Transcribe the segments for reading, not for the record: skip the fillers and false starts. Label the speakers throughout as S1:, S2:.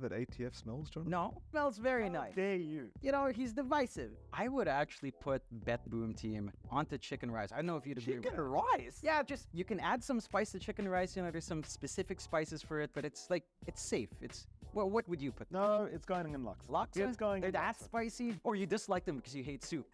S1: that ATF smells, John?
S2: No, smells very nice.
S1: Dare you?
S2: You know, he's divisive. I would actually put Bet Boom Team onto chicken rice. I don't know if you'd agree with
S1: Chicken
S2: that.
S1: rice?
S2: Yeah, just you can add some spice to chicken rice. You know, there's some specific spices for it, but it's like it's safe. It's well, what would you put?
S1: No, it's going in Lux.
S2: Laksa?
S1: It's going
S2: They're
S1: in
S2: that
S1: Lux.
S2: spicy, or you dislike them because you hate soup.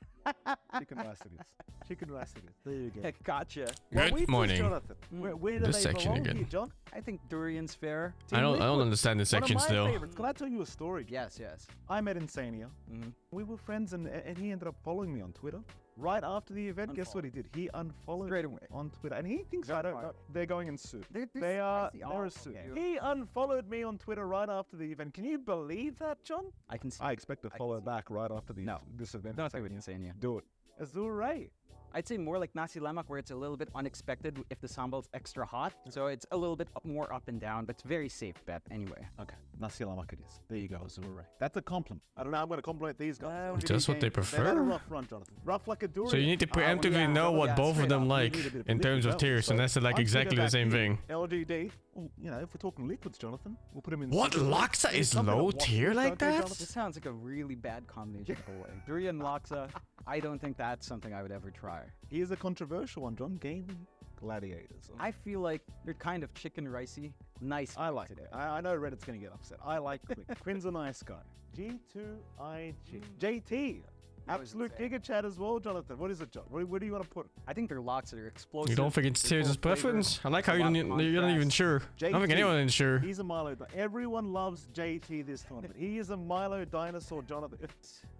S1: Chicken rice it is. Chicken rice it is. There you go.
S2: Gotcha.
S3: Good morning.
S1: Jonathan. Where do
S3: This
S1: they
S3: section
S1: belong
S3: again.
S1: here, John?
S2: I think durian's fair.
S3: I don't
S1: Liquid.
S3: understand this
S1: One of
S3: section
S1: my
S3: still.
S1: favorites. Can I tell you a story?
S2: Yes, yes.
S1: I met Insania.
S2: Mm-hmm.
S1: We were friends, and he ended up following me on Twitter. Right after the event, guess what he did? He unfollowed
S2: Straight
S1: me
S2: away.
S1: on Twitter, and he thinks I don't know. They're going in suit.
S2: They're
S1: They are.
S2: spicy.
S1: They're
S2: Oh,
S1: a suit.
S2: okay.
S1: He unfollowed me on Twitter right after the event. Can you believe that, John?
S2: I can see.
S1: I expect to follow back right after
S2: No.
S1: this event.
S2: Don't say what you're saying, yeah.
S1: Do it. Azure Ray.
S2: I'd say more like nasi lemak, where it's a little bit unexpected if the sambal's extra hot. So it's a little bit more up and down, but it's very safe bet anyway.
S1: Okay, nasi lemak it is. There you go, Azure Ray. That's a compliment. I don't know. I'm going to compliment these guys.
S3: Just what they
S1: They've had a
S3: prefer?
S1: rough run, Jonathan. Rough like a durian.
S3: So you need to preemptively know what both of them like in terms of tiers, and that's like exactly the same thing.
S1: LGD. Well, you know, if we're talking liquids, Jonathan, we'll put them in.
S3: What? Laksa is low tier like that?
S2: This sounds like a really bad combination of way. Durian laksa, I don't think that's something I would ever try.
S1: Here's a controversial one, John. Gaming gladiators.
S2: I feel like they're kind of chicken ricey. Nice.
S1: I like
S2: today.
S1: it. I know Reddit's going to get upset. I like Quinn. Quinn's a nice guy. G2IG. JT. Absolute Giga Chat as well, Jonathan. What is it, John? Where do you want to put it?
S2: I think their laksa are explosive.
S3: You don't think it's
S2: they're
S3: tiers
S2: full
S3: as
S2: of flavor,
S3: preference? I like how
S2: a
S3: you're
S2: lot
S3: not
S2: of
S3: even
S2: contrast.
S3: sure. I don't think anyone is sure.
S1: He's a Milo. Everyone loves JT this tournament. He is a Milo dinosaur, Jonathan.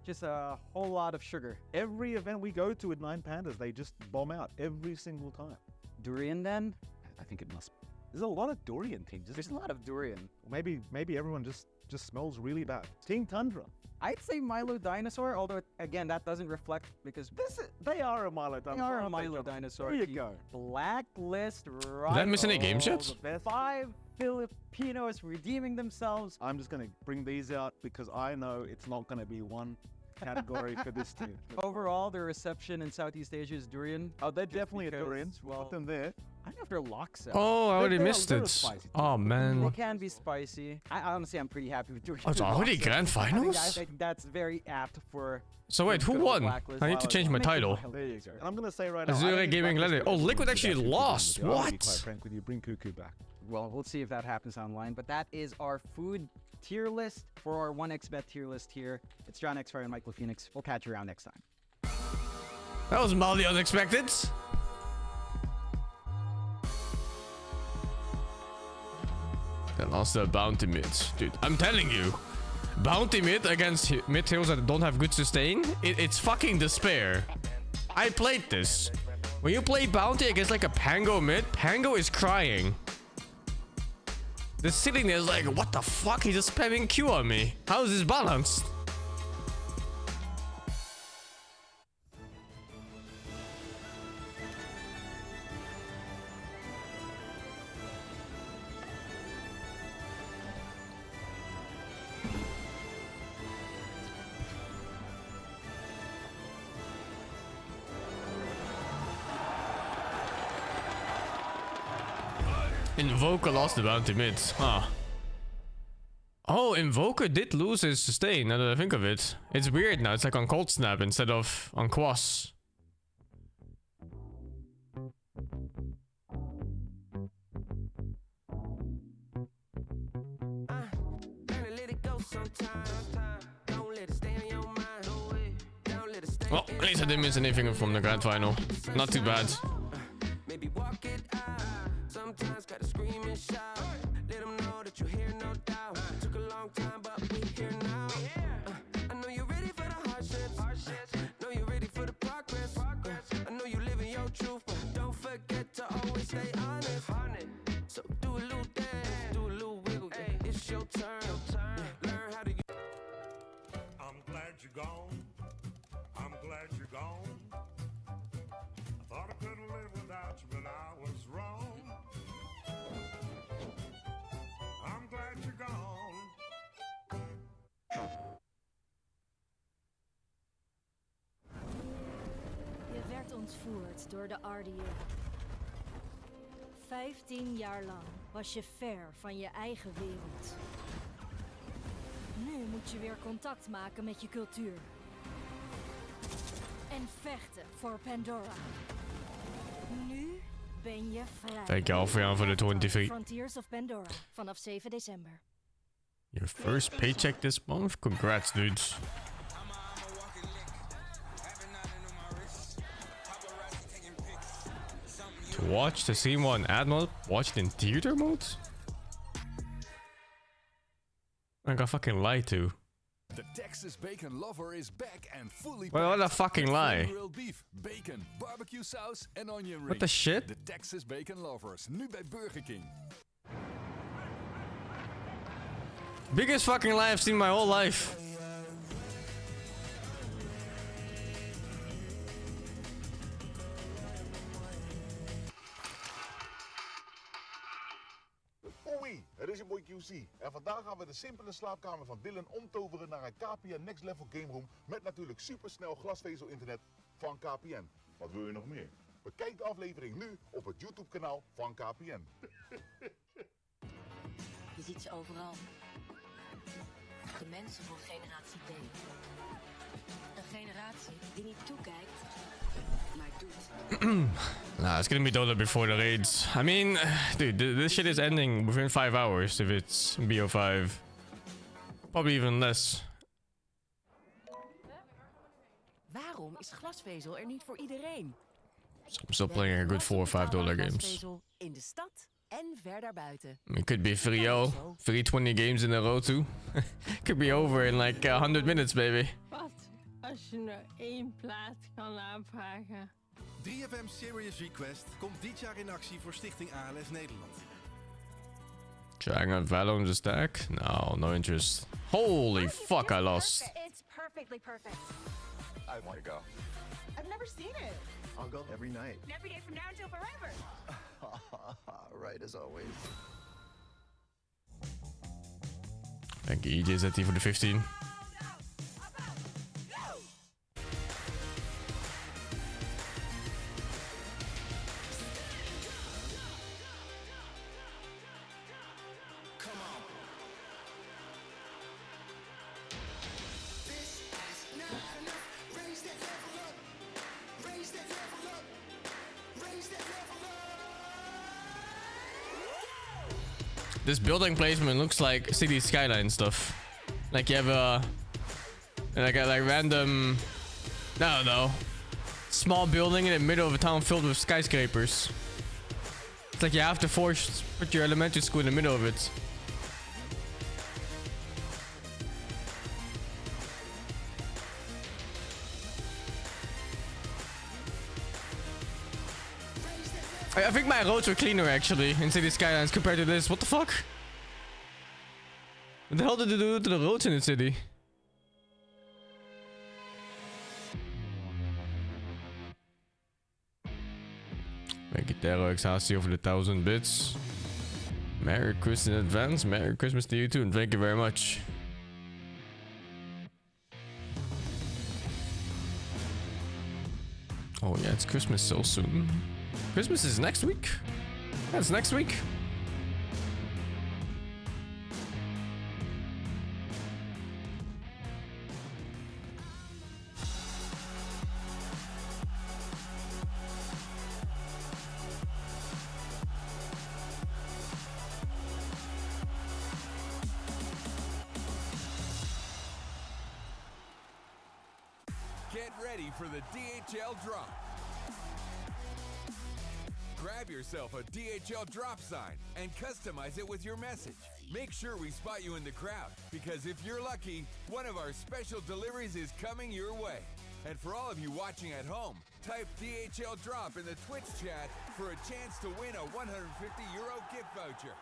S2: Just a whole lot of sugar.
S1: Every event we go to with 9 Pandas, they just bomb out every single time.
S2: Durian then?
S1: I think it must. There's a lot of durian teams.
S2: There's a lot of durian.
S1: Maybe everyone just smells really bad. Team Tundra.
S2: I'd say Milo Dinosaur, although again that doesn't reflect because
S1: They are a Milo dinosaur.
S2: they are a
S1: aren't they,
S2: Milo
S1: Jonathan?
S2: Dinosaur.
S1: There you
S2: Keep
S1: go.
S2: Blacklist right.
S3: Did I miss any game chats?
S2: 5 Filipinos redeeming themselves.
S1: I'm just going to bring these out because I know it's not going to be one category for this team.
S2: Overall, their reception in Southeast Asia is durian.
S1: Oh, they're definitely a
S2: because,
S1: durian.
S2: well,
S1: Put them there.
S2: I don't know if they're laksa.
S3: Oh, I already
S1: They're
S3: missed
S1: a
S3: it.
S1: spicy.
S3: Oh
S2: They
S3: man.
S2: can be spicy. I honestly, I'm pretty happy with durian.
S3: Oh, it's already
S2: laksa.
S3: grand
S2: I
S3: finals?
S2: think that's very apt for.
S3: So wait, who
S2: good old
S3: won?
S2: Blacklist.
S3: I need to change my
S2: Make it
S3: title.
S2: Milo.
S1: There you go. And I'm going to say right now.
S3: Azure
S1: I don't think
S3: Gaming
S1: Blacklist
S3: Gladiator. Oh,
S1: are
S3: Liquid
S1: gonna
S3: actually
S1: do that
S3: lost.
S1: I'll be
S3: What?
S1: quite frank with you. Bring Cuckoo back.
S2: Well, we'll see if that happens online. But that is our food tier list for our 1xBet tier list here. It's John X Fire and Michael Phoenix. We'll catch you around next time.
S3: That was mildly unexpected. Then also bounty mid. Dude, I'm telling you. Bounty mid against mid heroes that don't have good sustain. It's fucking despair. I played this. When you play bounty against like a Pango mid, Pango is crying. The sitting there is like, what the fuck? He's just spamming Q on me. How is this balanced? Invoker lost the bounty mid. Huh. Oh, Invoker did lose his sustain, now that I think of it. It's weird now, it's like on Cold Snap instead of on Quas. Well, at least I didn't miss anything from the grand final. Not too bad.
S4: Maybe walk it out. Sometimes gotta scream and shout. Let them know that you're here, no doubt. Took a long time, but we here now. I know you're ready for the hardships. Know you're ready for the progress. I know you living your truth, but don't forget to always stay honest. So do a little dance, do a little wiggle. Yeah, it's your turn. Learn how to.
S5: I'm glad you're gone. I'm glad you're gone. I thought I couldn't live without you, but I was wrong. I'm glad you're gone.
S6: Je werd ontvoerd door de RDA. 15 jaar lang was je ver van je eigen wereld. moet je weer contact maken met je cultuur. En vechten voor Pandora. Nu ben je vrij.
S3: Dankjewel voor jou voor de 23.
S6: Frontiers of Pandora vanaf 7 december.
S3: Your first paycheck this month? Congrats, dudes. To watch the Scene 1 ad mode? Watch it in theater mode? I got fucking lied to.
S7: The Texas bacon lover is back and fully
S3: Well, what a
S7: packed
S3: fucking
S7: with
S3: lie.
S7: grilled beef, bacon, barbecue sauce en onion rings.
S3: What the shit?
S7: The Texas bacon lovers, nu bij Burger King.
S3: Biggest fucking lie I've seen my whole life.
S8: Oei, het is je boy QC. En vandaag gaan we de simpele slaapkamer van Dylan omtoveren naar een KPN Next Level Game Room met natuurlijk supersnel glasvezel internet van KPN. Wat wil je nog meer? Bekijk de aflevering nu op het YouTube kanaal van KPN.
S9: Je ziet ze overal. De mensen van generatie D. Een generatie die niet toekijkt, maar doet.
S3: Nah, it's gonna be Dota before the raids. I mean, dude, this shit is ending within 5 hours if it's BO5. Probably even less.
S9: Waarom is glasvezel er niet voor iedereen?
S3: So I'm still playing a good $4 or $5 games.
S9: Glasvezel in de stad en ver daarbuiten.
S3: I mean, it could be 3-0, 320 games in a row too. Could be over in like 100 minutes, baby.
S10: Wat als je nou 1 plaat kan aanvragen?
S11: 3FM Serious Request komt dit jaar in actie voor Stichting ALS Nederland.
S3: Trying on Valhalla on the stack? No interest. Holy fuck, I lost.
S12: It's perfectly perfect.
S13: I want to go.
S12: I've never seen it.
S13: I'll go every night.
S12: And every day from now until forever.
S13: Right as always.
S3: Thank you, EJZT, for the 15. This building placement looks like city skyline stuff. Like you have like a random, I don't know, small building in the middle of a town filled with skyscrapers. It's like you have to put your elementary school in the middle of it. I think my roads were cleaner actually in city skylines compared to this. What the fuck? What the hell did they do to the roads in the city? Thank you, Tero Exhausti, over the 1,000 bits. Merry Christmas in advance. Merry Christmas to you too, and thank you very much. Oh yeah, it's Christmas so soon. Christmas is next week? That's next week.
S7: Get ready for the DHL drop. Grab yourself a DHL drop sign and customize it with your message. Make sure we spot you in the crowd, because if you're lucky, one of our special deliveries is coming your way. And for all of you watching at home, type DHL drop in the Twitch chat for a chance to win a €150 gift voucher.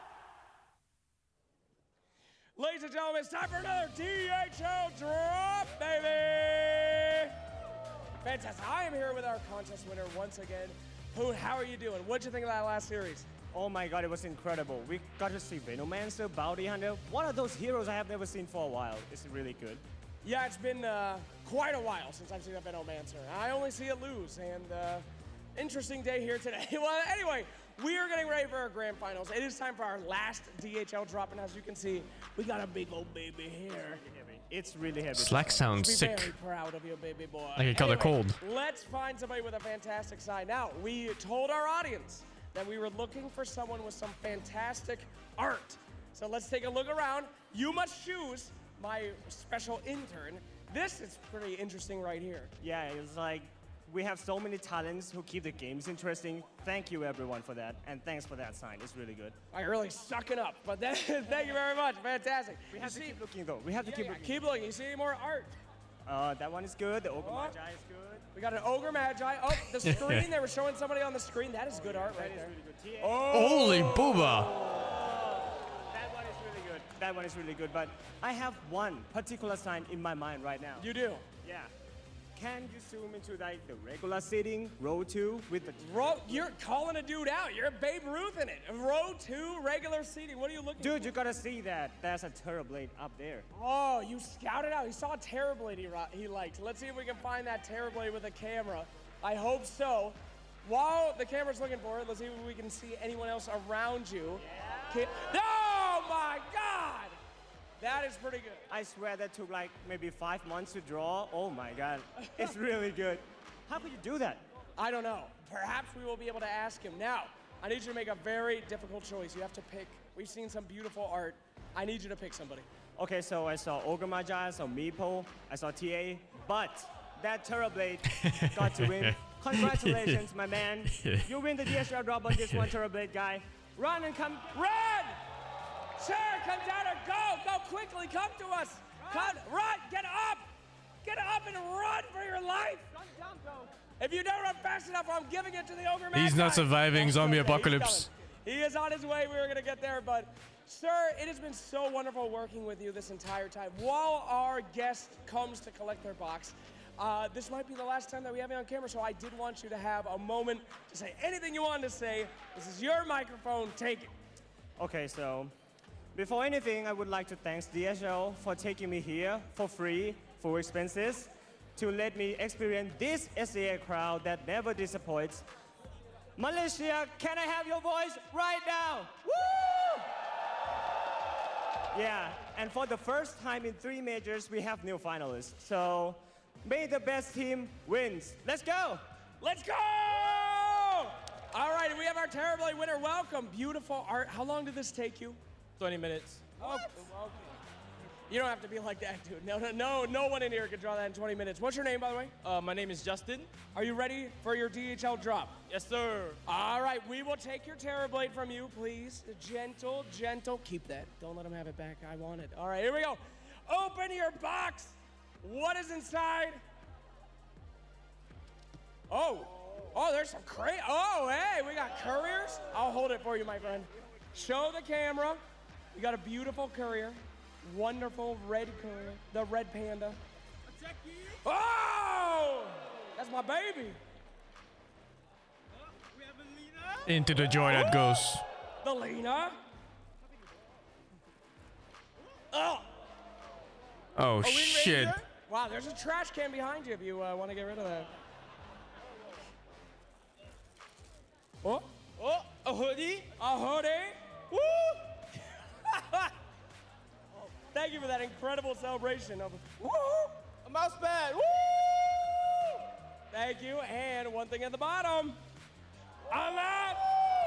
S14: Ladies and gentlemen, it's time for another DHL drop, baby! Fantastic. I am here with our contest winner once again. Poon, how are you doing? What'd you think of that last series?
S15: Oh my god, it was incredible. We got to see Venomancer, Bounty Hunter, one of those heroes I have never seen for a while. It's really good.
S14: Yeah, it's been quite a while since I've seen a Venomancer. I only see it lose, and interesting day here today. Well, anyway, we are getting ready for our grand finals. It is time for our last DHL drop, and as you can see, we got a big old baby here.
S15: It's really heavy.
S3: Slack sounds
S14: Be
S3: sick.
S14: very proud of you, baby boy.
S3: Like it kinda cold.
S14: Let's find somebody with a fantastic side. Now, we told our audience that we were looking for someone with some fantastic art. So let's take a look around. You must choose my special intern. This is pretty interesting right here.
S15: Yeah, it's like we have so many talents who keep the games interesting. Thank you everyone for that, and thanks for that sign. It's really good.
S14: I'm really sucking up, but thank you very much. Fantastic.
S15: We have to keep looking though. We have to keep looking.
S14: Keep looking. You see any more art?
S15: That one is good. The Ogre Magi is good.
S14: We got an Ogre Magi. Oh, the screen. They were showing somebody on the screen. That is good art right there.
S15: Really good.
S3: Holy booba.
S15: That one is really good. That one is really good. But I have one particular sign in my mind right now.
S14: You do?
S15: Yeah. Can you zoom into like the regular seating, row 2 with the...
S14: You're calling a dude out. You're Babe Ruth in it. Row 2, regular seating. What are you looking for?
S15: Dude, you gotta see that. There's a Terrorblade up there.
S14: Oh, you scouted out. He saw a Terrorblade he liked. Let's see if we can find that Terrorblade with a camera. I hope so. While the camera's looking for it, let's see if we can see anyone else around you. Yeah. Oh my God! That is pretty good.
S15: I swear that took like maybe 5 months to draw. Oh my God, it's really good. How could you do that?
S14: I don't know. Perhaps we will be able to ask him. Now, I need you to make a very difficult choice. You have to pick. We've seen some beautiful art. I need you to pick somebody.
S15: Okay, so I saw Ogre Magi, I saw Meepo, I saw TA, but that Terrorblade got to win. Congratulations, my man. You win the DSR drop on this one, Terrorblade guy. Run and come.
S14: Run! Sir, come down and go! Go quickly, come to us! Run! Get up! Get up and run for your life! If you don't run fast enough, I'm giving it to the Ogre Magi.
S3: He's not surviving zombie apocalypse.
S14: He is on his way. We were going to get there, but sir, it has been so wonderful working with you this entire time. While our guest comes to collect their box, this might be the last time that we have you on camera, so I did want you to have a moment to say anything you wanted to say. This is your microphone. Take it.
S15: Okay, so before anything, I would like to thank DSL for taking me here for free, for expenses, to let me experience this SEA crowd that never disappoints. Malaysia, can I have your voice right now? Woo! Yeah, and for the first time in 3 majors, we have new finalists. So may the best team wins. Let's go!
S14: Let's go! All right, we have our Terrorblade winner. Welcome. Beautiful art. How long did this take you?
S16: 20 minutes.
S14: Oh, okay. You don't have to be like that, dude. No one in here can draw that in 20 minutes. What's your name, by the way?
S16: My name is Justin.
S14: Are you ready for your DHL drop?
S16: Yes, sir.
S14: All right, we will take your Terrorblade from you, please. Gentle. Keep that. Don't let him have it back. I want it. All right, here we go. Open your box. What is inside? Oh, there's some crate. Oh, hey, we got couriers. I'll hold it for you, my friend. Show the camera. We got a beautiful courier. Wonderful red courier. The red panda. Oh! That's my baby.
S3: Into the joy that goes.
S14: The Lena.
S3: Oh, shit.
S14: Wow, there's a trash can behind you if you want to get rid of that. Oh, a hoodie. A hoodie. Woo! Thank you for that incredible celebration of woo!
S16: A mouse pad. Woo!
S14: Thank you. And one thing at the bottom. A rat.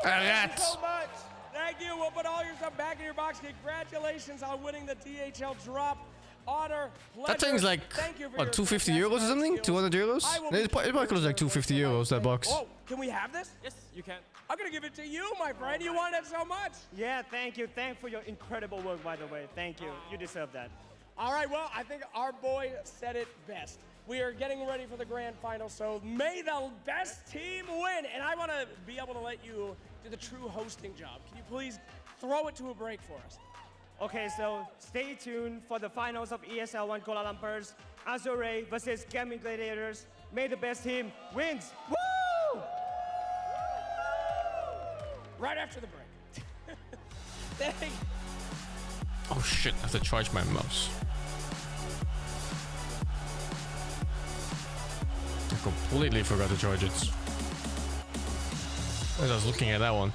S3: Thank
S14: you so much. Thank you. We'll put all your stuff back in your box. Congratulations on winning the DHL drop. Honor, pleasure.
S3: That thing's like, what, 250 euros or something? 200 euros? It probably costs like 250 euros, that box.
S14: Oh, can we have this?
S16: Yes, you can.
S14: I'm going to give it to you, my friend. You wanted it so much.
S15: Yeah, thank you. Thank for your incredible work, by the way. Thank you. You deserve that.
S14: All right, well, I think our boy said it best. We are getting ready for the grand final, so may the best team win. And I want to be able to let you do the true hosting job. Can you please throw it to a break for us?
S15: Okay, so stay tuned for the finals of ESL ONE Kuala Lumpur's Azure Ray versus Gaming Gladiators. May the best team wins. Woo!
S14: Right after the break.
S3: Oh shit, I have to charge my mouse. I completely forgot to charge it. I was looking at that one.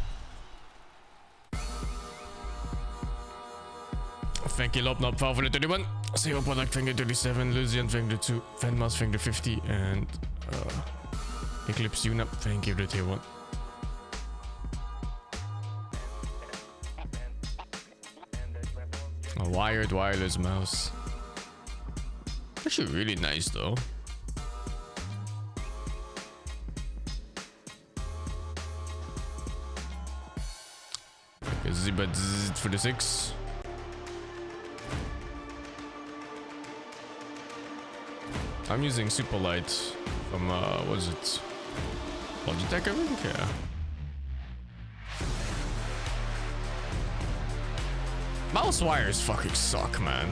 S3: Thank you, Lopnop, for the 31. Zero Product, thank you, 37. Lucian, thank you, 2. Venmas, thank you, 50. And Eclipse Unap, thank you, the tier 1. A wired wireless mouse. Actually really nice though. Okay, for the 6. I'm using Superlight from what is it? Logitech, I think? Yeah. Mouse wires fucking suck, man.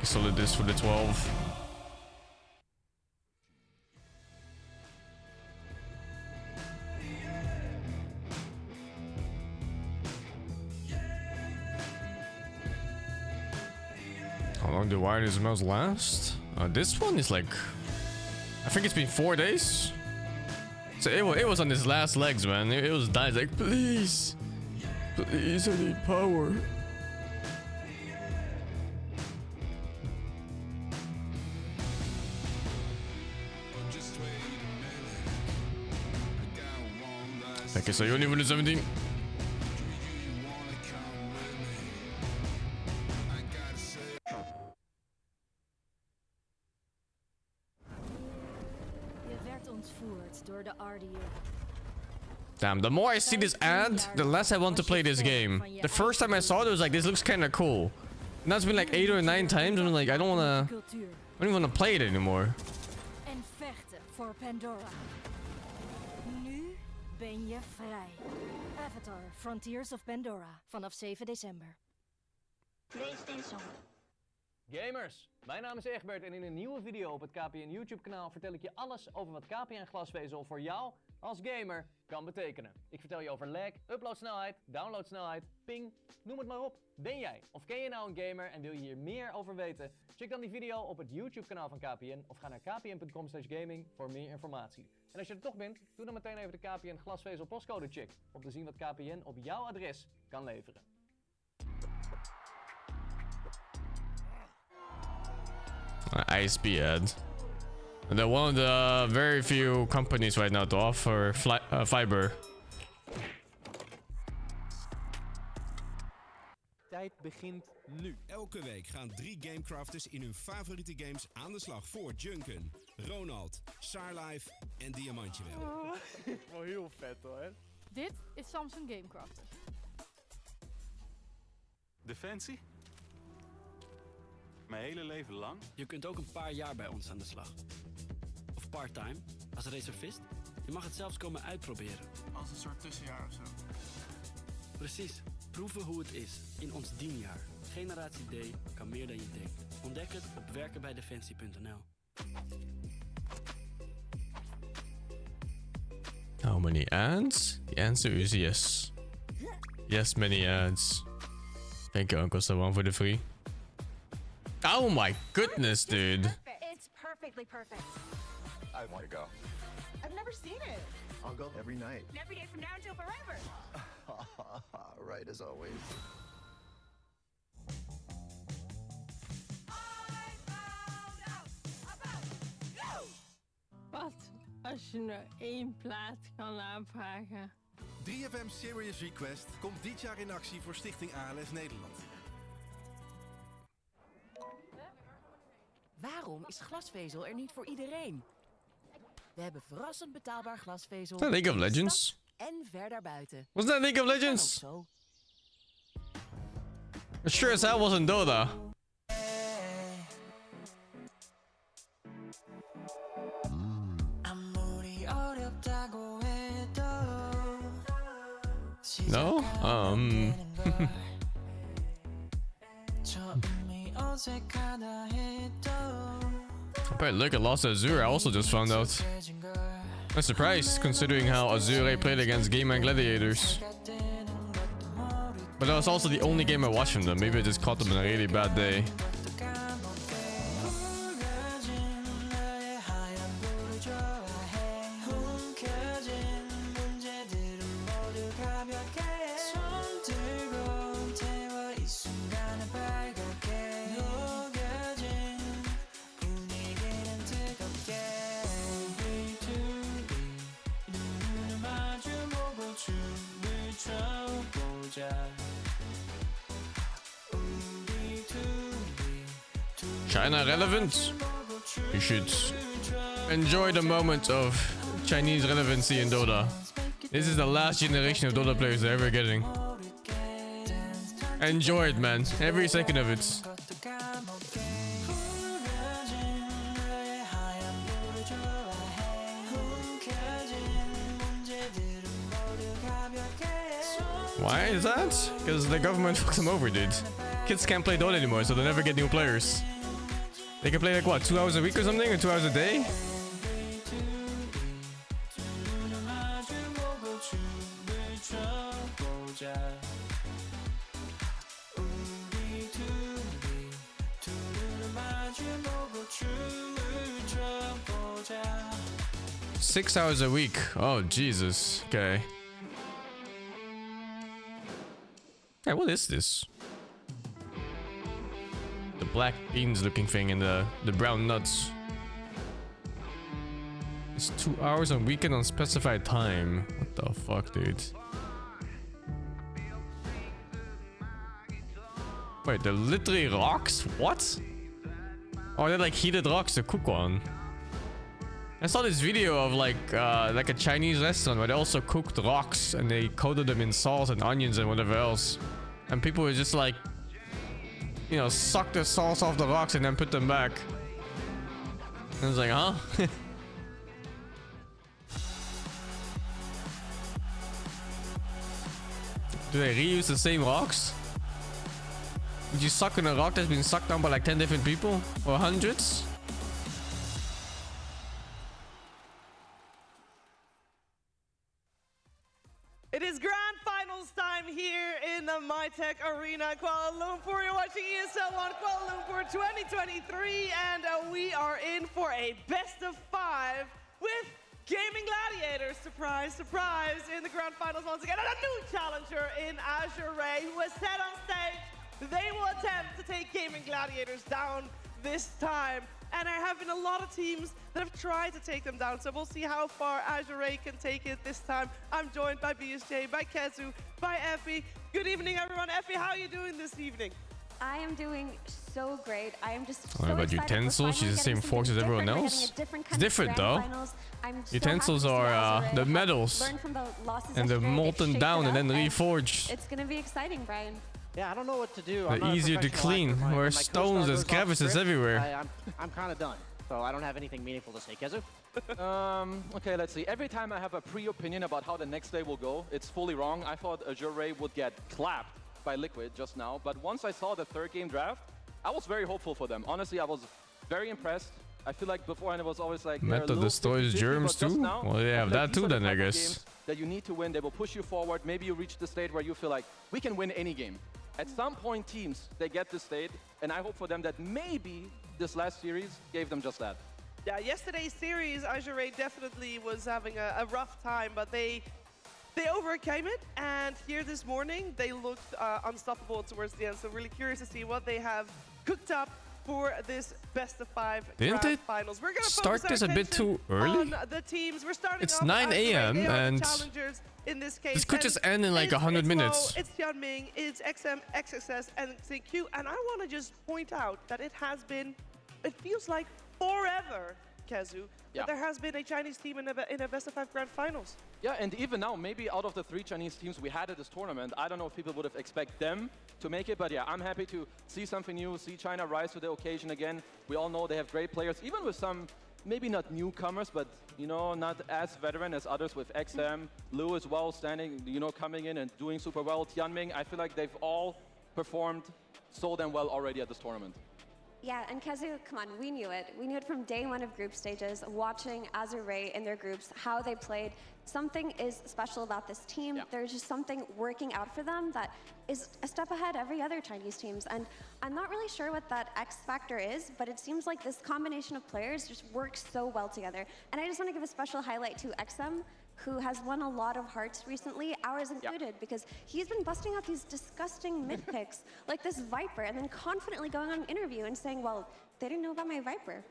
S3: Solid this for the 12. How long do wireless mouse last? This one is like, I think it's been 4 days. So it was on his last legs, man. It was dying, like, please, please, I need power. Okay, so you only win the 17. Damn, the more I see this ad, the less I want to play this game. The first time I saw it, it was like, this looks kind of cool. And that's been like 8 or 9 times, and I'm like, I don't even want to play it anymore.
S6: En vechten voor Pandora. Nu ben je vrij. Avatar, Frontiers of Pandora, vanaf 7 december.
S17: PlayStation. Gamers, mijn naam is Egbert en in een nieuwe video op het KPN YouTube kanaal vertel ik je alles over wat KPN glasvezel voor jou als gamer kan betekenen. Ik vertel je over lag, uploadsnelheid, downloadsnelheid, ping, noem het maar op. Ben jij of ken je nou een gamer en wil je hier meer over weten? Check dan die video op het YouTube kanaal van KPN of ga naar kpn.com/gaming voor meer informatie. En als je er toch bent, doe dan meteen even de KPN glasvezel postcode check om te zien wat KPN op jouw adres kan leveren.
S3: ISP ad. They're one of the very few companies right now to offer fiber.
S11: Tijd begint nu. Elke week gaan 3 gamecrafters in hun favoriete games aan de slag voor Junken, Ronald, Sarlife en Diamantje wel.
S16: Wel heel vet hoor.
S18: Dit is Samsung Gamecrafters.
S19: Defensie? Mijn hele leven lang?
S20: Je kunt ook een paar jaar bij ons aan de slag. Of part-time, als reservist. Je mag het zelfs komen uitproberen.
S19: Als een soort tussenjaar of zo.
S20: Precies. Proeven hoe het is in ons dienjaar. Generatie D kan meer dan je denkt. Ontdek het op werkenbijdefensie.nl.
S3: How many ads? The answer is yes. Yes, many ads. Thank you, Uncle Sawan, for the free. Oh my goodness, dude.
S12: It's perfectly perfect.
S13: I want to go.
S12: I've never seen it.
S13: I'll go every night.
S12: And every day from now until forever.
S13: Right as always.
S10: Wat als je nou 1 plaat kan aanvragen?
S11: 3FM Serious Request komt dit jaar in actie voor Stichting ALS Nederland.
S21: Waarom is glasvezel er niet voor iedereen? We hebben verrassend betaalbaar glasvezel.
S3: Is that League of Legends?
S21: En ver daarbuiten.
S3: Was that League of Legends? It sure as hell wasn't Dota. No? Apparently look at lost Azure, I also just found out. I'm surprised considering how Azure Ray played against Game and Gladiators. But that was also the only game I watched from them. Maybe I just caught them in a really bad day. China relevant? You should enjoy the moment of Chinese relevancy in Dota. This is the last generation of Dota players they're ever getting. Enjoy it, man. Every second of it. Why is that? Because the government fucked them over, dude. Kids can't play Dota anymore, so they never get new players. They can play like what, 2 hours a week or something, or 2 hours a day? Six hours a week. Oh, Jesus. Okay. Hey, what is this? The black beans looking thing and the brown nuts. It's 2 hours on weekend on specified time. What the fuck, dude? Wait, they're literally rocks? What? Oh, they're like heated rocks to cook on. I saw this video of like a Chinese restaurant where they also cooked rocks and they coated them in salt and onions and whatever else. And people were just like, you know, suck the sauce off the rocks and then put them back. And I was like, huh? Do they reuse the same rocks? Would you suck on a rock that's been sucked down by like 10 different people? Or hundreds?
S1: It is grand finals time here in the MyTech Arena, Kuala Lumpur. You're watching ESL ONE Kuala Lumpur 2023, and we are in for a best of 5 with Gaming Gladiators. Surprise, surprise, in the grand finals once again. And a new challenger in Azure Ray, who has said on stage they will attempt to take Gaming Gladiators down this time. And there have been a lot of teams that have tried to take them down, so we'll see how far Azure Ray can take it this time. I'm joined by BSJ, by Kezu, by Effie. Good evening, everyone. Effie, how are you doing this evening?
S22: I am doing so great. I am just
S3: What about utensils? She's the same force as everyone else. It's different though. Utensils are the metals, and they're molten down and then reforged.
S22: It's gonna be exciting, Brian.
S23: Yeah, I don't know what to do.
S3: They're easier to clean. Where stones, there's crevices everywhere.
S23: I'm kind of done, so I don't have anything meaningful to say. Kezu?
S24: Okay, let's see. Every time I have a pre-opinion about how the next day will go, it's fully wrong. I thought Azure Ray would get clapped by Liquid just now, but once I saw the third game draft, I was very hopeful for them. Honestly, I was very impressed. I feel like beforehand it was always like
S3: Metal destroys germs too? Well, they have that too then, I guess.
S24: That you need to win, they will push you forward. Maybe you reach the state where you feel like, we can win any game. At some point, teams, they get this state, and I hope for them that maybe this last series gave them just that.
S1: Yeah, yesterday's series, Azure Ray definitely was having a rough time, but they overcame it, and here this morning, they looked unstoppable towards the end, so really curious to see what they have cooked up for this best of 5 grand finals. We're gonna
S3: start this a bit too early?
S1: On the teams. We're starting
S3: It's
S1: off
S3: 9 a.m. and
S1: in this case,
S3: this could just end in like 100 minutes.
S1: It's Tianming, it's XM, XXS, and SingQ, and I want to just point out that it feels like forever, Kezu, that there has been a Chinese team in a best of 5 grand finals.
S24: Yeah, and even now, maybe out of the 3 Chinese teams we had at this tournament, I don't know if people would have expected them to make it, but yeah, I'm happy to see something new, see China rise to the occasion again. We all know they have great players, even with some, maybe not newcomers, but, you know, not as veteran as others with XM, Lu as well, standing, you know, coming in and doing super well. Tianming, I feel like they've all performed so damn well already at this tournament.
S22: Yeah, and Kezu, come on, we knew it. We knew it from day 1 of group stages, watching Azure Ray in their groups, how they played. Something is special about this team. Yeah. There's just something working out for them that is a step ahead every other Chinese teams. And I'm not really sure what that X factor is, but it seems like this combination of players just works so well together. And I just want to give a special highlight to XM, who has won a lot of hearts recently, ours included, because he's been busting out these disgusting mid picks, like this Viper, and then confidently going on an interview and saying, well, they didn't know about my Viper.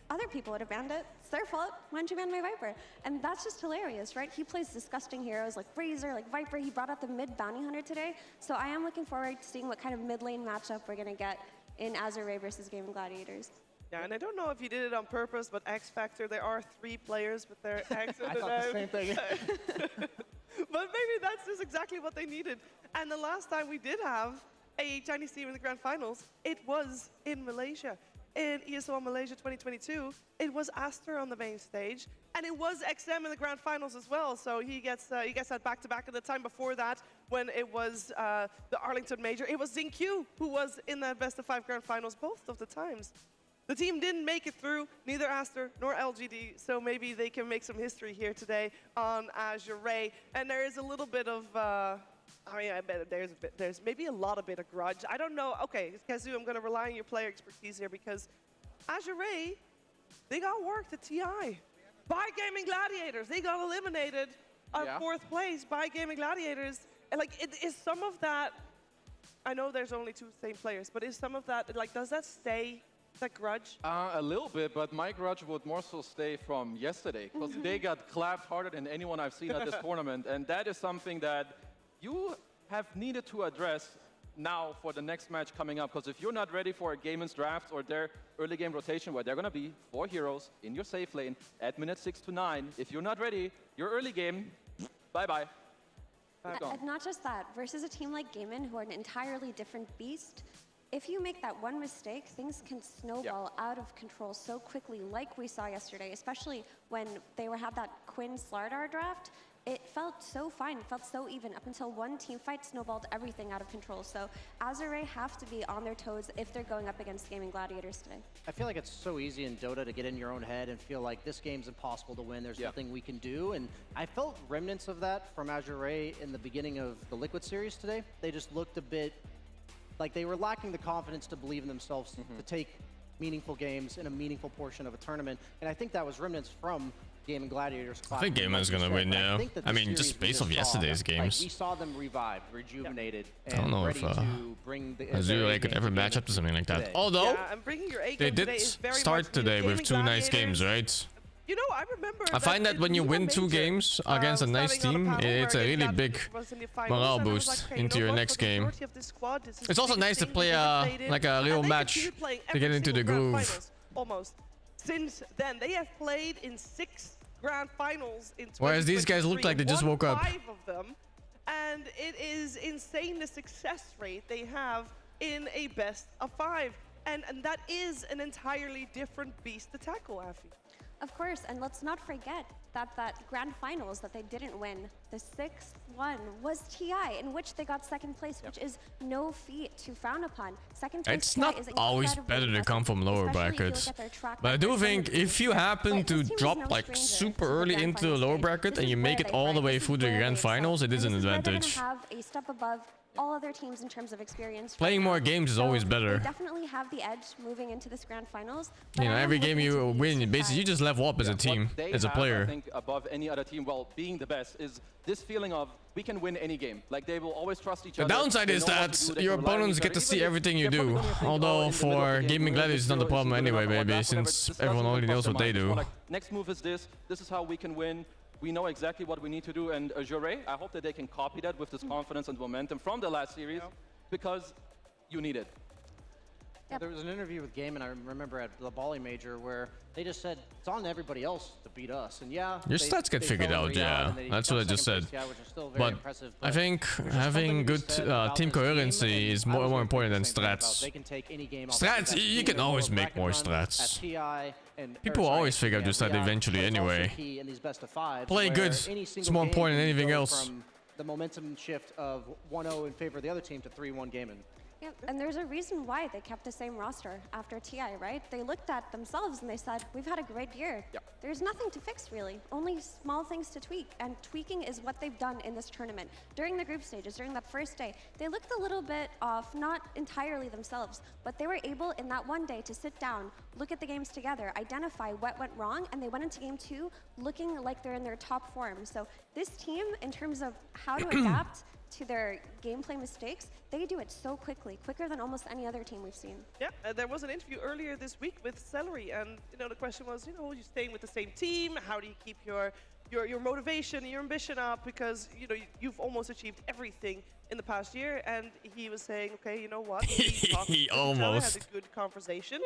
S22: Other people would have banned it. It's their fault. Why didn't you ban my Viper? And that's just hilarious, right? He plays disgusting heroes like Razor, like Viper. He brought out the mid bounty hunter today. So I am looking forward to seeing what kind of mid lane matchup we're going to get in Azure Ray versus Gaming Gladiators.
S1: Yeah, and I don't know if you did it on purpose, but X Factor, there are 3 players with their X in
S23: I
S1: the
S23: thought the
S1: name.
S23: same thing.
S1: But maybe that's just exactly what they needed. And the last time we did have a Chinese team in the grand finals, it was in Malaysia. In ESL Malaysia 2022, it was Aster on the main stage, and it was XM in the grand finals as well. So he gets that back-to-back. At the time before that, when it was the Arlington Major, it was XingQ who was in that best-of-5 grand finals both of the times. The team didn't make it through, neither Aster nor LGD, so maybe they can make some history here today on Azure Ray. And there is a little bit of, I bet there's maybe a lot of bit of grudge. I don't know. Okay, Kazu, I'm going to rely on your player expertise here because Azure Ray, they got worked at TI by Gaming Gladiators. They got eliminated on 4th place by Gaming Gladiators. And like, is some of that, I know there's only 2 same players, but is some of that, like, does that stay? That grudge?
S24: A little bit, but my grudge would more so stay from yesterday, because they got clapped harder than anyone I've seen at this tournament, and that is something that you have needed to address now for the next match coming up, because if you're not ready for a Gaiman's draft or their early game rotation where they're going to be 4 heroes in your safe lane at minute 6 to 9, if you're not ready, your early game, bye-bye.
S22: And not just that, versus a team like Gaiman, who are an entirely different beast, if you make that one mistake, things can snowball out of control so quickly, like we saw yesterday, especially when they had that Quinn Slardar draft. It felt so fine, it felt so even, up until one team fight snowballed everything out of control. So Azure Ray have to be on their toes if they're going up against Gaming Gladiators today.
S23: I feel like it's so easy in Dota to get in your own head and feel like this game's impossible to win, there's nothing we can do, and I felt remnants of that from Azure Ray in the beginning of the Liquid series today. They just looked a bit like they were lacking the confidence to believe in themselves to take meaningful games in a meaningful portion of a tournament. And I think that was remnants from Gaming Gladiators.
S3: I think Gaiman's gonna win, yeah. I mean, just based off yesterday's games.
S23: We saw them revived, rejuvenated,
S3: I don't know if Azure Ray could ever match up to something like that. Although, they did start today with 2 nice games, right?
S1: You know, I remember.
S3: I find that when you win 2 games against a nice team, it's a really big morale boost into your next game. It's also nice to play like a real match to get into the groove.
S1: Almost. Since then, they have played in 6 grand finals in 2023.
S3: Whereas these guys look like they just woke up.
S1: 5 of them, and it is insane the success rate they have in a best of 5, and that is an entirely different beast to tackle, Afi.
S22: Of course, and let's not forget that grand finals that they didn't win, the 6th one was TI, in which they got 2nd place, which is no feat to frown upon. 2nd place
S3: it's not always better to come from lower brackets, but I do think if you happen to drop like super early into the lower bracket and you make it all the way through the grand finals, it is an advantage.
S22: Have a step above all other teams in terms of experience.
S3: Playing more games is always better.
S22: They definitely have the edge moving into this grand finals.
S3: You know, every game you win, basically you just level up as a team, as a player.
S24: I think above any other team, well, being the best, is this feeling of we can win any game. Like they will always trust each other.
S3: The downside is that your opponents get to see everything you do. Although for Gaming Gladiators it's not the problem anyway, maybe, since everyone already knows what they do.
S24: Like, next move is this. This is how we can win. We know exactly what we need to do, and Azure Ray, I hope that they can copy that with this confidence and momentum from the last series, because you need it.
S23: Yeah, there was an interview with Gaiman, I remember at the Bali Major, where they just said it's on everybody else to beat us, and yeah,
S3: your stats get figured out, yeah. That's what I just said. But I think having good team coherency is more important than strats. Strats, you can always make more strats. People always figure out your strat eventually anyway. Play good, it's more important than anything else.
S23: The momentum shift of 1-0 in favor of the other team to 3-1 Gaiman.
S22: Yeah, and there's a reason why they kept the same roster after TI, right? They looked at themselves and they said, we've had a great year. Yep. There's nothing to fix, really. Only small things to tweak, and tweaking is what they've done in this tournament. During the group stages, during that first day, they looked a little bit off, not entirely themselves, but they were able in that one day to sit down, look at the games together, identify what went wrong, and they went into game 2 looking like they're in their top form. So this team, in terms of how to adapt to their gameplay mistakes, they do it so quickly, quicker than almost any other team we've seen.
S1: Yeah, there was an interview earlier this week with Celery, and you know the question was, you know, you staying with the same team? How do you keep your your motivation, your ambition up, because you know you've almost achieved everything in the past year. And he was saying, okay, you know what?
S3: He almost
S1: had a good conversation.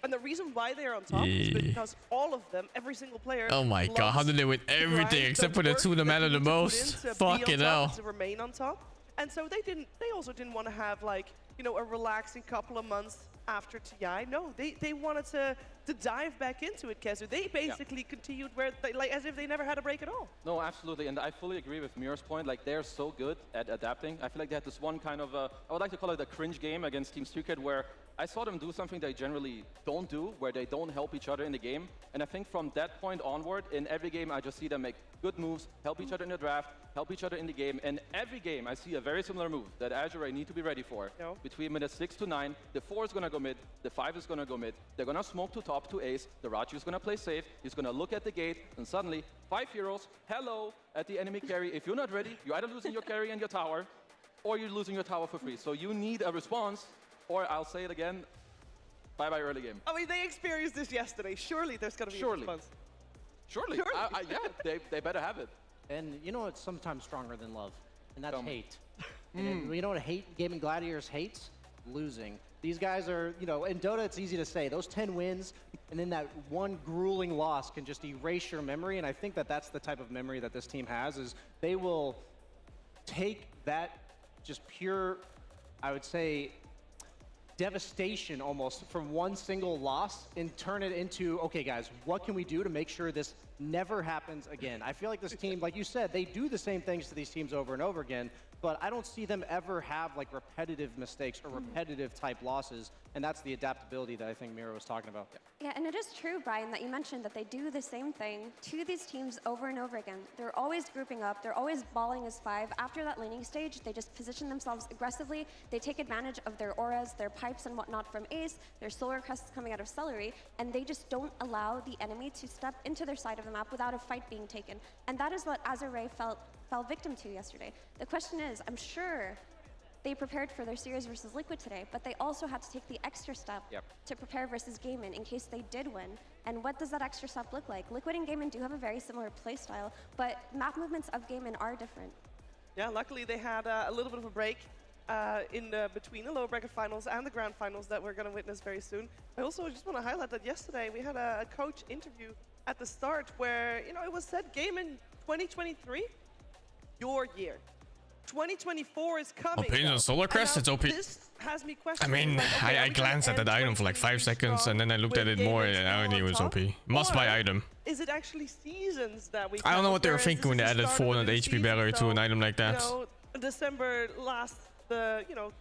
S1: And the reason why they're on top is because all of them, every single player.
S3: Oh my god, how did they win everything except for the two that matter the most? Fucking hell.
S1: To remain on top. And so they also didn't want to have like, you know, a relaxing couple of months after TI. No, they wanted to dive back into it, Kezu. They basically continued where they, like, as if they never had a break at all.
S24: No, absolutely, and I fully agree with Mir's point. Like, they're so good at adapting. I feel like they had this one kind of, I would like to call it a cringe game against Team Secret, where I saw them do something they generally don't do, where they don't help each other in the game. And I think from that point onward, in every game, I just see them make good moves, help each other in the draft, help each other in the game. And every game, I see a very similar move that Azure Ray need to be ready for.
S1: No.
S24: Between minutes 6 to 9, the 4 is going to go mid, the 5 is going to go mid. They're going to smoke to top to ace. The Raju is going to play safe. He's going to look at the gate, and suddenly, 5 heroes, hello, at the enemy carry. If you're not ready, you're either losing your carry and your tower, or you're losing your tower for free. So you need a response, or I'll say it again, bye-bye early game.
S1: I mean, they experienced this yesterday. Surely there's going to be a response.
S24: Surely. Yeah, they better have it.
S23: And you know what's sometimes stronger than love? And that's hate. And you know what Gaming Gladiators hates? Losing. These guys are, you know, in Dota it's easy to say, those 10 wins and then that one grueling loss can just erase your memory, and I think that that's the type of memory that this team has, is they will take that just pure, I would say, devastation almost from one single loss and turn it into, okay guys, what can we do to make sure this never happens again? I feel like this team, like you said, they do the same things to these teams over and over again, but I don't see them ever have like repetitive mistakes or repetitive type losses, and that's the adaptability that I think Mira was talking about.
S22: Yeah, and it is true, Brian, that you mentioned that they do the same thing to these teams over and over again. They're always grouping up, they're always balling as 5. After that laning stage, they just position themselves aggressively. They take advantage of their auras, their pipes and whatnot from Ace, their solar crests coming out of Celery, and they just don't allow the enemy to step into their side of the map without a fight being taken. And that is what Azure Ray fell victim to yesterday. The question is, I'm sure they prepared for their series versus Liquid today, but they also had to take the extra step to prepare versus Gaimin in case they did win. And what does that extra step look like? Liquid and Gaimin do have a very similar playstyle, but map movements of Gaimin are different.
S1: Yeah, luckily they had a little bit of a break in between the lower bracket finals and the grand finals that we're going to witness very soon. I also just want to highlight that yesterday we had a coach interview at the start where, you know, it was said Gaimin 2023, your year. 2024 is coming.
S3: Opinion on Solar Crest? It's OP.
S1: This has me
S3: I
S1: questioning,
S3: mean,
S1: like, okay,
S3: I glanced at that item for like 5 seconds and then I looked at it more and I knew it was OP. Must buy item.
S1: Is it actually seasons that we
S3: I don't know what they were
S1: whereas
S3: thinking when they
S1: this is the
S3: added
S1: start of a
S3: 400
S1: new
S3: HP
S1: season,
S3: barrier to an item like that.
S1: You know, December last,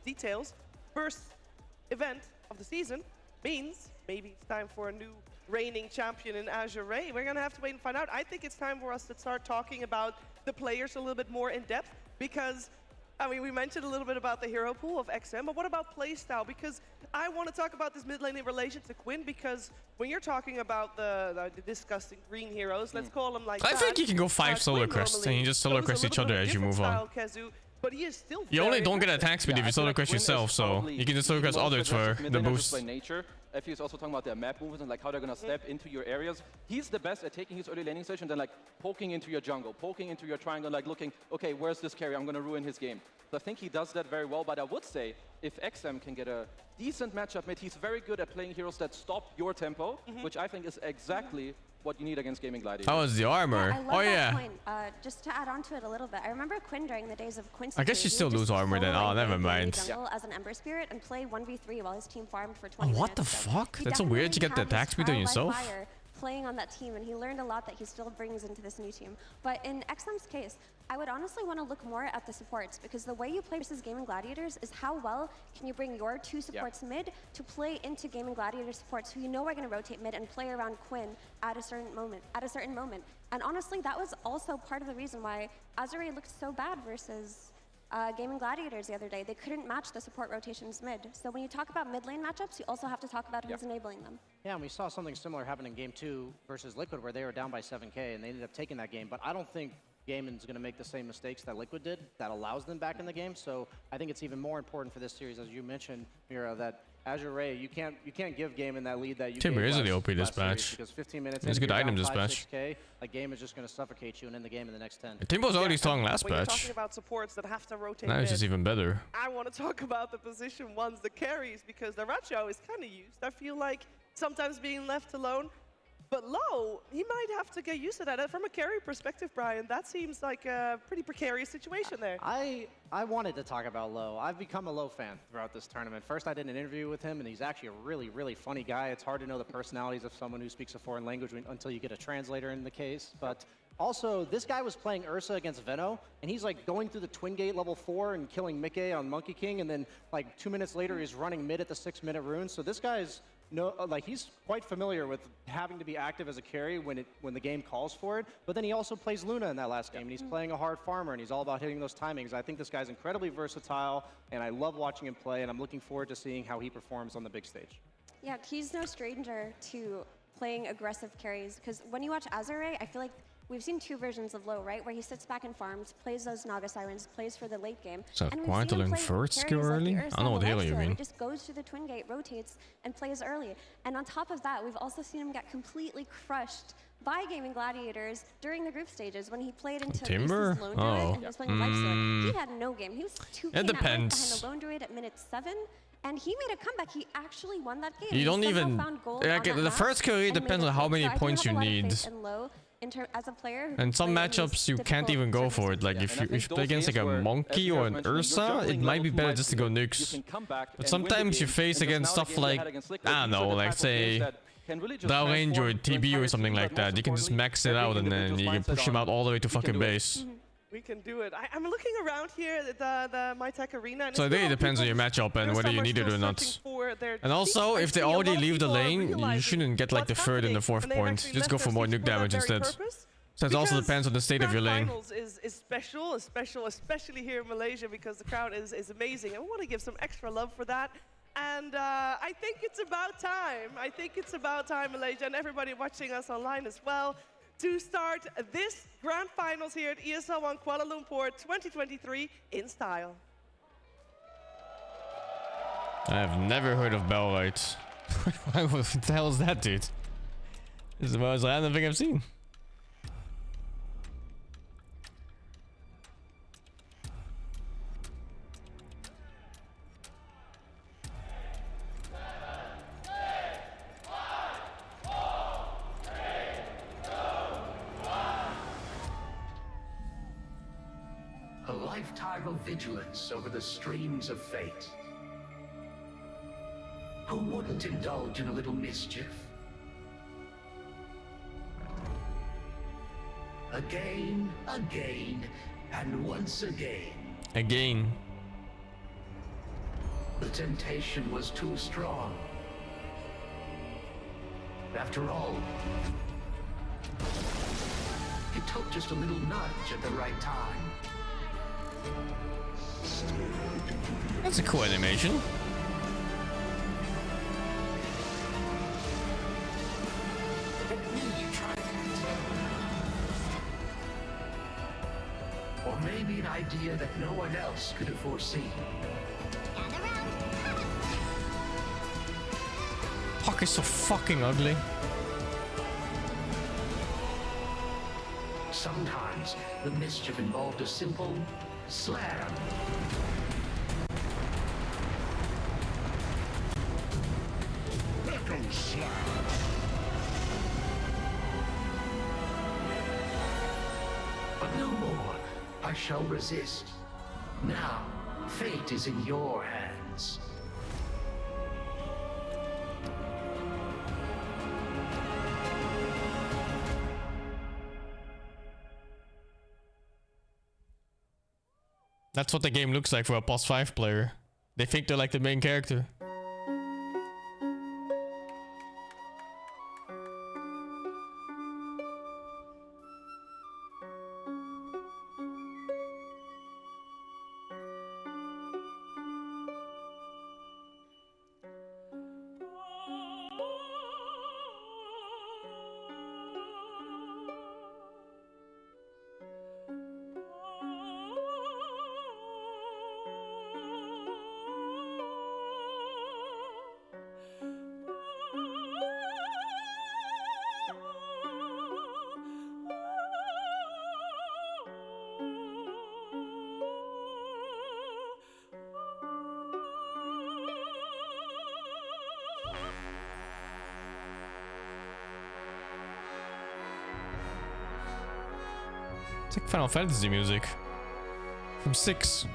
S1: details. First event of the season means maybe it's time for a new reigning champion in Azure Ray. We're going to have to wait and find out. I think it's time for us to start talking about the players a little bit more in depth, because I mean, we mentioned a little bit about the hero pool of XM, but what about playstyle? Because I want to talk about this mid lane in relation to Quinn, because when you're talking about the disgusting green heroes, let's call them like
S3: I think you can go 5 Solar Crests and you just Solar Crest each other as you move on.
S1: Kezu, but he is still
S3: You only don't get attack speed if you Solar Crest yourself, so you can just Solar Crest others for the boost.
S24: Nature. If he's also talking about their map movements and like how they're gonna step into your areas, he's the best at taking his early laning station and then like poking into your jungle, poking into your triangle, like looking, okay, where's this carry? I'm gonna ruin his game. So I think he does that very well, but I would say if XM can get a decent matchup mid, he's very good at playing heroes that stop your tempo, which I think is exactly what you need against Gaming Gladiators.
S3: How was the armor?
S22: Yeah, I love that point. Just to add on to it a little bit, I remember Quinn during the days of Quincy.
S3: I guess you still lose armor then. Oh, never mind.
S22: As an Ember Spirit and play 1v3 while his team farmed for 20 minutes.
S3: What the fuck? That's so weird. You get the attack speed on yourself.
S22: Playing on that team, and he learned a lot that he still brings into this new team. But in XM's case, I would honestly want to look more at the supports, because the way you play versus Gaming Gladiators is how well can you bring your 2 supports mid to play into Gaming Gladiator supports who you know are going to rotate mid and play around Quinn at a certain moment. And honestly, that was also part of the reason why Azure Ray looked so bad versus Gaming Gladiators the other day. They couldn't match the support rotations mid. So when you talk about mid lane matchups, you also have to talk about who's enabling them.
S23: Yeah, and we saw something similar happen in Game 2 versus Liquid, where they were down by 7K and they ended up taking that game. But I don't think Gaiman's going to make the same mistakes that Liquid did. That allows them back in the game. So I think it's even more important for this series, as you mentioned, Mira, that Azure Ray, you can't give Gaiman that lead that you
S3: Timber
S23: gave
S3: is the
S23: last
S3: OP this
S23: series,
S3: match.
S23: because 15 minutes
S3: There's
S23: in,
S3: good
S23: you're
S3: item
S23: down
S3: this
S23: 5,
S3: match.
S23: 6K, like Game is just going to suffocate you and end the game in the next 10.
S3: Timber was already strong last
S1: when you're
S3: patch.
S1: talking about supports that have to rotate
S3: Now it's
S1: mid,
S3: just even better.
S1: I want to talk about the position ones, the carries, because the Racho is kind of used. I feel like sometimes being left alone. But Low, he might have to get used to that. From a carry perspective, Brian, that seems like a pretty precarious situation there.
S23: I wanted to talk about Low. I've become a Low fan throughout this tournament. First, I did an interview with him, and he's actually a really, really funny guy. It's hard to know the personalities of someone who speaks a foreign language until you get a translator in the case. But also, this guy was playing Ursa against Veno, and he's like going through the Twin Gate level 4 and killing Mickey on Monkey King, and then like 2 minutes later, he's running mid at the 6-minute rune. So this guy's he's quite familiar with having to be active as a carry when the game calls for it. But then he also plays Luna in that last game, and he's playing a hard farmer, and he's all about hitting those timings. I think this guy's incredibly versatile, and I love watching him play, and I'm looking forward to seeing how he performs on the big stage.
S22: Yeah, he's no stranger to playing aggressive carries, because when you watch Azure Ray, I feel like we've seen 2 versions of Low, right? Where he sits back and farms, plays those Naga Sirens, plays for the late game.
S3: So
S22: and
S3: quite a long first skill early? I don't know what the hell you mean.
S22: He just goes through the Twin Gate, rotates, and plays early. And on top of that, we've also seen him get completely crushed by Gaming Gladiators during the group stages when he played into
S3: Timber?
S22: Lone Druid and he was playing Lifestealer. He had no game. He was 2K
S3: It depends.
S22: behind the Lone Druid at minute 7. And he made a comeback. He actually won that game.
S3: You don't even...
S22: Like,
S3: the first carry depends on how many points you need.
S22: As a player
S3: And some matchups you can't even go for it. Like if you play against like a Monkey or an Ursa, it might be better just to go nukes. But sometimes you face against stuff like, I don't know, like say Dow Range or TB or something like that. You can just max it out and then you can push him out all the way to fucking base.
S1: We can do it. I'm looking around here at the MyTech Arena. And
S3: So it really depends on your matchup and whether you need it or not. And also, if they already leave the lane, you shouldn't get like the 3rd and the 4th point. Just go for more nuke damage instead. So it also depends on the state of your lane.
S1: Finals is special, especially here in Malaysia, because the crowd is amazing. And we want to give some extra love for that. And I think it's about time. I think it's about time, Malaysia, and everybody watching us online as well, to start this grand finals here at ESL ONE Kuala Lumpur 2023 in style.
S3: I have never heard of Belllight. What the hell is that, dude? This is the most random thing I've seen.
S2: A lifetime of vigilance over the streams of fate. Who wouldn't indulge in a little mischief? Again, and once again.
S3: Again.
S2: The temptation was too strong. After all, it took just a little nudge at the right time.
S3: That's a cool animation.
S2: Let me try that. Or maybe an idea that no one else could have foreseen.
S3: Puck is so fucking ugly.
S2: Sometimes the mischief involved a simple slam. Echo slam. But no more. I shall resist. Now, fate is in your hands.
S3: That's what the game looks like for a +5 player. They think they're like the main character. It's like Final Fantasy music from 6.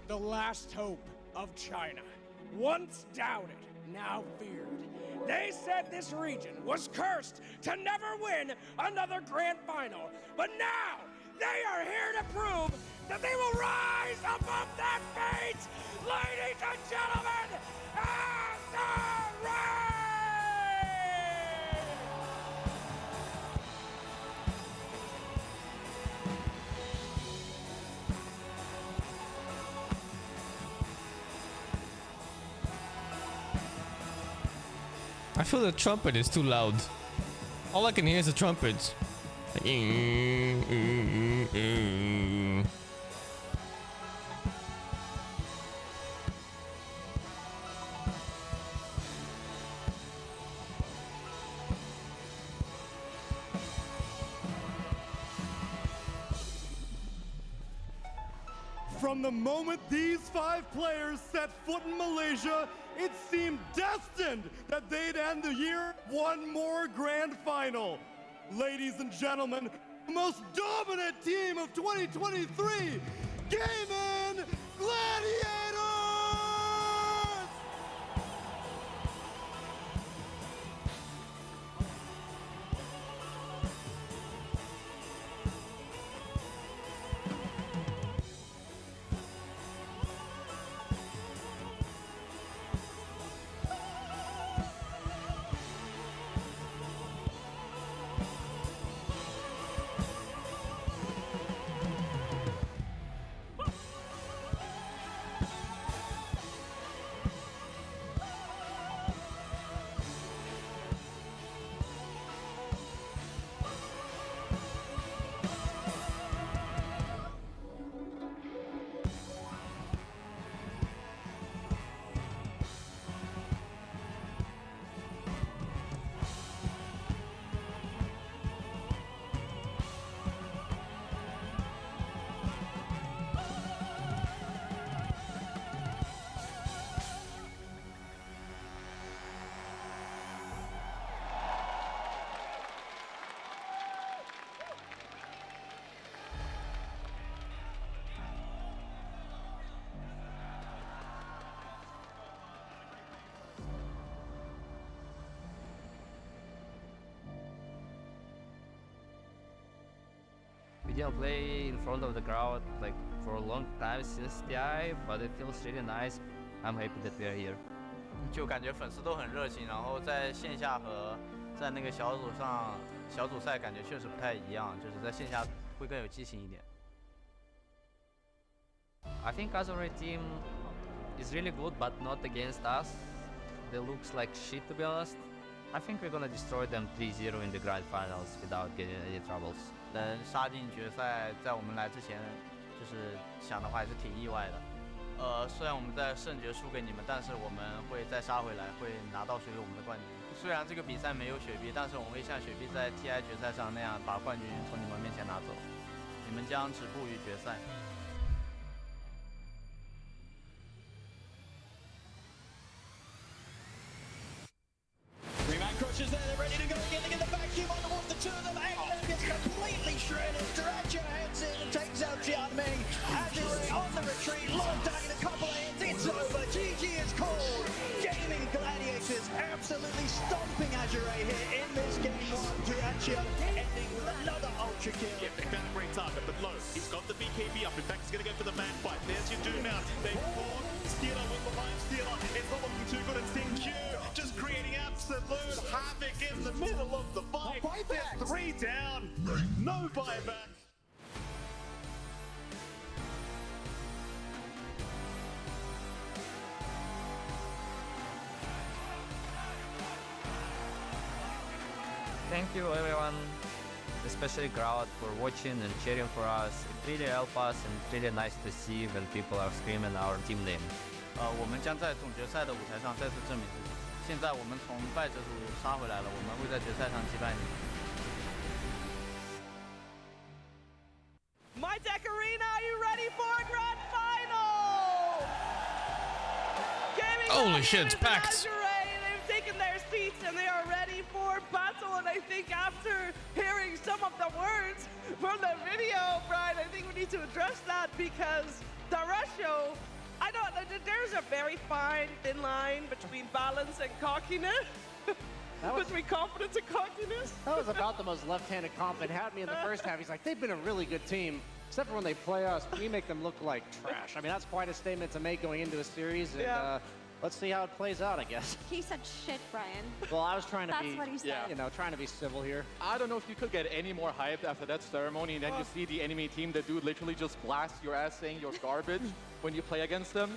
S14: The last hope of China. Once doubted, now feared. They said this region was cursed to never win another grand final. But now, they are here to prove that they will rise above that fate. Ladies and gentlemen, Azure Ray!
S3: I feel the trumpet is too loud. All I can hear is the trumpet. Like,
S4: From the moment these 5 players set foot in Malaysia, it seemed destined that they'd end the year one more grand final. Ladies and gentlemen, the most dominant team of 2023, Gaming Gladiators!
S5: We didn't play in front of the crowd like for a long time since TI, but it feels really nice. I'm happy that we are here.
S8: 就感觉粉丝都很热情，然后在线下和在那个小组上小组赛感觉确实不太一样，就是在线下会更有激情一点。
S5: I think Azure Ray team is really good, but not against us. They looks like shit to be honest. I think we're gonna destroy them 3-0 in the grand finals without getting any troubles.
S8: 能杀进决赛，在我们来之前，就是想的话还是挺意外的。虽然我们在圣决输给你们，但是我们会再杀回来，会拿到属于我们的冠军。虽然这个比赛没有雪碧，但是我们会像雪碧在 TI 决赛上那样把冠军从你们面前拿走。你们将止步于决赛。
S9: Remand Crushers there, they're ready to go again. They get the vacuum on towards the two of them. Exile gets completely shredded. Terarria heads in and takes out Judgement. Azure Ray absolutely stomping Azure Ray here in this game one. Terarria ending with another ultra kill.
S6: Yeah, they found a great target, but low. He's got the BKB up. In fact, he's going to go for the man fight. There's your do now. They fought. Stealer with behind Stealer. It's not looking too good. And SingQ just creating absolute havoc in the middle of the fight. There's 3 down. No buyback.
S5: Thank you everyone, especially crowd, for watching and cheering for us. It really helps us and it's really nice to see when people are screaming our team name.
S8: 我们将在总决赛的舞台上再次证明自己。现在我们从败者组杀回来了，我们会在决赛上击败你。
S1: MyTech Arena, are you ready for a grand final?
S3: Holy shit, it's packed.
S1: Azure Ray, they've taken their seats and they are ready for battle. And I think after hearing some of the words from the video, Brian, I think we need to address that because Terarria, I know that there's a very fine thin line between balance and cockiness. Between confidence and cockiness.
S23: That was about the most left-handed comp that had me in the first half. He's like, they've been a really good team, except for when they play us, we make them look like trash. I mean, that's quite a statement to make going into a series. And, let's see how it plays out, I guess.
S22: He said shit, Brian.
S23: Well, I was trying to
S22: That's what he said.
S23: you know, trying to be civil here.
S24: I don't know if you could get any more hyped after that ceremony, and then you see the enemy team, the dude literally just blast your ass saying you're garbage when you play against them.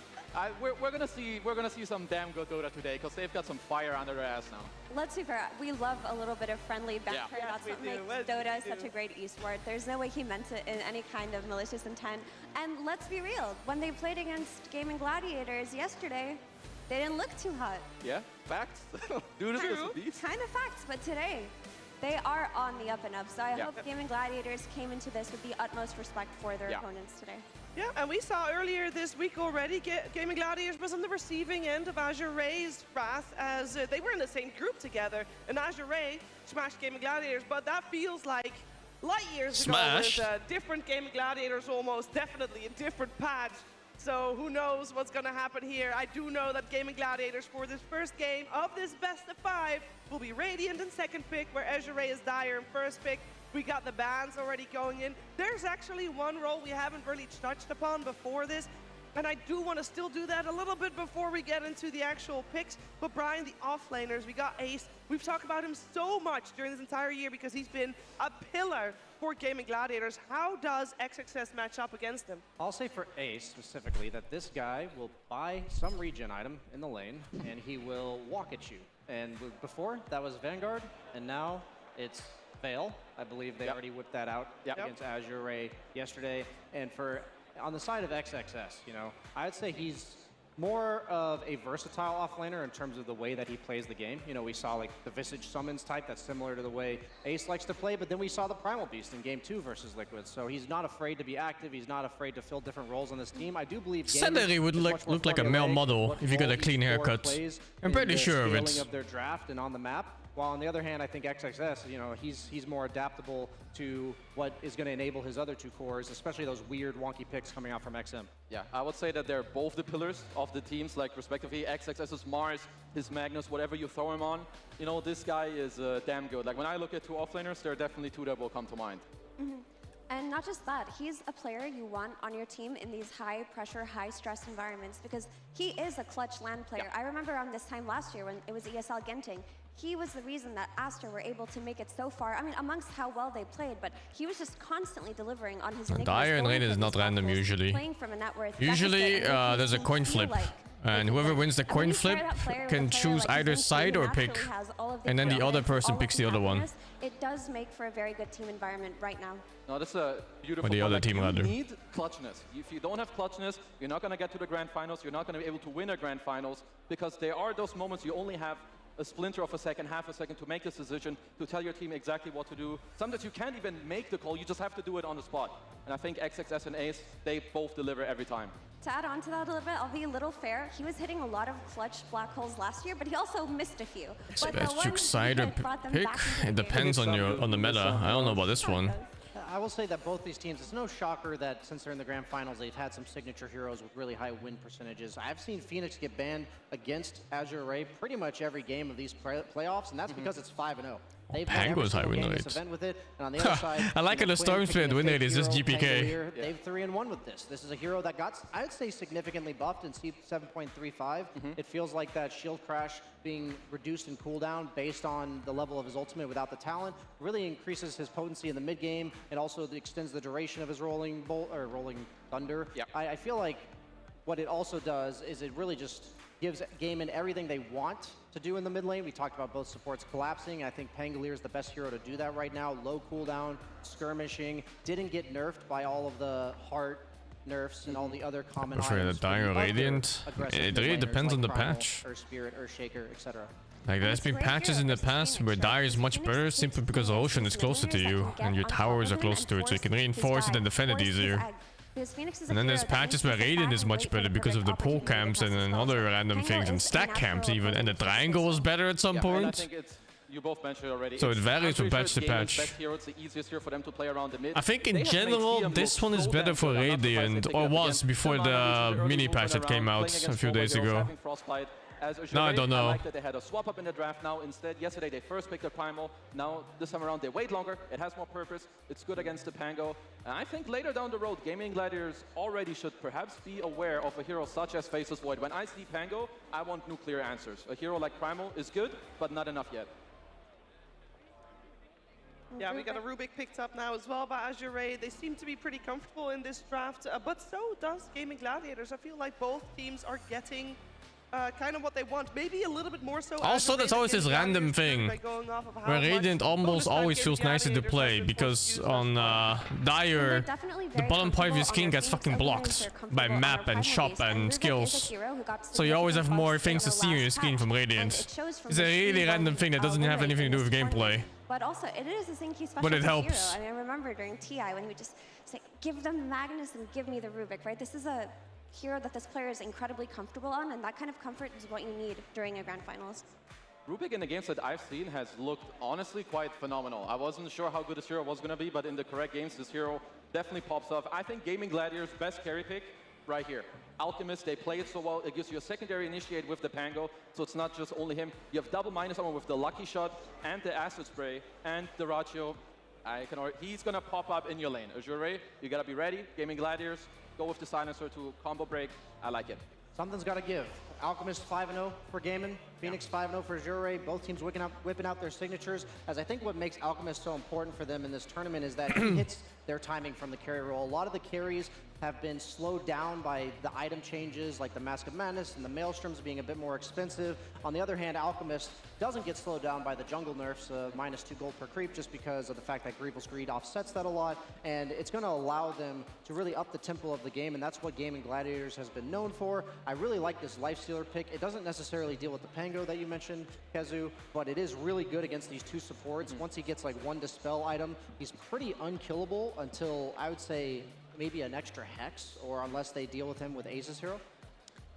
S24: We're gonna see some damn good Dota today because they've got some fire under their ass now.
S22: Let's be fair, we love a little bit of friendly banter.
S1: Yeah.
S22: That's
S1: Yes,
S22: what
S1: we do.
S22: makes Dota such a great esport. There's no way he meant it in any kind of malicious intent. And let's be real, when they played against Gaming Gladiators yesterday, they didn't look too hot.
S24: Yeah, facts. Dude is just a beast.
S22: Kind of facts, but today, they are on the up and up. So I hope Gaming Gladiators came into this with the utmost respect for their opponents today.
S1: Yeah, and we saw earlier this week already, Gaming Gladiators was on the receiving end of Azure Ray's wrath as they were in the same group together, and Azure Ray smashed Gaming Gladiators, but that feels like light years ago with different Gaming Gladiators, almost definitely a different patch. So who knows what's going to happen here. I do know that Gaming Gladiators for this first game of this best of 5 will be Radiant in second pick, where Azure Ray is Dire in first pick. We got the bans already going in. There's actually one role we haven't really touched upon before this, and I do want to still do that a little bit before we get into the actual picks. But Brian, the offlaners, we got Ace. We've talked about him so much during this entire year because he's been a pillar for Gaming Gladiators. How does XXS match up against him?
S23: I'll say for Ace specifically that this guy will buy some regen item in the lane and he will walk at you. And before that was Vanguard, and now it's Veil. I believe they already whipped that out against Azure Ray yesterday. And for on the side of XXS, you know, I'd say he's more of a versatile offlaner in terms of the way that he plays the game. You know, we saw like the Visage Summons type that's similar to the way Ace likes to play, but then we saw the Primal Beast in Game 2 versus Liquid. So he's not afraid to be active, he's not afraid to fill different roles on this team. I do believe
S3: Celery would look like a male model if you got a clean haircut. I'm pretty sure of it.
S23: Of their draft and on the map. While on the other hand, I think XXS, you know, he's more adaptable to what is going to enable his other 2 cores, especially those weird wonky picks coming out from XM.
S24: Yeah, I would say that they're both the pillars of the teams, like respectively XXS's Mars, his Magnus, whatever you throw him on. You know, this guy is damn good. Like when I look at 2 offlaners, there are definitely 2 that will come to mind.
S22: And not just that, he's a player you want on your team in these high-pressure, high-stress environments because he is a clutch LAN player. I remember around this time last year when it was ESL Genting, he was the reason that Aster were able to make it so far. I mean, amongst how well they played, but he was just constantly delivering on his
S3: Dire and Radiant is not random usually. Usually there's a coin flip. And whoever wins the coin flip can choose either side or pick. And then the other person picks the other one.
S22: It does make for a very good team environment right now.
S24: No, that's a beautiful
S3: Or the other team rather.
S24: You need clutchness. If you don't have clutchness, you're not going to get to the grand finals. You're not going to be able to win a grand finals because there are those moments you only have a splinter of a second, half a second to make this decision, to tell your team exactly what to do. Sometimes you can't even make the call, you just have to do it on the spot. And I think XXS and Ace, they both deliver every time.
S22: To add on to that a little bit, I'll be a little fair. He was hitting a lot of clutch black holes last year, but he also missed a few.
S3: Best choose side or pick? It depends on the meta. I don't know about this one.
S23: I will say that both these teams, it's no shocker that since they're in the grand finals, they've had some signature heroes with really high win percentages. I've seen Phoenix get banned against Azure Ray pretty much every game of these playoffs, and that's because it's 5-0. They've won every single game this event with it, and on the other side,
S3: I like how the Storm Spirit win rate is just GPK.
S23: They've 3-1 with this. This is a hero that got, I'd say, significantly buffed in 7.35. It feels like that shield crash being reduced in cooldown based on the level of his ultimate without the talent really increases his potency in the mid game, and also extends the duration of his rolling bolt or rolling thunder. I feel like what it also does is it really just gives Gaimin everything they want to do in the mid lane. We talked about both supports collapsing. I think Pangolier is the best hero to do that right now. Low cooldown, skirmishing, didn't get nerfed by all of the heart nerfs and all the other common
S3: For the
S23: items.
S3: Dire Radiant, it really depends on the patch.
S23: Earth Spirit, Earthshaker, etc.
S3: Like there's been patches in the past where Dire is much better simply because Ocean is closer to you and your towers are closer to it, so you can reinforce it and defend it easier. And then there's patches where Radiant is much better because of the pull camps and other random things, and stack camps even, and the triangle was better at some point.
S24: And I think it's, you both mentioned it already.
S3: So it varies from patch to patch.
S24: It's the easiest hero for them to play around the mid.
S3: I think in general this one is better for Radiant, or was before the mini patch that came out a few days ago. No, I don't know.
S24: I like that they had a swap up in the draft now instead. Yesterday they first picked the Primal. Now this time around they wait longer. It has more purpose. It's good against the Pango. And I think later down the road, Gaming Gladiators already should perhaps be aware of a hero such as Faceless Void. When I see Pango, I want nuclear answers. A hero like Primal is good, but not enough yet.
S1: Yeah, we got a Rubik picked up now as well by Azure Ray. They seem to be pretty comfortable in this draft, but so does Gaming Gladiators. I feel like both teams are getting kind of what they want, maybe a little bit more so.
S3: Also, there's always this random thing where Radiant almost always feels nicer to play, because on Dire, the bottom part of your skin gets fucking blocked by map and shop and skills. So you always have more things to see on your screen from Radiant. It's a really random thing that doesn't have anything to do with gameplay.
S22: But also, it is a Zinky special
S3: But it helps.
S22: hero. I mean, I remember during TI when he would just say, give them Magnus and give me the Rubik, right? This is a hero that this player is incredibly comfortable on, and that kind of comfort is what you need during a grand finals.
S24: Rubik in the games that I've seen has looked honestly quite phenomenal. I wasn't sure how good this hero was going to be, but in the correct games, this hero definitely pops off. I think Gaming Gladiators' best carry pick right here. Alchemist, they play it so well, it gives you a secondary initiate with the Pango, so it's not just only him. You have double minus armor with the Lucky Shot and the Acid Spray and the Ratio. He's going to pop up in your lane. Azure Ray, you got to be ready. Gaming Gladiators, go with the Silencer to combo break. I like it.
S23: Something's got to give. Alchemist 5-0 for Gaimin, Phoenix 5-0 for Azure Ray. Both teams whipping out their signatures, as I think what makes Alchemist so important for them in this tournament is that he hits their timing from the carry roll. A lot of the carries have been slowed down by the item changes, like the Mask of Madness and the Maelstroms being a bit more expensive. On the other hand, Alchemist doesn't get slowed down by the jungle nerfs, -2 gold per creep, just because of the fact that Grievous Greed offsets that a lot, and it's going to allow them to really up the tempo of the game, and that's what Gaming Gladiators has been known for. I really like this Lifestealer pick. It doesn't necessarily deal with the Pango that you mentioned, Kezu, but it is really good against these two supports. Once he gets like one Dispel item, he's pretty unkillable until, I would say, maybe an extra Hex, or unless they deal with him with Aces hero.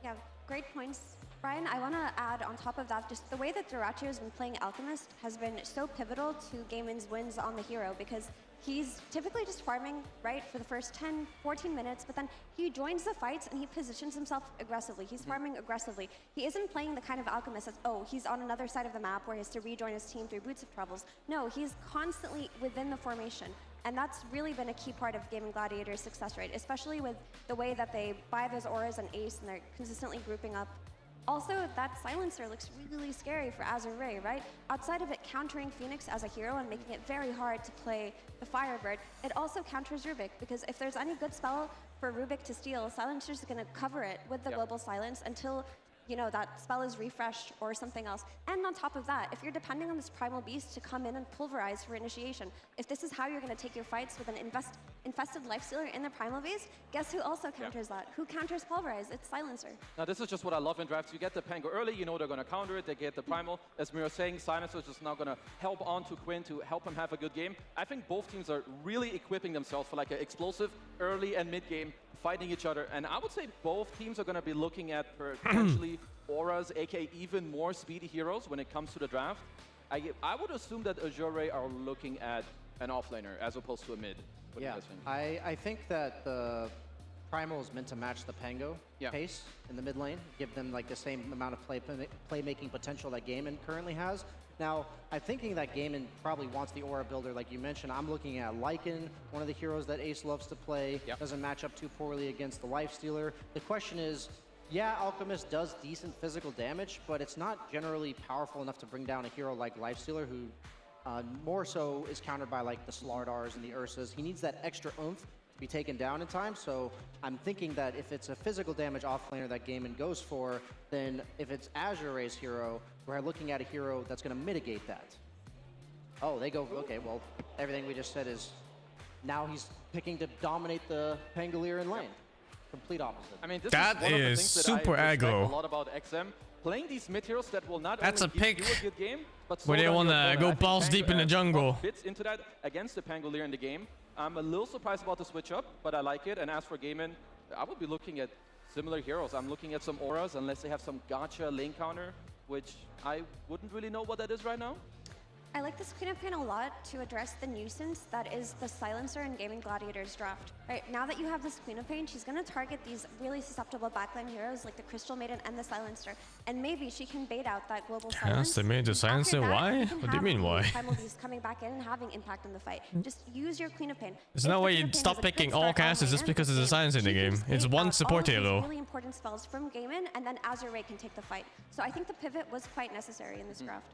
S22: Yeah, great points. Brian, I want to add on top of that, just the way that Terarria has been playing Alchemist has been so pivotal to Gaimin's wins on the hero, because he's typically just farming, right, for the first 10, 14 minutes, but then he joins the fights and he positions himself aggressively. He's farming aggressively. He isn't playing the kind of Alchemist that's, oh, he's on another side of the map where he has to rejoin his team through Boots of Troubles. No, he's constantly within the formation. And that's really been a key part of Gaming Gladiators' success rate, especially with the way that they buy those auras and ace and they're consistently grouping up. Also, that Silencer looks really scary for Azure Ray, right? Outside of it countering Phoenix as a hero and making it very hard to play the Firebird, it also counters Rubik, because if there's any good spell for Rubik to steal, Silencer's going to cover it with the Global Silence until, you know, that spell is refreshed or something else. And on top of that, if you're depending on this Primal Beast to come in and pulverize for initiation, if this is how you're going to take your fights with an infested Lifestealer in the Primal Beast, guess who also counters that? Who counters Pulverize? It's Silencer.
S24: Now this is just what I love in drafts. You get the Pango early, you know they're going to counter it, they get the Primal. As Mira was saying, Silencer is just now going to help on to Quinn to help him have a good game. I think both teams are really equipping themselves for like an explosive early and mid game, fighting each other. And I would say both teams are going to be looking at potentially auras, aka even more speedy heroes when it comes to the draft. I would assume that Azure Ray are looking at an offlaner as opposed to a mid. What do you guys think?
S23: I think that the Primal is meant to match the Pango pace in the mid lane, give them like the same amount of playmaking potential that Gaimin currently has. Now, I'm thinking that Gaimin probably wants the aura builder, like you mentioned. I'm looking at Lycan, one of the heroes that Ace loves to play. Doesn't match up too poorly against the Lifestealer. The question is, yeah, Alchemist does decent physical damage, but it's not generally powerful enough to bring down a hero like Lifestealer, who more so is countered by like the Slardars and the Ursas. He needs that extra oomph to be taken down in time, so I'm thinking that if it's a physical damage offlaner that Gaimin goes for, then if it's Azure Ray's hero, we're looking at a hero that's going to mitigate that. Oh, they go, okay, well, everything we just said is now he's picking to dominate the Pangolier in lane. Complete opposite.
S24: I mean, this
S3: That
S24: is one of the
S3: is
S24: things that
S3: super
S24: I respect
S3: aggro.
S24: a lot about XM. Playing these mid heroes that will not
S3: That's
S24: only
S3: a pick
S24: give you a good game, but
S3: where they
S24: slow down
S3: wanna
S24: your opponent.
S3: go
S24: I think
S3: balls
S24: Pango
S3: deep in the
S24: has
S3: jungle.
S24: fits into that against the Pangolier in the game. I'm a little surprised about the switch up, but I like it. And as for Gaimin, I would be looking at similar heroes. I'm looking at some auras, unless they have some gacha lane counter, which I wouldn't really know what that is right now.
S22: I like this Queen of Pain a lot to address the nuisance that is the Silencer in Gaming Gladiators draft. Right, now that you have this Queen of Pain, she's going to target these really susceptible backline heroes like the Crystal Maiden and the Silencer, and maybe she can bait out that global silence.
S3: Yes, they made the Silencer. Why? What do you mean why?
S22: Primal Beast coming back in and having impact in the fight. Just use your Queen of Pain.
S3: There's no way you stop picking all casters just because there's a silence in the game. It's one support hero.
S22: Really important spells from Gaimin, and then Azure Ray can take the fight. So I think the pivot was quite necessary in this draft.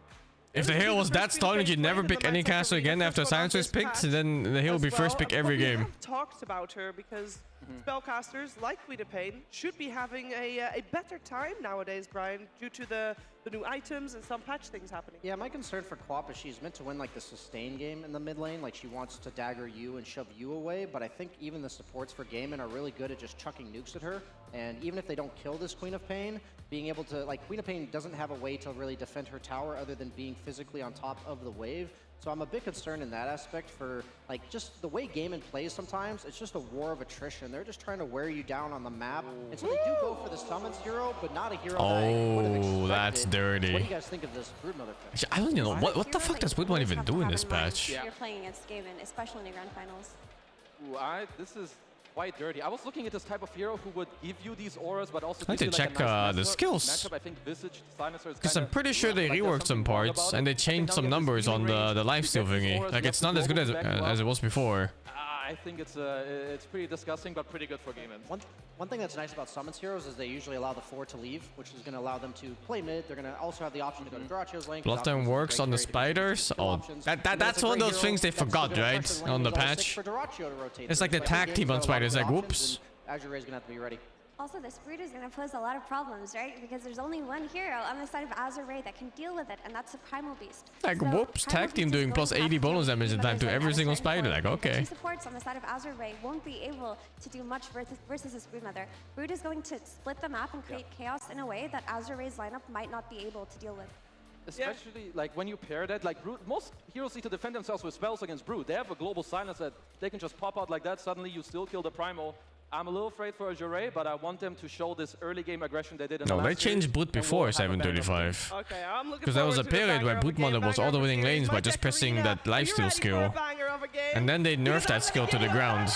S3: If the hero was that strong that you'd never pick any caster again after Silencer is picked, then the hero will be first pick every game.
S1: We have talked about her because spellcasters like Queen of Pain should be having a better time nowadays, Brian, due to the new items and some patch things happening.
S23: Yeah, my concern for Quap is she's meant to win like the sustain game in the mid lane, like she wants to dagger you and shove you away, but I think even the supports for Gaimin are really good at just chucking nukes at her, and even if they don't kill this Queen of Pain, being able to, like, Queen of Pain doesn't have a way to really defend her tower other than being physically on top of the wave. So I'm a bit concerned in that aspect for, like, just the way Gaimin plays sometimes. It's just a war of attrition. They're just trying to wear you down on the map. And so they do go for the summons hero, but not a hero that I would have expected.
S3: That's dirty.
S23: What do you guys think of this Broodmother pick?
S3: I don't even know. What the fuck does Woodmon even do in this patch?
S22: You're playing against Gaimin, especially in the grand finals.
S24: Ooh, this is quite dirty. I was looking at this type of hero who would give you these auras, but also
S3: I
S24: give
S3: need to
S24: you like
S3: check
S24: a nice
S3: the
S24: matchup.
S3: skills.
S24: Matchup, I think Visage, Silencer is
S3: Because I'm pretty sure they reworked some parts and they changed some numbers on the lifesteal thingy. Like, it's not as good as it was before.
S24: I think it's pretty disgusting, but pretty good for Gaimin.
S23: One thing that's nice about summons heroes is they usually allow the 4 to leave, which is going to allow them to play mid. They're going to also have the option to go to Drachio's lane.
S3: Bloodstone works on the spiders. Oh, that's one of those things they forgot, right? On the patch. It's like the tag team on spiders. Like, whoops.
S23: Azure Ray's going to have to be ready.
S22: Also, this Brood is going to pose a lot of problems, right? Because there's only one hero on the side of Azure Ray that can deal with it, and that's a Primal Beast.
S3: Like,
S22: So
S3: whoops,
S22: Primal
S3: tag team
S22: Beast
S3: doing
S22: is
S3: plus
S22: going to have
S3: 80
S22: to
S3: bonus
S22: deal
S3: damage in
S22: with
S3: time to
S22: others
S3: every
S22: at a
S3: single
S22: certain
S3: spider.
S22: point.
S3: Like,
S22: The
S3: okay.
S22: two supports on the side of Azure Ray won't be able to do much versus this Broodmother. Brood is going to split the map and create chaos in a way that Azure Ray's lineup might not be able to deal with.
S24: Especially like when you pair that, like Brood, most heroes need to defend themselves with spells against Brood. They have a global silence that they can just pop out like that. Suddenly you still kill the Primal. I'm a little afraid for Azure Ray, but I want them to show this early game aggression they did in the
S3: No,
S24: last
S3: they changed Brood before 735.
S1: Okay, I'm looking
S3: Because there was a
S1: forward to the
S3: period where
S1: banger of a
S3: Broodmother
S1: game,
S3: was all the winning lanes by just pressing that lifesteal skill. And then they nerfed that skill to the ground.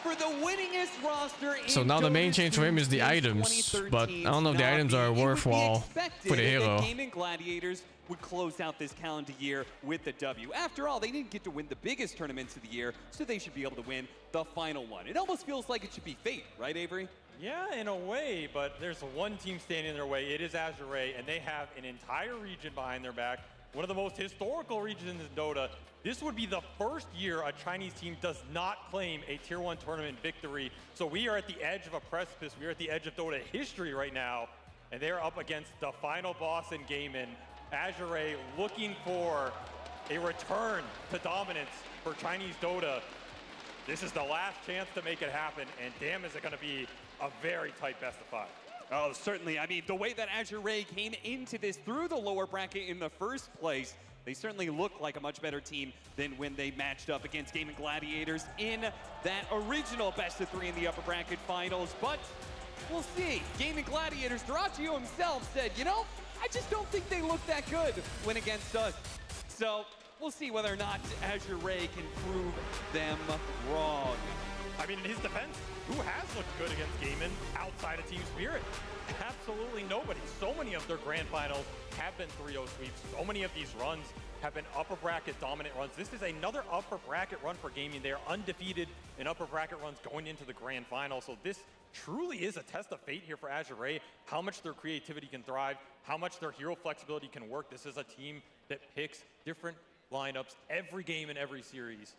S7: For the winningest roster
S3: So now the main change for him is the items, but I don't know if the items are worthwhile for the hero.
S7: Gaming Gladiators would close out this calendar year with the W. After all, they didn't get to win the biggest tournaments of the year, so they should be able to win the final one. It almost feels like it should be fate, right, Avery?
S15: Yeah, in a way, but there's one team standing in their way. It is Azure Ray, and they have an entire region behind their back. One of the most historical regions in Dota. This would be the first year a Chinese team does not claim a Tier 1 tournament victory. So we are at the edge of a precipice. We are at the edge of Dota history right now, and they are up against the final boss in Gaimin. Azure Ray looking for a return to dominance for Chinese Dota. This is the last chance to make it happen, and damn is it going to be a very tight best of 5.
S7: Oh, certainly. I mean, the way that Azure Ray came into this through the lower bracket in the first place, they certainly look like a much better team than when they matched up against Gaming Gladiators in that original best of 3 in the upper bracket finals. But we'll see. Gaming Gladiators, Terarria himself said, you know, I just don't think they look that good when against us. So we'll see whether or not Azure Ray can prove them wrong.
S15: I mean, in his defense, who has looked good against Gaimin outside of Team Spirit? Absolutely nobody. So many of their grand finals have been 3-0 sweeps. So many of these runs have been upper bracket dominant runs. This is another upper bracket run for Gaming. They are undefeated in upper bracket runs going into the grand final. So this truly is a test of fate here for Azure Ray, how much their creativity can thrive, how much their hero flexibility can work. This is a team that picks different lineups every game in every series.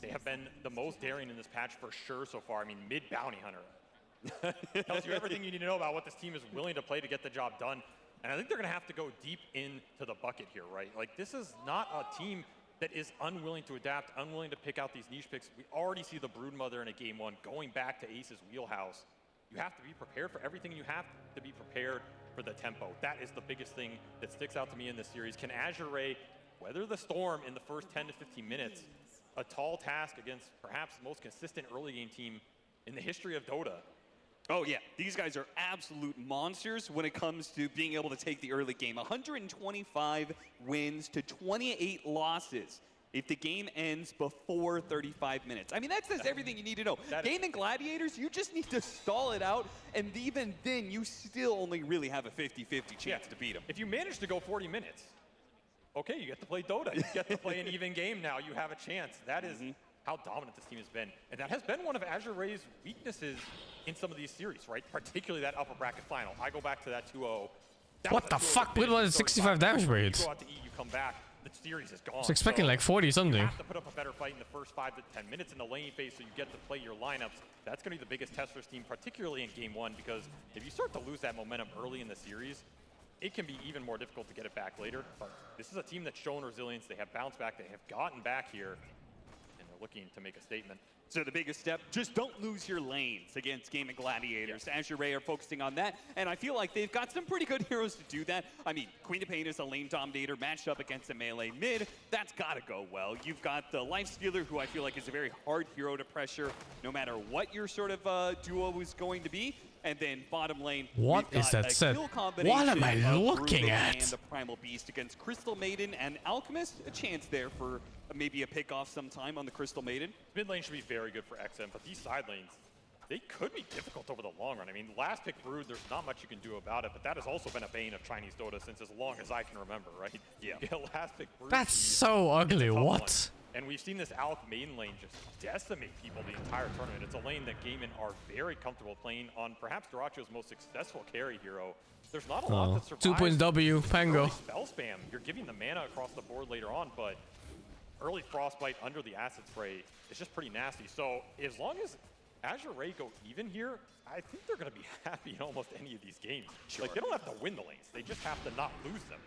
S15: They have been the most daring in this patch for sure so far. I mean, mid-bounty hunter. Tells you everything you need to know about what this team is willing to play to get the job done. And I think they're going to have to go deep into the bucket here, right? Like, this is not a team that is unwilling to adapt, unwilling to pick out these niche picks. We already see the Broodmother in a game one going back to Ace's wheelhouse. You have to be prepared for everything. You have to be prepared for the tempo. That is the biggest thing that sticks out to me in this series. Can Azure Ray weather the storm in the first 10 to 15 minutes? A tall task against perhaps the most consistent early game team in the history of Dota.
S7: Oh yeah, these guys are absolute monsters when it comes to being able to take the early game. 125 wins to 28 losses if the game ends before 35 minutes. I mean, that says everything you need to know. Gaming Gladiators, you just need to stall it out, and even then, you still only really have a 50-50 chance to beat them.
S15: If you manage to go 40 minutes, okay, you get to play Dota. You get to play an even game now. You have a chance. That is how dominant this team has been. And that has been one of Azure Ray's weaknesses in some of these series, right? Particularly that upper bracket final. I go back to that 2-0.
S3: What the fuck? What was 65 damage rate?
S15: You go out to E, you come back, the series is gone.
S3: I was expecting like 40 something.
S15: You have to put up a better fight in the first 5 to 10 minutes in the lane phase so you get to play your lineups. That's going to be the biggest test for this team, particularly in game one, because if you start to lose that momentum early in the series, it can be even more difficult to get it back later. But this is a team that's shown resilience. They have bounced back. They have gotten back here, and they're looking to make a statement.
S7: So the biggest step, just don't lose your lanes against Gaming Gladiators. Azure Ray are focusing on that, and I feel like they've got some pretty good heroes to do that. I mean, Queen of Pain is a lane dominator matched up against a melee mid. That's got to go well. You've got the Lifestealer, who I feel like is a very hard hero to pressure, no matter what your sort of duo is going to be. And then bottom lane,
S3: what is that set? What am I looking at?
S7: And the Primal Beast against Crystal Maiden and Alchemist. A chance there for maybe a pick off sometime on the Crystal Maiden.
S15: Mid lane should be very good for XM, but these side lanes, they could be difficult over the long run. I mean, last pick Brood, there's not much you can do about it, but that has also been a bane of Chinese Dota since as long as I can remember, right?
S7: Yeah.
S15: Last pick Brood.
S3: That's so ugly. What?
S15: And we've seen this Alch main lane just decimate people the entire tournament. It's a lane that Gaimin are very comfortable playing on perhaps Duraccio's most successful carry hero. There's not a lot that survives
S3: 2.W, Pango.
S15: Spell spam. You're giving the mana across the board later on, but early Frostbite under the Acid Spray is just pretty nasty. So as long as Azure Ray go even here, I think they're going to be happy in almost any of these games.
S7: Sure.
S15: Like, they don't have to win the lanes. They just have to not lose them.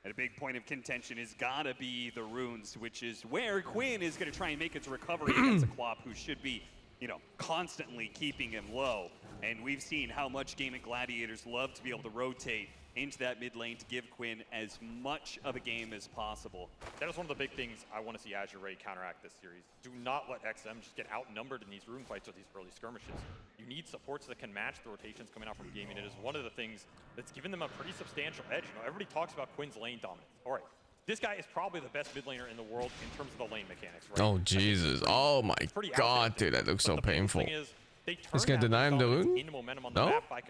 S7: And a big point of contention has got to be the runes, which is where Quinn is going to try and make its recovery against a Quap who should be, you know, constantly keeping him low. And we've seen how much Gaming Gladiators love to be able to rotate into that mid lane to give Quinn as much of a game as possible.
S15: That is one of the big things I want to see Azure Ray counteract this series. Do not let XM just get outnumbered in these rune fights or these early skirmishes. You need supports that can match the rotations coming out from Gaming. It is one of the things that's given them a pretty substantial edge. You know, everybody talks about Quinn's lane dominance. All right, this guy is probably the best mid laner in the world in terms of the lane mechanics, right?
S3: Oh, Jesus. Oh, my God, dude. That looks so painful. He's going to deny him the rune? No? I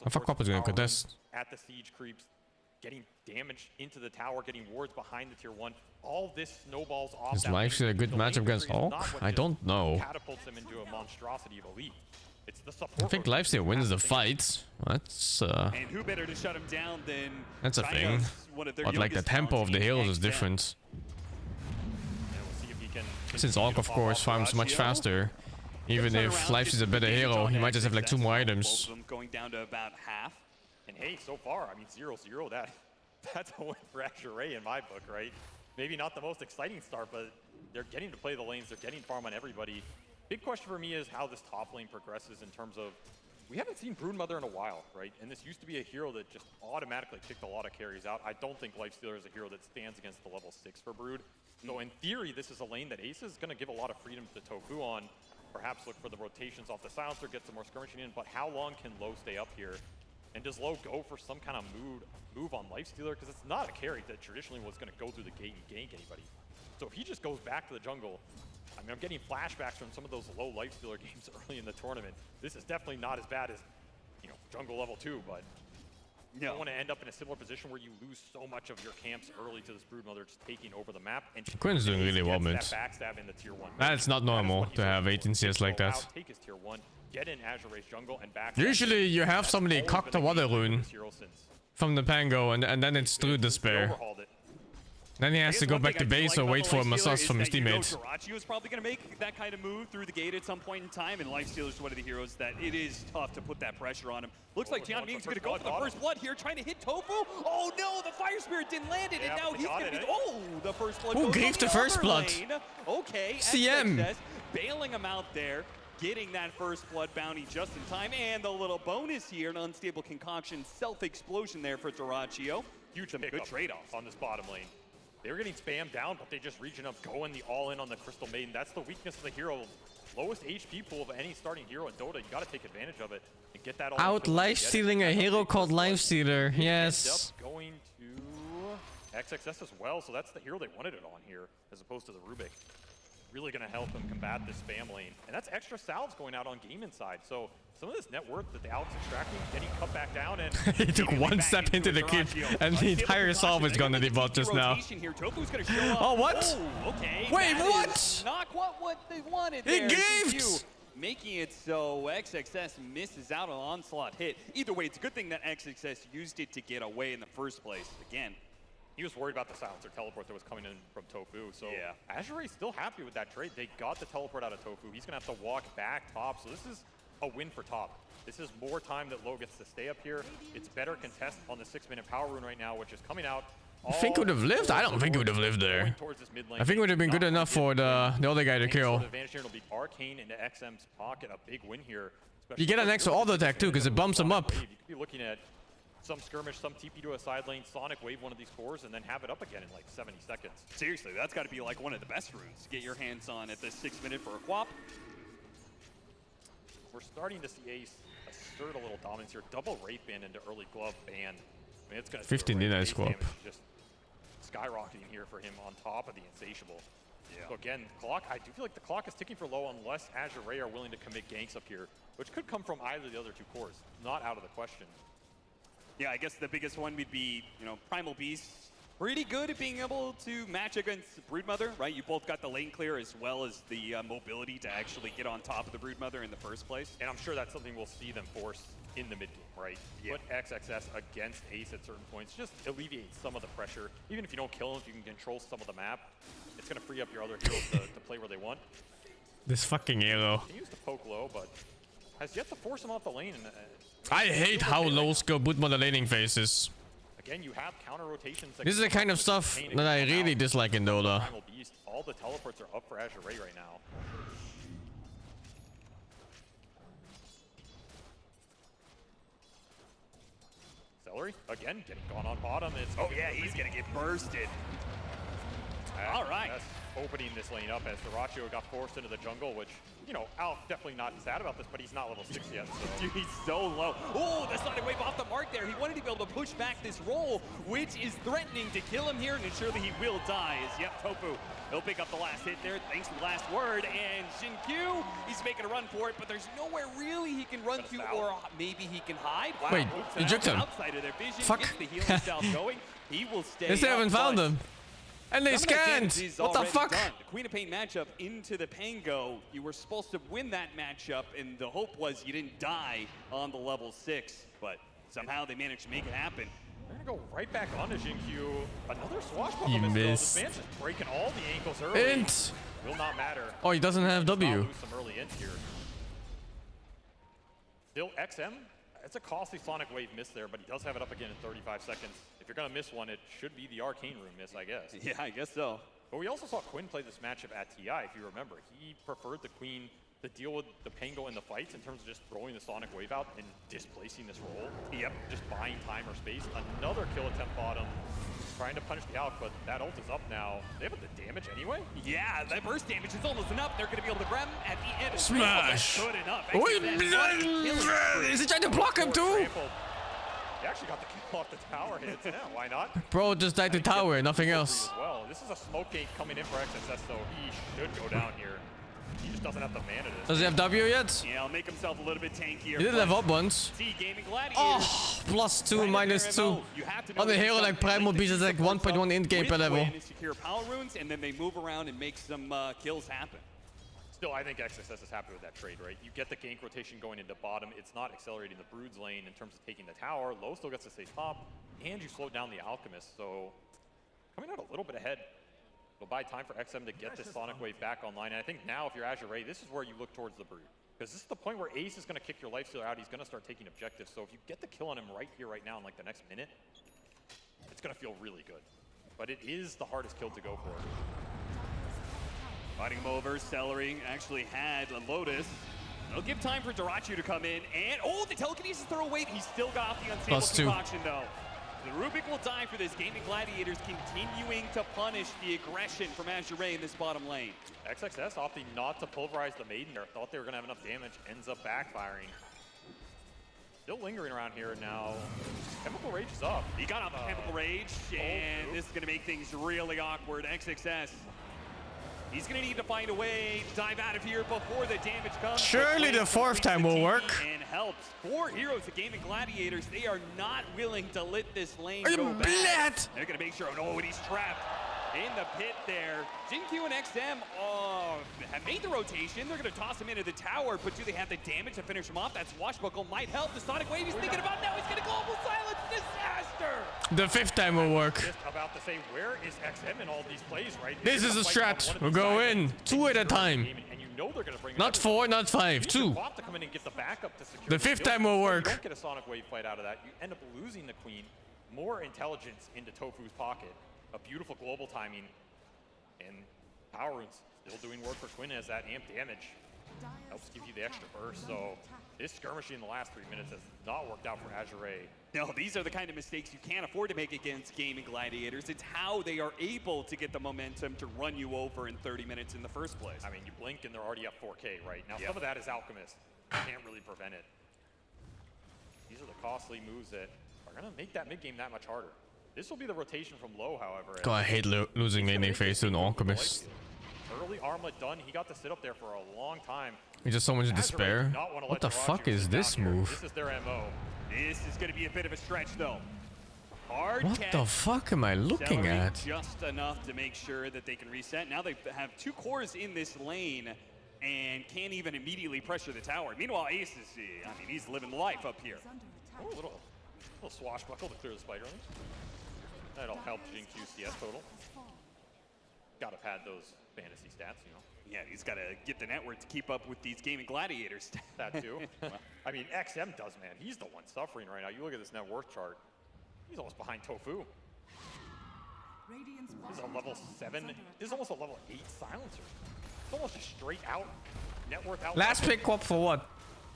S3: thought Quap was going to contest.
S15: At the siege creeps, getting damage into the tower, getting wards behind the tier 1. All this snowballs off.
S3: Is Lifesteal a good matchup against Hulk? I don't know.
S15: Catapults him into a monstrosity of elite. It's the support.
S3: I think Lifesteal wins the fight. That's
S7: and who better to shut him down than
S3: that's a thing. But like the tempo of the heroes is different. Since Hulk, of course, farms much faster. Even if Lifesteal is a better hero, he might just have like 2 more items.
S7: Going down to about half.
S15: And hey, so far, I mean, 0-0, that's a win for Azure Ray in my book, right? Maybe not the most exciting start, but they're getting to play the lanes, they're getting farm on everybody. Big question for me is how this top lane progresses in terms of, we haven't seen Broodmother in a while, right? And this used to be a hero that just automatically kicked a lot of carries out. I don't think Lifestealer is a hero that stands against the level 6 for Brood. So in theory, this is a lane that Ace is going to give a lot of freedom to Tofu on. Perhaps look for the rotations off the silencer, get some more skirmishing in, but how long can Low stay up here? And does Low go for some kind of move on Lifestealer? Because it's not a carry that traditionally was going to go through the gate and gank anybody. So if he just goes back to the jungle, I mean, I'm getting flashbacks from some of those low Lifestealer games early in the tournament. This is definitely not as bad as, you know, jungle level 2, but you don't want to end up in a similar position where you lose so much of your camps early to this Broodmother just taking over the map. And
S3: Quinn's doing really well mid.
S15: Backstab in the tier 1.
S3: That's not normal to have 18 CS like that.
S15: Take his tier 1, get in Azure Ray's jungle and back.
S3: Usually you have somebody cock the water rune from the Pango and then it's through the Spare. Then he has to go back to base or wait for a massage from his teammates.
S7: Terarria is probably going to make that kind of move through the gate at some point in time, and Lifestealer is one of the heroes that it is tough to put that pressure on him. Looks like Tian Ming's going to go for the first blood here, trying to hit Tofu. Oh no, the Fire Spirit didn't land it, and now he's going to be... Oh, the first blood
S3: Who gave the first blood?
S7: Okay,
S3: CM.
S7: Bailing him out there, getting that first blood bounty just in time, and the little bonus here, an unstable concoction, self-explosion there for Terarria.
S15: Huge good trade-offs on this bottom lane. They were getting spammed down, but they just reaching up, going the all-in on the Crystal Maiden. That's the weakness of the hero. Lowest HP pool of any starting hero in Dota. You gotta take advantage of it and get that all.
S3: Out life-stealing a hero called Lifestealer, yes.
S15: Going to XXS as well, so that's the hero they wanted it on here, as opposed to the Rubik. Really gonna help them combat this spam lane. And that's extra salves going out on game inside, so some of this net worth that the Alex extracting, getting cut back down, and
S3: he took one step into the kit, and the entire salve is gonna debot just now. Oh, what?
S7: Oh, okay.
S3: Wait, what?
S7: Not quite what they wanted.
S3: He gave!
S7: Making it so XXS misses out on onslaught hit. Either way, it's a good thing that XXS used it to get away in the first place. Again,
S15: he was worried about the silencer teleport that was coming in from Tofu, so Azure Ray's still happy with that trade. They got the teleport out of Tofu. He's gonna have to walk back top, so this is a win for top. This is more time that Low gets to stay up here. It's better contest on the 6-minute power rune right now, which is coming out.
S3: I think he would have lived? I don't think he would have lived there. I think it would have been good enough for the other guy to kill.
S15: Advantage here, it'll be Arcane into XM's pocket, a big win here.
S3: You get an extra auto attack too, because it bumps him up.
S15: You could be looking at some skirmish, some TP to a side lane, Sonic wave one of these cores, and then have it up again in like 70 seconds.
S7: Seriously, that's got to be like one of the best runes to get your hands on at this 6-minute for a quap.
S15: We're starting to see Ace assert a little dominance here. Double Wraith Band into early glove ban. I mean, it's going to
S3: 15 denies squad.
S15: Just skyrocketing here for him on top of the Insatiable. Yeah. So again, clock. I do feel like the clock is ticking for Low unless Azure Ray are willing to commit ganks up here, which could come from either of the other two cores. Not out of the question.
S7: Yeah, I guess the biggest one would be, you know, Primal Beast. Pretty good at being able to match against Broodmother, right? You both got the lane clear as well as the mobility to actually get on top of the Broodmother in the first place.
S15: And I'm sure that's something we'll see them force in the mid game, right? Yeah. Put XXS against Ace at certain points, just alleviate some of the pressure. Even if you don't kill him, if you can control some of the map, it's going to free up your other heroes to play where they want.
S3: This fucking arrow.
S15: He used to poke Low, but has yet to force him off the lane. And,
S3: I hate how low skill Broodmother laning phases.
S15: Again, you have counter rotations.
S3: This is the kind of stuff that I really dislike in Dota.
S15: All the teleports are up for Azure Ray right now. Celery, again, getting gone on bottom. It's
S7: he's going to get bursted. All right.
S15: Opening this lane up as Terarria got forced into the jungle, which, you know, Alf definitely not sad about this, but he's not level 6 yet. So.
S7: Dude, he's so low. Oh, the Sonic Wave off the mark there. He wanted to be able to push back this roll, which is threatening to kill him here and ensure that he will die. As, yep, Tofu, he'll pick up the last hit there. Thanks to the last word. And Xinkyu, he's making a run for it, but there's nowhere really he can run to, or maybe he can hide. Wow.
S3: Wait, he juked him.
S7: Outside of their vision,
S3: fuck.
S7: gets the healing salve going. He will stay.
S3: They still haven't found him. And they scanned! What the fuck?
S7: Done. The Queen of Pain matchup into the Pango. You were supposed to win that matchup, and the hope was you didn't die on the level 6, but somehow they managed to make it happen.
S15: They're gonna go right back onto Xinkyu. Another swashbuckle
S3: You
S15: miss.
S3: missed.
S15: This man's just breaking all the ankles early.
S3: Int!
S15: Will not matter.
S3: Oh, he doesn't have W.
S15: Lose some early int here. Still XM. It's a costly Sonic Wave miss there, but he does have it up again in 35 seconds. If you're going to miss one, it should be the Arcane Rune miss, I guess.
S7: Yeah, I guess so.
S15: But we also saw Quinn play this matchup at TI, if you remember. He preferred the Queen to deal with the Pango in the fights in terms of just throwing the Sonic Wave out and displacing this roll. Yep. Just buying time or space. Another kill attempt bottom. Trying to punish the Alk, but that ult is up now. They have the damage anyway?
S7: Yeah, that burst damage is almost enough. They're going to be able to grab him at the end.
S3: Smash!
S7: Good enough.
S3: Is he trying to block him too?
S15: He actually got the kill off the tower hits. Yeah, why not?
S3: Bro just died to tower, nothing else.
S15: Well, this is a smoke gate coming in for XSS, so he should go down here. He just doesn't have the mana to.
S3: Does he have W yet?
S7: Yeah, I'll make himself a little bit tankier.
S3: He did level up once. Oh, +2, -2. On the hero like Primal Beast is like 1.1 in-game per level.
S7: Secure power runes, and then they move around and make some kills happen.
S15: Still, I think XSS is happy with that trade, right? You get the gank rotation going into bottom. It's not accelerating the Brood's lane in terms of taking the tower. Low still gets to stay top, and you slow down the Alchemist. So coming out a little bit ahead. It'll buy time for XM to get this Sonic Wave back online. And I think now, if you're Azure Ray, this is where you look towards the Brood. Because this is the point where Ace is going to kick your Lifestealer out. He's going to start taking objectives. So if you get the kill on him right here, right now, in like the next minute, it's going to feel really good. But it is the hardest kill to go for.
S7: Fighting him over, Celery actually had a Lotus. It'll give time for Terarria to come in, and oh, the telekinesis throw away. He's still got off the unstable concoction though. The Rubik will die for this. Gaming Gladiators continuing to punish the aggression from Azure Ray in this bottom lane.
S15: XXS opting not to pulverize the Maiden there. Thought they were going to have enough damage. Ends up backfiring. Still lingering around here now. Chemical Rage is up.
S7: He got off Chemical Rage, and this is going to make things really awkward. XXS. He's going to need to find a way to dive out of here before the damage comes.
S3: Surely the fourth time will work.
S7: And helps. 4 heroes of Gaming Gladiators. They are not willing to let this lane
S3: Are you
S7: go back.
S3: mad?
S7: They're going to make sure. Oh, and he's trapped in the pit there. JinQ and XM have made the rotation. They're going to toss him into the tower, but do they have the damage to finish him off? That Swashbuckle might help. The Sonic Wave he's thinking about now. He's going to global silence. Disaster.
S3: The 5th time will work.
S15: Just about to say, where is XM in all these plays, right?
S3: This is a strat. We'll go in 2 at a time.
S15: And you know they're going to bring
S3: Not 4, not 5, 2.
S15: to come in and get the backup to secure
S3: The 5th time will work.
S15: You don't get a Sonic Wave fight out of that. You end up losing the Queen. More intelligence into Tofu's pocket. A beautiful global timing. And Power Runes still doing work for Quinn as that amp damage helps give you the extra burst. So this skirmishing in the last 3 minutes has not worked out for Azure Ray.
S7: No, these are the kind of mistakes you can't afford to make against Gaming Gladiators. It's how they are able to get the momentum to run you over in 30 minutes in the first place.
S15: I mean, you blink and they're already up 4K, right? Now, some of that is Alchemist. You can't really prevent it. These are the costly moves that are going to make that mid game that much harder. This will be the rotation from low, however.
S3: God, I hate losing laning phase to an Alchemist.
S15: Early armlet done. He got to sit up there for a long time.
S3: He's just so much despair. What the fuck is this move?
S15: This is their MO.
S7: This is going to be a bit of a stretch, though. Hard
S3: What
S7: catch.
S3: the fuck am I looking
S7: Celery
S3: at?
S7: Just enough to make sure that they can reset. Now they have 2 cores in this lane and can't even immediately pressure the tower. Meanwhile, Ace is, I mean, he's living life up here.
S15: Oh, a little swashbuckle to clear the spider lane. That'll help JinQ's CS total. Gotta pad those fantasy stats, you know.
S7: Yeah, he's got to get the network to keep up with these Gaming Gladiators.
S15: That too. I mean, XM does, man. He's the one suffering right now. You look at this net worth chart. He's almost behind Tofu. This is a level 7. This is almost a level 8 silencer. It's almost a straight out net worth out.
S3: Last pick up for what?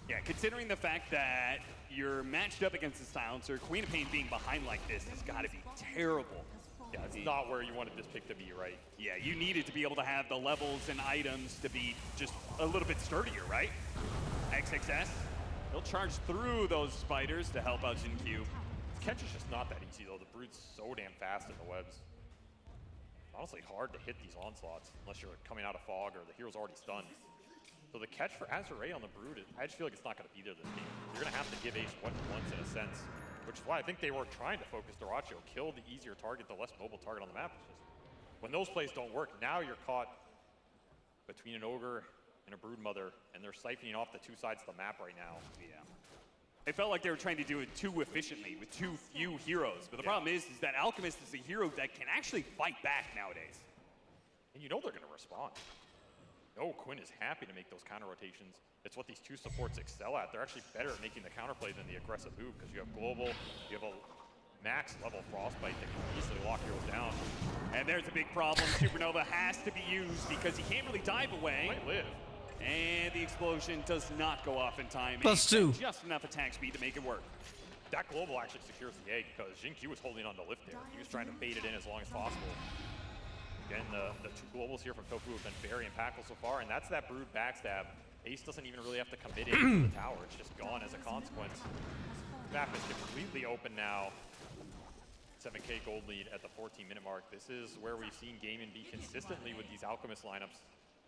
S7: Yeah, considering the fact that you're matched up against the silencer, Queen of Pain being behind like this has got to be terrible.
S15: Yeah, it's not where you wanted this pick to be, right?
S7: Yeah, you needed to be able to have the levels and items to be just a little bit sturdier, right? XXS, he'll charge through those spiders to help out JinQ.
S15: This catch is just not that easy, though. The Brood's so damn fast in the webs. Honestly, hard to hit these onslaughts unless you're coming out of fog or the hero's already stunned. So the catch for Azure Ray on the Brood, I just feel like it's not going to be there this game. You're going to have to give Ace what he wants in a sense, which is why I think they were trying to focus Terarria, kill the easier target, the less mobile target on the map. When those plays don't work, now you're caught between an Ogre and a Brood Mother, and they're siphoning off the 2 sides of the map right now.
S7: Yeah. It felt like they were trying to do it too efficiently with too few heroes. But the problem is that Alchemist is a hero that can actually fight back nowadays.
S15: And you know they're going to respond. No, Quinn is happy to make those counter rotations. It's what these 2 supports excel at. They're actually better at making the counterplay than the aggressive move because you have global, you have a max level frostbite that can easily lock heroes down.
S7: And there's a big problem. Supernova has to be used because he can't really dive away.
S15: Might live.
S7: And the explosion does not go off in time.
S3: +2.
S7: Just enough attack speed to make it work.
S15: That global actually secures the egg because JinQ was holding on to lift there. He was trying to bait it in as long as possible. Again, the 2 globals here from Tofu have been very impactful so far, and that's that Brood backstab. Ace doesn't even really have to commit into the tower. It's just gone as a consequence. Map is completely open now. 7K gold lead at the 14-minute mark. This is where we've seen Gaming be consistently with these Alchemist lineups.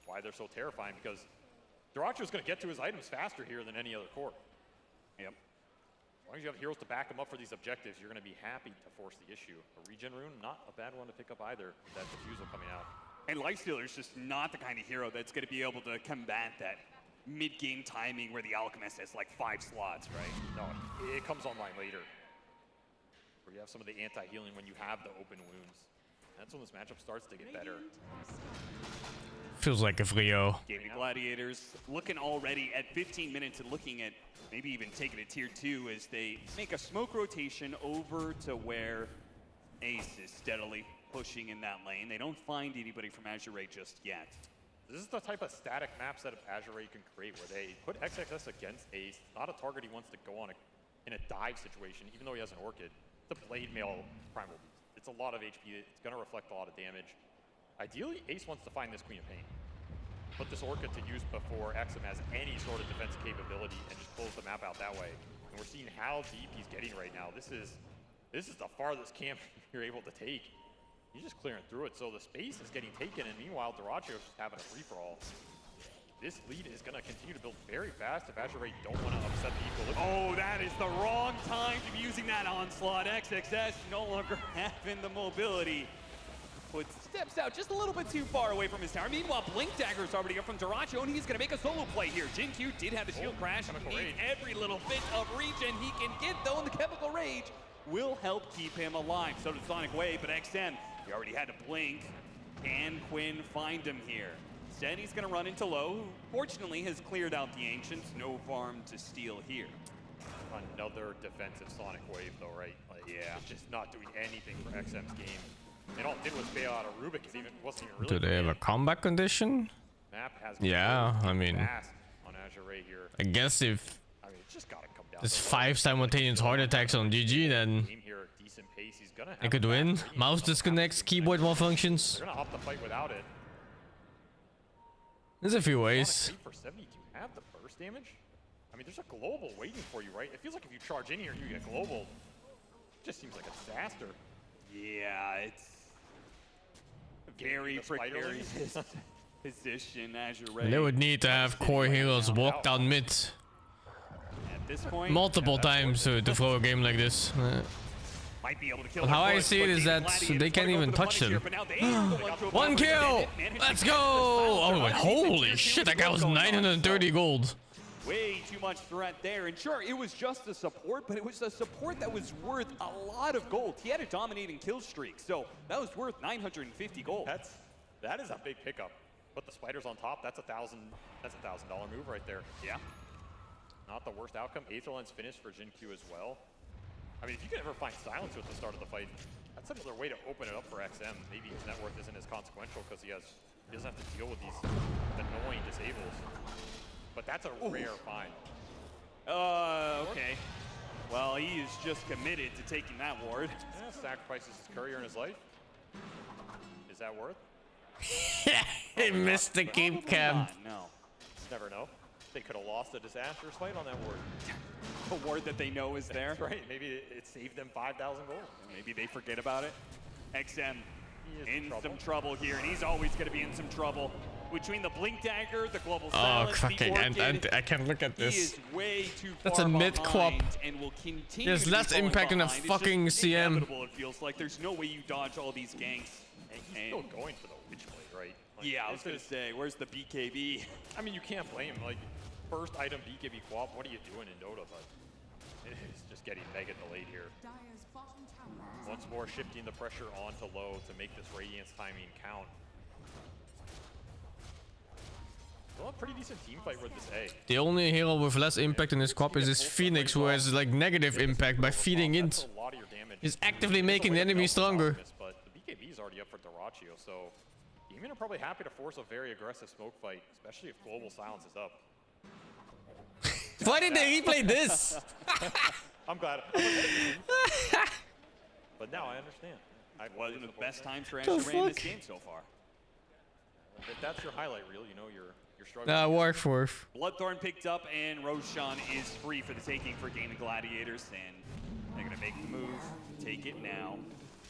S15: Why they're so terrifying, because Terarria is going to get to his items faster here than any other core. Yep. As long as you have heroes to back him up for these objectives, you're going to be happy to force the issue. A regen rune, not a bad one to pick up either, with that diffusal coming out.
S7: And Lifestealer is just not the kind of hero that's going to be able to combat that mid-game timing where the Alchemist has like 5 slots, right?
S15: No, it comes online later. Where you have some of the anti-healing when you have the open wounds. That's when this matchup starts to get better.
S3: Feels like a Rio.
S7: Gaming Gladiators looking already at 15 minutes and looking at maybe even taking a tier 2 as they make a smoke rotation over to where Ace is steadily pushing in that lane. They don't find anybody from Azure Ray just yet.
S15: This is the type of static map setup Azure Ray can create where they put XXS against Ace, not a target he wants to go on in a dive situation, even though he has an Orchid. The Blade Mail Primal Beast. It's a lot of HP, it's going to reflect a lot of damage. Ideally, Ace wants to find this Queen of Pain. Put this Orchid to use before XM has any sort of defense capability and just close the map out that way. And we're seeing how deep he's getting right now. This is the farthest camp you're able to take. He's just clearing through it, so the space is getting taken, and meanwhile, Terarria is just having a free-for-all. This lead is going to continue to build very fast if Azure Ray don't want to upset the equilibrium.
S7: Oh, that is the wrong time to be using that onslaught. XXS no longer having the mobility. But steps out just a little bit too far away from his tower. Meanwhile, Blink Dagger is already up from Terarria, and he's going to make a solo play here. Jin-Q did have the shield crash. He needs every little bit of regen he can get, though, and the Chemical Rage will help keep him alive. So does Sonic Wave, but XM, he already had to blink. Can Quinn find him here? Instead, he's going to run into Low, who fortunately has cleared out the Ancients. No farm to steal here.
S15: Another defensive Sonic Wave, though, right? Like, yeah. It's just not doing anything for XM's game. And all it did was bail out a Rubik. It wasn't even really.
S3: Do they have a combat condition?
S15: Map has
S3: Yeah, I mean,
S15: on Azure Ray here.
S3: I guess if
S15: it's just gotta come down.
S3: there's 5 simultaneous heart attacks on GG, then they could win. Mouse disconnects, keyboard malfunctions.
S15: They're gonna opt to fight without it.
S3: There's a few ways.
S15: For 70, do you have the burst damage? I mean, there's a global waiting for you, right? It feels like if you charge in here, you get global. It just seems like a disaster.
S7: Yeah, it's very precarious position, Azure Ray.
S3: They would need to have core heroes walk down mid
S7: at this point,
S3: multiple times to throw a game like this.
S7: Might be able to kill
S3: How I see it is that they can't even touch them. 1 kill! Let's go! Oh, holy shit, that guy was 930 gold.
S7: Way too much threat there, and sure, it was just a support, but it was a support that was worth a lot of gold. He had a dominating kill streak, so that was worth 950 gold.
S15: That is a big pickup. Put the spiders on top. That's a $1,000 move right there.
S7: Yeah.
S15: Not the worst outcome. Aetherline's finished for Jin-Q as well. I mean, if you can ever find Silencer at the start of the fight, that's another way to open it up for XM. Maybe his net worth isn't as consequential because he doesn't have to deal with these annoying disables. But that's a rare find.
S7: Okay. Well, he is just committed to taking that ward.
S15: Yeah, sacrifices his courier in his life. Is that worth?
S3: He missed the keep cam.
S7: No.
S15: Never know. They could have lost a disastrous fight on that ward.
S7: A ward that they know is there.
S15: That's right. Maybe it saved them 5,000 gold.
S7: Maybe they forget about it. XM in some trouble here, and he's always going to be in some trouble. Between the Blink Dagger, the Global Silence,
S3: fucking,
S7: the Orchid,
S3: I can't look at this.
S7: He is way too
S3: That's
S7: far
S3: a mid-quap.
S7: and will continue
S3: There's
S7: to be
S3: less
S7: falling
S3: impact in a
S7: behind.
S3: fucking
S7: It's just
S3: CM.
S7: inevitable, it feels like. There's no way you dodge all these ganks.
S15: And he's still going for the Witchblade, right? Like,
S7: yeah, I was going to say, where's the BKB?
S15: I mean, you can't blame him. Like, first item BKB co-op, what are you doing in Dota? But it is just getting mega delayed here. Once more shifting the pressure onto Low to make this Radiance timing count. Well, a pretty decent team fight with this A.
S3: The only hero with less impact in his crop is his Phoenix, who has like negative impact by feeding int. He's actively making the enemy stronger.
S15: But the BKB is already up for Terarria, so Demon are probably happy to force a very aggressive smoke fight, especially if Global Silence is up.
S3: Why did they replay this?
S15: I'm glad. But now I understand.
S7: It wasn't the best time for Azure Ray in this game so far.
S15: If that's your highlight reel, you know you're
S7: you're struggling.
S3: Warcraft.
S7: Bloodthorn picked up, and Roshan is free for the taking for Gaming Gladiators, and they're gonna make the move, take it now.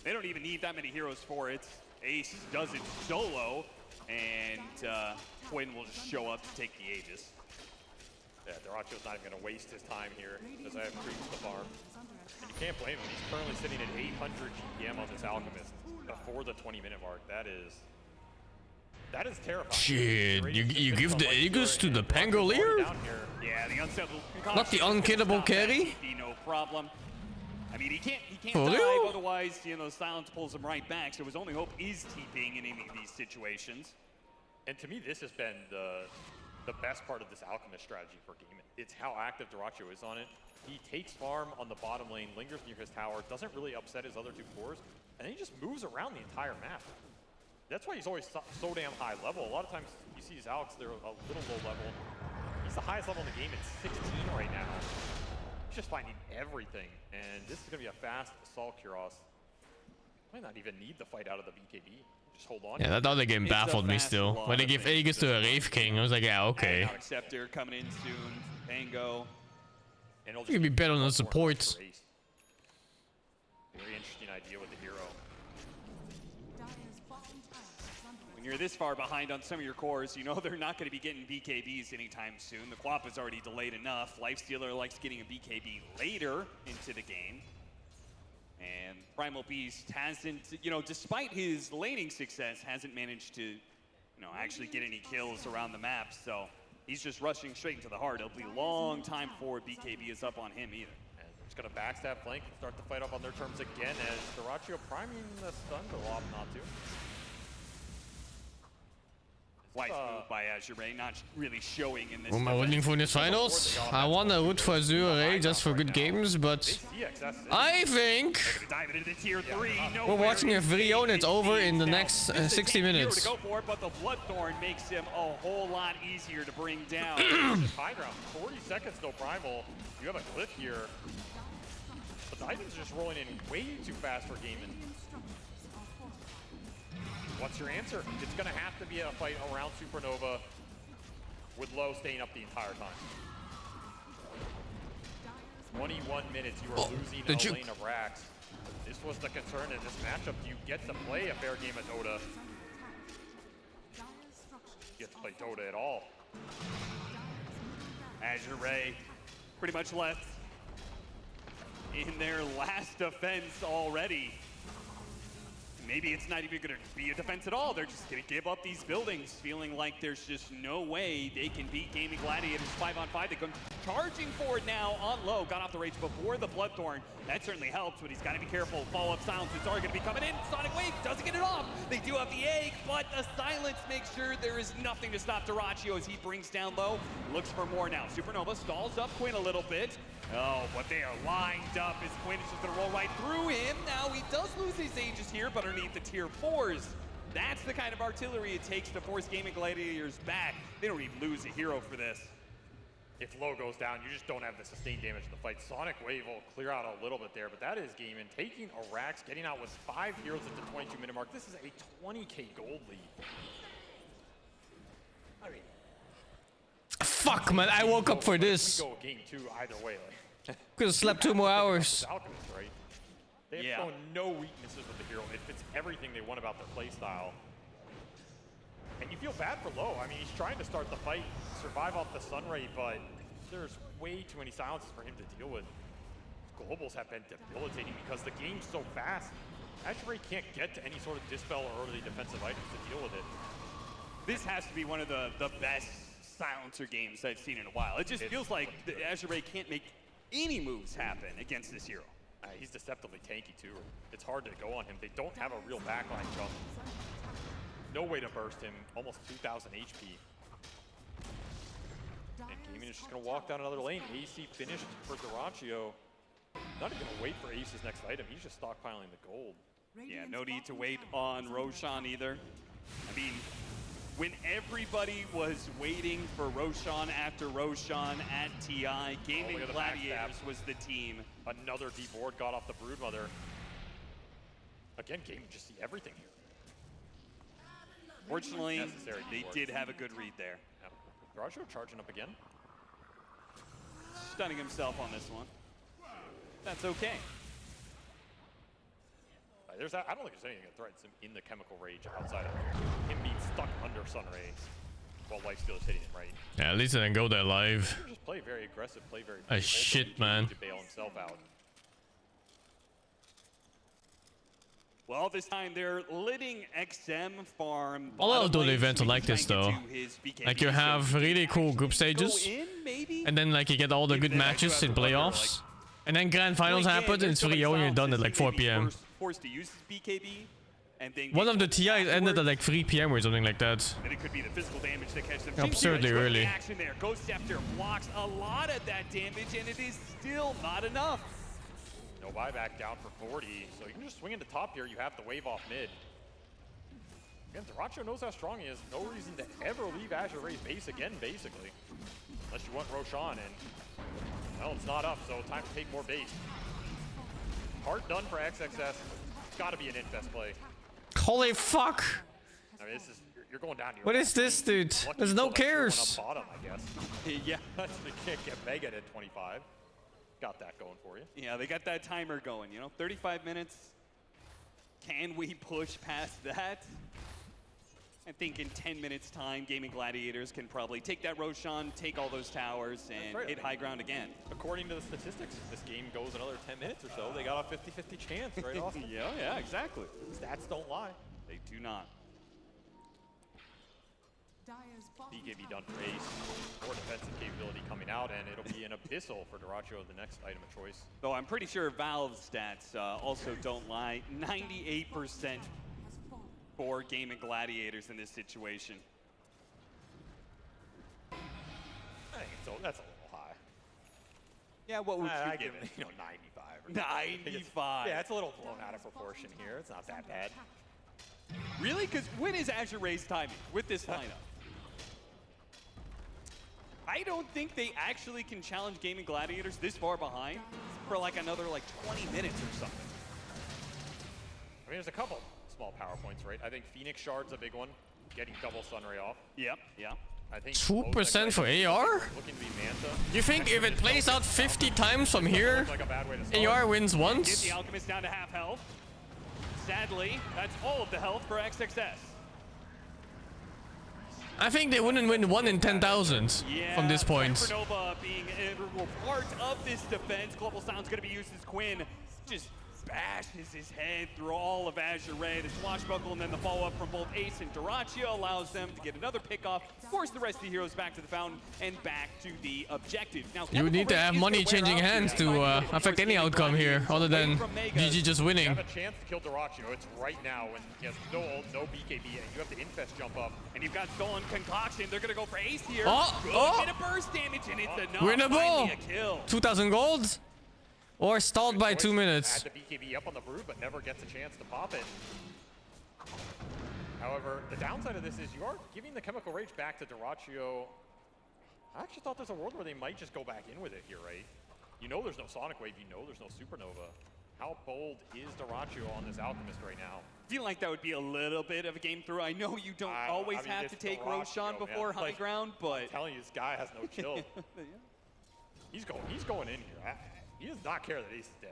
S7: They don't even need that many heroes for it. Ace does it solo, and Quinn will just show up to take the Aegis.
S15: Yeah, Derachio's not even going to waste his time here, because I have creeps to farm. And you can't blame him. He's currently sitting at 800 GPM on this Alchemist before the 20-minute mark. That is terrifying.
S3: Shit, you give the Aegis to the Pangolier?
S7: Yeah, the unsettled.
S3: Not the unkillable carry?
S7: Be no problem. I mean, he can't
S3: For
S7: dive,
S3: real?
S7: otherwise, you know, silence pulls him right back. So his only hope is TPing in any of these situations.
S15: And to me, this has been the best part of this Alchemist strategy for Game. It's how active Derachio is on it. He takes farm on the bottom lane, lingers near his tower, doesn't really upset his other two cores, and then he just moves around the entire map. That's why he's always so damn high level. A lot of times you see these Alex, they're a little low level. He's the highest level in the game at 16 right now. He's just finding everything, and this is going to be a fast assault Kuros. Might not even need the fight out of the BKB. Just hold on.
S3: Yeah, that other game baffled me still. When they give Aegis to a Wraith King, I was like, yeah, okay.
S7: Scepter coming in soon. Pango.
S15: And it'll
S3: You could be better on the support.
S15: Very interesting idea with the hero.
S7: When you're this far behind on some of your cores, you know they're not going to be getting BKBs anytime soon. The Quap is already delayed enough. Lifestealer likes getting a BKB later into the game. And Primal Beast hasn't, you know, despite his laning success, hasn't managed to, you know, actually get any kills around the map. So he's just rushing straight into the heart. It'll be a long time before BKB is up on him either.
S15: And they're just going to backstab flank and start the fight up on their terms again as Derachio priming the stun to lob not to.
S7: Wise move by Azure Ray, not really showing in this.
S3: Who am I rooting for in this finals? I want to root for Azure Ray just for good games, but I think we're watching a video and it's over in the next 60 minutes.
S7: To go for it, but the Bloodthorn makes him a whole lot easier to bring down.
S15: High ground, 40 seconds no primal. You have a cliff here. But the items are just rolling in way too fast for Gaiman. What's your answer? It's going to have to be a fight around Supernova with Low staying up the entire time. 21 minutes, you are losing a lane of racks. This was the concern in this matchup. Do you get to play a fair game of Dota? You get to play Dota at all.
S7: Azure Ray pretty much left in their last defense already. Maybe it's not even going to be a defense at all. They're just going to give up these buildings, feeling like there's just no way they can beat Gaming Gladiators 5-on-5. They come charging forward now on Low. Got off the rage before the Bloodthorn. That certainly helps, but he's got to be careful. Follow-up silence is already going to be coming in. Sonic Wave doesn't get it off. They do have the egg, but the silence makes sure there is nothing to stop Derachio as he brings down Low. Looks for more now. Supernova stalls up Quinn a little bit. Oh, but they are lined up as Quinn is just going to roll right through him. Now he does lose his Aegis here, but underneath the tier 4s. That's the kind of artillery it takes to force Gaming Gladiators back. They don't even lose a hero for this.
S15: If Low goes down, you just don't have the sustained damage in the fight. Sonic Wave will clear out a little bit there, but that is Gaiman taking a Rax, getting out with 5 heroes at the 22-minute mark. This is a 20k gold lead. I mean,
S3: fuck, man, I woke up for this.
S15: We go game 2 either way.
S3: Could have slept 2 more hours.
S15: Alchemist, right? They have shown no weaknesses with the hero. It fits everything they want about their playstyle. And you feel bad for Low. I mean, he's trying to start the fight, survive off the Sunray, but there's way too many silences for him to deal with. Globals have been debilitating because the game's so fast. Azure Ray can't get to any sort of dispel or early defensive items to deal with it.
S7: This has to be one of the best silencer games I've seen in a while. It just feels like the Azure Ray can't make any moves happen against this hero.
S15: He's deceptively tanky too. It's hard to go on him. They don't have a real backline jump. No way to burst him. Almost 2,000 HP. And Gaiman is just going to walk down another lane. AC finished for Derachio. Not even going to wait for Ace's next item. He's just stockpiling the gold.
S7: Yeah, no need to wait on Roshan either. I mean, when everybody was waiting for Roshan after Roshan at TI, Gaming Gladiators was the team.
S15: Another deep ward got off the Broodmother. Again, Gaiman just see everything here.
S7: Fortunately, they did have a good read there.
S15: Yep. Daracho charging up again.
S7: Stunning himself on this one. That's okay.
S15: There's I don't think there's anything that threatens him in the chemical rage outside of him being stuck under Sun Ray while Lifesteal is hitting him, right?
S3: Yeah, at least I didn't go there live.
S15: Just play very aggressive, play very
S3: Shit, man.
S15: to bail himself out.
S7: Well, this time they're letting XM farm.
S3: A lot of Dota events are like this though. Like you have really cool group stages, and then like you get all the good matches in playoffs, and then grand finals happen and it's 3-0 and you're done at like 4 p.m.
S7: Forced to use his BKB, and then
S3: One of the TIs ended at like 3 p.m. or something like that.
S7: And it could be the physical damage that catches them.
S3: Absurdly early.
S7: Action there. Ghost Scepter blocks a lot of that damage, and it is still not enough.
S15: No buyback down for 40, so you can just swing into top here. You have the wave off mid. Again, Daracho knows how strong he is. No reason to ever leave Azure Ray's base again, basically. Unless you want Roshan, and well, it's not up, so time to take more base. Hard done for XXS. It's got to be an infest play.
S3: Holy fuck!
S15: I mean, this is you're going down here.
S3: What is this, dude? There's no cares.
S15: Bottom, I guess. Yeah, they can't get Mega at 25. Got that going for you.
S7: Yeah, they got that timer going. You know, 35 minutes. Can we push past that? I think in 10 minutes time, Gaming Gladiators can probably take that Roshan, take all those towers, and hit high ground again.
S15: According to the statistics, if this game goes another 10 minutes or so, they got a 50-50 chance right off.
S7: Yeah, exactly.
S15: Stats don't lie.
S7: They do not.
S15: BKB done for Ace. More defensive capability coming out, and it'll be an Abyssal for Daracho, the next item of choice.
S7: Though I'm pretty sure Valve's stats also don't lie. 98% for Gaming Gladiators in this situation.
S15: I think that's a little high.
S7: Yeah, what would you
S15: I
S7: give it?
S15: You know, 95. Or
S7: 95.
S15: Yeah, it's a little blown out of proportion here. It's not that bad.
S7: Really? Because when is Azure Ray's timing with this lineup? I don't think they actually can challenge Gaming Gladiators this far behind for like another 20 minutes or something.
S15: I mean, there's a couple small power points, right? I think Phoenix Shard's a big one. Getting double Sunray off.
S7: Yep, yeah.
S15: I think
S3: 2% for AR?
S15: Looking to be Manta.
S3: You think if it plays out 50 times from here, AR wins
S7: Get
S3: once?
S7: the Alchemist down to half health. Sadly, that's all of the health for XXS.
S3: I think they wouldn't win 1 in 10,000 from this point.
S7: Supernova being a part of this defense. Global Sound's going to be used as Quinn. Just bashes his head through all of Azure Ray. The swashbuckle and then the follow-up from both Ace and Daracho allows them to get another pick-off, force the rest of the heroes back to the fountain and back to the objective. Now,
S3: You would need to have money changing hands to affect any outcome here, other than GG just winning.
S15: You have a chance to kill Daracho. It's right now when he has no ult, no BKB, and you have to infest jump up.
S7: And you've got Stolen Concoction. They're going to go for Ace here.
S3: Oh!
S7: Bit of burst damage, and it's enough.
S3: Winnable!
S7: Finally a kill.
S3: 2,000 gold? Or stalled by 2 minutes.
S15: Had the BKB up on the brood, but never gets a chance to pop it. However, the downside of this is you are giving the Chemical Rage back to Daracho. I actually thought there's a world where they might just go back in with it here, right? You know there's no Sonic Wave, you know there's no Supernova. How bold is Daracho on this Alchemist right now?
S7: I feel like that would be a little bit of a game through. I know you don't always have to take Roshan before high ground, but...
S15: I'm telling you, this guy has no chill. He's going in here. He does not care that Ace is dead.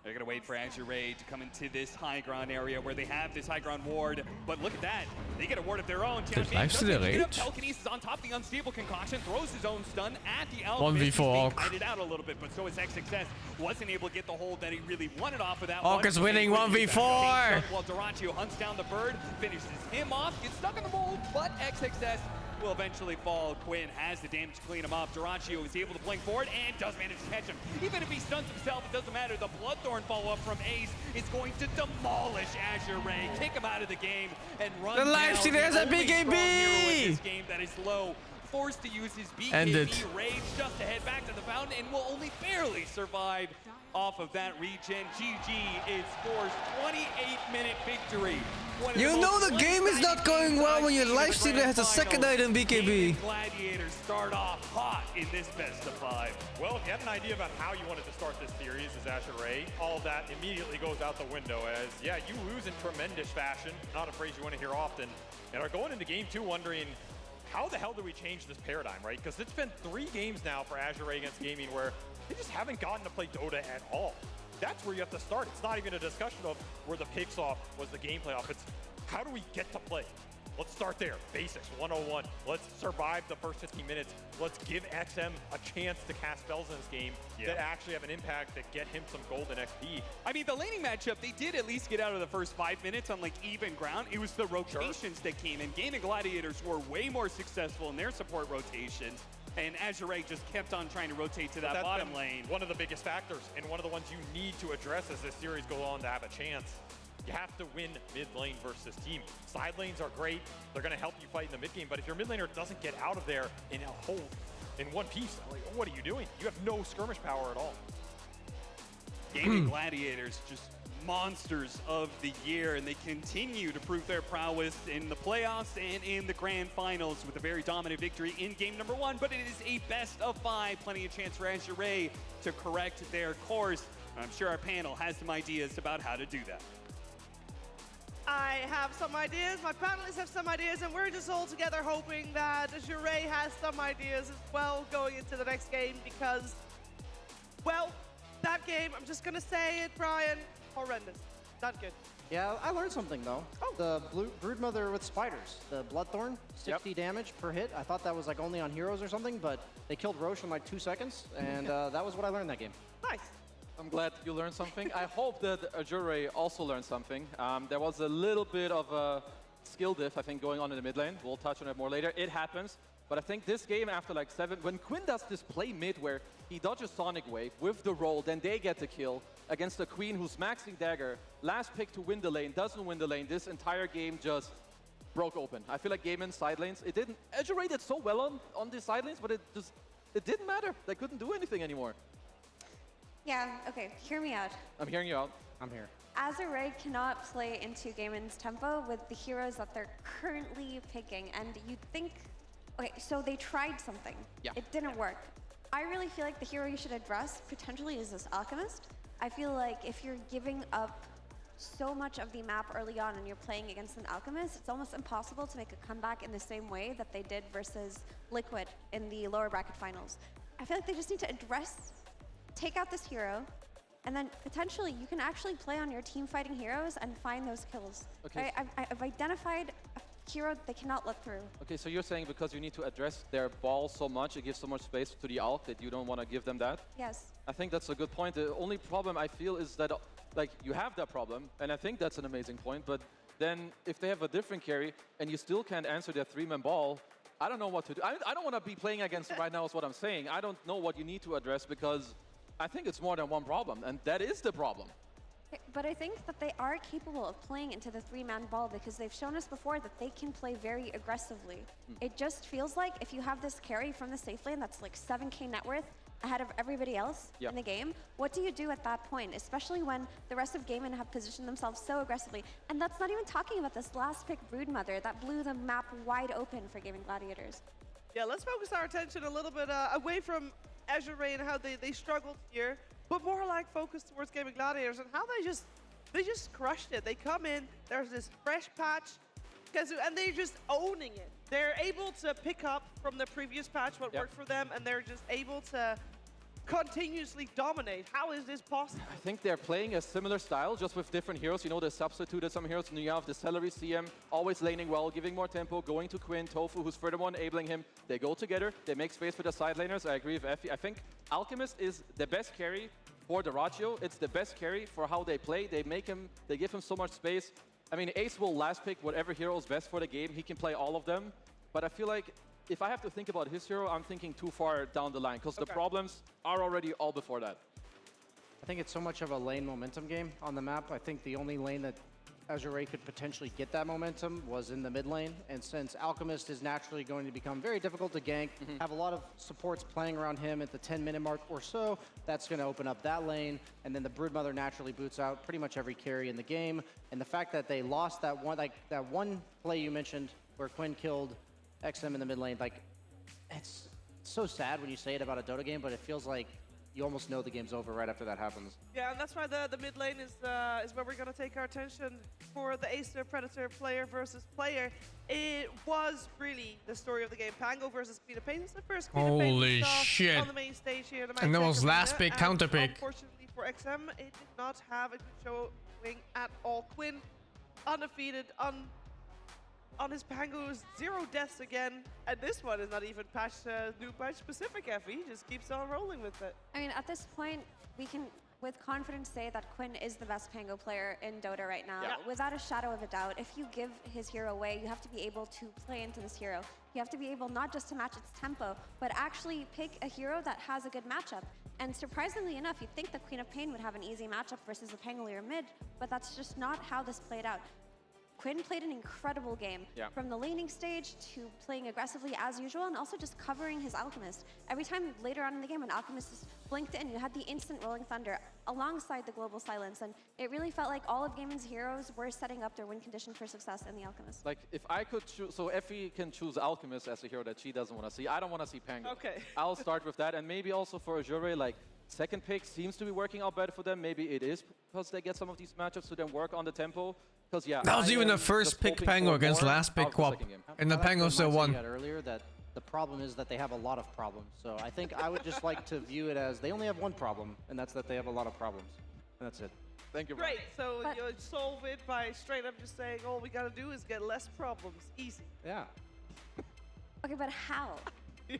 S7: They're going to wait for Azure Ray to come into this high ground area where they have this high ground ward. But look at that. They get a ward of their own. Telekinesis on top of the unstable concoction. Throws his own stun at the Alchemist.
S3: 1v4
S7: Kited out a little bit, but so is XXS. Wasn't able to get the hold that he really wanted off of that
S3: Orc is winning 1v4.
S7: While Daracho hunts down the bird, finishes him off, gets stuck in the mold, but XXS will eventually fall. Quinn has the damage to clean him up. Daracho is able to blink forward and does manage to catch him. Even if he stuns himself, it doesn't matter. The Bloodthorn follow-up from Ace is going to demolish Azure Ray, kick him out of the game, and run
S3: The lifesteal has a BKB!
S7: This game that is low. Forced to use his
S3: Ended.
S7: BKB rage just to head back to the fountain and will only barely survive off of that regen. GG is Score's 28-minute victory.
S3: You know the game is not going well when your lifestealer has a second item BKB.
S7: Gladiators start off hot in this best of 5.
S15: Well, if you had an idea about how you wanted to start this series as Azure Ray, all of that immediately goes out the window as, yeah, you lose in tremendous fashion, not a phrase you want to hear often, and are going into game 2 wondering, how the hell do we change this paradigm, right? Because it's been 3 games now for Azure Ray against Gaming where they just haven't gotten to play Dota at all. That's where you have to start. It's not even a discussion of where the picks off was the gameplay off. It's how do we get to play? Let's start there. Basics 101. Let's survive the first 15 minutes. Let's give XM a chance to cast spells in this game that actually have an impact that get him some golden XP.
S7: I mean, the laning matchup, they did at least get out of the first 5 minutes on like even ground. It was the rotations that came in. Gaming Gladiators were way more successful in their support rotations. And Azure Ray just kept on trying to rotate to that bottom lane.
S15: One of the biggest factors, and one of the ones you need to address as this series goes on to have a chance. You have to win mid lane versus this team. Side lanes are great. They're going to help you fight in the mid game. But if your mid laner doesn't get out of there in a whole, in one piece, like, what are you doing? You have no skirmish power at all.
S7: Gaming Gladiators, just monsters of the year, and they continue to prove their prowess in the playoffs and in the grand finals with a very dominant victory in game number 1. But it is a best of 5, plenty of chance for Azure Ray to correct their course. I'm sure our panel has some ideas about how to do that.
S1: I have some ideas, my panelists have some ideas, and we're just all together hoping that Azure Ray has some ideas as well going into the next game because, well, that game, I'm just gonna say it, Brian, horrendous. Not good.
S23: Yeah, I learned something though. Oh. The Broodmother with spiders, the Bloodthorn, 60 damage per hit. I thought that was like only on heroes or something, but they killed Roche in like 2 seconds, and that was what I learned that game.
S1: Nice.
S24: I'm glad you learned something. I hope that Azure Ray also learned something. There was a little bit of a skill diff, I think, going on in the mid lane. We'll touch on it more later. It happens. But I think this game, after like 7, when Quinn does this play mid where he dodges Sonic Wave with the roll, then they get the kill against the Queen who's maxing Dagger. Last pick to win the lane, doesn't win the lane. This entire game just broke open. I feel like Gaiman's side lanes, it didn't, Azure Ray did so well on these side lanes, but it didn't matter. They couldn't do anything anymore.
S22: Yeah, okay, hear me out.
S24: I'm hearing you out.
S23: I'm here.
S22: Azure Ray cannot play into Gaiman's tempo with the heroes that they're currently picking, and you'd think, okay, so they tried something.
S24: Yeah.
S22: It didn't work. I really feel like the hero you should address potentially is this Alchemist. I feel like if you're giving up so much of the map early on and you're playing against an Alchemist, it's almost impossible to make a comeback in the same way that they did versus Liquid in the lower bracket finals. I feel like they just need to take out this hero, and then potentially you can actually play on your team fighting heroes and find those kills.
S24: Okay.
S22: I've identified a hero they cannot let through.
S24: Okay, so you're saying because you need to address their ball so much, it gives so much space to the Alch that you don't want to give them that?
S22: Yes.
S24: I think that's a good point. The only problem I feel is that, like, you have that problem, and I think that's an amazing point, but then if they have a different carry and you still can't answer their 3-man ball, I don't know what to do. I don't want to be playing against them right now is what I'm saying. I don't know what you need to address because I think it's more than one problem, and that is the problem.
S22: But I think that they are capable of playing into the 3-man ball because they've shown us before that they can play very aggressively. It just feels like if you have this carry from the safe lane that's like 7k net worth ahead of everybody else in the game, what do you do at that point? Especially when the rest of Gaiman have positioned themselves so aggressively. And that's not even talking about this last pick Broodmother that blew the map wide open for Gaming Gladiators.
S1: Yeah, let's focus our attention a little bit away from Azure Ray and how they struggled here, but more like focused towards Gaming Gladiators and how they just crushed it. They come in, there's this fresh patch, and they're just owning it. They're able to pick up from the previous patch what worked for them, and they're just able to continuously dominate. How is this possible?
S24: I think they're playing a similar style, just with different heroes. You know, they substituted some heroes. And you have the Celery CM, always laning well, giving more tempo, going to Quinn, Tofu, who's furthermore enabling him. They go together. They make space for the side laners. I agree with Effie. I think Alchemist is the best carry for the Ratio. It's the best carry for how they play. They give him so much space. I mean, Ace will last pick whatever hero is best for the game. He can play all of them. But I feel like if I have to think about his hero, I'm thinking too far down the line because the problems are already all before that.
S23: I think it's so much of a lane momentum game on the map. I think the only lane that Azure Ray could potentially get that momentum was in the mid lane. And since Alchemist is naturally going to become very difficult to gank, have a lot of supports playing around him at the 10-minute mark or so, that's going to open up that lane. And then the Broodmother naturally boots out pretty much every carry in the game. And the fact that they lost that one play you mentioned where Quinn killed XM in the mid lane, like, it's so sad when you say it about a Dota game, but it feels like you almost know the game's over right after that happens.
S1: Yeah, and that's why the mid lane is where we're going to take our attention for the Acer Predator player versus player. It was really the story of the game. Pango versus Queen of Pain. It's the first Queen of Pain
S3: Holy
S1: we saw
S3: shit.
S1: on the main stage here.
S3: And that was last pick, counter pick.
S1: Unfortunately for XM, it did not have a good showing at all. Quinn, undefeated, on his Pango's 0 deaths again, and this one is not even new patch specific. Effie just keeps on rolling with it.
S22: I mean, at this point, we can with confidence say that Quinn is the best Pango player in Dota right now, without a shadow of a doubt. If you give his hero away, you have to be able to play into this hero. You have to be able not just to match its tempo, but actually pick a hero that has a good matchup. And surprisingly enough, you'd think the Queen of Pain would have an easy matchup versus a Pangolier mid, but that's just not how this played out. Quinn played an incredible game, from the laning stage to playing aggressively as usual, and also just covering his Alchemist. Every time later on in the game when Alchemist just blinked in, you had the instant Rolling Thunder alongside the Global Silence, and it really felt like all of Gamon's heroes were setting up their win condition for success in the Alchemist.
S24: Like, if I could choose, so Effie can choose Alchemist as a hero that she doesn't want to see. I don't want to see Pango.
S1: Okay.
S24: I'll start with that, and maybe also for Azure Ray, like, second pick seems to be working out better for them. Maybe it is because they get some of these matchups to then work on the tempo. Because
S3: that was even the first pick Pango against last pick Quap, and the Pango still won.
S23: Earlier that the problem is that they have a lot of problems. So I think I would just like to view it as they only have one problem, and that's that they have a lot of problems. And that's it.
S24: Thank you.
S1: Great. So you solve it by straight up just saying all we gotta do is get less problems. Easy.
S23: Yeah.
S22: Okay, but how?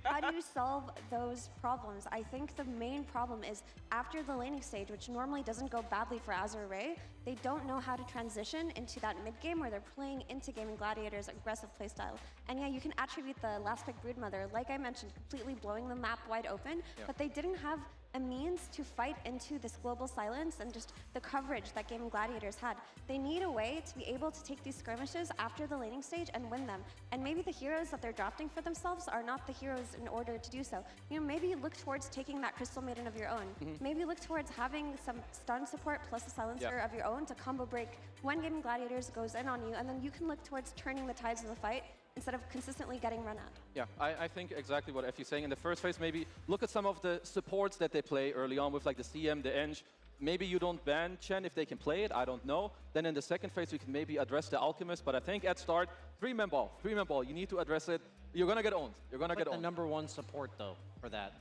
S22: How do you solve those problems? I think the main problem is after the laning stage, which normally doesn't go badly for Azure Ray, they don't know how to transition into that mid game where they're playing into Gaming Gladiator's aggressive playstyle. And yeah, you can attribute the last pick Broodmother, like I mentioned, completely blowing the map wide open, but they didn't have a means to fight into this global silence and just the coverage that Gaming Gladiators had. They need a way to be able to take these skirmishes after the laning stage and win them. And maybe the heroes that they're drafting for themselves are not the heroes in order to do so. You know, maybe look towards taking that Crystal Maiden of your own. Maybe look towards having some stun support plus a silencer of your own to combo break when Gaming Gladiators goes in on you, and then you can look towards turning the tides of the fight instead of consistently getting run at.
S24: Yeah, I think exactly what Effie's saying. In the first phase, maybe look at some of the supports that they play early on with like the CM, the Eng. Maybe you don't ban Chen if they can play it, I don't know. Then in the second phase, you can maybe address the Alchemist, but I think at start, 3-man ball, you need to address it. You're gonna get owned, you're gonna get owned.
S23: The number one support though, for that.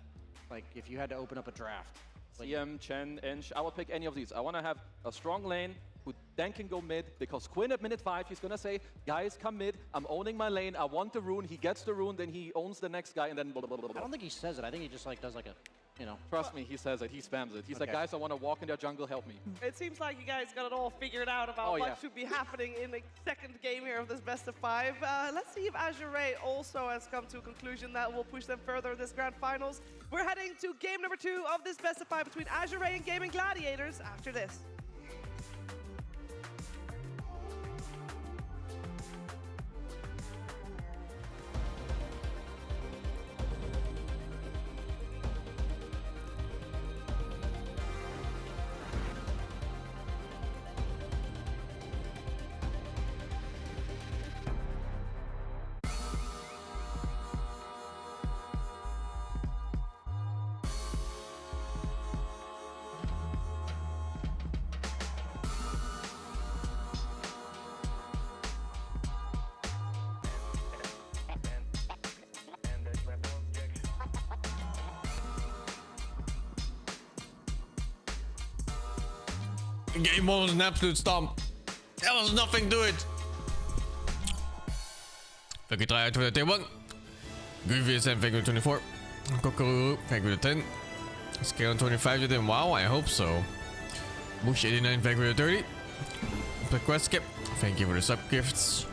S23: Like if you had to open up a draft.
S24: CM, Chen, Eng, I would pick any of these. I wanna have a strong lane, who then can go mid, because Quinn at minute 5, he's gonna say, guys, come mid, I'm owning my lane, I want the rune, he gets the rune, then he owns the next guy, and then blah, blah, blah, blah.
S23: I don't think he says it, I think he just like does like a, you know.
S24: Trust me, he says it, he spams it. He's like, guys, I wanna walk in their jungle, help me.
S1: It seems like you guys got it all figured out about what should be happening in the second game here of this best of 5. Let's see if Azure Ray also has come to a conclusion that will push them further in this grand finals. We're heading to game number 2 of this best of 5 between Azure Ray and Gaming Gladiators after this.
S3: Game 1 was an absolute stomp. There was nothing to it. VG3 out for the day 1. GVSM, thank you 24. Kokoro, thank you 10. Scale on 25 to them. Wow, I hope so. Bush 89, thank you 30. Quest Skip, thank you for the sub gifts.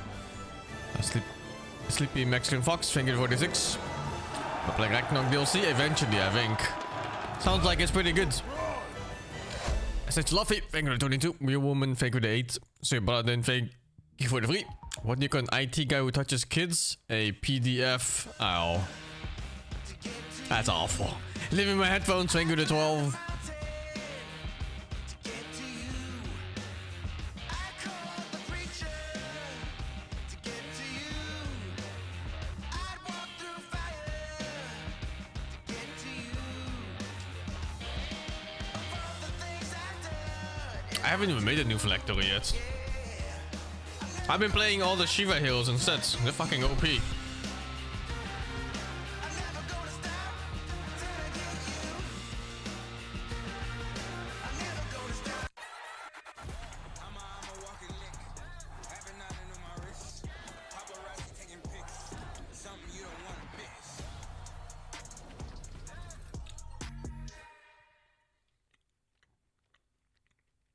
S3: Sleepy Mexican Fox, thank you for 46. I'll play Ragnarok DLC eventually, I think. Sounds like it's pretty good. Such Luffy, thank you for 22. Real Woman, thank you for 8. So Baladin, thank you for the 3. What do you call an IT guy who touches kids? A PDF. Oh. That's awful. Leaving my headphones, thank you for 12. I haven't even made a new phylactery yet. I've been playing all the Shiva heals instead. They're fucking OP.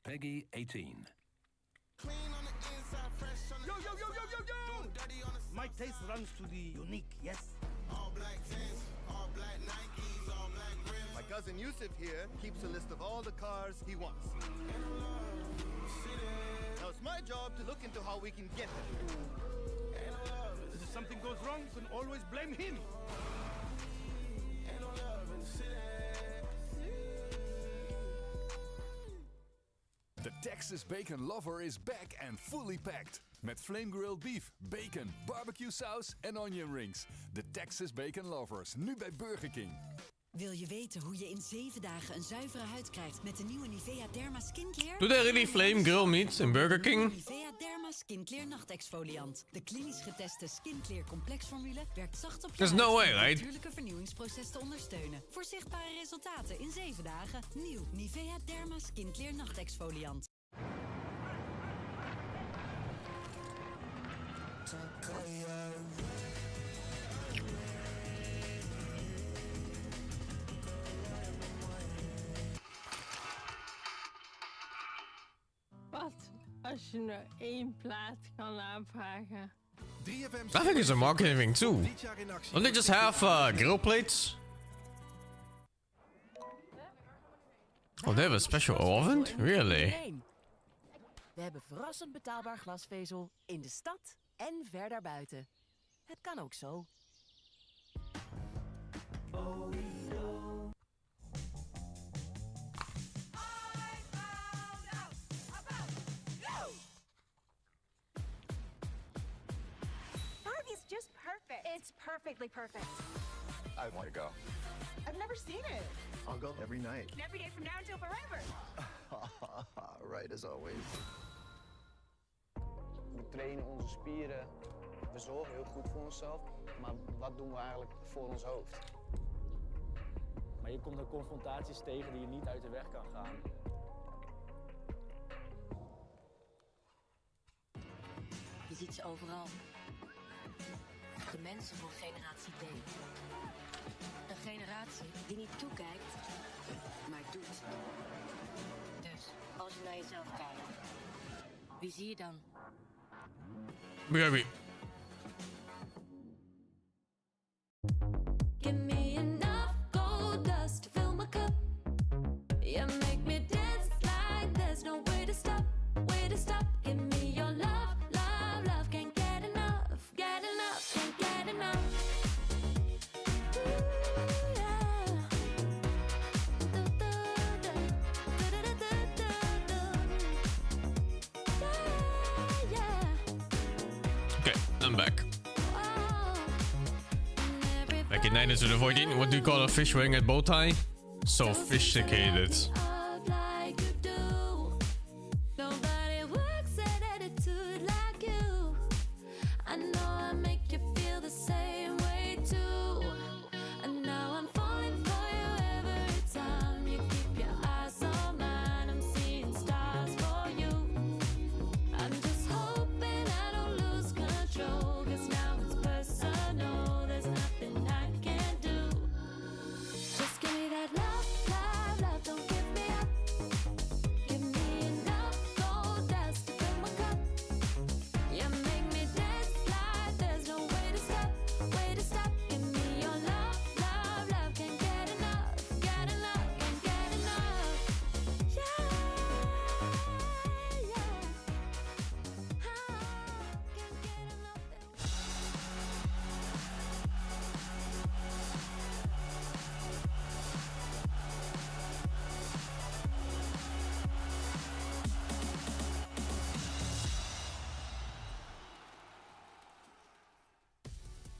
S11: Peggy 18.
S4: Yo, yo, yo, yo, yo, yo! My taste runs to the unique, yes? All black tents, all black Nikes, all black rims. My cousin Yusuf here keeps a list of all the cars he wants. Now it's my job to look into how we can get them. If something goes wrong, you can always blame him.
S16: The Texas Bacon Lover is back and fully packed. Met flame grilled beef, bacon, barbecue saus en onion rings. De Texas Bacon Lovers, nu bij Burger King.
S17: Wil je weten hoe je in 7 dagen een zuivere huid krijgt met de nieuwe Nivea Derma Skincare?
S3: Do they really flame grill meat in Burger King?
S17: Nivea Derma Skincare nachtexfoliant. De klinisch geteste Skincare complexformule werkt zacht op je
S3: There's
S17: huid
S3: no way,
S17: om het
S3: right?
S17: natuurlijke vernieuwingsproces te ondersteunen. Voor zichtbare resultaten in 7 dagen. Nieuw Nivea Derma Skincare nachtexfoliant.
S10: Wat als je nou 1 plaat kan aanvragen?
S3: I think it's a marketing thing too. Don't they just have grill plates? Oh, they have a special oven? Really?
S21: We hebben verrassend betaalbaar glasvezel in de stad en ver daarbuiten. Het kan ook zo.
S12: It's just perfect. It's perfectly perfect.
S13: I want to go.
S12: I've never seen it.
S13: I'll go every night.
S12: And every day from now until forever.
S13: Right as always.
S18: We trainen onze spieren. We zorgen heel goed voor onszelf. Maar wat doen we eigenlijk voor ons hoofd?
S19: Maar je komt er confrontaties tegen die je niet uit de weg kan gaan.
S21: Je ziet ze overal. De mensen van generatie D. Een generatie die niet toekijkt, maar doet. Dus als je naar jezelf kijkt, wie zie je dan?
S3: Baby.
S25: Give me enough gold dust to fill my cup. You make me dance like there's no way to stop, way to stop. Give me your love, love, love. Can't get enough, get enough, can't get enough. Ooh, yeah.
S3: Okay, I'm back. Back in 9 to the 14. What do you call a fish wearing a bow tie? Sophisticated.
S25: Like you do. Nobody works at attitude like you. I know I make you feel the same way too. And now I'm falling for you every time you keep your eyes on mine. I'm seeing stars for you. I'm just hoping I don't lose control. 'Cause now it's personal. There's nothing I can do. Just give me that love, love, love. Don't give me up. Give me enough gold dust to fill my cup. You make me dance like there's no way to stop, way to stop. Give me your love, love, love. Can't get enough, get enough, can't get enough. Yeah, yeah. Can't get enough.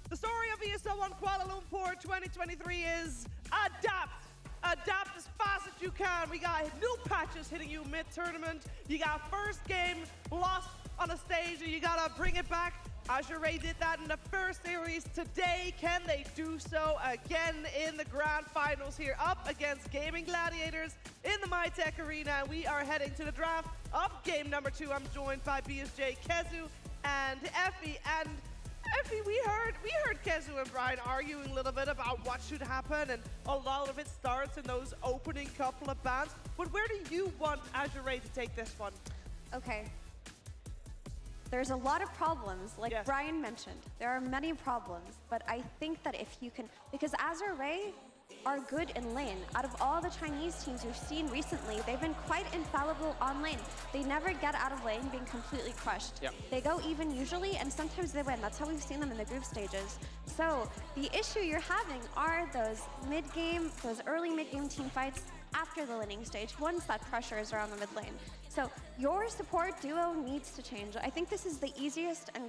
S1: The story of ESL ONE Kuala Lumpur 2023 is adapt adapt as fast as you can. We got new patches hitting you mid-tournament. You got first game lost on a stage and you gotta bring it back. Azure Ray did that in the first series. Today, can they do so again in the grand finals here, up against Gaming Gladiators in the MyTech Arena? We are heading to the draft of game number 2. I'm joined by BSJ, Kezu, and Effie. And Effie, we heard Kezu and Brian arguing a little bit about what should happen, and a lot of it starts in those opening couple of bans. But where do you want Azure Ray to take this one?
S22: Okay. There's a lot of problems, like Brian mentioned. There are many problems, but I think that if you can, because Azure Ray are good in lane. Out of all the Chinese teams we've seen recently, they've been quite infallible on lane. They never get out of lane being completely crushed.
S24: Yep.
S22: They go even usually, and sometimes they win. That's how we've seen them in the group stages. So the issue you're having are those mid-game, those early mid-game team fights after the laning stage, once that pressure is around the mid lane. So your support duo needs to change. I think this is the easiest and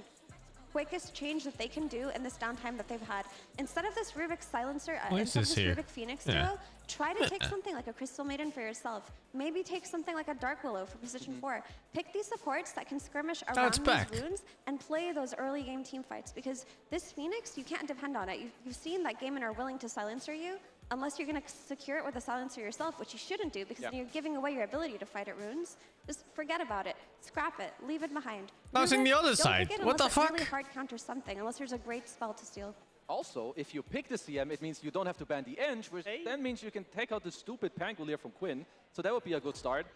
S22: quickest change that they can do in this downtime that they've had. Instead of this Rubik Silencer, instead of this Rubik Phoenix duo, try to take something like a Crystal Maiden for yourself. Maybe take something like a Dark Willow for position 4. Pick these supports that can skirmish around these runes and play those early game team fights, because this Phoenix, you can't depend on it. You've seen that Gaming are willing to silencer you, unless you're going to secure it with a silencer yourself, which you shouldn't do, because then you're giving away your ability to fight at runes. Just forget about it. Scrap it. Leave it behind.
S3: Bouncing the other side. What the fuck?
S22: Really hard counter something, unless there's a great spell to steal.
S24: Also, if you pick the CM, it means you don't have to ban the Eng, which then means you can take out the stupid Pangolier from Quinn. So that would be a good start.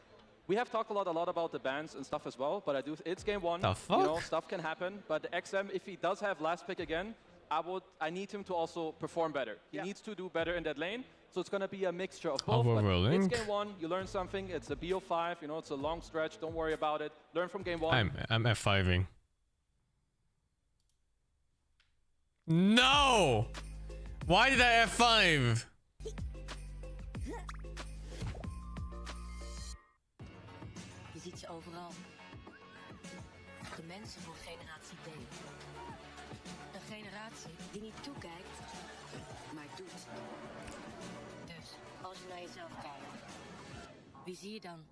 S24: We have talked a lot about the bans and stuff as well, but it's game 1.
S3: The fuck?
S24: You know, stuff can happen. But the XM, if he does have last pick again, I need him to also perform better. He needs to do better in that lane. So it's going to be a mixture of both. But it's game 1. You learn something. It's a BO5. You know, it's a long stretch. Don't worry about it. Learn from game 1.
S3: I'm F5ing. No! Why did I F5?
S21: Je ziet ze overal. De mensen van generatie D. Een generatie die niet toekijkt, maar doet. Dus als je naar jezelf kijkt, wie zie je dan?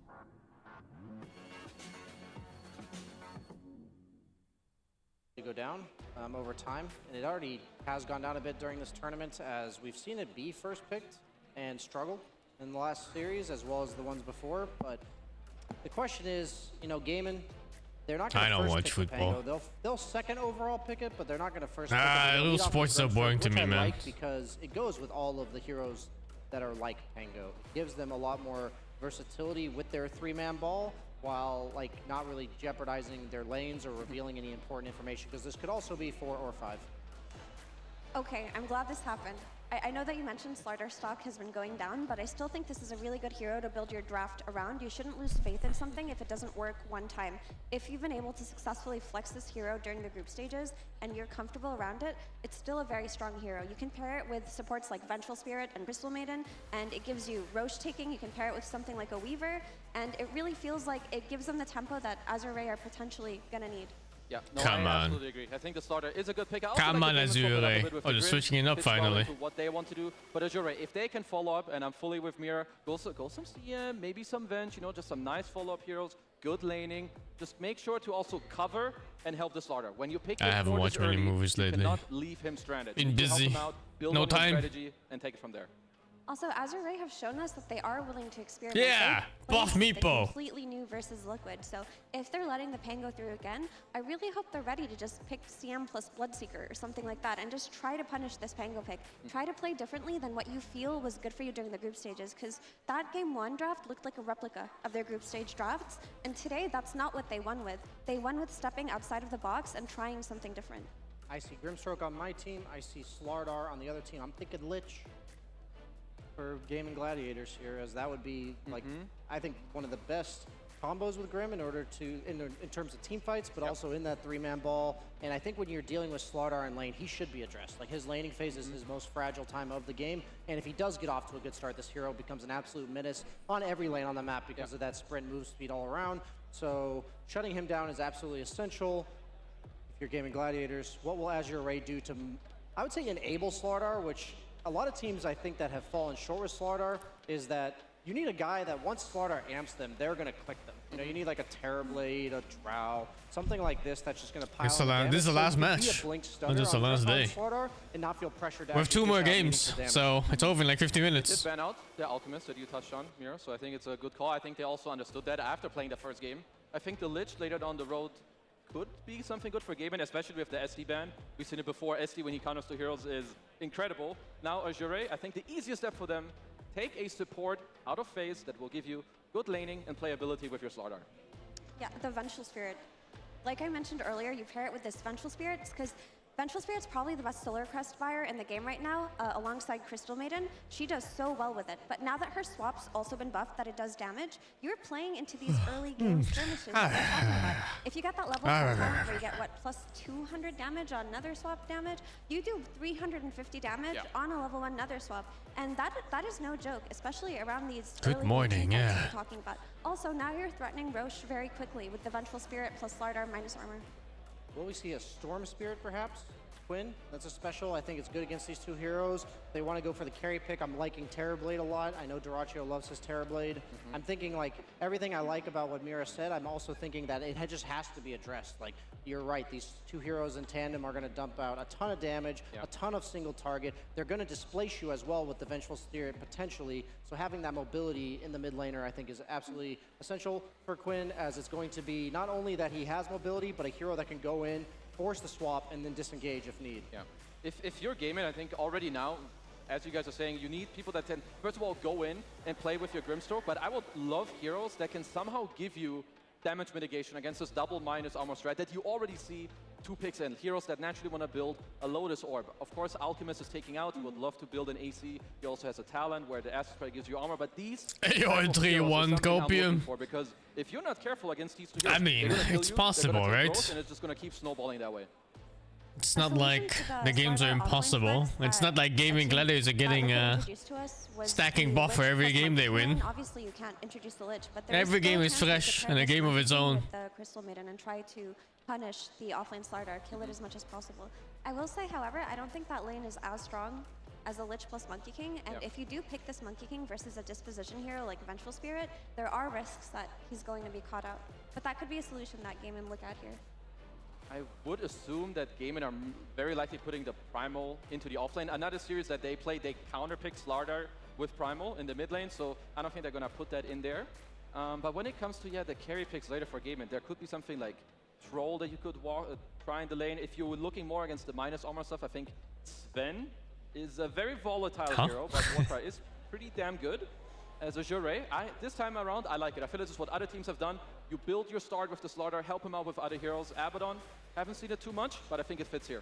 S23: To go down over time, and it already has gone down a bit during this tournament, as we've seen it be first picked and struggle in the last series as well as the ones before. But the question is, you know, Gaming, they're not going to first
S3: watch
S23: pick
S3: football.
S23: the Pango. They'll second overall pick it, but they're not going to first pick it.
S3: Little sports are boring to me, man.
S23: Because it goes with all of the heroes that are like Pango. It gives them a lot more versatility with their 3-man ball, while like not really jeopardizing their lanes or revealing any important information, because this could also be 4 or 5.
S22: Okay, I'm glad this happened. I know that you mentioned Slardar stock has been going down, but I still think this is a really good hero to build your draft around. You shouldn't lose faith in something if it doesn't work one time. If you've been able to successfully flex this hero during the group stages and you're comfortable around it, it's still a very strong hero. You can pair it with supports like Vengeful Spirit and Crystal Maiden, and it gives you Roche taking. You can pair it with something like a Weaver, and it really feels like it gives them the tempo that Azure Ray are potentially gonna need.
S24: Yeah, no,
S3: Come
S24: I
S3: on.
S24: absolutely agree. I think the starter is a good pick.
S3: Come on, Azure Ray. Oh, they're switching it up finally.
S24: What they want to do, but Azure Ray, if they can follow up, and I'm fully with Mira, go some CM, maybe some Venge, you know, just some nice follow-up heroes, good laning. Just make sure to also cover and help the starter. When you pick,
S3: I haven't watched many movies lately.
S24: You cannot leave him stranded.
S3: Been
S24: You need to help
S3: busy.
S24: him out, build
S3: No
S24: on his
S3: time.
S24: strategy, and take it from there.
S22: Also, Azure Ray have shown us that they are willing to experiment.
S3: Yeah, buff Meepo.
S22: Completely new versus Liquid. So if they're letting the Pan go through again, I really hope they're ready to just pick CM plus Bloodseeker or something like that and just try to punish this Pango pick. Try to play differently than what you feel was good for you during the group stages, because that game 1 draft looked like a replica of their group stage drafts, and today that's not what they won with. They won with stepping outside of the box and trying something different.
S23: I see Grimstroke on my team. I see Slardar on the other team. I'm thinking Lich for Gaming Gladiators here, as that would be like, I think one of the best combos with Grim in order to, in terms of team fights, but also in that 3-man ball. And I think when you're dealing with Slardar in lane, he should be addressed. Like, his laning phase is his most fragile time of the game. And if he does get off to a good start, this hero becomes an absolute menace on every lane on the map because of that sprint move speed all around. So shutting him down is absolutely essential. If you're Gaming Gladiators, what will Azure Ray do to, I would say, enable Slardar, which a lot of teams I think that have fallen short with Slardar is that you need a guy that once Slardar amps them, they're gonna click them. You know, you need like a Terrorblade, a Drow, something like this that's just gonna pile on the damage.
S3: This is the
S23: So
S3: last
S23: you can be a
S3: match.
S23: blink
S3: This
S23: stunner
S3: is the
S23: on
S3: last day.
S23: Slardar and not feel pressured to
S3: We have
S23: actually
S3: 2 more
S23: dish out
S3: games,
S23: meaningful damage.
S3: so it's over in like 50
S24: Did
S3: minutes.
S24: ban out the Alchemist that you touched on, Mira, so I think it's a good call. I think they also understood that after playing the first game. I think the Lich later down the road could be something good for gaming, especially with the SD ban. We've seen it before. SD, when he counters to heroes, is incredible. Now, Azure Ray, I think the easiest step for them, take a support out of phase that will give you good laning and playability with your Slardar.
S22: Yeah, the Vengeful Spirit. Like I mentioned earlier, you pair it with this Vengeful Spirit because Vengeful Spirit's probably the best Solar Crest buyer in the game right now, alongside Crystal Maiden. She does so well with it. But now that her swap's also been buffed that it does damage, you're playing into these early game skirmishes that we're talking about. If you get that level 4 talent where you get, what, plus 200 damage on nether swap damage, you do 350 damage on a level 1 nether swap. And that is no joke, especially around these early
S3: morning,
S22: game
S3: yeah.
S22: fights that we're talking about. Also, now you're threatening Roche very quickly with the Vengeful Spirit plus Slardar minus armor.
S23: Will we see a Storm Spirit, perhaps? Quinn, that's a special. I think it's good against these 2 heroes. They want to go for the carry pick. I'm liking Terrorblade a lot. I know Dyrachyo loves his Terrorblade. I'm thinking, like, everything I like about what Mira said, I'm also thinking that it just has to be addressed. Like, you're right, these 2 heroes in tandem are going to dump out a ton of damage, a ton of single target. They're going to displace you as well with the Vengeful Spirit, potentially. So having that mobility in the mid laner, I think, is absolutely essential for Quinn, as it's going to be not only that he has mobility, but a hero that can go in, force the swap, and then disengage if need.
S24: Yeah. If you're gaming, I think already now, as you guys are saying, you need people that can, first of all, go in and play with your Grimstroke, but I would love heroes that can somehow give you damage mitigation against this double minus armor strat that you already see 2 picks in. Heroes that naturally want to build a Lotus Orb. Of course, Alchemist is taking out. You would love to build an AC. He also has a talent where the Acid Spray gives you armor, but these...
S3: Yo, 3-1 Copium.
S24: Because if you're not careful against these 2 heroes,
S3: I mean,
S24: they're gonna kill
S3: it's
S24: you,
S3: possible,
S24: they're gonna take
S3: right?
S24: growth, and it's just going to keep snowballing that way.
S3: It's not like the games are impossible. It's not like gaming gladiators are getting stacking buff for every game they win.
S22: Obviously, you can't introduce the Lich, but
S3: Every game is fresh and a game of its own.
S22: With the Crystal Maiden and try to punish the offlane Slardar, kill it as much as possible. I will say, however, I don't think that lane is as strong as a Lich plus Monkey King, and if you do pick this Monkey King versus a disposition hero like Vengeful Spirit, there are risks that he's going to be caught out. But that could be a solution that Gaimin look at here.
S24: I would assume that Gaimin are very likely putting the Primal into the offlane. Another series that they play, they counterpick Slardar with Primal in the mid lane, so I don't think they're going to put that in there. But when it comes to the carry picks later for Gaimin, there could be something like Troll that you could try in the lane. If you were looking more against the minus armor stuff, I think Sven is a very volatile hero, but Warcraft is pretty damn good. As Azure Ray, this time around, I like it. I feel this is what other teams have done. You build your start with the Slardar, help him out with other heroes. Abaddon, haven't seen it too much, but I think it fits here.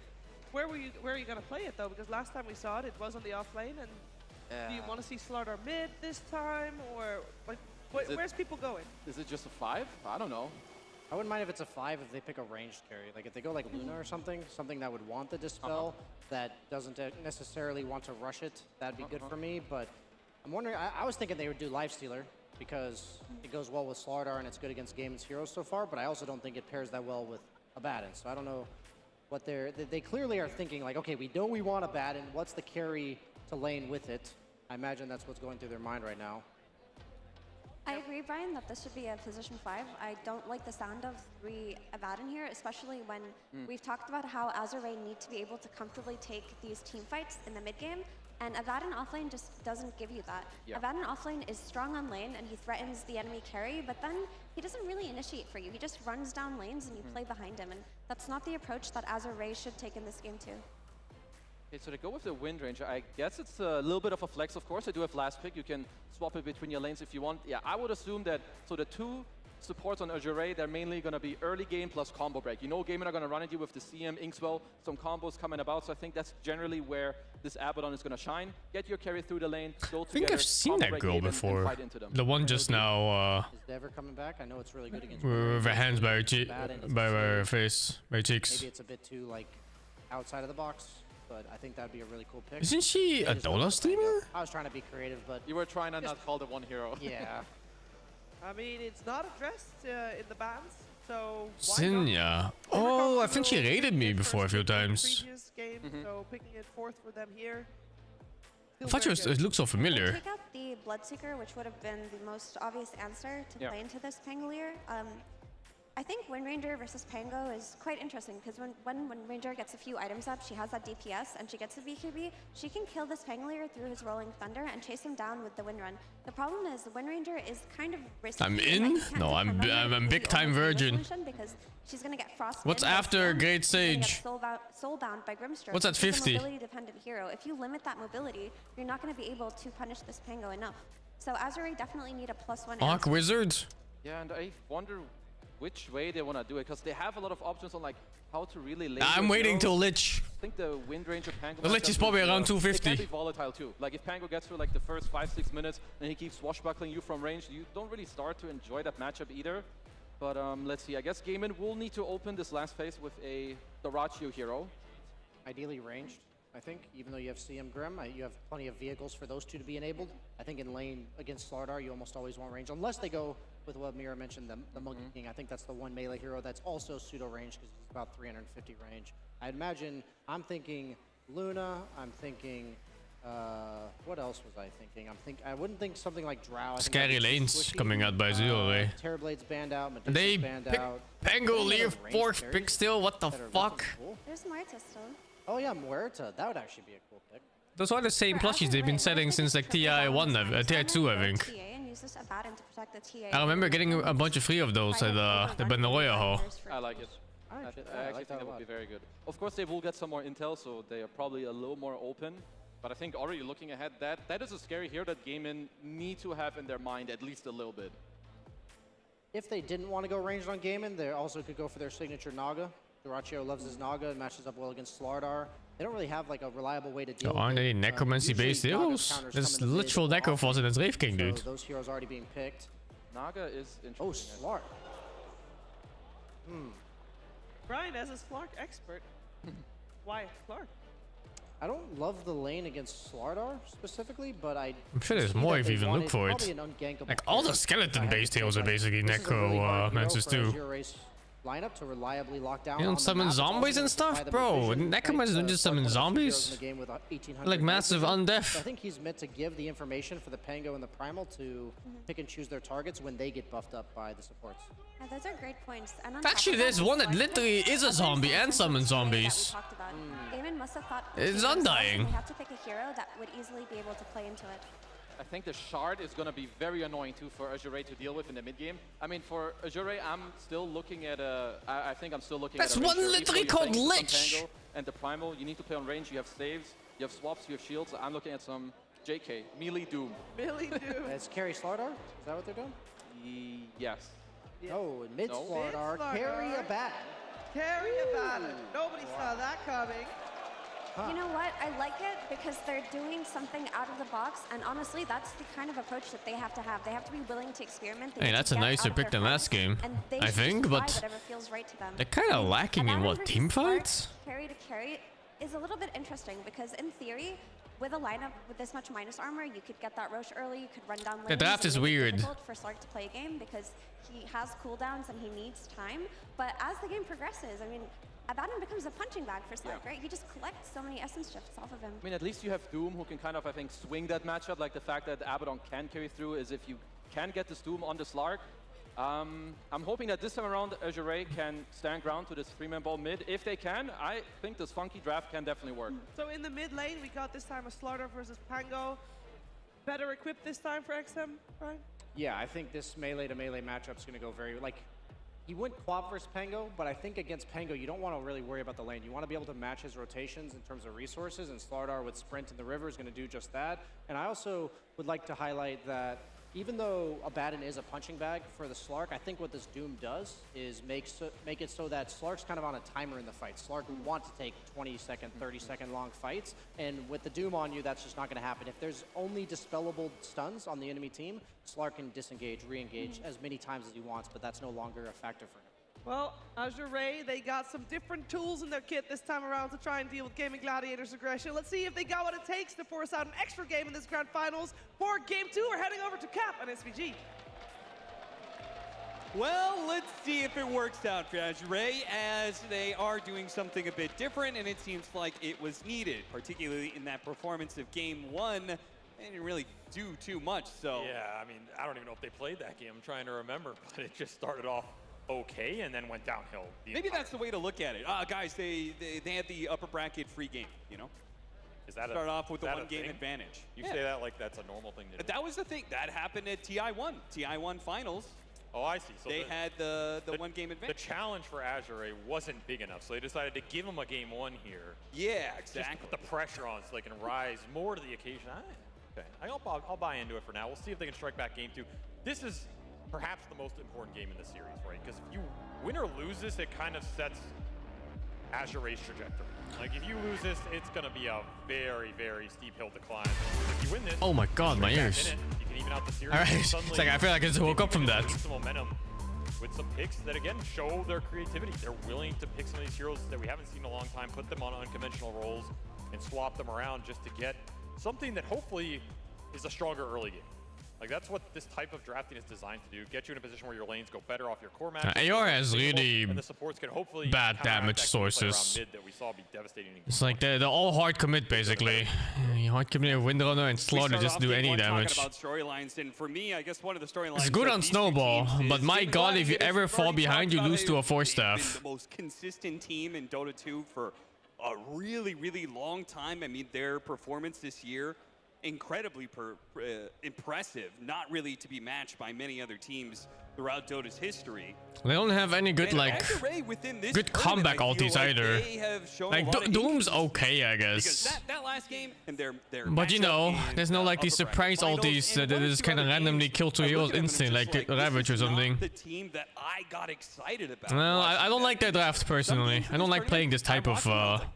S1: Where are you going to play it, though? Because last time we saw it, it was on the offlane. And do you want to see Slardar mid this time? Or like, where's people going?
S24: Is it just a 5? I don't know.
S23: I wouldn't mind if it's a 5 if they pick a ranged carry. Like if they go like Luna or something that would want the Dispel, that doesn't necessarily want to rush it, that'd be good for me. But I'm wondering, I was thinking they would do Lifestealer because it goes well with Slardar and it's good against Gaimin's heroes so far, but I also don't think it pairs that well with Abaddon. So I don't know what they clearly are thinking like, okay, we know we want Abaddon, what's the carry to lane with it? I imagine that's what's going through their mind right now.
S22: I agree, Brian, that this should be a position 5. I don't like the sound of 3 Abaddon here, especially when we've talked about how Azure Ray need to be able to comfortably take these team fights in the mid game, and Abaddon offlane just doesn't give you that. Abaddon offlane is strong on lane and he threatens the enemy carry, but then he doesn't really initiate for you. He just runs down lanes and you play behind him, and that's not the approach that Azure Ray should take in this game too.
S24: Okay, so to go with the Wind Ranger, I guess it's a little bit of a flex, of course. I do have last pick. You can swap it between your lanes if you want. Yeah, I would assume that, so the 2 supports on Azure Ray, they're mainly going to be early game plus combo break. You know Gaimin are going to run at you with the CM, Inkswell, some combos coming about, so I think that's generally where this Abaddon is going to shine. Get your carry through the lane, go together.
S3: I think I've seen that girl before. The one just now,
S23: is Dever coming back? I know it's really good against
S3: with her hands by her face, by her cheeks.
S23: Maybe it's a bit too like outside of the box, but I think that'd be a really cool pick.
S3: Isn't she a Dota streamer?
S23: I was trying to be creative, but
S24: you were trying to not call the one hero.
S23: Yeah.
S1: I mean, it's not addressed in the bans, so
S3: Zinja. Oh, I think she raided me before a few times.
S1: Previous game, so picking it 4th for them here.
S3: I thought it looked so familiar.
S22: Take out the Bloodseeker, which would have been the most obvious answer to play into this Pangolier. I think Wind Ranger versus Pango is quite interesting because when Wind Ranger gets a few items up, she has that DPS and she gets a BKB, she can kill this Pangolier through his Rolling Thunder and chase him down with the Wind Run. The problem is the Wind Ranger is kind of risky.
S3: I'm in? No, I'm big time virgin.
S22: Because she's gonna get frostbitten.
S3: What's after Great Sage?
S22: Soulbound by Grimstroke.
S3: What's at 50?
S22: It's a mobility-dependent hero. If you limit that mobility, you're not going to be able to punish this Pango enough. So Azure Ray definitely need a +1.
S3: Arc Wizards.
S24: Yeah, and I wonder which way they want to do it because they have a lot of options on like how to really lay.
S3: I'm waiting till Lich.
S24: I think the Wind Ranger Pango.
S3: The Lich is probably around 250.
S24: It can be volatile too. Like if Pango gets through like the first 5-6 minutes and he keeps swashbuckling you from range, you don't really start to enjoy that matchup either. But let's see. I guess Gaiman will need to open this last phase with a Terarria hero.
S23: Ideally ranged, I think. Even though you have CM Grim, you have plenty of vehicles for those two to be enabled. I think in lane against Slardar, you almost always want range, unless they go with what Mira mentioned, the Monkey King. I think that's the one melee hero that's also pseudo range because he's about 350 range. I'd imagine, I'm thinking Luna, I'm thinking, what else was I thinking? I wouldn't think something like Drow.
S3: Scary lanes coming out by Azure Ray.
S23: Terrorblade's banned out,
S3: They
S23: banned
S3: pick
S23: out.
S3: Pangolier 4th pick still, what the fuck?
S22: There's Muerta still.
S23: Oh yeah, Muerta, that would actually be a cool pick.
S3: Those are the same plushies they've been selling since like TI1, TI2, I think. I remember getting a bunch of free of those at the Benoya Hall.
S24: I like it. I actually think that would be very good. Of course, they will get some more intel, so they are probably a little more open. But I think already looking ahead, that is a scary hero that Gaiman need to have in their mind at least a little bit.
S23: If they didn't want to go ranged on Gaiman, they also could go for their signature Naga. Terarria loves his Naga and matches up well against Slardar. They don't really have like a reliable way to deal with it.
S3: Aren't any necromancy-based heroes? There's literal Necrophos in its Wraith King, dude.
S23: So those heroes already being picked.
S24: Naga is interesting.
S23: Oh, Slark.
S1: Brian, as a Slark expert, why Slark?
S23: I don't love the lane against Slardar specifically, but I'm
S3: sure there's more if you even look for it. Like all the skeleton-based heroes are basically necromancers too.
S23: Lineup to reliably lock down.
S3: You don't summon zombies and stuff, bro. Necromancers don't just summon zombies. Like massive undeath.
S23: I think he's meant to give the information for the Pango and the Primal to pick and choose their targets when they get buffed up by the supports.
S22: Yeah, those are great points. And
S3: Actually, there's one that literally is a zombie and summons zombies.
S22: Gaiman must have thought
S3: it's Undying.
S22: We have to pick a hero that would easily be able to play into it.
S24: I think the shard is going to be very annoying too for Azure Ray to deal with in the mid game. I mean, for Azure Ray, I'm still looking at a. I think I'm still looking at a.
S3: That's one literally called Lich.
S24: And the Primal, you need to play on range. You have saves, you have swaps, you have shields. I'm looking at some JK melee Doom.
S1: Melee Doom.
S23: It's carry Slardar. Is that what they're doing?
S24: Yes.
S23: Oh, mid Slardar, carry a bat.
S1: Carry a bat. Nobody saw that coming.
S22: You know what? I like it because they're doing something out of the box, and honestly, that's the kind of approach that they have to have. They have to be willing to experiment.
S3: Hey, that's a nicer pick than last game, I think, but they're kind of lacking in what, team fights?
S22: Carry to carry is a little bit interesting because in theory, with a lineup with this much minus armor, you could get that Roche early, you could run down lanes.
S3: The draft is weird.
S22: It's difficult for Slark to play a game because he has cooldowns and he needs time, but as the game progresses, I mean, Abaddon becomes a punching bag for Slark, right? He just collects so many essence shifts off of him.
S24: I mean, at least you have Doom who can kind of, I think, swing that matchup. Like the fact that Abaddon can carry through is if you can get this Doom on the Slark. I'm hoping that this time around Azure Ray can stand ground to this 3-man ball mid. If they can, I think this funky draft can definitely work.
S1: So in the mid lane, we got this time a Slardar versus Pango. Better equipped this time for XM, right?
S23: Yeah, I think this melee to melee matchup is going to go very, like, he went quad versus Pango, but I think against Pango, you don't want to really worry about the lane. You want to be able to match his rotations in terms of resources, and Slardar with Sprint in the river is going to do just that. And I also would like to highlight that even though Abaddon is a punching bag for the Slark, I think what this Doom does is make it so that Slark's kind of on a timer in the fight. Slark would want to take 20-second, 30-second long fights, and with the Doom on you, that's just not going to happen. If there's only dispellable stuns on the enemy team, Slark can disengage, re-engage as many times as he wants, but that's no longer a factor for him.
S1: Well, Azure Ray, they got some different tools in their kit this time around to try and deal with Gaming Gladiators' aggression. Let's see if they got what it takes to force out an extra game in this grand finals. For game 2, we're heading over to Cap and SVG.
S7: Well, let's see if it works out for Azure Ray, as they are doing something a bit different, and it seems like it was needed, particularly in that performance of Game 1. They didn't really do too much, so...
S15: Yeah, I mean, I don't even know if they played that game. I'm trying to remember, but it just started off okay and then went downhill.
S7: Maybe that's the way to look at it. Guys, they had the upper bracket free game, you know?
S15: Is that
S7: Start off with a
S15: a
S7: one-game
S15: thing?
S7: advantage.
S15: You say that like that's a normal thing to do.
S7: That was the thing. That happened at TI1. TI1 finals.
S15: Oh, I see. So
S7: they had the one-game advantage.
S15: The challenge for Azure Ray wasn't big enough, so they decided to give them a Game 1 here.
S7: Yeah, exactly.
S15: Just put the pressure on so they can rise more to the occasion. Okay, I'll buy into it for now. We'll see if they can strike back Game 2. This is perhaps the most important game in the series, right? Because if you win or lose this, it kind of sets Azure Ray's trajectory. Like, if you lose this, it's going to be a very, very steep hill to climb. If you win this,
S3: oh my god, my ears.
S15: You can even out the series.
S3: Alright, it's like I feel like I just woke up from that.
S15: Some momentum with some picks that, again, show their creativity. They're willing to pick some of these heroes that we haven't seen in a long time, put them on unconventional roles, and swap them around just to get something that hopefully is a stronger early game. Like, that's what this type of drafting is designed to do. Get you in a position where your lanes go better off your core match.
S3: AR has really
S15: and the supports can hopefully
S3: bad damage sources.
S15: mid that we saw be devastating.
S3: It's like they're all hard commit basically. Hard commit with Windrunner and Slaughter just do any damage.
S7: About storylines, and for me, I guess one of the storylines.
S3: It's good on Snowball, but my god, if you ever fall behind, you lose to a 4-staff.
S7: The most consistent team in Dota 2 for a really, really long time. I mean, their performance this year, incredibly impressive, not really to be matched by many other teams throughout Dota's history.
S3: They don't have any good, like, good comeback ultis either. Like, Doom's okay, I guess.
S7: Because that last game, and their
S3: but you know, there's no like these surprise ultis that just kind of randomly kill 2 heroes instantly, like Ravage or something.
S7: The team that I got excited about.
S3: No, I don't like that draft personally. I don't like playing this type of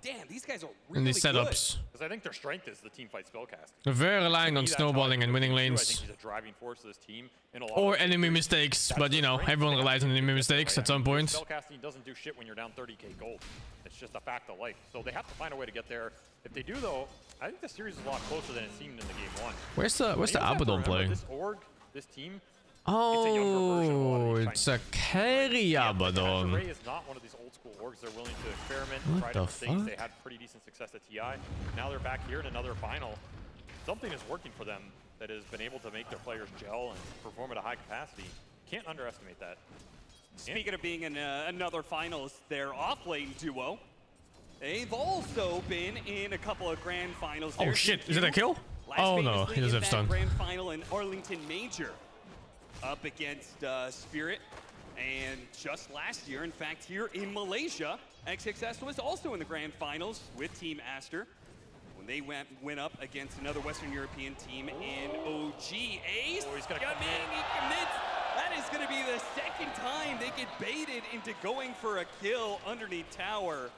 S7: damn, these guys are
S3: in these setups.
S15: Because I think their strength is the team fight spellcasting.
S3: They're very reliant on snowballing and winning
S15: I
S3: lanes.
S15: think he's a driving force of this team.
S3: Or enemy mistakes, but you know, everyone relies on enemy mistakes at some point.
S15: Spellcasting doesn't do shit when you're down 30k gold. It's just a fact of life. So they have to find a way to get there. If they do, though, I think the series is a lot closer than it seemed in the Game 1.
S3: Where's the Abaddon playing?
S15: This org, this team.
S3: Oh, it's a carry Abaddon.
S15: Azure Ray is not one of these old school orgs. They're willing to experiment and try different things. They had pretty decent success at TI. Now they're back here in another final. Something is working for them that has been able to make their players gel and perform at a high capacity. Can't underestimate that.
S7: Speaking of being in another finals, their off-lane duo, they've also been in a couple of grand finals.
S3: Oh shit, is it a kill? Oh no, he does have stun.
S7: Grand final in Arlington Major up against Spirit. And just last year, in fact, here in Malaysia, XXS was also in the grand finals with Team Aster. They went up against another Western European team in OG. Ace,
S15: he's gonna
S7: he commits. That is going to be the second time they get baited into going for a kill underneath tower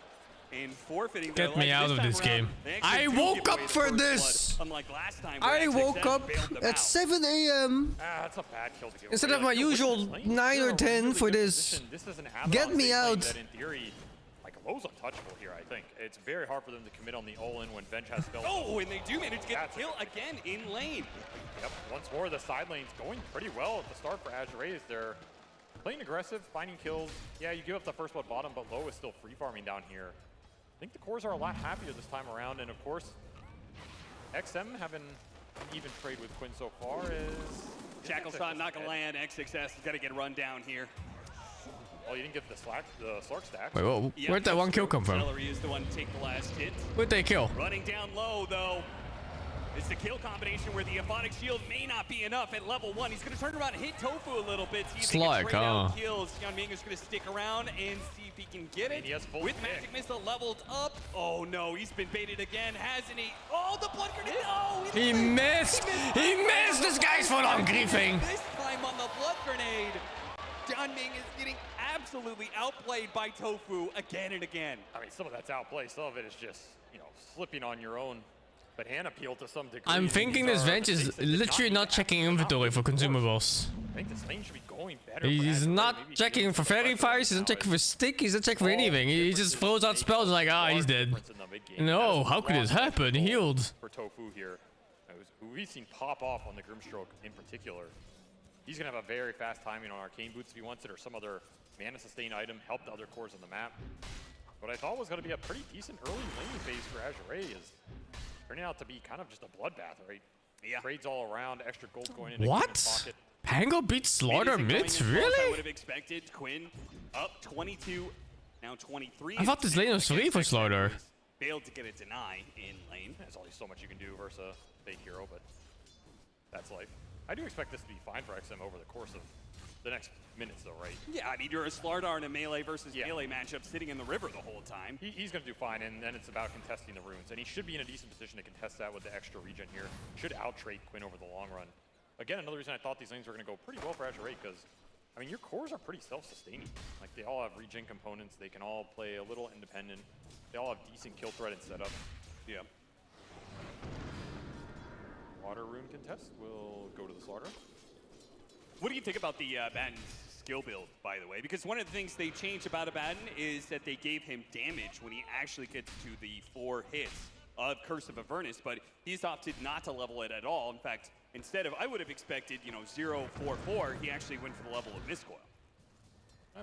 S7: and forfeiting their life.
S3: Get me out of this game. I woke up for this.
S7: Unlike last time,
S3: I woke up at 7 a.m.
S15: That's a bad kill to get
S3: instead of my usual 9 or 10 for this. Get me out.
S15: That in theory, like, Lowe's untouchable here, I think. It's very hard for them to commit on the all-in when Bench has spells.
S7: Oh, and they do manage to get the kill again in lane.
S15: Yep, once more, the side lane's going pretty well at the start for Azure Ray. They're playing aggressive, finding kills. Yeah, you give up the first blood bottom, but Lowe is still free farming down here. I think the cores are a lot happier this time around, and of course, XM having an even trade with Quinn so far is...
S7: Shackle shot not gonna land. XXS has got to get run down here.
S15: Oh, you didn't get the Slark stack.
S3: Wait, whoa, where'd that one kill come from?
S7: Celery is the one to take the last hit.
S3: Where'd they kill?
S7: Running down low, though. It's the kill combination where the Aphotic Shield may not be enough at level 1. He's going to turn around and hit Tofu a little bit. See if he can trade out kills. Yeonming is going to stick around and see if he can get it. With Magic Missile leveled up. Oh no, he's been baited again, hasn't he? Oh, the blood grenade. No,
S3: he missed. He missed. This guy's full on griefing.
S7: This time on the blood grenade. Yeonming is getting absolutely outplayed by Tofu again and again.
S15: I mean, some of that's outplay. Some of it is just, you know, slipping on your own. But hand appeal to some degree.
S3: I'm thinking this bench is literally not checking inventory for consumables.
S15: I think this lane should be going better.
S3: He's not checking for fairy fires, he's not checking for stick, he's not checking for anything. He just throws out spells like, ah, he's dead. No, how could this happen? He healed.
S15: For Tofu here, who we've seen pop off on the Grimstroke in particular. He's going to have a very fast timing on Arcane Boots if he wants it, or some other mana sustain item, help the other cores on the map. What I thought was going to be a pretty decent early laning phase for Azure Ray is turning out to be kind of just a bloodbath, right? Yeah. Trades all around, extra gold going into
S3: What? Pango beats Slaughter mid? Really?
S7: I would have expected Quinn up 22, now 23.
S3: I thought this lane was free for Slaughter.
S7: Failed to get a deny in lane.
S15: There's only so much you can do versus a fake hero, but that's life. I do expect this to be fine for XM over the course of the next minutes, though, right?
S7: Yeah, I mean, you're a Slardar in a melee versus melee matchup sitting in the river the whole time.
S15: He's going to do fine, and then it's about contesting the runes. And he should be in a decent position to contest that with the extra regen here. Should out-trade Quinn over the long run. Again, another reason I thought these lanes were going to go pretty well for Azure Ray, because, I mean, your cores are pretty self-sustaining. Like, they all have regen components. They can all play a little independent. They all have decent kill threat and setup.
S7: Yeah.
S15: Water rune contest will go to the Slaughter.
S7: What do you think about the Abaddon's skill build, by the way? Because one of the things they changed about Abaddon is that they gave him damage when he actually gets to the 4 hits of Curse of Avernus, but he's opted not to level it at all. In fact, instead of, I would have expected, 0-4-4, he actually went for the level of Miscoil.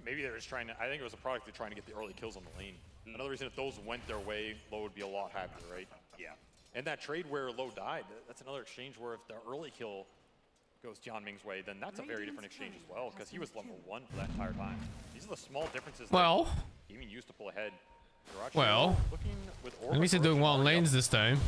S15: Maybe they were just trying to, I think it was a product of trying to get the early kills on the lane. Another reason if those went their way, Low would be a lot happier, right?
S7: Yeah.
S15: And that trade where Low died, that's another exchange where if the early kill goes Jian Ming's way, then that's a very different exchange as well, because he was level 1 for that entire time. These are the small differences
S3: well,
S15: that gaming used to pull ahead.
S3: Well, at least they're doing well in lanes this time.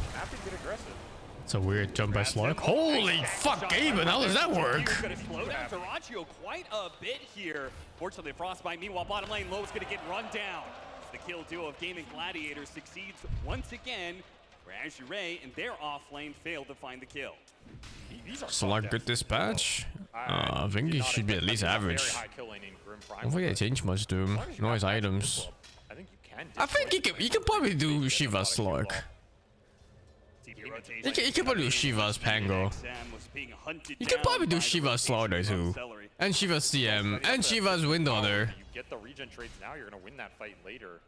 S3: It's a weird jump by Slug. Holy fuck, Gaben, how does that work?
S7: Going to slow down Terarria quite a bit here. Fortunately, Frostbite. Meanwhile, bottom lane, Low is going to get run down. The kill duo of Gaming Gladiators succeeds once again, where Azure Ray and their off lane failed to find the kill.
S3: Slug good dispatch. I think he should be at least average. I don't think they changed much to him. No his items. I think he can probably do Shiva's Slug. He can probably do Shiva's Pango. You can probably do Shiva's Slaughter too. And Shiva's CM. And Shiva's Windowner.
S15: You get the regen trades now, you're going to win that fight later.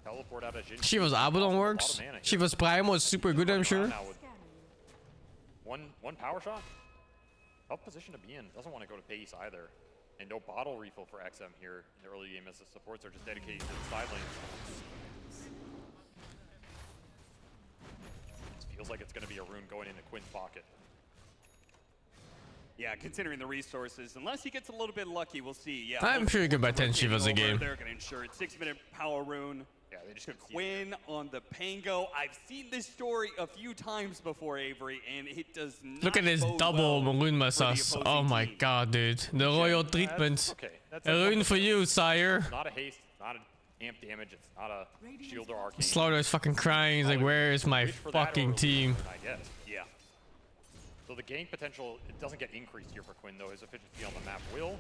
S15: Teleport out of Jin.
S3: Shiva's Abaddon works. Shiva's Prime was super good, I'm sure.
S15: One power shot. Tough position to be in. Doesn't want to go to base either. And no bottle refill for XM here in the early game as the supports are just dedicated to the side lanes. This feels like it's going to be a rune going into Quinn's pocket.
S7: Yeah, considering the resources, unless he gets a little bit lucky, we'll see. Yeah,
S3: I'm sure you can buy 10 Shivas a game.
S7: They're going to ensure it. 6-minute power rune.
S15: Yeah, they just
S7: Quinn on the Pango. I've seen this story a few times before, Avery, and it does not.
S3: Look at this double Maroon Massas. Oh my god, dude. The royal treatment. A rune for you, sire.
S15: Not a haste, not an amp damage, it's not a shield or arcane.
S3: Slaughter is fucking crying. He's like, where is my fucking team?
S15: I guess. Yeah. So the gank potential, it doesn't get increased here for Quinn, though. His efficiency on the map will.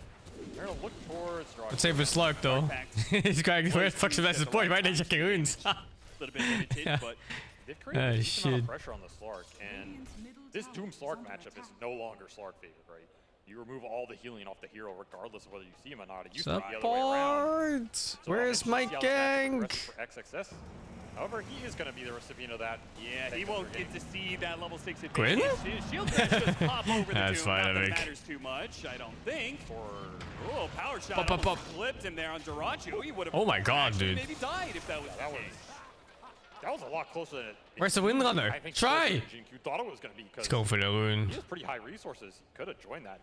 S15: They're going to look towards Dragon.
S3: Let's say for Slug, though. He's crying, where the fuck's the best point? Why are they checking runes?
S7: A little bit limited, but
S15: they've created a decent amount of pressure on the Slark, and this Doom Slark matchup is no longer Slark favored, right? You remove all the healing off the hero, regardless of whether you see him or not. It used to be the other way around. So
S3: where's my gank?
S15: For XXS. However, he is going to be the recipient of that.
S7: Yeah, he won't get to see that level 6 advantage.
S3: Quinn?
S7: His shield dash just pop over the
S3: That's
S7: Doom.
S3: fine,
S7: Not
S3: I
S7: that
S3: think.
S7: matters too much, I don't think. Oh, power shot
S3: Pop, pop,
S7: almost
S3: pop.
S7: clipped him there on Terarria. He would have
S3: Oh my god, dude.
S7: maybe died if that was the case.
S15: That was a lot closer than it.
S3: Where's the Windrunner?
S15: I think
S3: Try!
S15: GQ thought it was going to be.
S3: Let's go for the rune.
S15: He has pretty high resources. He could have joined that.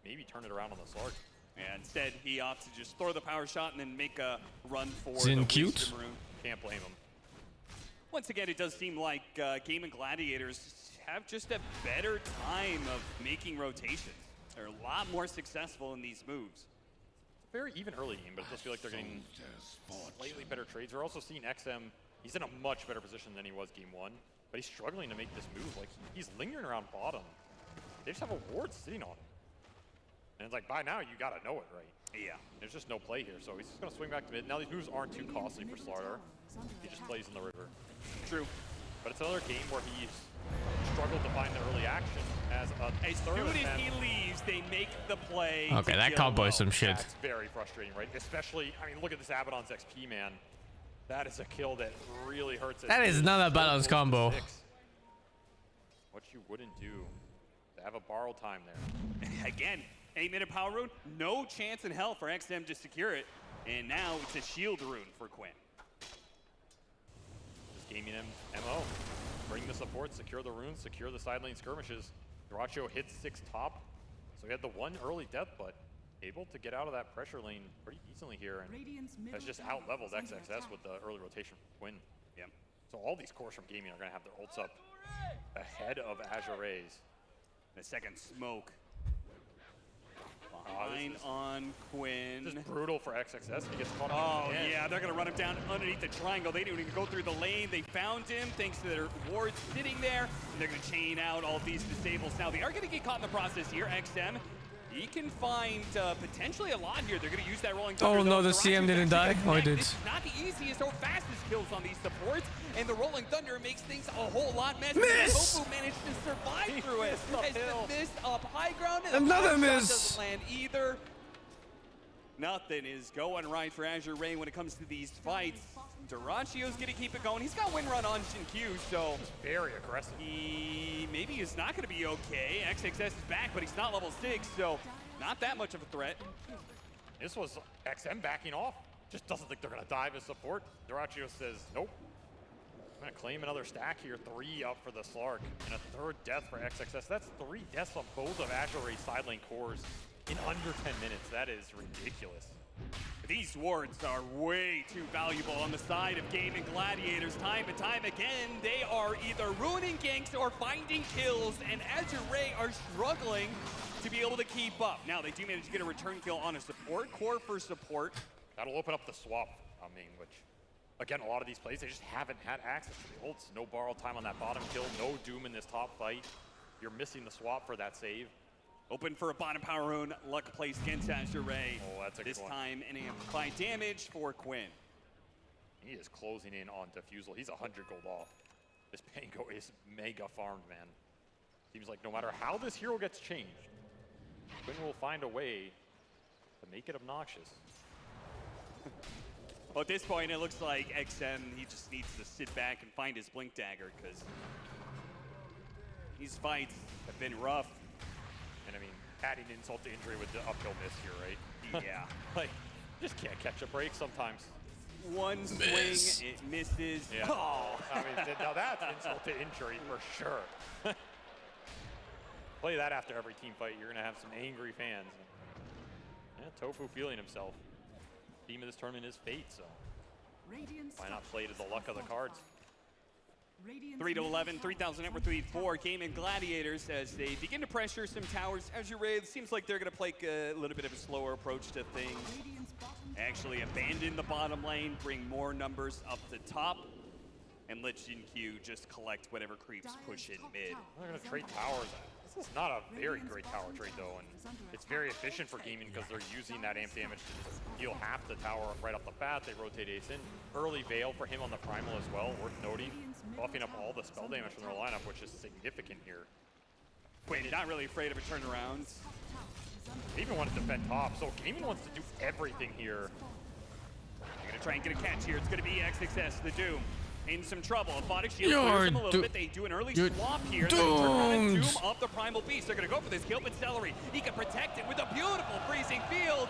S15: Maybe turn it around on the Slark.
S7: And instead, he opts to just throw the power shot and then make a run for
S3: Zin
S7: the
S3: cute?
S7: Wisdom Rune.
S15: Can't blame him.
S7: Once again, it does seem like Gaming Gladiators have just a better time of making rotations. They're a lot more successful in these moves.
S15: Very even early game, but it does feel like they're getting slightly better trades. We're also seeing XM. He's in a much better position than he was game 1, but he's struggling to make this move. Like, he's lingering around bottom. They just have a ward sitting on him. And it's like, by now, you gotta know it, right?
S7: Yeah.
S15: There's just no play here, so he's just gonna swing back to mid. Now these moves aren't too costly for Slaughter. He just plays in the river.
S7: True.
S15: But it's another game where he's struggled to find the early action as a
S7: As soon as he leaves, they make the play.
S3: Okay, that combo is some shit.
S15: That's very frustrating, right? Especially, I mean, look at this Abaddon's XP, man. That is a kill that really hurts.
S3: That is not a balanced combo.
S15: What you wouldn't do to have a borrow time there.
S7: Again, 8-minute power rune, no chance in hell for XM to secure it. And now it's a shield rune for Quinn.
S15: Just gaming MO. Bring the support, secure the runes, secure the side lane skirmishes. Dyrachio hits 6 top, so he had the 1 early death, but able to get out of that pressure lane pretty decently here, and has just out-leveled XXS with the early rotation from Quinn.
S7: Yep.
S15: So all these cores from gaming are going to have their ults up ahead of Azure Rays.
S7: The second smoke. Behind on Quinn.
S15: This is brutal for XXS. He gets caught
S7: Oh,
S15: again.
S7: yeah, they're going to run him down underneath the triangle. They didn't even go through the lane. They found him thanks to their wards sitting there. And they're going to chain out all these disables. Now, they are going to get caught in the process here. XM, he can find potentially a lot here. They're going to use that rolling thunder.
S3: Oh no, the CM didn't die. Oh, he did.
S7: This is not the easiest or fastest kills on these supports. And the rolling thunder makes things a whole lot messier.
S3: Miss!
S7: Tofu managed to survive through it. Has the miss up high ground. And
S3: Another
S7: the
S3: miss.
S7: doesn't land either. Nothing is going right for Azure Ray when it comes to these fights. Dyrachio's gonna keep it going. He's got win run on Jinkyu, so
S15: very aggressive.
S7: He maybe is not gonna be okay. XXS is back, but he's not level 6, so not that much of a threat.
S15: This was XM backing off. Just doesn't think they're gonna dive as support. Dyrachio says, nope. I'm gonna claim another stack here. 3 up for the Slark, and a 3rd death for XXS. That's 3 deaths on both of Azure Ray's side lane cores in under 10 minutes. That is ridiculous.
S7: These wards are way too valuable on the side of Gaming Gladiators. Time and time again, they are either ruining ganks or finding kills, and Azure Ray are struggling to be able to keep up. Now, they do manage to get a return kill on a support, core for support.
S15: That'll open up the swap, which, again, a lot of these plays, they just haven't had access to the ults. No borrowed time on that bottom kill, no Doom in this top fight. You're missing the swap for that save.
S7: Open for a bottom power rune. Luck placed against Azure Ray.
S15: Oh, that's a good one.
S7: This time, an amplified damage for Quinn.
S15: He is closing in on Defusal. He's 100 gold off. This Pango is mega farmed, man. Seems like no matter how this hero gets changed, Quinn will find a way to make it obnoxious.
S7: Well, at this point, it looks like XM, he just needs to sit back and find his Blink Dagger, because these fights have been rough.
S15: And I mean, adding insult to injury with the uphill miss here, right?
S7: Yeah.
S15: Like, just can't catch a break sometimes.
S7: One swing, it misses.
S15: Yeah.
S7: Oh.
S15: I mean, now that's insult to injury for sure. Play that after every team fight, you're going to have some angry fans. Yeah, Tofu feeling himself. Theme of this tournament is fate, so why not play to the luck of the cards?
S7: 3-11, 3,000 net worth lead for Gaming Gladiators as they begin to pressure some towers. Azure Ray, it seems like they're going to play a little bit of a slower approach to things. Actually abandon the bottom lane, bring more numbers up the top, and let Jinkyu just collect whatever creeps push in mid.
S15: They're going to trade towers. This is not a very great tower trade, though, and it's very efficient for gaming because they're using that amp damage to heal half the tower right off the bat. They rotate Ace in. Early Veil for him on the Primal as well, worth noting. Buffing up all the spell damage from their lineup, which is significant here.
S7: Wait, not really afraid of a turnaround.
S15: They even want to defend top, so gaming wants to do everything here.
S7: They're going to try and get a catch here. It's going to be XXS, the Doom. In some trouble. Aquatic Shield
S3: You're
S7: clears them a little bit. They do an early swap here. They're going to turn around and Doom up the Primal Beast. They're going to go for this kill, but Celery, he can protect it with a beautiful freezing field.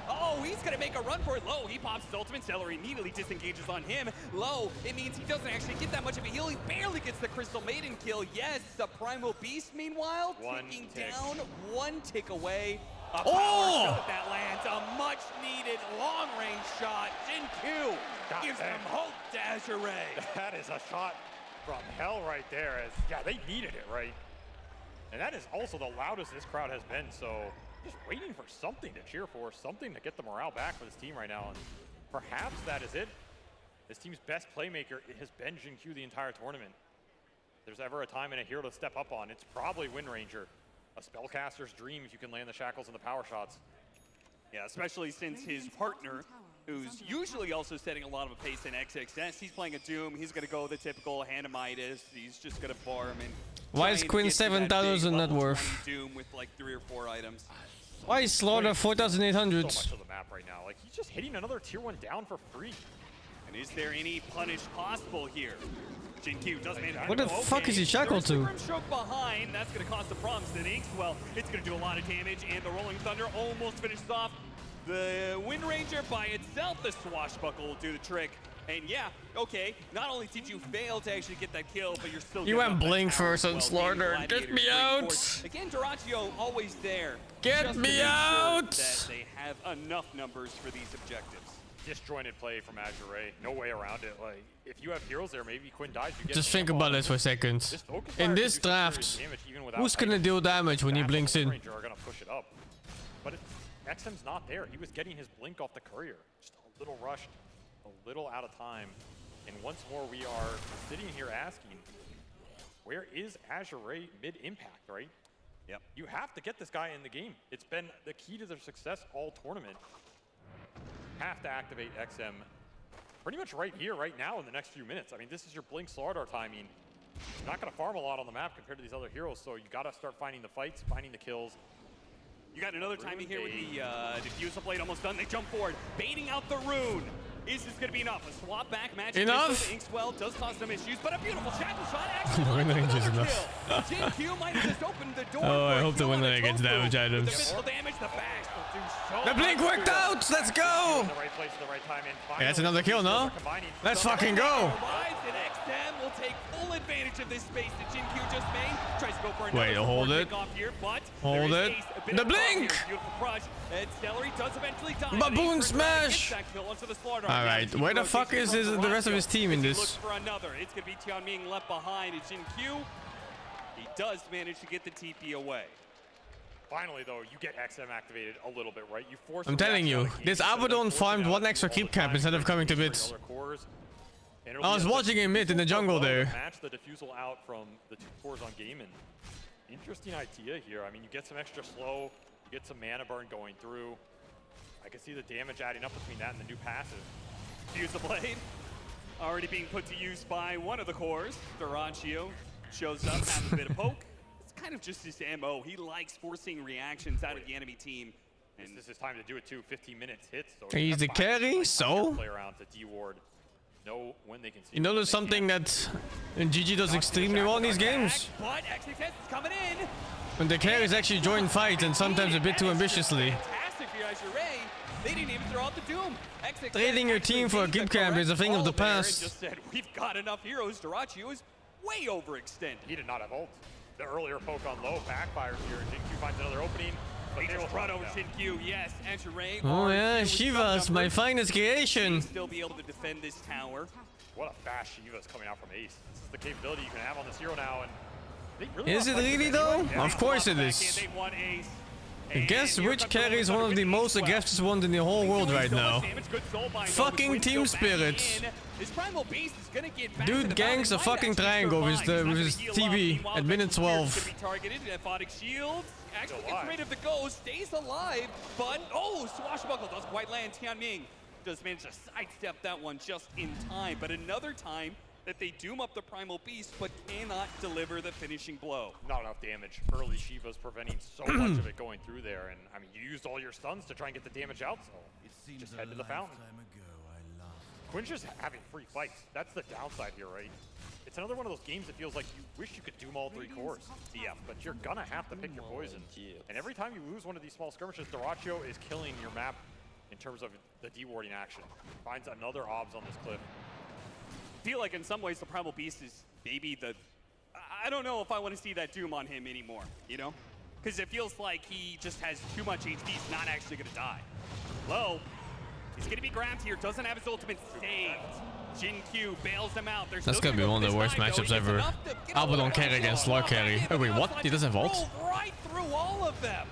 S7: Oh, he's going to make a run for it. Low, he pops his ultimate. Celery immediately disengages on him. Low, it means he doesn't actually get that much of a heal. He barely gets the Crystal Maiden kill. Yes, the Primal Beast, meanwhile, ticking down, 1 tick away. A power shot that lands, a much-needed long-range shot. Jinkyu gives them hope to Azure Ray.
S15: That is a shot from hell right there. As yeah, they needed it, right? And that is also the loudest this crowd has been, so just waiting for something to cheer for, something to get the morale back for this team right now. And perhaps that is it. This team's best playmaker has been Jinkyu the entire tournament. If there's ever a time and a hero to step up on, it's probably Wind Ranger. A spellcaster's dream if you can land the shackles and the power shots.
S7: Yeah, especially since his partner, who's usually also setting a lot of a pace in XXS, he's playing a Doom. He's going to go the typical Hanamitis. He's just going to farm and
S3: why is Quinn 7,000 net worth?
S7: Doom with like 3 or 4 items.
S3: Why is Slaughter 4,800?
S15: So much of the map right now. Like, he's just hitting another tier 1 down for free.
S7: And is there any punish possible here? JinQ does manage.
S3: What the fuck is he shackled to?
S7: Stroke behind. That's going to cause some problems to the Inkswell. It's going to do a lot of damage, and the Rolling Thunder almost finishes off the Wind Ranger by itself. The Swashbuckle will do the trick. And yeah, okay, not only did you fail to actually get that kill, but you're still
S3: You went blink first and Slaughter. Get me out!
S7: Again, Terarria always there.
S3: Get me out!
S7: That they have enough numbers for these objectives.
S15: Disjointed play from Azure Ray. No way around it. Like, if you have heroes there, maybe Quinn dies. You get
S3: Just think about it for a second. In this draft, who's gonna deal damage when he blinks in?
S15: Are gonna push it up. But XM's not there. He was getting his blink off the courier. Just a little rushed, a little out of time. And once more, we are sitting here asking, where is Azure Ray mid-impact, right?
S7: Yep.
S15: You have to get this guy in the game. It's been the key to their success all tournament. Have to activate XM pretty much right here, right now in the next few minutes. I mean, this is your blink Slardar timing. You're not going to farm a lot on the map compared to these other heroes, so you got to start finding the fights, finding the kills.
S7: You got another timing here with the diffuser blade almost done. They jump forward, baiting out the rune. Is this going to be enough? A swap back match.
S3: Enough?
S7: Inkswell does cause some issues, but a beautiful shackle shot. Actually,
S3: The Wind Range is enough.
S7: JinQ might have just opened the door.
S3: Oh, I hope the Wind Range gets damage items.
S7: The physical damage, the bash will do so
S3: The blink worked out! Let's go!
S15: The right place at the right time. And
S3: Yeah, that's another kill, no? Let's fucking go!
S7: Arrives, and XM will take full advantage of this space that JinQ just made. Tries to go for another
S3: Wait, hold it.
S7: off here, but
S3: Hold
S7: there
S3: it.
S7: is a bit
S3: The
S7: of a
S3: blink!
S7: here. Beautiful crush. And Stellary does eventually die.
S3: Baboon smash!
S7: Alright,
S3: where the fuck is the rest of his team in this?
S7: Looks for another. It's going to be Tianming left behind. It's JinQ. He does manage to get the TP away.
S15: Finally, though, you get XM activated a little bit, right? You force.
S3: I'm telling you, this Abaddon farmed one extra creep camp instead of coming to mid. I was watching him mid in the jungle there.
S15: Match the diffusal out from the two cores on game, and interesting idea here. I mean, you get some extra slow, you get some mana burn going through. I can see the damage adding up between that and the new passive.
S7: Use the blade. Already being put to use by one of the cores. Terarria shows up, has a bit of poke. It's kind of just his MO. He likes forcing reactions out of the enemy team.
S15: And this is time to do it too. 15 minutes hits. So
S3: He's the carry, so?
S15: Play around to D-ward. Know when they can see.
S3: You know, there's something that GG does extremely well in these games.
S7: But XXS is coming in.
S3: When the carries actually join fight and sometimes a bit too ambitiously.
S7: Fantastic for Azure Ray. They didn't even throw out the Doom. XXS
S3: Trading your team for a keep camp is a thing of the past.
S7: Just said, we've got enough heroes. Terarria was way overextended.
S15: He did not have ult. The earlier poke on low backfires here. JinQ finds another opening. But
S7: they just run over JinQ. Yes, Azure Ray.
S3: Oh yeah, Shiva's my finest creation.
S7: Still be able to defend this tower.
S15: What a fast Shiva's coming out from Ace. This is the capability you can have on this hero now. And they really
S3: is it really though?
S15: Yeah.
S3: Of course it is. Guess which carry is one of the most aggressive ones in the whole world right now? Fucking Team Spirit. Dude ganks a fucking triangle with his TB at minute 12.
S7: Actually gets rid of the ghost, stays alive, but Swashbuckle doesn't quite land. Tianming does manage to sidestep that one just in time, but another time that they doom up the Primal Beast, but cannot deliver the finishing blow.
S15: Not enough damage. Early Shiva's preventing so much of it going through there, and I mean, you used all your stuns to try and get the damage out, so just head to the fountain. Quinn's just having free fights. That's the downside here, right? It's another one of those games that feels like you wish you could doom all three cores. Yeah, but you're gonna have to pick your poison. And every time you lose one of these small skirmishes, Terarria is killing your map in terms of the dewarding action. Finds another obs on this cliff.
S7: I feel like in some ways the Primal Beast is maybe the... I don't know if I want to see that doom on him anymore, you know? Because it feels like he just has too much HP, he's not actually gonna die. Low. He's gonna be grabbed here, doesn't have his ultimate saved. JinQ bails him out.
S3: That's gonna be one of the worst matchups ever. Abaddon carry against Lark carry. Oh wait, what? He doesn't have ult?
S7: Right through all of them.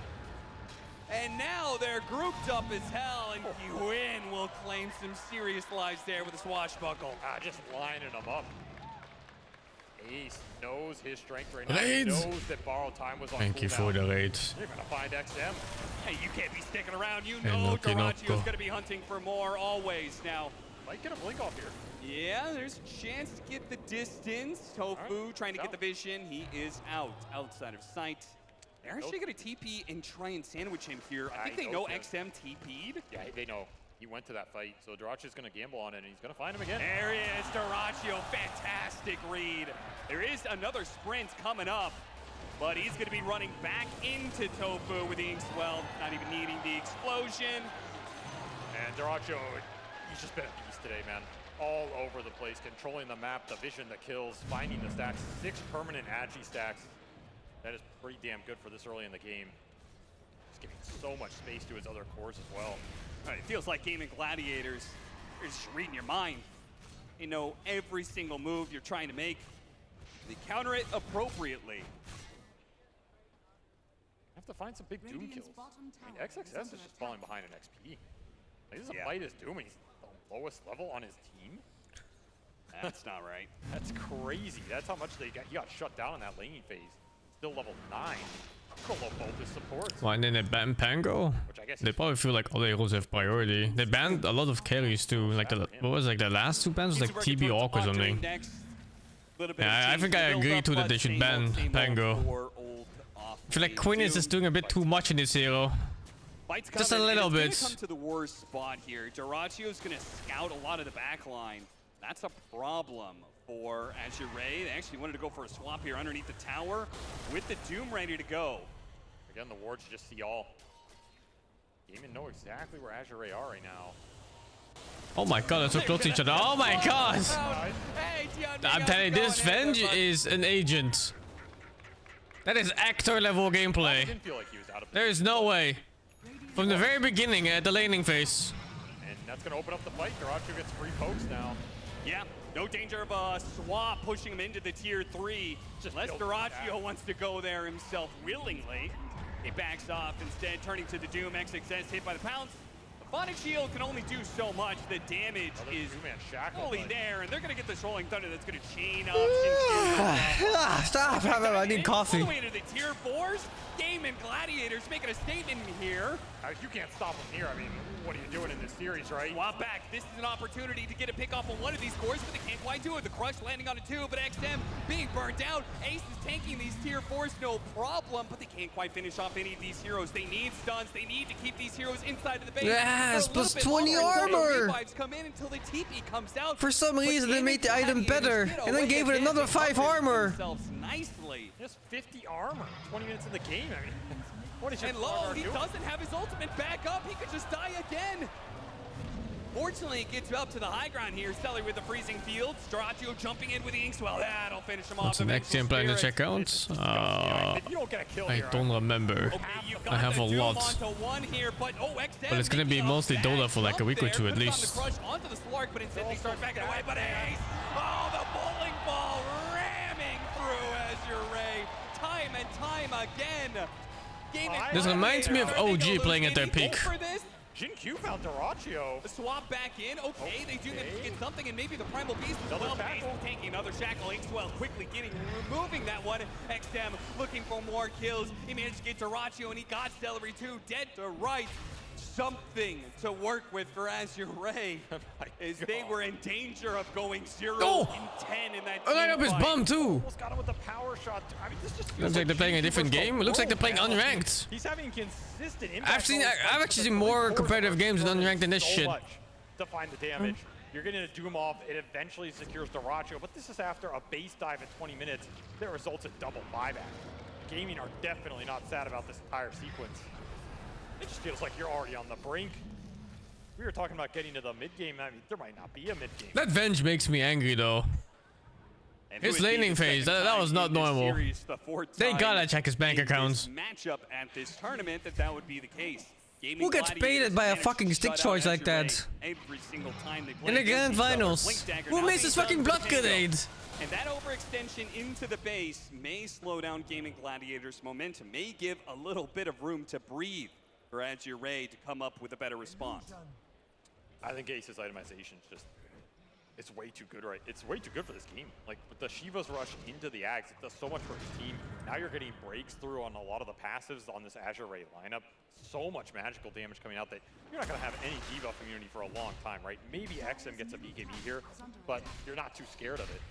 S7: And now they're grouped up as hell, and Quinn will claim some serious lives there with a swashbuckle.
S15: Just lining them up. Ace knows his strength right now.
S3: Raids.
S15: He knows that borrowed time was on
S3: Thank you for the raids.
S15: You're gonna find XM.
S7: Hey, you can't be sticking around. You know Terarria is gonna be hunting for more always. Now,
S15: might get a blink off here.
S7: Yeah, there's a chance to get the distance. Tofu trying to get the vision. He is outside of sight. They're actually going to TP and try and sandwich him here. I think they know XM TP'd.
S15: Yeah, they know.
S2: He went to that fight, so Terarria's going to gamble on it, and he's going to find him again.
S7: There he is, Terarria. Fantastic read. There is another sprint coming up, but he's going to be running back into Tofu with the Inkswell, not even needing the explosion.
S2: And Terarria, he's just been a beast today, man. All over the place, controlling the map, the vision, the kills, finding the stacks. 6 permanent Agi stacks. That is pretty damn good for this early in the game. Just giving so much space to his other cores as well.
S7: It feels like Gaming Gladiators are just reading your mind. You know every single move you're trying to make. They counter it appropriately.
S2: Have to find some big Doom kills. I mean, XXS is just falling behind in XP. Like, this is a fight as Doom. He's the lowest level on his team.
S7: That's not right.
S2: That's crazy. That's how much he got shut down in that laning phase. Still level 9. Below both his supports.
S3: Why didn't they ban Pango? They probably feel like all the heroes have priority. They banned a lot of carries too. Like the what was like the last 2 bans, like TB Orc or something. Yeah, I think I agree too that they should ban Pango. I feel like Quinn is just doing a bit too much in this hero. Just a little bit.
S7: It's gonna come to the worst spot here. Terarria's gonna scout a lot of the back line. That's a problem for Azure Ray. They actually wanted to go for a swap here underneath the tower with the Doom ready to go.
S2: Again, the wards just see all. Gaming know exactly where Azure Ray are right now.
S3: Oh my god, they're so close to each other. Oh my god! I'm telling you, this Venge is an agent. That is actor level gameplay. There is no way. From the very beginning at the laning phase.
S2: And that's going to open up the fight. Terarria gets free pokes now.
S7: Yeah, no danger of a swap pushing him into the tier 3. Unless Terarria wants to go there himself willingly. He backs off instead, turning to the Doom. XXS hit by the pounce. The Phonic Shield can only do so much. The damage is fully there, and they're going to get the Rolling Thunder that's going to chain up.
S3: Stop! I need coffee.
S7: All the way to the tier 4s. Game and Gladiators making a statement here.
S2: You can't stop them here. I mean, what are you doing in this series, right?
S7: Swap back. This is an opportunity to get a pick off on one of these cores, but they can't quite do it. The Crush landing on a 2, but XM being burnt out. Ace is tanking these tier 4s, no problem, but they can't quite finish off any of these heroes. They need stuns. They need to keep these heroes inside of the base.
S3: Yes, plus 20 armor.
S7: Come in until the TP comes out.
S3: For some reason, they made the item better, and then gave it another 5 armor.
S7: Nicely.
S2: Just 50 armor. 20 minutes in the game. I mean, what is your
S7: and low, he doesn't have his ultimate back up. He could just die again. Fortunately, it gets up to the high ground here. Stelly with the freezing field. Terarria jumping in with the Inkswell. That'll finish him off.
S3: What's the next game plan to check out? I don't remember. I have a lot. But it's gonna be mostly Dota for like a week or 2 at least.
S7: Onto the Slark, but instead they start backing away. But Ace! Oh, the bowling ball ramming through Azure Ray. Time and time again.
S3: This reminds me of OG playing at their peak.
S2: Jin Q found Terarria.
S7: Swap back in. Okay, they do get something, and maybe the Primal Beast as well. Ace taking another shackle. Inkswell quickly removing that one. XM looking for more kills. He managed to get Terarria, and he got Celery too. Dead to right. Something to work with for Azure Ray is they were in danger of going 0 and 10 in that.
S3: Line up his bum too.
S2: Almost got him with the power shot. I mean, this just
S3: looks like they're playing a different game. It looks like they're playing unranked.
S2: He's having consistent impact.
S3: I've actually seen more competitive games with unranked than this shit.
S2: To find the damage. You're getting a Doom off. It eventually secures Terarria, but this is after a base dive in 20 minutes that results in double buyback. Gaming are definitely not sad about this entire sequence. It just feels like you're already on the brink. We were talking about getting to the mid-game. I mean, there might not be a mid-game.
S3: That Venge makes me angry, though. His laning phase, that was not normal. They gotta check his bank accounts.
S7: Matchup at this tournament that would be the case.
S3: Who gets baited by a fucking stick choice like that?
S7: Every single time they play
S3: in the grand finals. Who makes this fucking blood grenade?
S7: And that overextension into the base may slow down Gaming Gladiators' momentum, may give a little bit of room to breathe for Azure Ray to come up with a better response.
S2: I think Ace's itemization is just, it's way too good, right? It's way too good for this game. Like, with the Shiva's rush into the Axe, it does so much for his team. Now you're getting breaks through on a lot of the passives on this Azure Ray lineup. So much magical damage coming out that you're not going to have any debuff immunity for a long time, right? Maybe XM gets a BKB here, but you're not too scared of it.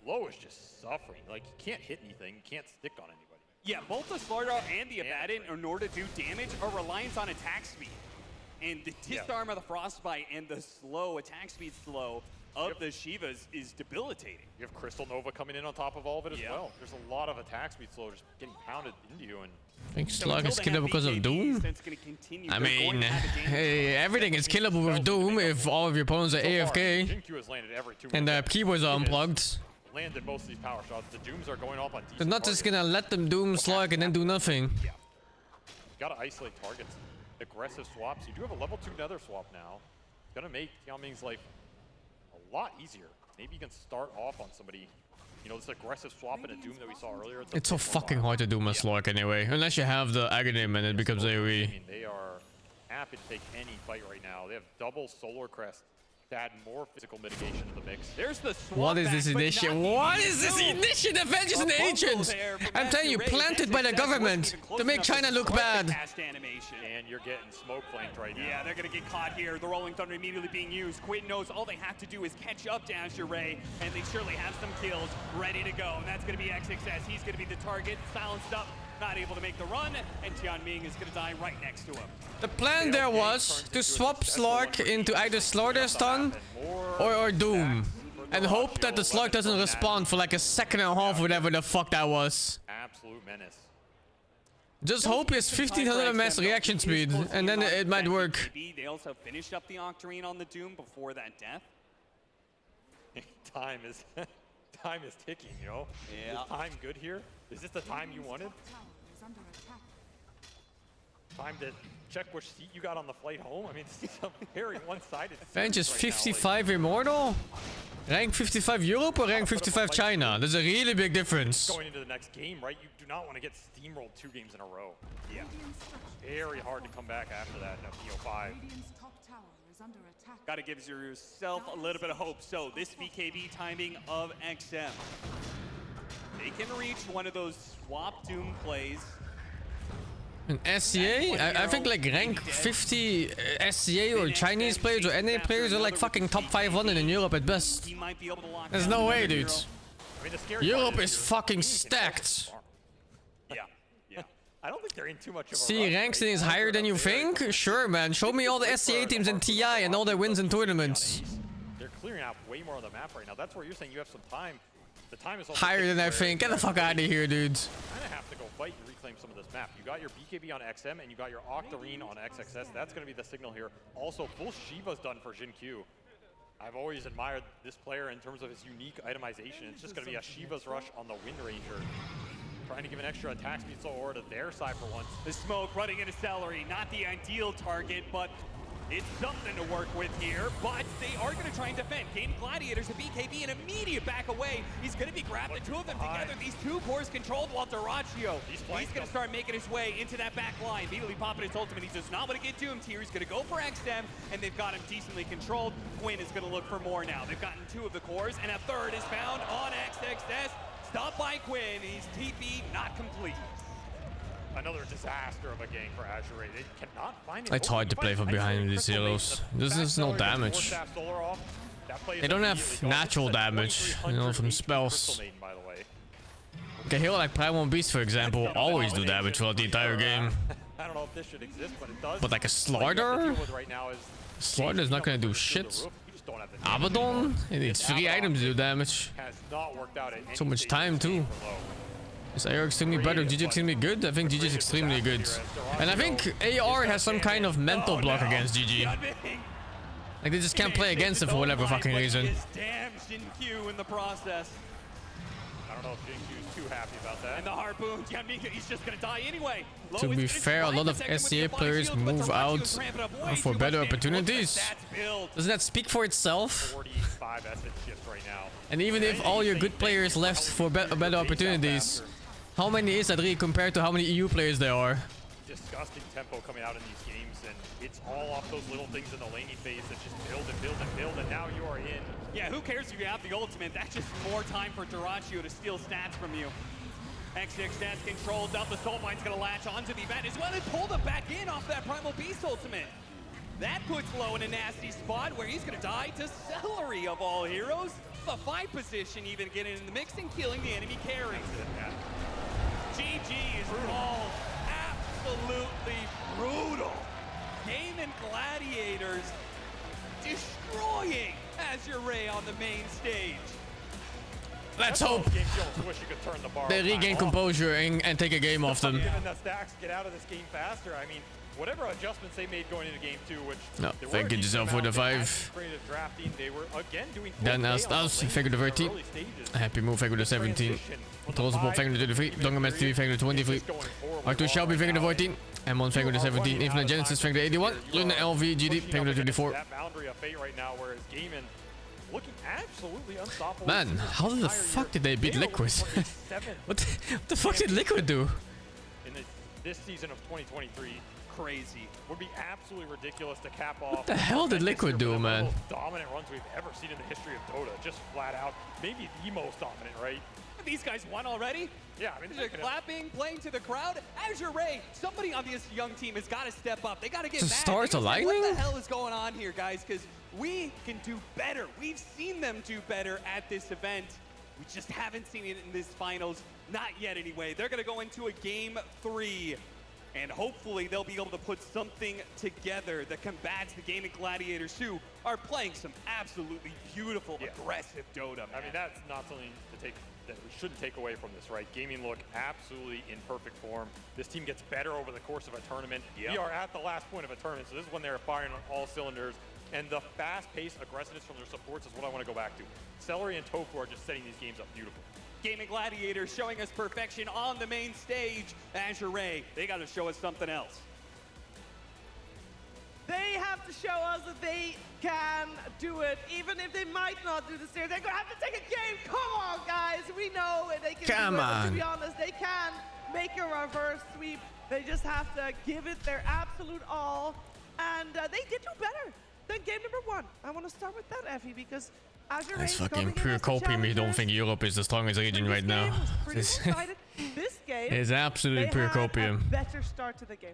S2: Low is just suffering. Like, you can't hit anything, you can't stick on anybody.
S7: Yeah, both the Slardar and the Abaddon, in order to do damage, are reliant on attack speed. And the disarm of the Frostbite and the slow, attack speed slow of the Shivas is debilitating.
S2: You have Crystal Nova coming in on top of all of it as well. There's a lot of attack speed slow just getting pounded into you. And
S3: I think Slug is killable because of Doom. I mean, hey, everything is killable with Doom if all of your opponents are AFK
S2: JinQ has landed every 2
S3: and their keyboards are unplugged.
S2: Landed most of these power shots. The Dooms are going off on decent
S3: They're not just
S2: targets.
S3: gonna let them Doom Slug and then do nothing.
S2: You gotta isolate targets. Aggressive swaps. You do have a level 2 nether swap now. It's gonna make Tianming's life a lot easier. Maybe you can start off on somebody. You know, this aggressive swap in a Doom that we saw earlier.
S3: It's so fucking hard to do a Slug anyway, unless you have the Aghanim and it becomes AoE.
S2: I mean, they are happy to take any fight right now. They have double Solar Crest to add more physical mitigation to the mix.
S7: There's the swap.
S3: What is this initiative? What is this initiative? Avengers and Ancients! I'm telling you, planted by the government to make China look bad.
S2: And you're getting smoke flanked right now.
S7: Yeah, they're gonna get caught here. The Rolling Thunder immediately being used. Quinn knows all they have to do is catch up to Azure Ray, and they surely have some kills ready to go. And that's gonna be XXS. He's gonna be the target, silenced up, not able to make the run, and Tianming is gonna die right next to him.
S3: The plan there was to swap Slug into either Slaughter Stun or Doom, and hope that the Slug doesn't respawn for like a second and a half, whatever the fuck that was.
S2: Absolute menace.
S3: Just hope it's 1500 ms reaction speed, and then it might work.
S7: They also finished up the Octarine on the Doom before that death.
S2: Time is ticking, you know?
S7: Yeah.
S2: Is time good here? Is this the time you wanted? Time to check which seat you got on the flight home? I mean, this is a very one-sided
S3: Avengers
S2: right now,
S3: 55 Immortal? Rank 55 Europe or rank 55 China? There's a really big difference.
S2: Going into the next game, right? You do not want to get steamrolled 2 games in a row. Yeah. Very hard to come back after that in a PO5.
S7: Gotta give yourself a little bit of hope. So this BKB timing of XM. They can reach one of those swap Doom plays.
S3: An SCA? I think like rank 50 SCA or Chinese players or NA players are like fucking top 500 in Europe at best. There's no way, dude. Europe is fucking stacked.
S2: Yeah. I don't think they're in too much of a
S3: See,
S2: rush
S3: rank
S2: right
S3: is higher than you think? Sure, man. Show me all the SCA teams in TI and all their wins in tournaments.
S2: They're clearing out way more on the map right now. That's where you're saying you have some time. The time is also
S3: Higher than I think. Get the fuck out of here, dude.
S2: Kind of have to go fight and reclaim some of this map. You got your BKB on XM and you got your Octarine on XXS. That's going to be the signal here. Also, full Shiva's done for JinQ. I've always admired this player in terms of his unique itemization. It's just going to be a Shiva's rush on the Wind Ranger. Trying to give an extra attack speed slow aura to their side for once.
S7: The smoke running into Celery, not the ideal target, but it's something to work with here. But they are going to try and defend. Game Gladiators, a BKB, an immediate back away. He's going to be grabbed, the two of them together. These two cores controlled while Terarria, he's going to start making his way into that back line. Immediately popping his ultimate. He does not want to get doomed here. He's going to go for XM, and they've got him decently controlled. Quinn is going to look for more now. They've gotten 2 of the cores, and a third is found on XXS. Stopped by Quinn. He's TP not complete.
S2: Another disaster of a gang for Azure Ray. They cannot find it.
S3: It's hard to play from behind these heroes. This is no damage. They don't have natural damage, you know, from spells. Like a hero like Primal Beast, for example, will always do damage throughout the entire game.
S2: I don't know if this should exist, but it does.
S3: But like a Slaughter? Slaughter's not gonna do shit. Abaddon? It needs 3 items to do damage. So much time too. Is AR extremely bad or GG extremely good? I think GG is extremely good. And I think AR has some kind of mental block against GG. Like they just can't play against it for whatever fucking reason.
S7: Damn JinQ in the process.
S2: I don't know if JinQ's too happy about that.
S7: And the harpoon, he's just gonna die anyway.
S3: To be fair, a lot of SCA players move out for better opportunities. Doesn't that speak for itself?
S2: 45 essence shifts right now.
S3: And even if all your good players left for better opportunities, how many is that really compared to how many EU players there are?
S2: Disgusting tempo coming out in these games, and it's all off those little things in the laning phase that just build and build and build, and now you are in.
S7: Yeah, who cares if you have the ultimate? That's just more time for Terarria to steal stats from you. XX stats controlled up. The Soul Mind's gonna latch onto the event as well and pull them back in off that Primal Beast ultimate. That puts Low in a nasty spot where he's gonna die to Celery of all heroes. The 5 position even getting in the mix and killing the enemy carry. GG is all absolutely brutal. Gaming Gladiators destroying Azure Ray on the main stage.
S3: Let's hope they regain composure and take a game off them.
S2: Given the stacks, get out of this game faster. I mean, whatever adjustments they made going into game 2, which
S3: No, thank you Giselle for the 5.
S2: They were again doing
S3: Dan naast us, Figure the 13. Happy move, Figure the 17. Trollsbot, Figure the 33. Dongamet TV, Figure the 23. Arthur Shelby, Figure the 14. M1, Figure the 17. Infinite Genesis, Figure the 81. Luna LV, GD, Figure the 24.
S2: That boundary of fate right now, whereas Gaimin looking absolutely unstoppable.
S3: Man, how the fuck did they beat Liquid? What the fuck did Liquid do?
S2: In this season of 2023,
S7: crazy.
S2: Would be absolutely ridiculous to cap off.
S3: What the hell did Liquid do, man?
S2: Most dominant runs we've ever seen in the history of Dota, just flat out. Maybe the most dominant, right?
S7: These guys won already?
S2: Yeah, I mean,
S7: they're clapping, playing to the crowd. Azure Ray, somebody on this young team has got to step up. They got to get mad.
S3: Stars aligning?
S7: What the hell is going on here, guys? Because we can do better. We've seen them do better at this event. We just haven't seen it in this finals. Not yet, anyway. They're going to go into a game 3. And hopefully they'll be able to put something together that combats the Gaming Gladiators, who are playing some absolutely beautiful, aggressive Dota, man.
S2: I mean, that's not something to take that we shouldn't take away from this, right? Gaming look absolutely in perfect form. This team gets better over the course of a tournament. We are at the last point of a tournament, so this is when they're firing on all cylinders. And the fast-paced aggressiveness from their supports is what I want to go back to. Celery and Tofu are just setting these games up beautifully.
S7: Gaming Gladiators showing us perfection on the main stage. Azure Ray, they got to show us something else.
S1: They have to show us that they can do it, even if they might not do this here. They're gonna have to take a game. Come on, guys. We know they can do it. But to be honest, they can make a reverse sweep. They just have to give it their absolute all. And they did do better than game number 1. I want to start with that, Effie, because Azure Ray
S3: That's fucking pure copium. You don't think Europe is the strongest region right now.
S1: This game
S3: is absolutely pure copium.
S1: A better start to the game.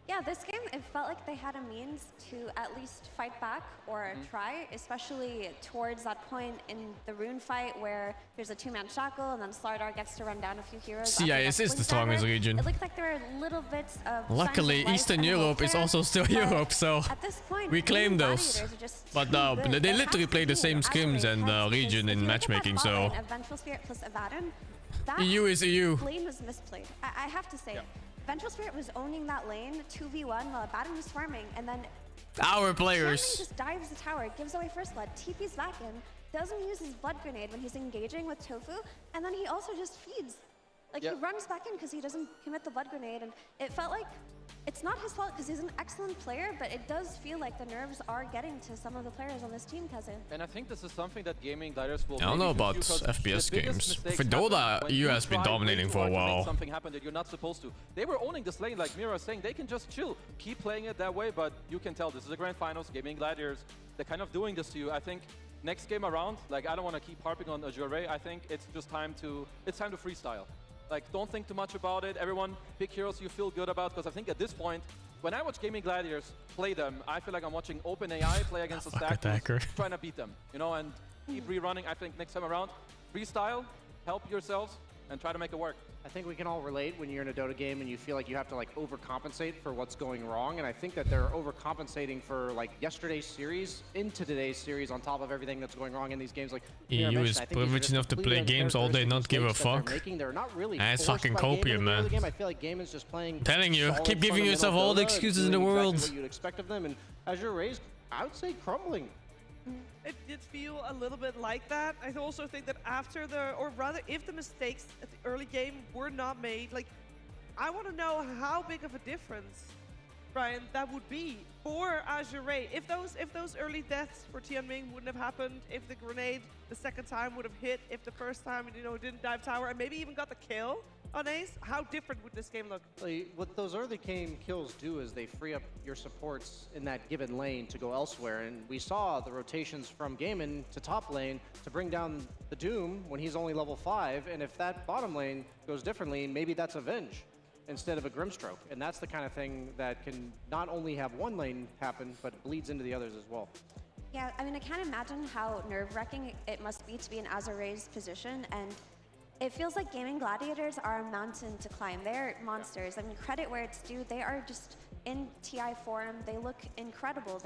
S22: Yeah, this game, it felt like they had a means to at least fight back or try, especially towards that point in the Rune fight where there's a 2-man shackle and then Slardar gets to run down a few heroes.
S3: CIS is the strongest region.
S22: It looked like there were little bits of
S3: Luckily, Eastern Europe is also still Europe, so we claim those. But they literally play the same scrims and region in matchmaking, so
S22: Ventral Spirit plus Abaddon,
S3: EU is EU.
S22: Lane was misplayed. I have to say. Ventral Spirit was owning that lane 2v1 while Abaddon was farming, and then
S3: our players
S22: just dives the tower, gives away first blood, TP's back in, doesn't use his blood grenade when he's engaging with Tofu, and then he also just feeds. Like he runs back in because he doesn't commit the blood grenade, and it felt like it's not his fault because he's an excellent player, but it does feel like the nerves are getting to some of the players on this team, Kazu.
S24: And I think this is something that Gaming Gladiators will.
S3: I don't know about FPS games. For Dota, EU has been dominating for a while.
S24: Something happened that you're not supposed to. They were owning this lane, like Mira was saying. They can just chill, keep playing it that way. But you can tell this is the grand finals. Gaming Gladiators, they're kind of doing this to you. I think next game around, like I don't want to keep harping on Azure Ray. I think it's just time to freestyle. Like, don't think too much about it. Everyone, pick heroes you feel good about, because I think at this point, when I watch Gaming Gladiators play them, I feel like I'm watching OpenAI play against a stack trying to beat them, you know, and keep rerunning. I think next time around, freestyle, help yourselves, and try to make it work.
S23: I think we can all relate when you're in a Dota game and you feel like you have to like overcompensate for what's going wrong, and I think that they're overcompensating for like yesterday's series into today's series on top of everything that's going wrong in these games. Like
S3: EU is privileged enough to play games all day, not give a fuck. That's fucking copium, man.
S23: I feel like Game is just playing.
S3: I'm telling you, keep giving yourself all the excuses in the world.
S23: What you'd expect of them, and Azure Ray's, I would say, crumbling.
S1: It did feel a little bit like that. I also think that after or rather if the mistakes at the early game were not made, like, I want to know how big of a difference, Brian, that would be for Azure Ray. If those early deaths for Tianming wouldn't have happened, if the grenade the second time would have hit, if the first time, you know, didn't dive tower, and maybe even got the kill on Ace, how different would this game look?
S23: What those early game kills do is they free up your supports in that given lane to go elsewhere, and we saw the rotations from Gaimin to top lane to bring down the Doom when he's only level 5, and if that bottom lane goes differently, maybe that's Avenge instead of a Grimstroke, and that's the kind of thing that can not only have one lane happen, but bleeds into the others as well.
S22: Yeah, I mean, I can't imagine how nerve-wracking it must be to be in Azure Ray's position, and it feels like Gaming Gladiators are a mountain to climb. They're monsters. I mean, credit where it's due. They are just in TI Forum, they look incredible.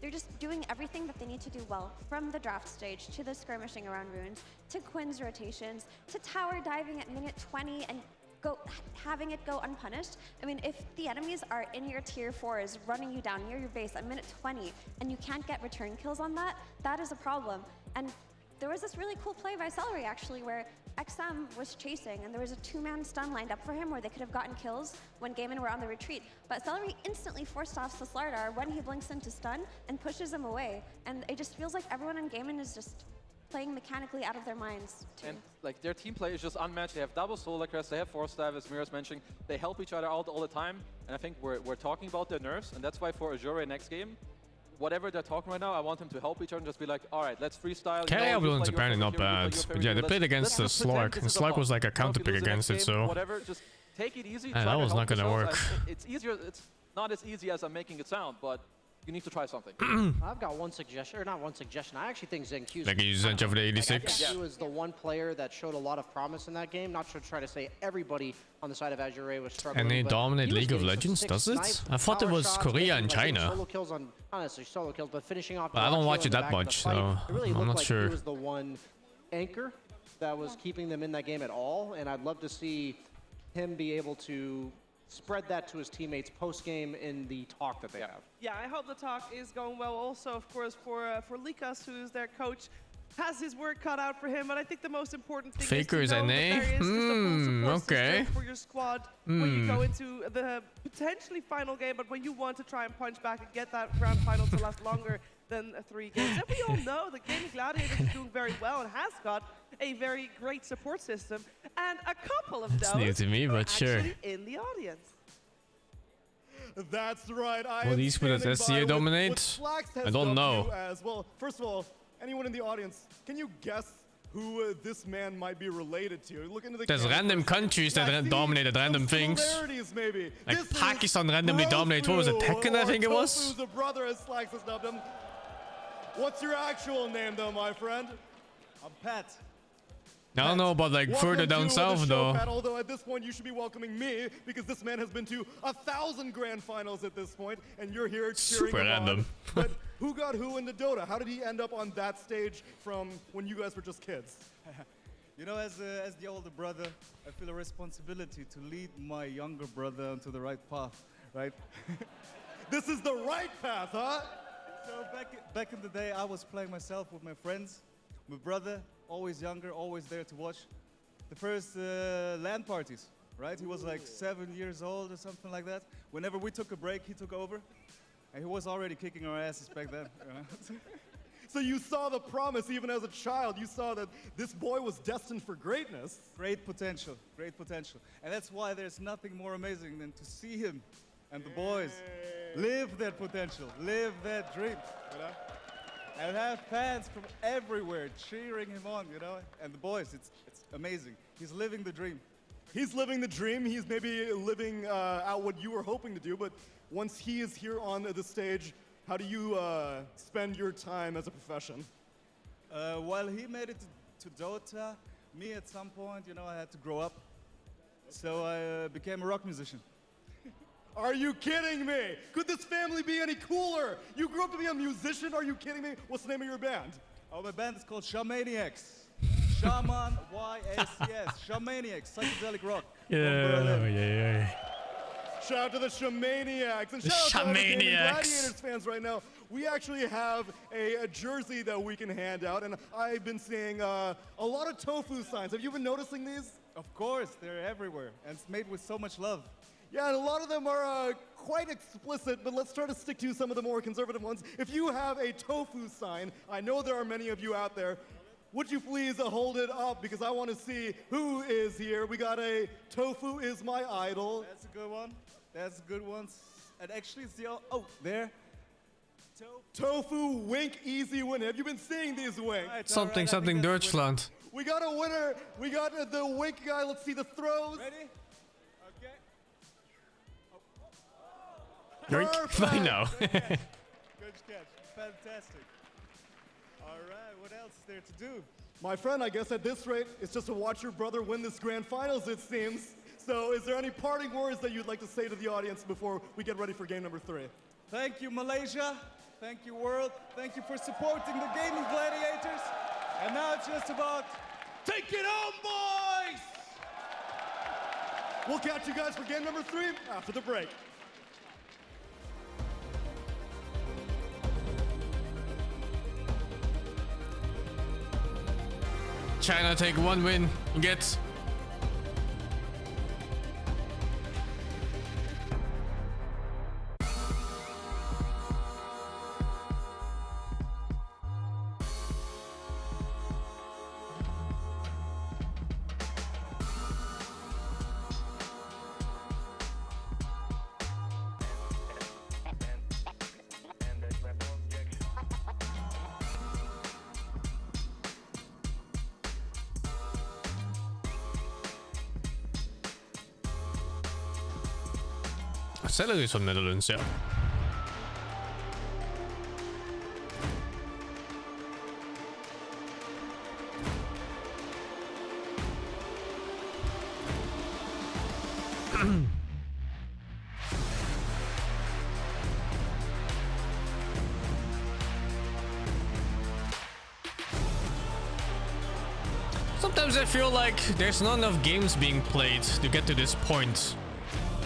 S22: They're just doing everything that they need to do well, from the draft stage to the skirmishing around runes, to Quinn's rotations, to tower diving at minute 20 and having it go unpunished. I mean, if the enemies are in your tier 4s running you down near your base at minute 20 and you can't get return kills on that, that is a problem. And there was this really cool play by Celery actually where XM was chasing and there was a 2-man stun lined up for him where they could have gotten kills when Gaimin were on the retreat. But Celery instantly forced off the Slardar when he blinks into stun and pushes him away. And it just feels like everyone in Gaimin is just playing mechanically out of their minds too.
S24: And like their team play is just unmatched. They have double Solar Crest, they have Force Staff, as Mira's mentioning. They help each other out all the time. And I think we're talking about their nerfs, and that's why for Azure Ray next game, whatever they're talking right now, I want them to help each other and just be like, all right, let's freestyle.
S3: Carry Villain's apparently not bad. But yeah, they played against the Slug, and Slug was like a counter pick against it, so
S24: whatever, just take it easy.
S3: that was not gonna work.
S24: It's easier. It's not as easy as I'm making it sound, but you need to try something.
S23: I've got one suggestion, or not one suggestion. I actually think ZenQ
S3: Like you use Zench over the 86.
S23: ZenQ is the one player that showed a lot of promise in that game. Not to try to say everybody on the side of Azure Ray was struggling.
S3: And they
S23: but
S3: dominate
S23: he was
S3: League of
S23: getting some
S3: Legends,
S23: sick
S3: does it?
S23: snipe,
S3: I thought it
S23: power
S3: was
S23: shots,
S3: Korea and
S23: like getting
S3: China.
S23: Solo kills on, not necessarily solo kills, but finishing off.
S3: But I don't watch it that
S23: in the
S3: much,
S23: fight.
S3: so
S23: It really
S3: I'm
S23: looked
S3: not
S23: like
S3: sure.
S23: He was the one anchor that was keeping them in that game at all, and I'd love to see him be able to spread that to his teammates post-game in the talk that they have.
S1: Yeah, I hope the talk is going well also, of course, for Likas, who's their coach. Has his work cut out for him, but I think the most important thing
S3: Faker
S1: is
S3: is
S1: to know
S3: NA?
S1: that there is just a full support
S3: Okay.
S1: system for your squad when you go into the potentially final game, but when you want to try and punch back and get that grand final to last longer than 3 games. And we all know that Gaming Gladiators is doing very well and has got a very great support system, and a couple of
S3: It's
S1: those
S3: new to me,
S1: are
S3: but sure.
S1: actually in the audience.
S4: That's right.
S3: Will these put us SCA dominate? I don't know.
S4: As well. First of all, anyone in the audience, can you guess who this man might be related to? Look into the
S3: There's
S4: camera
S3: random
S4: first.
S3: countries that dominated random things.
S4: Similarities, maybe.
S3: Like
S4: This is
S3: Pakistan randomly dominated, what was it,
S4: Tofu,
S3: Tekken I think it
S4: or
S3: was?
S4: Tofu's a brother, as Slacks has dubbed him. What's your actual name, though, my friend?
S5: I'm Pat.
S3: I don't know about like further down south though.
S4: Pat, although at this point you should be welcoming me because this man has been to 1,000 grand finals at this point, and you're here cheering
S3: Super
S4: him
S3: random.
S4: on. But who got who in the Dota? How did he end up on that stage from when you guys were just kids?
S5: You know, as the older brother, I feel a responsibility to lead my younger brother onto the right path, right?
S4: This is the right path, huh?
S5: So back in the day, I was playing myself with my friends. My brother, always younger, always there to watch. The first LAN parties, right? He was like 7 years old or something like that. Whenever we took a break, he took over. And he was already kicking our asses back then.
S4: So you saw the promise even as a child. You saw that this boy was destined for greatness.
S5: Great potential, great potential. And that's why there's nothing more amazing than to see him and the boys live that potential, live that dream, you know? And have fans from everywhere cheering him on, you know? And the boys, it's amazing. He's living the dream.
S4: He's living the dream. He's maybe living out what you were hoping to do, but once he is here on the stage, how do you spend your time as a profession?
S5: While he made it to Dota, me at some point, you know, I had to grow up. So I became a rock musician.
S4: Are you kidding me? Could this family be any cooler? You grew up to be a musician? Are you kidding me? What's the name of your band?
S5: Oh, my band is called Shamaniacs. Shaman, Y-A-C-S. Shamaniacs, psychedelic rock.
S3: Yeah.
S4: Shout out to the Shamaniacs. And
S3: The
S4: shout out to all the Gaming
S3: Shamaniacs.
S4: Gladiators fans right now. We actually have a jersey that we can hand out, and I've been seeing a lot of tofu signs. Have you been noticing these?
S5: Of course, they're everywhere, and it's made with so much love.
S4: Yeah, and a lot of them are quite explicit, but let's try to stick to some of the more conservative ones. If you have a tofu sign, I know there are many of you out there, would you please hold it up because I want to see who is here. We got a tofu is my idol.
S5: That's a good one. That's a good one. And actually, it's the, oh, there.
S4: Tofu wink easy win. Have you been seeing these winks?
S3: Something Deutschland.
S4: We got a winner. We got the wink guy. Let's see the throws.
S5: Ready? Okay.
S3: I know.
S5: Good catch. Fantastic. All right, what else is there to do?
S4: My friend, I guess at this rate, it's just to watch your brother win this grand finals, it seems. So is there any parting words that you'd like to say to the audience before we get ready for game number 3?
S5: Thank you, Malaysia. Thank you, world. Thank you for supporting the gaming gladiators. And now it's just about take it home, boys!
S4: We'll catch you guys for game number 3 after the break.
S3: China take 1 win. Get. Salaries from Netherlands, yeah. Sometimes I feel like there's not enough games being played to get to this point.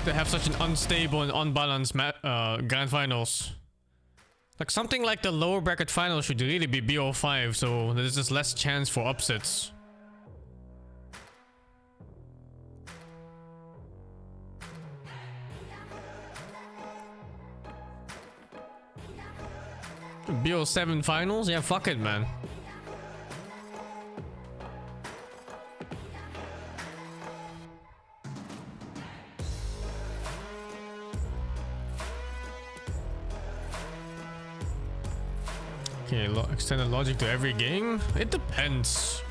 S3: To have such an unstable and unbalanced grand finals. Like something like the lower bracket final should really be BO5, so there's just less chance for upsets. BO7 finals? Yeah, fuck it, man. Okay, extended logic to every game? It depends.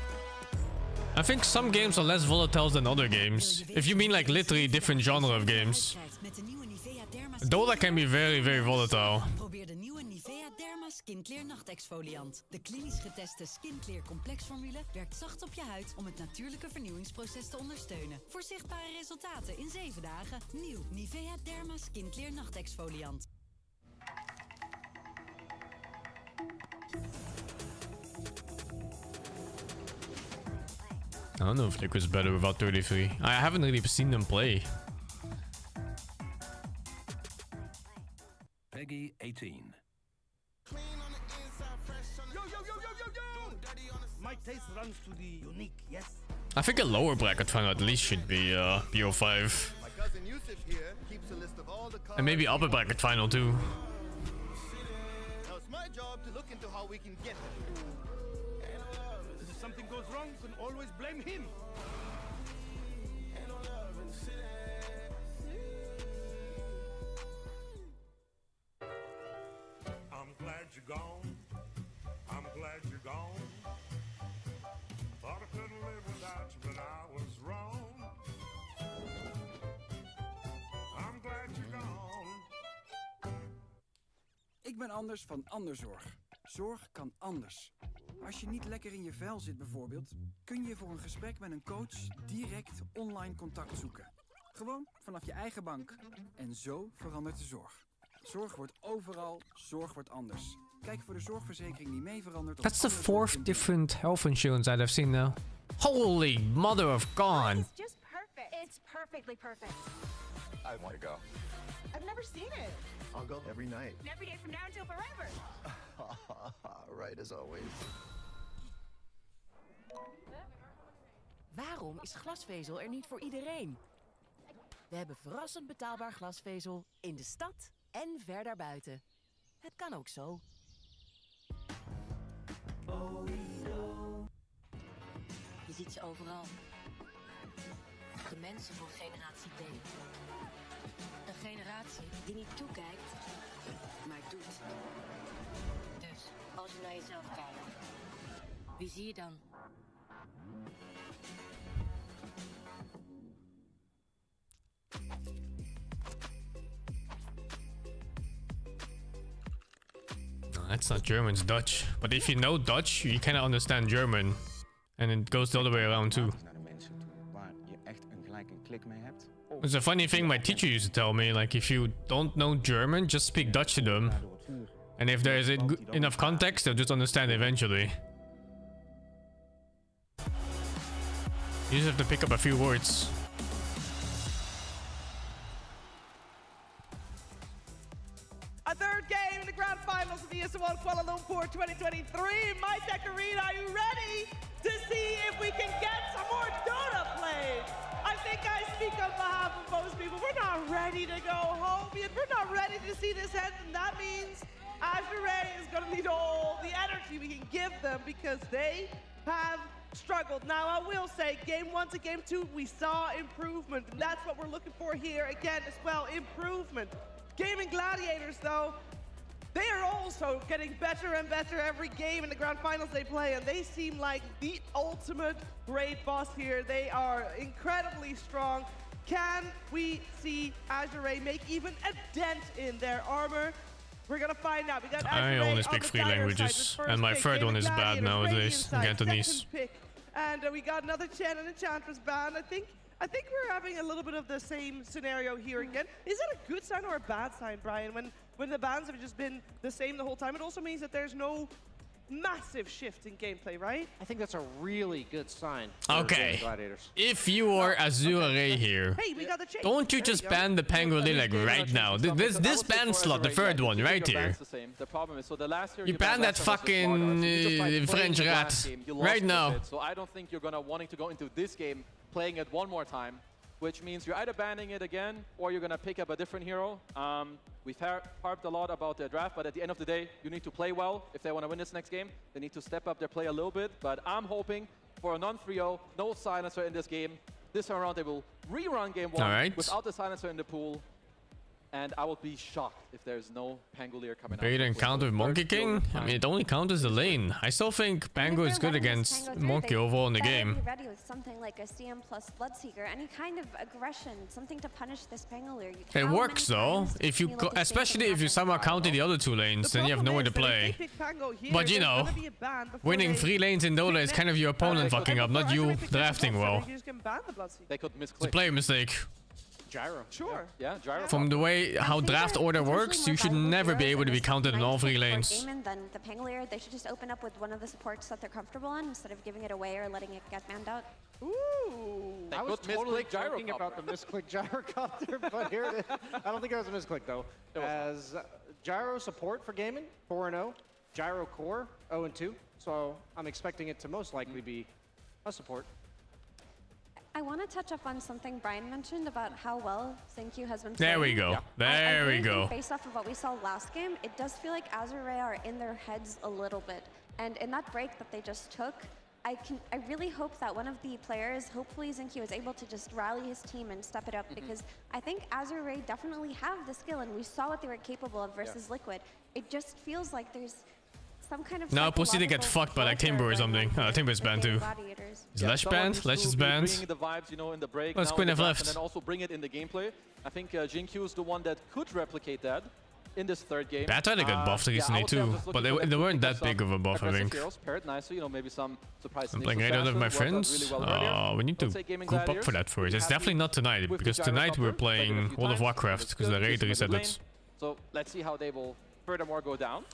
S3: I think some games are less volatile than other games. If you mean like literally different genre of games. Dota can be very, very volatile.
S17: Probeer de nieuwe Nivea Derma Skin Clear Nachtexfoliant. De klinisch geteste Skin Clear complexformule werkt zacht op je huid om het natuurlijke vernieuwingsproces te ondersteunen. Voor zichtbare resultaten in 7 dagen. Nieuw Nivea Derma Skin Clear Nachtexfoliant.
S3: I don't know if Liquid's better without 33. I haven't really seen them play.
S11: Peggy 18.
S6: My taste runs to the unique, yes?
S3: I think a lower bracket final at least should be BO5. And maybe upper bracket final too.
S6: Now it's my job to look into how we can get there. If something goes wrong, you can always blame him.
S8: I'm glad you're gone. I'm glad you're gone. Thought I couldn't live without you, but I was wrong. I'm glad you're gone.
S9: Ik ben Anders van Anderzorg. Zorg kan anders. Als je niet lekker in je vel zit bijvoorbeeld, kun je voor een gesprek met een coach direct online contact zoeken. Gewoon vanaf je eigen bank. En zo verandert de zorg. Zorg wordt overal, zorg wordt anders. Kijk voor de zorgverzekering die mee verandert.
S3: That's the 4th different health insurance I've seen now. Holy mother of God!
S12: It's just perfect. It's perfectly perfect.
S13: I want to go.
S12: I've never seen it.
S13: I'll go every night.
S12: And every day from now until forever.
S13: Right as always.
S14: Waarom is glasvezel er niet voor iedereen? We hebben verrassend betaalbaar glasvezel in de stad en ver daarbuiten. Het kan ook zo.
S21: Je ziet ze overal. De mensen van generatie D. Een generatie die niet toekijkt, maar doet. Dus als je naar jezelf kijkt, wie zie je dan?
S3: No, that's not German, it's Dutch. But if you know Dutch, you kind of understand German. And it goes the other way around too.
S20: Naar de mensen toe, waar je echt een gelijke klik
S10: spreken mee hebt.
S3: It's a funny thing my teacher used to tell me, like if you don't know German, just speak Dutch to them. And if there is enough context, they'll just understand eventually. You just have to pick up a few words.
S1: A third game in the grand finals of ESL ONE Kuala Lumpur 2023. MyTech Arena, are you ready to see if we can get some more Dota played? I think I speak on behalf of most people. We're not ready to go home yet. We're not ready to see this end, and that means Azure Ray is going to need all the energy we can give them because they have struggled. Now, I will say, game 1 to game 2, we saw improvement, and that's what we're looking for here again as well, improvement. Gaming Gladiators, though, they are also getting better and better every game in the grand finals they play, and they seem like the ultimate raid boss here. They are incredibly strong. Can we see Azure Ray make even a dent in their armor? We're gonna find out. We got
S3: I only speak 3 languages, and my third one is bad nowadays, Cantonese.
S1: And we got another Chen and Enchantress ban. I think we're having a little bit of the same scenario here again. Is that a good sign or a bad sign, Brian? When the bans have just been the same the whole time, it also means that there's no massive shift in gameplay, right?
S23: I think that's a really good sign.
S3: Okay, if you are Azure Ray here,
S1: hey, we got the change.
S3: don't you just ban the Pangolin like right now? This ban slot, the third one, right here.
S24: The problem is, so the last year
S3: You ban that fucking French rat right now.
S24: So I don't think you're gonna wanting to go into this game playing it one more time, which means you're either banning it again or you're gonna pick up a different hero. We've harped a lot about their draft, but at the end of the day, you need to play well. If they want to win this next game, they need to step up their play a little bit. But I'm hoping for a non-3-0, no silencer in this game. This time around, they will rerun game 1 without the silencer in the pool. And I would be shocked if there's no Pangolier coming out.
S3: Bait encounter with Monkey King? I mean, it only counters the lane. I still think Pango is good against Monkey overall in the game.
S22: Be ready with something like a CM plus Bloodseeker, any kind of aggression, something to punish this Pangolier.
S3: It works though, if you especially if you somehow counter the other 2 lanes, then you have nowhere to play. But you know, winning 3 lanes in Dota is kind of your opponent fucking up, not you drafting well.
S24: They could
S3: It's a player mistake.
S24: Gyro.
S1: Sure.
S24: Yeah, Gyro.
S3: From the way how draft order works, you should never be able to be counted in all 3 lanes.
S22: Then the Pangolier, they should just open up with one of the supports that they're comfortable on instead of giving it away or letting it get manned out.
S1: Ooh.
S23: I was totally joking about the misclick gyrocopter, but here it is. I don't think it was a misclick though. As gyro support for gaming, 4-0. Gyro core, 0-2. So I'm expecting it to most likely be a support.
S22: I want to touch up on something Brian mentioned about how well SingQ has been playing.
S3: There we go. There we go.
S22: Based off of what we saw last game, it does feel like Azure Ray are in their heads a little bit. And in that break that they just took, I really hope that one of the players, hopefully SingQ, is able to just rally his team and step it up because I think Azure Ray definitely have the skill and we saw what they were capable of versus Liquid. It just feels like there's some kind of
S3: no, Pussy get fucked by like Timber or something. Timber's banned too. Is Lesh banned? Lesh is banned.
S24: The vibes, you know, in the break.
S3: Let's Quinn have left.
S24: And then also bring it in the gameplay. I think JinQ is the one that could replicate that in this third game.
S3: Bata they got buffed recently too, but they weren't that big of a buff, I think.
S24: Paired nicely, you know, maybe some surprise.
S3: I'm playing Raid with my friends. Oh, we need to group up for that first. It's definitely not tonight, because tonight we're playing World of Warcraft, because the Raid reset it.
S24: So let's see how they will furthermore go down.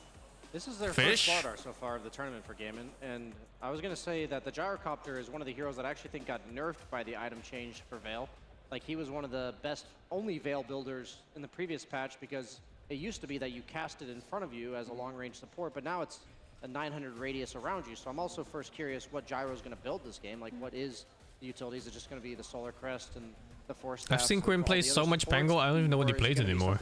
S23: This is their first slaughter so far of the tournament for Gaming, and I was going to say that the Gyrocopter is one of the heroes that I actually think got nerfed by the item change for Veil. Like, he was one of the best only Veil builders in the previous patch because it used to be that you cast it in front of you as a long-range support, but now it's a 900 radius around you. So I'm also first curious what Gyro's going to build this game. Like, what is the utility? Is it just going to be the Solar Crest and the Force
S3: I've seen Quinn play so much Pango, I don't even know what he plays anymore.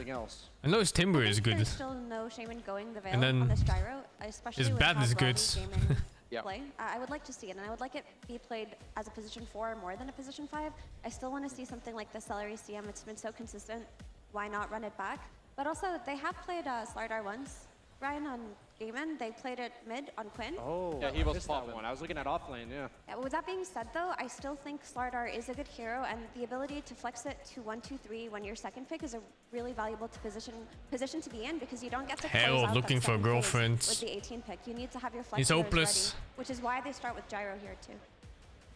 S3: I know his Timber is good.
S22: There's still no Shaman going the Veil
S3: And then
S22: on this Gyro, especially
S3: his
S22: with
S3: bat
S22: how
S3: is
S22: well
S3: good.
S22: these Gaming play. I would like to see it, and I would like it be played as a position 4 more than a position 5. I still want to see something like the Celery CM. It's been so consistent. Why not run it back? But also, they have played Slardar once. Ryan on Gaiman, they played it mid on Quinn.
S23: Oh, yeah, he was that one. I was looking at offlane, yeah.
S22: With that being said, though, I still think Slardar is a good hero, and the ability to flex it to 1-2-3 when your second pick is a really valuable position to be in because you don't get to close out
S3: looking
S22: that
S3: for
S22: second
S3: girlfriend.
S22: phase with the 18 pick. You need to have your
S3: He's
S22: flex ready,
S3: hopeless.
S22: which is why they start with Gyro here too.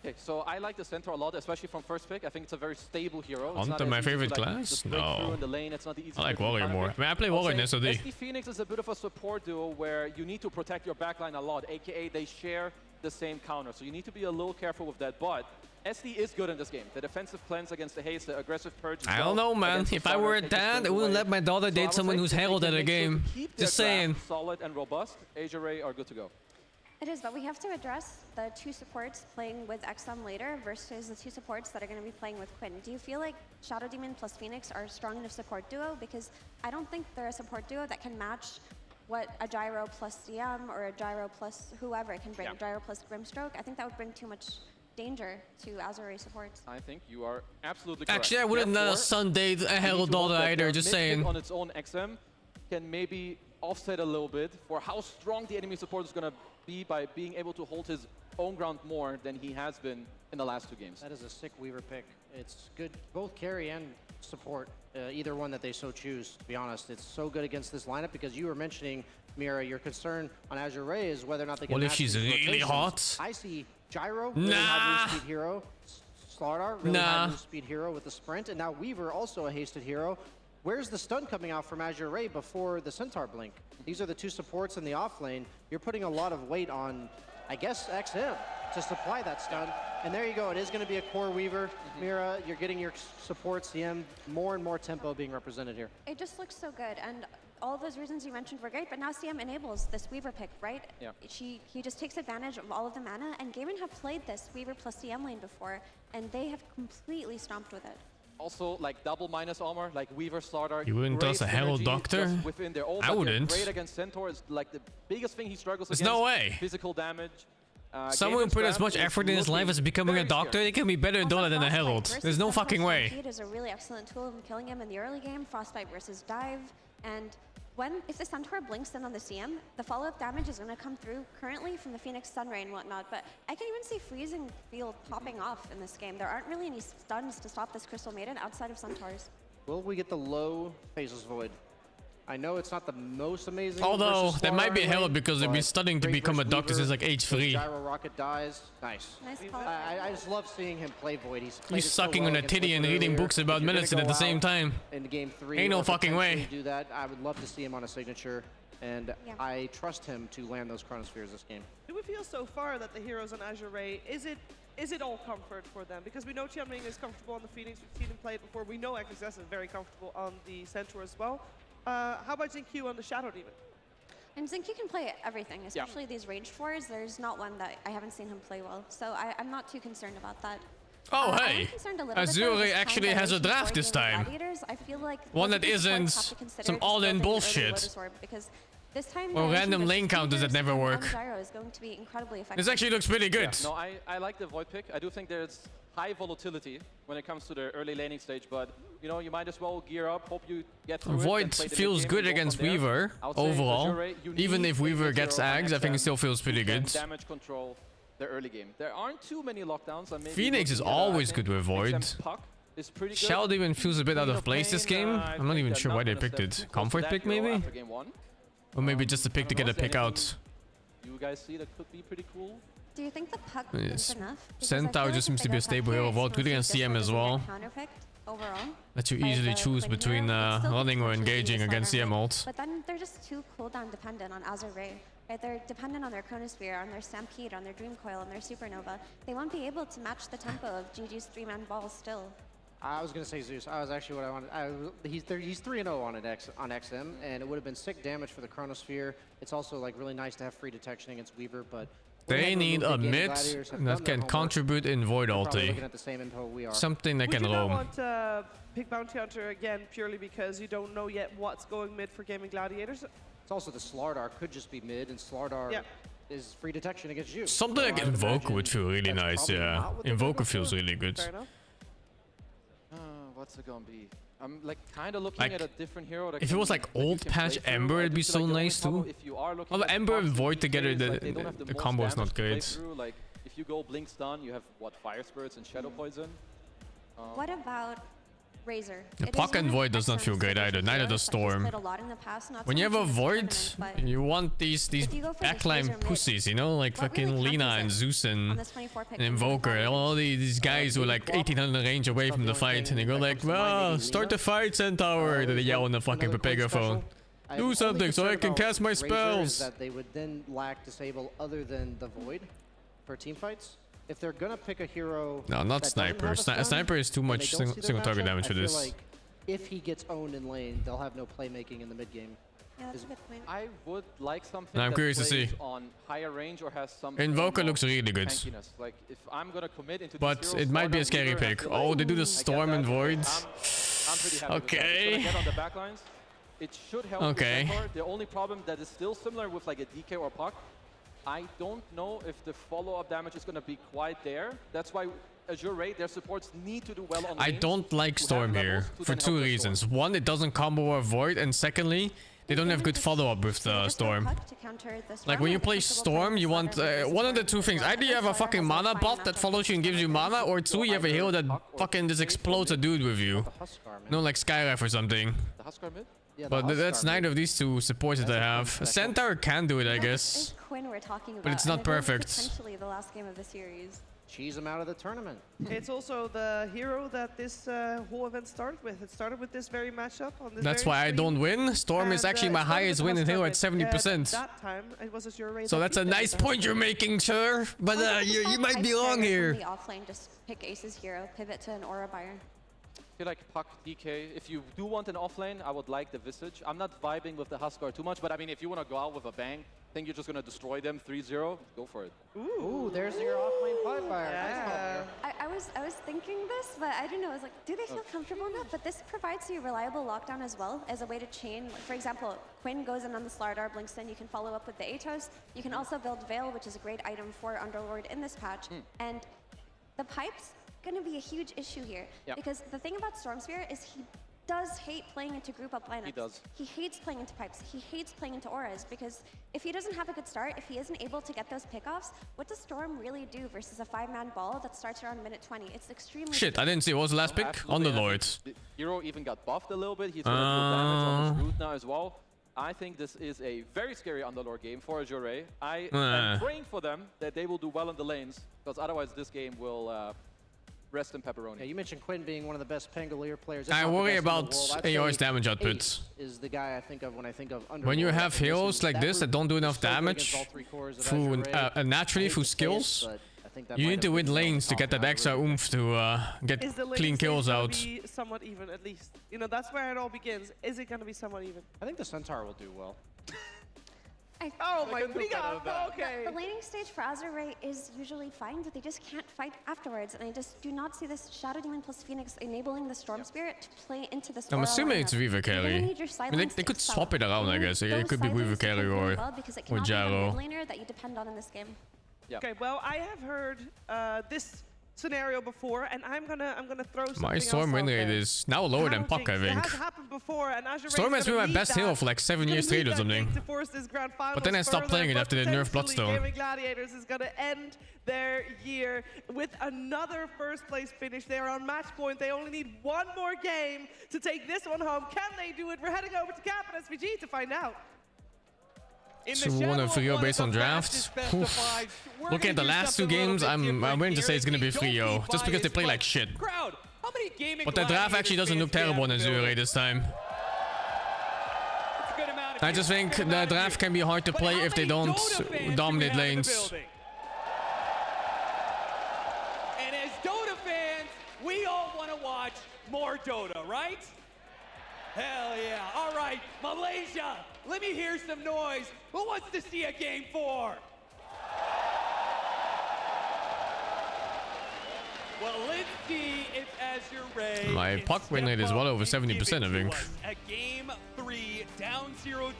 S24: Okay, so I like the Centaur a lot, especially from first pick. I think it's a very stable hero. It's
S3: Hunter,
S24: not as
S3: my
S24: easy to,
S3: favorite
S24: like,
S3: class?
S24: just break through
S3: No.
S24: in the lane. It's not the easiest
S3: I like
S24: pick to
S3: Warrior counter
S24: more.
S3: pick. I mean, I play Warrior in SOD.
S24: SD Phoenix is a bit of a support duo where you need to protect your backline a lot, aka they share the same counter. So you need to be a little careful with that. But SD is good in this game. The defensive cleanse against the haste, the aggressive purge.
S3: I don't know, man. If I were a dad, I wouldn't let my daughter date someone who's Herald at a game. Just saying.
S24: Solid and robust. Azure Ray are good to go.
S22: It is, but we have to address the two supports playing with XM later versus the two supports that are going to be playing with Quinn. Do you feel like Shadow Demon plus Phoenix are a strong enough support duo? Because I don't think they're a support duo that can match what a Gyro plus CM or a Gyro plus whoever can bring, a Gyro plus Grimstroke. I think that would bring too much danger to Azure Ray supports.
S24: I think you are absolutely correct.
S3: Actually, I wouldn't Sun date a Herald daughter either, just saying.
S24: On its own, XM can maybe offset a little bit for how strong the enemy support is going to be by being able to hold his own ground more than he has been in the last two games.
S23: That is a sick Weaver pick. It's good, both carry and support, either one that they so choose, to be honest. It's so good against this lineup because you were mentioning, Mira, your concern on Azure Ray is whether or not they can
S3: What if
S23: match
S3: she's
S23: these
S3: really
S23: rotations.
S3: hot?
S23: I see Gyro, really high move speed hero, Slardar, really high move speed hero with the sprint, and now Weaver, also a hasted hero. Where's the stun coming out from Azure Ray before the Centaur blink? These are the two supports in the off lane. You're putting a lot of weight on, I guess, XM to supply that stun. And there you go. It is going to be a core Weaver. Mira, you're getting your support CM, more and more tempo being represented here.
S22: It just looks so good, and all of those reasons you mentioned were great, but now CM enables this Weaver pick, right?
S24: Yeah.
S22: He just takes advantage of all of the mana, and Gaimin have played this Weaver plus CM lane before, and they have completely stomped with it.
S24: Also, like double minus armor, like Weaver, Slardar.
S3: You wouldn't toss a Herald Doctor?
S24: Within their own,
S3: I wouldn't.
S24: Great against Centaur is like the biggest thing he struggles
S3: There's
S24: against.
S3: no way.
S24: Physical damage.
S3: Someone who put as much effort in his life as becoming a doctor, they can be better in Dota than a Herald. There's no fucking way.
S22: Stampede is a really excellent tool in killing him in the early game, Frostbite versus Dive, and if the Centaur blinks in on the CM, the follow-up damage is going to come through currently from the Phoenix Sunray and whatnot, but I can even see Freezing Field popping off in this game. There aren't really any stuns to stop this Crystal Maiden outside of Centaurs.
S23: Will we get the low Phasel's Void? I know it's not the most amazing.
S3: Although, that might be a Herald because they've been studying to become a doctor since like age 3.
S23: Gyro Rocket dies. Nice. I just love seeing him play Void.
S3: He's sucking on a titty and reading books about medicine at the same time.
S23: In game 3,
S3: Ain't no fucking way.
S23: Do that. I would love to see him on a signature, and I trust him to land those Chronospheres this game.
S1: Do we feel so far that the heroes on Azure Ray, is it all comfort for them? Because we know Tianming is comfortable on the Phoenix, we've seen him play it before. We know XSS is very comfortable on the Centaur as well. How about XingQ on the Shadow Demon?
S22: And XingQ can play everything, especially these ranged fours. There's not one that I haven't seen him play well, so I'm not too concerned about that.
S3: Oh, hey! Azure Ray actually has a draft this time.
S22: I feel like
S3: one that isn't some all-in bullshit.
S22: Because this time
S3: or random lane counters that never work.
S22: Gyro is going to be incredibly effective.
S3: This actually looks pretty good.
S24: Yeah. No, I like the Void pick. I do think there's high volatility when it comes to the early laning stage, but you know, you might as well gear up, hope you get through
S3: Void feels good against Weaver overall. Even if Weaver gets Ags, I think it still feels pretty good.
S24: Damage control the early game. There aren't too many lockdowns. And maybe
S3: Phoenix is always good with Void. Shadow Demon feels a bit out of place this game. I'm not even sure why they picked it. Comfort pick maybe? Or maybe just a pick to get a pick out.
S24: You guys see that could be pretty cool?
S22: Do you think the puck is enough?
S3: Centaur just seems to be a stable hero. Void good against CM as well. That you easily choose between running or engaging against CM ult.
S22: But then they're just too cooldown dependent on Azure Ray. Right? They're dependent on their Chronosphere, on their Stampede, on their Dream Coil, on their Supernova. They won't be able to match the tempo of GG's 3-man ball still.
S23: I was going to say Zeus. I was actually what I wanted. He's 3-0 on XM, and it would have been sick damage for the Chronosphere. It's also like really nice to have free detection against Weaver, but
S3: they need a mid that can contribute in Void ulti. Something that can roam.
S1: Would you not want to pick Bounty Hunter again purely because you don't know yet what's going mid for Gaming Gladiators?
S23: It's also the Slardar could just be mid, and Slardar is free detection against you.
S3: Something like Invoker would feel really nice, yeah. Invoker feels really good.
S24: What's it gonna be? I'm like kind of looking at a different hero. That
S3: if it was like old patch Ember, it'd be so nice too. Although Ember and Void together, the combo is not great.
S24: Like if you go Blink Stun, you have what, Fire Spirits and Shadow Poison.
S22: What about Razor.
S3: The
S22: It is
S3: Puck
S22: one
S3: and
S22: of
S3: Void does not feel
S22: XM's
S3: great
S22: signature
S3: either. Neither
S22: heroes
S3: does
S22: that he's
S3: Storm.
S22: played a lot in the past, not
S3: When
S22: so
S3: you have
S22: much
S3: a
S22: in this
S3: Void,
S22: tournament, but
S3: you want these
S22: if you go for this
S3: backline
S22: Razor mid,
S3: pussies, you know, like
S22: what
S3: fucking
S22: really
S3: Lina
S22: counts
S3: and
S22: is
S3: Zeus
S22: on
S3: and
S22: this 24 pick
S3: an Invoker. All these guys who are like 1800 range away from the fight, and they go like, "Well, start the fight, Centaur!" Then they yell on the fucking megaphone. Do something so I can cast my spells.
S23: That they would then lack disable other than the Void for team fights. If they're gonna pick a hero,
S3: No, not Sniper. Sniper is too much single target damage for this.
S23: Like if he gets owned in lane, they'll have no playmaking in the mid game.
S22: Yeah, that's a good point.
S24: I would like something
S3: I'm
S24: that
S3: curious to
S24: plays
S3: see.
S24: on higher range or has some
S3: Invoker looks really good.
S24: tankiness. Like if I'm gonna commit into
S3: But
S24: this
S3: it might be a scary pick. Oh, they do the Storm and Voids.
S24: I'm pretty happy
S3: Okay.
S24: with that. It's gonna get on the backlines. It should help
S3: Okay.
S24: with Centaur. The only problem that is still similar with like a DK or Puck, I don't know if the follow-up damage is gonna be quite there. That's why Azure Ray, their supports need to do well on
S3: I
S24: lanes
S3: don't like
S24: to have
S3: Storm
S24: levels
S3: here
S24: to
S3: for
S24: then help
S3: two
S24: the
S3: reasons.
S24: Storm.
S3: One, it doesn't combo or Void, and secondly, they don't have good follow-up with the Storm. Like when you play Storm, you want one of the two things. Either you have a fucking mana bot that follows you and gives you mana, or two, you have a hero that fucking just explodes a dude with you. No, like Skylife or something.
S24: The Huskar mid?
S3: But that's neither of these two supports that I have. Centaur can do it, I guess.
S22: It's Quinn we're talking about,
S3: But it's
S22: and
S3: not
S22: it is
S3: perfect.
S22: potentially the last game of the series.
S23: Cheese him out of the tournament.
S1: It's also the hero that this whole event started with. It started with this very matchup on this
S3: That's
S1: very
S3: why I
S1: stream.
S3: don't win. Storm is
S1: And,
S3: actually
S1: it
S3: my
S1: started
S3: highest
S1: with
S3: win in
S1: Huskar
S3: hero
S1: mid.
S3: at 70%.
S1: That time, it was Azure Ray
S3: So
S1: that
S3: that's a
S1: beat them
S3: nice
S1: with that.
S3: point you're making, sir. But you might be wrong here.
S22: From the offlane, just pick Ace's hero, pivot to an Aura buyer.
S24: I feel like Puck, DK, if you do want an offlane, I would like the Visage. I'm not vibing with the Huskar too much, but I mean, if you want to go out with a bang, think you're just going to destroy them 3-0, go for it.
S23: Ooh, there's your offlane fight buyer. Nice
S22: I was thinking this, but I don't know. I was like, do they feel comfortable enough? But this provides you reliable lockdown as well as a way to chain. Like, for example, Quinn goes in on the Slardar, blinks in. You can follow up with the Atos. You can also build Veil, which is a great item for Underlord in this patch. And the pipes going to be a huge issue here because the thing about Storm Sphere is he does hate playing into group up lineups.
S24: He does.
S22: He hates playing into pipes. He hates playing into auras because if he doesn't have a good start, if he isn't able to get those pickoffs, what does Storm really do versus a 5-man ball that starts around minute 20? It's extremely
S3: Shit, I didn't see. What was the last pick? Underlord.
S24: The hero even got buffed a little bit. He's going to do damage on his root now as well. I think this is a very scary Underlord game for Azure Ray. I am praying for them that they will do well in the lanes because otherwise this game will rest in pepperoni.
S23: Yeah, you mentioned Quinn being one of the best Pangolier players.
S3: I worry about AR's damage output.
S23: Ace is the guy I think of when I think of Underlord.
S3: When you have heroes like this that don't do enough damage through naturally through skills, you need to win lanes to get that extra oomph to get
S1: Is the
S3: clean kills out.
S1: Be somewhat even, at least. You know, that's where it all begins. Is it going to be somewhat even?
S23: I think the Centaur will do well.
S1: Oh my god, okay.
S22: The laning stage for Azure Ray is usually fine, but they just can't fight afterwards. And I just do not see this Shadow Demon plus Phoenix enabling the Storm Spirit to play into this
S3: I'm
S22: Aura
S3: assuming
S22: lineup.
S3: it's Weaver
S22: You're gonna
S3: carry.
S22: need your
S3: I mean, they could swap it around, I guess. It could be Weaver carry or
S22: Gyro.
S3: Gyro.
S22: Laner that you depend on in this game.
S1: Okay, well, I have heard this scenario before, and I'm gonna throw something
S3: My
S1: else
S3: Storm win
S1: out
S3: rate
S1: there.
S3: is now lower than Puck, I
S1: It
S3: think.
S1: has happened before, and Azure
S3: Storm
S1: Ray's
S3: has been
S1: gonna
S3: my
S1: need
S3: best
S1: that.
S3: hero for like 7 years straight or something.
S1: To force this grand
S3: But then I stopped
S1: finals
S3: playing it
S1: further,
S3: after they
S1: but
S3: nerfed
S1: potentially
S3: Bloodstone.
S1: Gaming Gladiators is gonna end their year with another first place finish. They are on match point. They only need one more game to take this one home. Can they do it? We're heading over to Cap and SVG to find out.
S3: So we want a 3-0 based on draft. Looking at the last two games, I'm willing to say it's gonna be 3-0 just because they play like shit. But the draft actually doesn't look terrible in Azure Ray this time. I just think the draft can be hard to play if they don't dominate lanes.
S7: And as Dota fans, we all want to watch more Dota, right? Hell yeah. All right, Malaysia, let me hear some noise. Who wants to see a game 4? Well, let's see if Azure Ray
S3: My
S7: can
S3: Puck win rate is well over 70%, I think.
S7: a game 3 down 0-2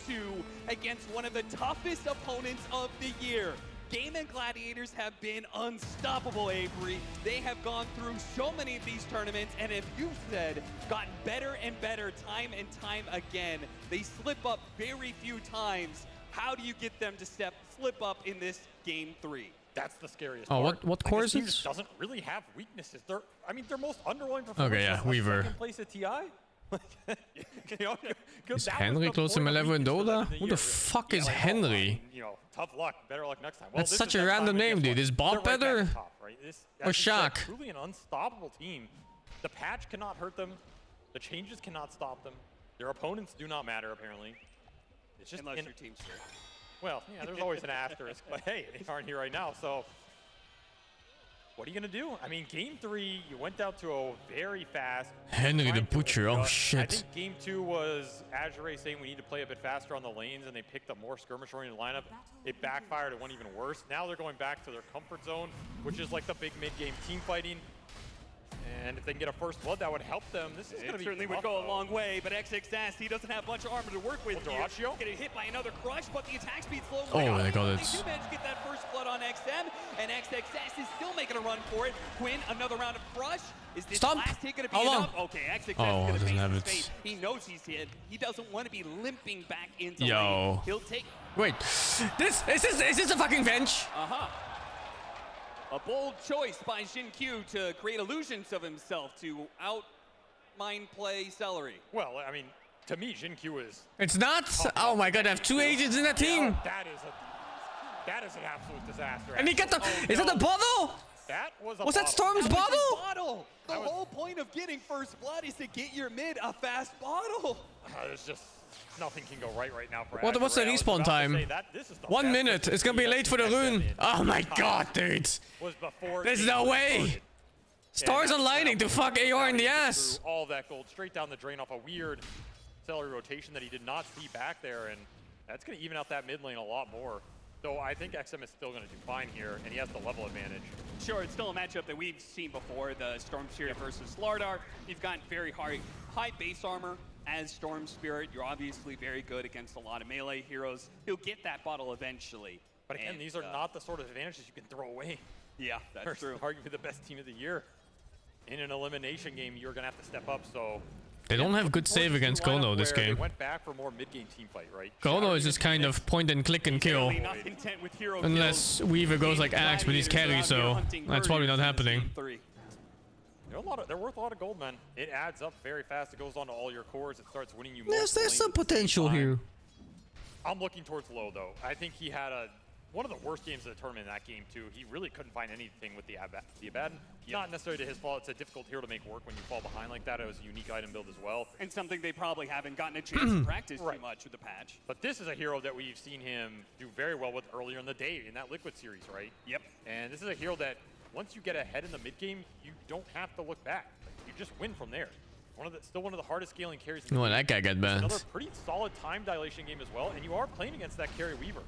S7: against one of the toughest opponents of the year. Gaming Gladiators have been unstoppable, Avery. They have gone through so many of these tournaments, and if you said, gotten better and better time and time again. They slip up very few times. How do you get them to slip up in this game 3?
S2: That's the scariest
S3: Oh,
S2: part.
S3: what
S2: Like,
S3: core
S2: this
S3: is
S2: team
S3: it?
S2: just doesn't really have weaknesses. I mean, their most underwhelming performance
S3: Okay, yeah,
S2: was
S3: Weaver.
S2: second place at TI.
S3: Is Henry close to my level in Dota? Who the fuck is Henry?
S2: You know, tough luck. Better luck next time. Well,
S3: That's
S2: this
S3: such
S2: is
S3: a
S2: next
S3: random
S2: time, and
S3: name,
S2: guess
S3: dude.
S2: what?
S3: Is Bob
S2: They're right back
S3: better?
S2: at top, right? This,
S3: Or
S2: as you said,
S3: Shaq?
S2: Truly an unstoppable team. The patch cannot hurt them. The changes cannot stop them. Their opponents do not matter, apparently. It's just
S7: Unless your team's straight.
S2: Well, yeah, there's always an asterisk, but hey, they aren't here right now, so what are you gonna do? I mean, game 3, you went down to a very fast
S3: Henry the Butcher. Oh
S2: I
S3: shit.
S2: think game 2 was Azure Ray saying we need to play a bit faster on the lanes, and they picked up more skirmish-oriented lineup. It backfired and went even worse. Now they're going back to their comfort zone, which is like the big mid-game team fighting. And if they can get a first blood, that would help them. This is going to be
S7: certainly would
S2: tough,
S7: go a
S2: though.
S7: long way, but XX, he doesn't have much armor to work with here.
S2: Doratio?
S7: Getting hit by another crush, but the attack speed's slow.
S3: Oh my god,
S7: They
S3: it's...
S7: do manage to get that first blood on XM, and XXS is still making a run for it. Quinn, another round of crush. Is this
S3: Stop.
S7: last hit going to be
S3: How long?
S7: enough? Okay, XXS
S3: Oh,
S7: is going to
S3: doesn't
S7: face
S3: have
S7: his
S3: it.
S7: fate. He knows he's hit. He doesn't want to be limping back into
S3: Yo.
S7: lane. He'll take...
S3: Wait. Is this a fucking bench?
S7: Uh-huh. A bold choice by Xin-Q to create illusions of himself to out-mind play Celery.
S2: Well, I mean, to me, Jin-Q is...
S3: It's not? Oh my god, I have 2 agents in that team.
S2: That is an absolute disaster.
S3: And he got the... Is that the bottle?
S2: That was a
S3: Was that
S2: bottle.
S3: Storm's bottle?
S7: The whole point of getting first blood is to get your mid a fast bottle.
S2: There's just nothing can go right now for
S3: What's the
S2: Azure Ray. I was
S3: respawn
S2: about to
S3: time?
S2: say that this is the
S3: 1
S2: best
S3: minute.
S2: position
S3: It's gonna be
S2: he
S3: late
S2: has
S3: for the
S2: been
S3: rune.
S2: in
S3: Oh my
S2: time.
S3: god, dude.
S2: Was before
S3: There's
S2: game
S3: no
S2: was
S3: way.
S2: started.
S3: Stars
S2: And
S3: aligning to fuck AR in the
S2: threw
S3: ass.
S2: all that gold straight down the drain off a weird Celery rotation that he did not see back there, and that's going to even out that mid lane a lot more. Though I think XM is still going to do fine here, and he has the level advantage.
S7: Sure, it's still a matchup that we've seen before, the Storm Spirit versus Slardar. You've got very high base armor as Storm Spirit. You're obviously very good against a lot of melee heroes. He'll get that bottle eventually.
S2: But again, these are not the sort of advantages you can throw away.
S7: Yeah, that's
S2: Versus
S7: true.
S2: arguably the best team of the year. In an elimination game, you're going to have to step up, so...
S3: They don't have good save against Kono this
S2: They
S3: game.
S2: went back for more mid-game team fight, right?
S3: Kono is just kind of point and click and kill.
S7: Not content with hero
S3: Unless Weaver goes like Axe, but he's carry, so that's probably not happening.
S2: They're worth a lot of gold, man. It adds up very fast. It goes on to all your cores. It starts winning you.
S3: There's
S2: multiple
S3: some
S2: lanes at the same
S3: potential
S2: time.
S3: here.
S2: I'm looking towards low, though. I think he had one of the worst games of the tournament in that game, too. He really couldn't find anything with the Abaddon. Not necessarily to his fault. It's a difficult hero to make work when you fall behind like that. It was a unique item build as well.
S7: And something they probably haven't gotten a chance to practice too much with the patch.
S2: But this is a hero that we've seen him do very well with earlier in the day in that Liquid series, right?
S7: Yep.
S2: And this is a hero that once you get ahead in the mid game, you don't have to look back. You just win from there. Still one of the hardest scaling carries in the
S3: Oh,
S2: game.
S3: that guy got banned.
S2: Another pretty solid time dilation game as well, and you are playing against that carry Weaver.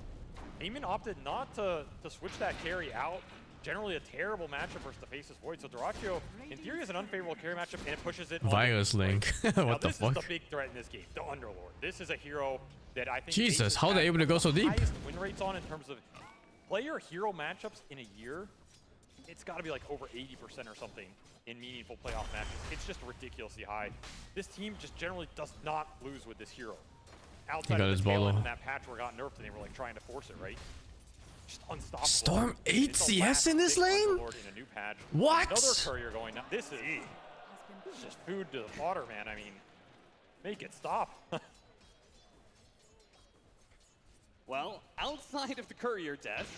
S2: Eamon opted not to switch that carry out. Generally a terrible matchup versus the Faceless Void. So Doratio, in theory, is an unfavorable carry matchup, and it pushes it.
S3: Virus Link. What the
S2: This
S3: fuck?
S2: is the big threat in this game, the Underlord. This is a hero that I think
S3: Jesus,
S2: Aces
S3: how are they
S2: has
S3: able to go so
S2: the
S3: deep?
S2: highest win rates on in terms of player hero matchups in a year. It's got to be like over 80% or something in meaningful playoff matches. It's just ridiculously high. This team just generally does not lose with this hero. Outside
S3: got
S2: of
S3: his
S2: the tail
S3: ball,
S2: end
S3: though.
S2: in that patch where it got nerfed and they were like trying to force it, right? Just unstoppable.
S3: Storm 8
S2: It's the
S3: CS
S2: last
S3: in this
S2: big
S3: lane?
S2: Underlord in a new patch.
S3: What?
S2: Another courier going now. This is just food to the fodder, man. I mean, make it stop.
S7: Well, outside of the courier death,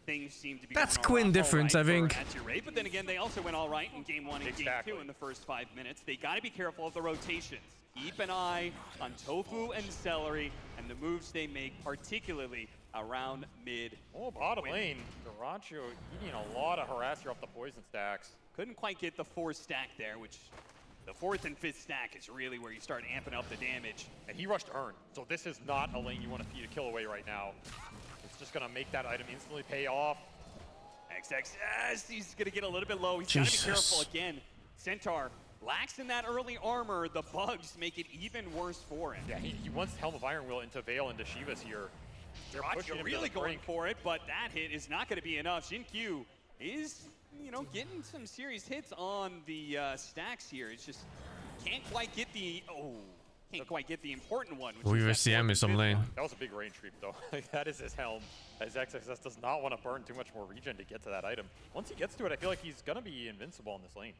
S7: things seem to be
S3: That's
S7: going
S3: Quinn
S7: all
S3: difference,
S7: right
S3: I think.
S7: for Azure Ray, but then again, they also went all right in game 1 and game 2 in the first 5 minutes. They got to be careful of the rotations. Keep an eye on Tofu and Celery and the moves they make, particularly around mid.
S2: Oh, bottom lane. Doratio eating a lot of harasser off the poison stacks.
S7: Couldn't quite get the 4th stack there, which the 4th and 5th stack is really where you start amping up the damage.
S2: And he rushed Earn, so this is not a lane you want to feed a kill away right now. It's just going to make that item instantly pay off.
S7: XXS, he's going to get a little bit low. He's got to be careful again. Centaur lacks in that early armor. The bugs make it even worse for him.
S2: Yeah, he wants Helm of Iron Will into Veil into Shivas here. They're pushing him to
S7: really
S2: the
S7: going
S2: brink.
S7: for it, but that hit is not going to be enough. Xin-Q is, getting some serious hits on the stacks here. It's just can't quite get the can't quite get the important one. Which
S3: Weaver
S7: is that
S3: CM is some lane.
S2: That was a big range creep, though. Like, that is his helm. As XXS does not want to burn too much more regen to get to that item. Once he gets to it, I feel like he's going to be invincible in this lane.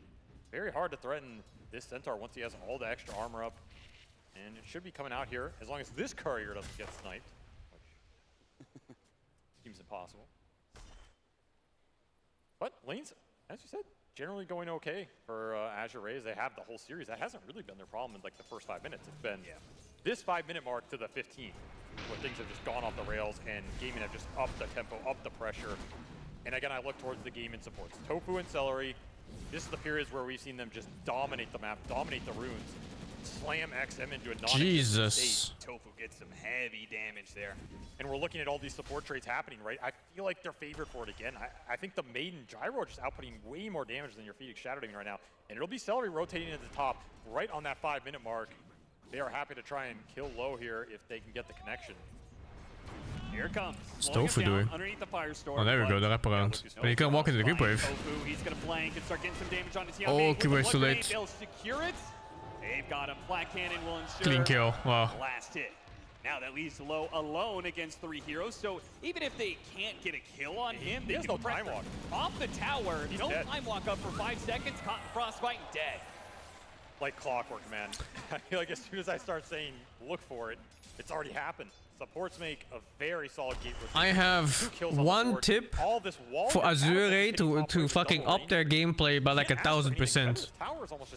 S2: Very hard to threaten this Centaur once he has all the extra armor up. And it should be coming out here, as long as this courier doesn't get sniped. Which seems impossible. But lanes, as you said, generally going okay for Azure Ray. They have the whole series. That hasn't really been their problem in like the first 5 minutes. It's been this 5-minute mark to the 15th, where things have just gone off the rails and gaming have just upped the tempo, upped the pressure. And again, I look towards the gaming supports. Tofu and Celery, this is the periods where we've seen them just dominate the map, dominate the runes, slam XM into a non-existent state.
S7: Tofu gets some heavy damage there.
S2: And we're looking at all these support trades happening, right? I feel like they're favored for it again. I think the Maiden Gyro are just outputting way more damage than your Phoenix Shadow Demon right now. And it'll be Celery rotating at the top right on that 5-minute mark. They are happy to try and kill low here if they can get the connection.
S7: Here it comes.
S3: What's Tofu doing?
S7: Underneath the firestorm.
S3: Oh, there we go, the wraparound. But he can walk into the creep wave.
S7: Tofu, he's gonna flank and start getting some damage on his team.
S3: Oh, creep wave's too late.
S7: They'll secure it. They've got him. Flat cannon will ensure
S3: Clean kill. Wow.
S7: last hit. Now that leaves Low alone against 3 heroes, so even if they can't get a kill on him, they can press
S2: time walk.
S7: off the tower.
S2: He's
S7: Don't
S2: dead.
S7: time walk up for 5 seconds, caught in frostbite and dead.
S2: Like clockwork, man. I feel like as soon as I start saying look for it, it's already happened. Supports make a very solid gate rotation.
S3: I have one tip for Azure Ray to fucking up their gameplay by like 1000%.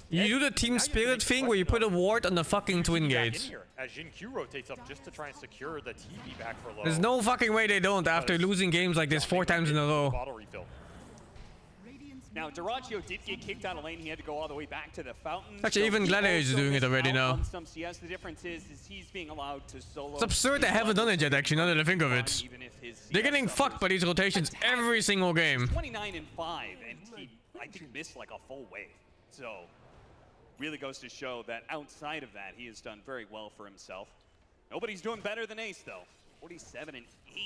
S3: You do the team spirit thing where you put a ward on the fucking twin gate.
S2: As Jin Q rotates up just to try and secure the TP back for low.
S3: There's no fucking way they don't after losing games like this 4 times in a row.
S2: Bottle refill.
S7: Now, Dyrachio did get kicked out of lane. He had to go all the way back to the fountain.
S3: Actually, even Gladiator's doing it already now.
S7: Some CS. The difference is he's being allowed to solo.
S3: It's absurd they haven't done it yet, actually, now that I think of it. They're getting fucked by these rotations every single game.
S7: 29 and 5, and he, I think, missed like a full wave. So, really goes to show that outside of that, he has done very well for himself. Nobody's doing better than Ace, though. 47 and 8.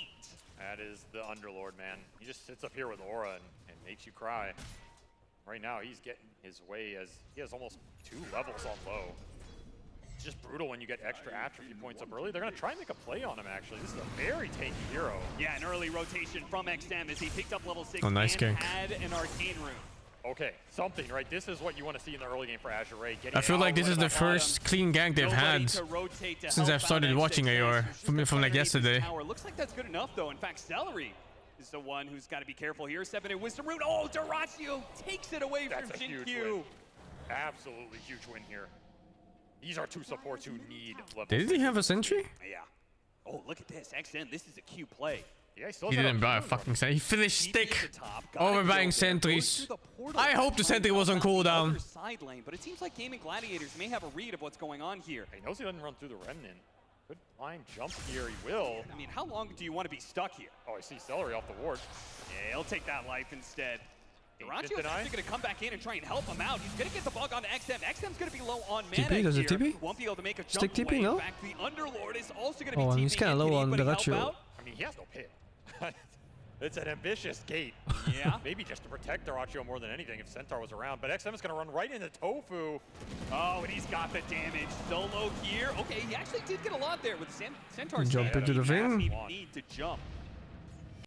S2: That is the Underlord, man. He just sits up here with Aura and makes you cry. Right now, he's getting his way as he has almost 2 levels on low. It's just brutal when you get extra attribute points up early. They're going to try and make a play on him, actually. This is a very tanky hero.
S7: Yeah, an early rotation from XM as he picked up level 6
S3: Oh, nice
S7: and
S3: gank.
S7: had an arcane rune.
S2: Okay, something, right? This is what you want to see in the early game for Azure Ray.
S3: I feel like this is the first clean gank they've had since I've started watching AR from like yesterday.
S7: Looks like that's good enough, though. In fact, Celery is the one who's got to be careful here. 7 in Wisdom Root. Oh, Dyrachio takes it away from Jin Q.
S2: Absolutely huge win here. These are 2 supports who need level.
S3: Did he have a sentry?
S7: Yeah. Oh, look at this. XM, this is a Q play.
S2: Yeah,
S3: He didn't buy a fucking sentry. He finished stick over buying sentries. I hope the sentry was on cooldown.
S7: Side lane, but it seems like Gaming Gladiators may have a read of what's going on here.
S2: He knows he doesn't run through the Remnant. Good line jump here, he will.
S7: I mean, how long do you want to be stuck here?
S2: Oh, I see Celery off the ward.
S7: Yeah, he'll take that life instead. Dyrachio's actually going to come back in and try and help him out. He's going to get the bug on XM. XM's going to be low on mana
S3: TP? Does it
S7: here.
S3: TP?
S7: Won't be able to make a jump
S3: Stick TP,
S7: away.
S3: no?
S7: In fact, the Underlord is also going to be
S3: Oh, and he's kind of low on Dyrachio.
S2: I mean, he has no pit. It's an ambitious gate.
S7: Yeah.
S2: Maybe just to protect Dyrachio more than anything if Centaur was around. But XM is going to run right into Tofu.
S7: Oh, and he's got the damage. Solo here. Okay, he actually did get a lot there with Centaur
S3: Jump into the thing.
S7: Need to jump.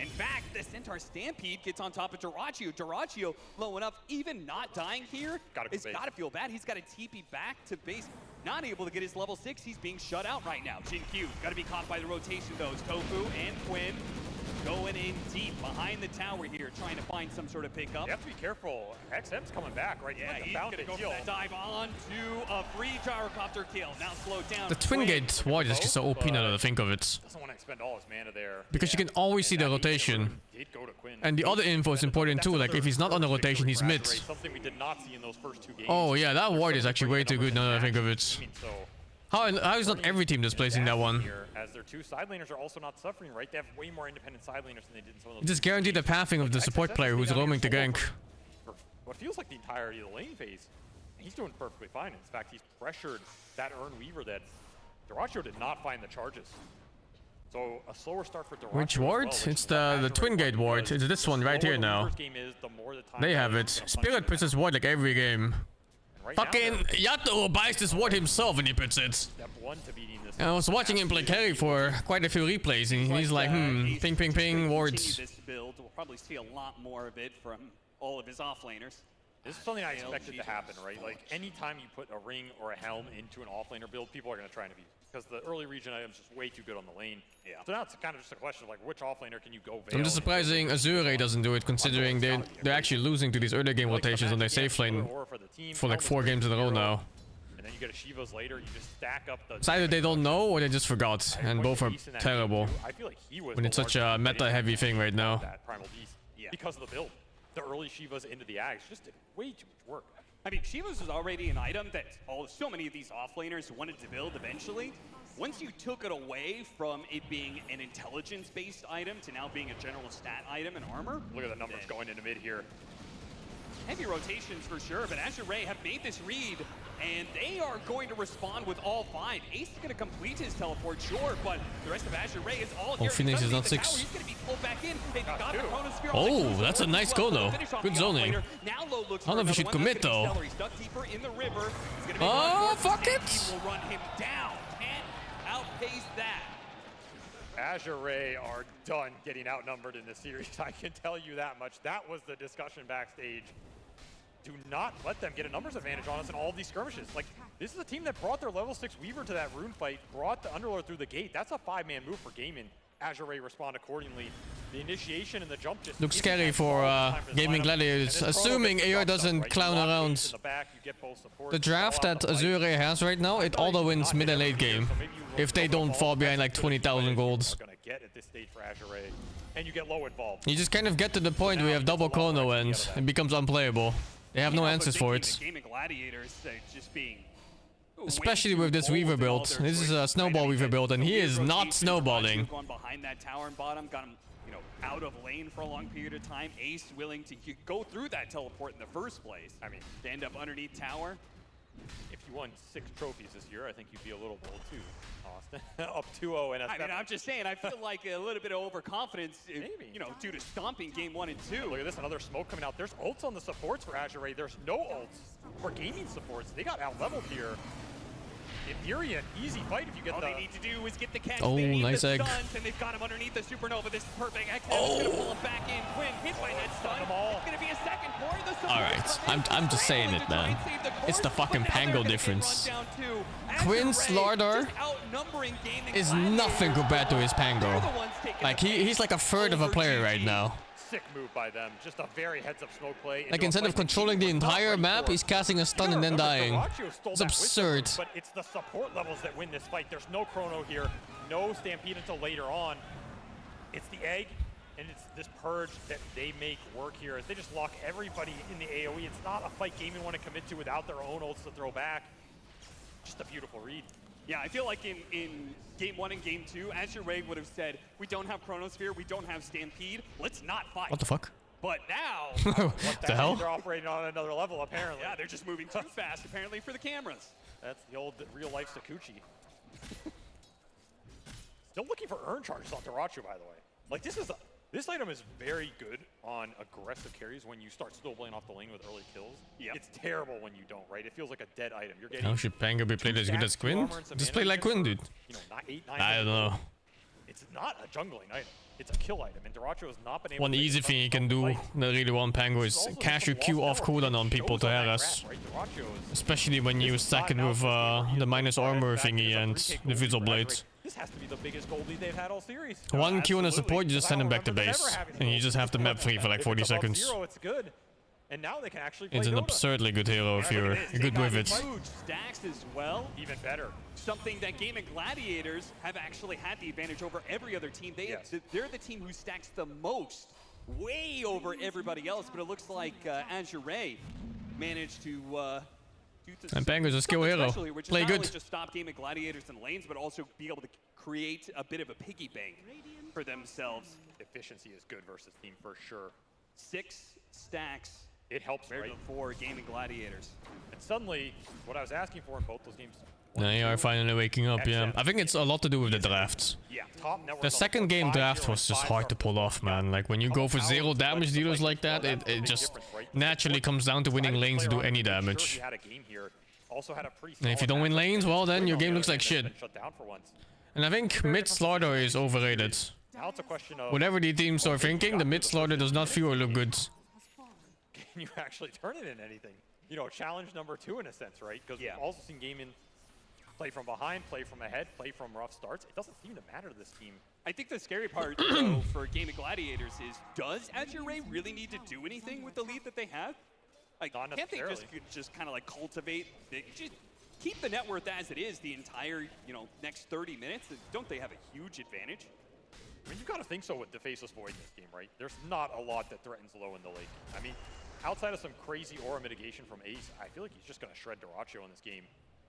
S7: In fact, the Centaur Stampede gets on top of Dyrachio. Dyrachio, low enough, even not dying here, it's got to feel bad. He's got to TP back to base. Not able to get his level 6. He's being shut out right now. Jin Q, got to be caught by the rotation, though. It's Tofu and Quinn going in deep behind the tower here, trying to find some sort of pickup.
S2: You have to be careful. XM's coming back, right?
S7: Yeah, he's going to go for that dive on to a free gyrocopter kill. Now slowed down.
S3: The twin gate ward is just so OP now that I think of it.
S2: Doesn't want to expend all his mana there.
S3: Because you can always see the rotation. And the other info is important too, like if he's not on the rotation, he's mid.
S2: Something we did not see in those first 2 games.
S3: Oh yeah, that ward is actually way too good now that I think of it. How is not every team displacing that one?
S2: As their 2 side laners are also not suffering, right? They have way more independent side laners than they did in some of those.
S3: You just guarantee the pathing of the support player who's roaming to gank.
S2: For what feels like the entirety of the lane phase. He's doing perfectly fine. In fact, he's pressured that Urn Weaver that Dyrachio did not find the charges. So a slower start for Dyrachio.
S3: Which ward? It's the twin gate ward. It's this one right here now. They have it. Spirit puts this ward like every game.
S2: right
S3: Fucking
S2: now,
S3: Yato buys this ward himself and he puts it.
S2: step one to beating this.
S3: And I was watching him play carry for quite a few replays, and he's like, ping, ping, ping, wards.
S7: This build, we'll probably see a lot more of it from all of his offlaners.
S2: This is something I expected to happen, right? Like, anytime you put a ring or a helm into an offlaner build, people are going to try and abuse it. Because the early region item's just way too good on the lane. Yeah. So now it's kind of just a question of, like, which offlaner can you go Veil?
S3: I'm just surprising Azure Ray doesn't do it, considering they're actually losing to these early game rotations on their safe lane for like 4 games in a row now.
S2: And then you get a Shiva's later, you just stack up the...
S3: It's either they don't know or they just forgot, and both are terrible.
S2: I feel like he was
S3: When it's such a meta-heavy thing right now.
S2: That Primal Beast, because of the build. The early Shivas into the Ags just did way too much work.
S7: I mean, Shiva's was already an item that so many of these offlaners wanted to build eventually. Once you took it away from it being an intelligence-based item to now being a general stat item and armor.
S2: Look at the numbers going into mid here.
S7: Heavy rotations for sure, but Azure Ray have made this read, and they are going to respond with all 5. Ace is going to complete his teleport, sure, but the rest of Azure Ray is all here.
S3: Phoenix is not 6.
S7: He's going to be pulled back in. They got the chronosphere.
S3: Oh, that's a nice go though. Good zoning.
S7: Now Low looks
S3: I don't know if you should commit though.
S7: He's dug deeper in the river.
S3: Oh, fuck it!
S7: He will run him down. Can't outpace that.
S2: Azure Ray are done getting outnumbered in this series. I can tell you that much. That was the discussion backstage. Do not let them get a numbers advantage on us in all of these skirmishes. Like, this is a team that brought their level 6 Weaver to that rune fight, brought the Underlord through the gate. That's a 5-man move for gaming. Azure Ray respond accordingly. The initiation and the jump just
S3: looks scary for Gaming Gladiators, assuming AR doesn't clown around. The draft that Azure Ray has right now, it auto wins mid and late game, if they don't fall behind like 20,000 golds.
S2: And you get low involved.
S3: You just kind of get to the point where you have double chrono and it becomes unplayable. They have no answers for it.
S7: Gaming Gladiators just being
S3: especially with this Weaver build. This is a snowball Weaver build, and he is not snowballing.
S7: Gone behind that tower and bottom, got him, out of lane for a long period of time. Ace willing to go through that teleport in the first place. I mean, to end up underneath tower.
S2: If you won 6 trophies this year, I think you'd be a little bold too, Austin. Up 2-0 and
S7: I mean, I'm just saying, I feel like a little bit of overconfidence, due to stomping game 1 and 2.
S2: Look at this, another smoke coming out. There's ults on the supports for Azure Ray. There's no ults for gaming supports. They got out-leveled here. In theory, an easy fight if you get
S7: all they need to do is get the catch.
S3: Oh,
S7: they need
S3: nice
S7: the
S3: egg.
S7: stuns, and they've got him underneath the supernova. This is perfect. Exile is going to pull him back in. Quinn hit by that stun. It's going to be a second for the
S3: Alright, I'm just saying it, man. It's the fucking Pango difference. Quinn's Slardar is nothing compared to his Pango. Like, he's like a third of a player right now.
S2: Sick move by them. Just a very heads-up smoke play.
S3: Like, instead of controlling the entire map, he's casting a stun and then dying. It's absurd.
S2: But it's the support levels that win this fight. There's no chrono here, no stampede until later on. It's the egg, and it's this purge that they make work here. As they just lock everybody in the AoE. It's not a fight Gaming want to commit to without their own ults to throw back. Just a beautiful read.
S7: Yeah, I feel like in game 1 and game 2, Azure Ray would have said, we don't have Chronosphere, we don't have Stampede, let's not fight.
S3: What the fuck?
S7: But now,
S3: what the hell?
S2: They're operating on another level, apparently.
S7: Yeah, they're just moving too fast, apparently, for the cameras.
S2: That's the old real-life Sakuchi. Still looking for urn charges on Terarria, by the way. Like, this item is very good on aggressive carries when you start snowballing off the lane with early kills. Yep. It's terrible when you don't, right? It feels like a dead item. You're getting
S3: How should Pango be played as good as Quinn? Just play like Quinn, dude. I don't know.
S2: It's not a jungling item. It's a kill item, and Terarria has not been able
S3: One
S2: to
S3: easy thing you can do that really one Pango is cash your Q off cooldown on people to harass. Especially when you stack it with the minus armor thingy and the Visual Blades.
S2: This has to be the biggest gold lead they've had all series.
S3: One Q on a support, you just send him back to base. And you just have the map free for like 40 seconds.
S2: It's good. And now they can actually play
S3: It's an
S2: Dota.
S3: absurdly good hero if you're good with it.
S7: Huge stacks as well.
S2: Even better.
S7: Something that Gaming Gladiators have actually had the advantage over every other team. They're the team who stacks the most, way over everybody else. But it looks like Azure Ray managed to
S3: and Pango's a skill hero.
S7: Which
S3: Play
S7: is not
S3: good.
S7: only just stop Gaming Gladiators in lanes, but also be able to create a bit of a piggy bank for themselves.
S2: Efficiency is good versus team for sure.
S7: 6 stacks.
S2: It helps, right?
S7: For Gaming Gladiators.
S2: And suddenly, what I was asking for in both those games,
S3: They are finally waking up, yeah. I think it's a lot to do with the drafts. The second game draft was just hard to pull off, man. Like, when you go for 0 damage dealers like that, it just naturally comes down to winning lanes to do any damage. And if you don't win lanes, well, then your game looks like shit. And I think mid slaughter is overrated. Whatever the teams are thinking, the mid slaughter does not feel or look good.
S2: Can you actually turn it into anything? You know, challenge number 2 in a sense, right? Because we've also seen Gaming play from behind, play from ahead, play from rough starts. It doesn't seem to matter to this team.
S7: I think the scary part, though, for Gaming Gladiators is, does Azure Ray really need to do anything with the lead that they have? Like, can't they just kind of like cultivate, just keep the net worth as it is the entire, next 30 minutes? Don't they have a huge advantage?
S2: I mean, you got to think so with the Faceless Void in this game, right? There's not a lot that threatens low in the late. I mean, outside of some crazy aura mitigation from Ace, I feel like he's just going to shred Dyrachyo in this game.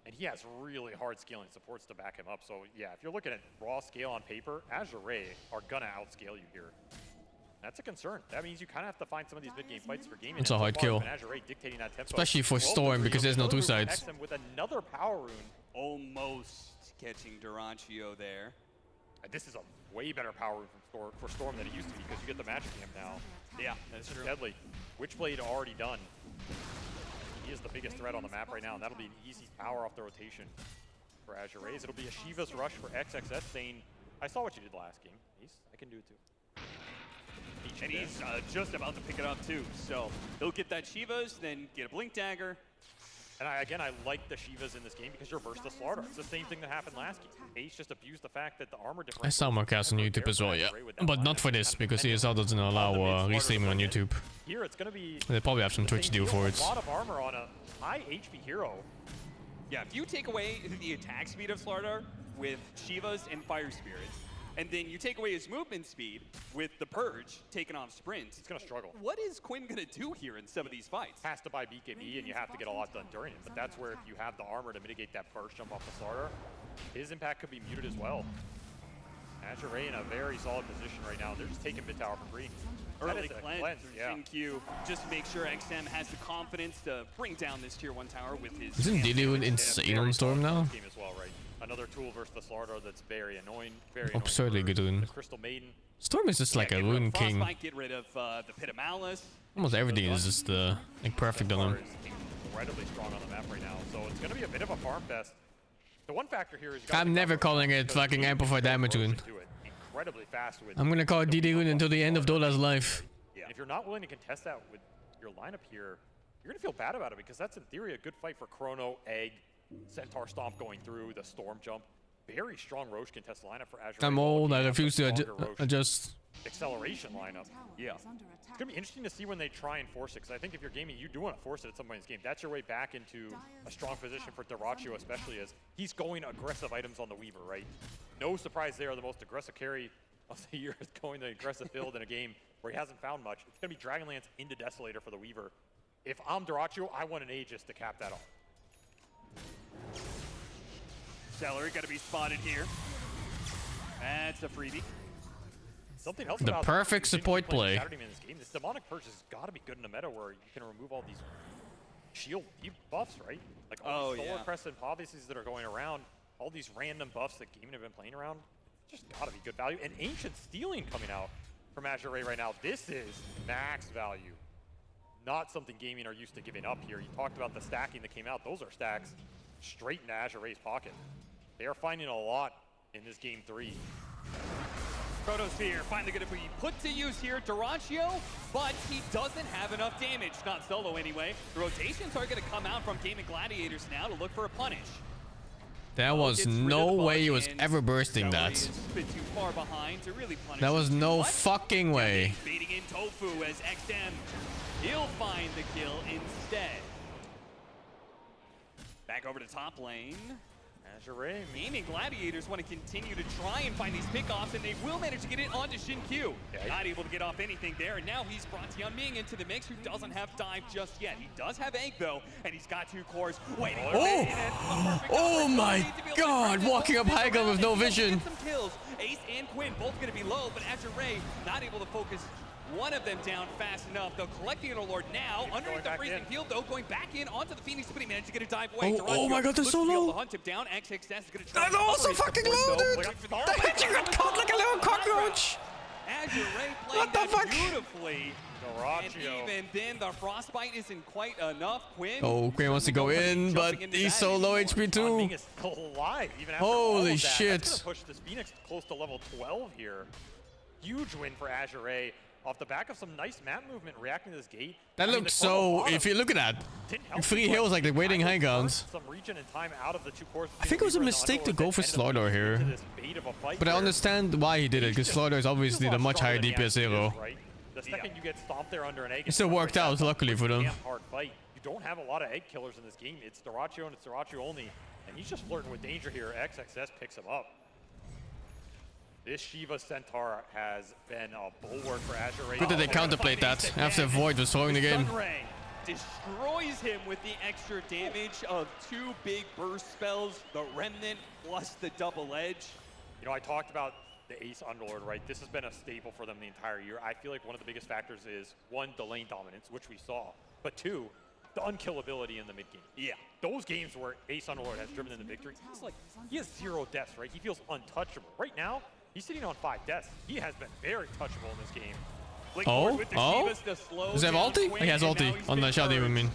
S2: And he has really hard scaling supports to back him up. So yeah, if you're looking at raw scale on paper, Azure Ray are going to outscale you here. That's a concern. That means you kind of have to find some of these mid-game fights for gaming.
S3: It's a hard kill. Especially for Storm, because there's no 2 sides.
S2: With another power rune.
S7: Almost catching Dyrachyo there.
S2: This is a way better power rune for Storm than it used to be, because you get the magic amp now.
S7: Yeah, that's true.
S2: Deadly. Witchblade already done. He is the biggest threat on the map right now, and that'll be an easy power off the rotation for Azure Rays. It'll be a Shiva's Rush for XXS, saying, I saw what you did last game. I can do it too.
S7: And he's just about to pick it up too. So he'll get that Shiva's, then get a Blink Dagger.
S2: And I like the Shivas in this game because you're versus the Slaughter. It's the same thing that happened last game. Ace just abused the fact that the armor difference.
S3: I saw more casts on YouTube as well, yeah. But not for this, because ESL doesn't allow restreaming on YouTube.
S2: Here it's going to be...
S3: They probably have some Twitch deal for it.
S2: A lot of armor on a high HP hero.
S7: Yeah, if you take away the attack speed of Slaughter with Shivas and Fire Spirits, and then you take away his movement speed with the Purge taking off sprints.
S2: He's going to struggle.
S7: What is Quinn going to do here in some of these fights?
S2: Has to buy BKB, and you have to get a lot done during it. But that's where if you have the armor to mitigate that burst jump off the starter, his impact could be muted as well. Azure Ray in a very solid position right now. They're just taking mid tower for free.
S7: Early cleanse through Q, just to make sure XM has the confidence to bring down this tier 1 tower with his...
S3: Isn't DD2 insane on Storm now?
S2: Game as well, right? Another tool versus the Slaughter that's very annoying.
S3: Absurdly good rune.
S2: Crystal Maiden.
S3: Storm is just like a rune king.
S7: Get rid of the Pit of Malice.
S3: Almost everything is just like perfect on him.
S2: Incredibly strong on the map right now, so it's going to be a bit of a farm fest. The one factor here is
S3: I'm never calling it fucking amplified damage rune.
S2: Incredibly fast with.
S3: I'm gonna call it DD rune until the end of Dota's life.
S2: Yeah. If you're not willing to contest that with your lineup here, you're gonna feel bad about it because that's in theory a good fight for Chrono, Egg, Centaur Stomp going through, the Storm Jump. Very strong Roche contest lineup for Azure.
S3: I'm old, I refuse to adjust.
S2: Acceleration lineup. Yeah. It's going to be interesting to see when they try and force it, because I think if you're gaming, you do want to force it at some point in this game. That's your way back into a strong position for Dyrachyo, especially as he's going aggressive items on the Weaver, right? No surprise there, the most aggressive carry of the year is going the aggressive build in a game where he hasn't found much. It's going to be Dragonlance into Desolator for the Weaver. If I'm Dyrachyo, I want an Aegis to cap that off.
S7: Celery got to be spotted here. That's a freebie.
S2: Something else
S3: the
S2: about
S3: perfect support play.
S2: In this game, this Demonic Purge has got to be good in a meta where you can remove all these shield buffs, right? Like all these Solar Crest and Policies that are going around, all these random buffs that Gaming have been playing around, just got to be good value. And Ancient Stealing coming out from Azure Ray right now. This is max value. Not something Gaming are used to giving up here. You talked about the stacking that came out. Those are stacks straight in Azure Ray's pocket. They are finding a lot in this game 3.
S7: Protosphere finally going to be put to use here. Dyrachyo, but he doesn't have enough damage. Not solo anyway. The rotations are going to come out from Gaming Gladiators now to look for a punish.
S3: There was no way he was ever bursting that.
S7: A bit too far behind to really punish.
S3: There was no fucking way.
S7: Beating in Tofu as XM, he'll find the kill instead. Back over to top lane.
S2: Azure Ray.
S7: Gaming Gladiators want to continue to try and find these pickoffs, and they will manage to get it onto XinQ. Not able to get off anything there, and now he's brought Tianming into the mix, who doesn't have dive just yet. He does have Egg, though, and he's got 2 cores waiting.
S3: Oh my god, walking up high ground with no vision.
S7: Some kills. Ace and Quinn both going to be low, but Azure Ray not able to focus one of them down fast enough. Though collecting an Lord now, underneath the freezing field, though, going back in onto the Phoenix, but he managed to get a dive away.
S3: Oh my god, they're so low.
S7: Hunt him down. XXS is going to try.
S3: They're also fucking low, dude. The hedging got caught like a little cockroach.
S7: Azure Ray playing that beautifully. And even then, the frostbite isn't quite enough. Quinn.
S3: Oh, Quinn wants to go in, but he's so low HP too.
S2: Is still alive, even after
S3: Holy
S2: all of that.
S3: shit.
S2: That's gonna push this Phoenix close to level 12 here. Huge win for Azure Ray off the back of some nice map movement reacting to this gate.
S3: That looks so, if you look at that, 3 hills like the waiting high ground.
S2: Some region and time out of the 2 cores.
S3: I think it was a mistake to go for Slaughter here. But I understand why he did it, because Slaughter is obviously the much higher DPS hero.
S2: The second you get stomped there under an egg,
S3: It still worked out, luckily for them.
S2: hard fight. You don't have a lot of egg killers in this game. It's Terarria and it's Terarria only. And he's just flirting with danger here. XXS picks him up. This Shiva Centaur has been a bulwark for Azure Ray.
S3: Good that they counterplayed that after Void was throwing the game.
S7: Sunray destroys him with the extra damage of 2 big burst spells, the Remnant plus the double edge.
S2: You know, I talked about the Ace Underlord, right? This has been a staple for them the entire year. I feel like one of the biggest factors is, 1, the lane dominance, which we saw, but 2, the unkillability in the mid game. Yeah. Those games where Ace Underlord has driven into victory, he has 0 deaths, right? He feels untouchable. Right now, he's sitting on 5 deaths. He has been very touchable in this game.
S3: Oh? Does he have ulti? He has ulti on the shot even mean.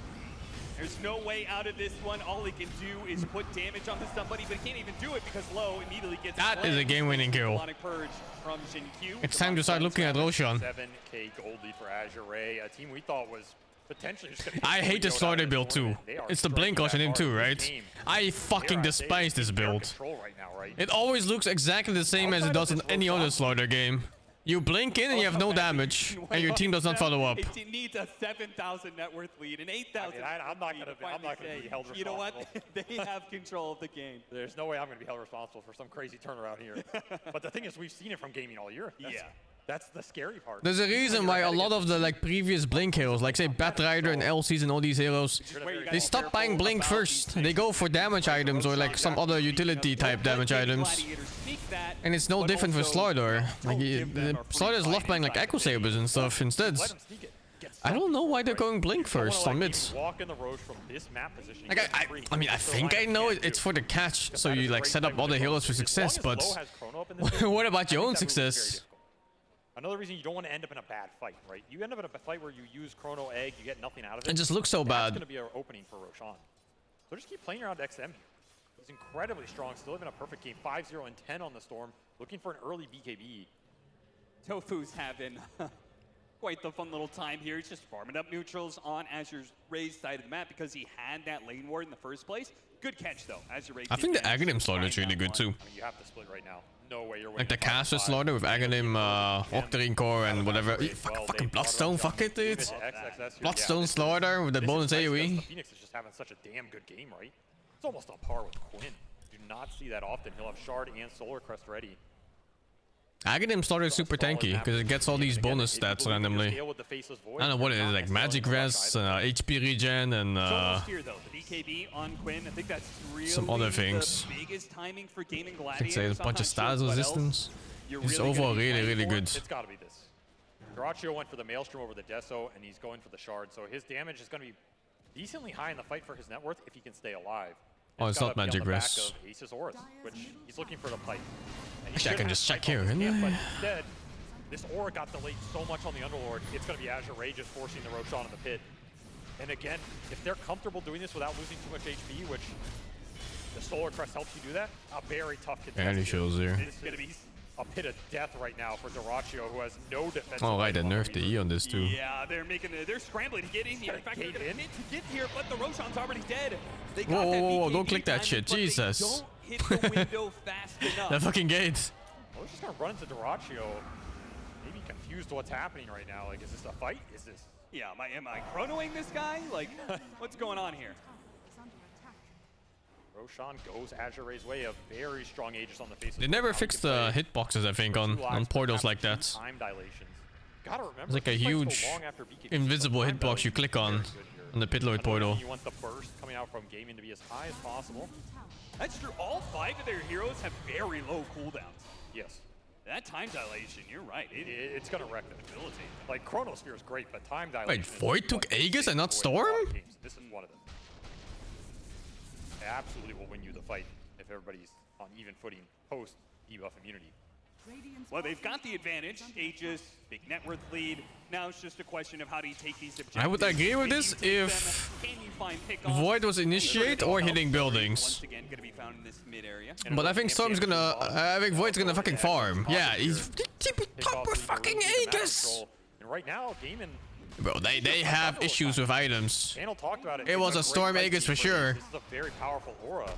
S7: There's no way out of this one. All he can do is put damage onto somebody, but he can't even do it because Low immediately gets
S3: That is a game-winning kill. It's time to start looking at Roshan.
S2: 7K gold lead for Azure Ray, a team we thought was potentially just gonna
S3: I hate the Slaughter build too. It's the blink on him too, right? I fucking despise this build. It always looks exactly the same as it does in any other Slaughter game. You blink in and you have no damage, and your team does not follow up.
S7: It needs a 7,000 net worth lead, an 8,000.
S2: I'm not gonna be held responsible.
S7: You know what? They have control of the game.
S2: There's no way I'm gonna be held responsible for some crazy turnaround here. But the thing is, we've seen it from gaming all year. That's the scary part.
S3: There's a reason why a lot of the like previous Blink heroes, like say Batrider and LCs and all these heroes, they stop buying Blink first. They go for damage items or like some other utility type damage items. And it's no different for Slaughter. Like Slaughters love buying like Echo Sabers and stuff instead. I don't know why they're going Blink first on mid. Like I mean I think I know it. It's for the catch, so you like set up other heroes for success. But what about your own success?
S2: Another reason you don't want to end up in a bad fight, right? You end up in a fight where you use Chrono Egg, you get nothing out of it.
S3: It just looks so bad.
S2: That's going to be an opening for Roshan. So just keep playing around XM here. He's incredibly strong, still having a perfect game. 5-0 and 10 on the Storm, looking for an early BKB.
S7: Tofu's having quite the fun little time here. He's just farming up neutrals on Azure Ray's side of the map because he had that lane ward in the first place. Good catch though. Azure Ray.
S3: I think the Aghanim Slaughter is really good too.
S2: I mean, you have to split right now. No way you're winning.
S3: Like the caster Slaughter with Aghanim, Octarine Core and whatever. Fucking Bloodstone, fuck it, dude. Bloodstone Slaughter with the bonus AoE.
S2: Phoenix is just having such a damn good game, right? It's almost on par with Quinn. Do not see that often. He'll have Shard and Solar Crest ready.
S3: Aghanim Slaughter is super tanky because it gets all these bonus stats randomly. I don't know what it is, like magic res, HP regen, and some other things. I could say a bunch of status resistance. It's overall really good.
S2: It's gotta be this. Terarria went for the Maelstrom over the Deso, and he's going for the Shard, so his damage is gonna be decently high in the fight for his net worth if he can stay alive.
S3: Oh, it's not magic res.
S2: Ace's Aura, which he's looking for the pipe.
S3: Actually, I can just check here, couldn't I?
S2: But instead, this Aura got delayed so much on the Underlord, it's going to be Azure Ray just forcing the Roshan in the pit. And again, if they're comfortable doing this without losing too much HP, which the Solar Crest helps you do that, a very tough contest.
S3: And he shows there.
S2: It's going to be a pit of death right now for Terarria, who has no defense.
S3: Oh right, they nerfed the E on this too.
S7: Yeah, they're scrambling to get in here. In fact, they're gonna to get here, but the Roshan's already dead. They got
S3: whoa, don't click that shit, Jesus.
S7: Don't hit the window fast enough.
S3: That fucking gate.
S2: We're just gonna run into Terarria, maybe confused to what's happening right now. Like, is this a fight? Is this?
S7: Yeah, am I chronoing this guy? Like, what's going on here?
S2: Roshan goes Azure Ray's way, a very strong Aegis on the face.
S3: They never fixed the hitboxes, I think, on portals like that.
S2: Time dilations. Gotta remember,
S3: it's like a huge invisible hitbox you click on the Pitloid portal.
S2: You want the burst coming out from gaming to be as high as possible.
S7: That's true. All 5 of their heroes have very low cooldowns.
S2: Yes.
S7: That time dilation, you're right.
S2: It's going to wreck the ability. Like, Chronosphere is great, but time dilation...
S3: Wait, Void took Aegis and not Storm?
S2: This is one of them. They absolutely will win you the fight if everybody's on even footing post debuff immunity.
S7: Well, they've got the advantage. Aegis, big net worth lead. Now it's just a question of how do you take these objectives.
S3: I would agree with this if Void was initiate or hitting buildings.
S7: Once again, going to be found in this mid area.
S3: But I think Storm's gonna... I think Void's gonna fucking farm. Yeah, he's keeping top with fucking Aegis!
S2: And right now, Gaming...
S3: Bro, they have issues with items.
S2: Channel talked about it.
S3: It was a Storm
S2: great
S3: Aegis for
S2: fight team
S3: sure.
S2: This is a very powerful aura.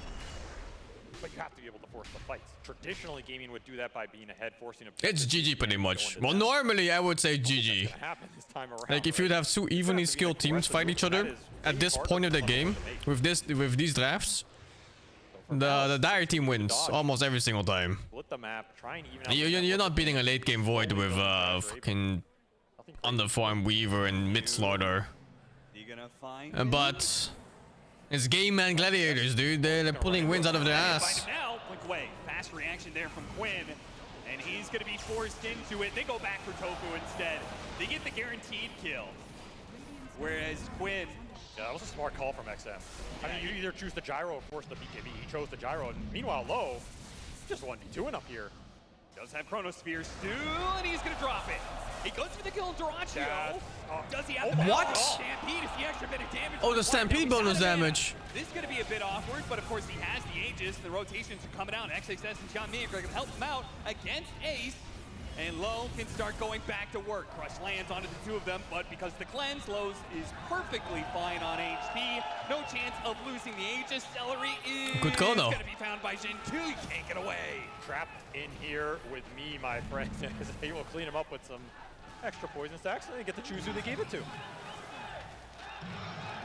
S2: But you have to be able to force the fights. Traditionally, Gaming would do that by being ahead, forcing
S3: It's GG pretty much. Well, normally I would say GG. Like if you'd have two evenly skilled teams fight each other at this point of the game with these drafts, the dire team wins almost every single time.
S2: Split the map, try and even out
S3: You're not beating a late game Void with fucking underfarm Weaver and mid slaughter. But it's game man gladiators, dude. They're pulling wins out of their ass.
S7: Now, Blink away. Fast reaction there from Quinn. And he's going to be forced into it. They go back for Tofu instead. They get the guaranteed kill. Whereas Quinn...
S2: Yeah, that was a smart call from XM. I mean, you either choose the gyro or force the BKB. He chose the gyro. And meanwhile, Low just 1v2ing up here.
S7: Does have Chronosphere still, and he's going to drop it. He goes for the kill on Terarria. Does he have the
S3: what?
S7: Stampede is the extra bit of damage.
S3: Oh, the Stampede bonus damage.
S7: This is going to be a bit awkward, but of course he has the Aegis. The rotations are coming out. XXS and Xiaomi are going to help him out against Ace. And Low can start going back to work. Crush lands onto the two of them, but because the cleanse, Lowe's is perfectly fine on HP. No chance of losing the Aegis. Celery is
S3: good call, though.
S7: Going to be found by Jin 2. You can't get away.
S2: Trapped in here with me, my friend. He will clean him up with some extra poison stacks and get to choose who they gave it to.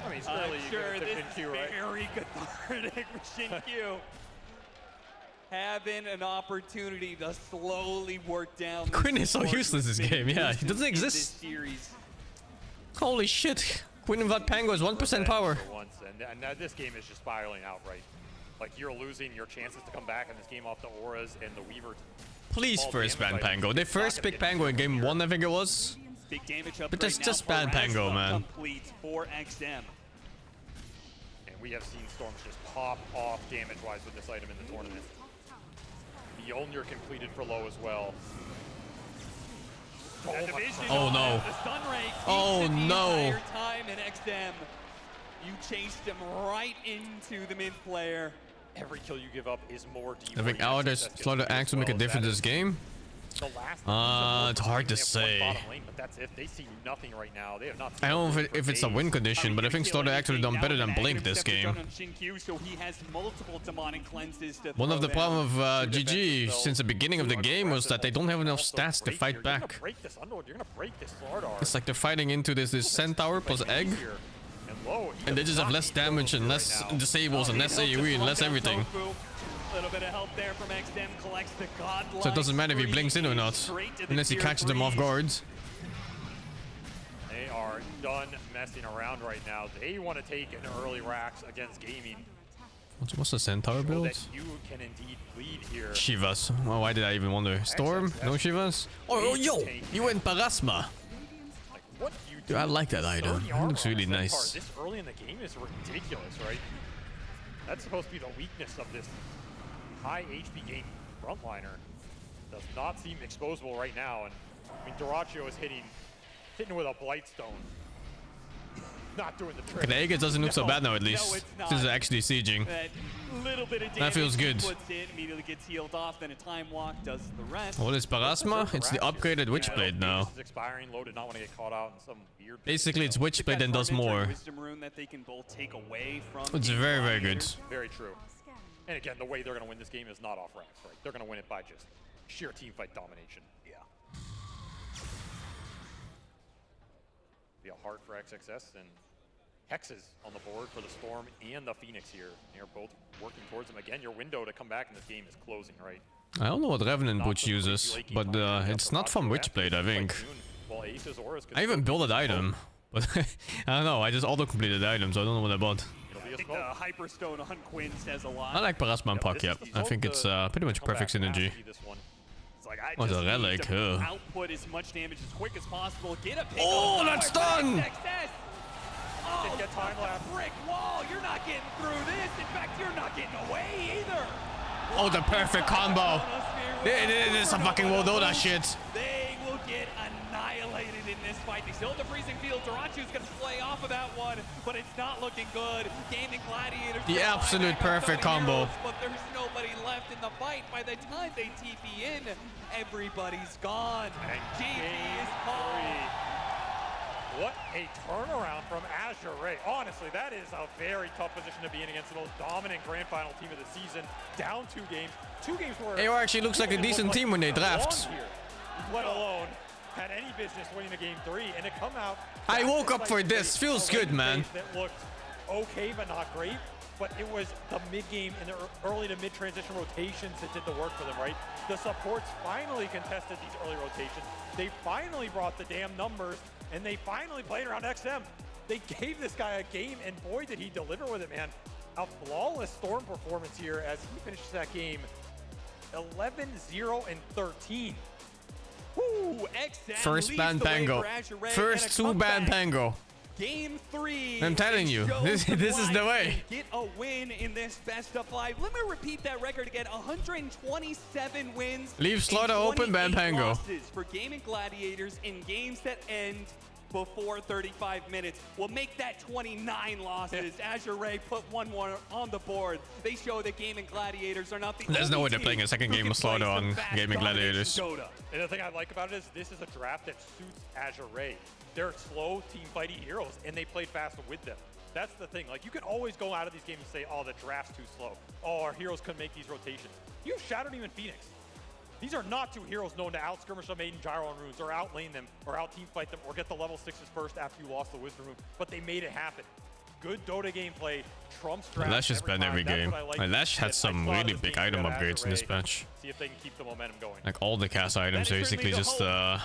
S2: I mean, it's really
S7: sure this
S2: is
S7: right? Very cathartic for Shinkyu. Having an opportunity to slowly work down.
S3: Quinn is so useless this game. Yeah, he doesn't exist. Holy shit. Quinn without Pango is 1% power.
S2: Once, and now this game is just spiraling out, right? Like you're losing your chances to come back in this game off the auras and the Weaver.
S3: Please first ban Pango. They first picked Pango in game 1, I think it was.
S7: Big damage up
S3: but just ban Pango, man.
S7: Complete for XM.
S2: And we have seen Storms just pop off damage-wise with this item in the tournament. The Mjolnir completed for Low as well.
S3: Oh no. Oh no.
S7: Time in XM. You chased him right into the mid player.
S2: Every kill you give up is more deep.
S3: I think Alder's Slaughter Axe will make a difference in this game. It's hard to say.
S2: But that's if they see nothing right now. They have not.
S3: I don't know if it's a win condition, but I think Slaughter Axe would have done better than Blink this game. One of the problems of GG since the beginning of the game was that they don't have enough stats to fight back. It's like they're fighting into this Centaur plus Egg. And they just have less damage and less disables and less AoE and less everything.
S7: Little bit of help there from XM, collects the godlike.
S3: So it doesn't matter if he blinks in or not, unless he catches them off guard.
S2: They are done messing around right now. They want to take an early racks against Gaming.
S3: What's the Centaur build?
S2: That you can indeed lead here.
S3: Shivas. Well, why did I even wonder? Storm? No Shivas? Oh, yo! You went Parasma.
S2: What
S3: Dude, I like that item. It looks really nice.
S2: This early in the game is ridiculous, right? That's supposed to be the weakness of this high HP game frontliner. Does not seem exposable right now, and I mean Terarria is hitting with a Blightstone. Not doing the trick.
S3: The Aegis doesn't look so bad now, at least. This is actually sieging. That feels good.
S7: Immediately gets healed off, then a time walk does the rest.
S3: What is Parasma? It's the upgraded Witchblade now.
S2: Expiring. Low did not want to get caught out in some weird.
S3: Basically, it's Witchblade and does more. It's very, very good.
S2: Very true. And again, the way they're going to win this game is not off racks, right? They're going to win it by just sheer teamfight domination. Yeah. Be a hard for XXS, and Hexes on the board for the Storm and the Phoenix here. They're both working towards them. Again, your window to come back in this game is closing, right?
S3: I don't know what Revenant Butch uses, but it's not from Witchblade, I think. I even built an item, but I don't know. I just auto-completed the item, so I don't know what I bought.
S7: I think the Hyperstone on Quinn says a lot.
S3: I like Parasma and Puck, yep. I think it's pretty much perfect synergy.
S7: It's Like, I
S3: What
S7: just
S3: a
S7: need
S3: relic,
S7: to
S3: huh?
S7: output as much damage as quick as possible. Get a pick.
S3: Oh, that's done!
S7: Oh,
S2: Get time lapse.
S7: brick wall. You're not getting through this. In fact, you're not getting away either.
S3: Oh, the perfect combo. It is a fucking Dota shit.
S7: They will get annihilated in this fight. They still have the freezing field. Tarachu's going to play off of that one, but it's not looking good. Gaming Gladiators.
S3: The absolute perfect combo.
S7: Heroes, but there's nobody left in the fight. By the time they TP in, everybody's gone.
S2: And
S7: GG is
S2: game
S7: called.
S2: 3. What a turnaround from Azure Ray. Honestly, that is a very tough position to be in against the most dominant grand final team of the season. Down 2 games. 2 games where
S3: AOR actually looks like a decent team when they draft.
S2: Here, let alone had any business winning a game 3, and to come out.
S3: I woke up for this. Feels good, man.
S2: That looked okay, but not great. But it was the mid-game and the early to mid-transition rotations that did the work for them, right? The supports finally contested these early rotations. They finally brought the damn numbers, and they finally played around XM. They gave this guy a game, and boy, did he deliver with it, man. A flawless Storm performance here as he finishes that game 11-0-13.
S7: Woo, XM
S3: First
S7: leads
S3: ban
S7: the way
S3: Pango.
S7: for Azure Ray,
S3: First
S7: and a
S3: 2 ban
S7: comeback.
S3: Pango.
S7: Game 3.
S3: I'm telling you, this is the way.
S7: Get a win in this best of 5. Let me repeat that record again. 127 wins.
S3: Leave Slaughter open, ban Pango.
S7: For Gaming Gladiators in games that end before 35 minutes. We'll make that 29 losses. Azure Ray put one more on the board. They show that Gaming Gladiators are not the
S3: There's no
S7: only
S3: way they're
S7: team
S3: playing a second
S7: who
S3: game
S7: can
S3: of Slaughter
S7: play some
S3: on
S7: fast
S3: Gaming
S7: domination
S3: Gladiators.
S7: Dota.
S2: And the thing I like about it is this is a draft that suits Azure Ray. They're slow, team fighty heroes, and they played fast with them. That's the thing. Like, you can always go out of these games and say, oh, the draft's too slow. Oh, our heroes couldn't make these rotations. You've shadowed even Phoenix. These are not 2 heroes known to out-skirmish a Maiden Gyro and Runes, or out-lane them, or out-team fight them, or get the level 6s first after you lost the Wisdom Rune. But they made it happen. Good Dota gameplay, trumps draft.
S3: Lash has been every game. Lash had some really big item upgrades in this patch.
S2: See if they can keep the momentum going.
S3: Like all the cast items basically just
S7: That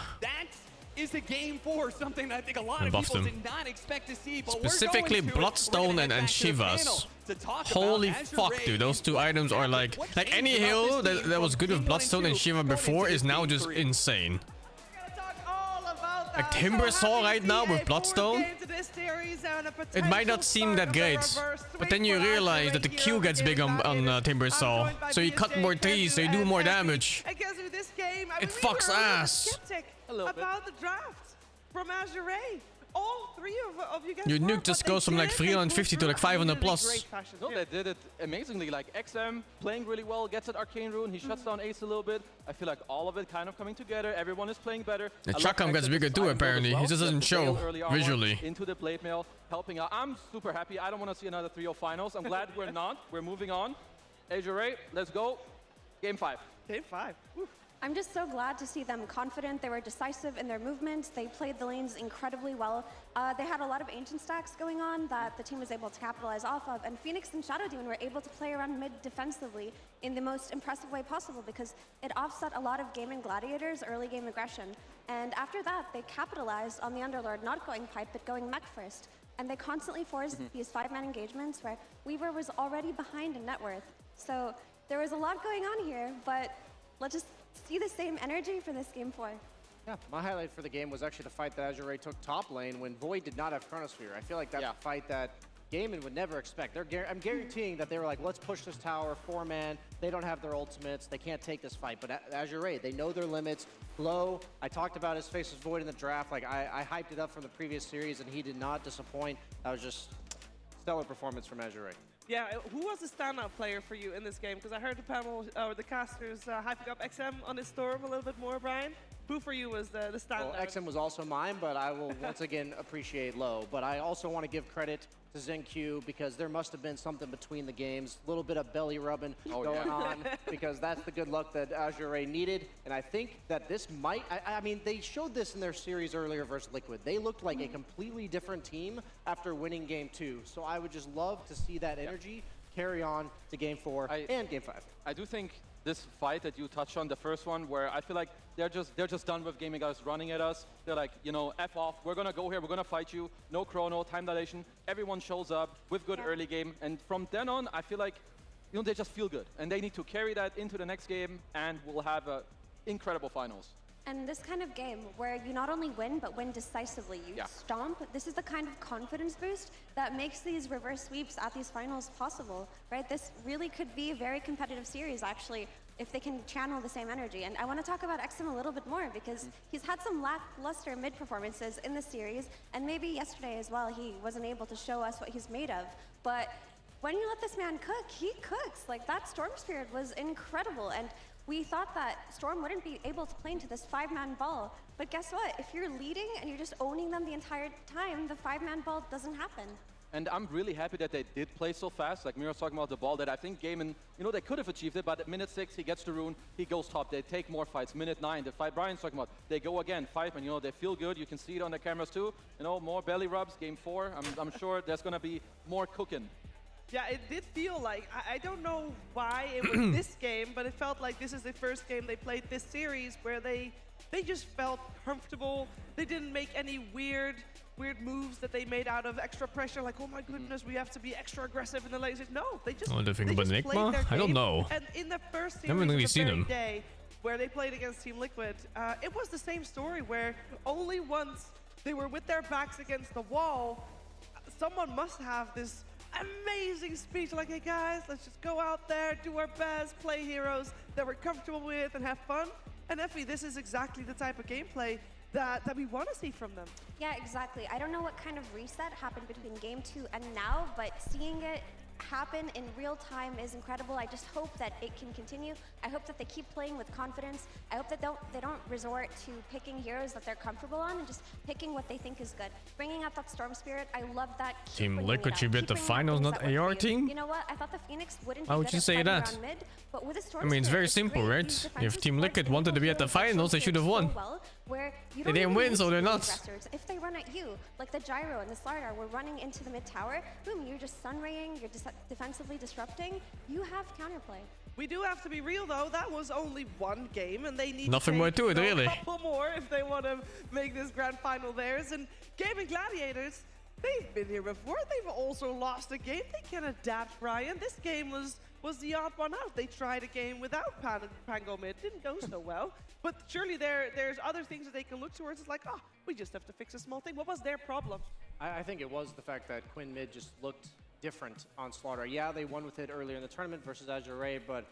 S7: is a game 4, something that I think a lot of people did not expect to see. But
S3: specifically Bloodstone and Shivas. Holy fuck, dude, those 2 items are like any hero that was good with Bloodstone and Shiva before is now just insane. Like Timbersaw right now with Bloodstone, it might not seem that great, but then you realize that the Q gets big on Timbersaw, so you cut more trees, so you do more damage. It fucks ass.
S1: About the draft from Azure Ray. All 3 of you guys.
S3: Your nuke just goes from like 350 to like 500 plus.
S24: No, they did it amazingly. Like XM playing really well, gets that Arcane Rune, he shuts down Ace a little bit. I feel like all of it kind of coming together. Everyone is playing better.
S3: The Chakram gets bigger too apparently. He just doesn't show visually.
S24: Into the blade mail, helping out. I'm super happy. I don't want to see another 3-0 finals. I'm glad we're not. We're moving on. Azure Ray, let's go. Game 5.
S1: Game 5. Woo.
S22: I'm just so glad to see them confident. They were decisive in their movements. They played the lanes incredibly well. They had a lot of ancient stacks going on that the team was able to capitalize off of. And Phoenix and Shadow Demon were able to play around mid defensively in the most impressive way possible because it offset a lot of Gaming Gladiators' early game aggression. And after that, they capitalized on the Underlord not going pipe, but going mech first. And they constantly forced these 5-man engagements where Weaver was already behind in net worth. So there was a lot going on here, but let's just see the same energy for this game 4.
S23: Yeah, my highlight for the game was actually the fight that Azure Ray took top lane when Void did not have Chronosphere. I feel like that's a fight that Gaiman would never expect. I'm guaranteeing that they were like, let's push this tower, 4-man. They don't have their ultimates. They can't take this fight. But Azure Ray, they know their limits. Low, I talked about his Faceless Void in the draft. Like, I hyped it up from the previous series, and he did not disappoint. That was just stellar performance from Azure Ray.
S1: Yeah, who was the standout player for you in this game? Because I heard the panel, or the casters, hyping up XM on his Storm a little bit more, Brian. Who for you was the standout?
S23: Well, XM was also mine, but I will once again appreciate Low. But I also want to give credit to ZenQ because there must have been something between the games, a little bit of belly rubbing going on, because that's the good luck that Azure Ray needed. And I think that this might, I mean, they showed this in their series earlier versus Liquid. They looked like a completely different team after winning game 2. So I would just love to see that energy carry on to game 4 and game 5.
S24: I do think this fight that you touched on, the first one, where I feel like they're just done with gaming guys running at us. They're like, you know, F off, we're gonna go here, we're gonna fight you, no chrono, time dilation, everyone shows up with good early game, and from then on, I feel like, you know, they just feel good, and they need to carry that into the next game, and we'll have a incredible finals.
S22: And this kind of game where you not only win, but win decisively, you stomp, this is the kind of confidence boost that makes these reverse sweeps at these finals possible, right? This really could be a very competitive series, actually, if they can channel the same energy. And I want to talk about XM a little bit more because he's had some lackluster mid performances in the series, and maybe yesterday as well, he wasn't able to show us what he's made of. But when you let this man cook, he cooks. Like, that Storm Spirit was incredible. And we thought that Storm wouldn't be able to play into this 5-man ball. But guess what? If you're leading and you're just owning them the entire time, the 5-man ball doesn't happen.
S24: And I'm really happy that they did play so fast. Like Mira's talking about the ball, that I think Gaiman, they could have achieved it, but at minute 6, he gets the rune, he goes top, they take more fights. Minute 9, the fight Brian's talking about, they go again, 5-man, they feel good, you can see it on the cameras too. More belly rubs, game 4, I'm sure there's gonna be more cooking.
S1: Yeah, it did feel like, I don't know why it was this game, but it felt like this is the first game they played this series where they just felt comfortable. They didn't make any weird moves that they made out of extra pressure, like, oh my goodness, we have to be extra aggressive in the late. No, they just
S3: Oh, the thing about
S1: played
S3: Enigma?
S1: their
S3: I don't
S1: game.
S3: know.
S1: And in the first series,
S3: Haven't really
S1: the
S3: seen
S1: very
S3: him.
S1: day where they played against Team Liquid, it was the same story where only once they were with their backs against the wall, someone must have this amazing speech like, hey guys, let's just go out there, do our best, play heroes that we're comfortable with and have fun. And Effie, this is exactly the type of gameplay that we want to see from them.
S22: Yeah, exactly. I don't know what kind of reset happened between game 2 and now, but seeing it happen in real time is incredible. I just hope that it can continue. I hope that they keep playing with confidence. I hope that they don't resort to picking heroes that they're comfortable on and just picking what they think is good. Bringing out that Storm Spirit, I love that. Keep
S3: Team
S22: bringing
S3: Liquid
S22: it out.
S3: should be at
S22: Keep
S3: the
S22: bringing out
S3: finals,
S22: things
S3: not
S22: that work for
S3: AR
S22: you.
S3: team?
S22: You know what? I thought the Phoenix wouldn't
S3: Why
S22: be
S3: would
S22: good
S3: you
S22: at
S3: say
S22: fighting
S3: that?
S22: around mid, but with a Storm
S3: I mean, it's
S22: Spirit,
S3: very simple,
S22: great.
S3: right?
S22: These
S3: If
S22: defensive
S3: Team
S22: supports
S3: Liquid
S22: enable
S3: wanted to be at the
S22: heroes that
S3: finals, they should have
S22: so
S3: won.
S22: well, where you
S3: They
S22: don't
S3: didn't
S22: even
S3: win,
S22: need
S3: so
S22: to
S3: they're
S22: be
S3: not.
S22: aggressors. If they run at you, like the Gyro and the Slardar were running into the mid tower, boom, you're just sunraying, you're defensively disrupting, you have counterplay.
S1: We do have to be real though, that was only one game and they need
S3: Nothing
S1: to
S3: more
S1: take,
S3: to it, really.
S1: a couple more if they want to make this grand final theirs. And Gaming Gladiators, they've been here before, they've also lost a game, they can adapt, Brian. This game was the odd one out. They tried a game without Pango mid, didn't go so well. But surely there's other things that they can look towards. It's like, oh, we just have to fix a small thing. What was their problem?
S23: I think it was the fact that Quinn mid just looked different on Slaughter. Yeah, they won with it earlier in the tournament versus Azure Ray, but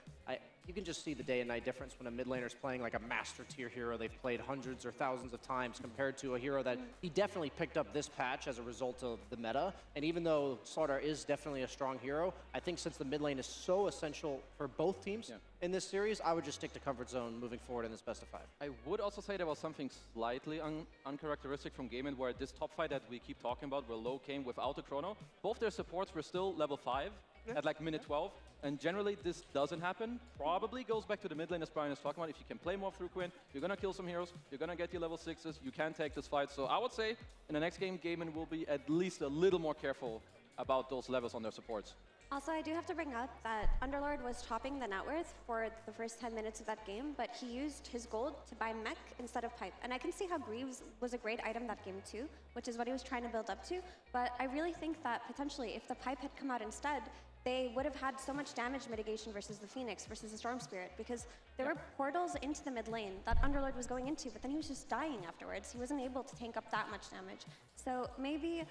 S23: you can just see the day and night difference when a mid laner's playing like a master tier hero they've played hundreds or thousands of times compared to a hero that he definitely picked up this patch as a result of the meta. And even though Slaughter is definitely a strong hero, I think since the mid lane is so essential for both teams in this series, I would just stick to comfort zone moving forward in this best of 5.
S24: I would also say there was something slightly uncharacteristic from Gaiman, where this top fight that we keep talking about, where Low came without a chrono, both their supports were still level 5 at like minute 12. And generally this doesn't happen. Probably goes back to the mid lane as Brian is talking about. If you can play more through Quinn, you're gonna kill some heroes, you're gonna get your level 6s, you can take this fight. So I would say in the next game, Gaiman will be at least a little more careful about those levels on their supports.
S22: Also, I do have to bring up that Underlord was topping the net worth for the first 10 minutes of that game, but he used his gold to buy mech instead of pipe. And I can see how Greaves was a great item that game too, which is what he was trying to build up to. But I really think that potentially if the pipe had come out instead, they would have had so much damage mitigation versus the Phoenix, versus the Storm Spirit, because there were portals into the mid lane that Underlord was going into, but then he was just dying afterwards. He wasn't able to tank up that much damage. So maybe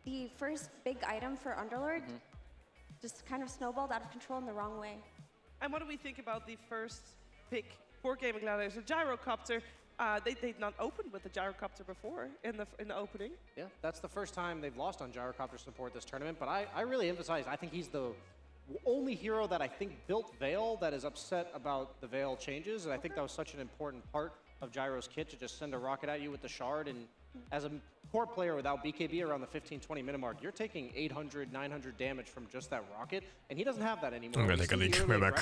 S22: the first big item for Underlord just kind of snowballed out of control in the wrong way.
S1: And what do we think about the first pick for Gaming Gladiators? The Gyrocopter, they'd not opened with the Gyrocopter before in the opening.
S23: Yeah, that's the first time they've lost on Gyrocopter support this tournament, but I really emphasize, I think he's the only hero that I think built Veil that is upset about the Veil changes, and I think that was such an important part of Gyro's kit to just send a rocket at you with the shard. And as a core player without BKB around the 15-20 minute mark, you're taking 800, 900 damage from just that rocket, and he doesn't have that anymore.
S3: I'm gonna take a leak. We're back.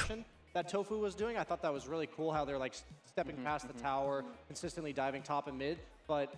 S23: That Tofu was doing, I thought that was really cool how they're like stepping past the tower, consistently diving top and mid. But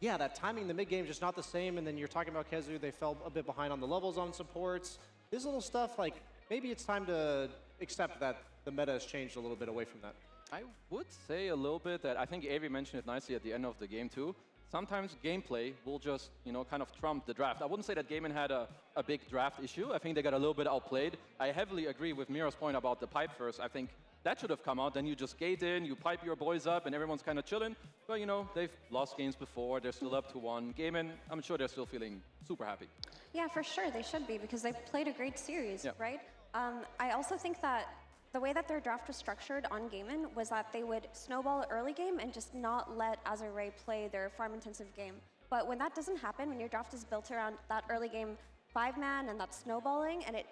S23: yeah, that timing in the mid game is just not the same. And then you're talking about Kezu, they fell a bit behind on the levels on supports. This little stuff, like maybe it's time to accept that the meta has changed a little bit away from that.
S24: I would say a little bit that I think Avery mentioned it nicely at the end of the game too. Sometimes gameplay will just, kind of trump the draft. I wouldn't say that Gaiman had a big draft issue. I think they got a little bit outplayed. I heavily agree with Mira's point about the pipe first. I think that should have come out. Then you just gate in, you pipe your boys up, and everyone's kind of chilling. But, you know, they've lost games before. They're still up to 1. Gaming, I'm sure they're still feeling super happy.
S22: Yeah, for sure, they should be, because they played a great series,
S24: Yeah.
S22: right? I also think that the way that their draft was structured on Gaimin was that they would snowball early game and just not let Azure Ray play their farm-intensive game. But when that doesn't happen, when your draft is built around that early game 5-man and that snowballing, and it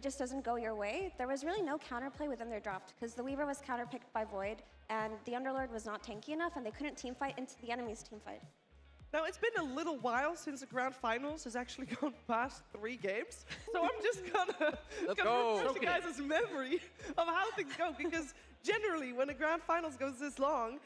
S22: just doesn't go your way, there was really no counterplay within their draft, because the Weaver was counterpicked by Void, and the Underlord was not tanky enough, and they couldn't teamfight into the enemy's teamfight.
S1: Now, it's been a little while since the grand finals has actually gone past 3 games, so I'm just gonna refresh you guys' memory of how things go, because generally, when a grand finals goes this long,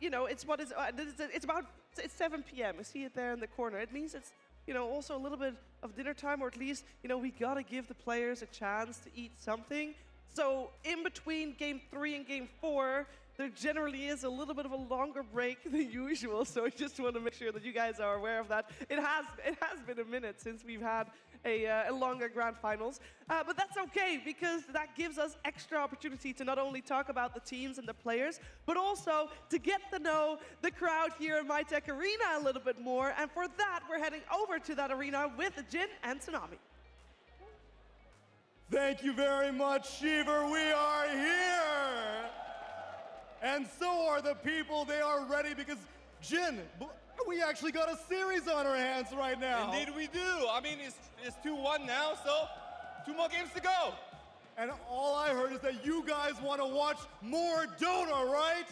S1: you know, it's 7 p.m. You see it there in the corner. It means it's, you know, also a little bit of dinner time, or at least, you know, we gotta give the players a chance to eat something. So in between game 3 and game 4, there generally is a little bit of a longer break than usual. So I just want to make sure that you guys are aware of that. It has been a minute since we've had a longer grand finals, but that's okay, because that gives us extra opportunity to not only talk about the teams and the players, but also to get to know the crowd here in MyTech Arena a little bit more. And for that, we're heading over to that arena with Jin and Tsunami.
S4: Thank you very much, Shiver. We are here. And so are the people. They are ready because, Jin, we actually got a series on our hands right now.
S10: Indeed we do. I mean, it's 2-1 now, so 2 more games to go.
S4: And all I heard is that you guys want to watch more Dota, right?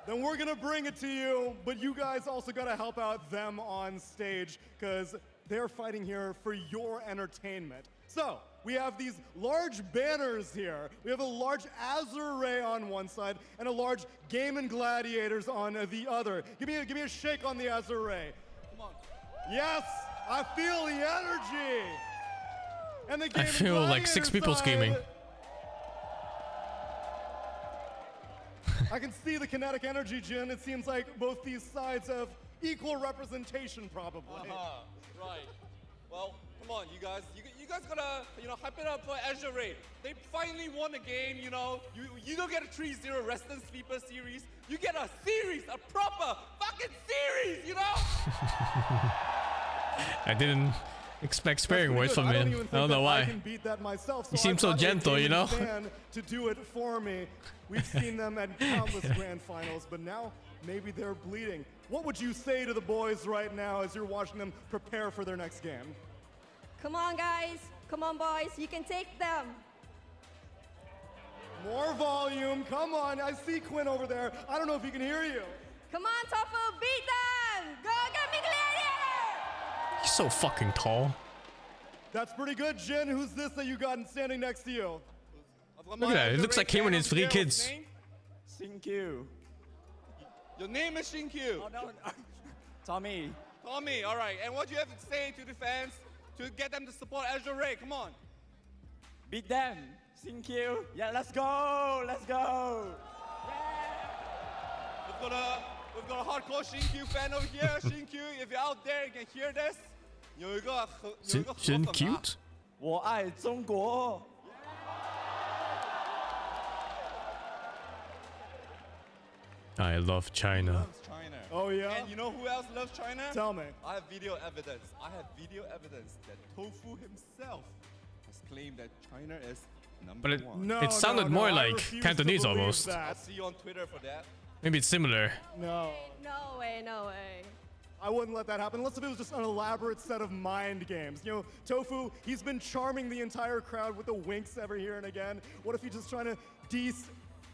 S4: Then we're going to bring it to you, but you guys also got to help out them on stage, because they're fighting here for your entertainment. So, we have these large banners here. We have a large Azure Ray on one side and a large Gaming Gladiators on the other. Give me a shake on the Azure Ray. Come on. Yes, I feel the energy. And the
S3: I feel like 6 people scheming.
S4: I can see the kinetic energy, Jin. It seems like both these sides have equal representation, probably.
S10: Right. Well, come on, you guys. You guys gotta, you know, hype it up for Azure Ray. They finally won a game, you know. You don't get a 3-0 Resident Sleeper series. You get a series, a proper fucking series, you know?
S3: I didn't expect sparing words from him. I don't know why.
S4: I can beat that myself, so
S3: He seems so gentle, you know?
S4: To do it for me. We've seen them at countless grand finals, but now maybe they're bleeding. What would you say to the boys right now as you're watching them prepare for their next game?
S16: Come on, guys. Come on, boys. You can take them.
S4: More volume. Come on. I see Quinn over there. I don't know if he can hear you.
S16: Come on, Tofu. Beat them. Go get me Gladiator.
S3: He's so fucking tall.
S4: That's pretty good, Jin. Who's this that you got standing next to you?
S3: Look at that. It looks like him and his 3 kids.
S10: SingQ. Your name is SingQ.
S18: Oh, no. Tommy.
S10: Tommy, all right. And what do you have to say to the fans to get them to support Azure Ray? Come on.
S18: Beat them. SingQ. Yeah, let's go. Let's go.
S10: Yeah. We've got a hardcore SingQ fan over here. SingQ, if you're out there, you can hear this. 有一个
S3: 真 cute.
S18: 我爱中国.
S3: I love China.
S10: China.
S4: Oh yeah?
S10: And you know who else loves China?
S4: Tell me.
S10: I have video evidence. That Tofu himself has claimed that China is number
S3: But
S10: one.
S3: it sounded more like Cantonese almost.
S10: I'll see you on Twitter for that.
S3: Maybe it's similar.
S4: No.
S16: No way, no way.
S4: I wouldn't let that happen unless if it was just an elaborate set of mind games. You know, Tofu, he's been charming the entire crowd with the winks every here and again. What if he's just trying to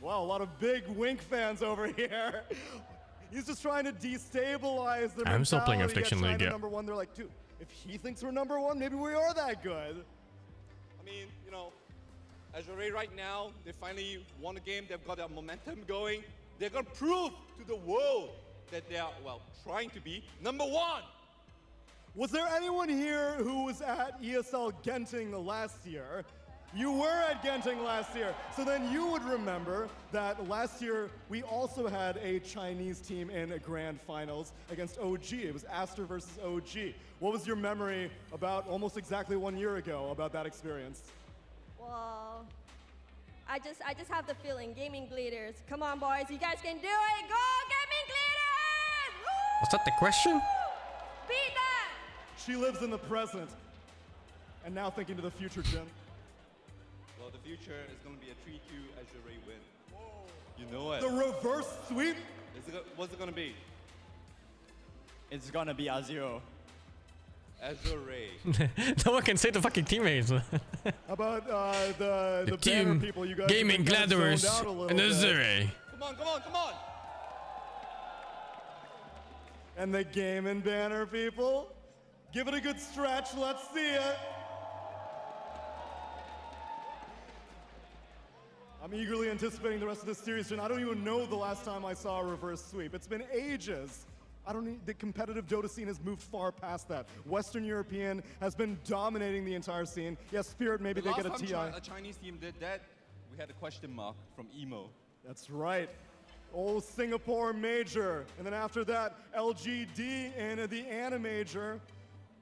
S4: wow, a lot of big Wink fans over here. He's just trying to destabilize the
S3: I'm still playing Affliction League, yeah.
S4: Number one, they're like, dude, if he thinks we're number one, maybe we are that good.
S10: I mean, you know, Azure Ray right now, they finally won a game. They've got their momentum going. They're going to prove to the world that they are, well, trying to be number one.
S4: Was there anyone here who was at ESL Genting last year? You were at Genting last year, so then you would remember that last year we also had a Chinese team in a grand finals against OG. It was Aster versus OG. What was your memory about almost exactly 1 year ago about that experience?
S16: Well, I just have the feeling, gaming glitters. Come on, boys, you guys can do it. Go, gaming glitters! Woo!
S3: Was that the question?
S16: Beat that!
S4: She lives in the present, and now thinking to the future, Jin.
S10: Well, the future is going to be a 3-2 Azure Ray win. You know it.
S4: The reverse sweep?
S10: What's it going to be?
S18: It's gonna be Azure.
S10: Azure Ray.
S3: No one can say the fucking teammates.
S4: About the banner
S3: team
S4: people, you guys
S3: gaming gladiators and Azure Ray.
S10: Come on, come on, come on!
S4: And the gaming banner people? Give it a good stretch, let's see it. I'm eagerly anticipating the rest of this series, and I don't even know the last time I saw a reverse sweep. It's been ages. The competitive Dota scene has moved far past that. Western European has been dominating the entire scene. Yes, Spirit, maybe they get a TI.
S10: Last time a Chinese team did that, we had a question mark from Emo.
S4: That's right. Old Singapore Major. And then after that, LGD in the Anna Major.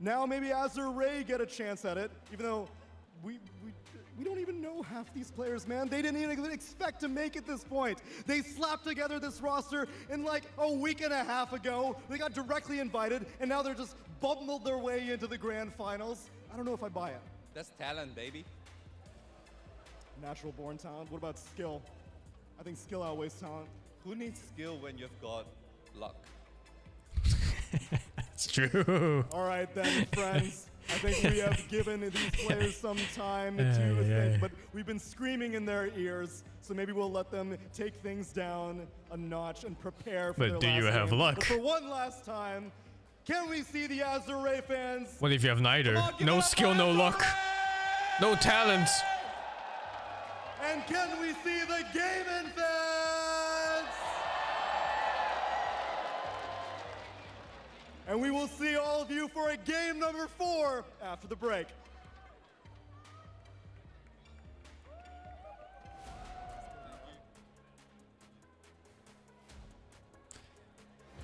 S4: Now maybe Azure Ray get a chance at it, even though we don't even know half these players, man. They didn't even expect to make it this point. They slapped together this roster in like a week and a half ago. They got directly invited, and now they're just bumbled their way into the grand finals. I don't know if I buy it.
S10: That's talent, baby.
S4: Natural born talent. What about skill? I think skill outweighs talent.
S10: Who needs skill when you've got luck?
S3: It's true.
S4: All right then, friends. I think we have given these players some time to think, but we've been screaming in their ears, so maybe we'll let them take things down a notch and prepare for their
S3: But do
S4: last
S3: you have
S4: game.
S3: luck?
S4: But for one last time, can we see the Azure Ray fans?
S3: What if you have neither? No skill, no luck. No talent.
S4: And can we see the gaming fans? And we will see all of you for a game number 4 after the break.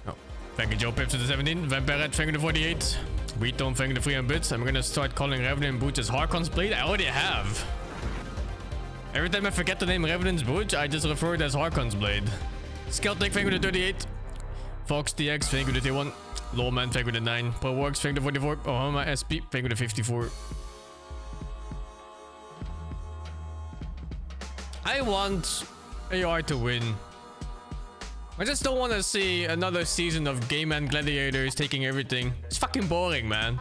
S3: Oh, thank you, Joe Pips to the 17. Vampire, thank you to 48. Wheaton, thank you to 300 bits. I'm gonna start calling Revenant Boots as Harkon's Blade. I already have. Every time I forget the name Revenant's Boot, I just refer it as Harkon's Blade. Skeltic, thank you to 38. Fox DX, thank you to 31. Lawman, thank you to 9. ProWorks, thank you to 44. Ohama SP, thank you to 54. I want AR to win. I just don't want to see another season of Game and Gladiators taking everything. It's fucking boring, man.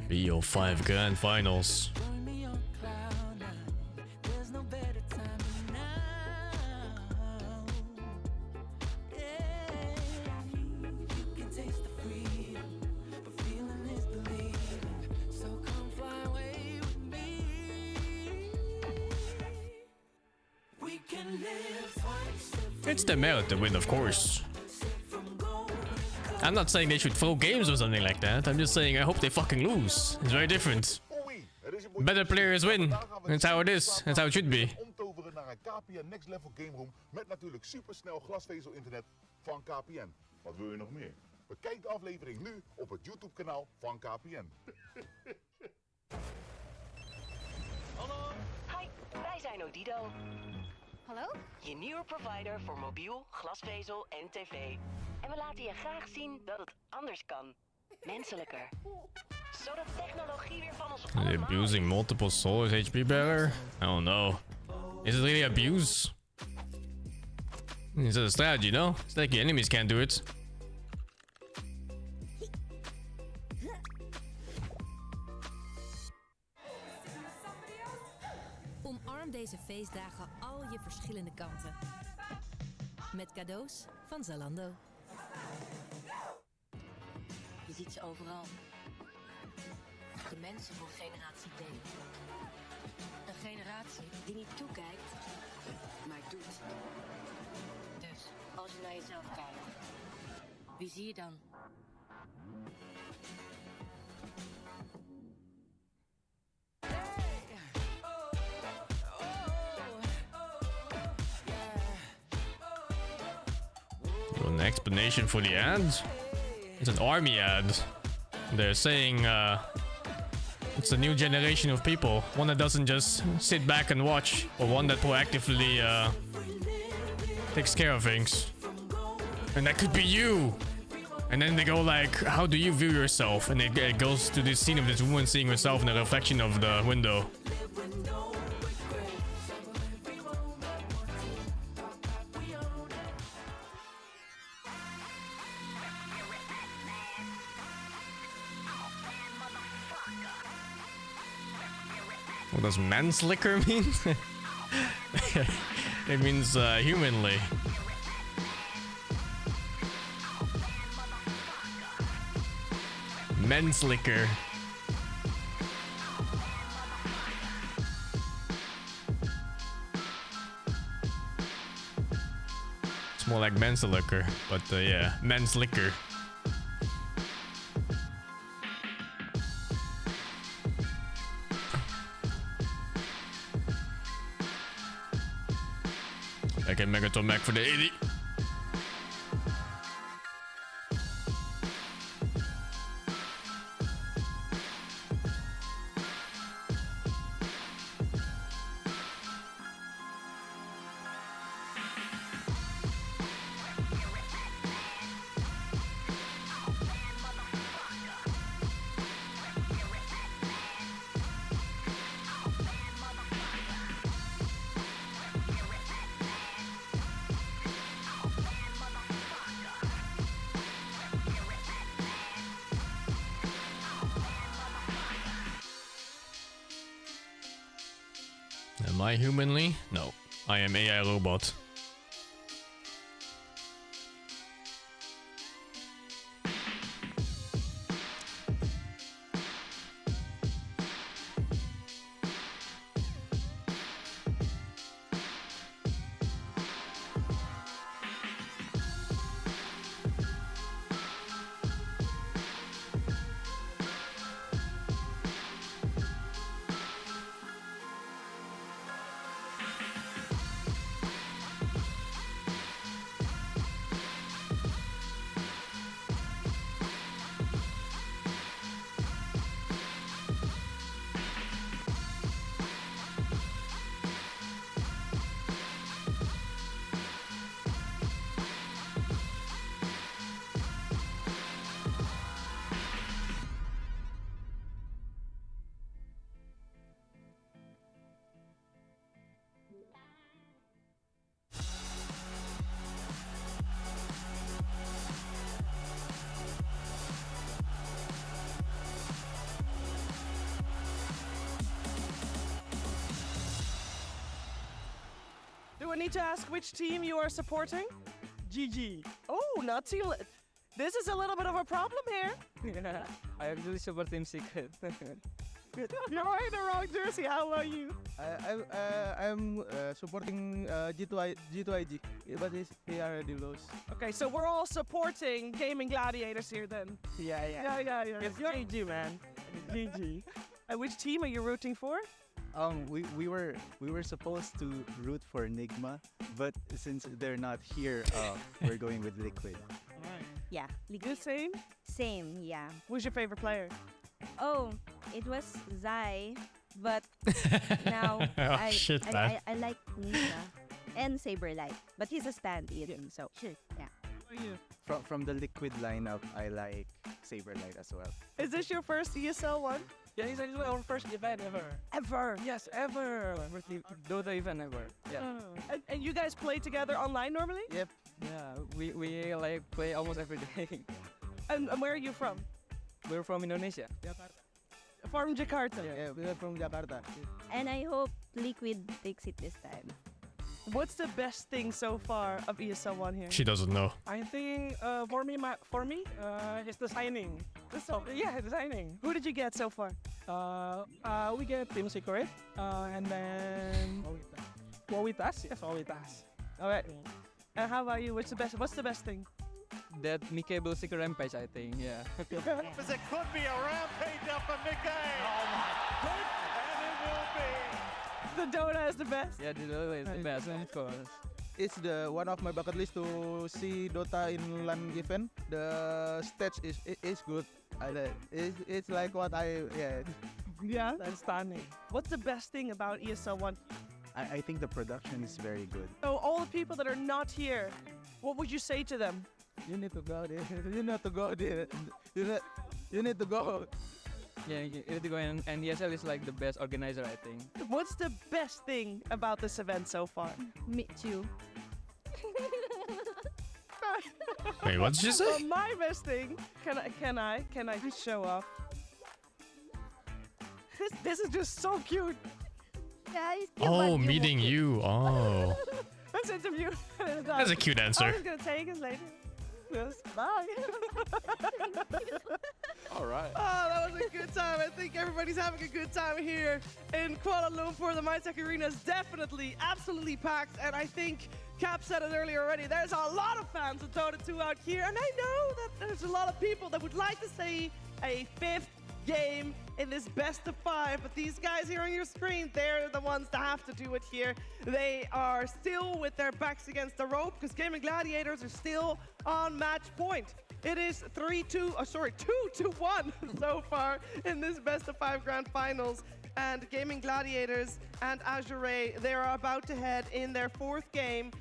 S3: BO5 Grand Finals. It's the merit to win, of course. I'm not saying they should throw games or something like that. I'm just saying I hope they fucking lose. It's very different. Better players win. That's how it is. That's how it should be.
S5: Omtoveren naar een KPN Next Level Game Room met natuurlijk supersnel glasvezel internet van KPN. Wat wil je nog meer? Bekijk de aflevering nu op het YouTube kanaal van KPN.
S14: Hallo. Hi, wij zijn Odido.
S12: Hallo?
S14: Je nieuwe provider voor mobiel, glasvezel en tv. En we laten je graag zien dat het anders kan.
S15: Menselijker. Zodat technologie weer van ons
S3: Are they abusing multiple souls HP bearer? I don't know. Is it really abuse? It's a strategy, no? It's like your enemies can't do it.
S17: Omarm deze feestdagen al je verschillende kanten. Met cadeaus van Zalando.
S21: Je ziet ze overal. De mensen van generatie D. Een generatie die niet toekijkt, maar doet. Dus, als je naar jezelf kijkt, wie zie je dan?
S3: An explanation for the ad? It's an army ad. They're saying it's a new generation of people. One that doesn't just sit back and watch, or one that proactively takes care of things. And that could be you. And then they go like, how do you view yourself? And it goes to this scene of this woman seeing herself in the reflection of the window. What does manslicker mean? It means humanly. Menslicker. It's more like menslicker, but yeah, menslicker. I can Megaton Mac for the 80. Am I humanly? No, I am AI robot.
S1: Do I need to ask which team you are supporting? GG. Oh, not team. This is a little bit of a problem here.
S19: Yeah, I actually support Team Secret.
S1: You're wearing the wrong jersey. How about you?
S19: I'm supporting G2IG, but he already lost.
S1: Okay, so we're all supporting Gaming Gladiators here then.
S19: Yeah.
S1: It's GG, man. GG. And which team are you rooting for?
S20: We were supposed to root for Enigma, but since they're not here, we're going with Liquid.
S1: Alright.
S25: Yeah.
S1: You same?
S25: Same, yeah.
S1: Who's your favorite player?
S25: Oh, it was Zai, but now
S3: Oh, shit, man.
S25: I like Nisha and Saberlight, but he's a stand-in, so yeah.
S20: From the Liquid lineup, I like Saberlight as well.
S1: Is this your first ESL one?
S19: Yeah, it's actually our first event ever.
S1: Ever?
S19: Yes, ever. First Dota event ever. Yeah.
S1: And you guys play together online normally?
S19: Yep. Yeah, we like play almost every day.
S1: And where are you from?
S19: We're from Indonesia.
S1: From Jakarta.
S19: Yeah, we're from Jakarta.
S25: And I hope Liquid takes it this time.
S1: What's the best thing so far of ESL ONE here?
S3: She doesn't know.
S19: I think for me, it's the signing. Yeah, the signing.
S1: Who did you get so far?
S19: We get Team Secret, and then Wawitas. Yes, Wawitas.
S1: All right. And how about you? What's the best thing?
S19: That Mikable Secret Rampage, I think. Yeah.
S6: Because it could be a rampage up for Mickey. Oh my! And it will be.
S1: The Dota is the best.
S19: Yeah, the Dota is the best, of course.
S8: It's the one of my bucket list to see Dota in LAN event. The stage is good. It's like what
S1: Yeah.
S19: That's stunning.
S1: What's the best thing about ESL ONE?
S20: I think the production is very good.
S1: So all the people that are not here, what would you say to them?
S8: You need to go there. You need to go there. You need to go.
S19: Yeah, you need to go in, and ESL is like the best organizer, I think.
S1: What's the best thing about this event so far?
S25: Meet you.
S3: Wait, what did you say?
S1: Well, my best thing. Can I show off? This is just so cute.
S25: Yeah, he's
S3: cute. Oh, meeting you. Oh.
S1: Let's interview.
S3: That's a cute answer.
S1: I was gonna take us later. Yes. Bye.
S24: All right.
S1: Oh, that was a good time. I think everybody's having a good time here in Kuala Lumpur. The Mytech Arena is definitely, absolutely packed. And I think Cap said it earlier already. There's a lot of fans of Dota 2 out here. And I know that there's a lot of people that would like to see a 5th game in this best of 5, but these guys here on your screen, they're the ones that have to do it here. They are still with their backs against the rope because Gaming Gladiators are still on match point. It is 2-1 so far in this best of 5 grand finals. And Gaming Gladiators and Azure Ray, they are about to head in their 4th game.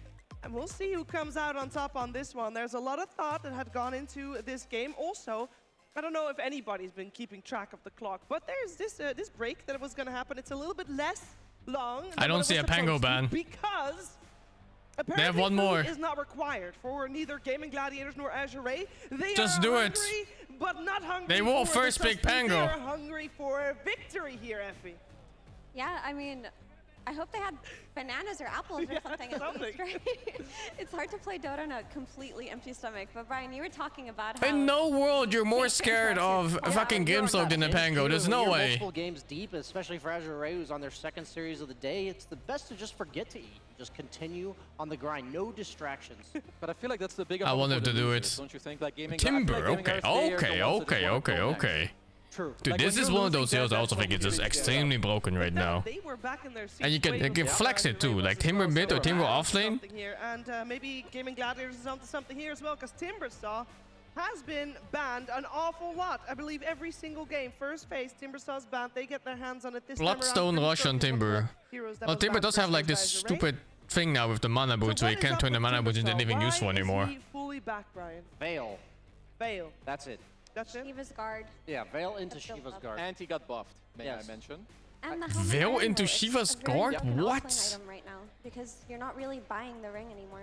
S1: And we'll see who comes out on top on this one. There's a lot of thought that had gone into this game. Also, I don't know if anybody's been keeping track of the clock, but there's this break that was going to happen. It's a little bit less long.
S3: I don't see a Pango ban.
S1: Because apparently
S3: they have one more.
S1: is not required for neither Gaming Gladiators nor Azure Ray. They
S3: just
S1: are
S3: do
S1: hungry,
S3: it.
S1: But not hungry.
S3: They will
S1: for
S3: first
S1: the
S3: pick
S1: sustenance.
S3: Pango.
S1: They are hungry for victory here, Effie.
S22: Yeah, I mean, I hope they had bananas or apples or something at least, right? It's hard to play Dota on a completely empty stomach. But Brian, you were talking about how...
S3: In no world you're more scared of fucking GameStop than a Pango. There's no way.
S23: Multiple games deep, especially for Azure Ray, who's on their 2nd series of the day. It's the best to just forget to eat. Just continue on the grind. No distractions.
S24: But I feel like that's the bigger.
S3: I want them to do it.
S24: Don't you think? Like gaming.
S3: Timber. Okay.
S24: True.
S3: Dude, this is one of those heroes I also think is just extremely broken right now.
S1: They were back in their seats
S3: And you can flex it too, like Timber mid or Timber off lane.
S1: And maybe Gaming Gladiators is onto something here as well, because Timbersaw has been banned an awful lot. I believe every single game, first phase, Timbersaw's banned. They get their hands on it this time around.
S3: Bloodstone rush on Timber. Well, Timber does have like this stupid thing now with the mana boots, where you can't turn the mana boots into anything useful anymore.
S1: Fully back, Brian.
S23: Veil. That's it.
S1: That's it?
S22: Shiva's guard.
S23: Yeah, Veil into Shiva's guard.
S24: And he got buffed, may I mention.
S22: And the
S3: Veil into Shiva's guard? What?
S22: Item right now because you're not really buying the ring anymore.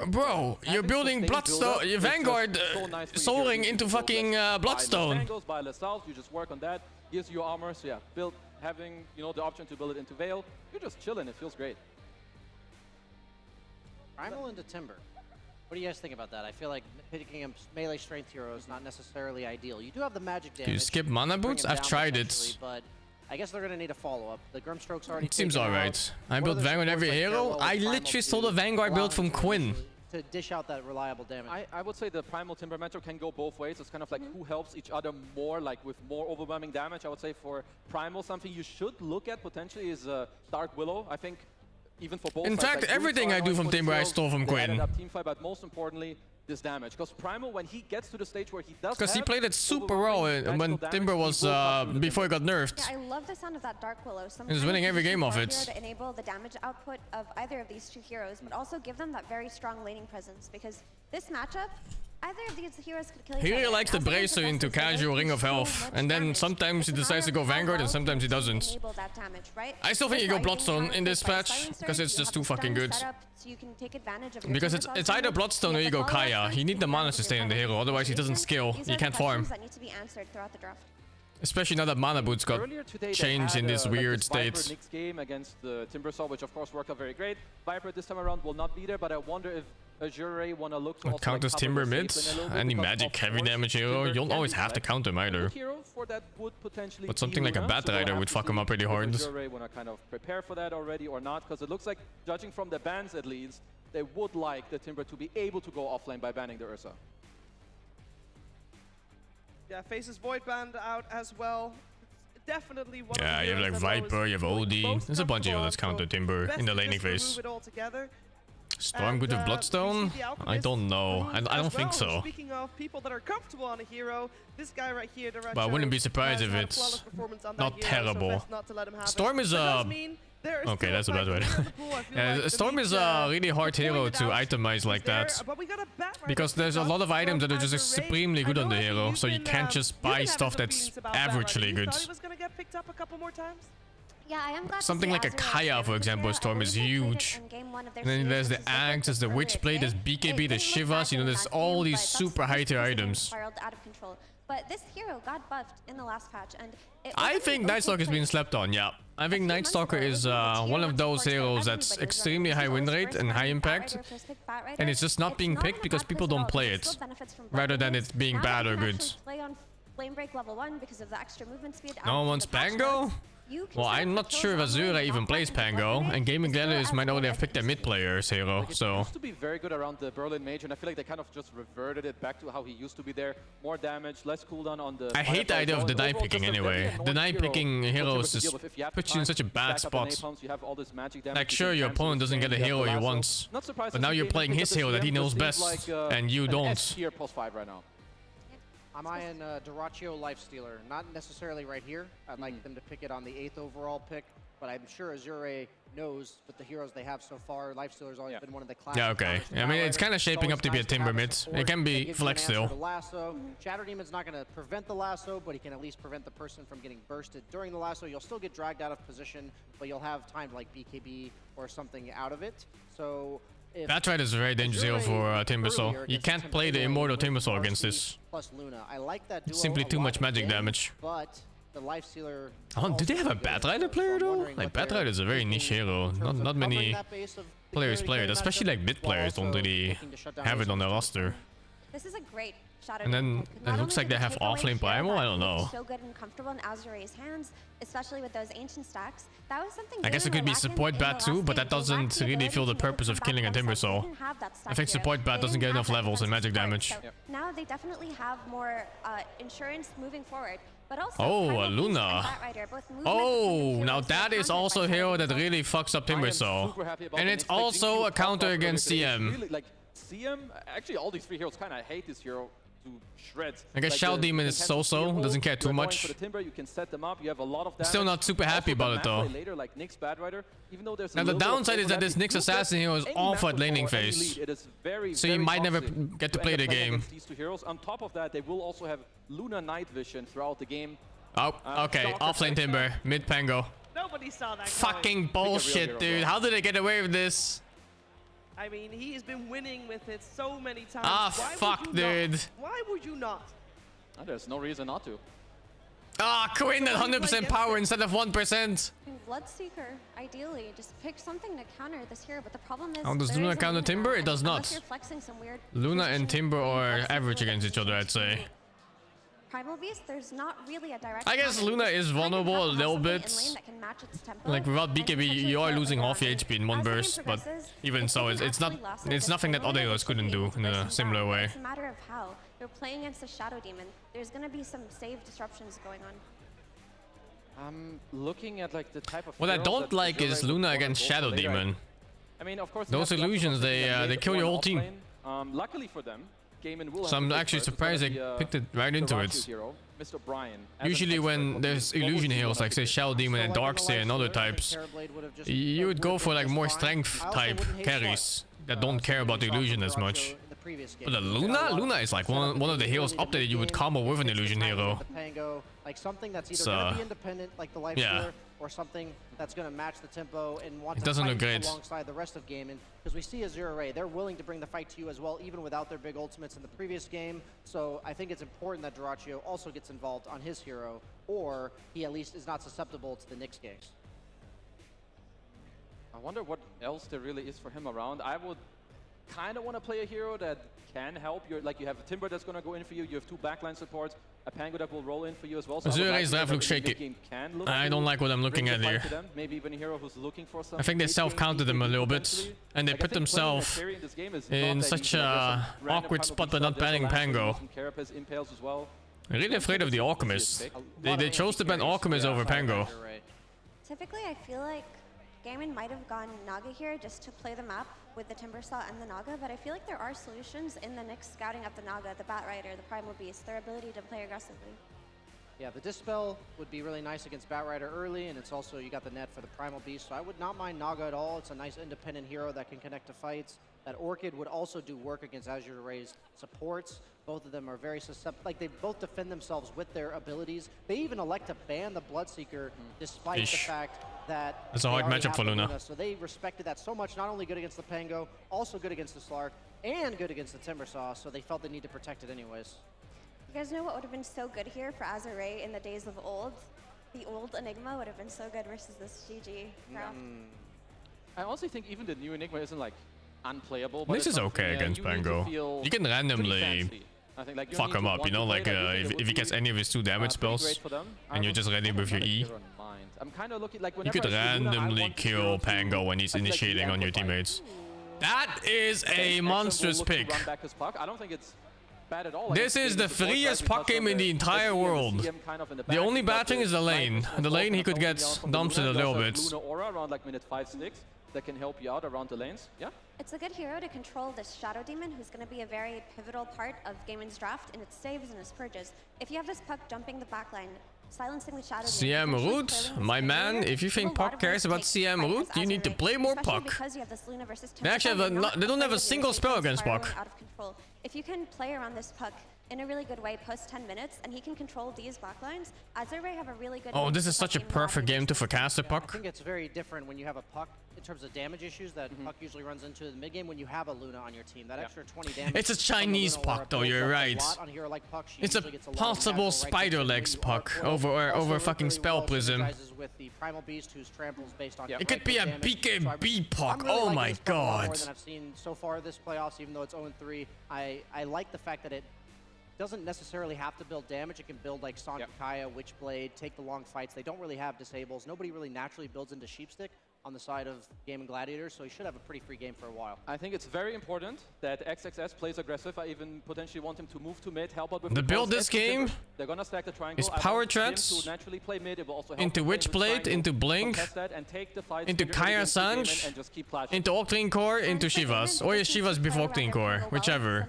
S3: Bro, you're building Bloodstone, your Vanguard soaring into fucking Bloodstone.
S24: Goes by LaSalle, you just work on that, gives you armor, so yeah, having the option to build it into Veil, you're just chilling, it feels great.
S23: Primal into Timber. What do you guys think about that? I feel like picking a melee strength hero is not necessarily ideal. You do have the magic damage.
S3: Do you skip mana boots? I've tried it.
S23: But I guess they're going to need a follow-up. The Grimstroke's already
S3: It seems alright. I built Vanguard every hero. I literally stole the Vanguard build from Quinn.
S23: To dish out that reliable damage.
S24: I would say the Primal Timber matchup can go both ways. It's kind of like who helps each other more, like with more overwhelming damage. I would say for Primal, something you should look at potentially is Dark Willow. I think even for both
S3: In fact, everything I do from Timber I stole from Quinn.
S24: Team fight, but most importantly, this damage. Because Primal, when he gets to the stage where he does,
S3: Because he played it super well when Timber was before he got nerfed.
S22: Yeah, I love the sound of that Dark Willow.
S3: He was winning every game of it.
S22: To enable the damage output of either of these two heroes, but also give them that very strong laning presence, because this matchup, either of these heroes could kill each
S3: He
S22: other.
S3: really likes the Bracer into casual Ring of Health, and then sometimes he decides to go Vanguard and sometimes he doesn't. I still think you go Bloodstone in this patch, because it's just too fucking good. Because it's either Bloodstone or you go Kaya. You need the mana sustain in the hero, otherwise he doesn't scale. You can't farm. Especially now that mana boots got changed in this weird state.
S24: Next game against the Timbersaw, which of course worked out very great. Viper this time around will not be there, but I wonder if Azure Ray wanna look to
S3: counters Timber mid. Any magic heavy damage hero, you don't always have to counter him either. But something like a Bat Rider would fuck him up pretty hard.
S24: Azure Ray wanna kind of prepare for that already or not, because it looks like, judging from the bans at least, they would like the Timber to be able to go offlane by banning the Ursa.
S1: Yeah, Faces Void banned out as well. Definitely one
S3: yeah,
S1: of the
S3: you have like Viper, you have OD. There's a bunch of heroes that counter Timber in the laning phase. Storm good with Bloodstone? I don't know. I don't think so.
S1: Speaking of people that are comfortable on a hero, this guy right here, the
S3: But I wouldn't be surprised if it's not terrible. Storm is okay, that's a bad way. Yeah, Storm is a really hard hero to itemize like that. Because there's a lot of items that are just supremely good on the hero, so you can't just buy stuff that's averagely good.
S22: Yeah, I am glad
S3: Something like a Kaya, for example, Storm is huge. And then there's the Axe, there's the Witchblade, there's BKB, there's Shivas, you know, there's all these super high tier items.
S22: Spiraled out of control. But this hero got buffed in the last patch, and
S3: I think Nightstalker has been slept on, yeah. I think Nightstalker is one of those heroes that's extremely high win rate and high impact. And it's just not being picked because people don't play it, rather than it being bad or good. No one wants Pango? Well, I'm not sure if Azure even plays Pango, and Gaming Gladiators might already have picked their mid players hero, so...
S24: He used to be very good around the Berlin Mage, and I feel like they kind of just reverted it back to how he used to be there. More damage, less cooldown on the...
S3: I hate the idea of deny picking anyway. Deny picking heroes just puts you in such a bad spot. Like, sure, your opponent doesn't get a hero he wants, but now you're playing his hero that he knows best, and you don't.
S23: I'm eyeing Terarria Lifestealer, not necessarily right here. I'd like them to pick it on the 8th overall pick, but I'm sure Azure Ray knows with the heroes they have so far, Lifestealer's always been one of the classic.
S3: Yeah, okay. I mean, it's kind of shaping up to be a Timber mid. It can be flex still.
S23: Lasso. Shatter Demon's not going to prevent the lasso, but he can at least prevent the person from getting bursted during the lasso. You'll still get dragged out of position, but you'll have time to like BKB or something out of it. So...
S3: That right is a very dangerous hero for Timbersaw. You can't play the Immortal Timbersaw against this.
S23: Plus Luna. I like that duo
S3: simply too much magic damage.
S23: But the Lifestealer...
S3: Oh, do they have a Bat Rider player though? Like, Bat Rider is a very niche hero. Not many players play it, especially like mid players don't really have it on their roster.
S22: This is a great Shadow.
S3: And then it looks like they have offlane Primal. I don't know.
S22: So good and comfortable in Azure Ray's hands, especially with those ancient stacks. That was something.
S3: I guess it could be support bat too, but that doesn't really fill the purpose of killing a Timbersaw. I think support bat doesn't get enough levels and magic damage.
S22: So now they definitely have more insurance moving forward. But also,
S3: oh, a Luna. Oh, now that is also a hero that really fucks up Timbersaw. And it's also a counter against CM.
S24: Really, like, CM, actually all these three heroes kind of hate this hero to shreds.
S3: I guess like Shadow Demon is so-so, doesn't care too much.
S24: For the Timber, you can set them up, you have a lot of damage.
S3: Still not super happy about it though.
S24: Later, like Nyx Bad Rider, even though there's
S3: now the downside is that this Nyx Assassin hero is awful at laning phase. So you might never get to play the game.
S24: These two heroes. On top of that, they will also have Luna Night Vision throughout the game.
S3: Oh, okay. Offlane Timber, mid Pango.
S1: Nobody saw that.
S3: Fucking bullshit, dude. How did they get away with this?
S1: I mean, he has been winning with it so many times.
S3: Ah, fuck, dude.
S1: Why would you not?
S24: There's no reason not to.
S3: Ah, Quinn at 100% power instead of 1%.
S22: Bloodseeker, ideally, just pick something to counter this hero, but the problem is...
S3: Oh, does Luna counter Timber? It does not. Luna and Timber are average against each other, I'd say.
S22: Primal Beast, there's not really a direct...
S3: I guess Luna is vulnerable a little bit. Like without BKB, you are losing half your HP in one burst, but even so, it's nothing that other heroes couldn't do in a similar way.
S22: It's a matter of how. You're playing against a Shadow Demon. There's gonna be some save disruptions going on.
S24: I'm looking at like the type of...
S3: What I don't like is Luna against Shadow Demon.
S24: I mean, of course,
S3: those illusions, they kill your whole team.
S24: Luckily for them, Gaimin will
S3: So I'm actually surprised they picked it right into it.
S24: Hero, Mr. Brian.
S3: Usually when there's illusion heroes like say Shadow Demon and Darkseer and other types, you would go for like more strength type carries that don't care about the illusion as much. But the Luna is like one of the heroes up there that you would combo with an illusion hero.
S23: Like something that's either going to be independent, like the life stealer, or something that's going to match the tempo and want to fight alongside the rest of Gaimin. Because we see Azure Ray, they're willing to bring the fight to you as well, even without their big ultimates in the previous game. So I think it's important that Terarria also gets involved on his hero, or he at least is not susceptible to the Nyx ganks.
S24: I wonder what else there really is for him around. I would kind of want to play a hero that can help. Like you have a Timber that's going to go in for you. You have 2 backline supports. A Pango that will roll in for you as well. So
S3: Azure Ray's draft looks shaky. I don't like what I'm looking at here.
S24: Maybe even a hero who's looking for some.
S3: I think they self-counted them a little bit, and they put themselves in such a awkward spot by not banning Pango. I'm really afraid of the Alchemist. They chose to ban Alchemist over Pango.
S22: Typically, I feel like Gaimin might have gone Naga here just to play the map with the Timbersaw and the Naga, but I feel like there are solutions in the Nyx scouting up the Naga, the Bat Rider, the Primal Beast, their ability to play aggressively.
S23: Yeah, the Dispel would be really nice against Bat Rider early, and it's also, you got the net for the Primal Beast, so I would not mind Naga at all. It's a nice independent hero that can connect to fights. That Orchid would also do work against Azure Ray's supports. Both of them are very susceptible, like they both defend themselves with their abilities. They even elect to ban the Bloodseeker despite the fact that
S3: it's a hard matchup for Luna.
S23: So they respected that so much, not only good against the Pango, also good against the Slark, and good against the Timbersaw, so they felt the need to protect it anyways.
S22: You guys know what would have been so good here for Azure Ray in the days of old? The old Enigma would have been so good versus this GG craft.
S24: I honestly think even the new Enigma isn't like unplayable. But
S3: This is okay against Pango. You can randomly fuck him up, you know, like if he gets any of his 2 damage spells and you're just ready with your E.
S24: I'm kind of looking like
S3: You could randomly kill Pango when he's initiating on your teammates. That is a monstrous pick.
S24: I don't think it's bad at all.
S3: This is the freest puck game in the entire world. The only bad thing is the lane. The lane he could get dumped a little bit.
S24: Luna Aura around like minute 5-6 that can help you out around the lanes. Yeah.
S22: It's a good hero to control this Shadow Demon, who's going to be a very pivotal part of Gaimin's draft in its saves and its purges. If you have this puck jumping the backline, silencing the Shadow
S3: CM Root, my man, if you think puck cares about CM Root, you need to play more puck. They actually have they don't have a single spell against puck.
S22: If you can play around this puck in a really good way post 10 minutes, and he can control these backlines, Azure Ray have a really good...
S3: Oh, this is such a perfect game to forecast a puck.
S23: I think it's very different when you have a puck in terms of damage issues that puck usually runs into the mid game when you have a Luna on your team. That extra 20 damage.
S3: It's a Chinese puck though, you're right. It's a possible spider legs puck over fucking Spell Prism. It could be a BKB puck. Oh my god.
S23: More than I've seen so far this playoffs, even though it's 0-3. I like the fact that it doesn't necessarily have to build damage. It can build like Song Kaya, Witchblade, take the long fights. They don't really have disables. Nobody really naturally builds into Sheepstick on the side of Gaming Gladiators, so he should have a pretty free game for a while.
S24: I think it's very important that XXS plays aggressive. I even potentially want him to move to mid, help out with
S3: the build this game.
S24: They're gonna stack the triangle.
S3: Is power threats into Witchblade, into Blink, into Kaya Sanj, into Octane Core, into Shivas, or Shivas before Octane Core, whichever.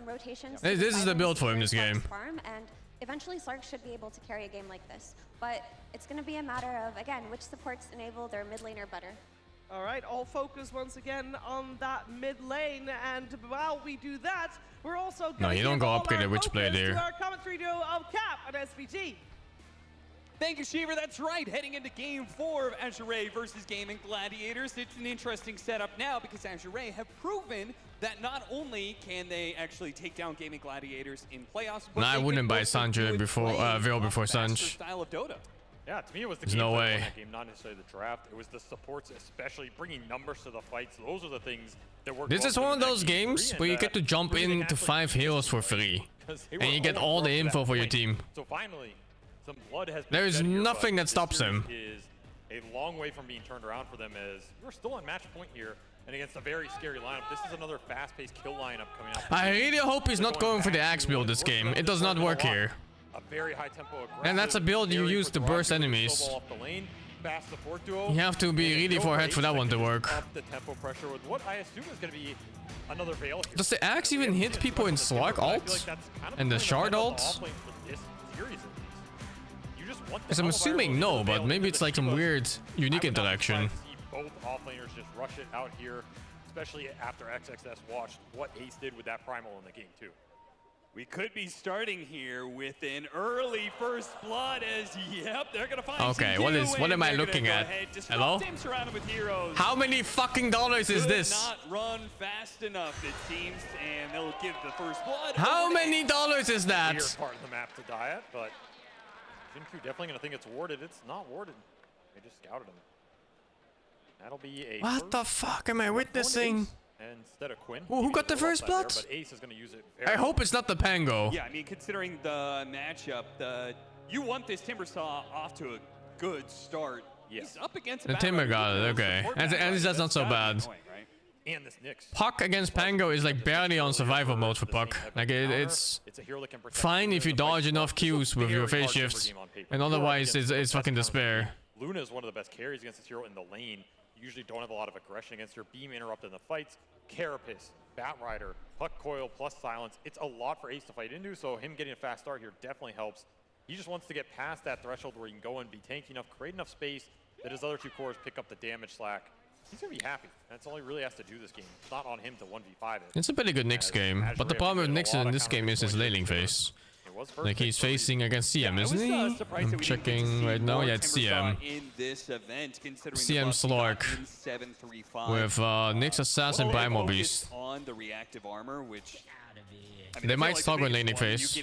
S3: This is the build for him this game.
S22: And eventually Slark should be able to carry a game like this, but it's going to be a matter of, again, which supports enable their mid laner better.
S1: All right, all focus once again on that mid lane, and while we do that, we're also going to
S3: you don't go upgrade a Witchblade here.
S1: To our commentary duo of Cap and SVG.
S2: Thank you, Shiver. That's right. Heading into Game 4 of Azure Ray versus Gaming Gladiators. It's an interesting setup now because Azure Ray have proven that not only can they actually take down Gaming Gladiators in playoffs, but
S3: I wouldn't buy Sanj before Veil before Sanj.
S2: Style of Dota.
S6: Yeah, to me it was the
S3: There's no way.
S6: Game, not necessarily the draft. It was the supports, especially bringing numbers to the fights. Those are the things that work.
S3: This is one of those games where you get to jump into 5 heroes for free, and you get all the info for your team.
S6: So finally, some blood has been
S3: There is
S6: shed here,
S3: nothing that stops him.
S6: Is a long way from being turned around for them, as we're still on match point here, and against a very scary lineup. This is another fast-paced kill lineup coming out.
S3: I really hope he's not going for the axe build this game. It does not work here.
S6: A very high tempo
S3: and that's a build you use to burst enemies.
S6: fast support duo.
S3: You have to be really far ahead for that one to work.
S6: Up the tempo pressure with what I assume is going to be another Veil here.
S3: Does the axe even hit people in Slug ult? And the shard ult? Because I'm assuming no, but maybe it's like some weird, unique interaction.
S6: Both offlaners just rush it out here, especially after XXS watched what Ace did with that primal in the game too.
S2: We could be starting here with an early first blood as, yep, they're going to find
S3: Okay, what am I looking at? Hello? How many fucking dollars is this?
S2: Not run fast enough, it seems, and they'll give the first blood.
S3: How many dollars is that?
S6: Weird part of the map to die at, but Jin definitely going to think it's warded. It's not warded. They just scouted him. That'll be a
S3: What the fuck am I witnessing?
S6: Instead of Quinn.
S3: Who got the first blood?
S6: But Ace is going to use it
S3: I hope it's not the Pango.
S2: Yeah, I mean, considering the matchup, you want this Timbersaw off to a good start. He's up against
S3: the Timber got it, okay. At least that's not so bad.
S6: And this Nyx.
S3: Puck against Pango is like barely on survival mode for Puck. Like it's fine if you dodge enough Qs with your phase shifts, and otherwise it's fucking despair.
S6: Luna is one of the best carries against this hero in the lane. You usually don't have a lot of aggression against her. Beam interrupt in the fights. Carapace, Batrider, Puck Coil plus Silence. It's a lot for Ace to fight into, so him getting a fast start here definitely helps. He just wants to get past that threshold where he can go and be tanky enough, create enough space that his other two cores pick up the damage slack. He's going to be happy. That's all he really has to do this game. It's not on him to 1v5 it.
S3: It's a pretty good Nyx game, but the problem with Nyx in this game is his laning phase. Like he's facing against CM, isn't he? I'm checking right now. Yeah, it's CM. CM Slark with Nyx Assassin Primal Beast.
S2: On the reactive armor, which
S3: they might struggle in laning phase.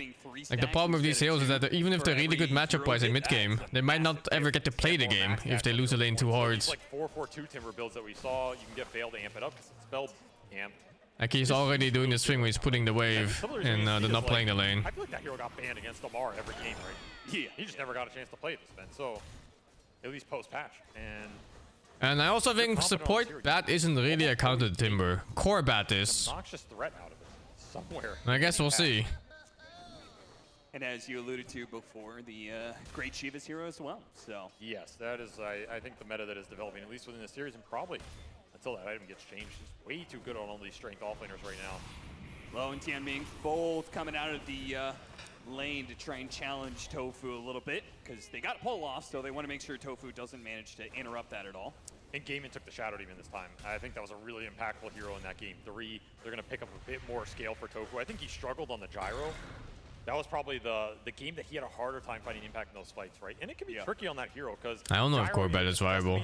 S3: Like the problem with these heroes is that even if they're really good matchup wise in mid game, they might not ever get to play the game if they lose a lane too hard.
S6: It's like 4-4-2 Timber builds that we saw. You can get Veil to amp it up because it's spell amp.
S3: Like he's already doing this thing where he's putting the wave and they're not playing the lane.
S6: I feel like that hero got banned against Amar every game, right? Yeah. He just never got a chance to play this event, so at least post-patch.
S3: And I also think support bat isn't really a counter to Timber. Core bat is.
S6: Obnoxious threat out of it somewhere.
S3: I guess we'll see.
S2: And as you alluded to before, the great Shiva's hero as well. So
S6: yes, that is I think the meta that is developing, at least within the series, and probably until that item gets changed. He's way too good on all these strength offlaners right now.
S2: Lo and Tianming both coming out of the lane to try and challenge Tofu a little bit because they got pull off, so they want to make sure Tofu doesn't manage to interrupt that at all.
S6: And Gaimin took the Shadow Demon this time. I think that was a really impactful hero in that game. 3, they're going to pick up a bit more scale for Tofu. I think he struggled on the gyro. That was probably the game that he had a harder time finding impact in those fights, right? And it can be tricky on that hero because
S3: I don't know if core bat is viable.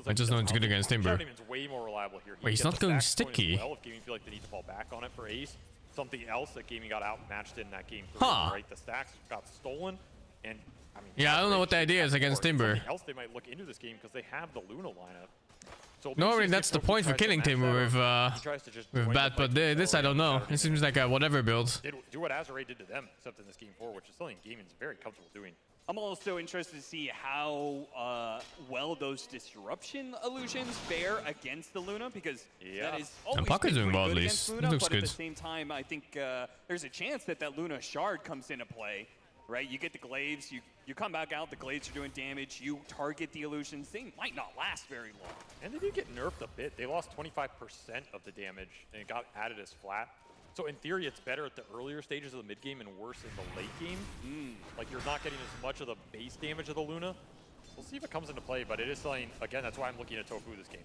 S3: I just know it's good against Timber.
S6: Way more reliable here.
S3: Wait, he's not going sticky.
S6: Well, if Gaming feel like they need to fall back on it for Ace, something else that Gaming got outmatched in that game, right? The stacks got stolen, and I mean,
S3: yeah, I don't know what the idea is against Timber.
S6: Something else they might look into this game because they have the Luna lineup. So
S3: normally that's the point for killing Timber with bat, but this I don't know. It seems like a whatever build.
S6: Do what Azure Ray did to them, except in this game 4, which is something Gaming's very comfortable doing.
S2: I'm also interested to see how well those disruption illusions fare against the Luna, because that is always
S3: Puck is doing well at
S2: least.
S3: It looks
S2: but
S3: good.
S2: At the same time, I think there's a chance that Luna shard comes into play. Right, you get the glaives, you come back out, the glaives are doing damage, you target the illusions, they might not last very long.
S6: And they did get nerfed a bit. They lost 25% of the damage, and it got added as flat. So in theory, it's better at the earlier stages of the mid game and worse in the late game. Like you're not getting as much of the base damage of the Luna. We'll see if it comes into play, but it is something, again, that's why I'm looking at Tofu this game.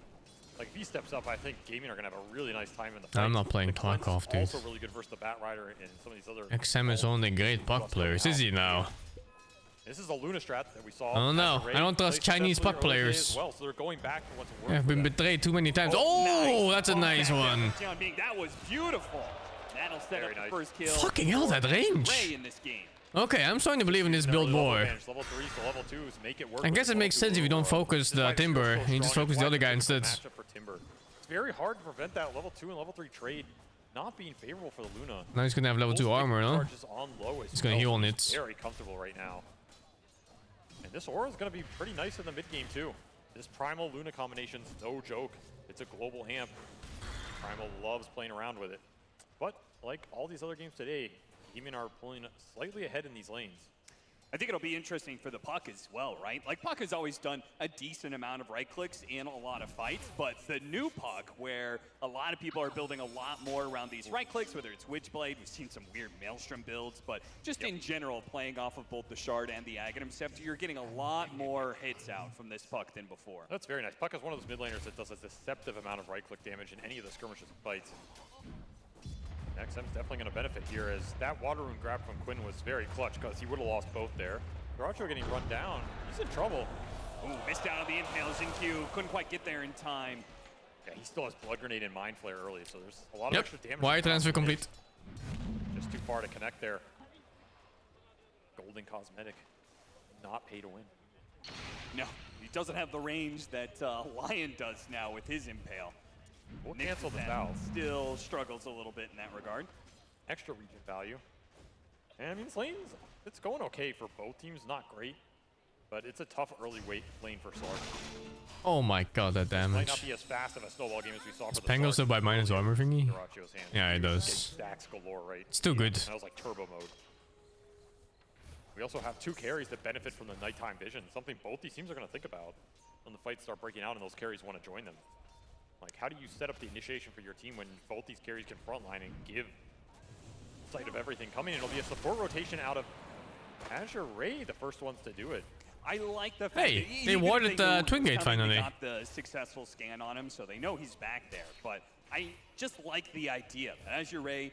S6: Like if he steps up, I think Gaming are going to have a really nice time in the fight.
S3: I'm not playing Tarkov, dude.
S6: Also really good versus the Batrider and some of these other...
S3: XM is only great Puck players, is he now?
S6: This is a Luna strat that we saw.
S3: I don't know. I don't trust Chinese Puck players.
S6: Well, so they're going back to what's worked.
S3: I've been betrayed too many times. Oh, that's a nice one.
S2: That was beautiful. That'll set up the first kill.
S3: Fucking hell, that range. Okay, I'm starting to believe in this build more. I guess it makes sense if you don't focus the Timber, you just focus the other guy instead.
S6: It's very hard to prevent that level 2 and level 3 trade not being favorable for the Luna.
S3: Now he's gonna have level 2 armor, no? He's gonna heal on it.
S6: Very comfortable right now. And this aura is gonna be pretty nice in the mid game too. This Primal Luna combination's no joke. It's a global amp. Primal loves playing around with it. But like all these other games today, Demon are pulling slightly ahead in these lanes.
S2: I think it'll be interesting for the Puck as well, right? Like, Puck has always done a decent amount of right clicks in a lot of fights, but the new Puck, where a lot of people are building a lot more around these right clicks, whether it's Witchblade, we've seen some weird Maelstrom builds, but just in general, playing off of both the Shard and the Aghanim Scepter, you're getting a lot more hits out from this Puck than before.
S6: That's very nice. Puck is one of those mid laners that does a deceptive amount of right click damage in any of the skirmishes and fights. XM's definitely going to benefit here, as that Water Rune grab from Quinn was very clutch, because he would have lost both there. Duracho getting run down. He's in trouble.
S2: Ooh, missed out on the impale. XinQ couldn't quite get there in time.
S6: Yeah, he still has Blood Grenade and Mind Flare early, so there's a lot of extra damage.
S3: Wire transfer complete.
S6: Just too far to connect there. Golden Cosmetic. Not pay to win.
S2: No, he doesn't have the range that Lion does now with his impale.
S6: We'll cancel the foul.
S2: Still struggles a little bit in that regard.
S6: Extra region value. And I mean, this lane's, it's going okay for both teams. Not great, but it's a tough early lane for Sark.
S3: Oh my god, that damage.
S6: Might not be as fast of a snowball game as we saw for the
S3: Pango still by minus armor thingy?
S6: Duracho's hand.
S3: Yeah, it does.
S6: Stacks galore, right?
S3: It's still good.
S6: That was like turbo mode. We also have two carries that benefit from the nighttime vision, something both these teams are going to think about when the fights start breaking out and those carries want to join them. Like, how do you set up the initiation for your team when both these carries can frontline and give sight of everything coming? It'll be a support rotation out of Azure Ray, the first ones to do it.
S2: I like the fact that
S3: they warded the Twin Gate finally.
S2: They got the successful scan on him, so they know he's back there. But I just like the idea. Azure Ray,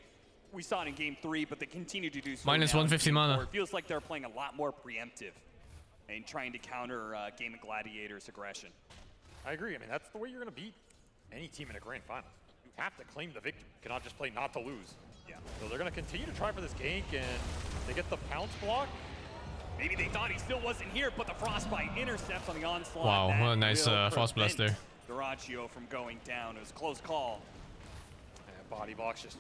S2: we saw it in Game 3, but they continue to do so.
S3: Minus 150 mana.
S2: It feels like they're playing a lot more preemptive and trying to counter Game of Gladiators' aggression.
S6: I agree. I mean, that's the way you're going to beat any team in a grand final. You have to claim the victory. You cannot just play not to lose.
S2: Yeah.
S6: So they're going to continue to try for this gank, and they get the pounce block.
S2: Maybe they thought he still wasn't here, but the Frostbite intercepts on the onslaught.
S3: Wow, what a nice Frost Blast there.
S2: Duracho from going down. It was a close call.
S6: And body blocks just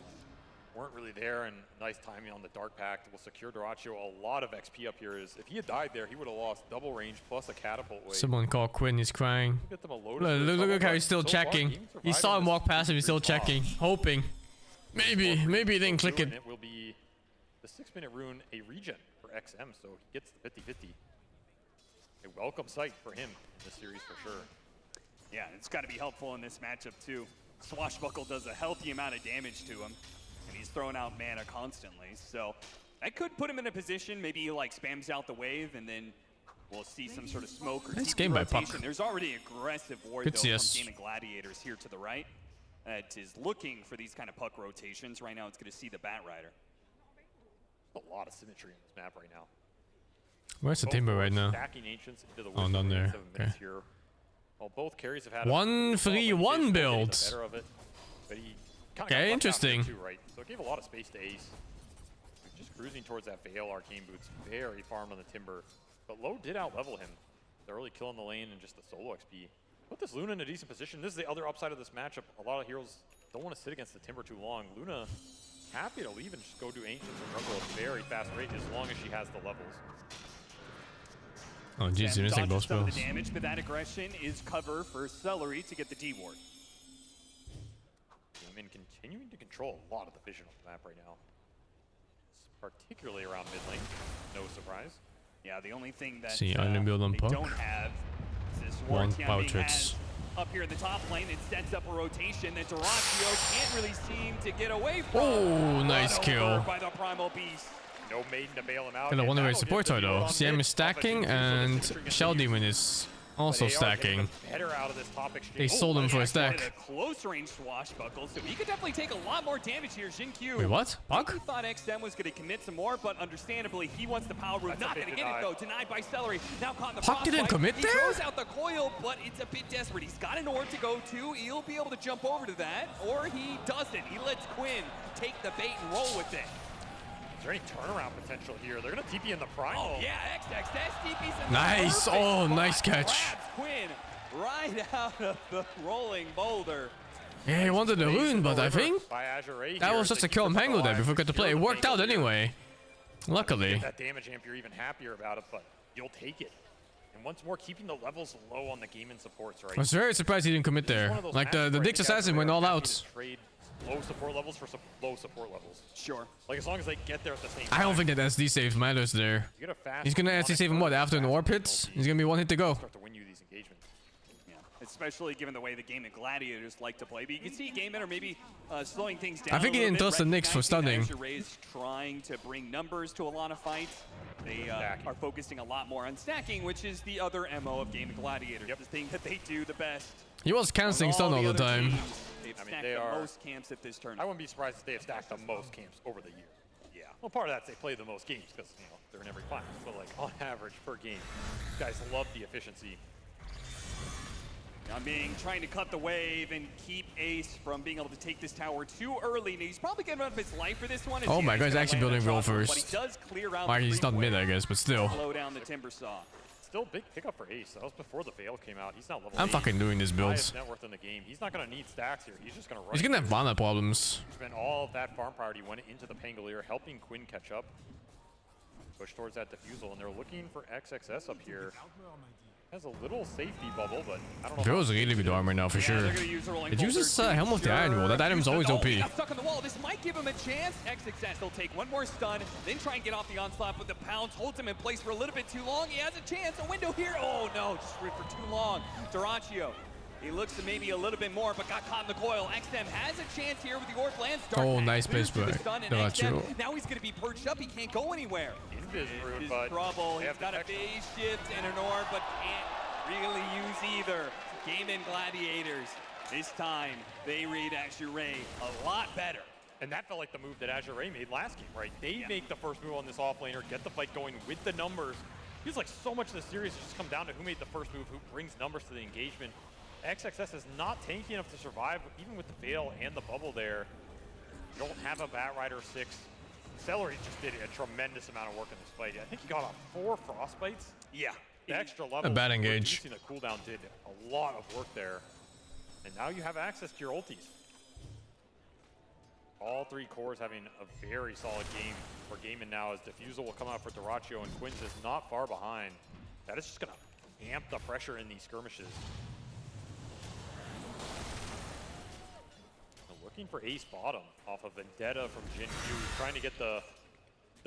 S6: weren't really there, and nice timing on the Dark Pact will secure Duracho a lot of XP up here. If he had died there, he would have lost double range plus a catapult wave.
S3: Someone call Quinn, he's crying.
S6: Get them a
S3: Look how he's still checking. He saw him walk past him, he's still checking, hoping. Maybe he didn't click it.
S6: It will be the 6-minute rune, a regen for XM, so he gets the 50-50. A welcome sight for him in this series for sure.
S2: Yeah, it's got to be helpful in this matchup too. Swashbuckle does a healthy amount of damage to him, and he's throwing out mana constantly, so that could put him in a position, maybe he like spams out the wave, and then we'll see some sort of smoke or
S3: nice
S2: TP
S3: game by
S2: rotation.
S3: Puck.
S2: There's already aggressive ward
S3: Good
S2: though
S3: CS.
S2: from Game of Gladiators here to the right. That is looking for these kind of Puck rotations. Right now it's going to see the Bat Rider.
S6: A lot of symmetry in this map right now.
S3: Where's the Timber right now?
S6: Stacking Ancients into the
S3: Oh, down there.
S6: 7 minutes
S3: Okay.
S6: here. Well, both carries have had
S3: 1-3-1 build.
S6: Better of it, but he
S3: Okay, interesting.
S6: Too, right? So it gave a lot of space to Ace. Just cruising towards that Veil Arcane Boots, very farmed on the Timber. But Low did out-level him. They're really killing the lane and just the solo XP. Put this Luna in a decent position. This is the other upside of this matchup. A lot of heroes don't want to sit against the Timber too long. Luna happy to leave and just go do Ancients and juggle at a very fast rate as long as she has the levels.
S3: Oh jeez, you're missing both
S2: some of
S3: spells.
S2: the damage, but that aggression is cover for Celery to get the D-Ward.
S6: Demon continuing to control a lot of the vision on the map right now. Particularly around mid lane. No surprise.
S2: Yeah, the only thing that
S3: See, Iron Build on
S2: they
S3: Puck.
S2: don't have is this
S3: One
S2: Wartian
S3: power
S2: being
S3: tricks.
S2: up here in the top lane. It sets up a rotation that Duracho can't really seem to get away from.
S3: Oh, nice
S2: Run
S3: kill.
S2: over by the Primal Beast.
S6: No Maiden to bail him out.
S3: Kinda wonder where his
S6: that'll get
S3: supports
S6: the
S3: are
S6: duel
S3: though.
S6: on
S3: CM
S6: mid.
S3: is stacking and Shell Demon is also
S6: But AR getting
S3: stacking.
S6: the better out of this top exchange.
S3: They sold him for a
S2: Wanted
S3: stack.
S2: a close range swashbuckle, so he could definitely take a lot more damage here. XinQ.
S3: Wait, what? Puck?
S2: He thought XM was going to commit some more, but understandably, he wants the power room.
S6: That's a
S2: Not
S6: bit
S2: going to get it
S6: denied.
S2: though. Denied by Celery. Now caught in the
S3: Puck didn't
S2: frostbite.
S3: commit
S2: He
S3: there?
S2: throws out the coil, but it's a bit desperate. He's got an orb to go to. He'll be able to jump over to that, or he doesn't. He lets Quinn take the bait and roll with it.
S6: Is there any turnaround potential here? They're going to TP in the primal.
S2: Oh, yeah, XX TP's in
S3: Nice.
S2: the perfect
S3: Oh,
S2: spot.
S3: nice catch.
S2: Grabs Quinn right out of the rolling boulder.
S3: Yeah, he wanted the rune, but I think
S6: By Azure Ray
S3: that
S6: here
S3: was
S6: as
S3: just
S6: they
S3: a kill
S6: keep
S3: him
S6: the
S3: Pango there
S6: alive.
S3: before we got to play. It
S6: Secure the
S3: worked out
S6: Pango here.
S3: anyway. Luckily.
S6: Get that damage amp, you're even happier about it, but you'll take it. And once more, keeping the levels low on the game and supports, right?
S3: I was very surprised he didn't commit
S6: This is
S3: there.
S6: one of those
S3: Like the
S6: matches where I
S3: Dix
S6: think
S3: Assassin
S6: Azure
S3: went
S6: Ray
S3: all
S6: are happy
S3: out.
S6: to trade low support levels for low support levels.
S2: Sure.
S6: Like as long as they get there at the same time.
S3: I don't think that SD save matters there.
S6: You get a fast
S3: He's gonna SD save him what after an orb hits? He's gonna be 1 hit to go.
S6: Start to win you these engagements.
S2: Yeah, especially given the way the Game and Gladiators like to play. But you can see Game Enter maybe slowing things down.
S3: I think he didn't trust the Knicks for stunning.
S2: Azure Ray is trying to bring numbers to a lot of fights. They are focusing a lot more on stacking, which is the other MO of Game and Gladiators. The thing that they do the best.
S3: He was canceling stun all the time.
S2: They've stacked the most camps at this tournament.
S6: I wouldn't be surprised if they have stacked the most camps over the year. Yeah. Well, part of that's they play the most games because they're in every finals. But like on average per game, you guys love the efficiency.
S2: Being trying to cut the wave and keep Ace from being able to take this tower too early. And he's probably getting out of his life for this one.
S3: Oh my god, he's actually building real first.
S2: But he does clear out
S3: Like, he's not mid, I guess, but still.
S2: Slow down the Timber Saw.
S6: Still big pickup for Ace. That was before the Veil came out. He's not level 8.
S3: I'm fucking doing this builds.
S6: Highest net worth in the game. He's not going to need stacks here. He's just going to run.
S3: He's gonna have mana problems.
S6: Spent all of that farm priority, went into the Pangolier, helping Quinn catch up. Push towards that Diffusal, and they're looking for XXS up here. Has a little safety bubble, but I don't know.
S3: Veil's really good armor now for sure. It uses Helm of the Iron Wall. That item's always OP.
S2: He got stuck on the wall. This might give him a chance. XXS will take one more stun, then try and get off the onslaught, but the pounce holds him in place for a little bit too long. He has a chance. A window here. Oh no, just ripped for too long. Terarria. He looks to maybe a little bit more, but got caught in the coil. XM has a chance here with the Orb Lance.
S3: Oh, nice base play.
S2: Now he's going to be perched up. He can't go anywhere.
S6: Invis route, but
S2: trouble. He's got a phase shift and an orb, but can't really use either. Game and Gladiators. This time, they read Azure Ray a lot better.
S6: And that felt like the move that Azure Ray made last game, right? They make the first move on this offlaner, get the fight going with the numbers. Feels like so much of the series has just come down to who made the first move, who brings numbers to the engagement. XXS is not tanky enough to survive, even with the Veil and the bubble there. You don't have a Batrider 6. Celery just did a tremendous amount of work in this fight. I think he got off 4 Frostbites.
S2: Yeah.
S6: The extra level.
S3: A bad engage.
S6: Reducing the cooldown did a lot of work there. And now you have access to your ultis. All 3 cores having a very solid game for Gaiman now, as Diffusal will come out for Terarria, and Quinz is not far behind. That is just going to amp the pressure in these skirmishes. Looking for ace bottom off of Vendetta from Jin Q, trying to get the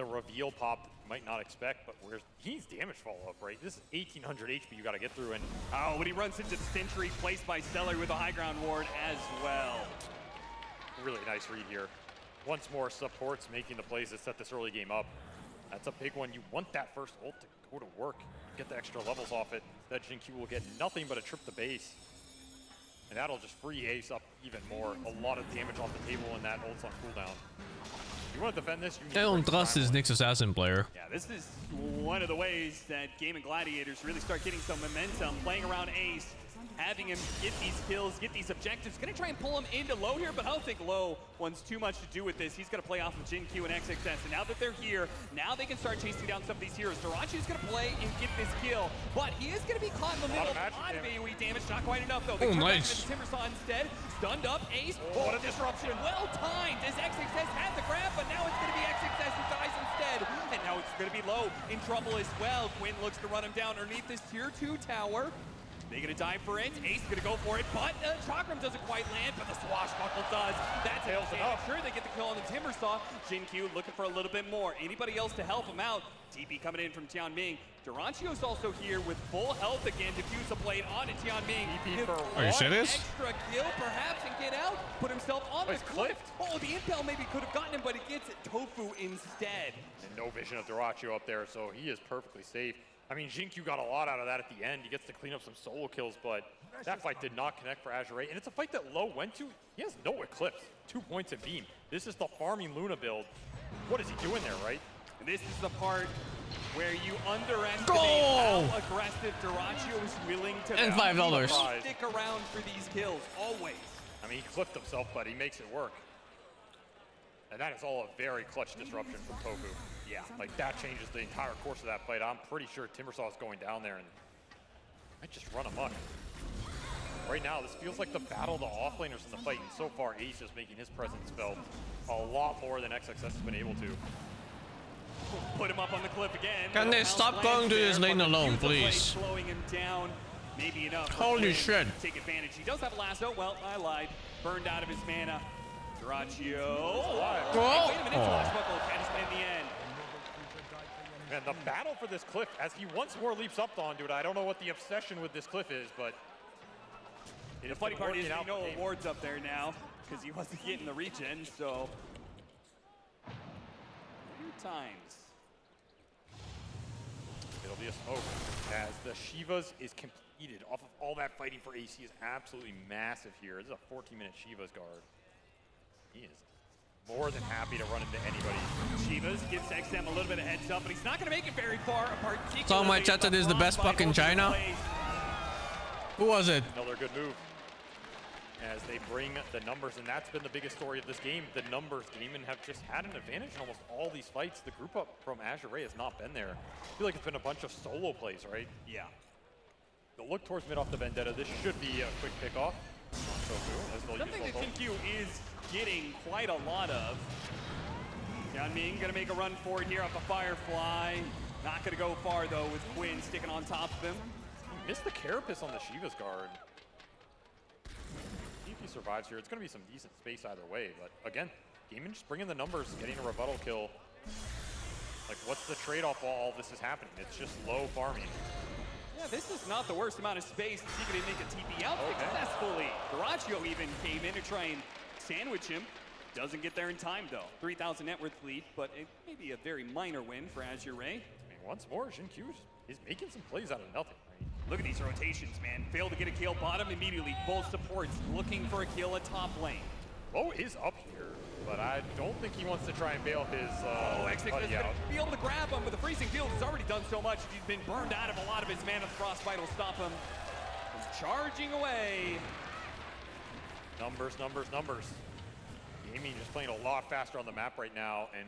S6: reveal pop that you might not expect, but he needs damage follow-up, right? This is 1800 HP you got to get through, and
S2: oh, when he runs into the Sentry placed by Stellar with a high ground ward as well.
S6: Really nice read here. Once more, supports making the plays that set this early game up. That's a big one. You want that first ult to go to work, get the extra levels off it. That Jin Q will get nothing but a trip to base. And that'll just free Ace up even more. A lot of damage off the table when that ult's on cooldown. You want to defend this? You
S3: I don't trust his Nyx Assassin player.
S2: Yeah, this is one of the ways that Game and Gladiators really start getting some momentum, playing around Ace, having him get these kills, get these objectives. Gonna try and pull him into low here, but I don't think low wants too much to do with this. He's gonna play off of Jin Q and XXS, and now that they're here, now they can start chasing down some of these heroes. Terarria's gonna play and get this kill, but he is gonna be caught in the middle. A lot of AoE damage, not quite enough though. They turn back to the Timber Saw instead. Stunned up, Ace. Oh, what a disruption. Well timed, as XXS had the grab, but now it's gonna be XXS who dies instead. And now it's gonna be low, in trouble as well. Quinn looks to run him down underneath this tier 2 tower. They're gonna dive for it. Ace is gonna go for it, but Chakram doesn't quite land, but the Swashbuckle does. That's it. Sure, they get the kill on the Timber Saw. Jin Q looking for a little bit more. Anybody else to help him out? TP coming in from Tianming. Terarria's also here with full health again. Diffuse a blade on to Tianming.
S3: Are you serious?
S2: Extra kill perhaps and get out. Put himself on the cliff. Oh, the impel maybe could have gotten him, but he gets it. Tofu instead.
S6: And no vision of Terarria up there, so he is perfectly safe. I mean, Jin Q got a lot out of that at the end. He gets to clean up some solo kills, but that fight did not connect for Azure Ray. And it's a fight that Low went to. He has no Eclipse. 2 points in Beam. This is the farming Luna build. What is he doing there, right?
S2: And this is the part where you underestimate how aggressive Terarria was willing to
S3: and $5.
S2: stick around for these kills, always.
S6: I mean, he clipped himself, but he makes it work. And that is all a very clutch disruption from Tofu. Yeah, like that changes the entire course of that fight. I'm pretty sure Timbersaw is going down there and might just run amok. Right now, this feels like the battle of the offlaners in the fight, and so far Ace is making his presence felt a lot more than XXS has been able to.
S2: Put him up on the cliff again.
S3: Can they stop going to this lane alone, please?
S2: Slowing him down, maybe enough.
S3: Holy shit.
S2: Take advantage. He does have a lasso. Well, I lied. Burned out of his mana. Terarria.
S3: Whoa.
S2: Wait a minute, Swashbuckle catches him in the end.
S6: Man, the battle for this cliff, as he once more leaps up onto it, I don't know what the obsession with this cliff is, but
S2: The funny part is we know Ward's up there now because he wasn't getting the regen, so. 2 times.
S6: It'll be a smoke as the Shivas is completed off of all that fighting for AC is absolutely massive here. This is a 14-minute Shivas guard. He is more than happy to run into anybody.
S2: Shivas gives XM a little bit of heads up, but he's not going to make it very far.
S3: Saw my chat that is the best puck in China. Who was it?
S6: Another good move. As they bring the numbers, and that's been the biggest story of this game. The numbers, Gaming have just had an advantage in almost all these fights. The group up from Azure Ray has not been there. I feel like it's been a bunch of solo plays, right?
S2: Yeah.
S6: The look towards mid off the Vendetta. This should be a quick pickoff. So cool.
S2: Something that KINGKONG is getting quite a lot of. Yeonming gonna make a run for it here off the Firefly. Not gonna go far though with Quinn sticking on top of him.
S6: He missed the Carapace on the Shiva's guard. If he survives here, it's gonna be some decent space either way, but again, Gaming just bringing the numbers, getting a rebuttal kill. Like, what's the trade-off while all this is happening? It's just low farming.
S2: Yeah, this is not the worst amount of space. He could make a TP out successfully. Terarria even came in to try and sandwich him. Doesn't get there in time though. 3,000 net worth lead, but it may be a very minor win for Azure Ray.
S6: I mean, once more, XinQ is making some plays out of nothing. Right?
S2: Look at these rotations, man. Failed to get a kill bottom immediately. Full supports looking for a kill at top lane.
S6: Low is up here, but I don't think he wants to try and bail his
S2: X6 is going to be able to grab him, but the freezing field has already done so much. He's been burned out of a lot of his mana. The frostbite will stop him from charging away.
S6: Numbers, numbers, numbers. Gaming just playing a lot faster on the map right now, and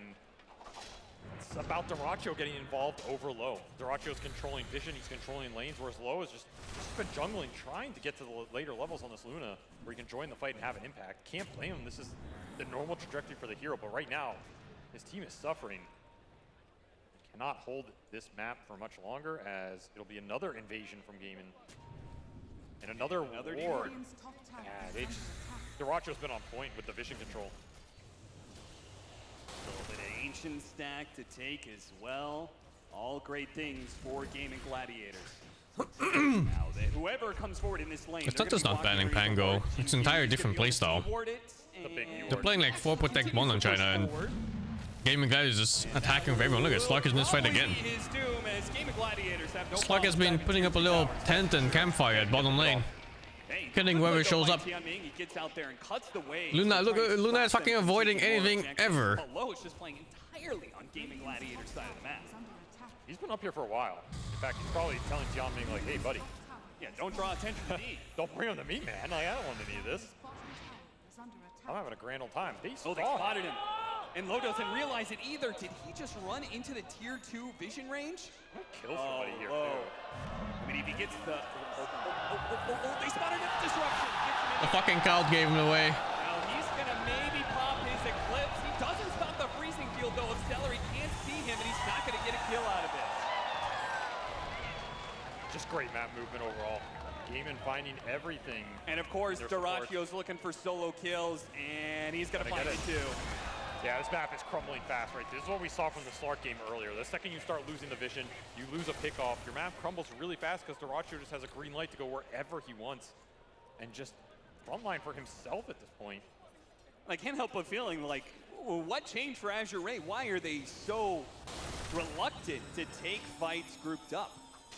S6: it's about Terarria getting involved over low. Terarria's controlling vision, he's controlling lanes, whereas low is just been jungling, trying to get to the later levels on this Luna, where he can join the fight and have an impact. Can't blame him, this is the normal trajectory for the hero, but right now, his team is suffering. Cannot hold this map for much longer, as it'll be another invasion from Gaming. And another ward. Terarria's been on point with the vision control.
S2: A little bit of Ancient stack to take as well. All great things for Gaming Gladiators. Now, whoever comes forward in this lane,
S3: It's not banning Pango. It's an entire different playstyle. They're playing like 4 protect 1 on China, and Gaming Gladiators is attacking for everyone. Look at Slug in this fight again. Slug has been putting up a little tent and campfire at bottom lane. Killing whoever shows up. Luna, look, Luna is fucking avoiding anything ever.
S2: Low is just playing entirely on Gaming Gladiator's side of the map.
S6: He's been up here for a while. In fact, he's probably telling Yeonming like, hey, buddy.
S2: Yeah, don't draw attention to me.
S6: Don't bring him to me, man. Like, I don't want any of this. I'm having a grand old time. They
S2: they spotted him. And Low doesn't realize it either. Did he just run into the tier 2 vision range?
S6: Kill somebody here, too.
S2: I mean, if he gets the... they spotted him. Disruption.
S3: The fucking cloud gave him away.
S2: Now he's going to maybe pop his Eclipse. He doesn't stop the freezing field, though, of Celery. Can't see him, and he's not going to get a kill out of it.
S6: Just great map movement overall. Gaming finding everything.
S2: And of course, Terarria's looking for solo kills, and he's going to find it too.
S6: Yeah, this map is crumbling fast right there. This is what we saw from the Slark game earlier. The second you start losing the vision, you lose a pick off. Your map crumbles really fast because Terarria just has a green light to go wherever he wants. And just frontline for himself at this point.
S2: I can't help but feeling like, what changed for Azure Ray? Why are they so reluctant to take fights grouped up?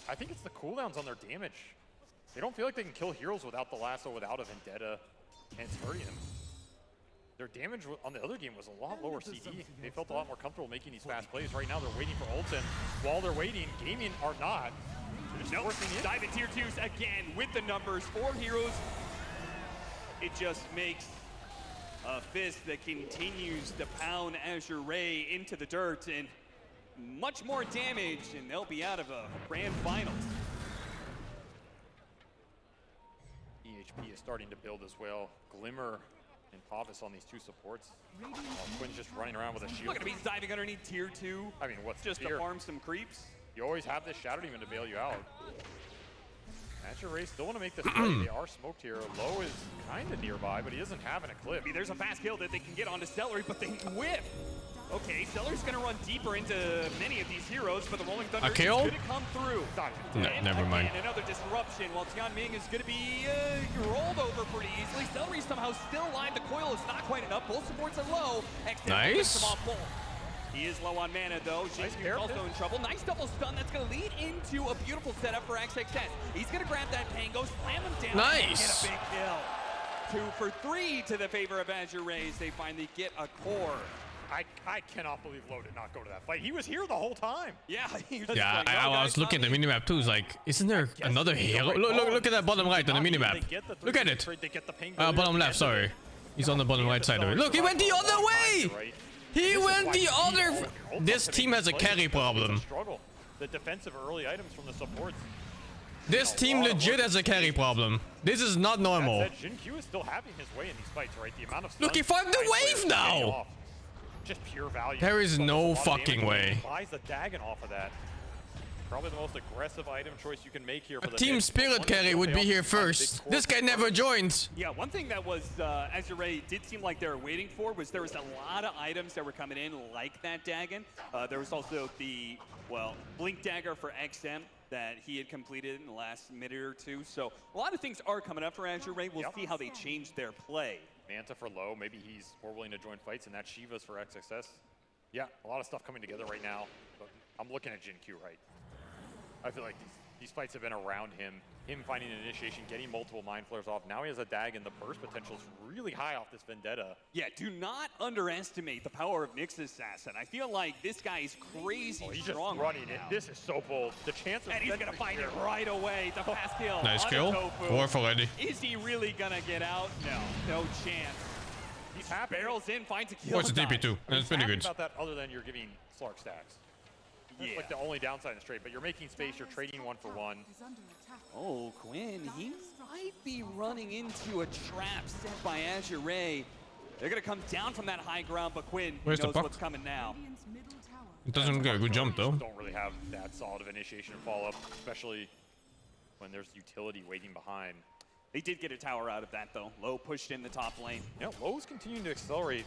S6: I think it's the cooldowns on their damage. They don't feel like they can kill heroes without the lasso, without a Vendetta, and it's hurting them. Their damage on the other game was a lot lower CD. They felt a lot more comfortable making these fast plays. Right now, they're waiting for ults, and while they're waiting, Gaming are not.
S2: Nope. Dive in tier 2s again with the numbers. 4 heroes. It just makes a fist that continues to pound Azure Ray into the dirt, and much more damage, and they'll be out of a grand finals.
S6: EHP is starting to build as well. Glimmer and Pavis on these 2 supports. Quinn's just running around with a shield.
S2: Look at him, he's diving underneath tier 2.
S6: I mean, what's
S2: just to farm some creeps?
S6: You always have this Shadow Demon to bail you out. Azure Ray still want to make this play. They are smoked here. Low is kind of nearby, but he doesn't have an eclipse.
S2: I mean, there's a fast kill that they can get onto Celery, but they whiff. Okay, Cellar's going to run deeper into many of these heroes, but the Rolling Thunder is going to come through.
S3: No, never mind.
S2: And another disruption, while Tianming is going to be rolled over pretty easily. Celery somehow still alive. The coil is not quite enough. Both supports are low.
S3: Nice.
S2: He is low on mana, though. Jinkyu's also in trouble. Nice double stun. That's going to lead into a beautiful setup for XXS. He's going to grab that Pango, slam him down,
S3: nice.
S2: and get a big kill. 2 for 3 to the favor of Azure Rays. They finally get a core.
S6: I cannot believe Low did not go to that fight. He was here the whole time.
S2: Yeah, he was
S3: Yeah,
S2: like,
S3: I was looking at the minimap too. It's like, isn't there another hero? Look at that bottom right on the minimap. Look at it. Bottom left, sorry. He's on the bottom right side of it. Look, he went the other way! He went the other... This team has a carry problem.
S6: The defensive early items from the supports.
S3: This team legit has a carry problem. This is not normal.
S6: JinQ is still having his way in these fights, right? The amount of
S3: Look, he farmed the wave now!
S6: Just pure value.
S3: There is no fucking way.
S6: Buys the Dagon off of that. Probably the most aggressive item choice you can make here for the
S3: Team Spirit carry would be here first. This guy never joined.
S2: Yeah, one thing that was Azure Ray did seem like they were waiting for was there was a lot of items that were coming in like that Dagon. There was also the, well, Blink Dagger for XM that he had completed in the last minute or two. So a lot of things are coming up for Azure Ray. We'll see how they change their play.
S6: Manta for Low, maybe he's more willing to join fights, and that's Shiva's for XXS. Yeah, a lot of stuff coming together right now, but I'm looking at JinQ, right? I feel like these fights have been around him finding an initiation, getting multiple mind flares off. Now he has a Dagon. The burst potential is really high off this Vendetta.
S2: Yeah, do not underestimate the power of Nyx's assassin. I feel like this guy is crazy
S6: he's
S2: strong
S6: just running
S2: right
S6: it.
S2: now.
S6: This is so bold. The chance of
S2: and he's going to find it right away. The fast kill.
S3: Nice kill. Dwarf already.
S2: Is he really going to get out? No chance.
S6: He's happy.
S2: Barrels in, finds a kill.
S3: Oh, it's a DP2. That's pretty good.
S6: About that, other than you're giving Slark stacks. That's like the only downside in the straight, but you're making space, you're trading 1 for 1.
S2: Oh, Quinn, he might be running into a trap set by Azure Ray. They're going to come down from that high ground, but Quinn knows what's coming now.
S3: It doesn't get a good jump, though.
S6: Don't really have that solid of initiation and follow-up, especially when there's utility waiting behind.
S2: They did get a tower out of that, though. Low pushed in the top lane.
S6: Yeah, Low's continuing to accelerate.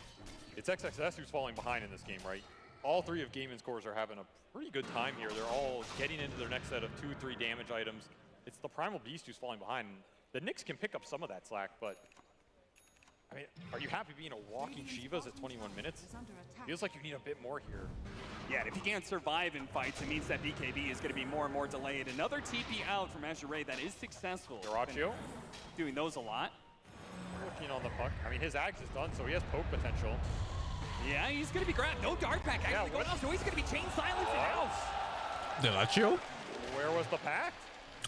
S6: It's XXS who's falling behind in this game, right? All 3 of Game & Scores are having a pretty good time here. They're all getting into their next set of 2-3 damage items. It's the Primal Beast who's falling behind. The Nyx can pick up some of that slack, but I mean, are you happy being a walking Shivas at 21 minutes? Feels like you need a bit more here.
S2: Yeah, and if he can't survive in fights, it means that BKB is going to be more and more delayed. Another TP out from Azure Ray that is successful.
S6: Terarria
S2: doing those a lot.
S6: Working on the puck. I mean, his Axe is done, so he has poke potential.
S2: Yeah, he's going to be grabbed. No Dark Pack actually going off, so he's going to be chain silenced house.
S3: Terarria?
S6: Where was the pact?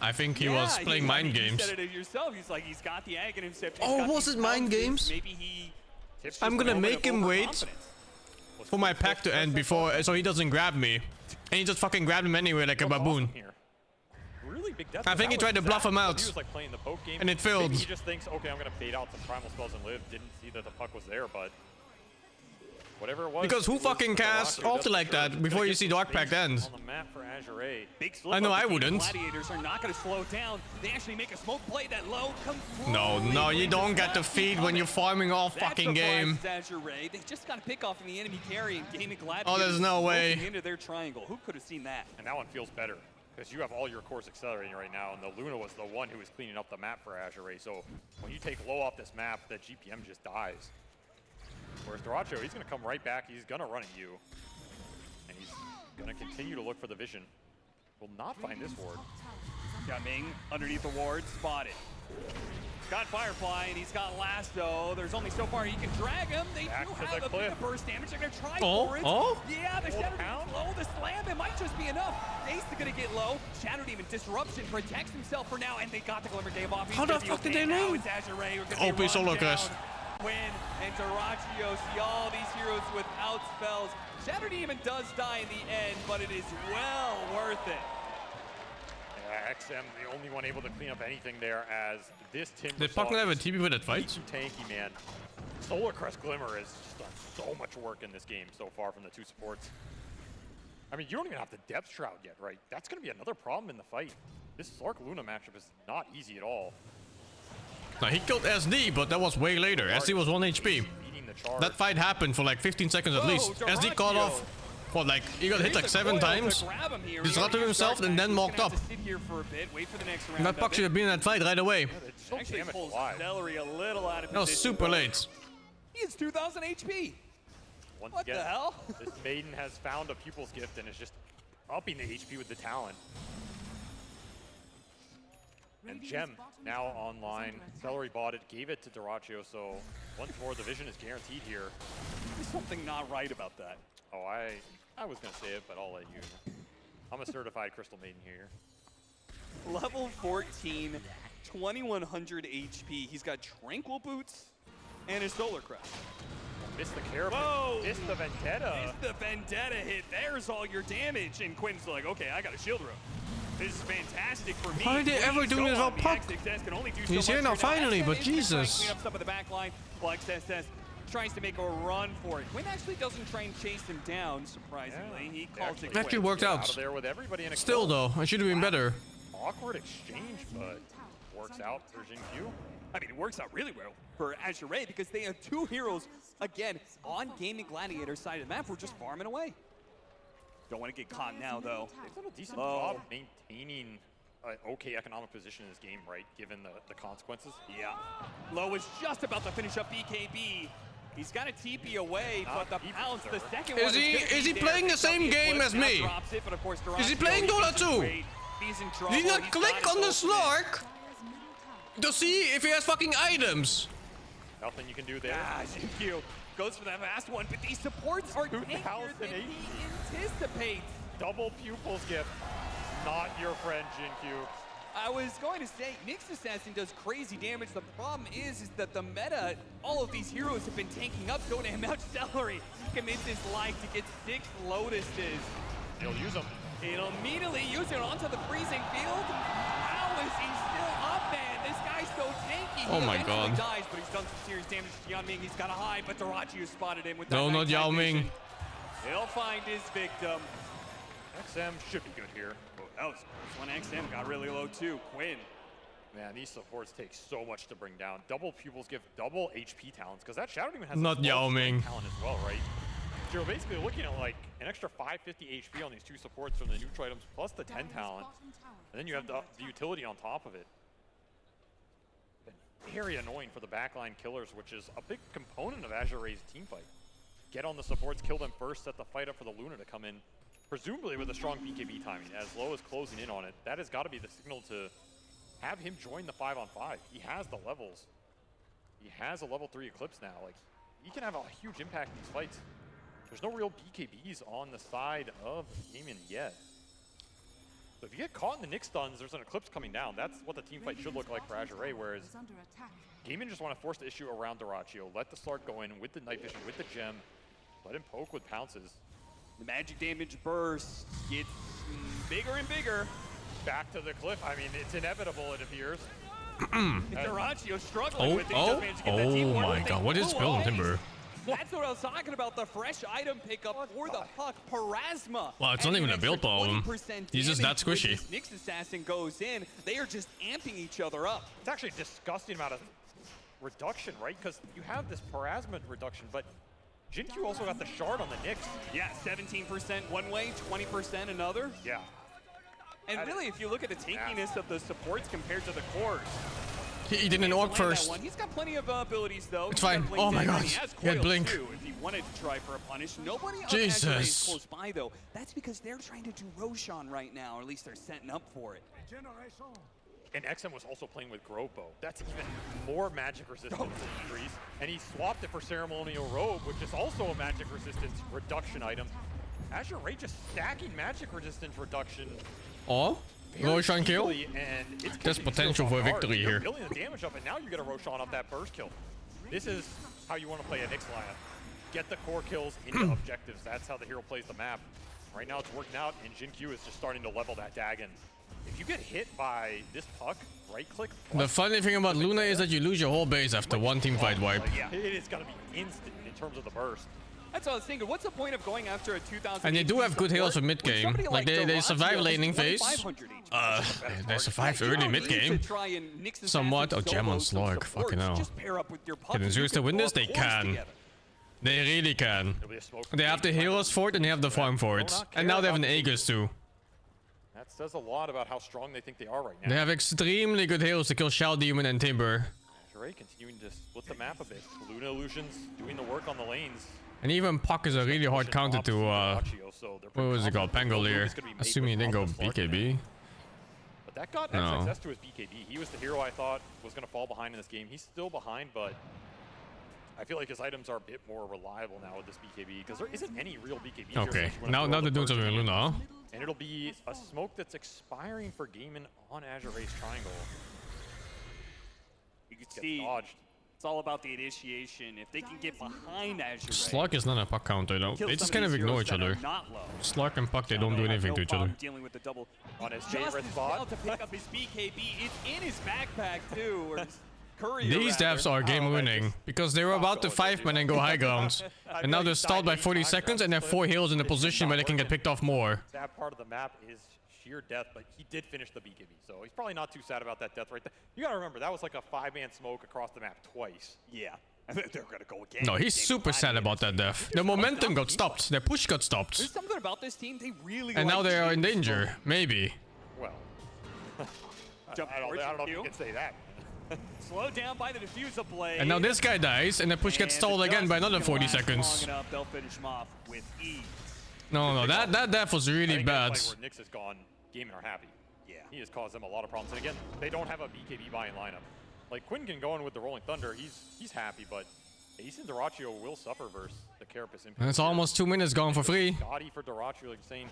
S3: I think he was playing mind games.
S2: You said it yourself. He's like, he's got the Aghanim himself.
S3: Oh, was it mind games?
S2: Maybe he
S3: I'm gonna make him wait for my pack to end before, so he doesn't grab me. And he just fucking grabbed him anyway like a baboon.
S6: Really big death.
S3: I think he tried to bluff him out.
S6: He was like playing the poke game.
S3: And it failed.
S6: Maybe he just thinks, okay, I'm gonna bait out some primal spells and live. Didn't see that the puck was there, but whatever it was.
S3: Because who fucking casts ulti like that before you see Dark Pact ends?
S6: On the map for Azure Ray.
S3: I know I wouldn't.
S2: Gladiators are not going to slow down. They actually make a smoke play that Low comes.
S3: No, you don't get the feed when you're farming all fucking game.
S2: Azure Ray. They just got to pick off the enemy carry and gain a Gladiator.
S3: Oh, there's no way.
S2: Into their triangle. Who could have seen that?
S6: And that one feels better because you have all your cores accelerating right now, and the Luna was the one who was cleaning up the map for Azure Ray. So when you take Low off this map, the GPM just dies. Whereas Terarria, he's going to come right back. He's going to run at you. And he's going to continue to look for the vision. Will not find this ward.
S2: Got Ming underneath the ward, spotted. Got Firefly, and he's got Lasso. There's only so far he can drag him. They do have a bit of burst damage. They're going to try for it. Yeah, the Shadow Demon's low. The slam, it might just be enough. Ace is going to get low. Shadow Demon Disruption protects himself for now, and they got the Glimmer Gave off.
S3: How the fuck did they know?
S2: It's Azure Ray. OP
S3: solo crest.
S2: Quinn and Terarria see all these heroes without spells. Shadow Demon does die in the end, but it is well worth it.
S6: Yeah, XM, the only one able to clean up anything there as this Timber.
S3: Did Puck not have a TP for that fight?
S6: Tanky, man. Solar Crest Glimmer has just done so much work in this game so far from the 2 supports. I mean, you don't even have the depth shroud yet, right? That's going to be another problem in the fight. This Slark Luna matchup is not easy at all.
S3: Now he killed SD, but that was way later. SD was 1 HP. That fight happened for like 15 seconds at least. SD caught off. What, like, he got hit like 7 times, disrupted himself, and then walked up. That puck should have been in that fight right away.
S2: Actually pulls Celery a little out of
S3: That was super late.
S2: He has 2,000 HP.
S6: Once
S2: What
S6: again,
S2: the hell?
S6: This Maiden has found a pupil's gift and is just upping the HP with the talent. And Gem now online. Celery bought it, gave it to Terarria, so once more the vision is guaranteed here.
S2: There's something not right about that.
S6: Oh, I was gonna say it, but I'll let you. I'm a certified Crystal Maiden here.
S2: Level 14, 2100 HP. He's got Tranquil Boots and his Solar Crest.
S6: Missed the Carapace.
S2: Whoa!
S6: Missed the Vendetta.
S2: Missed the Vendetta hit. There's all your damage. And Quinn's like, okay, I got a shield room. This is fantastic for me.
S3: Why are they ever doing this on puck? He's here now finally, but Jesus.
S2: Clean up some of the back line. Flex SS tries to make a run for it. Quinn actually doesn't try and chase him down, surprisingly. He calls it
S3: Actually worked out.
S6: Of there with everybody in a
S3: Still
S6: kill.
S3: though, I should have been better.
S6: Awkward exchange, but works out for Jin-Q.
S2: I mean, it works out really well for Azure Ray because they have 2 heroes, again, on Gaming Gladiator side of the map. We're just farming away. Don't want to get caught now, though.
S6: They've done a decent job maintaining an okay economic position in this game, right, given the consequences.
S2: Yeah. Low is just about to finish up BKB. He's got a TP away, but the pounce, the second one
S3: Is he playing the same game as me? Is he playing Dota 2? Did he not click on the Slark to see if he has fucking items?
S6: Nothing you can do there.
S2: Ah, Jin-Q goes for that fast one, but these supports are tankier than he anticipates.
S6: Double Pupil's gift. Not your friend, Jin-Q.
S2: I was going to say, Nyx Assassin does crazy damage. The problem is that the meta, all of these heroes have been tanking up, going to him out Celery. Commits his life to get 6 Lotuses.
S6: He'll use them.
S2: He'll immediately use it onto the freezing field. How is he still up, man? This guy's so tanky.
S3: Oh my God.
S2: He dies, but he's done some serious damage to Yao Ming. He's got a hide, but Terarria spotted him with that.
S3: No, not
S2: nighttime
S3: Yao Ming.
S2: vision. He'll find his victim.
S6: XM should be good here.
S2: Oh, that was close. When XM got really low too. Quinn.
S6: Man, these supports take so much to bring down. Double Pupils give double HP talents, because that Shadow Demon has
S3: not Yao Ming
S6: talent as well, right? So you're basically looking at like an extra 550 HP on these 2 supports from the neutral items, plus the 10 talent. And then you have the utility on top of it. Been very annoying for the backline killers, which is a big component of Azure Ray's team fight. Get on the supports, kill them first, set the fight up for the Luna to come in. Presumably with a strong BKB timing, as Low is closing in on it. That has got to be the signal to have him join the 5-on-5. He has the levels. He has a level 3 Eclipse now. Like, he can have a huge impact in these fights. There's no real BKBs on the side of Gaimin yet. So if you get caught in the Nyx stuns, there's an Eclipse coming down. That's what the team fight should look like for Azure Ray, whereas Gaimin just want to force the issue around Terarria. Let the Slark go in with the night vision, with the gem. Let him poke with pounces.
S2: The magic damage burst gets bigger and bigger.
S6: Back to the cliff. I mean, it's inevitable, it appears.
S2: Terarria struggling with it.
S3: Oh my God, what is Golden Timber?
S2: That's what I was talking about, the fresh item pickup for the puck, Parasma.
S3: Well, it's not even a build problem. He's just that squishy.
S2: Nyx Assassin goes in, they are just amping each other up.
S6: It's actually a disgusting amount of reduction, right? Because you have this Parasma reduction, but Jin-Q also got the shard on the Nyx.
S2: Yeah, 17% one way, 20% another.
S6: Yeah.
S2: And really, if you look at the tankiness of the supports compared to the cores.
S3: He didn't orc first.
S2: He's got plenty of abilities, though.
S3: It's fine. Oh my God.
S2: He has
S3: He had
S2: coils,
S3: blink.
S2: too, if he wanted to try for a punish. Nobody on
S3: Jesus.
S2: Azure is close by, though. That's because they're trying to do Roshan right now, or at least they're setting up for it.
S6: And XM was also playing with Grove Bow. That's even more magic resistance increase. And he swapped it for Ceremonial Robe, which is also a magic resistance reduction item. Azure Ray just stacking magic resistance reduction.
S3: Oh, Roshan kill?
S6: And it's
S3: There's potential for a victory
S6: You're
S3: here.
S6: building the damage up, and now you get a Roshan off that burst kill. This is how you want to play a Nyx lineup. Get the core kills into objectives. That's how the hero plays the map. Right now it's working out, and Jin-Q is just starting to level that Dagon. If you get hit by this puck, right-click.
S3: The funny thing about Luna is that you lose your whole base after one team fight wipe.
S6: Yeah, it is going to be instant in terms of the burst.
S2: That's what I was thinking. What's the point of going after a 2000?
S3: And they do have good heals for mid game. Like they survive laning phase. They survived early mid game. Somewhat. Oh, gem on Slork. Fucking hell. Can Azure still win this? They can. They really can. They have the heroes for it and they have the farm for it. And now they have an Aegis too.
S6: That says a lot about how strong they think they are right now.
S3: They have extremely good heroes to kill Shao Demon and Timber.
S6: Azure Ray continuing to split the map a bit. Luna Illusions doing the work on the lanes.
S3: And even Puck is a really hard counter to, what was it called? Pangolier. Assuming he didn't go BKB.
S6: But that got success to his BKB. He was the hero I thought was going to fall behind in this game. He's still behind, but I feel like his items are a bit more reliable now with this BKB because there isn't any real BKB.
S3: Okay, now they're doing something with Luna.
S6: And it'll be a smoke that's expiring for Gaimin on Azure Ray's triangle.
S7: You can see it's all about the initiation. If they can get behind Azure Ray.
S3: Slug is not a Puck counter though. They just kind of ignore each other. Slug and Puck, they don't do anything to each other.
S7: Dealing with the double
S6: on his
S7: just
S6: favorite spot.
S7: about to pick up his BKB. It's in his backpack too. Or his
S3: These devs are game winning because they were about to 5-man and go high ground. And now they're stalled by 40 seconds and they have 4 heals in the position where they can get picked off more.
S6: That part of the map is sheer death, but he did finish the BKB, so he's probably not too sad about that death right there. You gotta remember, that was like a 5-man smoke across the map twice.
S7: Yeah. They're gonna go again.
S3: No, he's super sad about that death. Their momentum got stopped. Their push got stopped.
S7: There's something about this team they really
S3: and now they are in danger. Maybe.
S6: Well, I don't know if you can say that.
S7: Slowed down by the diffuser blade.
S3: And now this guy dies, and the push gets stalled again by another 40 seconds.
S7: Long enough, they'll finish him off with ease.
S3: No, that death was really bad.
S6: Where Nyx is gone, Gaimin are happy. Yeah. He has caused them a lot of problems. And again, they don't have a BKB buy-in lineup. Like, Quinn can go in with the Rolling Thunder. He's happy, but Ace and Dyrachyo will suffer versus the Carapace.
S3: And it's almost 2 minutes gone for free.
S6: Scotty for Dyrachyo, like saying,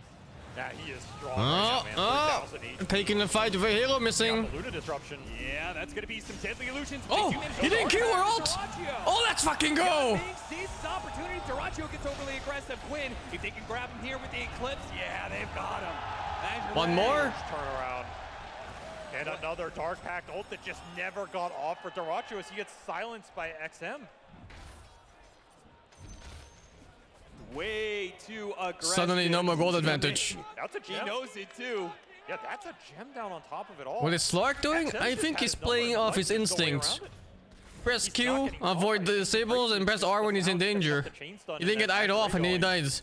S6: nah, he is strong right now, man.
S3: Taking the fight with a hero missing.
S6: The Luna disruption.
S7: Yeah, that's gonna be some deadly illusions.
S3: Oh, he didn't Q her ult. Oh, let's fucking go.
S7: Sees this opportunity. Dyrachyo gets overly aggressive. Quinn, if they can grab him here with the Eclipse, yeah, they've got him.
S3: One more.
S6: Turnaround. And another Dark Pact ult that just never got off for Dyrachyo as he gets silenced by XM.
S7: Way too aggressive.
S3: Suddenly no more gold advantage.
S6: That's a gem.
S7: He knows it too.
S6: Yeah, that's a gem down on top of it all.
S3: What is Slark doing? I think he's playing off his instinct. Press Q, avoid the disables, and press R when he's in danger. He didn't get eyed off and he dies.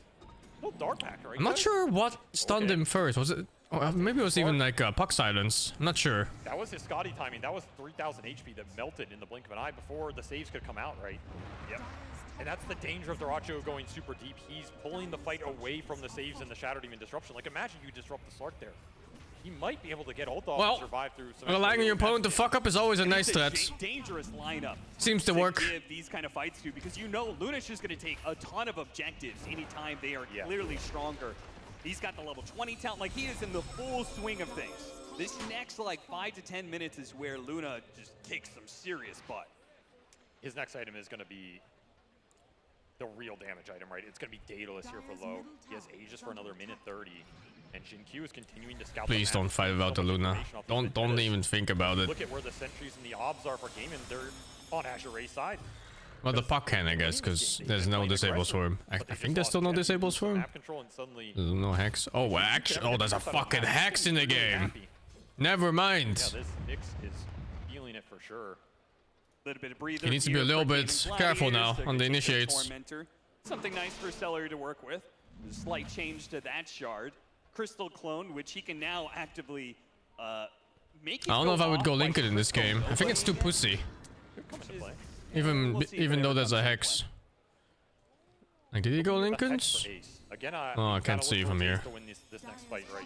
S3: I'm not sure what stunned him first. Was it? Oh, maybe it was even like Puck silence. I'm not sure.
S6: That was his Scotty timing. That was 3,000 HP that melted in the blink of an eye before the saves could come out, right? Yep. And that's the danger of Dyrachyo going super deep. He's pulling the fight away from the saves and the Shadow Demon disruption. Like, imagine you disrupt the Slark there. He might be able to get ult off and survive through some...
S3: Allowing your opponent to fuck up is always a nice threat.
S7: Dangerous lineup.
S3: Seems to work.
S7: Give these kind of fights to, because you know Luna's just going to take a ton of objectives anytime they are clearly stronger. He's got the level 20 talent. Like, he is in the full swing of things. This next, like, 5 to 10 minutes is where Luna just kicks some serious butt.
S6: His next item is going to be the real damage item, right? It's going to be Daedalus here for low. He has Aegis for another minute 30. And Shin-Q is continuing to scout.
S3: Please don't fight about the Luna. Don't even think about it.
S6: Look at where the sentries and the obs are for Gaimin. They're on Azure Ray's side.
S3: Well, the Puck can, I guess, because there's no disables for him. I think there's still no disables for him. There's no hex. Oh, actually, oh, there's a fucking hex in the game. Never mind.
S6: Yeah, this Nyx is feeling it for sure.
S7: Little bit of breather.
S3: He needs to be a little bit careful now on the initiates.
S7: Something nice for Celery to work with. A slight change to that shard. Crystal Clone, which he can now actively make.
S3: I don't know if I would go Lincoln in this game. I think it's too pussy. Even though there's a hex. Like, did he go Lincolns? Oh, I can't see from here.
S6: To win this next fight, right?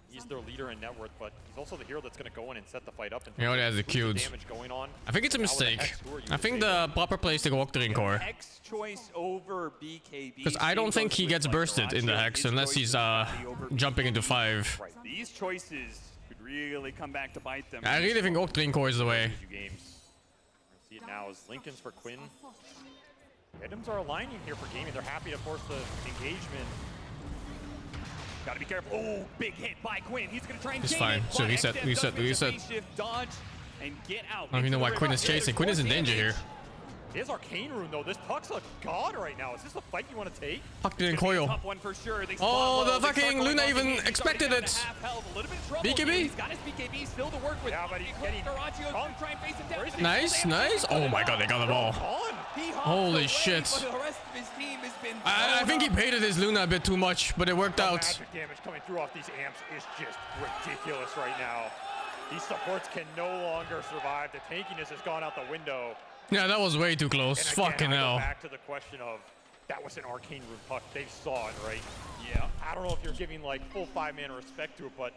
S6: He's their leader in net worth, but he's also the hero that's going to go in and set the fight up.
S3: He already has the Qs. I think it's a mistake. I think the proper play is to go Octarine Core.
S7: Hex choice over BKB.
S3: Because I don't think he gets bursted in the hex unless he's jumping into 5.
S7: These choices could really come back to bite them.
S3: I really think Octarine Core is the way.
S6: See it now as Lincoln's for Quinn. Items are aligning here for Gaming. They're happy to force the engagement.
S7: Gotta be careful. Oh, big hit by Quinn. He's gonna try and
S3: He's fine. So reset.
S7: Dodge and get out.
S3: I don't even know why Quinn is chasing. Quinn is in danger here.
S6: He has Arcane Rune though. This Puck's a god right now. Is this the fight you want to take?
S3: Puck didn't coil. Oh, the fucking Luna even expected it. BKB?
S7: He's got his BKB still to work with.
S6: Yeah, but he's getting...
S3: Nice, nice. Oh my god, they got the ball. Holy shit. I think he baited his Luna a bit too much, but it worked out.
S6: Magic damage coming through off these amps is just ridiculous right now. These supports can no longer survive. The tankiness has gone out the window.
S3: Yeah, that was way too close.
S6: And again,
S3: Fucking hell.
S6: Back to the question of that was an Arcane Rune Puck. They saw it, right? Yeah. I don't know if you're giving like full 5-mana respect to it, but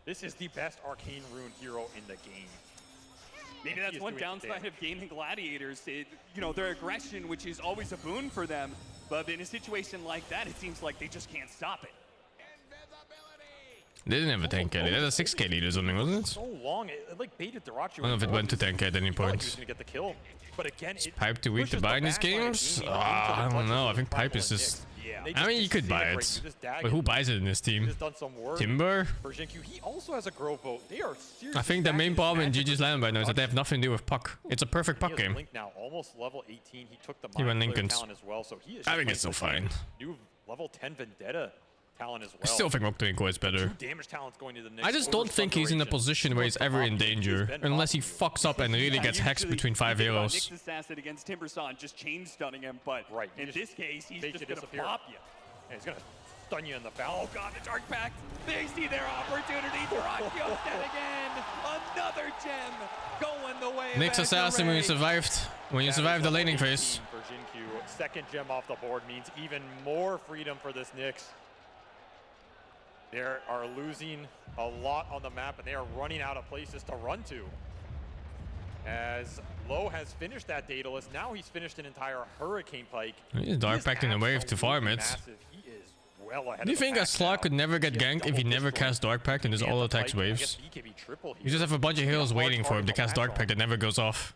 S6: this is the best Arcane Rune hero in the game.
S7: Maybe that's one downside of gaming gladiators. You know, their aggression, which is always a boon for them, but in a situation like that, it seems like they just can't stop it.
S3: They didn't have a 10k. They had a 6k lead or something, wasn't it?
S6: So long, it like baited Terarria.
S3: I don't know if it went to 10k at any point.
S6: He was gonna get the kill, but again,
S3: is Pipe too weak to buy in these games? I don't know. I think Pipe is just... I mean, you could buy it, but who buys it in this team? Timber?
S6: He also has a Grove Boat. They are seriously.
S3: I think the main problem in GG's land right now is that they have nothing to do with Puck. It's a perfect Puck game.
S6: Link now, almost level 18. He took the
S3: He went
S6: Mind Flayer
S3: Lincoln's.
S6: talent as well, so he is.
S3: I think it's still fine.
S6: New level 10 Vendetta talent as well.
S3: I still think Octane is better.
S6: Damage talent's going to the next.
S3: I just don't think he's in a position where he's ever in danger, unless he fucks up and really gets hexed between 5 heroes.
S7: Nick's assassin against Timbersaw just chain stunning him, but in this case, he's just gonna pop you.
S6: Yeah, he's gonna stun you in the foul.
S7: Oh god, the Dark Pact! They see their opportunity. Terarria's dead again. Another gem going the way.
S3: Nick's assassin when you survived. When you survived the laning phase.
S6: For Jinkyu, second gem off the board means even more freedom for this Nyx. They are losing a lot on the map, and they are running out of places to run to. As Low has finished that Daedalus, now he's finished an entire Hurricane Pike.
S3: He's Dark Pact in a wave to farm it.
S6: He is well ahead.
S3: Do you think a Slark could never get ganked if he never casts Dark Pact and just all attacks waves? You just have a bunch of heroes waiting for him to cast Dark Pact that never goes off.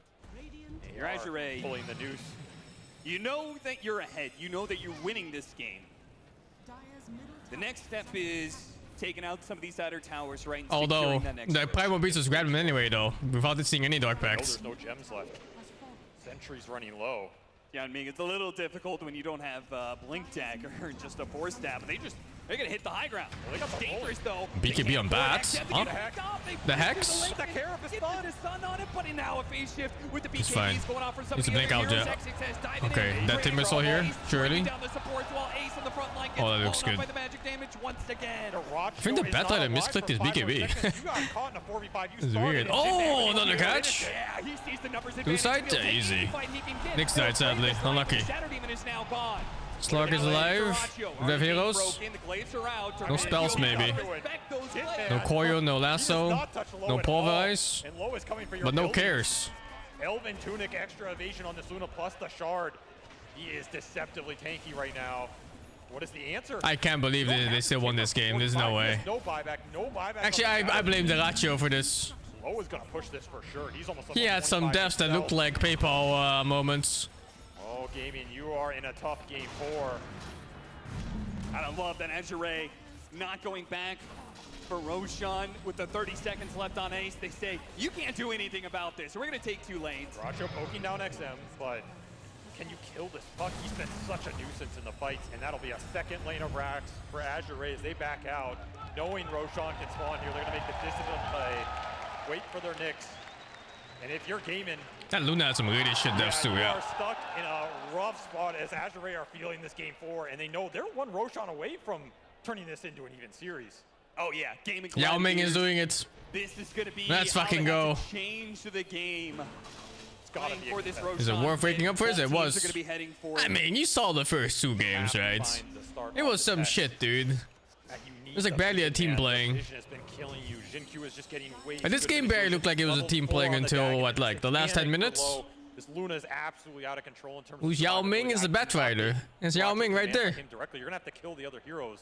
S7: Your Azure Ray
S6: pulling the noose.
S7: You know that you're ahead. You know that you're winning this game. The next step is taking out some of these outer towers, right?
S3: Although the Primal Beast was grabbing him anyway, though, without seeing any Dark Pacts.
S6: There's no gems left. Sentry's running low.
S7: Yeah, I mean, it's a little difficult when you don't have Blink Dagger or just a Force Stab, but they're gonna hit the high ground. Well, they got the dangerous though.
S3: BKB on bats. Huh? The Hex?
S7: The Carapace stun on it, but now a phase shift with the
S3: It's fine.
S7: BKBs going off for some
S3: It's
S7: of
S3: a
S7: the
S3: blink
S7: other
S3: out,
S7: heroes.
S3: yeah. Okay, that Timber Saw here, surely.
S7: Down the supports while Ace on the front line gets
S3: Oh, that looks
S7: blown up
S3: good.
S7: by the magic damage once again.
S3: I think the Batliner misclicked his BKB. It's weird. Oh, another catch.
S7: Yeah, he sees the numbers.
S3: Two sides? Yeah, easy. Nick's died, sadly. Unlucky. Slark is alive. We have heroes. No spells, maybe. No Koyo, no Lasso, no Pulverize, but no cares.
S6: Elven Tunic, extra evasion on this Luna plus the Shard. He is deceptively tanky right now. What is the answer?
S3: I can't believe they still won this game. There's no way.
S6: No buyback, no buyback.
S3: Actually, I blame Terarria for this.
S6: Low is gonna push this for sure. He's almost.
S3: He had some deaths that looked like PayPal moments.
S6: Oh, Gaming, you are in a tough game 4.
S7: I love that Azure Ray not going back for Roshan with the 30 seconds left on Ace. They say, you can't do anything about this. We're going to take 2 lanes.
S6: Racho poking down XM, but can you kill this Puck? He's been such a nuisance in the fights, and that'll be a second lane of racks for Azure Ray as they back out. Knowing Roshan can spawn here, they're going to make the disciplined play. Wait for their Nyx. And if you're gaming,
S3: that Luna had some really shit deaths too, yeah.
S6: They are stuck in a rough spot as Azure Ray are feeling this game 4, and they know they're one Roshan away from turning this into an even series.
S7: Oh yeah, gaming.
S3: Yao Ming is doing it.
S7: This is going to be.
S3: Let's fucking go.
S7: Change the game.
S6: It's gotta be
S7: for this
S3: Is it worth waking up for? It was.
S7: Gonna be heading for
S3: I mean, you saw the first 2 games, right? It was some shit, dude. It was like barely a team playing. And this game barely looked like it was a team playing until, what, like the last 10 minutes?
S6: This Luna is absolutely out of control in terms
S3: Who's Yao Ming is the Batrider. It's Yao Ming right there.
S6: You're going to have to kill the other heroes.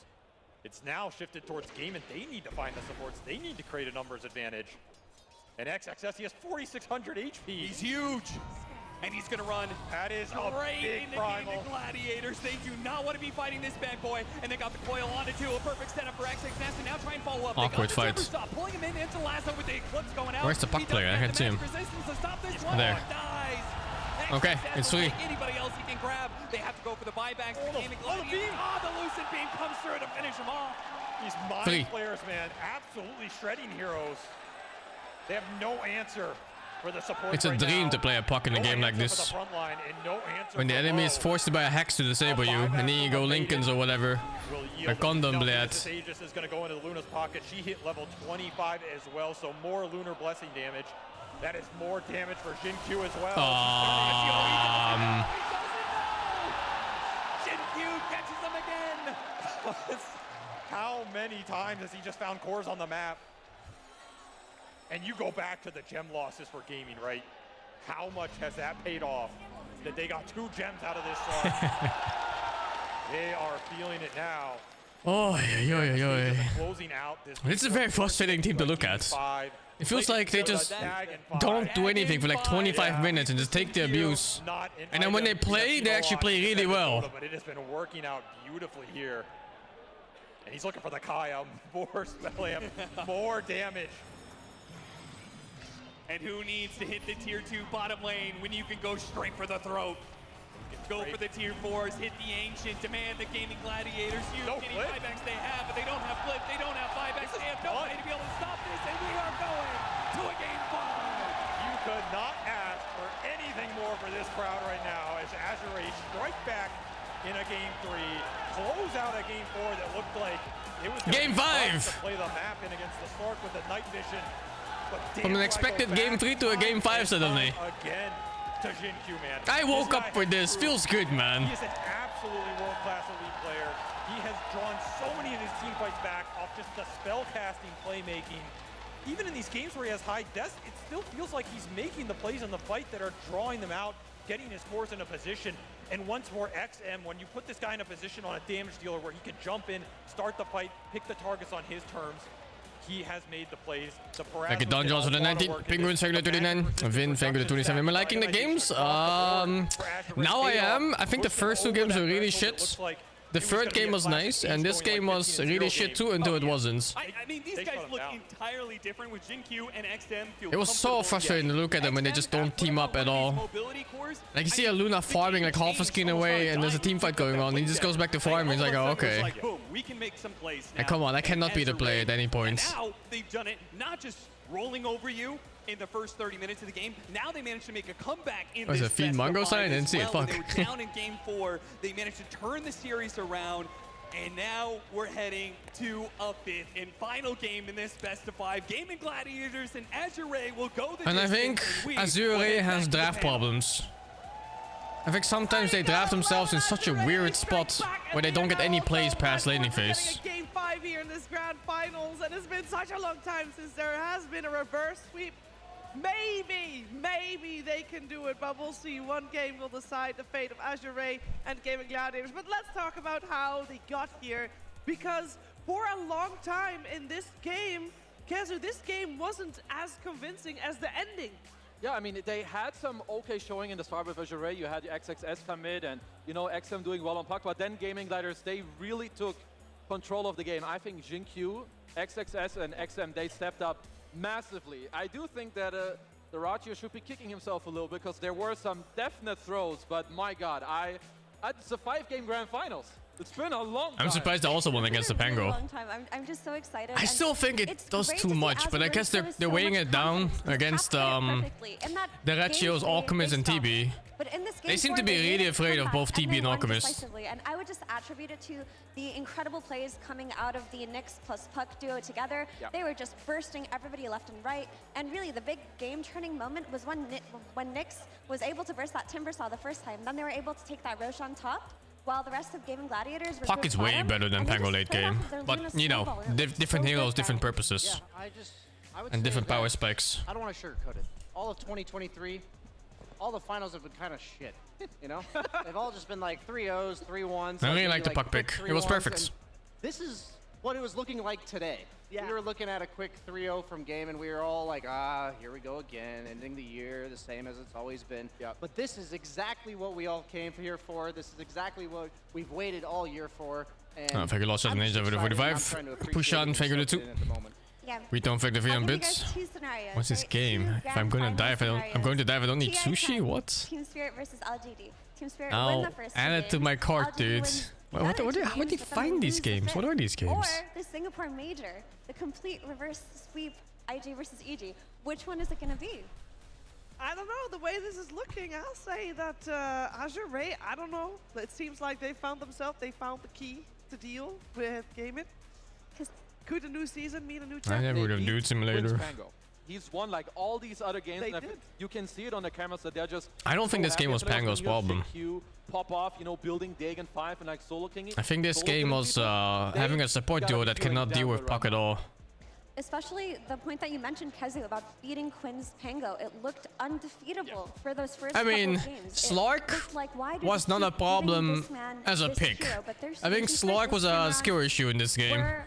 S6: It's now shifted towards Game, and they need to find the supports. They need to create a numbers advantage. And XXS, he has 4,600 HP.
S7: He's huge. And he's gonna run.
S6: That is
S7: right
S6: a big
S7: into
S6: primal.
S7: the Gladiators. They do not want to be fighting this bad boy. And they got the coil on it too. A perfect setup for XXS. And now try and follow up.
S3: Awkward fight.
S7: Pulling him into lasso with the eclipse going out.
S3: Where's the Puck player? I can't see him.
S7: Resistance to stop this
S3: There.
S7: Dies.
S3: Okay, it's free.
S7: Anybody else he can grab. They have to go for the buybacks. The beam. The Lucent beam comes through to finish him off.
S6: These mind players, man, absolutely shredding heroes. They have no answer for the support.
S3: It's a dream to play a puck in a game like this. When the enemy is forced by a hex to disable you, and then you go Lincolns or whatever. A condom blade.
S6: Aegis is going to go into Luna's pocket. She hit level 25 as well, so more Lunar Blessing damage. That is more damage for Jin-Q as well.
S7: Jin-Q catches them again.
S6: How many times has he just found cores on the map? And you go back to the gem losses for gaming, right? How much has that paid off? That they got 2 gems out of this song. They are feeling it now.
S3: Oh, yeah.
S6: Closing out this.
S3: It's a very frustrating team to look at. It feels like they just don't do anything for like 25 minutes and just take the abuse. And then when they play, they actually play really well.
S6: But it has been working out beautifully here. And he's looking for the Kaya. More spell, more damage.
S7: And who needs to hit the tier 2 bottom lane when you can go straight for the throat? Go for the tier 4s, hit the Ancient, demand the Gaming Gladiators, use any buybacks they have, but they don't have flip, they don't have buybacks, they have no way to be able to stop this, and we are going to a game 5.
S6: You could not ask for anything more for this crowd right now as Azure Ray strike back in a game 3, close out a game 4 that looked like it was
S3: game 5
S6: to play the map in against the Stork with the night vision.
S3: From an expected game 3 to a game 5 suddenly.
S6: Again to Jin-Q, man.
S3: I woke up with this. Feels good, man.
S6: He is an absolutely world-class elite player. He has drawn so many of his team fights back off just the spell-casting playmaking. Even in these games where he has high deaths, it still feels like he's making the plays in the fight that are drawing them out, getting his cores in a position. And once more, XM, when you put this guy in a position on a damage dealer where he can jump in, start the fight, pick the targets on his terms, he has made the plays.
S3: Thank you, Don Jones for the 19. Penguins, thank you, the 29. Vin, thank you, the 27. Am I liking the games? Now I am. I think the first 2 games were really shit. The third game was nice, and this game was really shit too until it wasn't.
S7: I mean, these guys look entirely different with Jin-Q and XM.
S3: It was so frustrating to look at them when they just don't team up at all. Like you see a Luna farming like half a screen away and there's a team fight going on. He just goes back to farming. He's like, oh, okay.
S7: We can make some plays now.
S3: Hey, come on, I cannot be the play at any point.
S7: Now they've done it, not just rolling over you in the first 30 minutes of the game. Now they managed to make a comeback in this
S3: a feed Mongo sign? I didn't see it. Fuck.
S7: They were down in game 4. They managed to turn the series around. And now we're heading to a 5th and final game in this best of 5. Gaming Gladiators and Azure Ray will go the
S3: And I think Azure Ray has draft problems. I think sometimes they draft themselves in such a weird spot where they don't get any plays past laning phase.
S1: Game 5 here in this grand finals, and it's been such a long time since there has been a reverse sweep. Maybe they can do it, but we'll see. One game will decide the fate of Azure Ray and Gaming Gladiators. But let's talk about how they got here, because for a long time in this game, Kazu, this game wasn't as convincing as the ending.
S24: Yeah, I mean, they had some okay showing in the start with Azure Ray. You had the XXS come in and, you know, XM doing well on puck, but then Gaming Gladiators, they really took control of the game. I think Jin-Q, XXS, and XM, they stepped up massively. I do think that the Ratio should be kicking himself a little because there were some definite throws, but my god, it's a 5-game grand finals. It's been a long time.
S3: I'm surprised they also won against the Pango.
S22: I'm just so excited.
S3: I still think it does too much, but I guess they're weighing it down against the Ratios, Alchemist, and TB.
S22: But in this game,
S3: they seem to be really afraid of both TB and Alchemist.
S22: And I would just attribute it to the incredible plays coming out of the Nyx plus Puck duo together. Yep. They were just bursting everybody left and right. And really, the big game-turning moment was when Nyx was able to burst that Timbersaw the first time. Then they were able to take that Roshan top, while the rest of Gaming Gladiators were
S3: Puck is way better than Pango late game. But, you know, different heroes, different purposes.
S23: Yeah,
S3: and different power spikes.
S23: I don't want to sugarcoat it. All of 2023, all the finals have been kind of shit, you know? They've all just been like 3-0s, 3-1s.
S3: I really like the puck pick. It was perfect.
S23: This is what it was looking like today. Yeah. We were looking at a quick 3-0 from game, and we were all like, here we go again, ending the year the same as it's always been. Yep. But this is exactly what we all came here for. This is exactly what we've waited all year for. And
S3: thank you, Lost 7 Ninja for the 45. Push on, thank you, the 2. We don't thank the 300 bits. What's this game? If I'm gonna die, I'm going to die if I don't eat sushi? What?
S22: Team Spirit versus LGD. Team Spirit
S3: Now,
S22: win the first
S3: add it to
S22: game.
S3: my cart,
S22: LGD
S3: dude.
S22: wins the
S3: How
S22: other
S3: do
S22: two
S3: you
S22: games, but then
S3: find
S22: they
S3: these
S22: lose the
S3: games? What
S22: fifth.
S3: are these games?
S22: Or the Singapore Major, the complete reverse sweep, IG versus EG. Which one is it going to be?
S1: I don't know. The way this is looking, I'll say that Azure Ray, I don't know. It seems like they found themselves. They found the key to deal with gaming. Could a new season mean a new
S3: I
S1: champion?
S3: never would have Dude Simulator.
S24: He's won like all these other games.
S1: They
S24: And
S1: did.
S24: you can see it on the cameras that they're just.
S3: I don't think this game was Pango's problem.
S24: Pop off, you know, building Dagon 5 and like solo king.
S3: I think this game was having a support duo that cannot deal with Puck at all.
S22: Especially the point that you mentioned, Kezu, about beating Quinn's Pango. It looked undefeatable for those first
S3: I mean,
S22: couple games.
S3: Slark
S22: Like, why do
S3: was
S22: they
S3: not a
S22: keep giving
S3: problem
S22: this man
S3: as a
S22: this
S3: pick.
S22: hero, but they're
S3: I think
S22: sneaky
S3: Slark
S22: quick
S3: was
S22: this
S3: a
S22: time
S3: skill issue in this game.
S22: were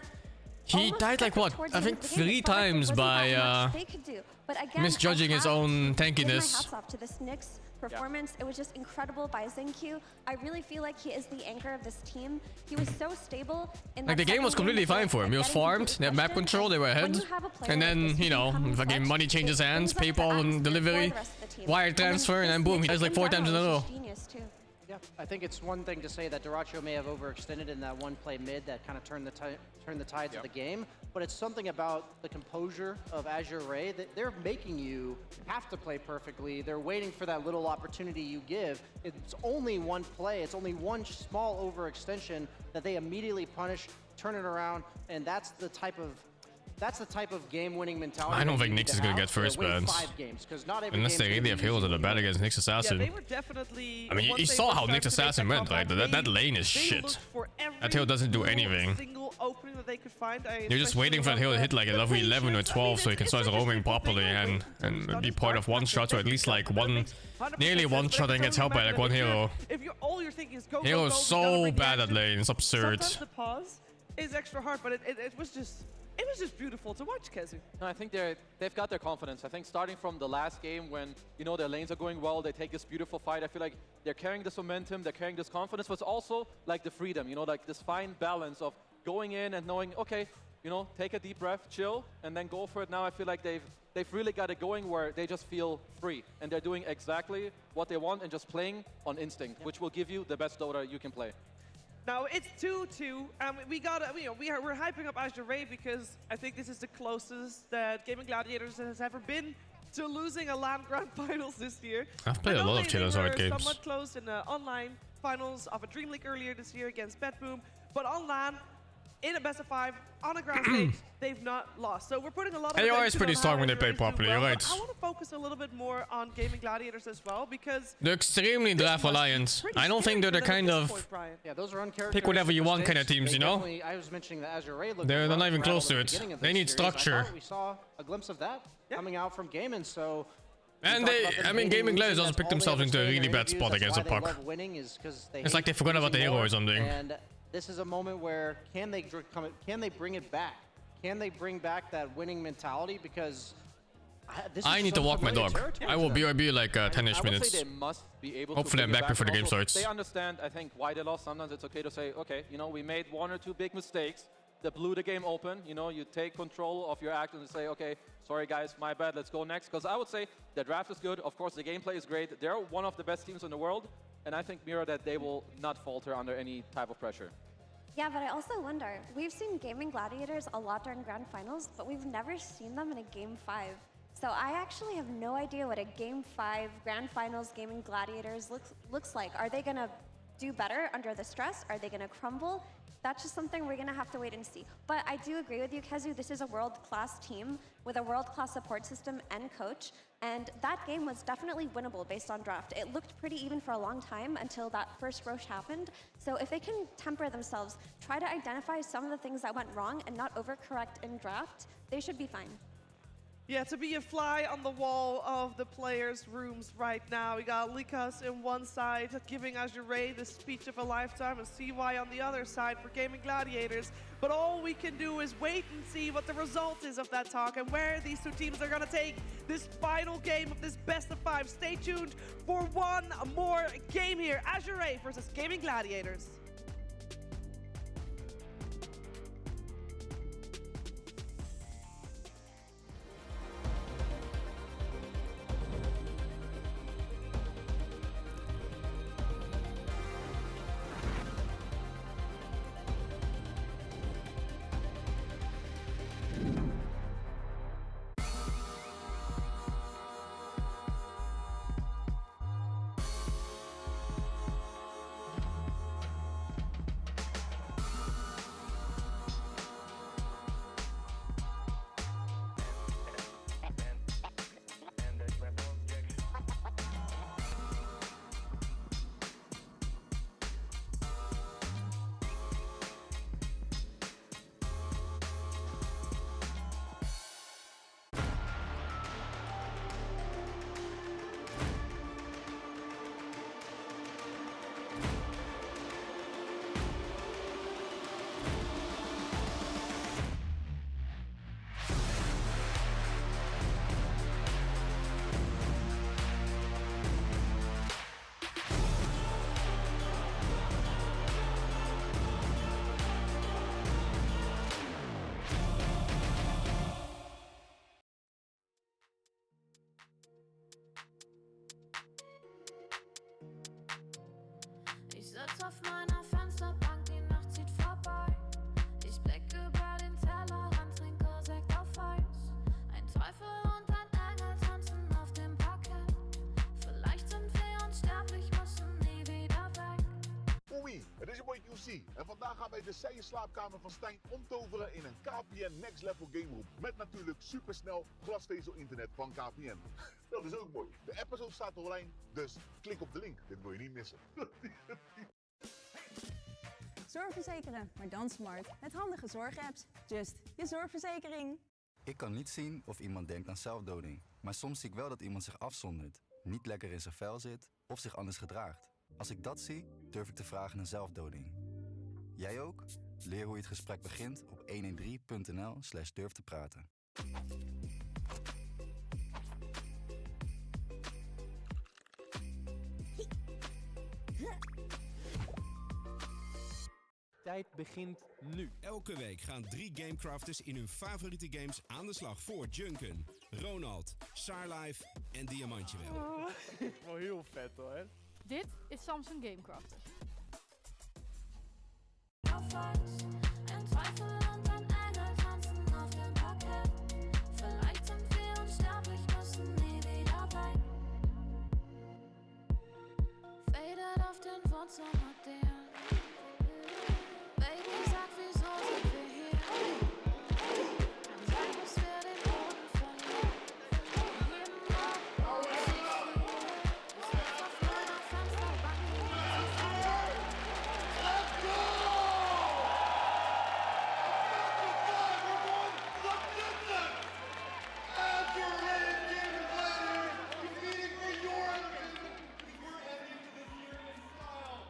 S3: He
S22: almost
S3: died like
S22: perfect
S3: what?
S22: towards
S3: I
S22: the
S3: think
S22: end of the game.
S3: 3
S22: It felt like there
S3: times
S22: wasn't
S3: by
S22: that much they could do. But again,
S3: misjudging his own
S22: give my
S3: tankiness.
S22: hats off to this Knicks performance. It was just incredible by XingQ. I really feel like he is the anchor of this team. He was so stable in
S3: Like the
S22: that
S3: game was
S22: second
S3: completely
S22: before
S3: fine for him. He was
S22: getting
S3: farmed,
S22: into
S3: they had map
S22: question.
S3: control, they were
S22: When
S3: ahead.
S22: you have a player
S3: And
S22: like
S3: then,
S22: this
S3: you
S22: who
S3: know,
S22: can come in
S3: fucking
S22: clutch,
S3: money changes
S22: it
S3: hands,
S22: brings up the
S3: PayPal and
S22: atmosphere for
S3: delivery,
S22: the rest of the team.
S3: wire
S22: And then
S3: transfer, and then
S22: this
S3: boom, he
S22: Knicks
S3: does like 4 times in a
S22: general is
S3: row.
S22: genius too.
S23: Yeah, I think it's one thing to say that Duracho may have overextended in that one play mid that kind of turned the tides of the game, but it's something about the composure of Azure Ray that they're making you have to play perfectly. They're waiting for that little opportunity you give. It's only one play, it's only one small overextension that they immediately punish, turn it around, and that's the type of game-winning mentality.
S3: I don't
S23: that
S3: think
S23: you
S3: Nyx
S23: need
S3: is
S23: to
S3: gonna
S23: have
S3: get first
S23: to win
S3: bans.
S23: 5 games, 'cause not every
S3: Unless they
S23: game's
S3: really
S23: gonna
S3: have
S23: be
S3: heroes
S23: easy
S3: that are
S23: when
S3: bad
S23: you
S3: against Nyx Assassin.
S1: Yeah, they were definitely.
S3: I mean, you
S1: once they
S3: saw how
S1: started
S3: Nyx
S1: to make
S3: Assassin
S1: that
S3: went, right?
S1: comeback,
S3: That lane is
S1: they
S3: shit.
S1: looked for
S3: That hero doesn't do
S1: every
S3: anything.
S1: single opening that they could find.
S3: They're just waiting for that hero to hit like a level 11 or 12 so he can start roaming properly and be part of one shot, or at least like nearly one shot and gets helped by like one hero.
S1: If you're all you're thinking is go, go,
S3: Hero
S1: go,
S3: is
S1: we gotta
S3: so
S1: bring the
S3: bad at
S1: action.
S3: lane, it's absurd.
S1: Sometimes the pause is extra hard, but it was just beautiful to watch, Kezu.
S24: No, I think they've got their confidence. I think starting from the last game when, you know, their lanes are going well, they take this beautiful fight. I feel like they're carrying this momentum, they're carrying this confidence, but it's also like the freedom, you know, like this fine balance of going in and knowing, okay, you know, take a deep breath, chill, and then go for it. Now I feel like they've really got it going where they just feel free and they're doing exactly what they want and just playing on instinct, which will give you the best Dota you can play.
S1: Now it's 2-2. We're hyping up Azure Ray because I think this is the closest that Gaming Gladiators has ever been to losing a LAN Grand Finals this year.
S3: I've played a lot of Killers Art
S1: They were
S3: games.
S1: somewhat close in the online finals of a Dream League earlier this year against Betboom, but on LAN, in a best of 5, on a ground stage, they've not lost. So we're putting a lot of
S3: AR is
S1: attention
S3: pretty
S1: on
S3: strong
S1: how
S3: when they
S1: Azure
S3: play
S1: Rays do
S3: properly,
S1: well,
S3: you're
S1: but
S3: right.
S1: I want to focus a little bit more on Gaming Gladiators as well, because
S3: They're extremely draft reliant. I don't think they're the kind of
S23: Yeah, those are uncharacteristic
S3: pick whatever you want kind of
S23: mistakes.
S3: teams,
S23: They
S3: you know?
S23: definitely- I was mentioning that Azure Ray looked
S3: They're
S23: rough
S3: not even
S23: around
S3: close
S23: at
S3: to
S23: the
S3: it.
S23: beginning of
S3: They
S23: this
S3: need
S23: series. I
S3: structure.
S23: thought we saw a glimpse of that coming out from Gaming, so...
S3: And Gaming Gladiators also picked themselves into a really bad spot against the puck. It's like they forgot about the hero or something.
S23: And this is a moment where can they bring it back? Can they bring back that winning mentality? Because this
S3: I
S23: is
S3: need
S23: so
S3: to walk my
S23: familiar
S3: dog.
S23: territory
S3: I will
S23: to them.
S3: be like 10ish
S24: I would
S3: minutes.
S24: say they must be able
S3: Hopefully
S24: to
S3: I'm
S24: bring
S3: back
S24: it
S3: before the
S24: and
S3: game
S24: also
S3: starts.
S24: They understand, I think, why they lost. Sometimes it's okay to say, okay, you know, we made 1 or 2 big mistakes that blew the game open. You know, you take control of your actions and say, okay, sorry guys, my bad, let's go next. Because I would say the draft is good. Of course, the gameplay is great. They're one of the best teams in the world. And I think, Mira, that they will not falter under any type of pressure.
S22: Yeah, but I also wonder, we've seen Gaming Gladiators a lot during Grand Finals, but we've never seen them in a Game 5. So I actually have no idea what a Game 5 Grand Finals Gaming Gladiators looks like. Are they going to do better under the stress? Are they going to crumble? That's just something we're going to have to wait and see. But I do agree with you, Kezu. This is a world-class team with a world-class support system and coach. And that game was definitely winnable based on draft. It looked pretty even for a long time until that first Roche happened. So if they can temper themselves, try to identify some of the things that went wrong and not overcorrect in draft, they should be fine.
S1: Yeah, to be a fly on the wall of the players' rooms right now. We got Likas in one side giving Azure Ray the speech of a lifetime, and CY on the other side for Gaming Gladiators. But all we can do is wait and see what the result is of that talk and where these two teams are going to take this final game of this best of 5. Stay tuned for one more game here. Azure Ray versus Gaming Gladiators.
S9: auf meiner Fensterbank, die Nacht zieht vorbei. Ich blicke über den Tellerrand, trinke Sekt auf Eis. Ein Teufel und ein Engel tanzen auf dem Parkett. Vielleicht sind wir unsterblich, müssen nie wieder weg.
S5: Oei, het is je boy QC en vandaag gaan wij de slaapkamer van Stijn omtoveren in een KPN Next Level Game Room. Met natuurlijk supersnel glasvezel internet van KPN. Dat is ook mooi. De episode staat online, dus klik op de link. Dit wil je niet missen.
S11: Zorgverzekeren, maar dan smart. Met handige zorgapps. Just je zorgverzekering.
S13: Ik kan niet zien of iemand denkt aan zelfdoding. Maar soms zie ik wel dat iemand zich afzondert, niet lekker in zijn vel zit of zich anders gedraagt. Als ik dat zie, durf ik te vragen naar zelfdoding. Jij ook? Leer hoe je het gesprek begint op 113.nl/durf te praten.
S16: Tijd begint nu.
S18: Elke week gaan 3 gamecrafters in hun favoriete games aan de slag voor Junken, Ronald, Sarlife en Diamantje wel.
S16: Wel heel vet hoor.
S26: Dit is Samsung Gamecraft.
S9: Ein Teufel und ein Engel tanzen auf dem Parkett. Vielleicht sind wir unsterblich, müssen nie wieder weg. Faded auf den Wohnzimmerdielen. Baby, sag, wieso sind wir hier? Kann sein, dass wir den Boden verlieren. Jeden Morgen auf meiner Fensterbank. Let's go!
S4: Azure Ray Game Gladiators competing for your we're ending to this year in style.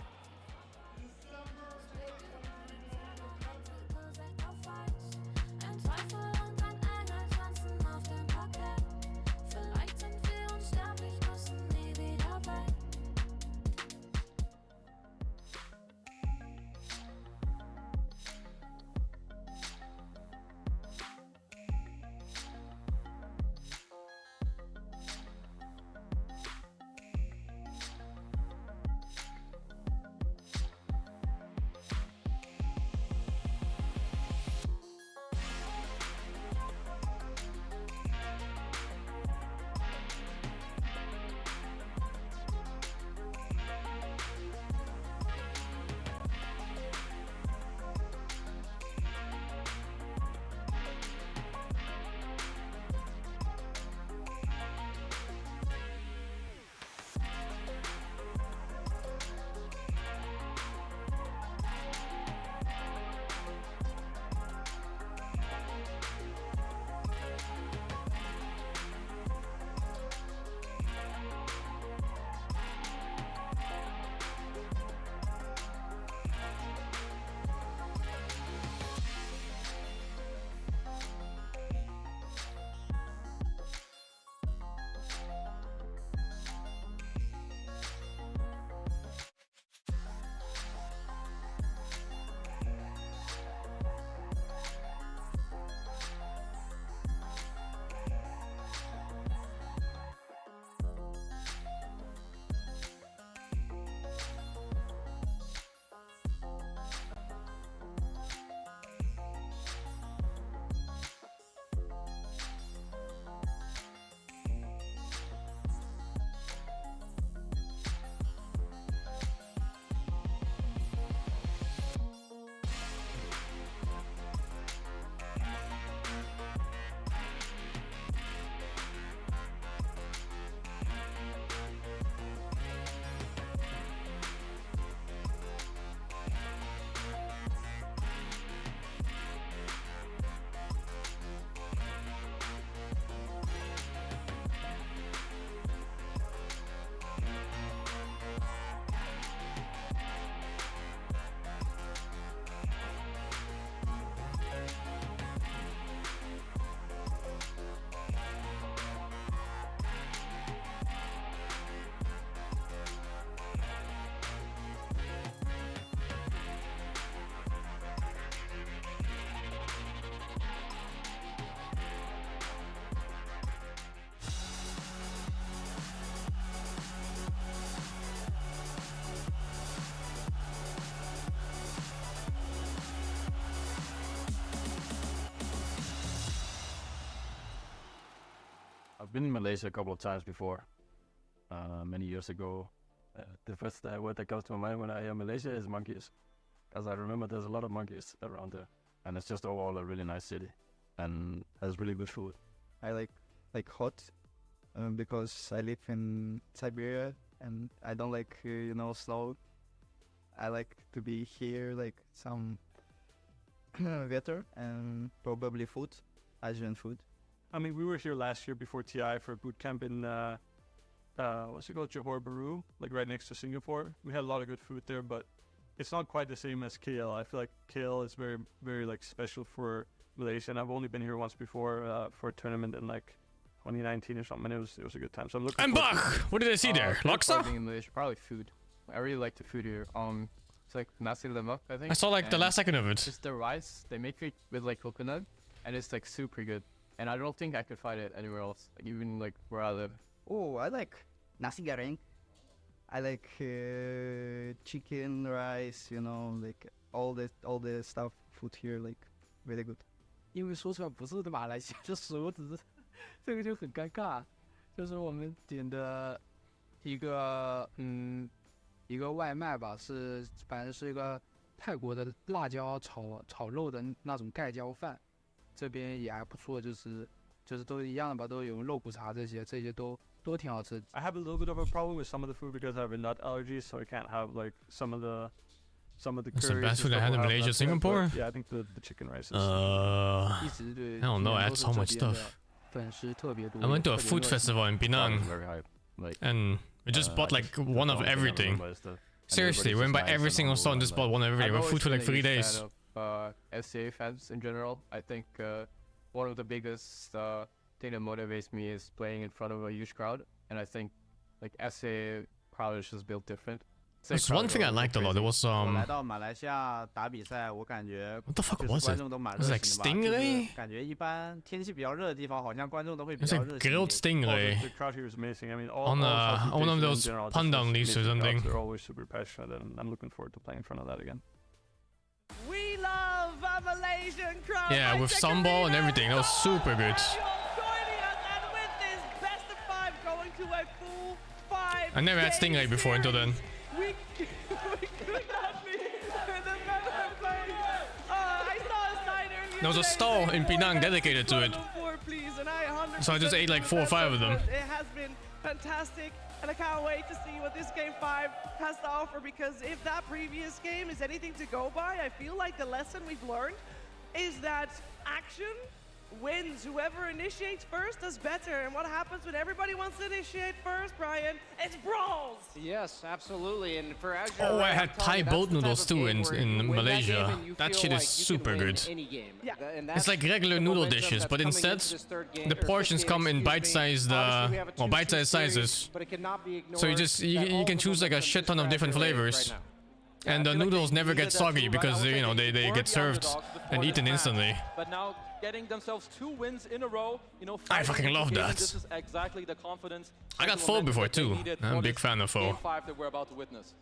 S10: been in Malaysia a couple of times before, many years ago. The first word that comes to my mind when I hear Malaysia is monkeys, because I remember there's a lot of monkeys around there, and it's just overall a really nice city, and has really good food.
S20: I like hot, because I live in Siberia and I don't like snow. I like to be here, like some weather and probably food, Asian food.
S12: I mean, we were here last year before TI for a boot camp in what's it called, Johor Bahru, like right next to Singapore. We had a lot of good food there, but it's not quite the same as KL. I feel like KL is very, very like special for Malaysia, and I've only been here once before for a tournament in like 2019 or something, and it was a good time. So I'm looking.
S3: I'm back. What did I see there? Laksa?
S14: In Malaysia, probably food. I really like the food here. It's like nasi lemak, I think.
S3: I saw like the last second of it.
S14: It's the rice. They make it with like coconut, and it's like super good. And I don't think I could find it anywhere else, like, even like where I live.
S20: Oh, I like nasi goreng. I like chicken, rice, like all the stuff food here, like very good.
S19: 因为说出来不是马来西亚的食物，只是这个就很尴尬。就是我们点的一个外卖吧，反正是一个泰国的辣椒炒肉的那种盖浇饭，这边也还不错，就是都一样的吧，都有肉骨茶这些都挺好吃。
S12: I have a little bit of a problem with some of the food because I have a nut allergy, so I can't have like some of the
S3: That's the
S12: curries.
S3: best food I had in Malaysia, Singapore?
S12: Yeah, I think the chicken rice is.
S3: I don't know, I had so much stuff. I went to a food festival in Penang, and we just bought like one of everything. Seriously, we went by every single store and just bought one of everything. We had food for like 3 days.
S14: SCA fans in general. I think one of the biggest thing that motivates me is playing in front of a huge crowd, and I think like SCA crowd is just built different.
S3: There's one thing I liked a lot. There was what the fuck was it? It was like stingray? It's like grilled stingray.
S12: The crowd here is amazing. I mean,
S3: on one of those pandan leaves or something.
S12: They're always super passionate, and I'm looking forward to playing in front of that again.
S1: We love a Malaysian crowd.
S3: Yeah, with sambal and everything. That was super good.
S1: Joining us, and with this best of 5 going to a full 5.
S3: I never had stingray before until then.
S1: We could not be the better place. I saw a sign earlier.
S3: There was a stall in Penang dedicated to it. So I just ate like 4 or 5 of them.
S1: It has been fantastic, and I can't wait to see what this game 5 has to offer, because if that previous game is anything to go by, I feel like the lesson we've learned is that action wins. Whoever initiates first does better. And what happens when everybody wants to initiate first, Brian? It's brawls!
S23: Yes, absolutely. And for Azure,
S3: oh, I had Thai boat noodles too in Malaysia. That shit is super good.
S1: Yeah.
S3: It's like regular noodle dishes, but instead the portions come in bite-sized bite-sized sizes. So you can choose like a shit ton of different flavors. And the noodles never get soggy because they get served and eaten instantly.
S24: But now getting themselves 2 wins in a row,
S3: I fucking love that.
S24: This is exactly the confidence.
S3: I got Foe before too. I'm a big fan of Foe.
S24: Game 5 that we're about to witness.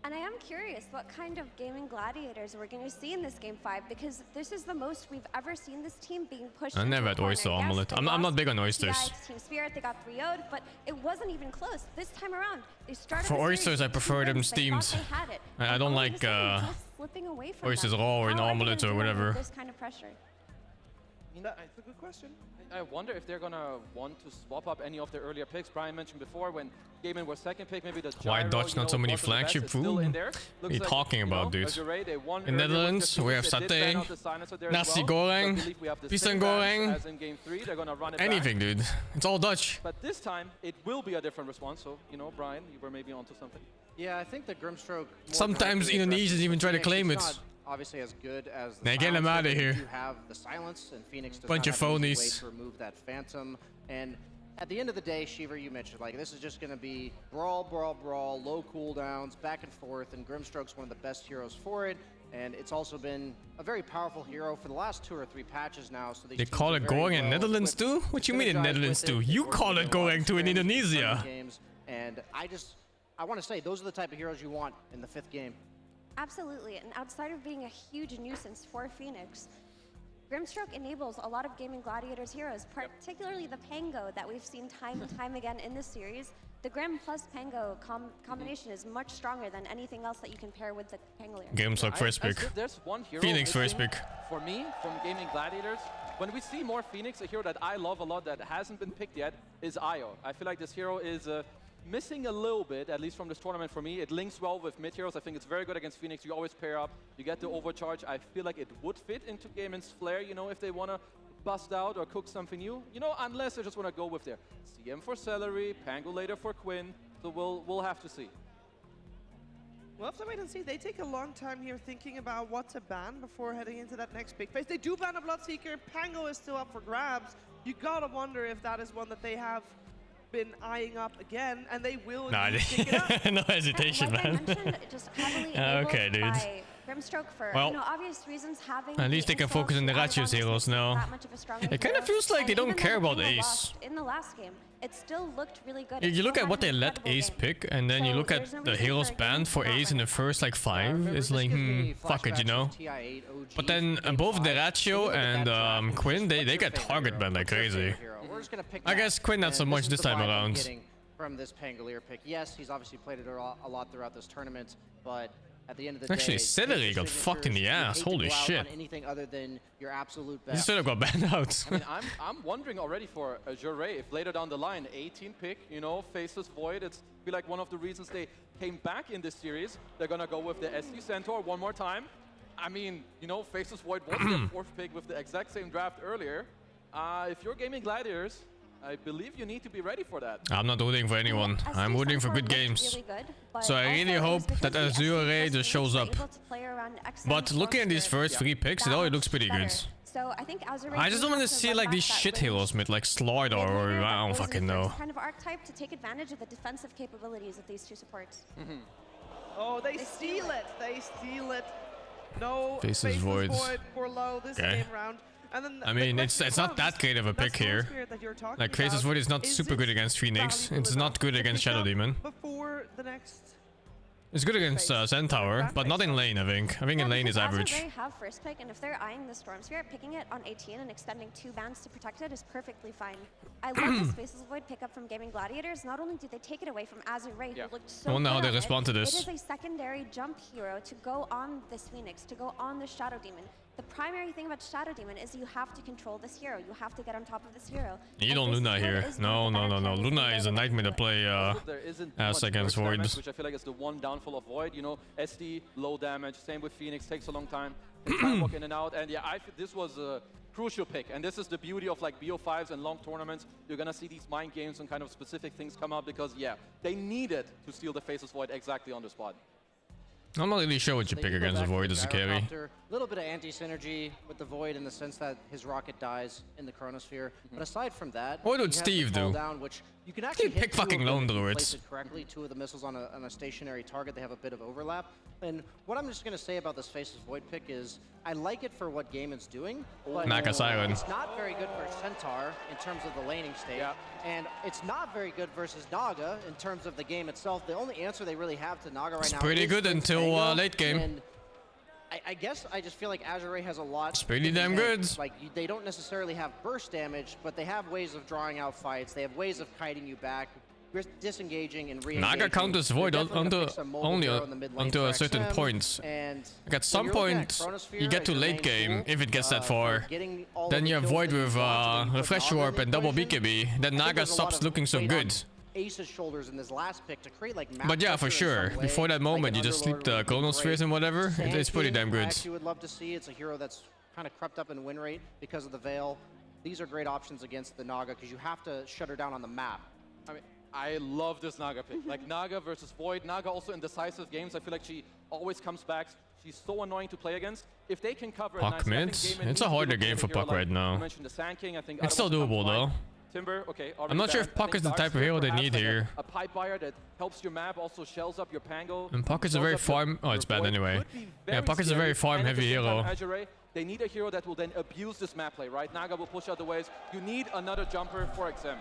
S22: And I am curious what kind of gaming gladiators we're going to see in this game 5, because this is the most we've ever seen this team being pushed.
S3: I never had oyster omelet. I'm not big on oysters.
S22: Team Spirit, they got 3-0'd, but it wasn't even close. This time around, they started.
S3: For oysters, I prefer them steamed. I don't like oysters raw or in omelet or whatever.
S22: This kind of pressure.
S24: It's a good question. I wonder if they're gonna want to swap up any of their earlier picks. Brian mentioned before when Gaiman was 2nd pick, maybe the
S3: Why Dutch not so many flagship food? What are you talking about, dude? In Netherlands, we have satay, nasi goreng, pisang goreng, anything, dude. It's all Dutch.
S24: But this time, it will be a different response. So, Brian, you were maybe onto something.
S23: Yeah, I think the Grimstroke.
S3: Sometimes Indonesians even try to claim it.
S23: Obviously as good as the
S3: now get them out of here.
S23: You have the silence, and Phoenix does
S3: bunch of phonies
S23: to remove that phantom. And at the end of the day, Shiver, you mentioned like this is just going to be brawl, low cooldowns, back and forth, and Grimstroke's one of the best heroes for it. And it's also been a very powerful hero for the last 2 or 3 patches now. So
S3: they call it going in Netherlands too? What you mean in Netherlands too? You call it going to in Indonesia.
S23: And I want to say those are the type of heroes you want in the 5th game.
S22: Absolutely, and outside of being a huge nuisance for Phoenix, Grimstroke enables a lot of Gaming Gladiators heroes, particularly the Pango that we've seen time and time again in this series. The Grim plus Pango combination is much stronger than anything else that you can pair with the Pangolier.
S3: Games like first pick.
S24: There's one hero
S3: Phoenix first
S24: missing
S3: pick.
S24: for me from Gaming Gladiators. When we see more Phoenix, a hero that I love a lot that hasn't been picked yet is Io. I feel like this hero is missing a little bit, at least from this tournament for me. It links well with mid heroes. I think it's very good against Phoenix. You always pair up. You get the overcharge. I feel like it would fit into Gaimin's flair, you know, if they want to bust out or cook something new. You know, unless they just want to go with their CM for Celery, Pango later for Quinn. So we'll have to see.
S1: We'll have to wait and see. They take a long time here thinking about what to ban before heading into that next big phase. They do ban a Bloodseeker. Pango is still up for grabs. You gotta wonder if that is one that they have been eyeing up again, and they will pick it up.
S3: No hesitation,
S22: like
S3: man.
S22: I mentioned, just heavily enabled
S3: Okay, dude.
S22: by Grimstroke for
S3: Well,
S22: obvious reasons. Having
S3: At least they can focus on the Ratios heroes now. It kind of feels like they don't care about Ace.
S22: In the last game, it still looked really good.
S3: You look at what they let Ace pick, and then you look at the heroes banned for Ace in the first like 5. It's like, fuck it, you know. But then both the Ratio and Quinn, they get target banned like crazy. I guess Quinn not so much this time around.
S23: From this Pangolier pick, yes, he's obviously played it a lot throughout this tournament, but at the end of the
S3: Actually,
S23: day,
S3: Celery got fucked in the ass. Holy shit.
S23: Anything other than your absolute
S3: He
S23: best.
S3: should have got banned out.
S24: I mean, I'm wondering already for Azure Ray if later down the line, 18 pick, you know, Faceless Void, it's feel like one of the reasons they came back in this series. They're gonna go with the SD Centaur one more time. I mean, you know, Faceless Void was their 4th pick with the exact same draft earlier. If you're Gaming Gladiators, I believe you need to be ready for that.
S3: I'm not rooting for anyone. I'm rooting for good games. So I really hope that Azure Ray just shows up. But looking at these first 3 picks, it already looks pretty good.
S22: So I think
S3: I just don't want to see like these shit heroes mid, like Slaughter or I don't fucking know.
S22: Kind of archetype to take advantage of the defensive capabilities of these two supports.
S1: Oh, they steal it. They steal it. No
S3: Faceless Void
S1: for low this
S3: Okay.
S1: game round. And then
S3: I mean, it's not that great of a pick here. Like Faceless Void is not super good against Phoenix. It's not good against Shadow Demon.
S1: Before the next.
S3: It's good against Centaur, but not in lane, I think. I think in lane is average.
S22: They have first pick, and if they're eyeing the Storm Sphere, picking it on 18 and extending 2 bans to protect it is perfectly fine. I love this Faceless Void pickup from Gaming Gladiators. Not only did they take it away from Azure Ray, who looked so
S3: I wonder how
S22: good
S3: they
S22: on it,
S3: respond to this.
S22: It is a secondary jump hero to go on this Phoenix, to go on the Shadow Demon. The primary thing about Shadow Demon is you have to control this hero. You have to get on top of this hero.
S3: You don't Luna here. No. Luna is a nightmare to play as against Void.
S24: Which I feel like is the one downfall of Void. You know, SD, low damage. Same with Phoenix, takes a long time. They try to walk in and out. And yeah, I feel this was a crucial pick. And this is the beauty of like BO5s and long tournaments. You're gonna see these mind games and kind of specific things come out because yeah, they needed to steal the Faceless Void exactly on the spot.
S3: I'm not really sure what you pick against the Void as a carry.
S23: A little bit of anti-synergy with the Void in the sense that his rocket dies in the Chronosphere. But aside from that,
S3: What would Steve do?
S23: Down, which you can actually
S3: pick fucking lone druids.
S23: Place it correctly. 2 of the missiles on a stationary target. They have a bit of overlap. And what I'm just going to say about this Faceless Void pick is I like it for what Gaimin's doing, but
S3: Naga Siren.
S23: it's not very good for Centaur in terms of the laning state. And it's not very good versus Naga in terms of the game itself. The only answer they really have to Naga right
S3: It's
S23: now
S3: pretty
S23: is
S3: good
S23: Prince
S3: until
S23: Mango,
S3: late game.
S23: and I guess I just feel like Azure Ray has a lot.
S3: It's pretty
S23: in
S3: damn
S23: hand.
S3: good.
S23: Like they don't necessarily have burst damage, but they have ways of drawing out fights. They have ways of kiting you back, disengaging and re-engaging.
S3: Naga counters Void only until a certain
S23: XM,
S3: point.
S23: And
S3: Like at some point, you get to late game, if it gets that far, then you have Void with Refresh Warp and double BKB, then Naga stops looking so good.
S23: Ace's shoulders in this last pick to create like
S3: But yeah, for sure, before that moment, you just sleep the Chrono Spheres and whatever, it's pretty damn
S23: I
S3: good.
S23: actually would love to see. It's a hero that's kind of crept up in win rate because of the Veil. These are great options against the Naga because you have to shut her down on the map.
S24: I mean, I love this Naga pick. Like Naga versus Void. Naga also in decisive games. I feel like she always comes back. She's so annoying to play against. If they can cover
S3: Puck mid? It's a harder game for Puck right now.
S24: You mentioned the Sand King. I think
S3: It's still doable though.
S24: Timber, okay.
S3: I'm not sure if Puck is the type of hero they need here.
S24: A pipe buyer that helps your map, also shells up your Pango.
S3: And Puck is a very farm. Oh, it's bad anyway. Yeah, Puck is a very farm heavy hero.
S24: They need a hero that will then abuse this map play, right? Naga will push out the waves. You need another jumper for XM.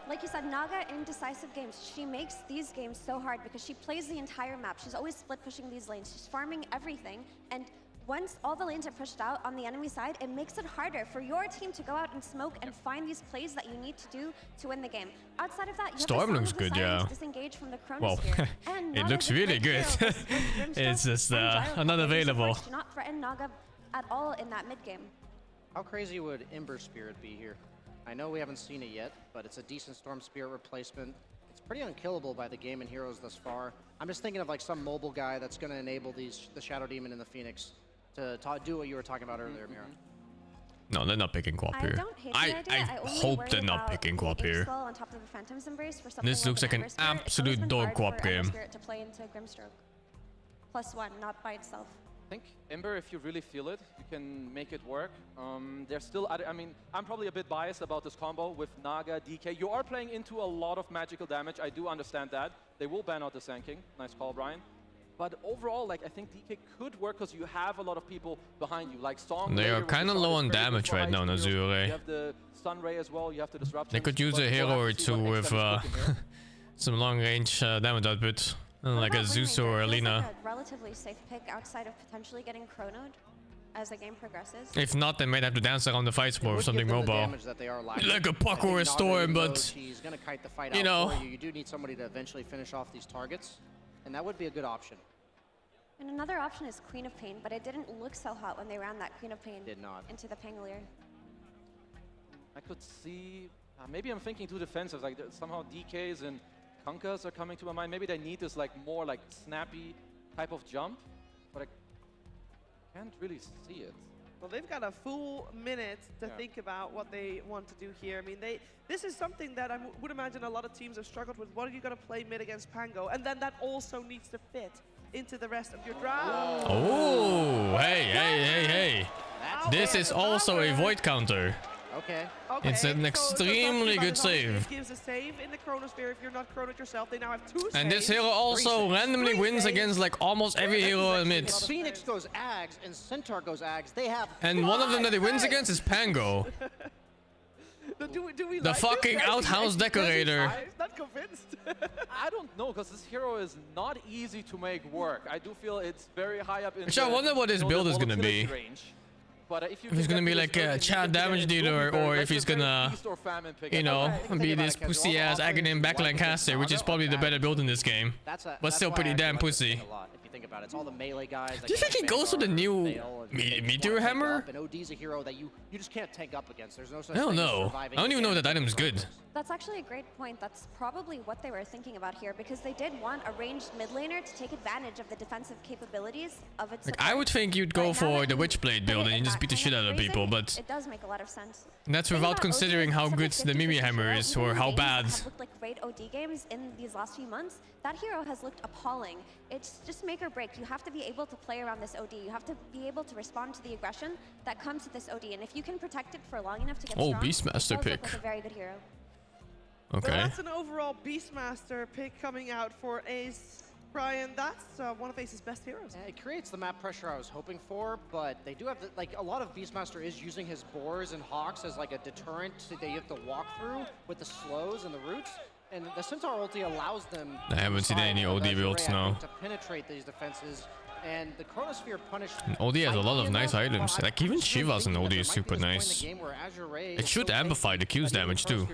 S22: Like you said, Naga in decisive games, she makes these games so hard because she plays the entire map. She's always split pushing these lanes. She's farming everything. And once all the lanes are pushed out on the enemy side, it makes it harder for your team to go out and smoke and find these plays that you need to do to win the game. Outside of that, you
S3: Storm
S22: have the
S3: looks
S22: Song of the
S3: good, yeah.
S22: Silence disengage from the
S3: Well,
S22: Chronosphere. And
S3: it
S22: Naga
S3: looks
S22: with
S3: really
S22: great
S3: good.
S22: heroes like Grimstroke
S3: It's just
S22: and Gyro
S3: not
S22: Pop. These
S3: available.
S22: supports do not threaten Naga at all in that mid game.
S23: How crazy would Ember Spirit be here? I know we haven't seen it yet, but it's a decent Storm Spirit replacement. It's pretty unkillable by the game and heroes thus far. I'm just thinking of like some mobile guy that's going to enable the Shadow Demon and the Phoenix to do what you were talking about earlier, Mira.
S3: No, they're not picking Quap here. I hope they're not picking Quap here.
S22: On top of the Phantom's Embrace for
S3: This looks like an absolute dog Quap game.
S22: To play into Grimstroke. +1, not by itself.
S24: I think Ember, if you really feel it, you can make it work. There's still, I mean, I'm probably a bit biased about this combo with Naga, DK. You are playing into a lot of magical damage. I do understand that. They will ban out the Sand King. Nice call, Brian. But overall, like, I think DK could work because you have a lot of people behind you. Like Song.
S3: They are kind of low on damage right now, Azure Ray.
S24: You have the Sun Ray as well. You have the disruption.
S3: They could use a hero or two with some long range damage output. Like a Zeus or a Lina.
S22: Like a relatively safe pick outside of potentially getting chronoed as the game progresses.
S3: If not, they might have to dance around the fights more or something mobile. Like a Puck or a Storm, but you know.
S23: You do need somebody to eventually finish off these targets, and that would be a good option.
S22: And another option is Queen of Pain, but it didn't look so hot when they ran that Queen of Pain into the Pangolier.
S24: I could see, maybe I'm thinking too defensive, like somehow DKs and Kunkkas are coming to my mind. Maybe they need this like more like snappy type of jump, but I can't really see it.
S1: Well, they've got a full minute to think about what they want to do here. I mean, this is something that I would imagine a lot of teams have struggled with. What are you going to play mid against Pango? And then that also needs to fit into the rest of your draft.
S3: Oh, hey. This is also a Void counter.
S23: Okay.
S3: It's an extremely good save.
S1: It gives a save in the Chronosphere if you're not chronoed yourself. They now have 2 saves.
S3: And this hero also randomly wins against like almost every hero in mid.
S23: Phoenix goes Ags and Centaur goes Ags. They have.
S3: And one of them that he wins against is Pango.
S1: Do we
S3: the
S1: like
S3: fucking outhouse decorator.
S1: I'm not convinced.
S24: I don't know, because this hero is not easy to make work. I do feel it's very high up in
S3: Actually, I wonder what his build is gonna be.
S24: Range. But if
S3: he's gonna be like a chat damage dealer, or if he's gonna, you know, be this pussy ass Aghanim backline caster, which is probably the better build in this game. But still pretty damn pussy.
S23: Think about it. It's all the melee guys.
S3: Do you think he goes for the new Meteor Hammer?
S23: And OD's a hero that you just can't tank up against. There's no such
S3: I don't
S23: thing as
S3: know.
S23: surviving
S3: I don't even know
S23: against
S3: that item's good.
S22: That's actually a great point. That's probably what they were thinking about here, because they did want a ranged mid laner to take advantage of the defensive capabilities of its
S3: Like, I would think you'd go for the Witchblade build and you just beat the shit out of people, but
S22: it does make a lot of sense.
S3: that's without considering how good the Mimi Hammer is or how bad.
S22: Have looked like great OD games in these last few months. That hero has looked appalling. It's just make or break. You have to be able to play around this OD. You have to be able to respond to the aggression that comes with this OD. And if you can protect it for long enough to get strong,
S3: Beastmaster
S22: it does
S3: pick.
S22: look like a very good hero.
S3: Okay.
S1: Well, that's an overall Beastmaster pick coming out for Ace. Brian, that's one of Ace's best heroes.
S23: Yeah, it creates the map pressure I was hoping for, but they do have, like, a lot of Beastmaster is using his boars and hawks as like a deterrent that you have to walk through with the slows and the roots. And the Centaur ulti allows them
S3: I haven't seen any OD builds now.
S23: to penetrate these defenses. And the Chronosphere punished.
S3: OD has a lot of nice items. Like even Shiva's in OD is super nice. It should amplify the Q's damage too.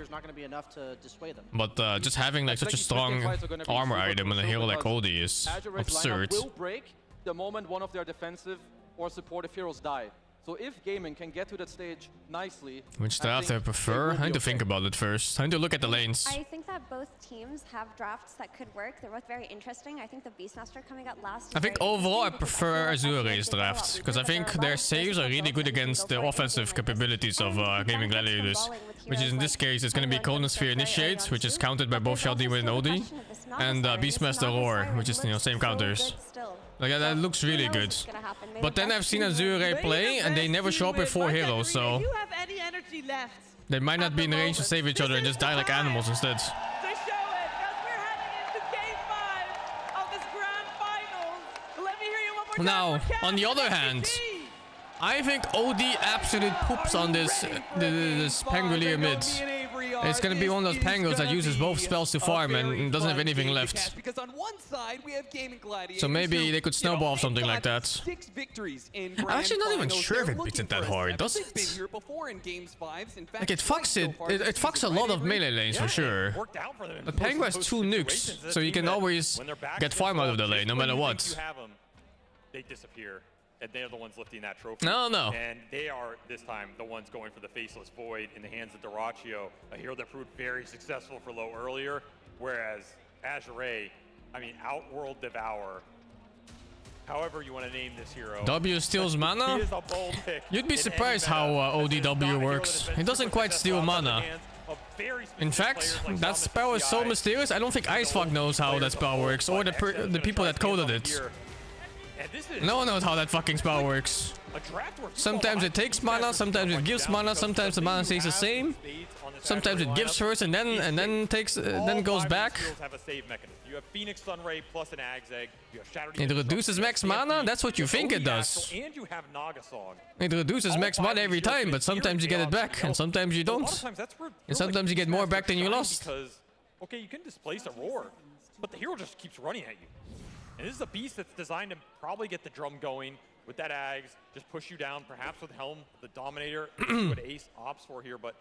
S3: But just having like such a strong armor item and a hero like OD is absurd.
S24: Will break the moment one of their defensive or supportive heroes die. So if gaming can get to that stage nicely,
S3: which draft I prefer? I need to think about it first. I need to look at the lanes.
S22: I think that both teams have drafts that could work. They're both very interesting. I think the Beastmaster coming out last.
S3: I think overall I prefer Azure Ray's draft, because I think their saves are really good against the offensive capabilities of Gaming Gladiators. Which is in this case, it's going to be Chronosphere Initiate, which is counted by both Shadow Demon and OD, and Beastmaster Roar, which is, you know, same counters. Like that looks really good. But then I've seen Azure Ray play, and they never show up with 4 heroes, so
S1: If you have any energy left,
S3: they might not be in range to save each other and just die like animals instead.
S1: to show it, as we're heading into Game 5 of this grand finals. Let me hear you one more time.
S3: Now, on the other hand, I think OD absolute poops on this Pangolier mid. It's gonna be one of those pangos that uses both spells to farm and doesn't have anything left.
S7: Because on one side we have Gaming Gladiators.
S3: So maybe they could snowball something like that.
S7: 6 victories in
S3: I'm actually not even sure if it beats it that hard, does it?
S7: Been here before in games 5s. In fact,
S3: Like it fucks it fucks a lot of melee lanes for sure. But Pango has 2 nukes, so you can always get farm out of the lane no matter what.
S6: They disappear, and they're the ones lifting that trophy.
S3: No.
S6: And they are, this time, the ones going for the Faceless Void in the hands of Terarria, a hero that proved very successful for low earlier, whereas Azure Ray, I mean, Outworld Devour, however you want to name this hero.
S3: W steals mana?
S6: He is a bold pick.
S3: You'd be surprised how ODW works. It doesn't quite steal mana. In fact, that spell is so mysterious, I don't think Icefog knows how that spell works, or the people that coded it. No one knows how that fucking spell works. Sometimes it takes mana, sometimes it gives mana, sometimes the mana stays the same. Sometimes it gives first and then takes then goes back.
S6: You have Phoenix Sunray plus an Ag's Egg. You have Shadow
S3: It reduces max mana? That's what you think it does.
S6: And you have Naga Song.
S3: It reduces max mana every time, but sometimes you get it back, and sometimes you don't. And sometimes you get more back than you lost.
S6: Because, okay, you can displace a Roar, but the hero just keeps running at you. And this is a beast that's designed to probably get the drum going with that Ags, just push you down, perhaps with Helm, the Dominator, what Ace opts for here, but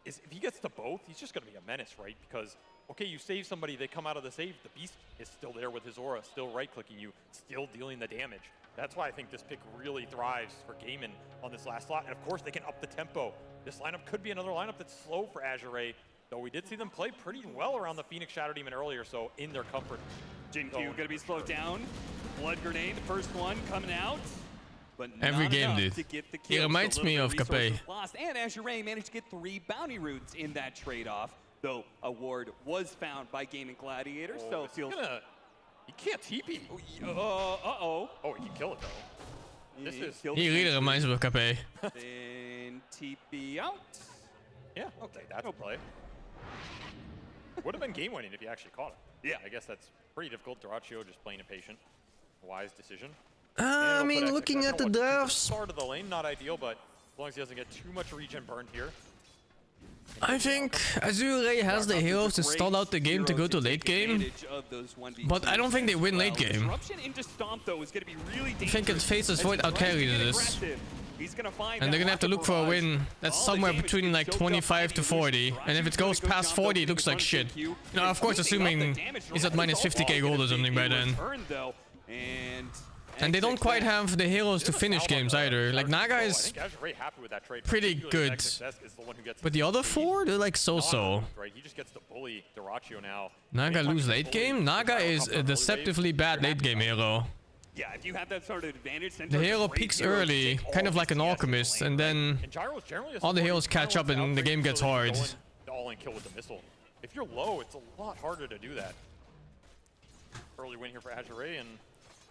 S6: if he gets to both, he's just going to be a menace, right? Because, okay, you save somebody, they come out of the save, the beast is still there with his aura, still right-clicking you, still dealing the damage. That's why I think this pick really thrives for Gaiman on this last slot, and of course they can up the tempo. This lineup could be another lineup that's slow for Azure Ray, though we did see them play pretty well around the Phoenix Shadow Demon earlier, so in their comfort.
S7: Jin Q gonna be slowed down. Blood Grenade, the first one coming out. But
S3: every game, dude. He reminds me of Capé.
S7: Lost, and Azure Ray managed to get 3 bounty roots in that trade-off, though a ward was found by Gaming Gladiators, so it feels...
S6: He can't TP.
S7: Uh-oh.
S6: Oh, he can kill it, though. This is...
S3: He really reminds me of Capé.
S7: Then TP out.
S6: Yeah, okay, that's a play. Would have been game-winning if you actually caught it.
S7: Yeah.
S6: I guess that's pretty difficult. Terarria just playing impatient. Wise decision.
S3: I mean, looking at the drafts,
S6: Part of the lane, not ideal, but as long as he doesn't get too much regen burned here.
S3: I think Azure Ray has the heroes to stall out the game to go to late game, but I don't think they win late game. I think it Faceless Void outcarried this. And they're gonna have to look for a win that's somewhere between like 25 to 40, and if it goes past 40 it looks like shit. Now of course assuming he's at minus 50k gold or something by then. And they don't quite have the heroes to finish games either. Like Naga is pretty good, but the other 4, they're like so-so.
S6: He just gets to bully Terarria now.
S3: Naga lose late game? Naga is a deceptively bad late game hero.
S7: Yeah, if you have that sort of advantage,
S3: the hero peaks early, kind of like an alchemist, and then all the heroes catch up and the game gets hard.
S6: All-in kill with the missile. If you're low, it's a lot harder to do that. Early win here for Azure Ray, and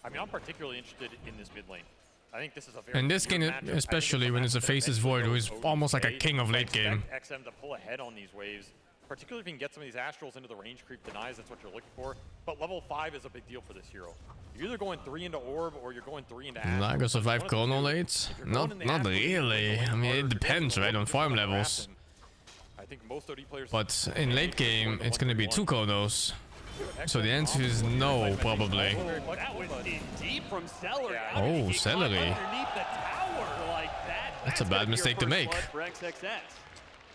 S6: I mean, I'm particularly interested in this mid lane. I think this is a very
S3: in this game, especially when it's a Faceless Void, who is almost like a king of late game.
S6: XM to pull ahead on these waves, particularly if you can get some of these Astrals into the range creep denies, that's what you're looking for. But level 5 is a big deal for this hero. You're either going 3 into Orb or you're going 3 into Astral.
S3: Naga survive Chrono late? Not really. I mean, it depends, right, on farm levels.
S6: I think most OD players,
S3: but in late game, it's gonna be 2 Chronos. So the answer is no, probably.
S7: That was deep from Celery.
S3: Oh, Celery.
S7: Underneath the tower like that.
S3: That's a bad mistake to make.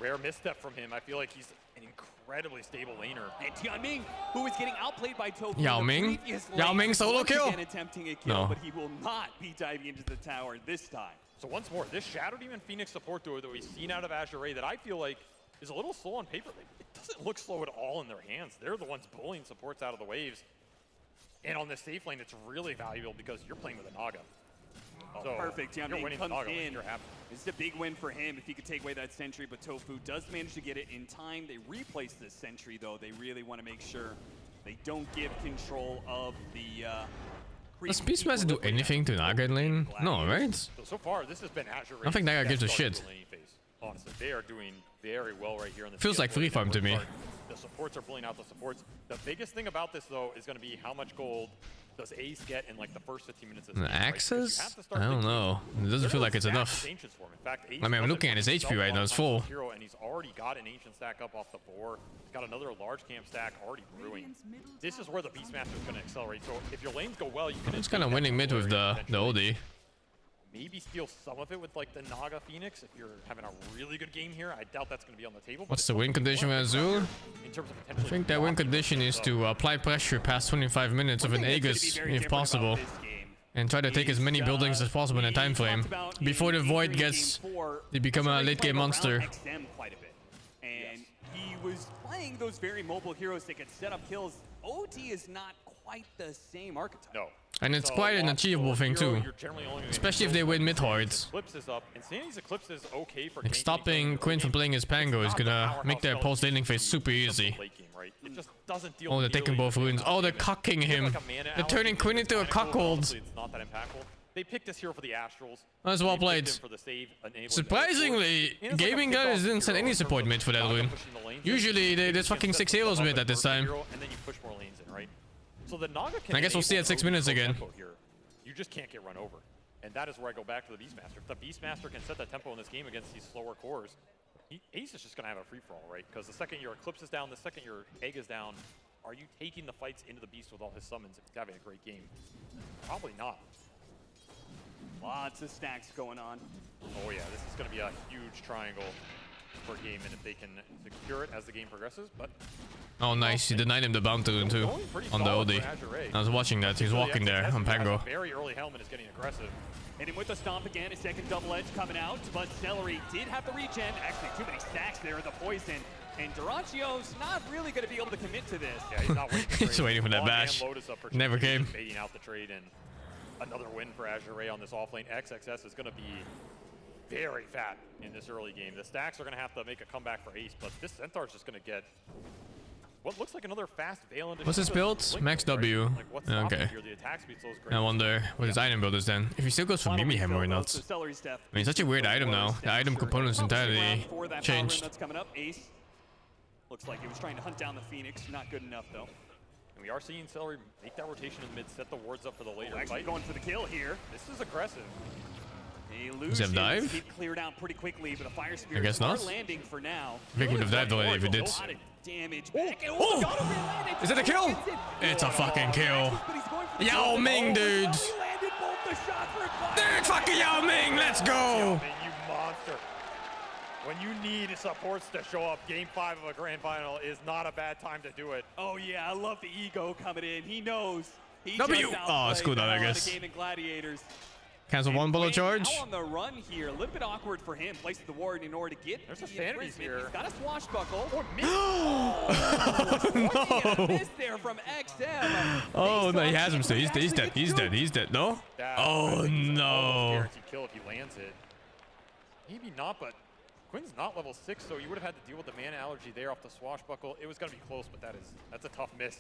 S6: Rare misstep from him. I feel like he's an incredibly stable laner.
S7: And Tianming, who is getting outplayed by Tofu.
S3: Yao Ming? Yao Ming solo kill?
S7: Attempting a kill, but he will not be diving into the tower this time.
S6: So once more, this Shadow Demon Phoenix support duo that we've seen out of Azure Ray that I feel like is a little slow on paper. It doesn't look slow at all in their hands. They're the ones bullying supports out of the waves. And on this safe lane, it's really valuable because you're playing with a Naga. So
S7: perfect.
S6: You're winning
S7: comes
S6: Naga
S7: in.
S6: You're happy.
S7: This is a big win for him if he could take away that sentry, but Tofu does manage to get it in time. They replace this sentry, though. They really want to make sure they don't give control of the
S3: does Beastmaster do anything to Naga in lane? No, right?
S6: So far, this has been Azure Ray.
S3: I don't think Naga gives a shit.
S6: Honestly, they are doing very well right here on the
S3: Feels like free farm to me.
S6: The supports are pulling out the supports. The biggest thing about this, though, is going to be how much gold does Ace get in like the first 15 minutes of
S3: The
S6: this game, right? Because you
S3: access?
S6: have to start
S3: I don't
S6: thinking,
S3: know. It doesn't feel like it's enough.
S6: Ancients for him. In fact, Ace
S3: I mean, I'm
S6: doesn't
S3: looking at his
S6: himself
S3: HP right now, it's
S6: a lot of
S3: full.
S6: hero, and he's already got an ancient stack up off the board. He's got another large camp stack already brewing. This is where the Beastmaster is going to accelerate. So if your lanes go well, you can.
S3: It's kind of winning mid with the OD.
S6: Maybe steal some of it with like the Naga Phoenix if you're having a really good game here. I doubt that's going to be on the table.
S3: What's the win condition with Azure? I think that win condition is to apply pressure past 25 minutes of an Aegis if possible. And try to take as many buildings as possible in a time frame. Before the Void gets... They become a late game monster.
S7: XM quite a bit. And he was playing those very mobile heroes that could set up kills. OT is not quite the same archetype.
S6: No.
S3: And it's quite an achievable thing too. Especially if they win mid hordes.
S6: Eclipse is up, and Sandy's Eclipse is okay for
S3: Like stopping Quinn from playing his Pango is gonna make their post laning phase super easy.
S6: It just doesn't deal
S3: Oh, they're taking both runes. Oh, they're cucking him. They're turning Quinn into a cuckold.
S6: It's not that impactful. They picked this hero for the Astrals.
S3: That's well played. Surprisingly, gaming guys didn't send any support mid for that rune. Usually there's fucking 6 heroes mid at this time.
S6: And then you push more lanes in, right? So the Naga can
S3: I guess we'll see at 6 minutes again.
S6: You just can't get run over. And that is where I go back to the Beastmaster. If the Beastmaster can set the tempo in this game against these slower cores, Ace is just going to have a free-for-all, right? Because the second your Eclipse is down, the second your Egg is down, are you taking the fights into the Beast with all his summons if he's having a great game? Probably not.
S7: Lots of stacks going on.
S6: Oh yeah, this is going to be a huge triangle per game, and if they can secure it as the game progresses, but...
S3: Oh nice, he denied him the bounty rune too, on the OD. I was watching that, he's walking there on Pango.
S6: Very early Helmet is getting aggressive.
S7: And with the stomp again, a second double edge coming out, but Celery did have the regen. Actually, too many stacks there in the poison. And Duracio's not really going to be able to commit to this.
S6: Yeah, he's not waiting.
S3: He's waiting for that bash. Never came.
S6: Baiting out the trade, and another win for Azure Ray on this offlane. XXS is going to be very fat in this early game. The stacks are going to have to make a comeback for Ace, but this Centaur's just going to get what looks like another fast Veil.
S3: What's his build? Max W. Okay. I wonder what his item build is then. If he still goes for Mimi Hammer or not. I mean, such a weird item now. The item components entirely changed.
S7: That's coming up. Ace looks like he was trying to hunt down the Phoenix. Not good enough though.
S6: And we are seeing Celery make that rotation in mid, set the wards up for the later
S7: actually
S6: fight.
S7: Going for the kill here.
S6: This is aggressive.
S3: Does he have dive?
S7: Get cleared out pretty quickly, but the fire
S3: I guess not.
S7: landing for now.
S3: I think we would have dived already if we did.
S7: Damage
S3: back. Oh! Is it a kill? It's a fucking kill. Yao Ming, dude. Dude, fucking Yao Ming, let's go.
S6: Yao Ming, you monster. When you need supports to show up, Game 5 of a grand final is not a bad time to do it.
S7: Oh yeah, I love the ego coming in. He knows. He
S3: W. Oh, it's cool that I guess.
S7: Game in Gladiators.
S3: Cancel one bullet charge.
S7: Now on the run here, a little bit awkward for him. Places the ward in order to get.
S6: There's a sanity here.
S7: He's got a swashbuckle. Or
S3: No.
S7: Miss there from XM.
S3: Oh no, he has him still. He's dead. He's dead. He's dead. No. Oh no.
S6: Guaranteed kill if he lands it. Maybe not, but Quinn's not level 6, so you would have had to deal with the mana allergy there off the swashbuckle. It was gonna be close, but that's a tough miss.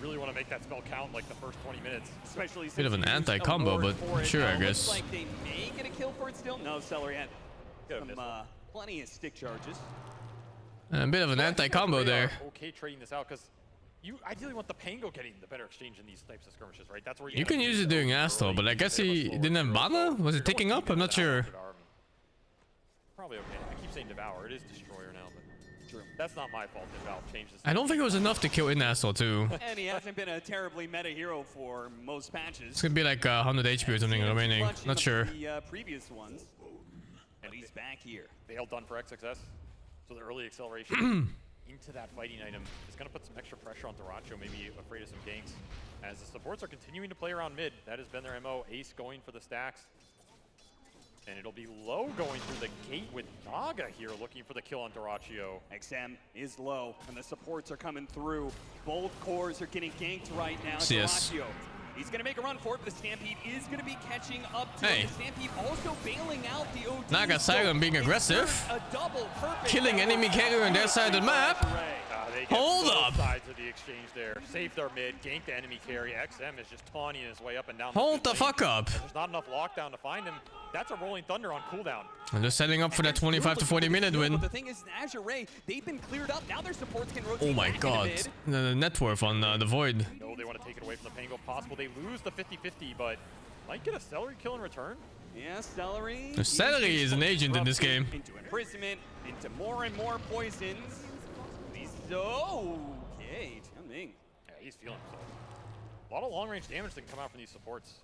S6: Really want to make that spell count like the first 20 minutes.
S7: Especially
S3: bit of an anti-combo, but sure, I guess.
S7: Looks like they may get a kill for it still. No, Celery had some, plenty of stick charges.
S3: A bit of an anti-combo there.
S6: Okay, trading this out because you ideally want the Pango getting the better exchange in these types of skirmishes, right? That's where
S3: you can use it during Astral, but I guess he didn't have mana. Was it ticking up? I'm not sure.
S6: Probably okay. I keep saying Devour. It is Destroyer now, but that's not my fault that Valve changed this.
S3: I don't think it was enough to kill in Astral too.
S7: And he hasn't been a terribly meta hero for most patches.
S3: It's gonna be like 100 HP or something remaining. Not sure.
S7: The previous ones. And he's back here.
S6: Veil done for XXS. So the early acceleration into that fighting item is going to put some extra pressure on Duracho, maybe afraid of some ganks. As the supports are continuing to play around mid, that has been their MO. Ace going for the stacks. And it'll be low going through the gate with Naga here looking for the kill on Duracho.
S7: XM is low, and the supports are coming through. Both cores are getting ganked right now.
S3: CS.
S7: Duracho, he's going to make a run for it, but the Stampede is going to be catching up to him. The Stampede also bailing out the OD.
S3: Naga Siren being aggressive. Killing enemy carrier on their side of the map.
S6: They get
S3: Hold
S6: both
S3: up.
S6: sides of the exchange there. Saved their mid, ganked the enemy carry. XM is just taunting his way up and down.
S3: Hold the
S6: lane.
S3: fuck up.
S6: There's not enough lockdown to find him. That's a Rolling Thunder on cooldown.
S3: And they're setting up for that 25 to 40 minute win.
S7: But the thing is, Azure Ray, they've been cleared up. Now their supports can rotate.
S3: Oh my
S7: back into
S3: god.
S7: mid.
S3: The net worth on the Void.
S6: No, they want to take it away from the Pango. Possible they lose the 50-50, but might get a Celery kill in return.
S7: Yeah, Celery.
S3: The Celery is an agent in this game.
S7: Into imprisonment, into more and more poisons. He's okay, Ming.
S6: Yeah, he's feeling himself. A lot of long-range damage that can come out from these supports.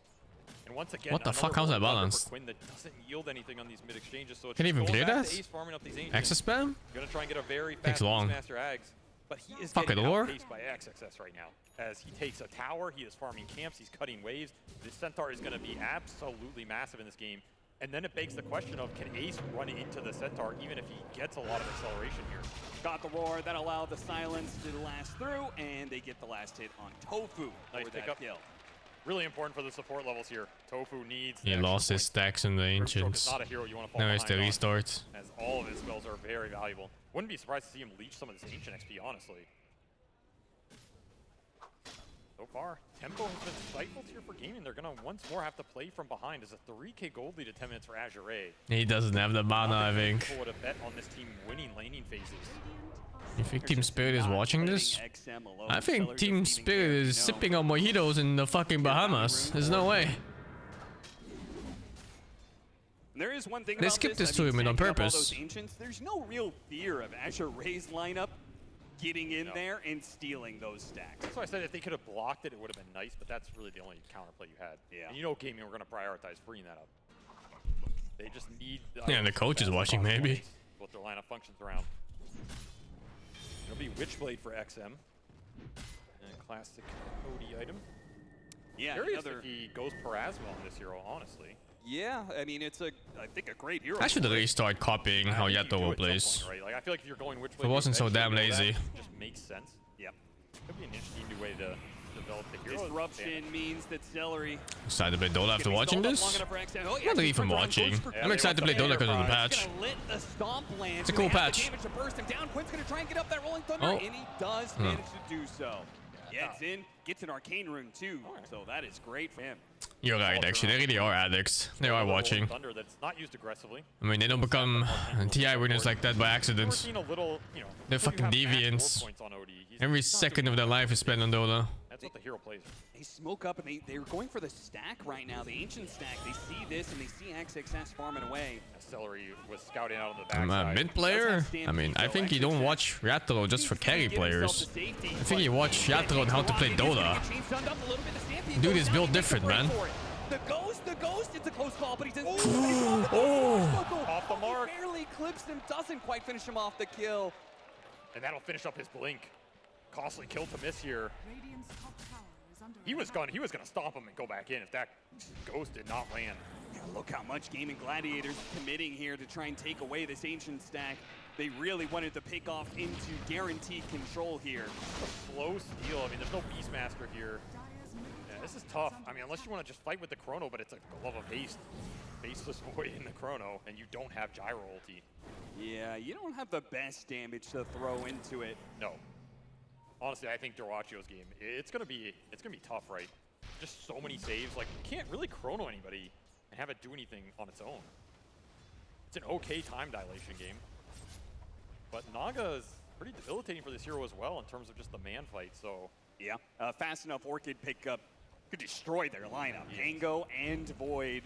S6: And once again,
S3: What the fuck? How's that balanced?
S6: Quinn that doesn't yield anything on these mid exchanges, so it's
S3: Can he
S6: just
S3: even
S6: going
S3: clear
S6: back
S3: that?
S6: to Ace farming up these agents.
S3: Access spam?
S6: Gonna try and get a very
S3: Takes
S6: fast
S3: long.
S6: Master Ags, but he is
S3: Fuck
S6: getting
S3: it, or?
S6: outpaced by XXS right now. As he takes a tower, he is farming camps, he's cutting waves. This Centaur is gonna be absolutely massive in this game. And then it begs the question of, can Ace run into the Centaur even if he gets a lot of acceleration here?
S7: Got the roar that allowed the silence to last through, and they get the last hit on Tofu
S6: Nice
S7: for
S6: pick
S7: that
S6: up.
S7: kill.
S6: Really important for the support levels here. Tofu needs.
S3: He
S6: the extra
S3: lost his
S6: points.
S3: stacks in the
S6: Grimstroke
S3: ancients.
S6: is not a hero you want to fall
S3: Now it's the
S6: behind on,
S3: restart.
S6: as all of his spells are very valuable. Wouldn't be surprised to see him leech some of this ancient XP, honestly. So far, tempo has been stifled here for gaming. They're going to once more have to play from behind. As a 3k gold lead at 10 minutes for Azure Ray.
S3: He doesn't have the mana, I think.
S6: People would have bet on this team winning laning phases.
S3: You think Team Spirit is watching this? I think Team Spirit is sipping on mojitos in the fucking Bahamas. There's no way.
S7: There is one thing
S3: They
S7: about
S3: skipped
S7: this,
S3: this tournament on
S7: stacking up all
S3: purpose.
S7: those ancients, there's no real fear of Azure Ray's lineup getting in there and stealing those stacks.
S6: That's why I said if they could have blocked it, it would have been nice, but that's really the only counterplay you had.
S7: Yeah.
S6: And you know gaming, we're going to prioritize freeing that up. They just need...
S3: Yeah, and the coach is watching, maybe.
S6: What their lineup functions around. It'll be Witchblade for XM. And a classic OD item.
S7: Yeah,
S6: Curious
S7: another...
S6: if he goes Parasma on this hero, honestly.
S7: Yeah, I mean, it's I think a great hero.
S3: I should really start copying how Yato plays.
S6: Right? Like, I feel like if you're going Witchblade,
S3: If it wasn't so damn lazy.
S6: It just makes sense. Yep. Could be an interesting new way to develop the hero.
S7: Disruption means that Celery...
S3: Excited to play Dota after watching this?
S7: Oh,
S3: Not even watching. I'm excited to play Dota because of the patch. It's a cool patch.
S7: To burst him down. Quinn's gonna try and get up that Rolling Thunder,
S3: Oh.
S7: and he does manage to do so. Yeah, it's in. Gets an Arcane Rune too, so that is great for him.
S3: You're right, actually. They really are addicts. They are watching.
S6: Thunder that's not used aggressively.
S3: I mean, they don't become TI winners like that by accident.
S6: We're seeing a little, you know,
S3: They're
S6: until you
S3: fucking
S6: have max
S3: deviants.
S6: war points on OD, he's
S3: Every
S6: not
S3: second
S6: doing
S3: of their life is spent on Dota.
S6: That's what the hero plays.
S7: They smoke up, and they're going for the stack right now, the Ancient stack. They see this, and they see XXS farming away.
S6: Celery was scouting out on the
S3: I'm
S6: backside.
S3: a mid player. I mean, I think you don't watch Yatoro just for carry players. I think you watch Yatoro on how to play Dota. Dude is built different, man.
S7: The ghost, it's a close call, but he says,
S6: Off the mark.
S7: Barely clips him, doesn't quite finish him off the kill.
S6: And that'll finish up his blink. Costly kill to miss here. He was gonna stomp him and go back in if that ghost did not land.
S7: Yeah, look how much Gaming Gladiators committing here to try and take away this Ancient stack. They really wanted to pick off into guaranteed control here.
S6: A slow steal. I mean, there's no Beastmaster here. Yeah, this is tough. I mean, unless you want to just fight with the Chrono, but it's a glove of haste. Faceless Void in the Chrono, and you don't have Gyro ulti.
S7: Yeah, you don't have the best damage to throw into it.
S6: No. Honestly, I think Doracio's game, it's gonna be tough, right? Just so many saves. Like, you can't really Chrono anybody and have it do anything on its own. It's an okay time dilation game. But Naga is pretty debilitating for this hero as well in terms of just the man fight, so...
S7: Yeah, fast enough Orchid pickup could destroy their lineup. Pango and Void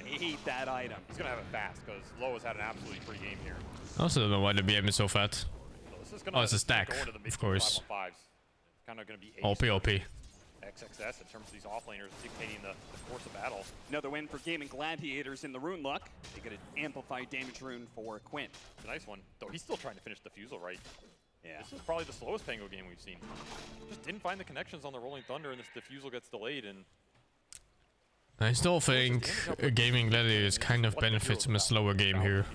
S7: hate that item.
S6: He's gonna have it fast, because Low has had an absolutely free game here.
S3: I also don't know why the BM is so fat.
S6: So this is gonna
S3: Oh, it's a stack,
S6: go into the
S3: of course.
S6: 5-on-5s. Kind of gonna be
S3: OP, OP.
S6: XXS in terms of these offlaners dictating the course of battle.
S7: Another win for Gaming Gladiators in the Rune Luck. They get an amplified damage rune for Quinn.
S6: It's a nice one, though he's still trying to finish the Fusel right.
S7: Yeah.
S6: This is probably the slowest Pango game we've seen. Just didn't find the connections on the Rolling Thunder, and this diffusal gets delayed, and
S3: I still think Gaming Gladiators kind of benefits from a slower game here.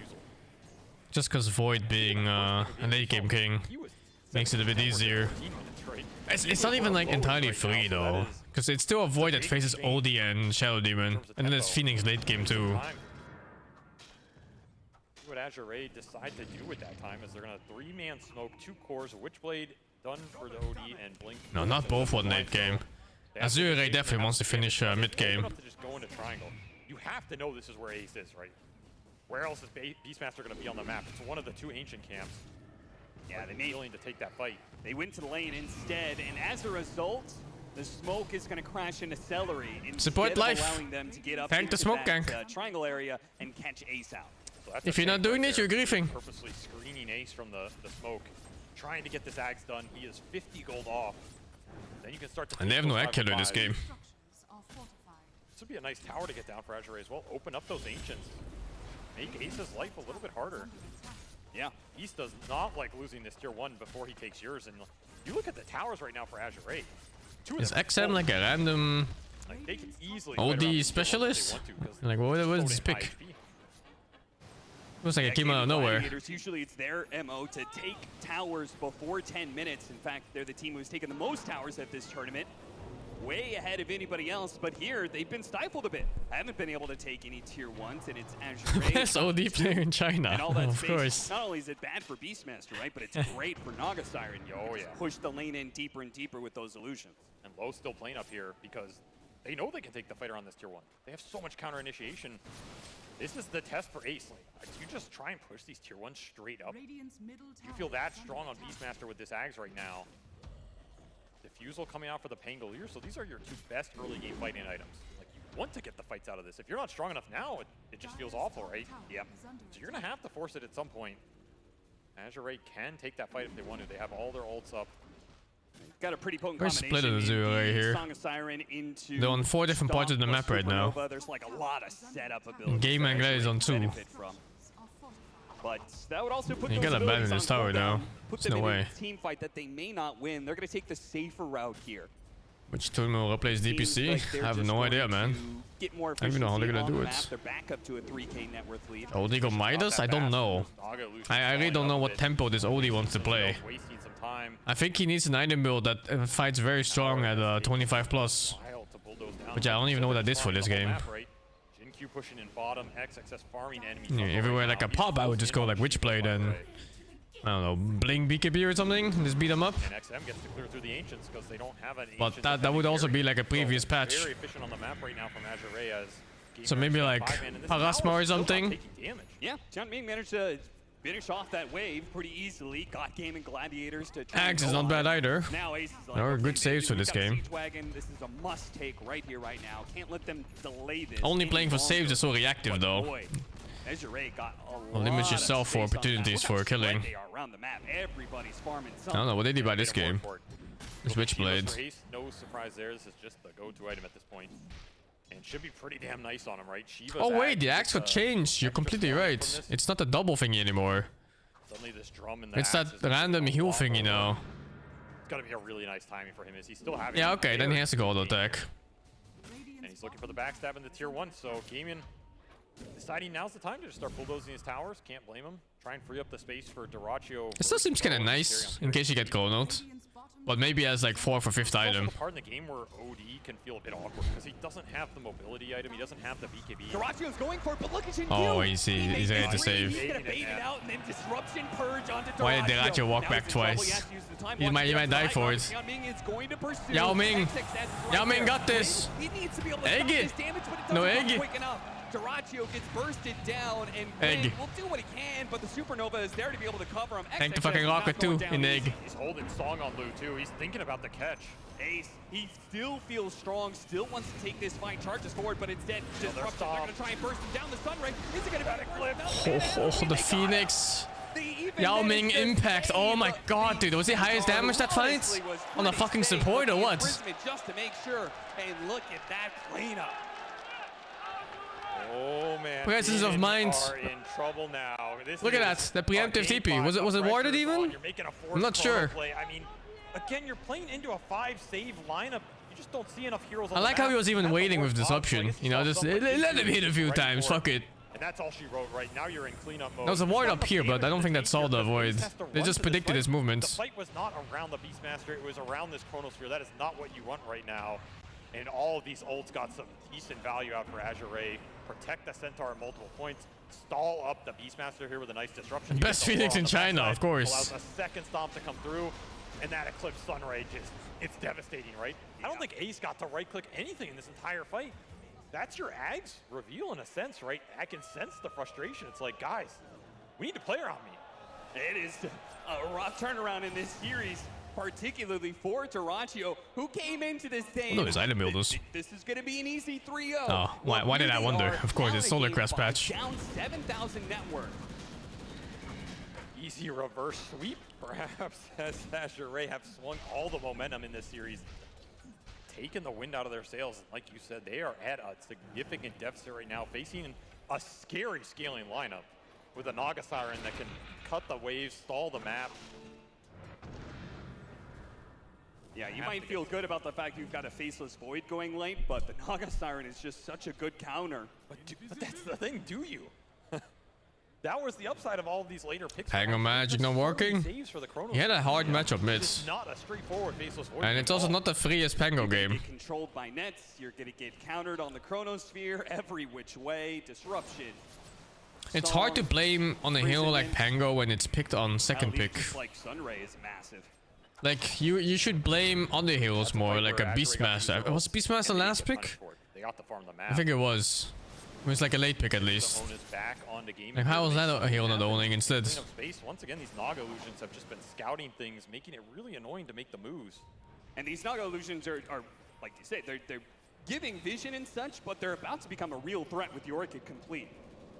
S3: Just because Void being a late game king makes it a bit easier. It's not even like entirely free though, because it's still a Void that faces OD and Shadow Demon, and then there's Phoenix late game too.
S6: what Azure Ray decide to do at that time is they're going to 3-man smoke 2 cores, Witchblade done for the OD and Blink.
S3: No, not both on late game. Azure Ray definitely wants to finish mid game.
S6: To just go into triangle. You have to know this is where Ace is, right? Where else is Beastmaster going to be on the map? It's one of the two ancient camps.
S7: Yeah, they made
S6: willing to take that fight.
S7: They went to the lane instead, and as a result, the smoke is going to crash into Celery
S3: Support
S7: instead of
S3: life.
S7: allowing them to get up
S3: Tank
S7: into
S3: the smoke
S7: that,
S3: gank.
S7: triangle area and catch Ace out.
S6: So that's
S3: If
S6: a
S3: you're not
S6: tank
S3: doing
S6: right
S3: this, you're
S6: there.
S3: griefing.
S6: Purposely screening Ace from the smoke, trying to get this Ags done. He is 50 gold off. Then you can start to.
S3: And they have no egg killer in this
S6: 5v5s.
S3: game.
S6: This would be a nice tower to get down for Azure Ray as well. Open up those ancients. Make Ace's life a little bit harder.
S7: Yeah.
S6: East does not like losing this tier 1 before he takes yours. And you look at the towers right now for Azure Ray.
S3: Is XM like a random
S6: Like they can easily fight around
S3: OD
S6: this tier 1 if
S3: specialist?
S6: they want to, 'cause
S3: Like what
S6: they're
S3: is
S6: so
S3: this
S6: damn
S3: pick?
S6: high HP.
S3: It was like it came out of nowhere.
S7: Gladiators, usually it's their MO to take towers before 10 minutes. In fact, they're the team who's taken the most towers at this tournament. Way ahead of anybody else, but here they've been stifled a bit. I haven't been able to take any tier 1s, and it's Azure Ray.
S3: Best OD player in China,
S7: And all that
S3: of
S7: space,
S3: course.
S7: Not only is it bad for Beastmaster, right, but it's great for Naga Siren.
S6: Oh, yeah.
S7: Push the lane in deeper and deeper with those illusions.
S6: And Lowe's still playing up here because they know they can take the fight around this tier 1. They have so much counter initiation. This is the test for Ace. Like, you just try and push these tier 1s straight up. You feel that strong on Beastmaster with this Ags right now. Diffusal coming out for the Pangolier, so these are your two best early game fighting items. Like, you want to get the fights out of this. If you're not strong enough now, it just feels awful, right? Yep. So you're gonna have to force it at some point. Azure Ray can take that fight if they want to. They have all their ults up.
S7: Got a pretty potent
S3: We're
S7: combination.
S3: split in Azure Ray here.
S7: Song of Siren into
S3: They're on 4 different parts of the map right now.
S7: Supernova. There's like a lot of setup abilities.
S3: Game and Glad is on 2.
S7: benefit from. But that would also put
S3: You
S7: those
S3: gotta abandon
S7: abilities
S3: this
S7: on
S3: tower
S7: cooldown,
S3: now.
S7: Put
S3: There's
S7: them
S3: no
S7: in
S3: way.
S7: a team fight that they may not win. They're going to take the safer route here.
S3: Which team will replace DPC?
S7: Like
S3: I have no idea, man.
S7: Get more
S3: I don't even know how they're gonna
S7: efficiency
S3: do
S7: on the
S3: it.
S7: map. They're back up to a 3K net worth lead.
S3: OD go Midas? I don't know. I really don't know what tempo this OD wants to play.
S6: Wasting some time.
S3: I think he needs an item build that fights very strong at 25 plus. Which I don't even know what that is for this game.
S6: Jin pushing in bottom, XXS farming enemies.
S3: Yeah, everywhere like a pop, I would just go like Witchblade and I don't know, Bling BKB or something, and just beat them up.
S6: And XM gets to clear through the ancients because they don't have an
S3: But that would also be like a previous patch.
S6: Very efficient on the map right now from Azure Ray as
S3: So maybe like Parasma or something.
S7: Yeah, John Ming managed to finish off that wave pretty easily. Got Game and Gladiators to try and
S3: Axe is
S7: go
S3: not
S7: on.
S3: bad either.
S7: Now Ace is like,
S3: There are
S7: okay,
S3: good saves for
S7: we've
S3: this
S7: got a
S3: game.
S7: siege wagon. This is a must take right here, right now. Can't let them delay this.
S3: Only
S7: any
S3: playing for
S7: longer.
S3: saves is so reactive though.
S7: Boy, Azure Ray got a
S3: Limit
S7: lot of
S3: yourself for
S7: space on the map.
S3: opportunities
S7: Look
S3: for
S7: how
S3: killing.
S7: spread they are around the map. Everybody's farming
S3: I don't know what they did by this game.
S6: Shivas
S3: This Witchblade.
S6: for Ace, no surprise there. This is just the go-to item at this point. And should be pretty damn nice on him, right? Shiva's
S3: Oh wait, the
S6: Axe
S3: axe
S6: is,
S3: got changed. You're completely right. It's not a double thingy anymore.
S6: Suddenly this drum and the
S3: It's that
S6: axe is
S3: random heal thingy now.
S6: It's gotta be a really nice timing for him. Is he still having?
S3: Yeah, okay, then he has to go auto attack.
S6: And he's looking for the backstab in the tier 1. So Gamian deciding now's the time to just start bulldozing his towers. Can't blame him. Try and free up the space for Deraccio.
S3: It still seems kind of nice in case you get chronoed. But maybe as like 4th or 5th item.
S6: The part in the game where OD can feel a bit awkward because he doesn't have the mobility item. He doesn't have the BKB.
S7: Deraccio's going for it, but look at Jin.
S3: Oh, he's ready to save.
S7: He's gonna bait it out and then disruption purge onto Deracio.
S3: Why did Deraccio walk
S7: Now
S3: back
S7: he's in trouble.
S3: twice?
S7: He has to use the time
S3: He
S7: watch.
S3: might die
S7: Right
S3: for
S7: now,
S3: it.
S7: Yao Ming is going to pursue.
S3: Yao Ming.
S7: XX, that's right
S3: Yao Ming
S7: there.
S3: got this.
S7: He needs to be able to
S3: Egg
S7: stop
S3: it.
S7: this damage, but it
S3: No
S7: doesn't come
S3: egg.
S7: quick enough. Deracio gets bursted down, and
S3: Egg.
S7: Gwen will do what he can, but the Supernova is there to be able to cover him.
S3: Tank the
S7: XX
S3: fucking
S7: is not
S3: rocket
S7: going
S3: too,
S7: down
S3: in
S7: easy.
S3: egg.
S6: He's holding Song on Lu too. He's thinking about the catch.
S7: Ace, he still feels strong, still wants to take this fight, charges forward, but instead, disruption. They're going to try and burst him down the sun ray. Is it going to be a clip?
S3: Oh, the Phoenix. Yao Ming impact. Oh my god, dude. Was he highest damage that fight? On a fucking support or what?
S7: Just to make sure. And look at that cleanup.
S6: Oh man.
S3: Presence of mind.
S6: Are in trouble now. This
S3: Look at
S6: is
S3: that. The preemptive
S6: a game
S3: TP. Was it
S6: five
S3: warded
S6: pressure
S3: even?
S6: You're making a
S3: I'm
S6: forced
S3: not sure.
S6: play. I mean, again, you're playing into a 5-save lineup. You just don't see enough heroes on
S3: I
S6: the
S3: like how
S6: map.
S3: he was even
S6: That's the
S3: waiting with
S6: worst option. I
S3: disruption.
S6: guess he
S3: You know,
S6: saw
S3: just
S6: somebody
S3: let him hit a few
S6: right
S3: times.
S6: for
S3: Fuck it.
S6: And that's all she wrote. Right now, you're in cleanup mode.
S3: There was a ward up here, but I don't think that solved the avoid. They just predicted his
S6: The
S3: movements.
S6: fight was not around the Beastmaster. It was around this Chronosphere. That is not what you want right now. And all of these ults got some decent value out for Azure Ray. Protect the Centaur at multiple points. Stall up the Beastmaster here with a nice disruption.
S3: Best Phoenix in China, of course.
S6: Allows a second stomp to come through. And that Eclipse Sunray just, it's devastating, right? I don't think Ace got to right-click anything in this entire fight. That's your Ag's reveal in a sense, right? I can sense the frustration. It's like, guys, we need to play around me.
S7: It is a rough turnaround in this series, particularly for Terarria, who came into this game.
S3: Oh, no, his item builders.
S7: This is going to be an easy 3-0.
S3: Oh, why did I wonder? Of course, it's Solar Crest patch.
S7: Down 7,000 net worth.
S6: Easy reverse sweep, perhaps, as Azure Ray have swung all the momentum in this series, taken the wind out of their sails. And like you said, they are at a significant deficit right now, facing a scary scaling lineup with a Naga Siren that can cut the waves, stall the map.
S7: Yeah, you might feel good about the fact you've got a Faceless Void going late, but the Naga Siren is just such a good counter.
S6: But that's the thing, do you? That was the upside of all of these later picks.
S3: Pango magic not working. He had a hard matchup mid.
S6: It's not a straightforward Faceless Void.
S3: And it's also not the freest Pango game.
S7: Controlled by nets, you're going to get countered on the Chronosphere every which way. Disruption.
S3: It's hard to blame on a hero like Pango when it's picked on second pick.
S7: Like Sunray is massive.
S3: Like you should blame other heroes more, like a Beastmaster. Was Beastmaster last pick?
S6: They got to farm the map.
S3: I think it was. It was like a late pick at least. Like how was that a hero not owning instead?
S6: Space. Once again, these Naga Illusions have just been scouting things, making it really annoying to make the moves.
S7: And these Naga Illusions are like you say, they're giving vision and such, but they're about to become a real threat with Yorick complete.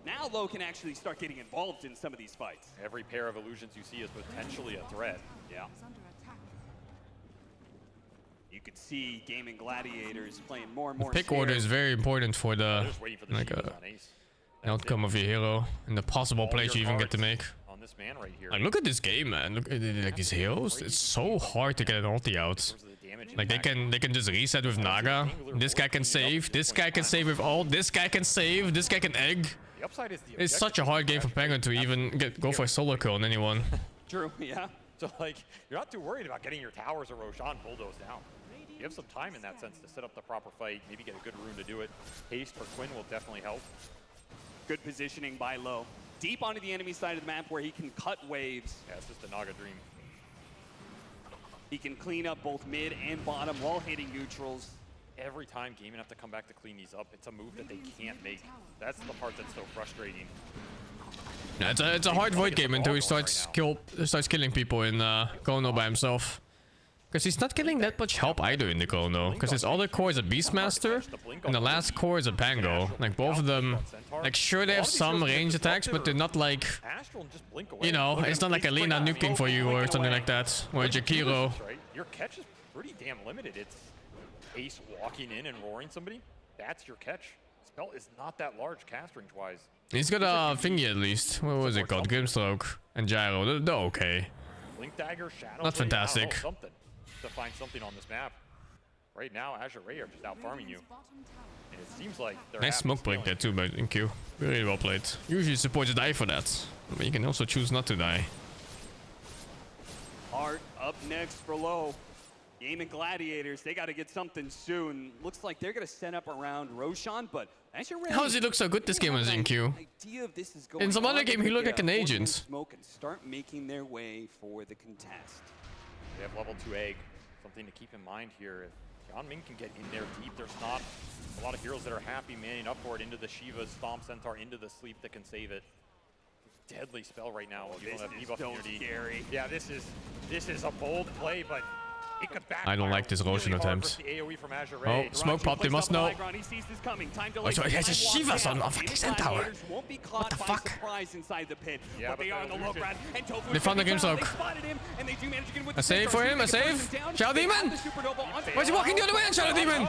S7: Now Low can actually start getting involved in some of these fights.
S6: Every pair of illusions you see is potentially a threat.
S7: Yeah. You could see Gaming Gladiators playing more and more.
S3: Pick order is very important for the outcome of your hero and the possible plays you even get to make.
S6: On this man right here.
S3: Like look at this game, man. Look at like these heroes. It's so hard to get an ulti out. Like they can just reset with Naga. This guy can save. This guy can save with ult. This guy can save. This guy can egg. It's such a hard game for Penguin to even go for a solo kill on anyone.
S7: True, yeah.
S6: So like you're not too worried about getting your towers or Roshan bulldozed down. You have some time in that sense to set up the proper fight, maybe get a good rune to do it. Haste for Quinn will definitely help.
S7: Good positioning by Low. Deep onto the enemy side of the map where he can cut waves.
S6: Yeah, it's just a Naga dream.
S7: He can clean up both mid and bottom while hitting neutrals.
S6: Every time Gaming have to come back to clean these up, it's a move that they can't make. That's the part that's so frustrating.
S3: Yeah, it's a hard Void game until he starts killing people in Kono by himself. Because he's not getting that much help either in the Kono. Because his other core is a Beastmaster, and the last core is a Pango. Like both of them, like sure they have some range attacks, but they're not like, you know, it's not like a Lina nuking for you or something like that, or a Jakiro.
S6: Your catch is pretty damn limited. It's Ace walking in and roaring somebody. That's your catch. Spell is not that large cast range wise.
S3: He's got a thingy at least. What was it called? Grimstroke and Gyro. They're okay.
S6: Blink Dagger, Shadow.
S3: Not fantastic.
S6: Something to find something on this map. Right now, Azure Ray are just out farming you. And it seems like they're
S3: nice smoke break there too by InQ. Really well played. Usually supposed to die for that. But you can also choose not to die.
S7: Art up next for Low. Gaming Gladiators, they got to get something soon. Looks like they're going to set up around Roshan, but Azure Ray...
S3: How does he look so good this game as InQ? In some other game, he looked like an agent.
S7: Smoke and start making their way for the contest.
S6: They have level 2 egg. Something to keep in mind here. If Yeonmin can get in there deep, there's not a lot of heroes that are happy manning up for it into the Shiva, Stomp Centaur, into the sleep that can save it. Deadly spell right now. You don't have debuff immunity.
S7: Scary.
S6: Yeah, this is a bold play, but it could backfire.
S3: I don't like this Roshan attempt. Oh, smoke popped, they must know. Oh, so he has a Shiva on fucking Centaur. What the fuck? They found the Grimstroke. A save for him, a save. Shadow Demon! Why is he walking the other way on Shadow Demon?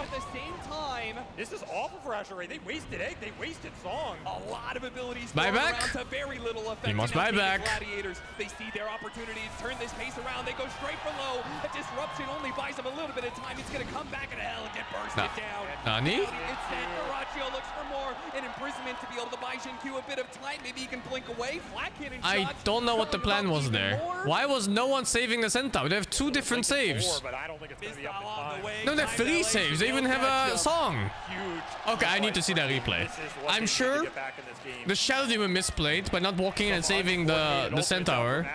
S6: This is awful for Azure Ray. They wasted egg, they wasted song.
S7: A lot of abilities.
S3: Buyback.
S7: Very little effect.
S3: He must buy back.
S7: Gladiators, they see their opportunity to turn this pace around. They go straight for Low. A disruption only buys him a little bit of time. He's going to come back and hell and get bursted down.
S3: Nani?
S7: It's Terarria looking looks for more. An imprisonment to be able to buy Xingqiu a bit of time. Maybe he can blink away. Flat cannon
S3: I
S7: shots.
S3: don't know what the plan was
S7: Even
S3: there.
S7: more.
S3: Why was no one saving the centaur? They have 2 different saves.
S6: But I don't think it's going to be up in time.
S3: No, they have 3 saves. They even have a song.
S6: Huge.
S3: Okay, I need to see that replay. I'm sure the Shadow Demon misplayed by not walking in and saving the centaur.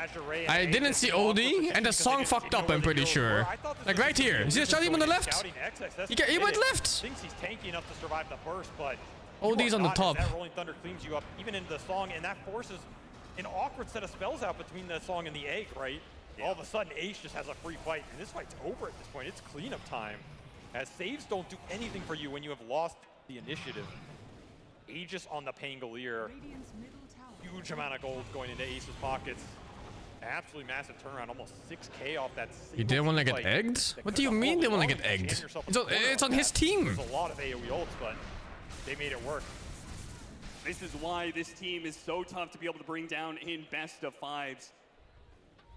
S3: I didn't see OD, and the song fucked up, I'm pretty sure. Like right here. You see the Shadow Demon on the left? He went left.
S6: Thinks he's tanky enough to survive the burst, but
S3: OD's on the top.
S6: That Rolling Thunder cleans you up even into the song, and that forces an awkward set of spells out between the song and the egg, right? All of a sudden, Ace just has a free fight, and this fight's over at this point. It's cleanup time, as saves don't do anything for you when you have lost the initiative. Aegis on the Pangolier. Huge amount of gold going into Ace's pockets. Absolutely massive turnaround, almost 6K off that.
S3: You didn't want to get egged? What do you mean they want to get egged? It's on his team.
S6: There's a lot of AoE ults, but they made it work.
S7: This is why this team is so tough to be able to bring down in best of 5s.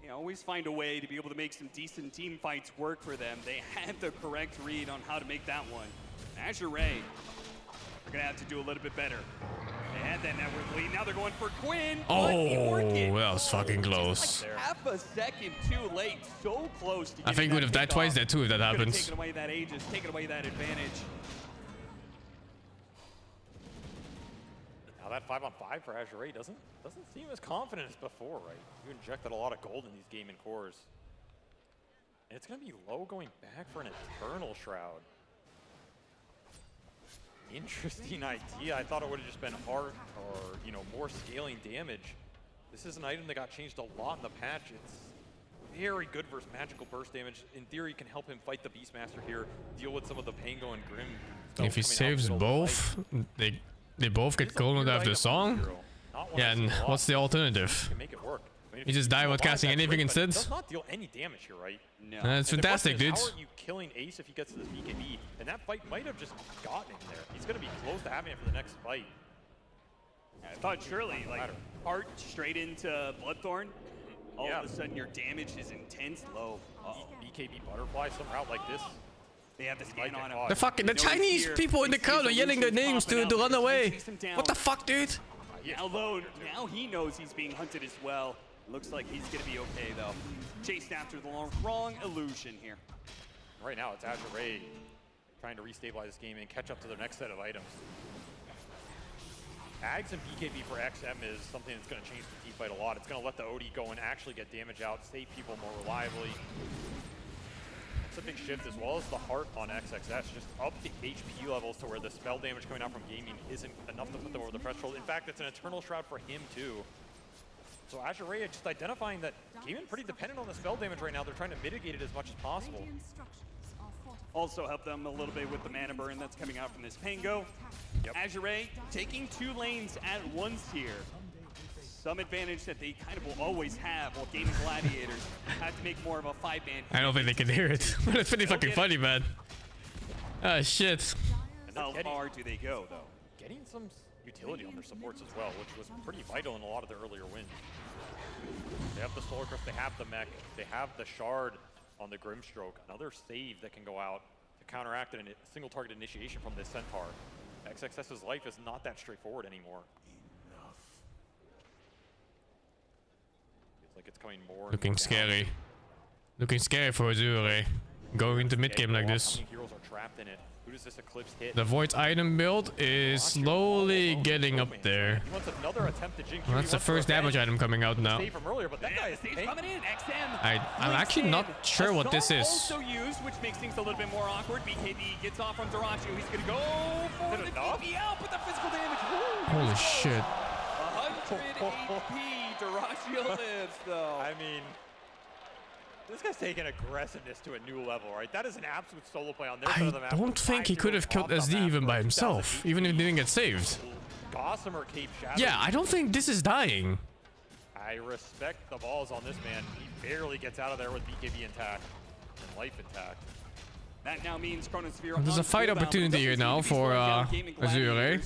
S7: You always find a way to be able to make some decent team fights work for them. They had the correct read on how to make that one. Azure Ray are going to have to do a little bit better. They had that network lead. Now they're going for Quinn.
S3: Oh, that was fucking close.
S7: Like half a second too late. So close to
S3: I think we would have died twice there too if that happens.
S7: Taken away that Aegis, taken away that advantage.
S6: Now that 5-on-5 for Azure Ray doesn't seem as confident as before, right? You injected a lot of gold in these gaming cores. And it's going to be low going back for an Eternal Shroud. Interesting idea. I thought it would have just been art or, you know, more scaling damage. This is an item that got changed a lot in the patch. It's very good versus magical burst damage. In theory, can help him fight the Beastmaster here, deal with some of the Pango and Grim.
S3: If he saves both, they both get gold and have the song. Yeah, and what's the alternative?
S6: Make it work. I mean,
S3: You just die without casting anything instead?
S6: It does not deal any damage here, right?
S7: No.
S3: That's fantastic, dude.
S6: How are you killing Ace if he gets to this BKB? And that fight might have just gotten him there. He's going to be close to having it for the next fight.
S7: I thought surely, like, art straight into Bloodthorn. All of a sudden, your damage is intense low.
S6: BKB Butterfly, some route like this.
S7: They have the scan on him.
S3: The Chinese people in the crowd are yelling their names to run away. What the fuck, dude?
S7: Although now he knows he's being hunted as well. Looks like he's gonna be okay though. Chased after the wrong illusion here.
S6: Right now it's Azure Ray trying to restabilize this game and catch up to their next set of items. Ags and BKB for XM is something that's going to change the team fight a lot. It's going to let the OD go and actually get damage out, save people more reliably. It's a big shift, as well as the heart on XXS, just up the HP levels to where the spell damage coming out from gaming isn't enough to put them over the threshold. In fact, it's an Eternal Shroud for him too. So Azure Ray just identifying that gaming pretty dependent on the spell damage right now. They're trying to mitigate it as much as possible.
S7: Also help them a little bit with the mana burn that's coming out from this Pango. Azure Ray taking 2 lanes at once here. Some advantage that they kind of will always have while gaming gladiators have to make more of a 5-man.
S3: I don't think they can hear it, but it's pretty fucking funny, man. Ah, shit.
S7: How far do they go, though?
S6: Getting some utility on their supports as well, which was pretty vital in a lot of their earlier wins. They have the Solar Crypt, they have the mech, they have the Shard on the Grimstroke, another save that can go out to counteract a single target initiation from this Centaur. XXS's life is not that straightforward anymore. Feels like it's coming more.
S3: Looking scary. Looking scary for Azure Ray. Going into mid game like this.
S6: How many heroes are trapped in it? Who does this Eclipse hit?
S3: The Void item build is slowly getting up there.
S6: He wants another attempt to Jinx.
S3: Well, that's the first damage item coming out now.
S6: Save from earlier, but that guy is
S7: coming in. XM.
S3: I'm actually not sure what this is.
S7: Also used, which makes things a little bit more awkward. BKB gets off from Terarria. He's gonna go for the BB out with the physical damage. Woo!
S3: Holy shit.
S7: 100 HP. Terarria lives though.
S6: I mean, this guy's taking aggressiveness to a new level, right? That is an absolute solo play on their side of the map.
S3: I don't think he could have killed SD even by himself, even if he didn't get saved.
S6: Gossamer Cape Shadow.
S3: Yeah, I don't think this is dying.
S6: I respect the balls on this man. He barely gets out of there with BKB intact and life intact.
S7: That now means Sphere
S3: There's a fight opportunity here now for Azure Ray.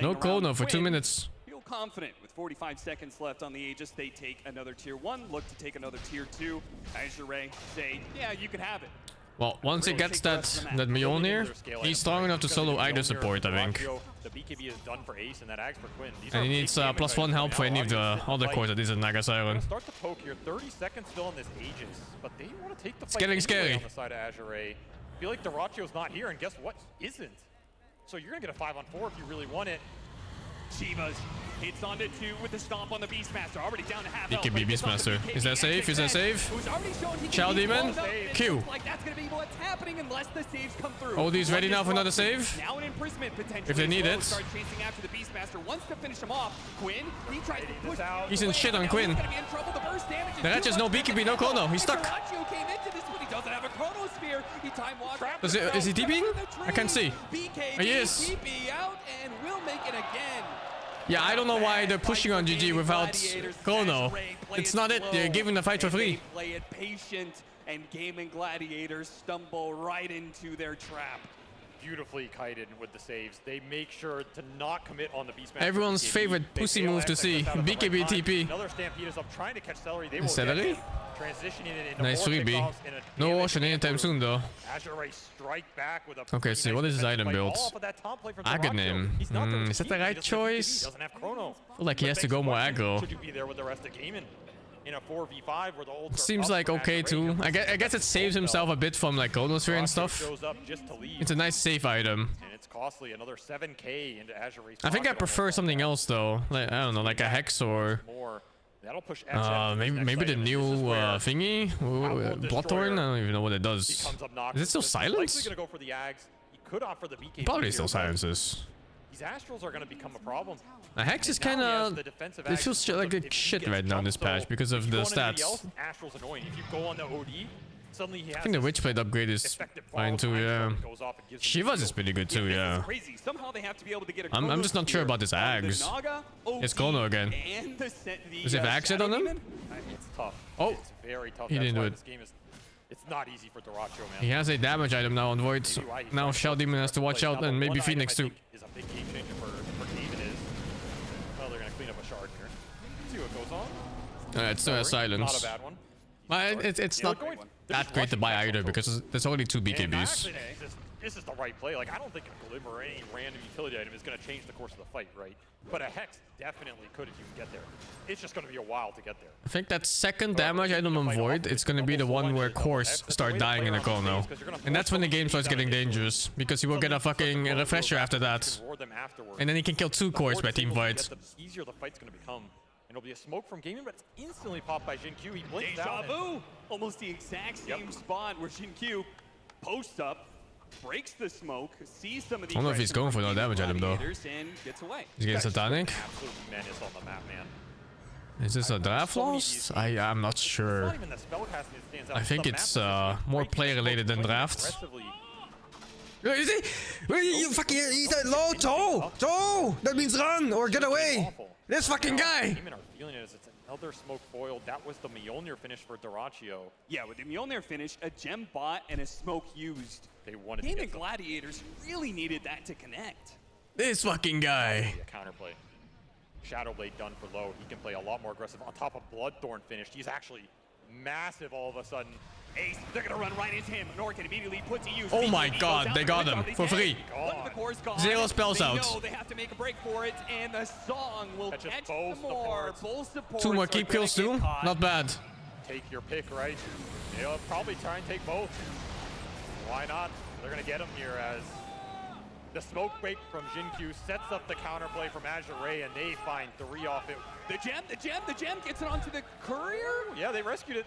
S3: No Chrono for 2 minutes.
S7: Feel confident with 45 seconds left on the Aegis. They take another tier 1, look to take another tier 2. Azure Ray say, yeah, you can have it.
S3: Well, once he gets that Mjolnir, he's strong enough to solo either support, I think.
S6: The BKB is done for Ace and that Axe for Quinn.
S3: And he needs +1 help for any of the other cores that is in Nagas Island.
S6: Start to poke here. 30 seconds still on this Aegis, but they want to take the fight
S3: getting
S6: anyway
S3: scary.
S6: on the side of Azure Ray. I feel like Doracio's not here, and guess what? He isn't. So you're gonna get a 5-on-4 if you really want it.
S7: Chivas hits onto 2 with the stomp on the Beastmaster, already down to half health.
S3: BKB Beastmaster. Is that safe? Is that safe? Shell Demon? Q.
S7: Like that's gonna be what's happening unless the saves come through.
S3: Odie's ready now for another save?
S7: Now an imprisonment potentially.
S3: If they need it.
S7: Start chasing after the Beastmaster. Wants to finish him off. Quinn, he tries to push out.
S3: He's in shit on Quinn. The Ratchet's just no BKB, no chrono. He's stuck.
S7: Terarria came into this, but he doesn't have a chrono sphere. He time walks.
S3: Is he TPing? I can't see.
S7: BKB,
S3: He is.
S7: TP out and will make it again.
S3: Yeah, I don't know why they're pushing on GG without chrono. It's not it. They're giving the fight for free.
S7: Play it patient, and Gaming Gladiators stumble right into their trap.
S6: Beautifully kited with the saves. They make sure to not commit on the Beastmaster.
S3: Everyone's favorite pussy move to see. BKB TP.
S6: Another Stampede is up trying to catch Celery. They will
S3: Celery?
S6: transitioning it into
S3: Nice
S6: more
S3: 3B.
S6: kickoffs in a
S3: No
S6: damage
S3: Ocean anytime soon though.
S6: Azure Ray strike back with a
S3: Okay, so what is his item build? Aghanim. Is that the right choice?
S6: Doesn't have chrono.
S3: I feel like he has to go more aggro.
S6: Should you be there with the rest of Gaming in a 4v5 where the ults are
S3: Seems
S6: up
S3: like
S6: for
S3: okay
S6: Azure Ray?
S3: too. I guess it saves himself a bit from like Chronosphere and stuff.
S6: Shows up just to leave.
S3: It's a nice safe item.
S6: And it's costly. Another 7k into Azure Ray's
S3: I think I
S6: pocket
S3: prefer something else though. Like I don't know, like a Hex or
S6: more. That'll push XM
S3: maybe the new thingy, Bloodthorn. I don't even know what it does. Is it still silence?
S6: Gonna go for the Ags. He could opt for the BKB.
S3: Probably still silences.
S6: These Astrals are going to become a problem.
S3: A Hex is kind of. It feels like a shit right now in this patch because of the stats.
S6: Astral's annoying. If you go on the OD, suddenly he has
S3: I think the Witchblade upgrade is fine too, yeah. Shiva's is pretty good too, yeah. I'm just not sure about this Ags. It's Chrono again. Does he have Axe on him?
S6: It's tough.
S3: Oh,
S6: it's very tough.
S3: he didn't do it.
S6: This game is, it's not easy for Doraccio, man.
S3: He has a damage item now on Void. Now Shell Demon has to watch out, and maybe Phoenix too.
S6: Is a big game changer for David is. Well, they're gonna clean up a shard here. See what goes on.
S3: It still has silence.
S6: Not a bad one.
S3: But it's not that great to buy either because there's only 2 BKBs.
S6: This is the right play. Like, I don't think a Glimmer or any random utility item is going to change the course of the fight, right? But a Hex definitely could if you can get there. It's just going to be a while to get there.
S3: I think that second damage item on Void, it's going to be the one where cores start dying in the chrono. And that's when the game starts getting dangerous, because you will get a fucking refresher after that. And then he can kill 2 cores by team fight.
S6: The easier the fight's going to become. And it'll be a smoke from Gaming, but it's instantly popped by Jin-Q. He blinks out.
S7: Deja vu! Almost the exact same spot where Jin-Q posts up, breaks the smoke, sees some of the
S3: I don't know if he's going for no damage item though.
S7: and gets away.
S3: He's getting satanic.
S6: Absolute menace on the map, man.
S3: Is this a draft lost? I'm not sure. I think it's more play related than draft. Is he? You fucking he's a low toe! Toe! That means run or get away! This fucking guy!
S6: Gaming are feeling it as it's another smoke foiled. That was the Mjolnir finish for Doraccio.
S7: Yeah, with the Mjolnir finish, a gem bot and a smoke used.
S6: They wanted
S7: Gaming
S6: to get
S7: Gladiators really needed that to connect.
S3: This fucking guy.
S6: Yeah, counterplay. Shadowblade done for low. He can play a lot more aggressive. On top of Bloodthorn finished, he's actually massive all of a sudden.
S7: Ace, they're gonna run right into him. Nor can immediately put to use.
S3: Oh my god, they got him for free. 0 spells out.
S7: They have to make a break for it, and the song will catch some more. Both supports
S3: 2 more keep kills too? Not bad.
S6: Take your pick, right? They'll probably try and take both. Why not? They're gonna get him here as the smoke break from Jin-Q sets up the counterplay from Azure Ray, and they find 3 off it.
S7: The gem gets it onto the courier.
S6: Yeah, they rescued it.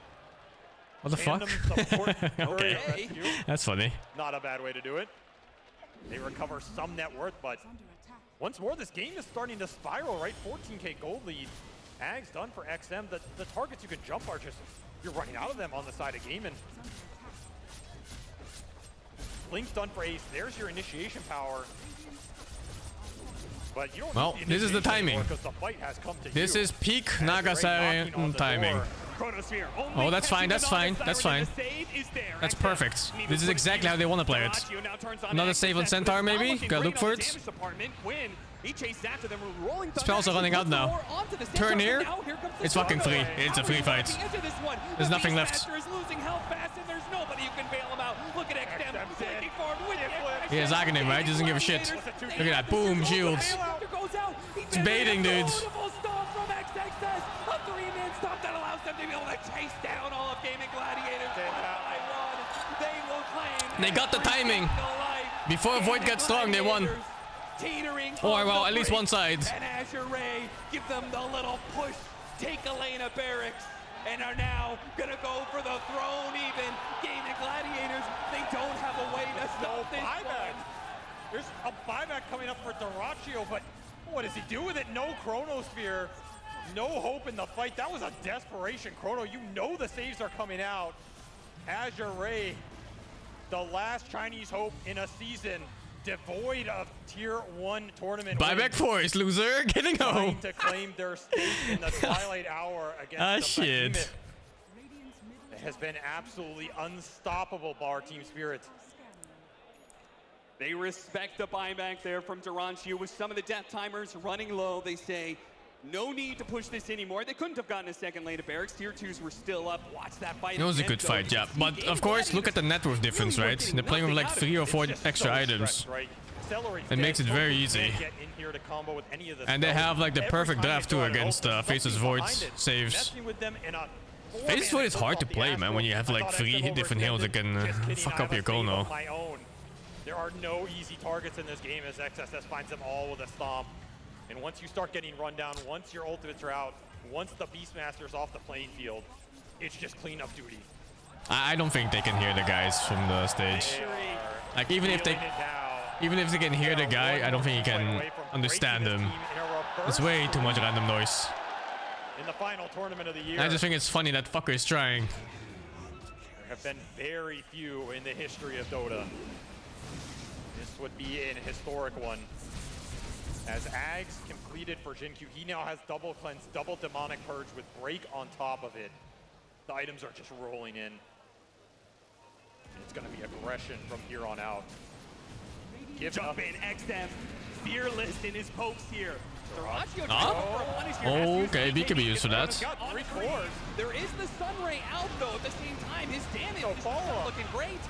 S3: What the fuck? Okay. That's funny.
S6: Not a bad way to do it. They recover some net worth, but once more, this game is starting to spiral, right? 14k gold lead. Ag's done for XM. The targets you can jump are just, you're running out of them on the side of Gaming. Link's done for Ace. There's your initiation power. But you don't
S3: well, this is the timing.
S6: The fight has come to
S3: this is peak Nagasari timing. Oh, that's fine, that's fine, that's fine. That's perfect. This is exactly how they want to play it. Another save on Centaur maybe? Gotta look for it.
S7: He chased after them, rolling
S3: Spells are running out now. Turn here. It's fucking free. It's a free fight. There's nothing left.
S7: Is losing health fast, and there's nobody who can bail him out. Look at XM flanking forward with it.
S3: He has Aghanim, right? He doesn't give a shit. Look at that. Boom, shields. It's baiting, dude.
S7: Beautiful stop from XXS. A 3-man stop that allows them to be able to chase down all of Gaming Gladiators. They will claim.
S3: They got the timing. Before Void gets strong, they won. Or, well, at least one side.
S7: And Azure Ray give them the little push, take Elena Barracks, and are now gonna go for the throne even. Gaming Gladiators, they don't have a way to stop this one.
S6: There's a buyback coming up for Terarria, but what does he do with it? No Chronosphere, no hope in the fight. That was a desperation Chrono. You know the saves are coming out. Azure Ray, the last Chinese hope in a season devoid of tier 1 tournament.
S3: Buyback force, loser. Getting home.
S6: Trying to claim their space in the Twilight Hour against the
S3: shit.
S6: It has been absolutely unstoppable by our Team Spirit.
S7: They respect the buyback there from Terarria with some of the death timers running low. They say, no need to push this anymore. They couldn't have gotten a second lane of barracks. Tier 2s were still up. Watch that fight.
S3: It was a good fight, yeah. But of course, look at the net worth difference, right? They're playing with like 3 or 4 extra items. It makes it very easy. And they have like the perfect draft too against Faceless Void saves. Faceless Void is hard to play, man, when you have like 3 different heroes that can fuck up your Chrono.
S6: There are no easy targets in this game as XSS finds them all with a stomp. And once you start getting run down, once your ultimates are out, once the Beastmaster's off the playing field, it's just cleanup duty.
S3: I don't think they can hear the guys from the stage. Like even if they can hear the guy, I don't think he can understand them. It's way too much random noise.
S6: In the final tournament of the year,
S3: I just think it's funny that fucker is trying.
S6: There have been very few in the history of Dota. This would be an historic one. As Ags completed for Jinkyu, he now has double cleanse, double demonic purge with break on top of it. The items are just rolling in. It's going to be aggression from here on out.
S7: Jump in, XM, fearless in his pokes here.
S3: Okay, B can be used for that.
S7: There is the Sun Ray out though at the same time. His damage is looking great.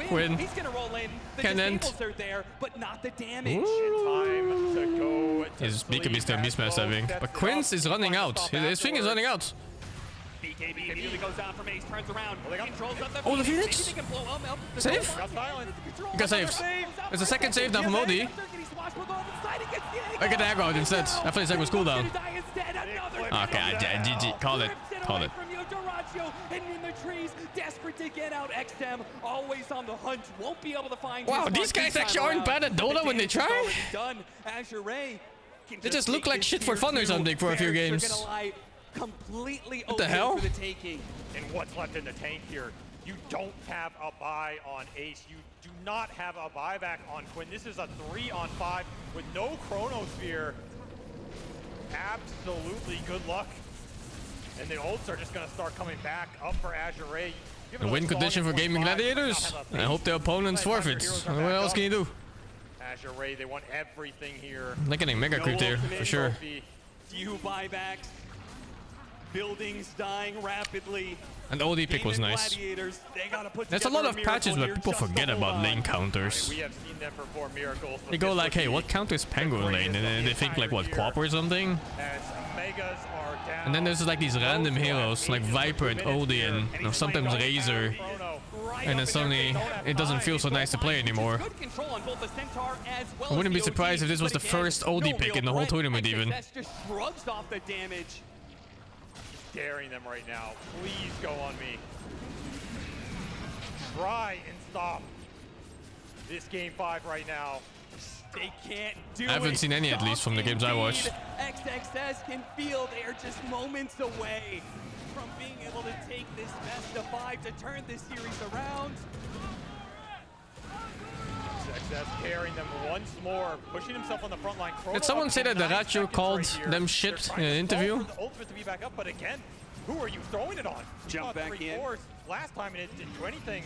S3: Quinn.
S7: He's gonna roll in. The
S3: Cannon.
S7: disables are there, but not the damage.
S6: Time to go.
S3: His BKB still mismatched, I think. But Quinn's is running out. His thing is running out.
S7: BKB immediately goes out from Ace, turns around, controls up the
S3: Oh, the Phoenix? Save? He got saved. There's a second save now from Modi. I get the aggro out instead. I thought his aggro was cooldown. Okay, GG. Call it. Call it.
S7: And in the trees, desperate to get out. XM always on the hunt, won't be able to find.
S3: Wow, these guys actually aren't bad at Dota when they try.
S7: Azure Ray
S3: They just look like shit for fun or something for a few games.
S7: Completely
S3: what the hell?
S7: for the taking.
S6: And what's left in the tank here? You don't have a buy on Ace. You do not have a buyback on Quinn. This is a 3-on-5 with no Chronosphere. Absolutely good luck. And the ults are just going to start coming back up for Azure Ray.
S3: A win condition for Gaming Gladiators. I hope their opponents forfeit. What else can you do?
S6: Azure Ray, they want everything here.
S3: They're getting mega creeped here, for sure.
S7: Few buybacks. Buildings dying rapidly.
S3: And OD pick was nice. There's a lot of patches where people forget about lane counters.
S6: We have seen them perform miracles.
S3: They go like, hey, what counters Penguin lane? And then they think like, what, Quap or something? And then there's like these random heroes like Viper and Odin, or sometimes Razor. And then suddenly it doesn't feel so nice to play anymore. I wouldn't be surprised if this was the first OD pick in the whole tournament even.
S7: Shrugs off the damage.
S6: Daring them right now. Please go on me. Try and stop this game 5 right now.
S7: They can't do it.
S3: I haven't seen any, at least, from the games I watched.
S7: XXS can feel they are just moments away from being able to take this best of 5 to turn this series around.
S6: XXS carrying them once more, pushing himself on the front line.
S3: Did someone say that the Ratio called them shit in an interview?
S6: The ultimate to be back up, but again, who are you throwing it on?
S7: Jump back in.
S6: Last time and it didn't do anything.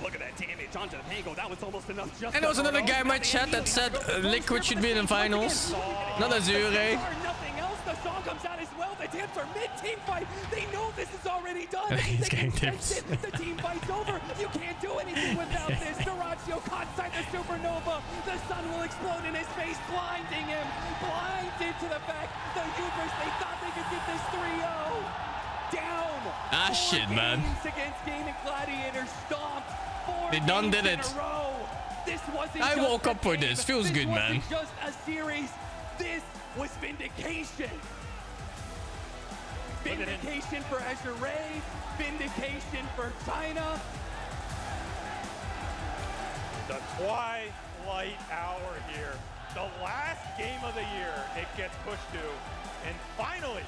S7: Look at that damage onto the Pango. That was almost enough. Just
S3: And there was another guy in my chat that said Liquid should be in the finals. Not Azure Ray.
S7: Nothing else. The song comes out as well. The tips are mid-team fight. They know this is already done.
S3: He's getting tips.
S7: The team fight's over. You can't do anything without this. Terarria caught inside the supernova. The sun will explode in his face, blinding him. Blinded to the fact the Ubers, they thought they could get this 3-0. Down.
S3: Ah, shit, man.
S7: Against Game and Gladiator stomped.
S3: They done did it.
S7: This wasn't
S3: I
S7: just
S3: woke
S7: a
S3: up with
S7: game.
S3: this. Feels good, man.
S7: This wasn't just a series. This was vindication. Vindication for Azure Ray. Vindication for China.
S6: The twilight hour here. The last game of the year it gets pushed to. And finally,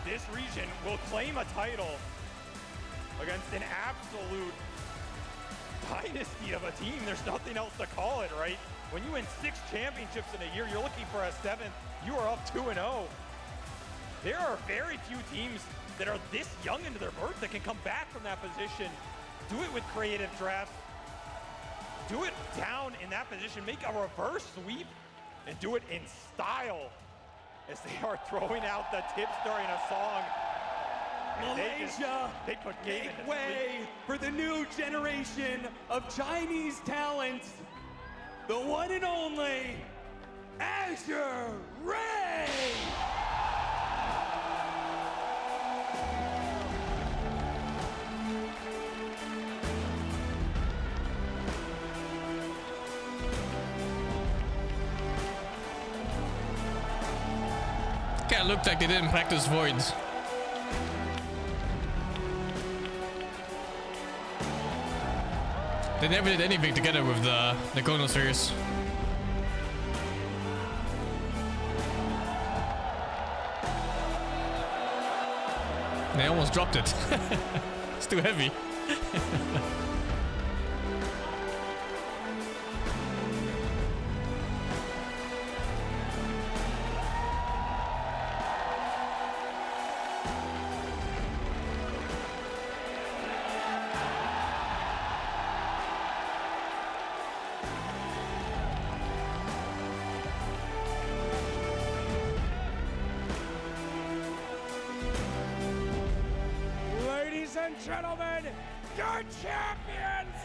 S6: this region will claim a title against an absolute dynasty of a team. There's nothing else to call it, right? When you win 6 championships in a year, you're looking for a 7th. You are up 2-0. There are very few teams that are this young into their birth that can come back from that position, do it with creative drafts, do it down in that position, make a reverse sweep, and do it in style as they are throwing out the tips during a song.
S7: Malaysia,
S6: they put game
S7: make way for the new generation of Chinese talent. The one and only Azure Ray.
S3: Kinda looked like they didn't practice voids. They never did anything together with the Conal series. They almost dropped it. It's too heavy.
S2: Ladies and gentlemen, your champions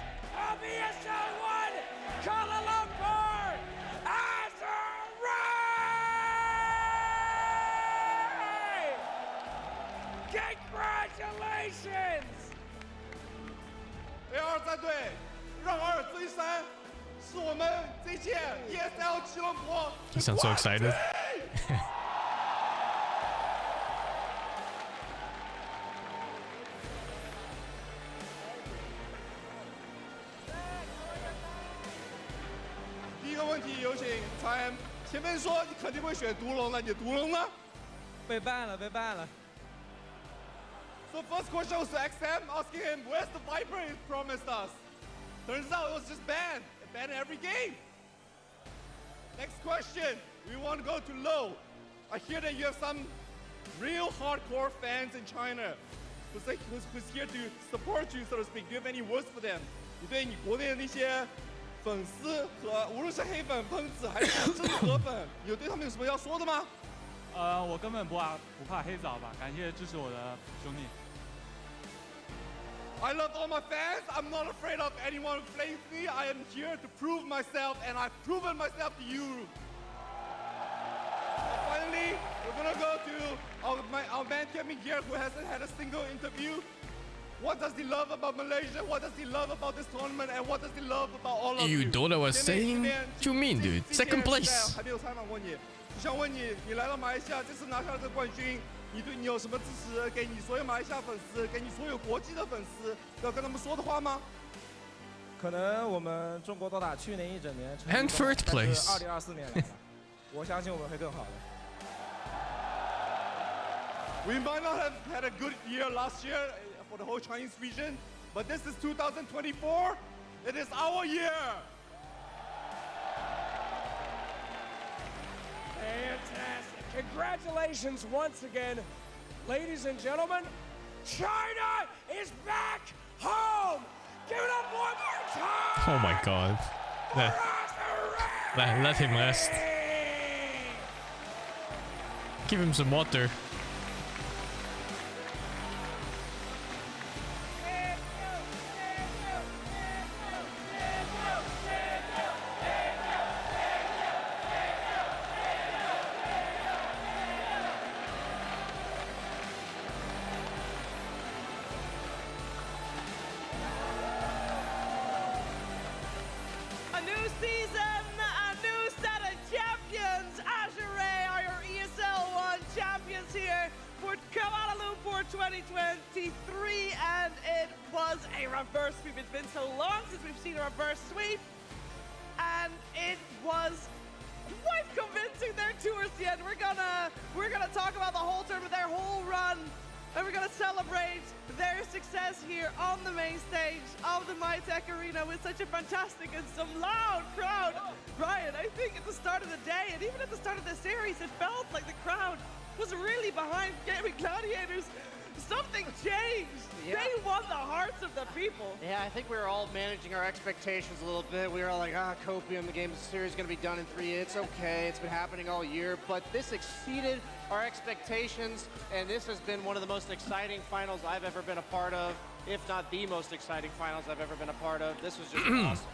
S2: of ESL ONE Kuala Lumpur, Azure Ray! Congratulations!
S4: A2战队让尔追山，是我们这届 ESL 吉隆坡
S3: He sounds so excited.
S4: Time 前面说你肯定会选毒龙的，你毒龙呢？
S16: 被ban了，被ban了。
S4: So first question was to XM, asking him where's the Viper he promised us. Turns out it was just banned. Banned every game. Next question, we want to go to Low. I hear that you have some real hardcore fans in China who's here to support you, so to speak. Do you have any words for them? 你对你国内的那些粉丝和无论是黑粉、喷子还是真河粉，有对他们有什么要说的吗？
S12: 我根本不怕黑枣吧，感谢支持我的兄弟。
S4: I love all my fans. I'm not afraid of anyone who flames me. I am here to prove myself, and I've proven myself to you. Finally, we're gonna go to our man Kevin here, who hasn't had a single interview. What does he love about Malaysia? What does he love about this tournament? And what does he love about all of you?
S3: You Dota was saying? What you mean, dude? Second place.
S4: 还没有采访过你，就想问你，你来到马来西亚，这次拿下了这个冠军，你有什么支持给你所有马来西亚粉丝，给你所有国际的粉丝，要跟他们说的话吗？
S16: 可能我们中国Dota去年一整年
S3: And third place.
S16: 2024年来吧，我相信我们会更好的。
S4: We might not have had a good year last year for the whole Chinese region, but this is 2024. It is our year.
S2: Fantastic. Congratulations once again, ladies and gentlemen. China is back home. Give it up one more time.
S3: Oh my god. Let him rest. Give him some water.
S1: A new season, a new set of champions. Azure Ray are your ESL ONE champions here for Kuala Lumpur 2023, and it was a reverse sweep. It's been so long since we've seen a reverse sweep, and it was quite convincing there towards the end. We're gonna talk about the whole tournament, their whole run, and we're gonna celebrate their success here on the main stage of the MyTech Arena with such a fantastic and some loud crowd. Ryan, I think at the start of the day and even at the start of the series, it felt like the crowd was really behind Gaming Gladiators. Something changed.
S23: Yeah.
S1: They won the hearts of the people.
S23: Yeah, I think we were all managing our expectations a little bit. We were all like, Copium, the game series is going to be done in 3 years. It's okay. It's been happening all year. But this exceeded our expectations, and this has been one of the most exciting finals I've ever been a part of, if not the most exciting finals I've ever been a part of. This was just awesome.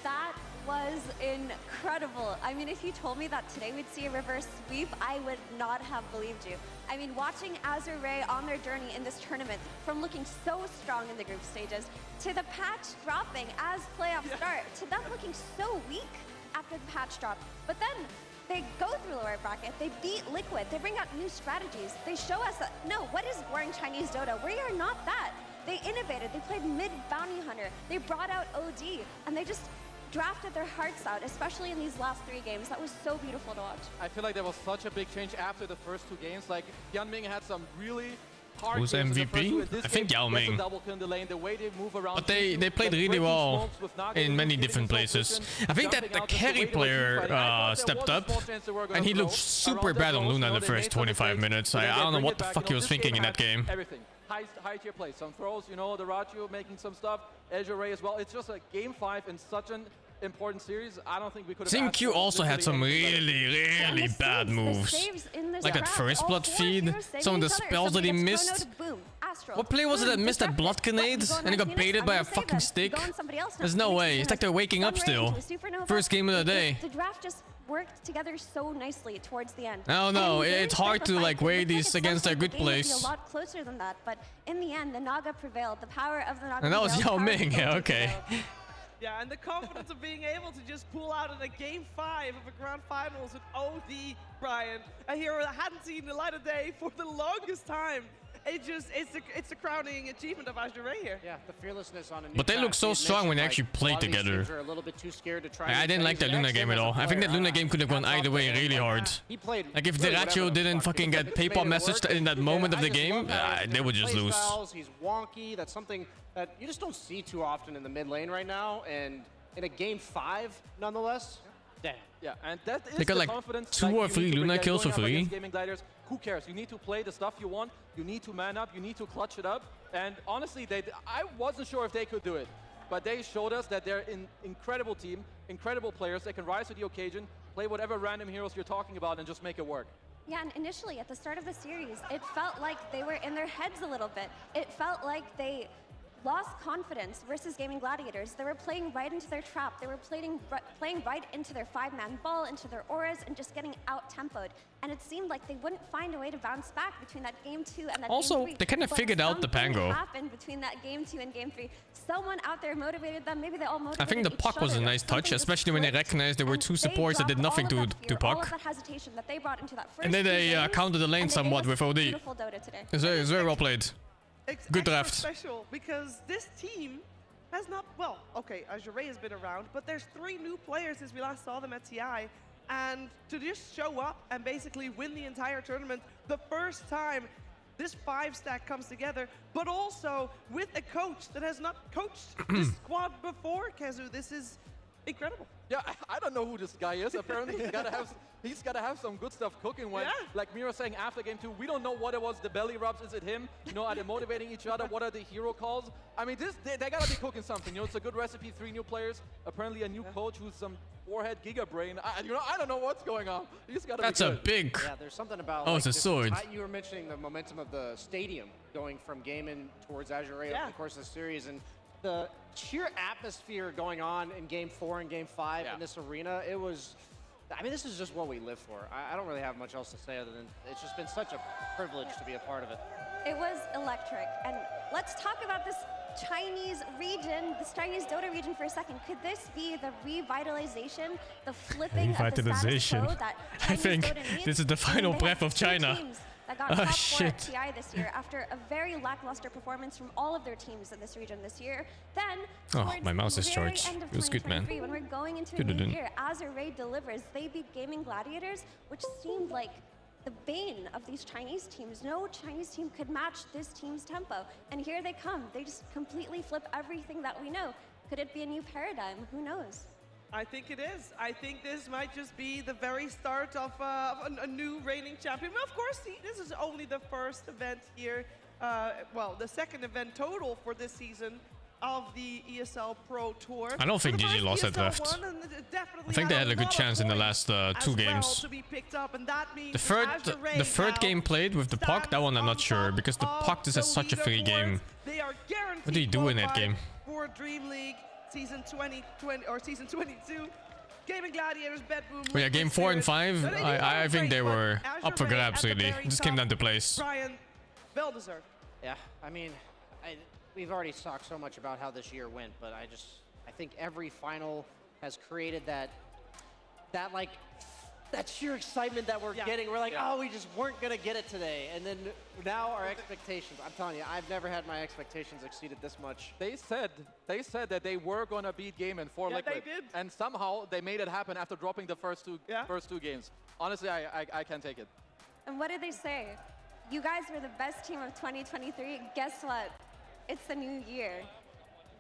S22: That was incredible. I mean, if you told me that today we'd see a reverse sweep, I would not have believed you. I mean, watching Azure Ray on their journey in this tournament, from looking so strong in the group stages, to the patch dropping as playoffs start, to them looking so weak after the patch drop. But then they go through lower bracket, they beat Liquid, they bring out new strategies. They show us that, no, what is boring Chinese Dota? We are not that. They innovated, they played mid bounty hunter, they brought out OD, and they just drafted their hearts out, especially in these last 3 games. That was so beautiful to watch.
S24: I feel like there was such a big change after the first 2 games. Like, Yanming had some really hard
S3: Who's
S24: games in the first
S3: MVP?
S24: two. In this
S3: I think
S24: game,
S3: Yao
S24: gets a
S3: Ming.
S24: double kill in the lane, the way they move around.
S3: But they played really well in many different places. I think that the carry player stepped up, and he looked super bad on Luna the first 25 minutes. I don't know what the fuck he was thinking in that game.
S24: Everything. High tier play. Some throws, you know, the Raju making some stuff. Azure Ray as well. It's just a game 5 in such an important series. I don't think we could have.
S3: SingQ also had some really bad moves. Like that first blood feed, some of the spells that he missed. What play was it that missed that blood grenade and he got baited by a fucking stick? There's no way. It's like they're waking up still. First game of the day.
S22: The draft just worked together so nicely towards the end.
S3: No, it's hard to like weigh these against their good plays.
S22: A lot closer than that, but in the end, the Naga prevailed. The power of the Naga.
S3: And that was Yao Ming. Yeah, okay.
S1: Yeah, and the confidence of being able to just pull out in a game 5 of a grand finals with OD, Brian, a hero that hadn't seen the light of day for the longest time. It's a crowning achievement of Azure Ray here.
S23: Yeah, the fearlessness on a new
S3: But they look so strong when they actually play together. I didn't like that Luna game at all. I think that Luna game could have gone either way really hard. Like if Terarria didn't fucking get PayPal messaged in that moment of the game, they would just lose.
S23: He's wonky. That's something that you just don't see too often in the mid lane right now. And in a game 5, nonetheless, damn.
S24: Yeah, and that is
S3: They got
S24: the
S3: like
S24: confidence
S3: 2 or 3 Luna kills for free.
S24: Gaming Gliders. Who cares? You need to play the stuff you want. You need to man up. You need to clutch it up. And honestly, I wasn't sure if they could do it. But they showed us that they're an incredible team, incredible players. They can rise to the occasion, play whatever random heroes you're talking about, and just make it work.
S22: Yeah, and initially at the start of the series, it felt like they were in their heads a little bit. It felt like they lost confidence versus Gaming Gladiators. They were playing right into their trap. They were playing right into their 5-man ball, into their auras, and just getting out-tempoed. And it seemed like they wouldn't find a way to bounce back between that game 2 and that
S3: also,
S22: game 3.
S3: they kind of figured out the Pango.
S22: Something happened between that game 2 and game 3. Someone out there motivated them. Maybe they all motivated
S3: I think the puck was a nice touch, especially when they recognized there were 2 supports that did nothing to puck. And then they countered the lane somewhat with OD. It's very well played. Good draft.
S1: Special because this team has not, well, okay, Azure Ray has been around, but there's 3 new players since we last saw them at TI. And to just show up and basically win the entire tournament the first time this 5-stack comes together, but also with a coach that has not coached this squad before, Kazu. This is incredible.
S24: Yeah, I don't know who this guy is. Apparently, he's gotta have some good stuff cooking. When, like Mira saying after game 2, we don't know what it was. The belly rubs. Is it him? You know, are they motivating each other? What are the hero calls? I mean, they gotta be cooking something. You know, it's a good recipe. 3 new players. Apparently, a new coach who's some forehead giga brain. I don't know what's going on. He's gotta.
S3: That's
S24: be
S3: a
S24: good.
S3: big.
S5: Yeah, there's something about.
S3: Oh,
S5: like,
S3: it's a
S5: this
S3: sword.
S5: You were mentioning the momentum of the stadium going from Gaming towards Azure Ray over the course of the series, and the sheer atmosphere going on in Game 4 and Game 5 in this arena. It was. I mean, this is just what we live for. I don't really have much else to say other than it's just been such a privilege to be a part of it.
S22: It was electric. And let's talk about this Chinese region, this Chinese Dota region for a second. Could this be the revitalization, the flipping of the status quo that
S3: I
S22: Chinese
S3: think
S22: Dota needs?
S3: this is the final breath of China.
S22: That got top 4 at TI this year after a very lackluster performance from all of their teams in this region this year. Then,
S3: Oh, my mouse is
S22: very
S3: charged.
S22: end of
S3: It was good, man.
S22: 2023, when we're going into a
S3: Good
S22: new
S3: done.
S22: year, Azure Ray delivers. They beat Gaming Gladiators, which seemed like the bane of these Chinese teams. No Chinese team could match this team's tempo. And here they come. They just completely flip everything that we know. Could it be a new paradigm? Who knows?
S1: I think it is. I think this might just be the very start of a new reigning champion. Well, of course, this is only the first event here. Well, the second event total for this season of the ESL Pro Tour.
S3: I don't think GG lost at draft. I think they had a good chance in the last 2 games. The third game played with the puck, that one I'm not sure, because the puck is such a free game. What do you do in that game?
S1: For Dream League season 2020 or season 22. Gaming Gladiators, Bedboom.
S3: Well, yeah, game 4 and 5, I think they were up for grabs, really. It just came down to place.
S1: Brian, well deserved.
S5: Yeah, I mean, we've already talked so much about how this year went, but I think every final has created that sheer excitement that we're getting. We're like, oh, we just weren't gonna get it today, and then now our expectations. I'm telling you, I've never had my expectations exceeded this much.
S24: They said that they were gonna beat Game in 4 Liquid,
S1: they did.
S24: and somehow they made it happen after dropping the first two games. Honestly, I can't take it.
S22: And what did they say? You guys were the best team of 2023. Guess what? It's the new year.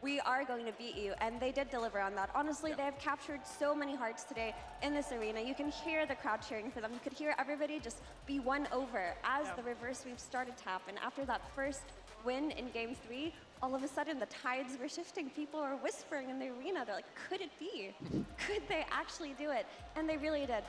S22: We are going to beat you, and they did deliver on that. Honestly, they have captured so many hearts today in this arena. You can hear the crowd cheering for them. You could hear everybody just be won over as the reverse sweep started to happen. After that first win in Game 3, all of a sudden the tides were shifting. People were whispering in the arena. They're like, could it be? Could they actually do it? And they really did.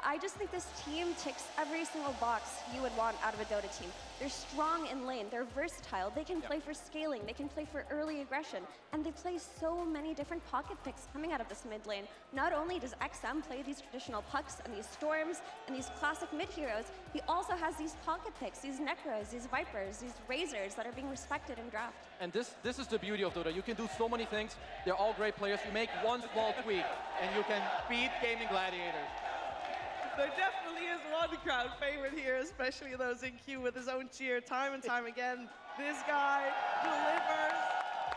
S22: I just think this team ticks every single box you would want out of a Dota team. They're strong in lane, they're versatile, they can play for scaling, they can play for early aggression, and they play so many different pocket picks coming out of this mid lane. Not only does XM play these traditional pucks and these storms and these classic mid heroes, he also has these pocket picks, these Necros, these Vipers, these Razors that are being respected in draft.
S24: And this is the beauty of Dota. You can do so many things. They're all great players. You make one small tweak, and you can beat Gaming Gladiators.
S1: There definitely is one crowd favorite here, especially those in queue with his own cheer time and time again. This guy delivers,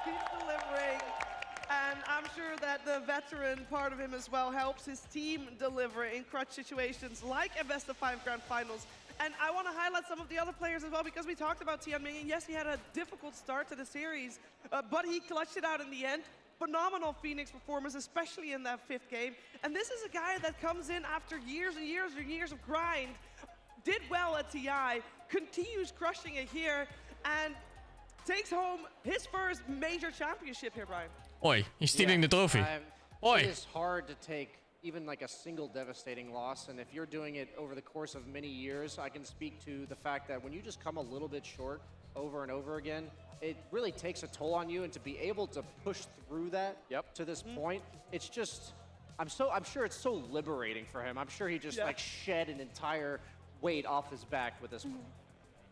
S1: keeps delivering, and I'm sure that the veteran part of him as well helps his team deliver in clutch situations like a best of 5 grand finals. And I want to highlight some of the other players as well, because we talked about Tianming, and yes, he had a difficult start to the series, but he clutched it out in the end. Phenomenal Phoenix performance, especially in that 5th game. And this is a guy that comes in after years and years and years of grind, did well at TI, continues crushing it here, and takes home his first major championship here, Brian.
S3: Oi, he's stealing the trophy. Oi.
S5: It is hard to take even like a single devastating loss, and if you're doing it over the course of many years, I can speak to the fact that when you just come a little bit short over and over again, it really takes a toll on you, and to be able to push through that to this point, it's just, I'm sure it's so liberating for him. I'm sure he just like shed an entire weight off his back with this one.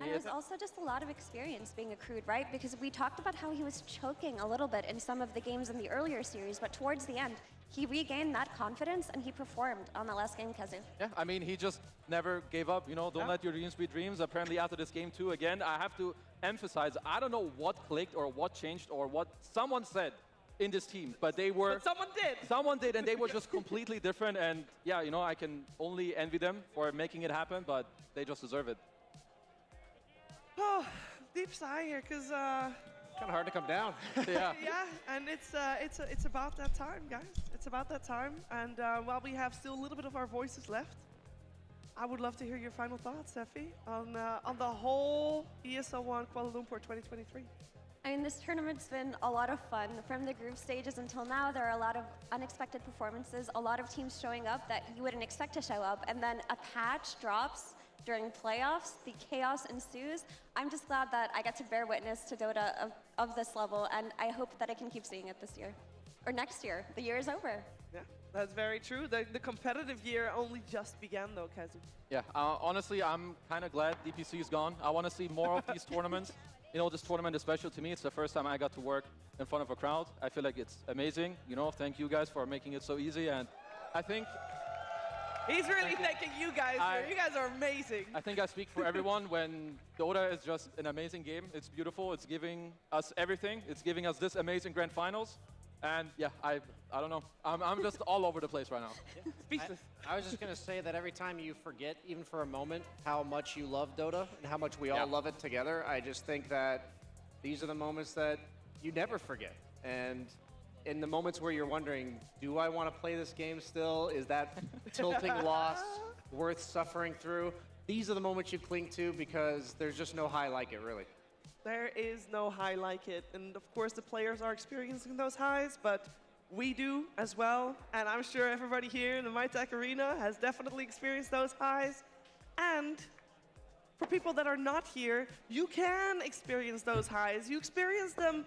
S22: And it was also just a lot of experience being accrued, right? Because we talked about how he was choking a little bit in some of the games in the earlier series, but towards the end, he regained that confidence and he performed on the last game, Kazu.
S24: Yeah, I mean, he just never gave up. You know, don't let your dreams be dreams. Apparently after this game too, again, I have to emphasize, I don't know what clicked or what changed or what someone said in this team, but they were...
S1: But someone did.
S24: Someone did, and they were just completely different. And yeah, you know, I can only envy them for making it happen, but they just deserve it.
S1: Oh, deep sigh here, because...
S5: Kind of hard to come down.
S24: Yeah.
S1: Yeah, and it's about that time, guys. It's about that time. And while we have still a little bit of our voices left, I would love to hear your final thoughts, Steffi, on the whole ESL ONE Kuala Lumpur 2023.
S22: I mean, this tournament's been a lot of fun. From the group stages until now, there are a lot of unexpected performances, a lot of teams showing up that you wouldn't expect to show up, and then a patch drops during playoffs, the chaos ensues. I'm just glad that I get to bear witness to Dota of this level, and I hope that I can keep seeing it this year. Or next year. The year is over.
S1: Yeah, that's very true. The competitive year only just began, though, Kazu.
S24: Yeah, honestly, I'm kind of glad DPC is gone. I want to see more of these tournaments. You know, this tournament is special to me. It's the first time I got to work in front of a crowd. I feel like it's amazing. You know, thank you guys for making it so easy. And I think...
S1: He's really thanking you guys. You guys are amazing.
S24: I think I speak for everyone when Dota is just an amazing game. It's beautiful. It's giving us everything. It's giving us this amazing grand finals. And yeah, I don't know. I'm just all over the place right now.
S1: Speechless.
S5: I was just going to say that every time you forget, even for a moment, how much you love Dota and how much we all love it together, I just think that these are the moments that you never forget. And in the moments where you're wondering, do I want to play this game still? Is that tilting loss worth suffering through? These are the moments you cling to because there's just no high like it, really.
S1: There is no high like it. And of course, the players are experiencing those highs, but we do as well. And I'm sure everybody here in the MyTech Arena has definitely experienced those highs. And for people that are not here, you can experience those highs. You experience them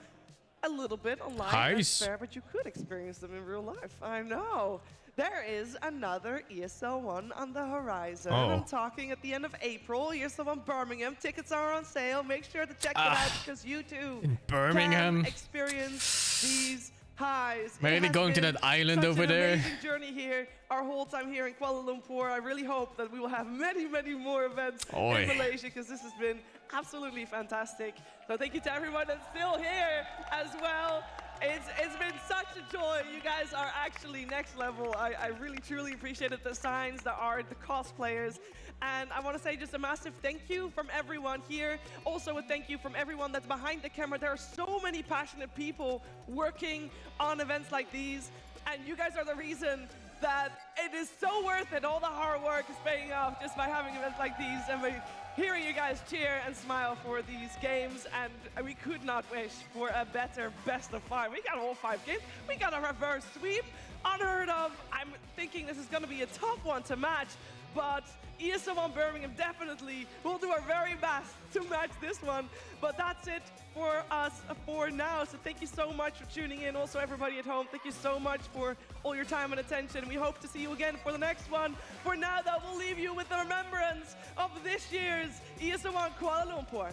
S1: a little bit online, that's fair, but you could experience them in real life. I know. There is another ESL ONE on the horizon. I'm talking at the end of April, ESL ONE Birmingham. Tickets are on sale. Make sure to check it out because you too
S3: in Birmingham
S1: can experience these highs.
S3: Maybe going to that island over there.
S1: Amazing journey here. Our whole time here in Kuala Lumpur. I really hope that we will have many, many more events in Malaysia because this has been absolutely fantastic. So thank you to everyone that's still here as well. It's been such a joy. You guys are actually next level. I really, truly appreciated the signs, the art, the cosplayers. And I want to say just a massive thank you from everyone here. Also a thank you from everyone that's behind the camera. There are so many passionate people working on events like these. And you guys are the reason that it is so worth it. All the hard work is paying off just by having events like these and by hearing you guys cheer and smile for these games. And we could not wish for a better best of 5. We got all 5 games. We got a reverse sweep. Unheard of. I'm thinking this is going to be a tough one to match, but ESL ONE Birmingham definitely will do our very best to match this one. But that's it for us for now. So thank you so much for tuning in. Also, everybody at home, thank you so much for all your time and attention. We hope to see you again for the next one. For now, though, we'll leave you with the remembrance of this year's ESL ONE Kuala Lumpur.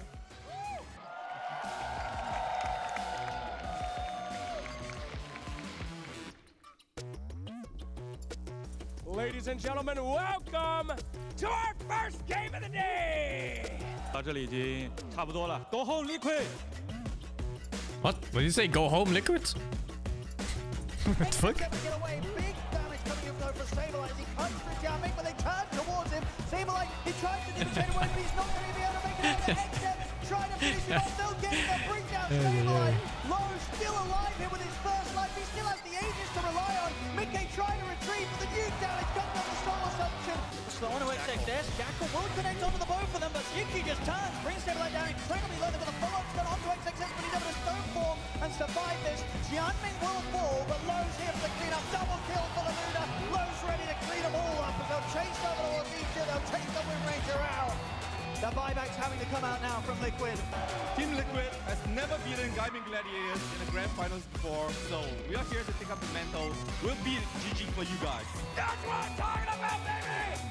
S2: Ladies and gentlemen, welcome to our first game of the day.
S12: 到这里已经差不多了。Go home, Liquid.
S3: What? What did you say? Go home, Liquid? What the fuck?
S8: Big damage coming in though for Sableye. He cuts through jamming, but they turn towards him. Sableye, he tries to imitate away, but he's not going to be able to make it out of the exit. Trying to finish him off, still getting the bring down Sableye. Low still alive here with his first life. He still has the Aegis to rely on. Mickey trying to retreat, but the nuke damage comes on the stall assumption. Slow on to XXS. Jackal will connect onto the bow for them, but Yuki just turns, brings Sableye down incredibly low. They've got a follow-up stun onto XXS, but he's able to stone form and survive this. Jianming will fall, but Low's here for the cleanup. Double kill for the Luna. Low's ready to clean them all up, and they'll chase over the Ordesia. They'll take the Wind Ranger out. The buyback's having to come out now from Liquid.
S4: Team Liquid has never beaten Gaming Gladiators in the grand finals before, so we are here to take up the mantle. We'll beat GG for you guys.
S2: That's what I'm talking about, baby!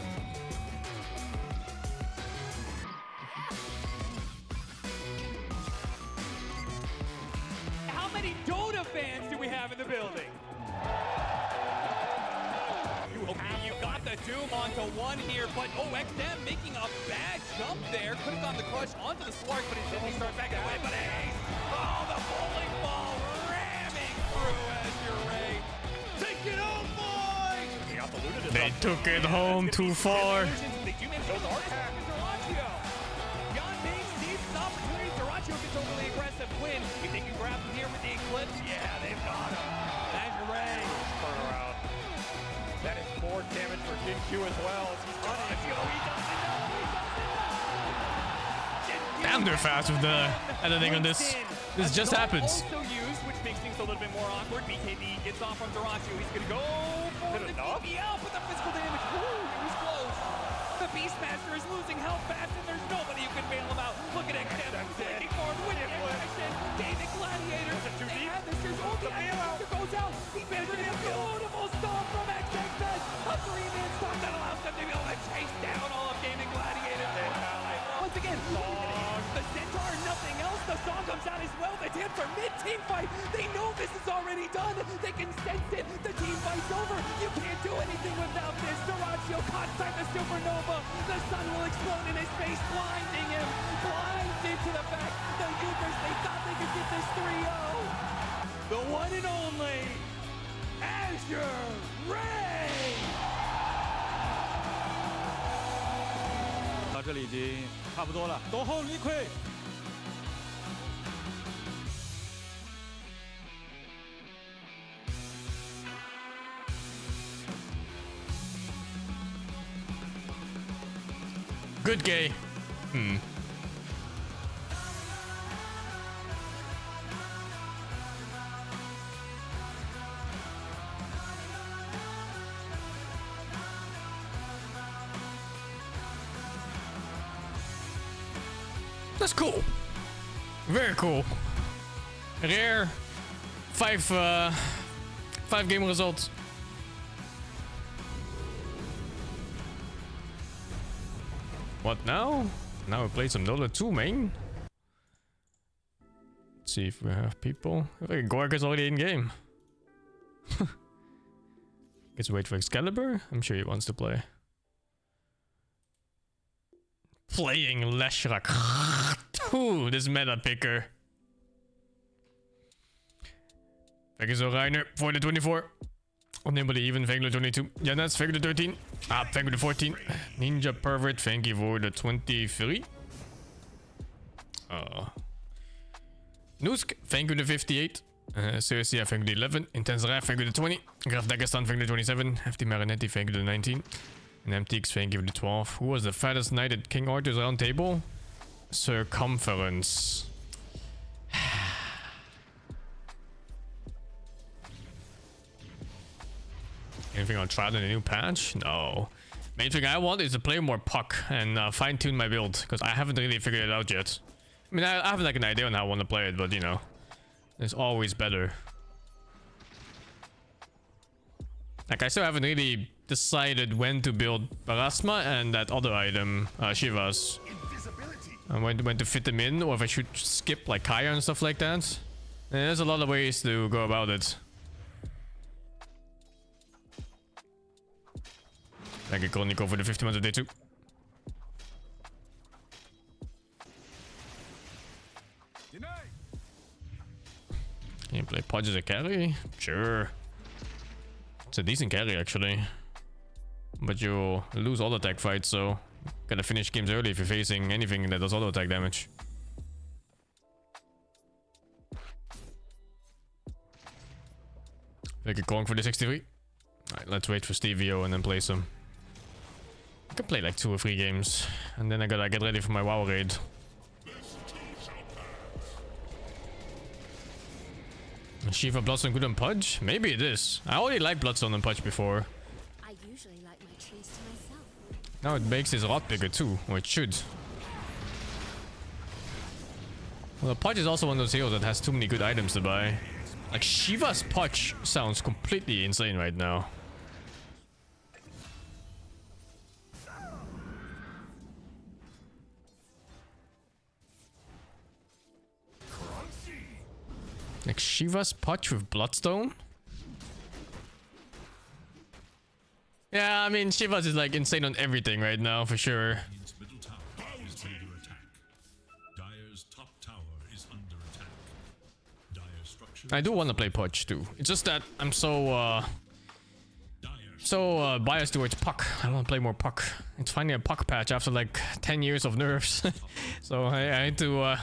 S2: How many Dota fans do we have in the building? Okay, you got the Doom onto one here, but XM making a bad jump there. Could have gone the crush onto the Spark, but he didn't start back away. But Ace, the bowling ball ramming through Azure Ray. Take it home, boys!
S3: They took it home too far.
S2: They do manage to Terarria sees this opportunity. Terarria gets overly aggressive.
S7: win. If they can grab him here with the Eclipse, yeah, they've got him. Azure Ray.
S6: Turnaround. That is more damage for KINGKONG as well. As he's trying to go. He doesn't know.
S3: Damn, they're fast with the editing on this. This just happens.
S7: Also used, which makes things a little bit more awkward. BKB gets off on Terarria. He's going to go for the TBL with the physical damage. Ooh, it was close. The Beastmaster is losing health fast, and there's nobody who can bail him out. Look at XM flanking forward with the action. David Gladiator. They have this. There's all the bailout. Goes out. He measured a beautiful stop from XXS. A 3-man stop that allows them to be able to chase down all of Gaming Gladiator. Once again, the Centaur, nothing else. The song comes out as well. The dance for mid-team fight. They know this is already done. They can sense it. The team fight's over. You can't do anything without this. Terarria caught inside the supernova. The sun will explode in his face, blinding him. Blinded to the fact the Ubers, they thought they could get this 3-0. The one and only Azure Ray.
S12: 到这里已经差不多了，夺后离溃。
S3: Good gay. That's cool. Very cool. Rare. Five game results. What now? Now we play some Dota 2 main. Let's see if we have people. Okay, Gorg is already in game. Let's wait for Excalibur. I'm sure he wants to play. Playing Leshrak. Ooh, this meta picker. Thank you so Reiner for the 24. Only even, thank you to 22. Janas, thank you to 13. Thank you to 14. Ninja Pervert, thank you for the 23. Nusk, thank you to 58. Seriously, thank you to 11. Intense Raf, thank you to 20. Graf Dagestan, thank you to 27. Hefty Marinetti, thank you to 19. And MTX, thank you to 12. Who was the fattest knight at King Arthur's round table? Circumference. Anything I'll try in a new patch? No. Main thing I want is to play more puck and fine-tune my build, because I haven't really figured it out yet. I mean, I have like an idea on how I want to play it, but you know, there's always better. Like, I still haven't really decided when to build Barasma and that other item, Shivas. And when to fit them in, or if I should skip like Kaya and stuff like that. And there's a lot of ways to go about it. Thank you, Nico, for the 50 months of day 2. Can you play Podge as a carry? Sure. It's a decent carry, actually. But you lose all attack fights, so gotta finish games early if you're facing anything that does auto attack damage. Thank you, Kong, for the 63. Alright, let's wait for Stevio and then play some. I can play like 2 or 3 games, and then I gotta get ready for my WoW raid. Shiva, Bloodstone good on Pudge? Maybe it is. I already liked Bloodstone and Pudge before.
S9: I usually like my trees to myself.
S3: Now it makes his rot bigger too, or it should. Well, Pudge is also one of those heroes that has too many good items to buy. Like, Shiva's Pudge sounds completely insane right now. Like Shiva's Pudge with Bloodstone? Yeah, I mean, Shiva's is like insane on everything right now, for sure. I do want to play Pudge too. It's just that I'm so biased towards Puck. I want to play more Puck. It's finally a Puck patch after like 10 years of nerfs. So I had to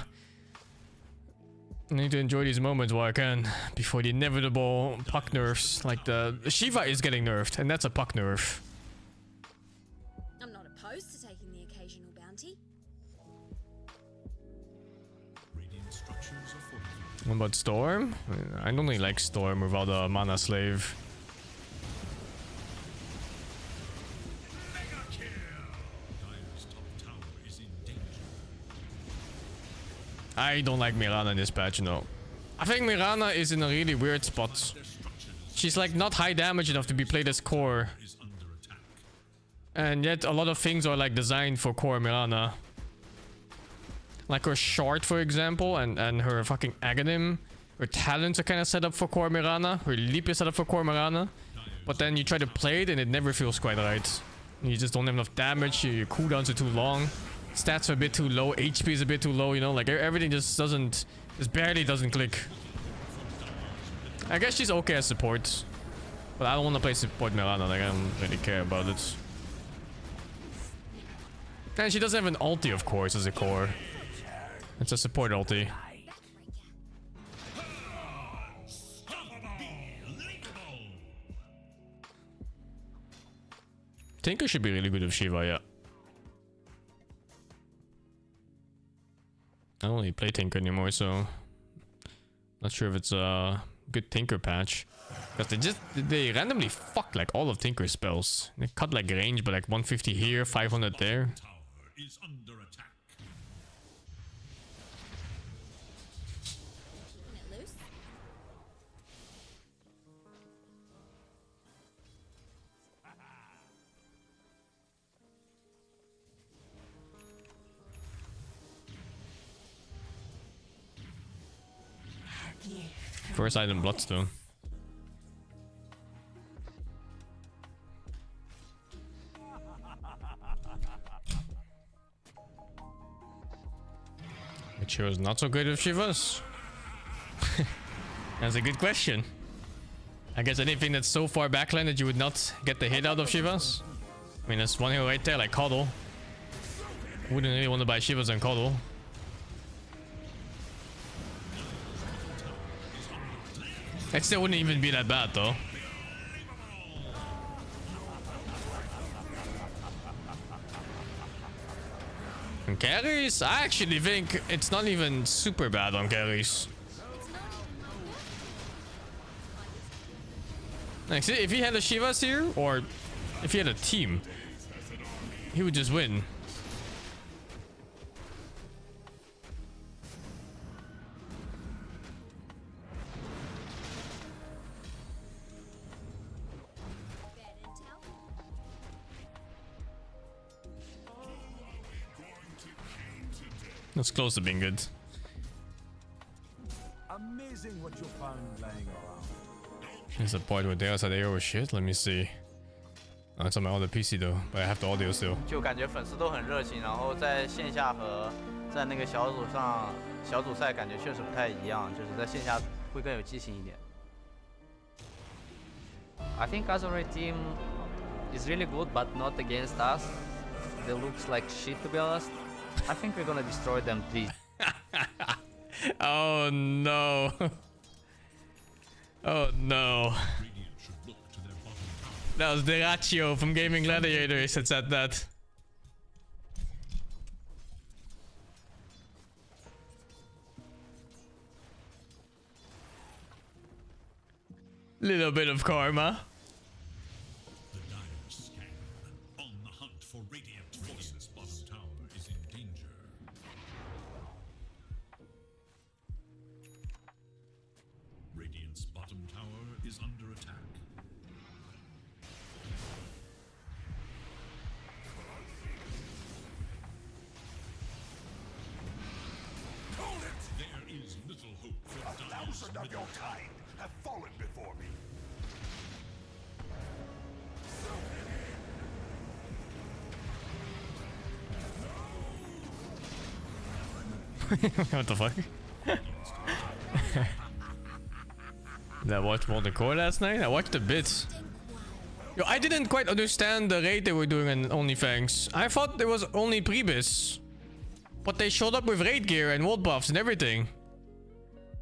S3: I need to enjoy these moments while I can before the inevitable puck nerfs. Like the Shiva is getting nerfed, and that's a puck nerf.
S9: I'm not opposed to taking the occasional bounty.
S3: What about Storm? I don't really like Storm without a mana slave. I don't like Mirana in this patch, no. I think Mirana is in a really weird spot. She's like not high damage enough to be played as core. And yet a lot of things are like designed for core Mirana. Like her shard, for example, and her fucking Aghanim. Her talents are kind of set up for core Mirana. Her leap is set up for core Mirana. But then you try to play it and it never feels quite right. You just don't have enough damage, your cooldowns are too long. Stats are a bit too low, HP is a bit too low, you know, like everything just barely doesn't click. I guess she's okay as support, but I don't want to play support Mirana, like I don't really care about it. And she doesn't have an ulti, of course, as a core. It's a support ulti. Tinker should be really good with Shiva, yeah. I don't really play Tinker anymore, so not sure if it's a good Tinker patch. Because they randomly fuck like all of Tinker's spells. They cut like range, but like 150 here, 500 there. First item Bloodstone. Which was not so good with Shivas. That's a good question. I guess anything that's so far backline that you would not get the hit out of Shivas. I mean, there's one hero right there, like Coddle. Wouldn't really want to buy Shivas and Coddle. It still wouldn't even be that bad though. And carries? I actually think it's not even super bad on carries. Like, see, if he had a Shivas here, or if he had a team, he would just win. That's close to being good.
S11: Amazing what you found laying around.
S3: There's a point where there's an AO shit. Let me see. Oh, it's on my other PC though, but I have the audio still.
S13: 就感觉粉丝都很热情，然后在线下和在那个小组上小组赛感觉确实不太一样，就是在线下会更有激情一点。
S15: I think Azure Ray team is really good, but not against us. They looks like shit, to be honest. I think we're gonna destroy them, please.
S3: Oh no. Oh no. That was Deraccio from Gaming Gladiators that said that. Little bit of karma.
S11: Of your kind have fallen before me.
S3: What the fuck? Did I watch Molten Core last night? I watched a bit. Yo, I didn't quite understand the raid they were doing on OnlyFans. I thought there was only Prebis. But they showed up with raid gear and world buffs and everything.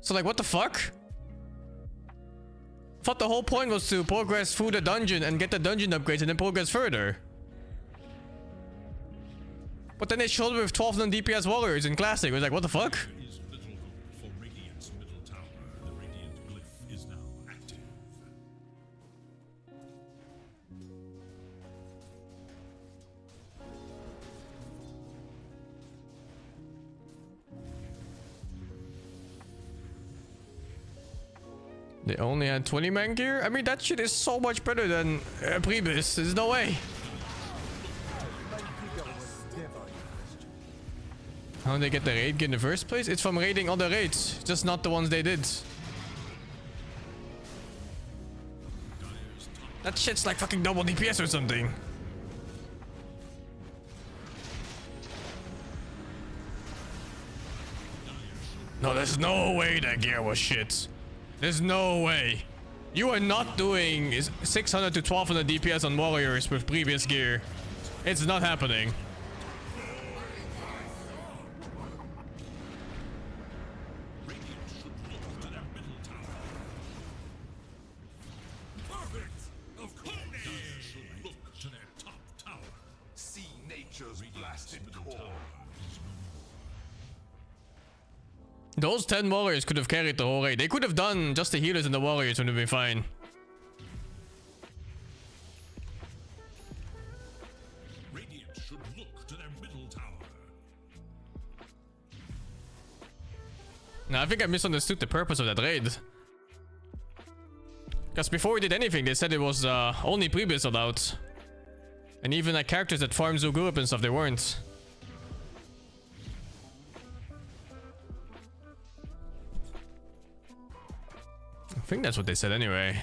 S3: So like, what the fuck? I thought the whole point was to progress through the dungeon and get the dungeon upgrades and then progress further. But then they showed with 1200 DPS warriors in Classic. It was like, what the fuck? They only had 20 man gear? I mean, that shit is so much better than previous. There's no way. How did they get the raid gear in the first place? It's from raiding other raids, just not the ones they did. That shit's like fucking double DPS or something. No, there's no way that gear was shit. There's no way. You are not doing 600 to 1200 DPS on warriors with previous gear. It's not happening. Those 10 warriors could have carried the whole raid. They could have done just the healers and the warriors and it would be fine.
S11: Radiant should look to their middle tower.
S3: Now, I think I misunderstood the purpose of that raid. Because before we did anything, they said it was only previous allowed. And even like characters that farm Zogurup and stuff, they weren't. I think that's what they said anyway.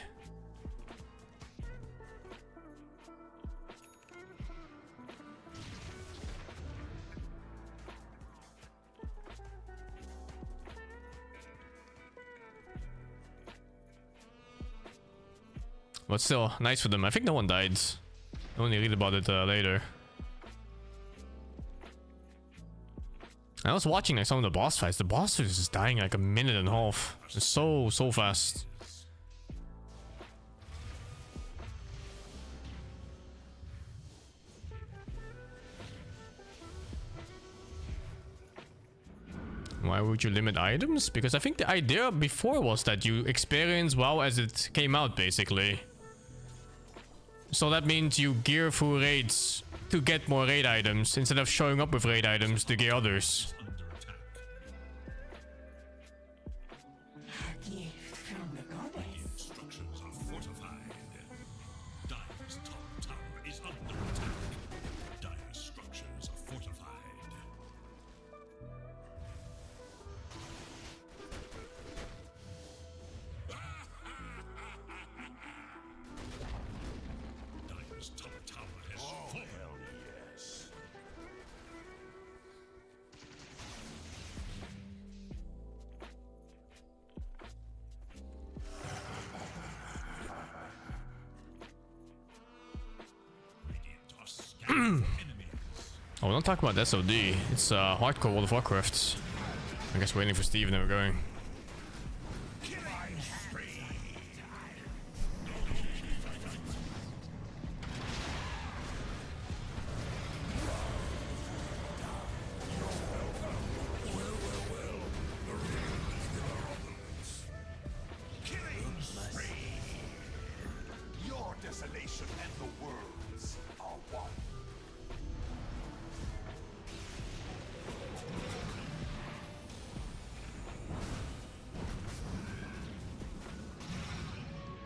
S3: But still, nice for them. I think no one died. I only read about it later. I was watching like some of the boss fights. The boss fight is just dying like a minute and a half. It's so fast. Why would you limit items? Because I think the idea before was that you experience WoW as it came out, basically. So that means you gear through raids to get more raid items instead of showing up with raid items to gear others. Oh, we're not talking about SOD. It's hardcore World of Warcraft. I guess waiting for Steve and then we're going.
S11: Your desolation and the world's are one.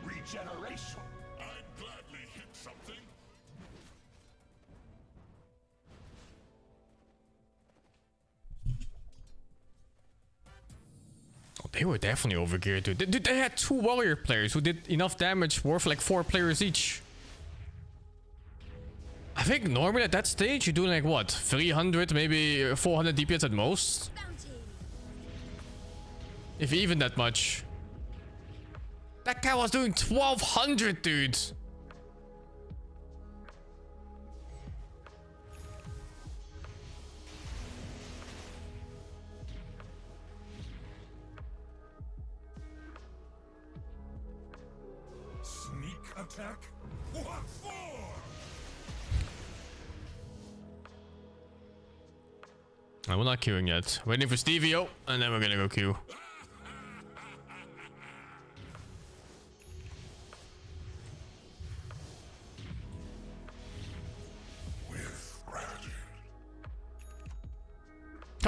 S11: Regeneration. I'd gladly hit something.
S3: Oh, they were definitely overgeared, dude. They had 2 warrior players who did enough damage worth like 4 players each. I think normally at that stage you're doing like what, 300, maybe 400 DPS at most, if even that much. That guy was doing 1200, dude.
S11: attack? What for?
S3: We're not queuing yet. Waiting for Stevie-O, and then we're gonna go queue.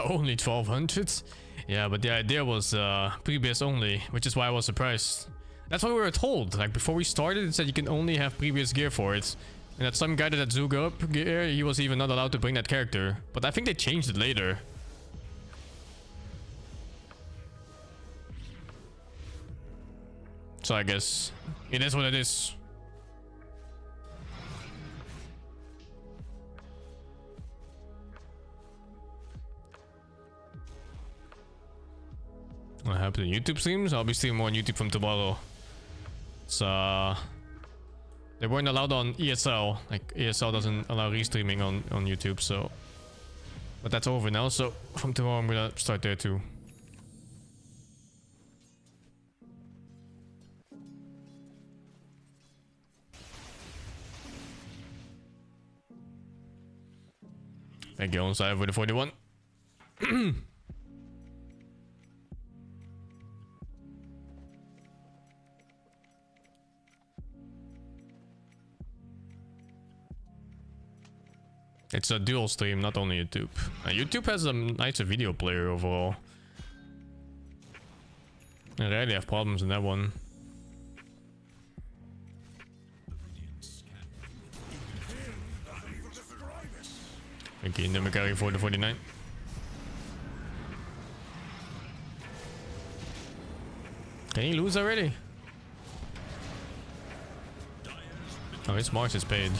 S3: Only 1200? Yeah, but the idea was previous only, which is why I was surprised. That's what we were told. Like before we started, it said you can only have previous gear for it. And that some guy that had Zuga up gear, he was even not allowed to bring that character. But I think they changed it later. So I guess it is what it is. What happened to YouTube streams? I'll be streaming more on YouTube from tomorrow. So they weren't allowed on ESL. Like ESL doesn't allow restreaming on YouTube, so but that's over now, so from tomorrow I'm gonna start there too. Thank you on side for the 41. It's a dual stream, not only YouTube. YouTube has a nicer video player overall. I rarely have problems in that one. Thank you, number carry for the 49. Can he lose already? Oh, his Mars is paid.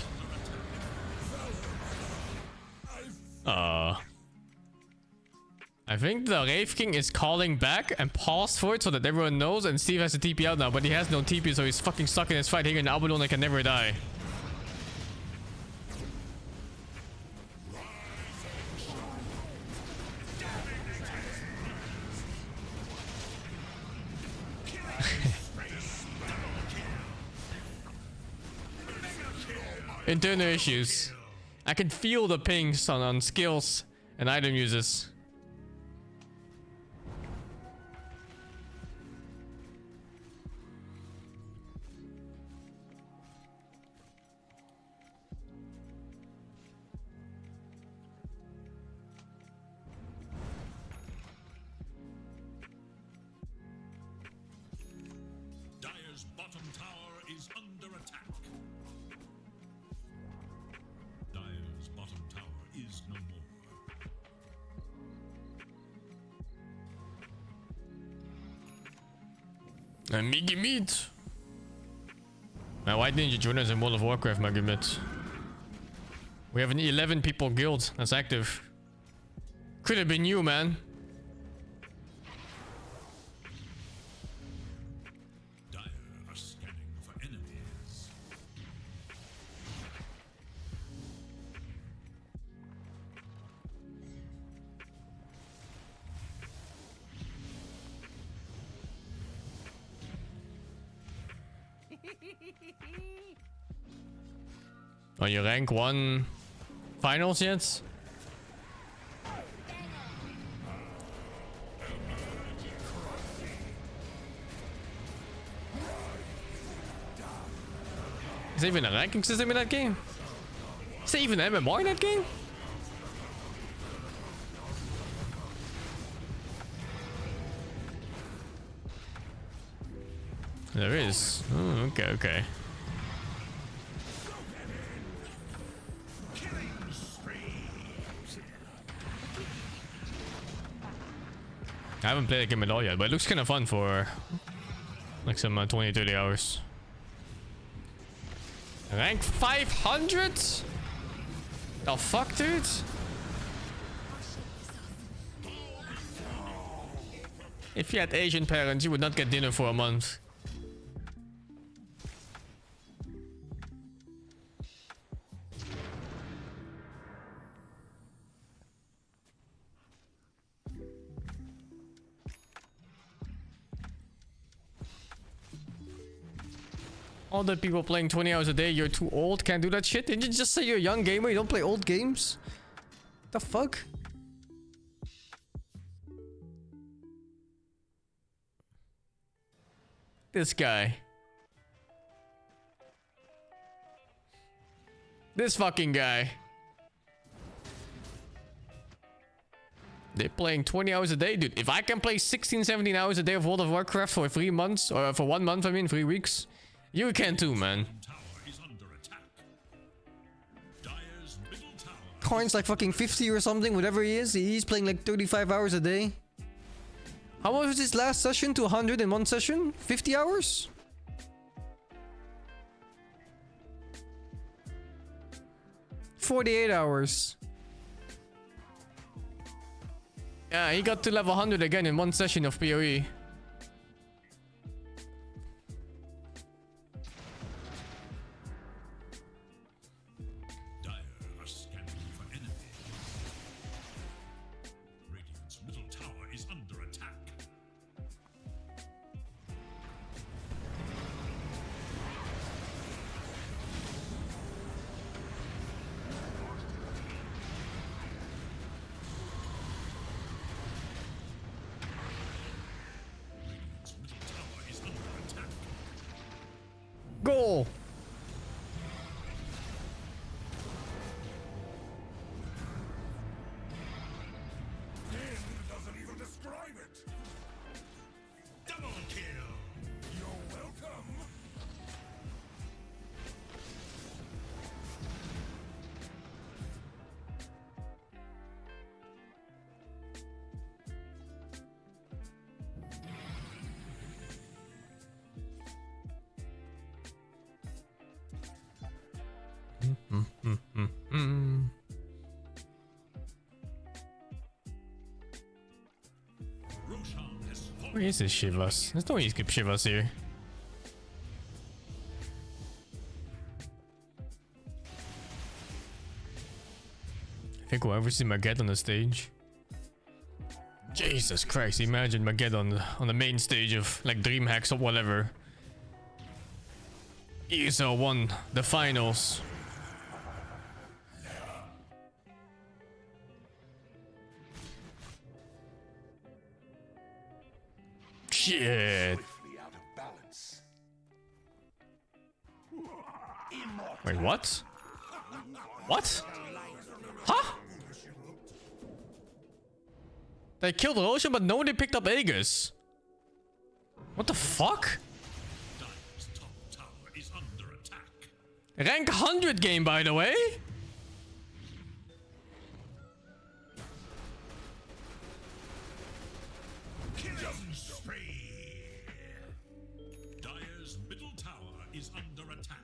S3: I think the Wraith King is calling back and paused for it so that everyone knows, and Steve has to TP out now, but he has no TP, so he's fucking stuck in his fight here in Abaddon and can never die. Internal issues. I can feel the pings on skills and item uses.
S11: Dire's bottom tower is under attack. Dire's bottom tower is no more.
S3: And Miggy Meat. Now, why didn't you join us in World of Warcraft, Miggy Meat? We have an 11 people guild that's active. Could have been you, man.
S11: Dire are scanning for enemies.
S3: Are you rank 1 finals yet? Is there even a ranking system in that game? Is there even MMR in that game? There is. Oh, okay, okay. I haven't played the game at all yet, but it looks kind of fun for like some 20-30 hours. Rank 500? The fuck, dude? If you had Asian parents, you would not get dinner for a month. All the people playing 20 hours a day, you're too old, can't do that shit. Didn't you just say you're a young gamer, you don't play old games? The fuck? This guy. This fucking guy. They're playing 20 hours a day, dude. If I can play 16, 17 hours a day of World of Warcraft for 3 months, or for 1 month, I mean, 3 weeks, you can too, man. Coin's like fucking 50 or something, whatever he is. He's playing like 35 hours a day. How much was his last session to 100 in one session? 50 hours? $48 hours. Yeah, he got to level 100 again in one session of PoE. Goal!
S11: Doesn't even describe it. Double kill. You're welcome.
S3: Where is this Shivas? There's no way you skip Shivas here. I think we'll ever see Maget on the stage. Jesus Christ, imagine Maget on the main stage of like DreamHacks or whatever. ESL ONE, the finals. Shit. Wait, what? What? Huh? They killed Roshan, but no one picked up Aegis. What the fuck? Rank 100 game, by the way.
S11: Killing spree. Dire's middle tower is under attack.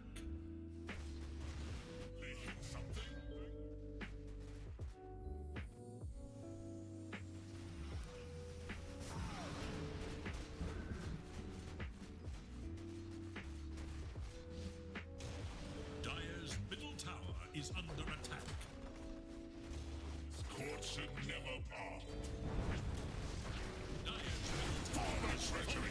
S11: Dire's middle tower is under attack. Scorch should never part. Treasury.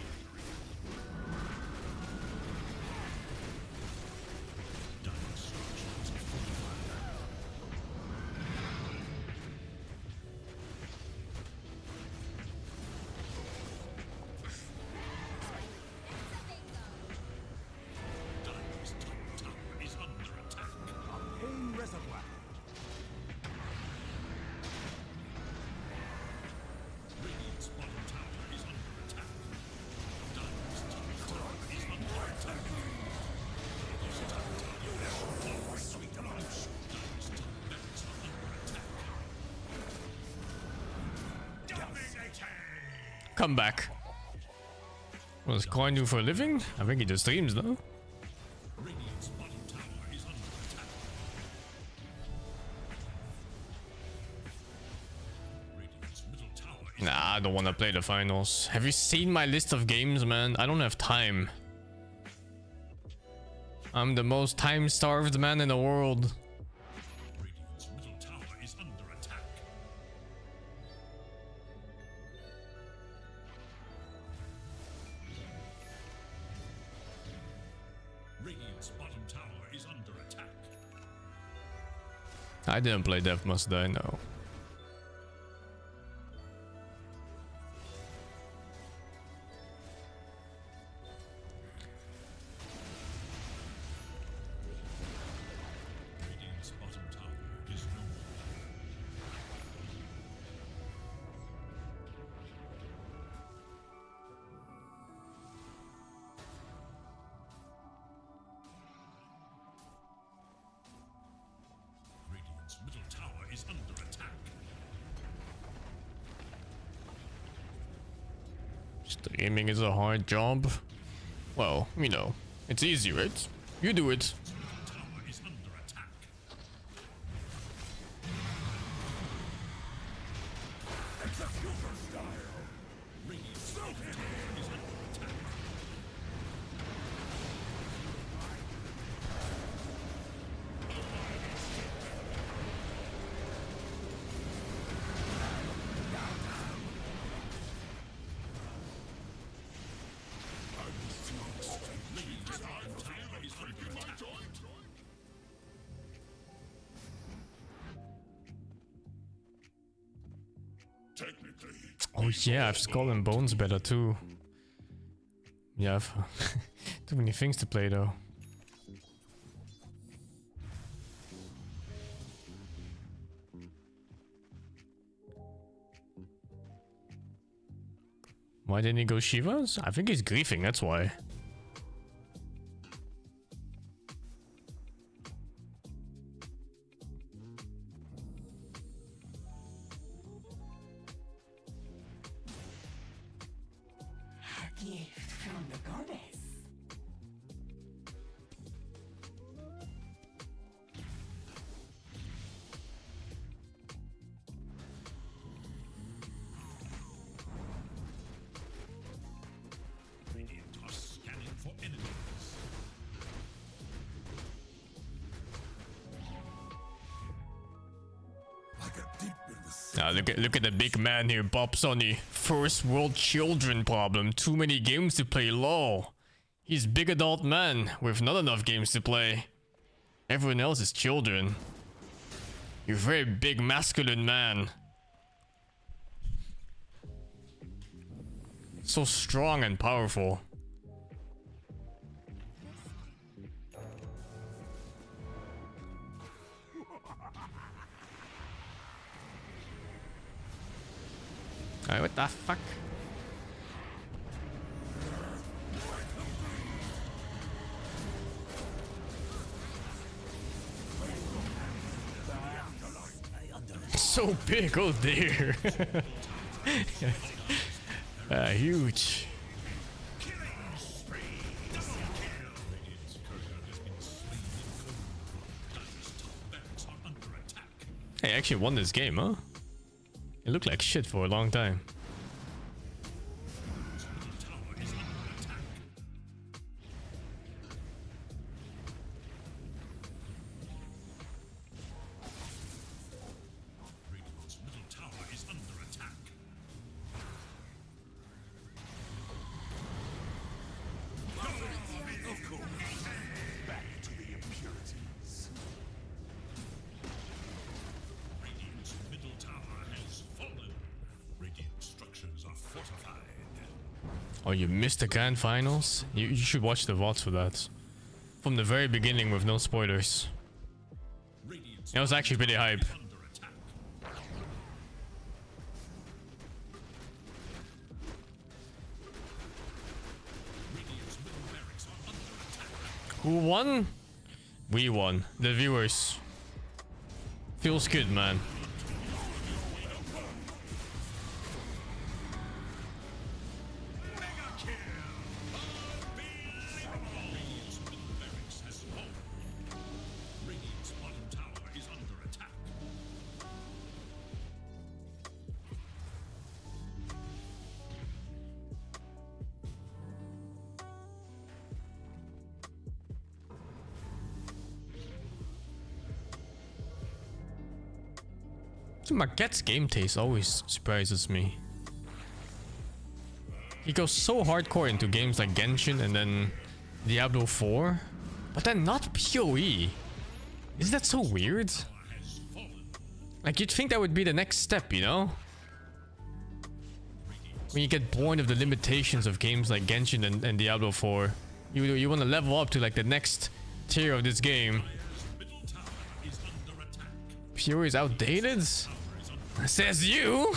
S3: Come back. What does Coin do for a living? I think he just streams though. Nah, I don't want to play the finals. Have you seen my list of games, man? I don't have time. I'm the most time-starved man in the world. I didn't play Death Must Die, no. Streaming is a hard job. Well, you know, it's easy, right? You do it. Oh yeah, I've Skull and Bones better too. Yeah, I've too many things to play though. Why didn't he go Shivas? I think he's griefing, that's why. Look at the big man here, Bob Sonny. First world children problem. Too many games to play, lol. He's big adult man with not enough games to play. Everyone else is children. You're a very big masculine man. So strong and powerful. Alright, what the fuck? So big, oh dear. Huge. Hey, I actually won this game, huh? It looked like shit for a long time. Oh, you missed the grand finals? You should watch the VODs for that. From the very beginning with no spoilers. It was actually pretty hype. Who won? We won. The viewers. Feels good, man. Maquette's game taste always surprises me. He goes so hardcore into games like Genshin and then Diablo 4. But then not PoE. Isn't that so weird? Like, you'd think that would be the next step, you know? When you get bored of the limitations of games like Genshin and Diablo 4, you want to level up to like the next tier of this game. PoE is outdated? Says you!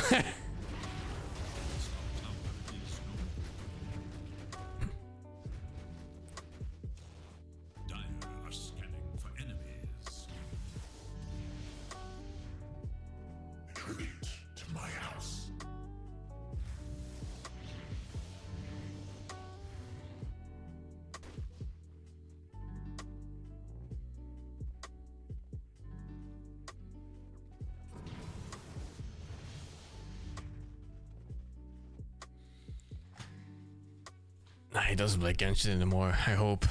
S3: Nah, he doesn't play Genshin anymore, I hope.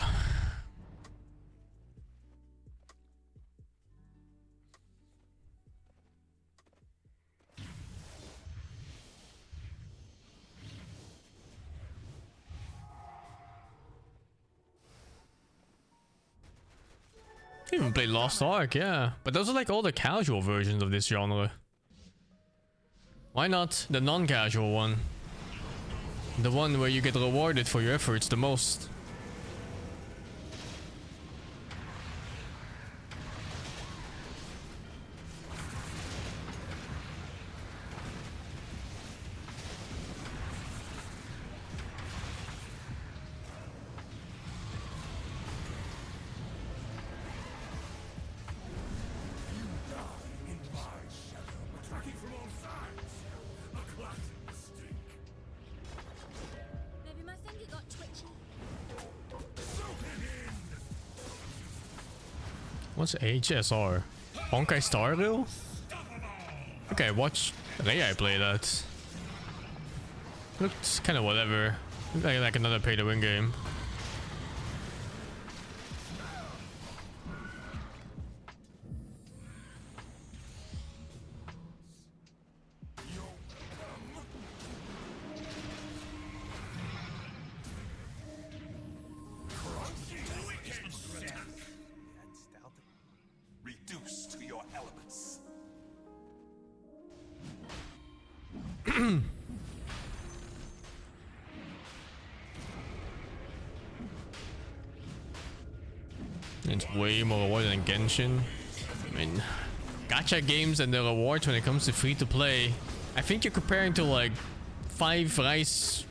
S3: I even played Lost Ark, yeah. But those are like all the casual versions of this genre. Why not the non-casual one? The one where you get rewarded for your efforts the most. What's HSR? Honkai Star Rail? Okay, watch Ray play that. Looks kind of whatever. Like another pay to win game.
S11: Reduce to your elements.
S3: It's way more rewarding than Genshin. I mean, gacha games and the rewards when it comes to free to play. I think you're comparing to like 5 rice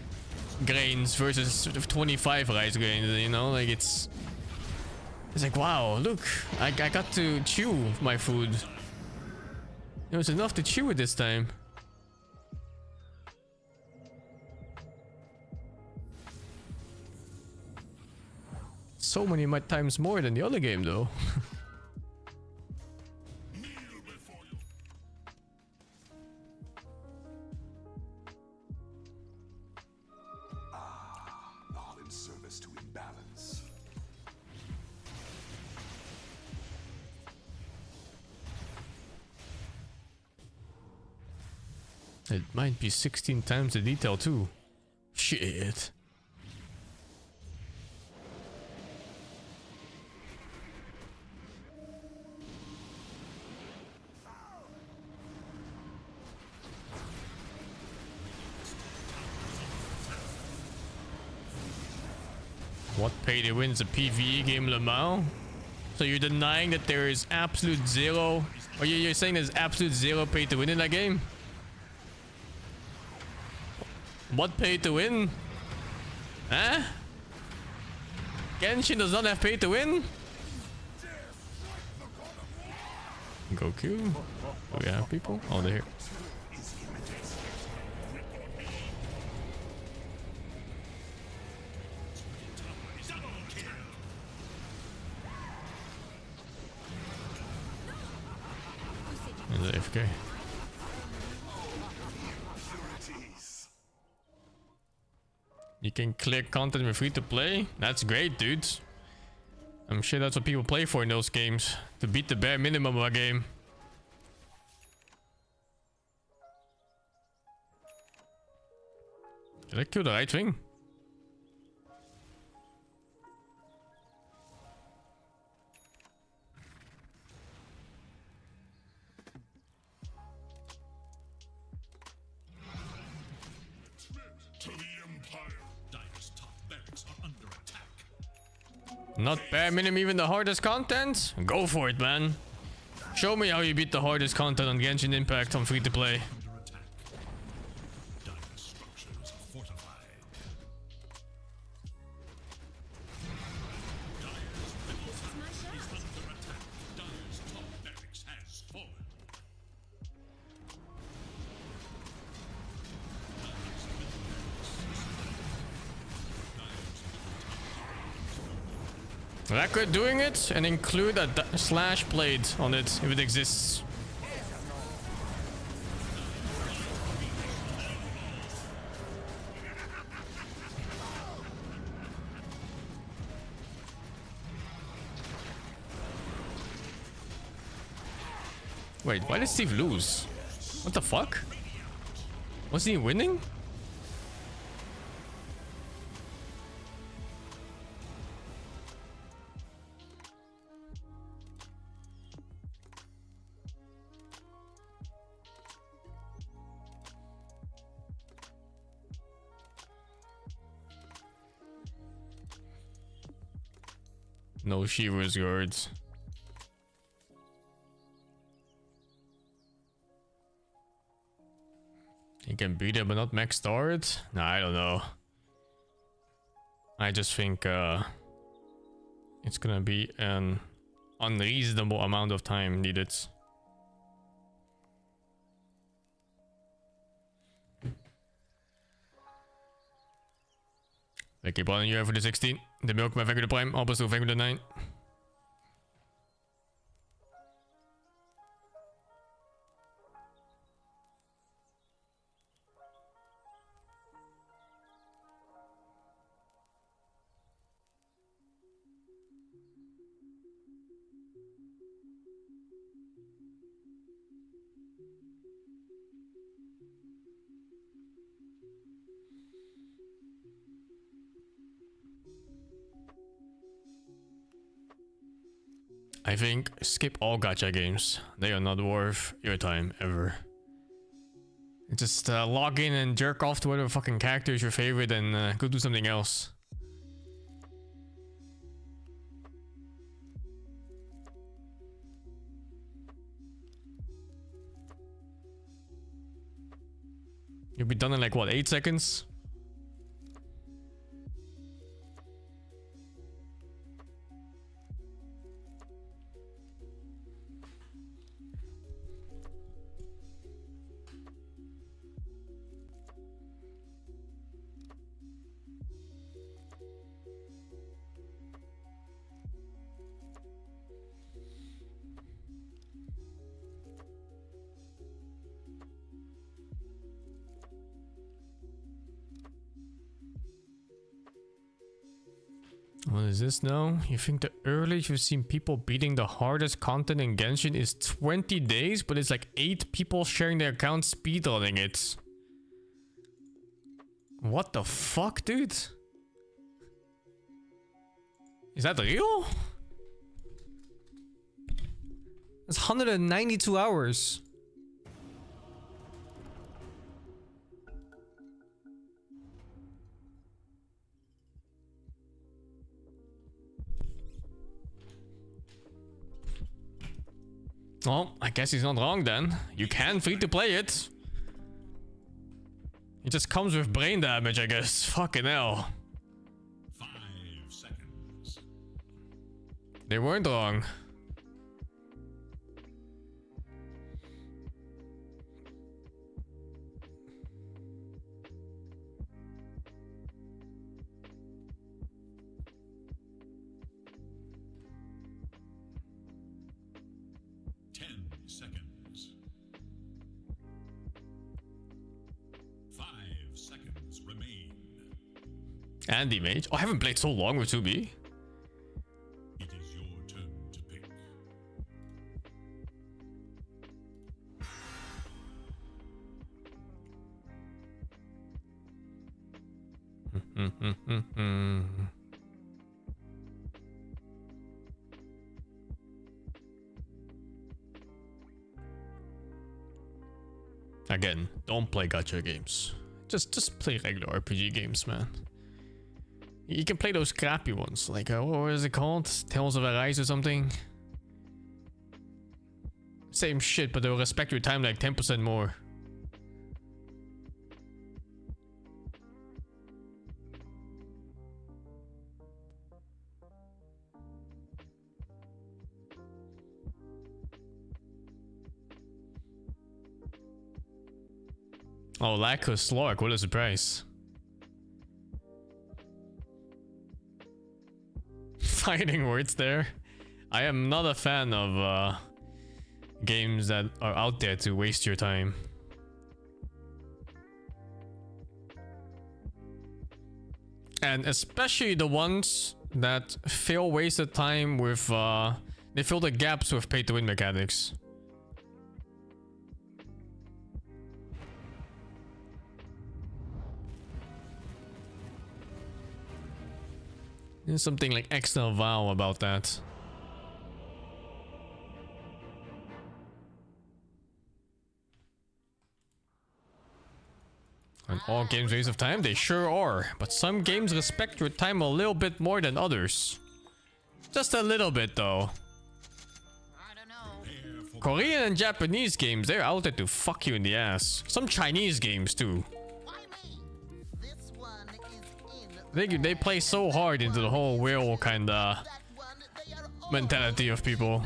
S3: grains versus 25 rice grains, you know? Like it's like, wow, look, I got to chew my food. It was enough to chew it this time. So many times more than the other game though.
S11: All in service to imbalance.
S3: It might be 16 times the detail too. Shit. What pay to win is a PvE game, Lamau? So you're denying that there is absolute zero, or you're saying there's absolute zero pay to win in that game? What pay to win? Huh? Genshin does not have pay to win? Goku? Do we have people? Oh, they're here. Is it AFK? You can clear content with free to play? That's great, dude. I'm sure that's what people play for in those games. To beat the bare minimum of a game. Did I kill the right thing? Not bare minimum, even the hardest content? Go for it, man. Show me how you beat the hardest content on Genshin Impact on free to play. Record doing it and include a slash blade on it if it exists. Wait, why did Steve lose? What the fuck? Was he winning? No Shiva's guards. You can beat it but not max start? Nah, I don't know. I just think it's gonna be an unreasonable amount of time needed. Thank you, Brian, you have for the 16. The Milkman, thank you, the Prime. Albasto, thank you, the 9. I think skip all gacha games. They are not worth your time ever. Just log in and jerk off to whatever fucking character is your favorite and go do something else. You'll be done in like what, 8 seconds? What is this now? You think the earliest you've seen people beating the hardest content in Genshin is 20 days, but it's like 8 people sharing their account speedrunning it. What the fuck, dude? Is that real? That's 192 hours. Well, I guess he's not wrong then. You can free to play it. It just comes with brain damage, I guess. Fucking hell.
S11: 5 seconds.
S3: They weren't wrong. Andy Mage. Oh, I haven't played so long with 2B.
S11: It is your turn to pick.
S3: Again, don't play gacha games. Just play regular RPG games, man. You can play those crappy ones, like what is it called? Tales of Arise or something. Same shit, but they'll respect your time like 10% more. Oh, Lacus Slark, what a surprise. Fighting words there. I am not a fan of games that are out there to waste your time. And especially the ones that fill wasted time with they fill the gaps with pay to win mechanics. There's something like extra vow about that. And all games waste of time? They sure are. But some games respect your time a little bit more than others. Just a little bit though. Korean and Japanese games, they're out there to fuck you in the ass. Some Chinese games too. They play so hard into the whole will kinda mentality of people.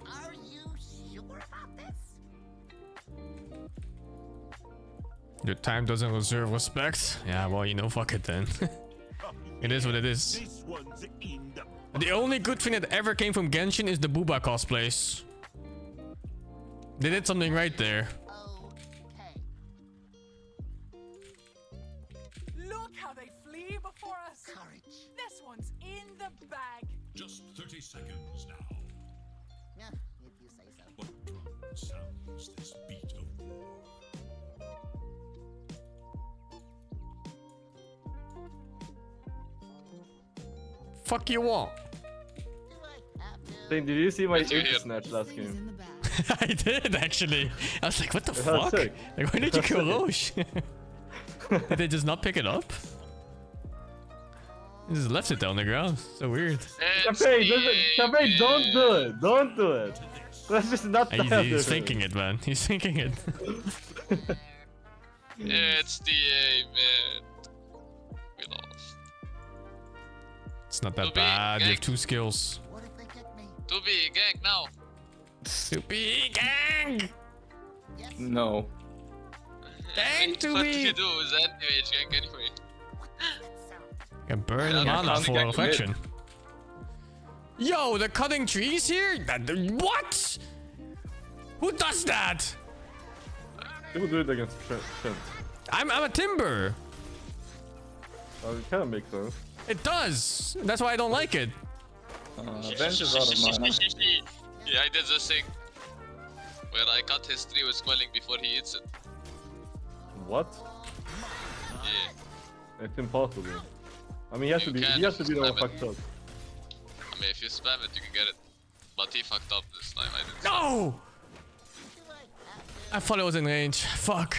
S10: Are you sure about this?
S3: Your time doesn't deserve respect? Yeah, well, you know, fuck it then. It is what it is. The only good thing that ever came from Genshin is the Booba cosplays. They did something right there.
S10: Look how they flee before us. Courage. This one's in the bag.
S11: Just 30 seconds now.
S10: Yeah, if you say so.
S11: What drum sounds this beat of war?
S3: Fuck you all.
S17: Did you see my ult snatch last game?
S3: I did actually. I was like, what the fuck? Like, why did you kill Roche? Did they just not pick it up? They just left it on the ground. So weird.
S17: Cafe, don't do it. Don't do it. That's just not
S3: He's thinking it, man. He's thinking it.
S18: It's DA, man. We lost.
S3: It's not that bad. You have 2 skills.
S18: 2B, gank now.
S3: 2B, gang!
S17: No.
S3: Gang 2B!
S18: What do you do? Is that damage gank anyway?
S3: You can burn mana for reflection. Yo, they're cutting trees here? What? Who does that?
S17: People do it against Trent.
S3: I'm a timber.
S17: It kind of makes sense.
S3: It does. That's why I don't like it.
S17: Bench is out of mana.
S18: Yeah, I did this thing where I cut his tree with quelling before he hits it.
S17: What?
S18: Yeah.
S17: It's impossible. I mean, he has to be the one fucked up.
S18: I mean, if you spam it, you can get it. But he fucked up this time. I didn't.
S3: No! I thought it was in range. Fuck.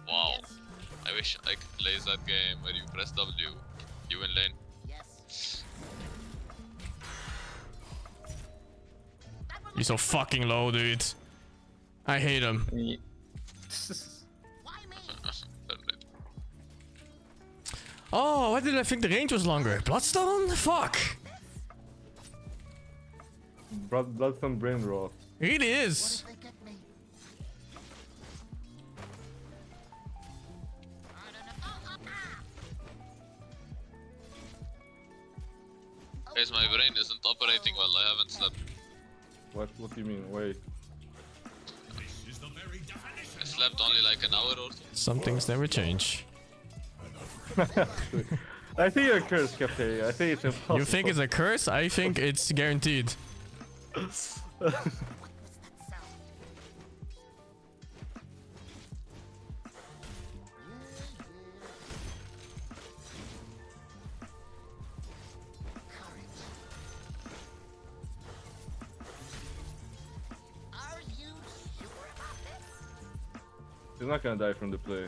S18: Wow. I wish I could play that game where you press W, you in lane.
S10: Yes.
S3: He's so fucking low, dude. I hate him. Oh, why did I think the range was longer? Bloodstone? Fuck.
S17: Bloodstone brain rot.
S3: It really is.
S18: Guys, my brain isn't operating well. I haven't slept.
S17: What do you mean? Wait.
S18: I slept only like an hour or two.
S3: Some things never change.
S17: I think you're cursed, Cafe. I think it's impossible.
S3: You think it's a curse? I think it's guaranteed.
S17: He's not gonna die from the play.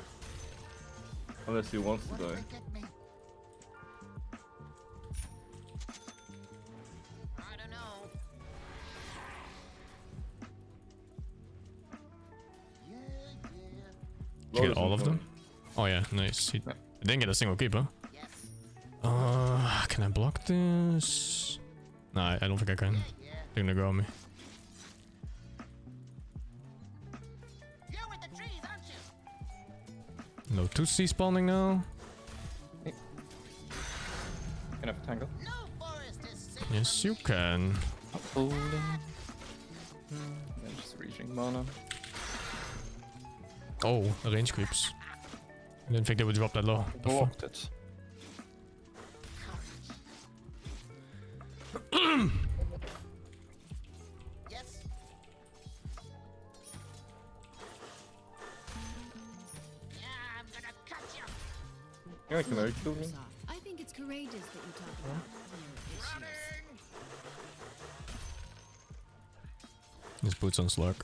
S17: Unless he wants to die.
S3: Did you get all of them? Oh yeah, nice. He didn't get a single keep, huh? Can I block this? Nah, I don't think I can. They're gonna go on me. No 2C spawning now.
S14: Can I have a tangle?
S3: Yes, you can.
S14: Holding. Then just reaching mana.
S3: Oh, range creeps. I didn't think they would drop that low.
S14: Blocked it.
S17: Yeah, can I kill me?
S9: I think it's courageous that you talk about your issues.
S3: His boots on Slurk.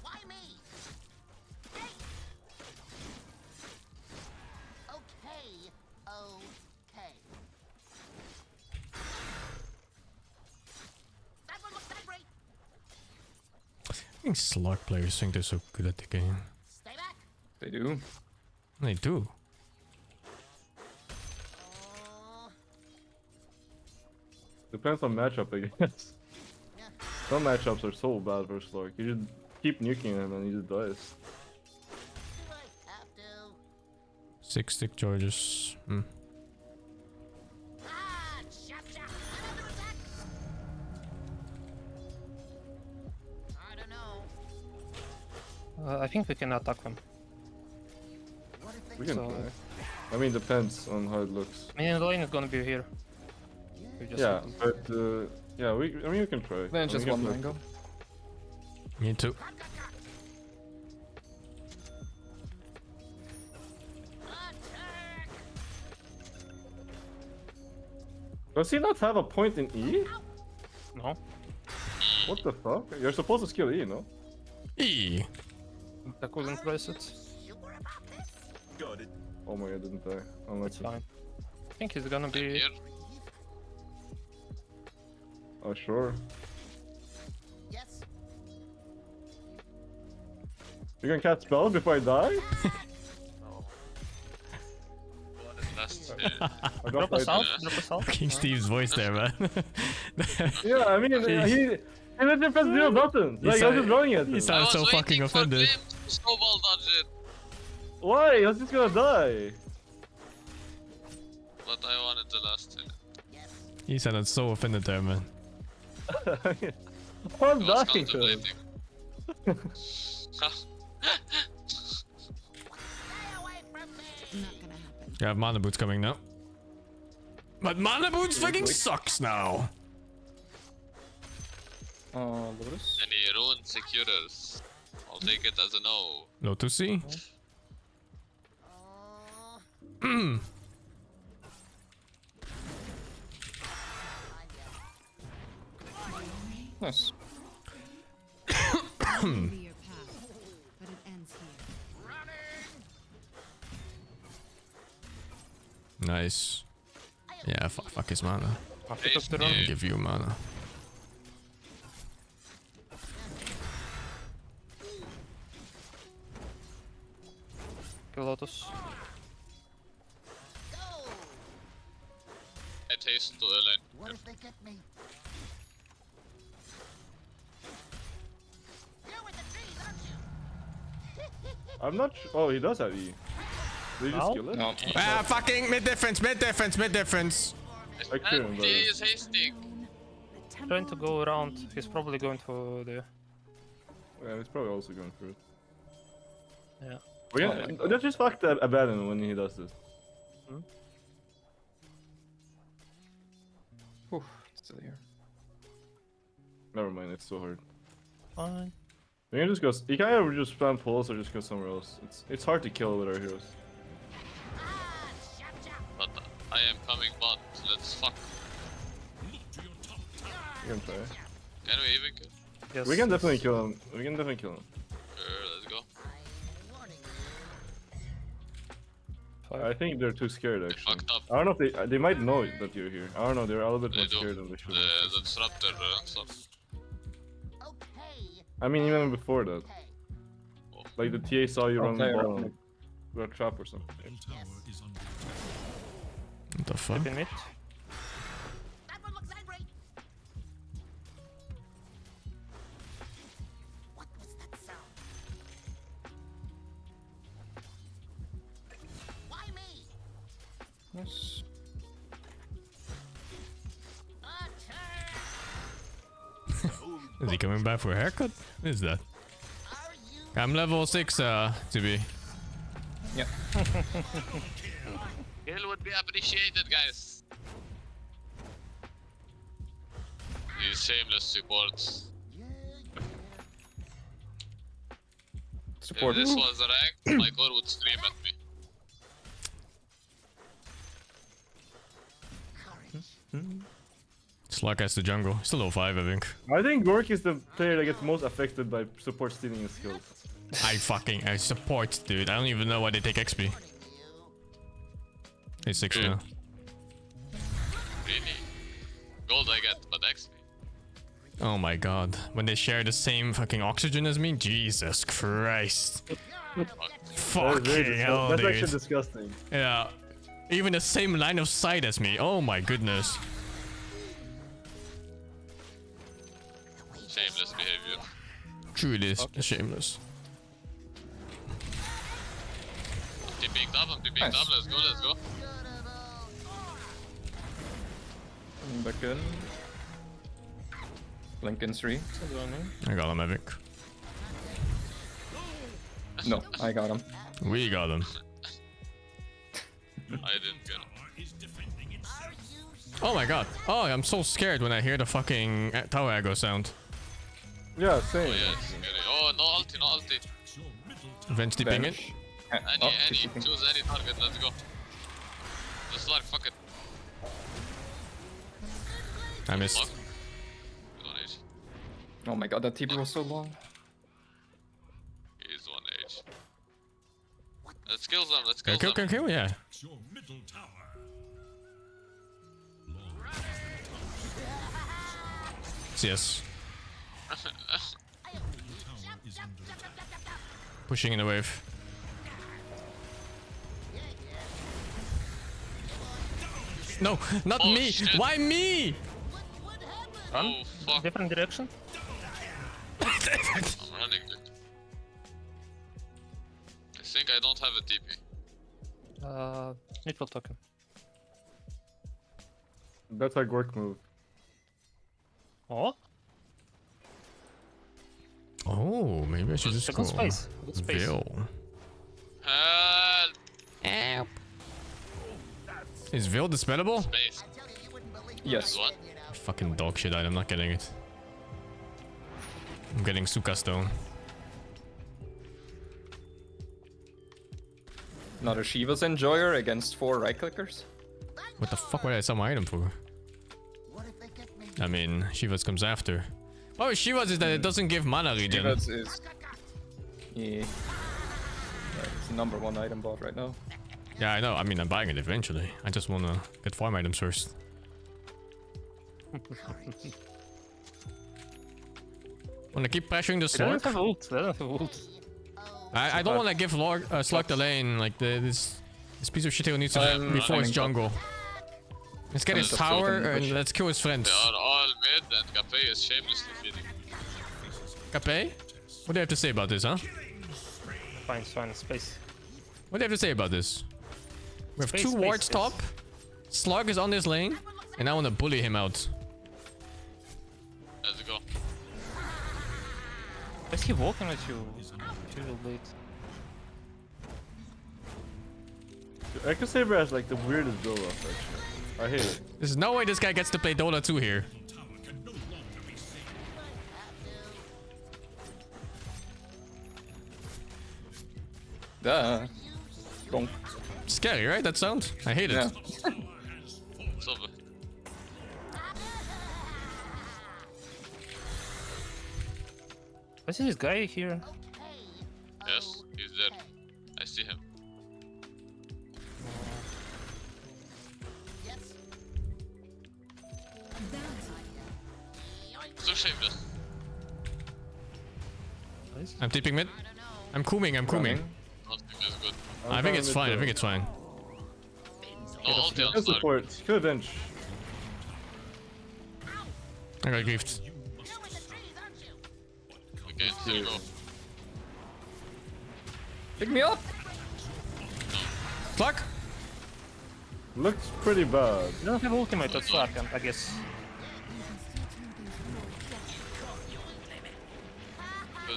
S3: I think Slurk players think they're so good at the game.
S14: They do.
S3: They do.
S17: Depends on matchup, I guess. Some matchups are so bad versus Slurk. You just keep nuking him and he just dies.
S3: 6 stick charges.
S14: I think we can attack them.
S17: We can
S14: So-
S17: try. I mean, depends on how it looks.
S14: I mean, the lane is gonna be here. We just
S17: Yeah,
S14: have to-
S17: but yeah, I mean, we can try.
S14: Then just
S17: we can
S14: one
S17: try.
S14: mango.
S3: Me too.
S17: Does he not have a point in E?
S14: No.
S17: What the fuck? You're supposed to skill E, no?
S3: E.
S14: I couldn't press it.
S17: Oh my god, I didn't die.
S14: It's fine. I think he's gonna be.
S17: Oh, sure. You can cast spells before I die?
S14: Drop us out, drop us out.
S3: King Steve's voice there, man.
S17: Yeah, I mean, he didn't press 0 buttons. Like, I was just running at him.
S3: He sounds so fucking offended.
S18: Snowball dodge it.
S17: Why? I was just gonna die.
S18: But I wanted the last hit.
S3: He sounded so offended there, man.
S17: I'm
S18: I was
S17: dying to him.
S18: contemplating.
S3: You have mana boots coming now. But mana boots fucking sucks now.
S14: Lotus.
S18: Any rune securers? I'll take it as a no.
S3: Low 2C.
S14: Nice.
S3: Nice. Yeah, fuck his mana.
S14: I'll
S3: Give you mana.
S14: Kill Lotus.
S18: I taste to the lane.
S8: What if they get me? You're with the trees, aren't you?
S17: I'm not sure. Oh, he does have E. Did he just
S14: No?
S17: kill it?
S14: No.
S3: Ah, fucking mid difference, mid difference, mid difference.
S17: I killed him,
S18: He
S17: but...
S18: is hasting.
S14: Trying to go around. He's probably going for the.
S17: Yeah, he's probably also going for it.
S14: Yeah.
S17: We can, let's just fuck the Abaddon when he does this.
S14: Oof, still here.
S17: Never mind, it's so hard.
S14: Fine.
S17: We can just go. You can either just spam pulls or just go somewhere else. It's hard to kill with our heroes.
S18: But I am coming bot. Let's fuck.
S17: You can try.
S18: Can we even kill?
S14: Yes.
S17: We can definitely kill him. We can definitely kill him.
S18: Sure, let's go.
S14: 5.
S17: I think they're too scared actually.
S18: fucked up.
S17: I don't know if they might know that you're here. I don't know, they're a little bit more scared than they should.
S18: The disruptor stuff.
S17: I mean, even before that. Like the TA saw you run the
S14: Okay,
S17: ball
S14: right.
S17: and got a trap or something.
S3: What the fuck?
S14: Keep in mid. Nice.
S3: Is he coming back for a haircut? What is that? I'm level 6, to be.
S14: Yeah.
S18: Kill would be appreciated, guys. These shameless supports.
S14: Support.
S18: If this was a rank, my core would scream at me.
S3: Slug as the jungle. Still level 5, I think.
S17: I think Gork is the player that gets most affected by support stealing his skills.
S3: I support, dude. I don't even know why they take XP. He's 6 now.
S18: Really? Gold I get, but XP.
S3: Oh my god. When they share the same fucking oxygen as me? Jesus Christ. Fucking hell,
S17: That's
S3: dude.
S17: actually disgusting.
S3: Yeah. Even the same line of sight as me. Oh my goodness.
S18: Shameless behavior.
S3: Truly shameless.
S18: I'm TPing top, let's go, let's go.
S14: Back in. Lincoln 3.
S3: I got him, I think.
S14: No, I got him.
S3: We got him.
S18: I didn't get him.
S3: Oh my god. Oh, I'm so scared when I hear the fucking tower aggro sound.
S17: Yeah, same.
S18: Oh, yeah, it's scary. Oh, no ulti, no ulti.
S3: Eventually ping it.
S18: Any, choose any target, let's go. Just like, fuck it.
S3: I missed.
S18: Fuck. He's 1H.
S14: Oh my god, that TP was so long.
S18: He's 1H. Let's kill them, let's kill them.
S3: Kill, yeah. Yes. Pushing in the wave. No, not
S18: Oh,
S3: me.
S18: shit.
S3: Why me?
S18: Oh, fuck.
S14: Different direction.
S18: I'm running, dude. I think I don't have a TP.
S14: Neutral token.
S17: That's a Gork move.
S14: Oh?
S3: Oh, maybe I should just go.
S14: Good space. Good space.
S3: Vil.
S18: Help!
S3: Is Vil dispellable?
S18: Space.
S14: Yes.
S18: What?
S3: Fucking dog shit item, I'm not getting it. I'm getting Suka Stone.
S14: Another Shiva's Enjoyer against 4 right clickers.
S3: What the fuck would I sell my item for? I mean, Shiva's comes after. Oh, Shiva's is that it doesn't give mana regen.
S14: Shiva's is... Yeah. It's the #1 item bot right now.
S3: Yeah, I know. I mean, I'm buying it eventually. I just wanna get farm items first. Wanna keep pressuring the
S14: They don't
S3: Slug?
S14: have ult. They don't have ult.
S3: I don't wanna give Slug the lane. Like this piece of shit here needs to before his jungle. Let's get his tower and let's kill his friends.
S18: They are all mid and Cafe is shamelessly feeding.
S3: Cape? What do you have to say about this, huh?
S14: Fine, space.
S3: What do you have to say about this? We have
S14: Space,
S3: 2
S14: space,
S3: wards
S14: space.
S3: top. Slug is on this lane, and I want to bully him out.
S18: Let's go.
S14: Why is he walking at you? Too late.
S17: Echo Saber has like the weirdest build up actually. I hate it.
S3: There's no way this guy gets to play Dota 2 here.
S14: Duh. Bonk.
S3: Scary, right? That sound? I hate it.
S14: Yeah.
S18: So,
S14: I see this guy here.
S18: yes, he's there. I see him. shameless.
S3: I'm tipping mid. I'm cooming.
S18: I think that's good.
S3: I think it's fine. I think it's fine.
S18: No ulti on
S17: Good
S18: Slark.
S17: support. Good bench.
S3: I got griefed.
S18: Okay, here you go.
S14: Pick me up!
S3: Clark?
S17: Looks pretty bad.
S16: You don't have ultimate at Slark, I guess.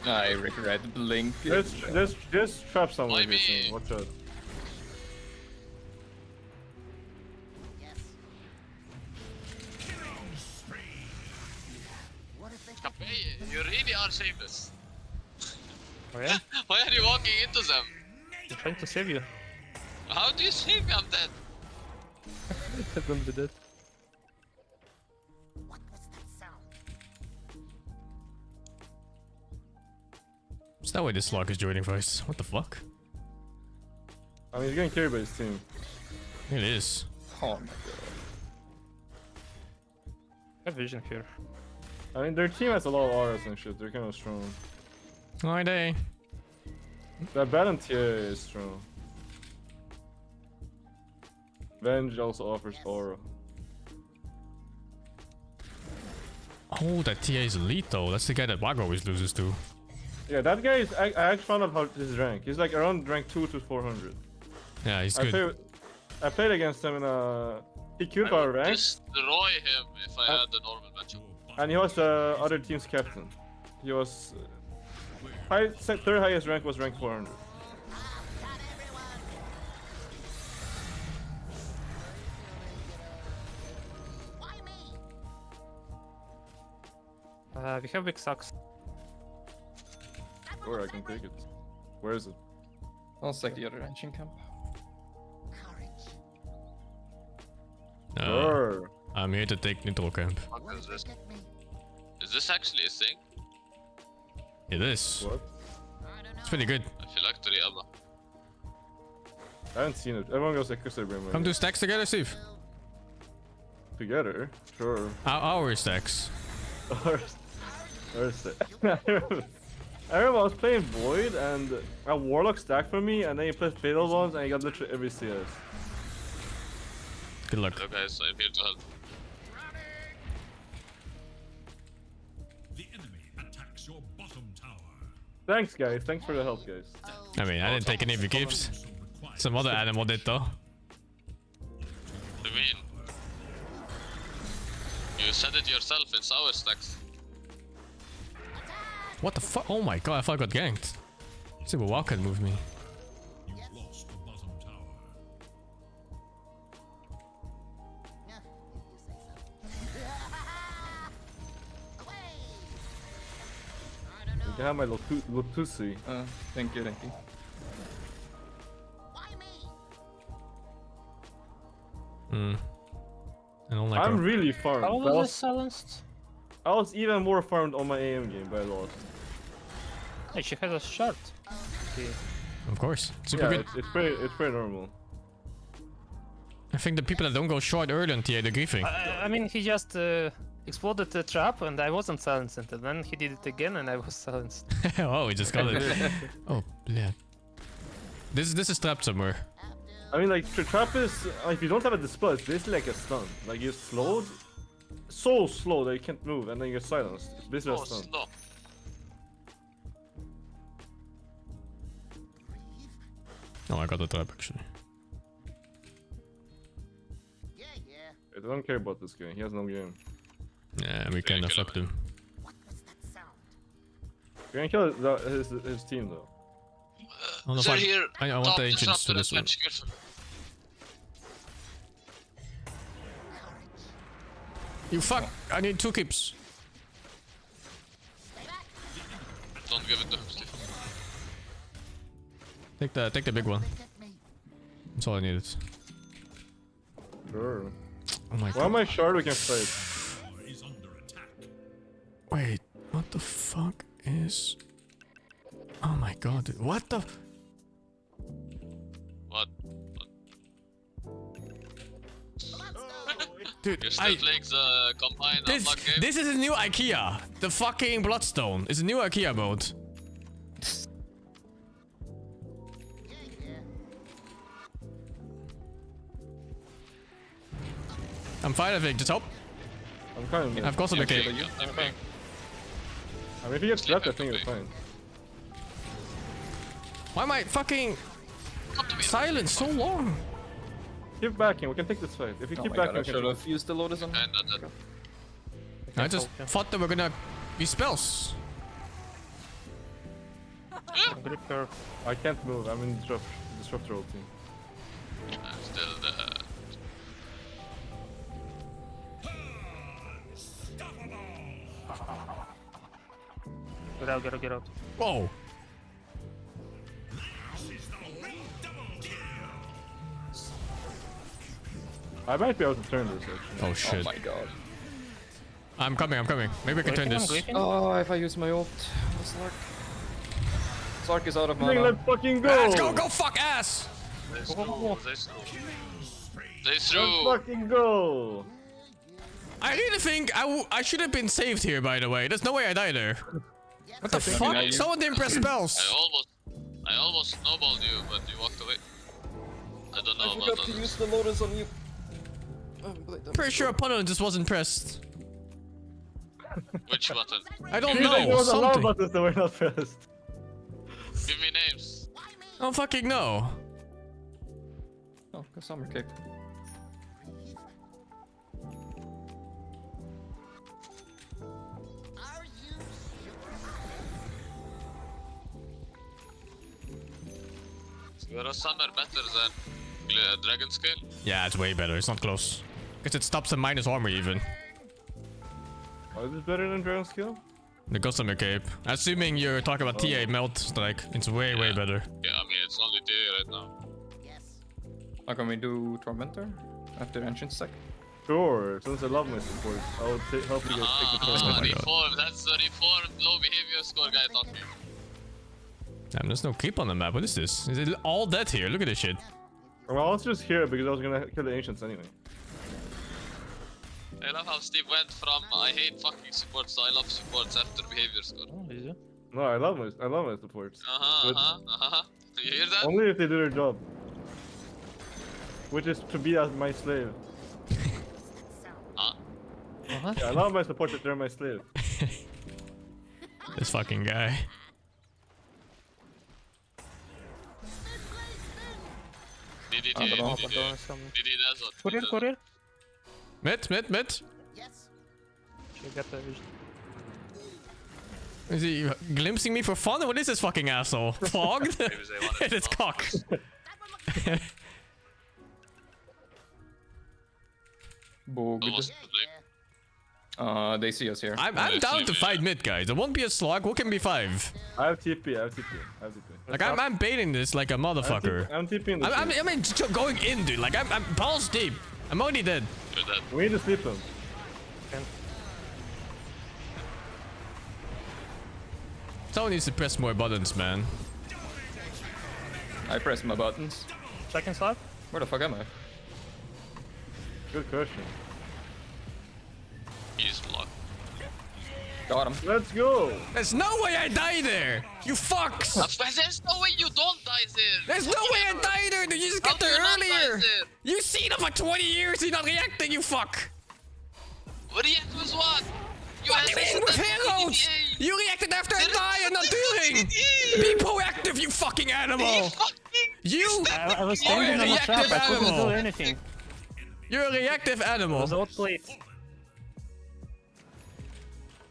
S14: I regret blink.
S17: Just trap someone. Watch out.
S18: You really are shameless.
S16: Oh yeah?
S18: Why are you walking into them?
S16: I'm trying to save you.
S18: How do you save me? I'm dead.
S16: Don't be dead.
S3: Is that why this Slark is joining voice? What the fuck?
S17: I mean, he's getting carried by his team.
S3: It is.
S14: Oh my god.
S16: I have vision here.
S17: I mean, their team has a lot of auras and shit. They're kind of strong.
S3: Why they?
S17: That Baron TA is strong. Venge also offers aura.
S3: Oh, that TA is elite though. That's the guy that Wag always loses to.
S17: Yeah, that guy is. I actually found out how his rank. He's like around rank 2 to 400.
S3: Yeah, he's good.
S17: I played against him in a. He queued our rank.
S18: Destroy him if I had the normal matchup.
S17: And he was the other team's captain. He was. Third highest rank was rank 400.
S16: We have big socks.
S17: Or I can take it. Where is it?
S14: Sounds like the other engine camp.
S3: I'm here to take neutral camp.
S18: What is this? Is this actually a thing?
S3: It is.
S17: What?
S3: It's pretty good.
S18: I feel like Terarria.
S17: I haven't seen it. Everyone goes like Crystal Brim.
S3: Come do stacks together, Steve.
S17: Together? Sure.
S3: Our stacks.
S17: Our stacks. I remember I was playing Void and a Warlock stacked for me, and then he played Fatal Ones and he got literally every CS.
S3: Good luck.
S18: Hello guys, I'm here to help.
S11: The enemy attacks your bottom tower.
S17: Thanks guys, thanks for the help guys.
S3: I mean, I didn't take any of your gifts. Some other animal did though.
S18: What do you mean? You said it yourself, it's our stacks.
S3: What the fuck? Oh my god, I thought I got ganked. See what Walker moved me.
S11: You've lost the bottom tower.
S17: You can have my Lotusi.
S14: Thank you, thank you.
S3: I don't like
S17: I'm
S3: her.
S17: really farmed.
S16: How was this silenced?
S17: I was even more farmed on my AM game, but I lost.
S16: Hey, she has a shard. Okay.
S3: Of course. Super good.
S17: It's pretty normal.
S3: I think the people that don't go short early on TA, they're griefing.
S16: I mean, he just exploded the trap and I wasn't silenced, and then he did it again and I was silenced.
S3: Oh, he just got it. Oh, yeah. This is trapped somewhere.
S17: I mean, like, trap is, if you don't have a dispel, it's basically like a stun. Like, you're slowed, so slow that you can't move, and then you're silenced. It's basically a stun.
S18: Slow.
S3: Oh, I got the trap actually.
S17: I don't care about this guy, he has no game.
S3: Yeah, we kinda fucked him.
S17: You're gonna kill his team though.
S3: Oh, no,
S18: They're
S3: fine.
S18: here.
S3: I want
S18: Top
S3: the
S18: is
S3: ancients
S18: up
S3: for
S18: to
S3: this
S18: the
S3: one.
S18: bench, careful.
S3: You fuck! I need 2 keeps.
S18: Don't give it to him, Steve.
S3: Take the big one. That's all I needed.
S17: Sure.
S3: Oh my god.
S17: Why am I shard we can fight?
S3: Wait, what the fuck is... Oh my god, dude. What the...
S18: What?
S3: Dude,
S18: Your snowflakes combine unlock game.
S3: this is a new IKEA. The fucking Bloodstone is a new IKEA mode. I'm fine, I think. Just help.
S17: I'm fine.
S3: I've got some cape.
S17: I mean, if you get trapped, I think you're fine.
S3: Why am I fucking silent so long?
S17: Keep backing, we can take this fight. If you keep backing,
S14: I should have used the Lotus on him.
S3: I just thought they were gonna be spells.
S17: I can't move, I'm in disruptor ult team.
S18: I'm still dead.
S16: Get out.
S3: Whoa.
S17: I might be able to turn this actually.
S3: Oh shit.
S14: Oh my god.
S3: I'm coming. Maybe I can turn this.
S14: Oh, if I use my ult. Slark. Slark is out of mana.
S17: Let's fucking go!
S3: Let's go fuck ass!
S18: They threw.
S17: Let's fucking go!
S3: I really think I should have been saved here, by the way. There's no way I die there. What the fuck? Someone didn't press spells.
S18: I almost snowballed you, but you walked away. I don't know
S14: I
S18: about
S14: forgot to use the Lotus on you.
S3: Pretty sure opponent just wasn't pressed.
S18: Which button?
S3: I don't
S17: There
S3: know.
S17: was a lot of
S3: Something.
S17: buttons that were not pressed.
S18: Give me names.
S3: I don't fucking know.
S14: Oh, got summer cape.
S18: Your summer better than Dragon Scale?
S3: Yeah, it's way better. It's not close. Because it stops the minus armor even.
S17: Oh, is this better than Dragon Skill?
S3: The Gossamer Cape. Assuming you're talking about TA Melt Strike, it's way better.
S18: Yeah, I mean, it's only TA right now.
S14: How can we do Tormentor after Ancient Stack?
S17: Sure, since I love my support, I would help you guys take the tournament.
S18: Reform, that's the reformed low behavior score guy talking.
S3: Damn, there's no creep on the map. What is this? Is it all dead here? Look at this shit.
S17: Well, I was just here because I was gonna kill the Ancients anyway.
S18: I love how Steve went from I hate fucking supports to I love supports after behavior score.
S17: No, I love my supports.
S18: You hear that?
S17: Only if they do their job. Which is to be as my slave. Yeah, I love my support that they're my slave.
S3: This fucking guy.
S18: DD that's what.
S16: Courier.
S3: Mid. Is he glimpsing me for fun? What is this fucking asshole? Fogged? And it's cock.
S14: Booged. They see us here.
S3: I'm down to fight mid, guys. It won't be a slog. What can be 5?
S17: I have TP.
S3: Like I'm baiting this like a motherfucker.
S17: I'm TPing the
S3: I mean, going in, dude. Like I'm balls deep. I'm already dead.
S17: We need to sleep him.
S3: Someone needs to press more buttons, man.
S14: I press my buttons.
S16: Second slot?
S14: Where the fuck am I?
S17: Good question.
S18: He's blocked.
S14: Got him.
S17: Let's go.
S3: There's no way I die there. You fucks.
S18: There's no way you don't die there.
S3: There's no way I die there, dude. You just got there earlier. You seen him for 20 years. He's not reacting, you fuck.
S18: React with what?
S3: What do you mean with heroes? You reacted after I die and not during. Be proactive, you fucking animal. You.
S16: I was standing on the trap. I couldn't do anything.
S3: You're a reactive animal.
S16: I was outplayed.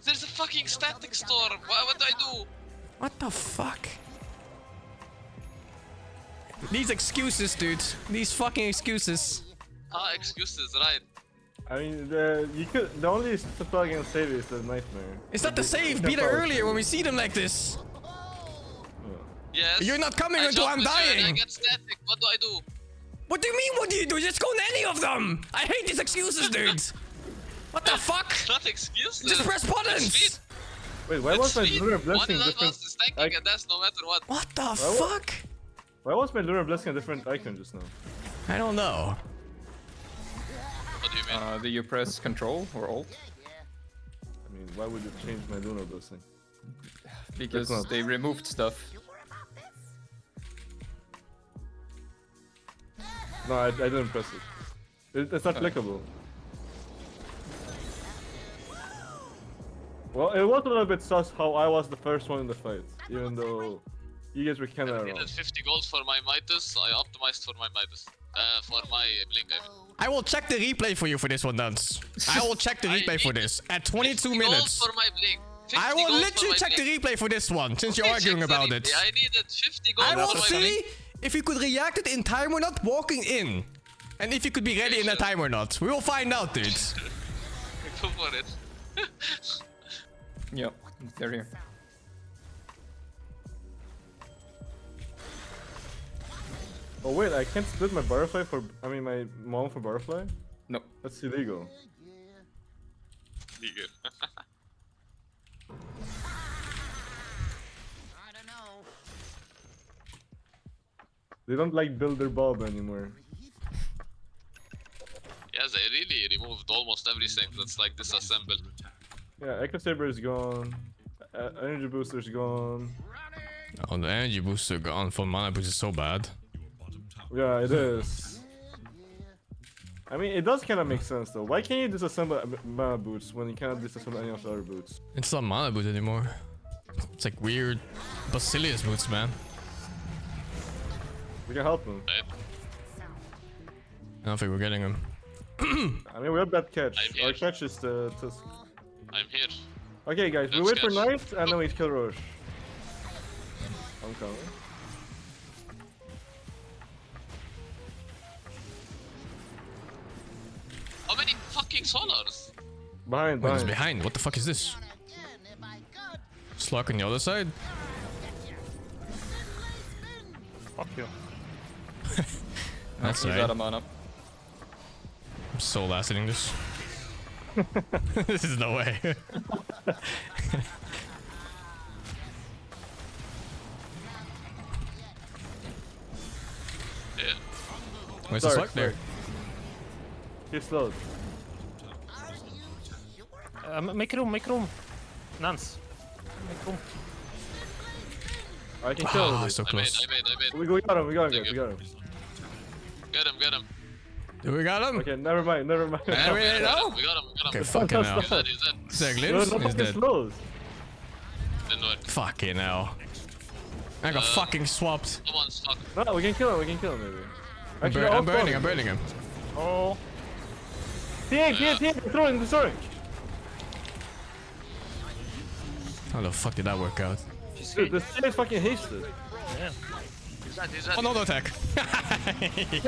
S18: There's a fucking static storm. What do I do?
S3: What the fuck? These excuses, dude. These fucking excuses.
S18: Excuses, right?
S17: I mean, the only spell against save is the nightmare.
S3: It's not the save. Be there earlier when we see them like this.
S18: Yes.
S3: You're not coming until I'm dying.
S18: I get static. What do I do?
S3: What do you mean? What do you do? Just go in any of them. I hate these excuses, dude. What the fuck?
S18: Not excuses.
S3: Just press buttons.
S17: Wait, why was my Lunar Blessing
S18: One of
S17: different?
S18: us is tanking a death no matter what.
S3: What the fuck?
S17: Why was my Lunar Blessing a different icon just now?
S3: I don't know.
S18: What do you mean?
S14: Do you press control or alt?
S17: I mean, why would you change my Luna those things?
S14: Because they removed stuff.
S17: No, I didn't press it. It's not clickable. Well, it was a little bit sus how I was the first one in the fight, even though you guys were kind of
S18: I
S17: wrong.
S18: needed 50 gold for my Midas. I optimized for my Midas. For my Blink, I mean.
S3: I will check the replay for you for this one, Dance. I will check the replay for this at 22 minutes.
S18: Gold for my Blink.
S3: I will literally check the replay for this one, since you're arguing about it.
S18: I needed 50 gold
S3: I will
S18: for my
S3: see
S18: Blink.
S3: if you could react it in time or not walking in. And if you could be ready in that time or not. We will find out, dude.
S18: Go for it.
S14: Yep, they're here.
S17: Oh wait, I can't split my butterfly for, my mom for butterfly?
S14: No.
S17: That's illegal.
S18: Legal.
S17: They don't like build their bulb anymore.
S18: Yeah, they really removed almost everything that's like disassembled.
S17: Yeah, Echo Saber is gone. Energy Booster's gone.
S3: Oh, the energy booster gone for mana boost is so bad.
S17: Yeah, it is. I mean, it does kind of make sense though. Why can't you disassemble mana boots when you cannot disassemble any of the other boots?
S3: It's not mana boots anymore. It's like weird Basilius boots, man.
S17: We can help him.
S3: I don't think we're getting him.
S17: I mean, we have that catch. Our catch is the Tusk.
S18: I'm here.
S17: Okay, guys, we wait for night and then we kill Roche. I'm coming.
S18: How many fucking solars?
S17: Behind.
S3: Wait, it's behind. What the fuck is this? Slug on the other side?
S16: Fuck you.
S3: That's
S14: He's
S3: right.
S14: out of mana.
S3: I'm so lasting this. This is no way.
S18: Yeah.
S3: Where's the slug there?
S17: He's slowed.
S16: Make room. Nance. Make room.
S17: I can kill him.
S3: So close.
S18: I made.
S17: We got him, guys. We got him.
S18: Get him.
S3: Do we got him?
S17: Okay, never mind.
S3: Are we ready now?
S18: We got him.
S3: Okay, fucking hell.
S18: He's dead.
S3: Is that glimpse? He's dead.
S18: Didn't work.
S3: Fucking hell. I got fucking swapped.
S18: Someone's stuck.
S17: No, we can kill him. Maybe. Actually,
S3: I'm burning him.
S16: Oh.
S17: TN, throwing.
S3: How the fuck did that work out?
S17: Dude, this shit is fucking hasted.
S16: Yeah.
S18: He's dead.
S3: Oh, no attack.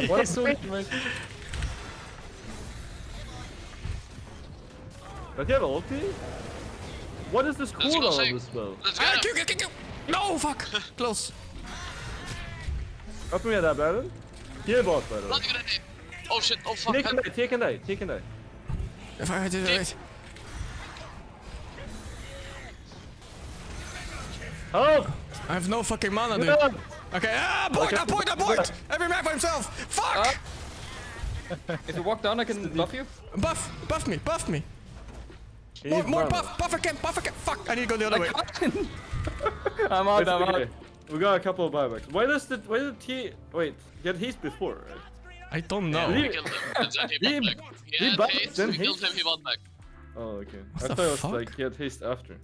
S17: What is so Does he have ulti? What is this cooldown of this spell?
S18: Let's get him.
S3: Q. No, fuck. Close.
S17: Up me at that battle. He bot battle.
S18: Not grenade. Oh shit. Oh fuck.
S17: Take and die.
S3: If I did it right.
S17: Help!
S3: I have no fucking mana, dude.
S17: Yeah.
S3: Okay, abort! Every man for himself! Fuck!
S14: If you walk down, I can buff you.
S3: Buff me. More buff again. Fuck, I need to go the other way.
S14: I'm out.
S17: Okay. We got a couple of buybacks. Why did he get haste before, right?
S3: I don't know.
S18: We killed him. And then he bought back. He had haste. We killed him. He bought back.
S17: Oh, okay.
S3: What
S17: I
S3: the
S17: thought it was
S3: fuck?
S17: like he had haste after.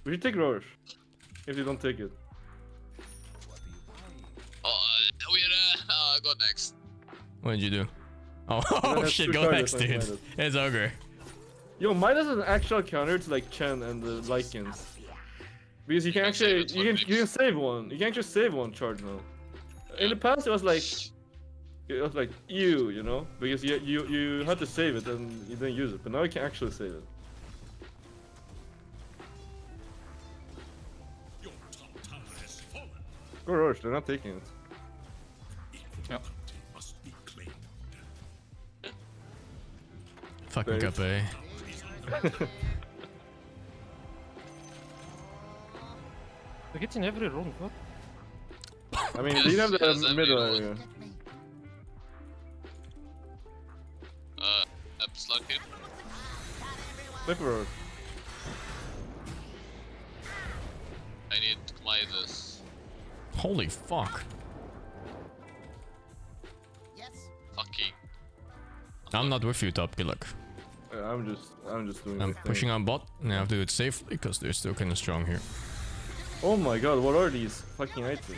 S17: We should take Roche. If you don't take it.
S18: Oh, we're go next.
S3: What did you do? Oh,
S17: that's
S3: shit,
S17: two
S3: go
S17: targets,
S3: next,
S17: I
S3: dude.
S17: might have.
S3: It's ogre.
S17: Yo, Midas is an actual counter to like Chen and the Lycans. Because you can actually you can save one. You can actually save one charge now. In the past it was like you know, because you had to save it and you didn't use it, but now you can actually save it. Go Roche, they're not taking it.
S14: Yep.
S3: Fucking cup, eh?
S16: We get in every round, what?
S17: I mean, they have the middle area.
S18: slug here.
S17: Flipper.
S18: I need Midas.
S3: Holy fuck.
S18: Fucking.
S3: I'm not with you, top. Good luck.
S17: I'm just doing.
S3: I'm
S17: my thing.
S3: pushing on bot, and I have to do it safely because they're still kind of strong here.
S17: Oh my god, what are these fucking items?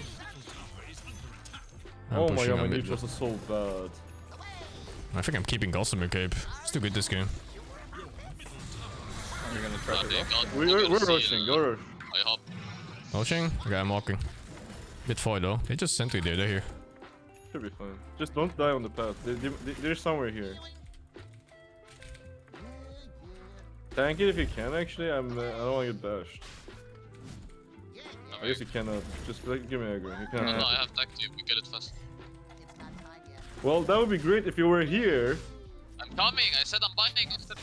S3: I'm
S17: Oh my
S3: pushing
S17: god, my
S3: on mid.
S17: neutrals are so bad.
S3: I think I'm keeping Gossamer Cape. It's too good this game.
S14: You're gonna try to rock?
S17: We're rushing, go rush.
S18: I hop.
S3: Rushing? Okay, I'm walking. Bit far though. They just sentry there, they're here.
S17: Should be fine. Just don't die on the path. They're somewhere here. Tank it if you can, actually. I don't want to get bashed. I guess you cannot. Just like, give me aggro. You
S18: No,
S17: cannot.
S18: I have tech to we get it fast.
S17: Well, that would be great if you were here.
S18: I'm coming, I said I'm buying after.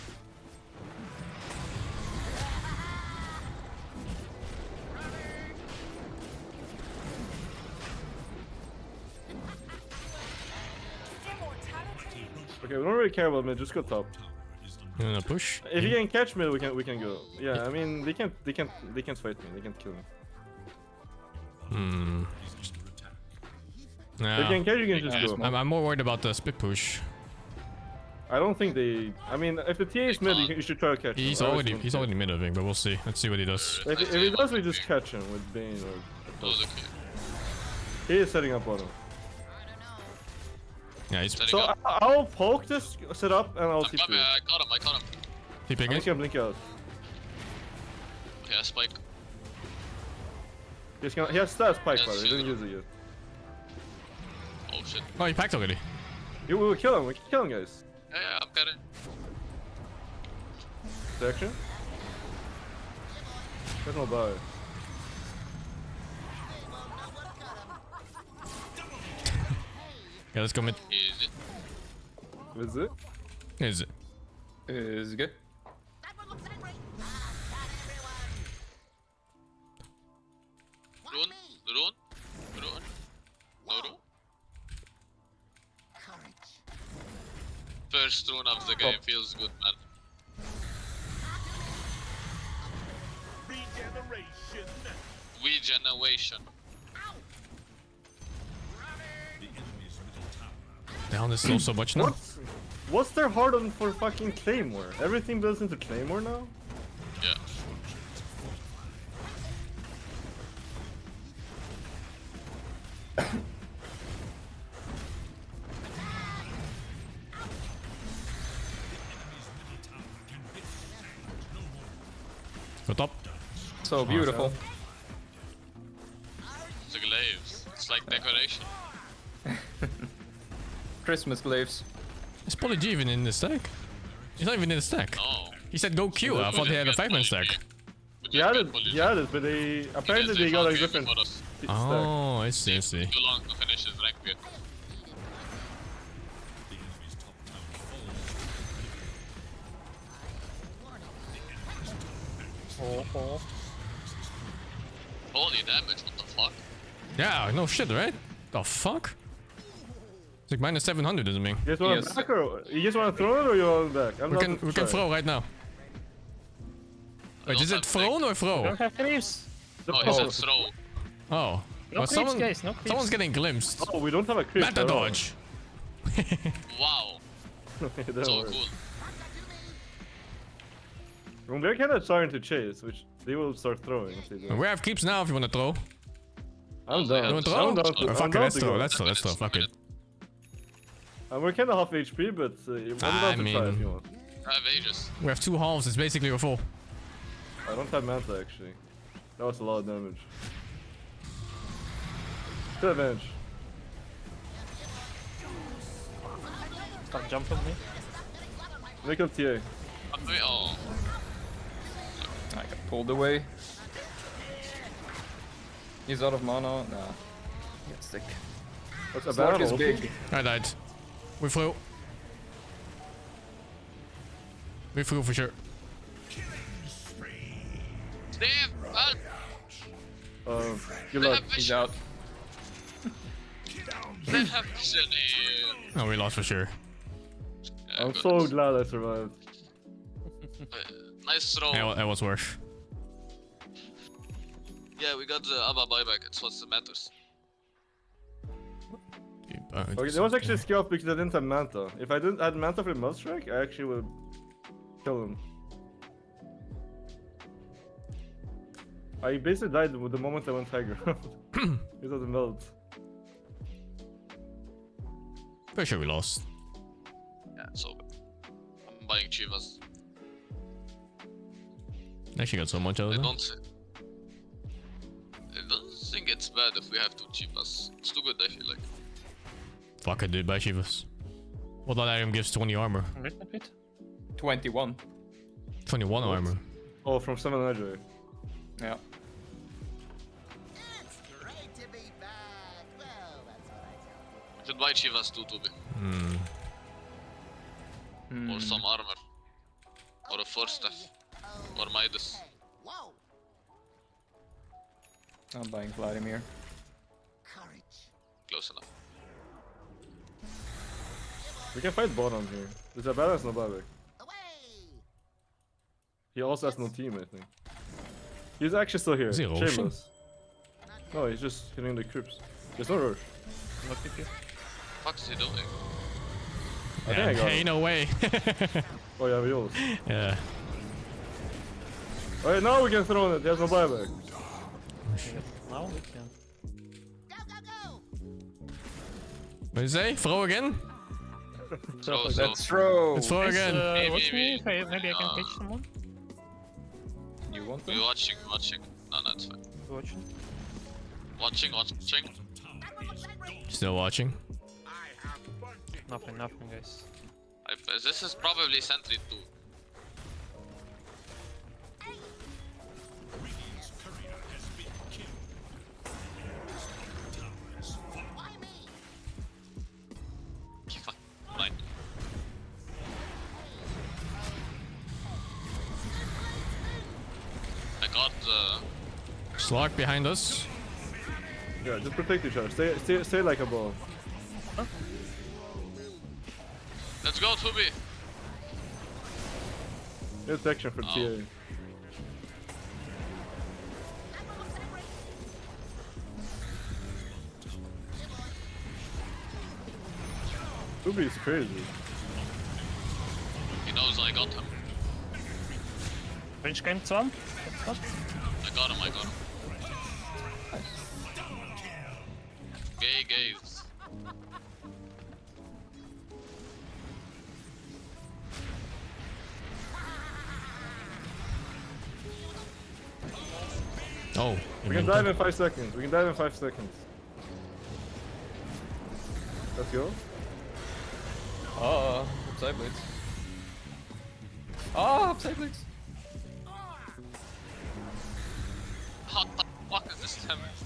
S17: Okay, we don't really care about mid. Just go top.
S3: You wanna push?
S17: If you can catch mid, we can go. Yeah, I mean they can't fight me. They can't kill me.
S3: Hmm.
S17: If you can catch, you can just go.
S3: I'm more worried about the split push.
S17: I don't think they. I mean, if the TA is mid, you should try to catch him.
S3: He's already mid, I think, but we'll see. Let's see what he does.
S17: If he does, we just catch him with Bane or. He is setting up bottom.
S3: Yeah, he's.
S17: So I'll poke this setup and I'll
S18: I'm
S17: TP.
S18: coming, I got him.
S3: TP
S17: I'm
S3: again?
S17: just gonna blink out.
S18: Okay, I spike.
S17: He has stats spike, but he didn't use it yet.
S18: Oh shit.
S3: Oh, he packed already.
S17: We will kill him. We can kill him, guys.
S18: Yeah, I'm getting.
S17: Section. There's no buy.
S3: Yeah, let's go mid.
S18: Easy.
S17: Is it?
S3: Is it?
S14: Is good.
S18: Rune. No rune. First rune of the game feels good, man. Regeneration.
S3: Down is still so much now.
S17: What's their hard on for fucking Claymore? Everything builds into Claymore now?
S18: Yeah.
S3: Go top.
S14: So beautiful.
S18: The glaives. It's like decoration.
S14: Christmas glaives.
S3: Is Poly G even in the stack? He's not even in the stack.
S18: No.
S3: He said go Q. I thought he had a 5-man stack.
S17: He had it, but they apparently they got a different stack.
S3: Oh, I see.
S18: Too long to finish his rank build. Holy damage, what the fuck?
S3: Yeah, no shit, right? The fuck? It's like minus 700, doesn't mean.
S17: You guys want to back or you just want to throw it or you want back?
S3: We can throw right now. Wait, is it thrown or throw?
S16: Don't have creeps.
S18: Oh, he said throw.
S3: Oh.
S16: No
S3: Well,
S16: creeps, guys, no creeps.
S3: Someone's getting glimpsed.
S17: Oh, we don't have a creep.
S3: Meta dodge.
S18: Wow.
S17: Don't
S18: So
S17: worry.
S18: cool.
S17: When they're kind of starting to chase, which they will start throwing if they do.
S3: We have keeps now if you want to throw.
S17: I'm down.
S3: You want to
S17: I'm
S3: throw?
S17: down to-
S3: Oh,
S17: I'm
S3: fuck it,
S17: down
S3: let's
S17: to
S3: throw,
S17: go.
S3: let's throw, fuck it.
S17: We're kind of half HP, but I'm down to try if you want.
S18: I have ages.
S3: We have 2 halves, it's basically a full.
S17: I don't have Manta actually. That was a lot of damage. Good advantage.
S16: Stop jumping me.
S17: Make up TA.
S18: Oh.
S14: I got pulled away. He's out of mana. Nah. He got sick.
S17: What's a
S14: Slark
S17: bad
S14: is
S17: ulti?
S14: big.
S3: I died. We flew. We flew for sure.
S18: Steve! Help!
S17: Good luck.
S14: He's out.
S18: They have vision.
S3: No, we lost for sure.
S18: Yeah,
S17: I'm so glad I survived.
S18: Nice throw.
S3: Yeah, that was worse.
S18: Yeah, we got the ABBA buyback. It's what matters.
S17: Okay, that was actually skill because I didn't have Manta. If I didn't add Manta for the Mud Strike, I actually would kill him. I basically died with the moment I went high ground. It doesn't melt.
S3: Pretty sure we lost.
S18: Yeah, it's over. I'm buying Chivas.
S3: Actually got so much out of
S18: I
S3: that.
S18: don't think it's bad if we have two Chivas. It's too good, I feel like.
S3: Fuck it, dude, buy Chivas. What that item gives 20 armor?
S14: 21.
S3: 21 armor.
S17: Oh, from 7 Azure.
S14: Yeah.
S18: We should buy Chivas too, Toby. Or some armor. Or a force staff. Or Midas.
S14: I'm buying Vladimir.
S18: Close enough.
S17: We can fight bottom here. There's a balance, no buyback. He also has no team, I think. He's actually still here.
S3: Is he rushing?
S17: Shameless. No, he's just hitting the creeps. There's no rush.
S18: What's he doing?
S17: I think I got
S3: hey,
S17: him.
S3: no way.
S17: Oh yeah, we yours.
S3: Yeah.
S17: Alright, now we can throw it. There's no buyback.
S16: Now we can.
S3: What do you say? Throw again?
S14: Let's throw.
S3: Let's throw again.
S16: Watch me, maybe I can catch someone.
S14: You want
S18: We're watching. No, it's fine.
S16: Watching.
S18: Watching.
S3: Still watching.
S16: Nothing, guys.
S18: This is probably Sentry 2. Right. I got the...
S3: Slug behind us.
S17: Yeah, just protect each other. Stay like a ball.
S16: Huh?
S18: Let's go, Tubi.
S17: Good protection for TA. Tubi is crazy.
S18: He knows I got him.
S16: French game Swan?
S18: I got him. Gays.
S3: Oh.
S17: We can dive in 5 seconds. Let's go.
S14: Upside blitz. Upside blitz.
S18: What the fuck is this damage?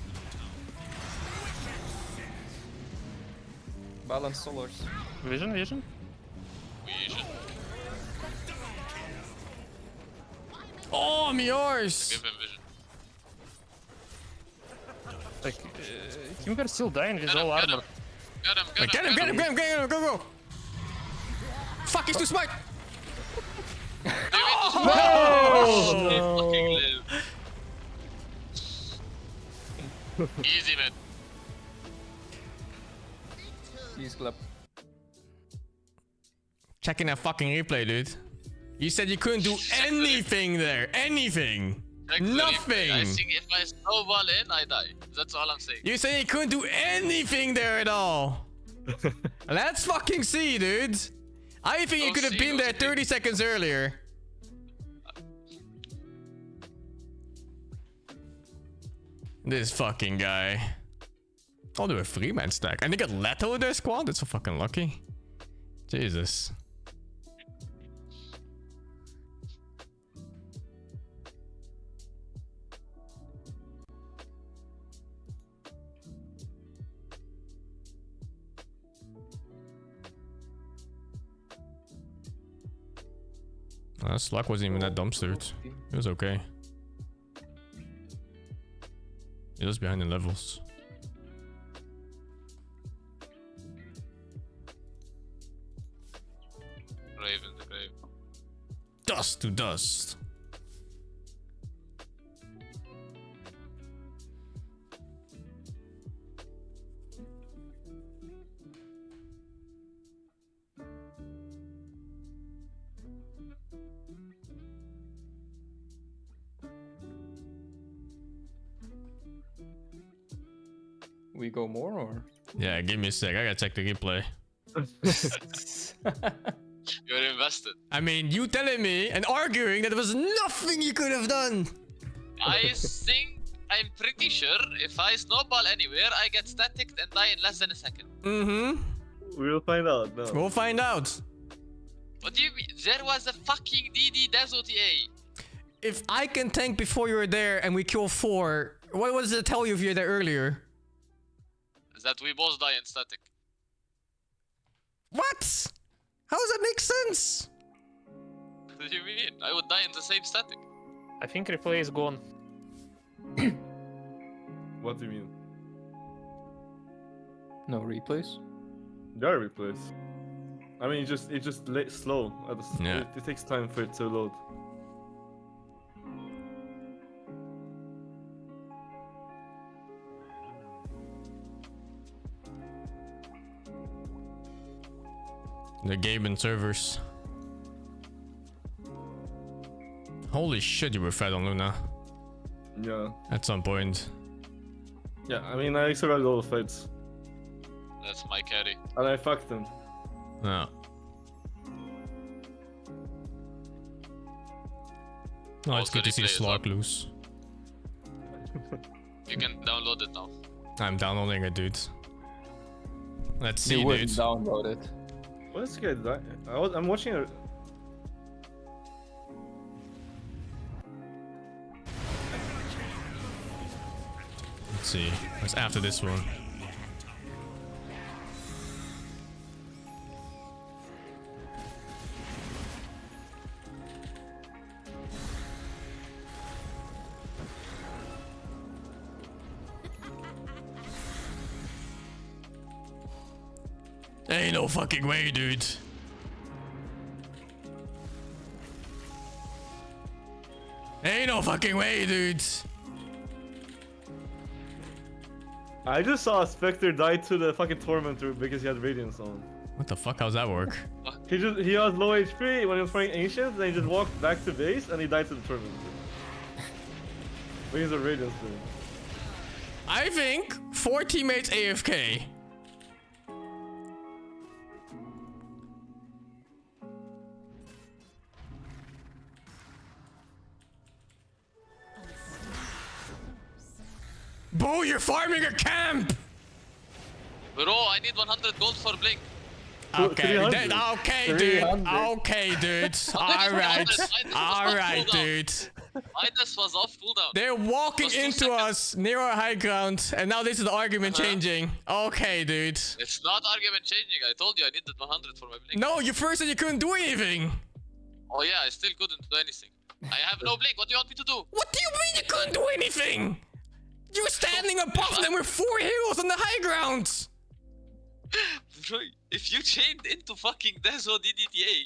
S14: Balance solars.
S16: Vision.
S18: Vision.
S3: Oh, I'm yours.
S18: Give him vision.
S16: Like, Kimber still dying with all armor.
S18: Get him.
S3: Go. Fuck, he's too smart.
S18: No! Easy, man.
S14: He's club.
S3: Checking that fucking replay, dude. You said you couldn't do anything there. Anything. Nothing.
S18: I think if I snowball in, I die. That's all I'm saying.
S3: You said you couldn't do anything there at all. Let's fucking see, dude. I think you could have been there 30 seconds earlier. This fucking guy. I'll do a 3-man stack. And they got Leto in their squad? That's so fucking lucky. Jesus. Sluck wasn't even that dumpstered. It was okay. He was behind the levels. dust to dust.
S14: We go more or?
S3: Yeah, give me a sec. I gotta check the replay.
S18: You're invested.
S3: I mean, you telling me and arguing that there was nothing you could have done.
S18: I think I'm pretty sure if I snowball anywhere, I get staticked and die in less than a second.
S3: Mm-hmm.
S17: We'll find out. No.
S3: We'll find out.
S18: What do you mean? There was a fucking DD DLC.
S3: If I can tank before you were there and we kill 4, what does it tell you if you're there earlier?
S18: That we both die in static.
S3: What? How does that make sense?
S18: What do you mean? I would die in the same static.
S16: I think replay is gone.
S17: What do you mean?
S14: No replays?
S17: There are replays. I mean, it's just slow.
S3: Yeah.
S17: It takes time for it to load.
S3: The game and servers. Holy shit, you were fed on Luna.
S17: Yeah.
S3: At some point.
S17: Yeah, I mean, I survived all the fights.
S18: That's my carry.
S17: And I fucked him.
S3: No. Oh, it's good to see Slark loose.
S18: You can download it now.
S3: I'm downloading it, dude. Let's see,
S14: You
S3: dude.
S14: wouldn't download it.
S17: What's this guy? I'm watching it.
S3: Let's see. What's after this one? Ain't no fucking way, dude. Ain't no fucking way, dude.
S17: I just saw a Spectre die to the fucking Tormentor because he had Radiance on.
S3: What the fuck? How's that work?
S17: He was low HP when he was fighting Ancient, then he just walked back to base and he died to the Tormentor. Because of Radiance thing.
S3: I think 4 teammates AFK. Bro, you're farming a camp!
S18: Bro, I need 100 gold for Blink.
S3: Okay, dude. Okay, dude. Alright, dude.
S18: Midas was off cooldown.
S3: They're walking into us near our high ground, and now this is the argument changing. Okay, dude.
S18: It's not argument changing. I told you I needed 100 for my Blink.
S3: No, you first said you couldn't do anything.
S18: Oh yeah, I still couldn't do anything. I have no Blink. What do you want me to do?
S3: What do you mean you couldn't do anything? You were standing above them with 4 heroes on the high ground.
S18: Bro, if you chained into fucking Dezo DDTA,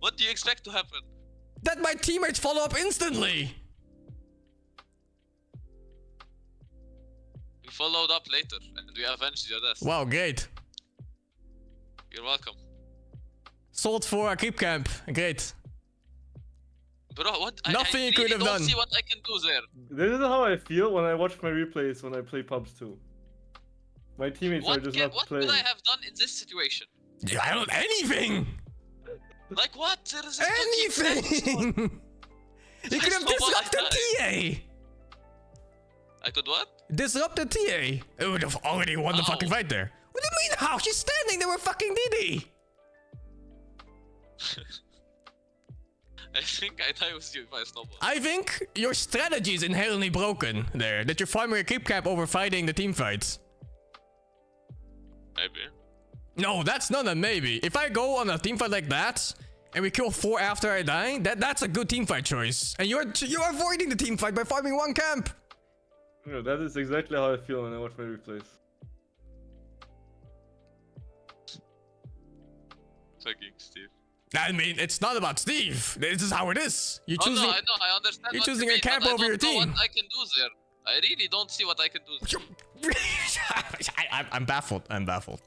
S18: what do you expect to happen?
S3: That my teammates follow up instantly.
S18: We followed up later, and we avenged your death.
S3: Wow, great.
S18: You're welcome.
S3: Sold for a keep camp. Great.
S18: Bro, what?
S3: Nothing you could have done.
S18: I see what I can do there.
S17: This is how I feel when I watch my replays when I play pubs too. My teammates are just not playing.
S18: What could I have done in this situation?
S3: Yeah, I don't anything.
S18: Like what? There is
S3: anything. You could have disrupted TA.
S18: I could what?
S3: Disrupt the TA. It would have already won the fucking fight there. What do you mean how? She's standing there with fucking DD.
S18: I think I die with you if I snowball.
S3: I think your strategy is inherently broken there. That you're farming a keep cap over fighting the team fights.
S18: Maybe.
S3: No, that's not a maybe. If I go on a team fight like that and we kill 4 after I die, that's a good team fight choice. And you're avoiding the team fight by farming 1 camp.
S17: No, that is exactly how I feel when I watch my replays.
S18: Fucking Steve.
S3: I mean, it's not about Steve. This is how it is. You're
S18: Oh,
S3: choosing.
S18: no, I know, I understand.
S3: You're
S18: what
S3: choosing
S18: you
S3: a
S18: mean,
S3: camp
S18: but I
S3: over your
S18: don't know
S3: team.
S18: What I can do there. I really don't see what I can do there.
S3: I'm baffled. I'm baffled.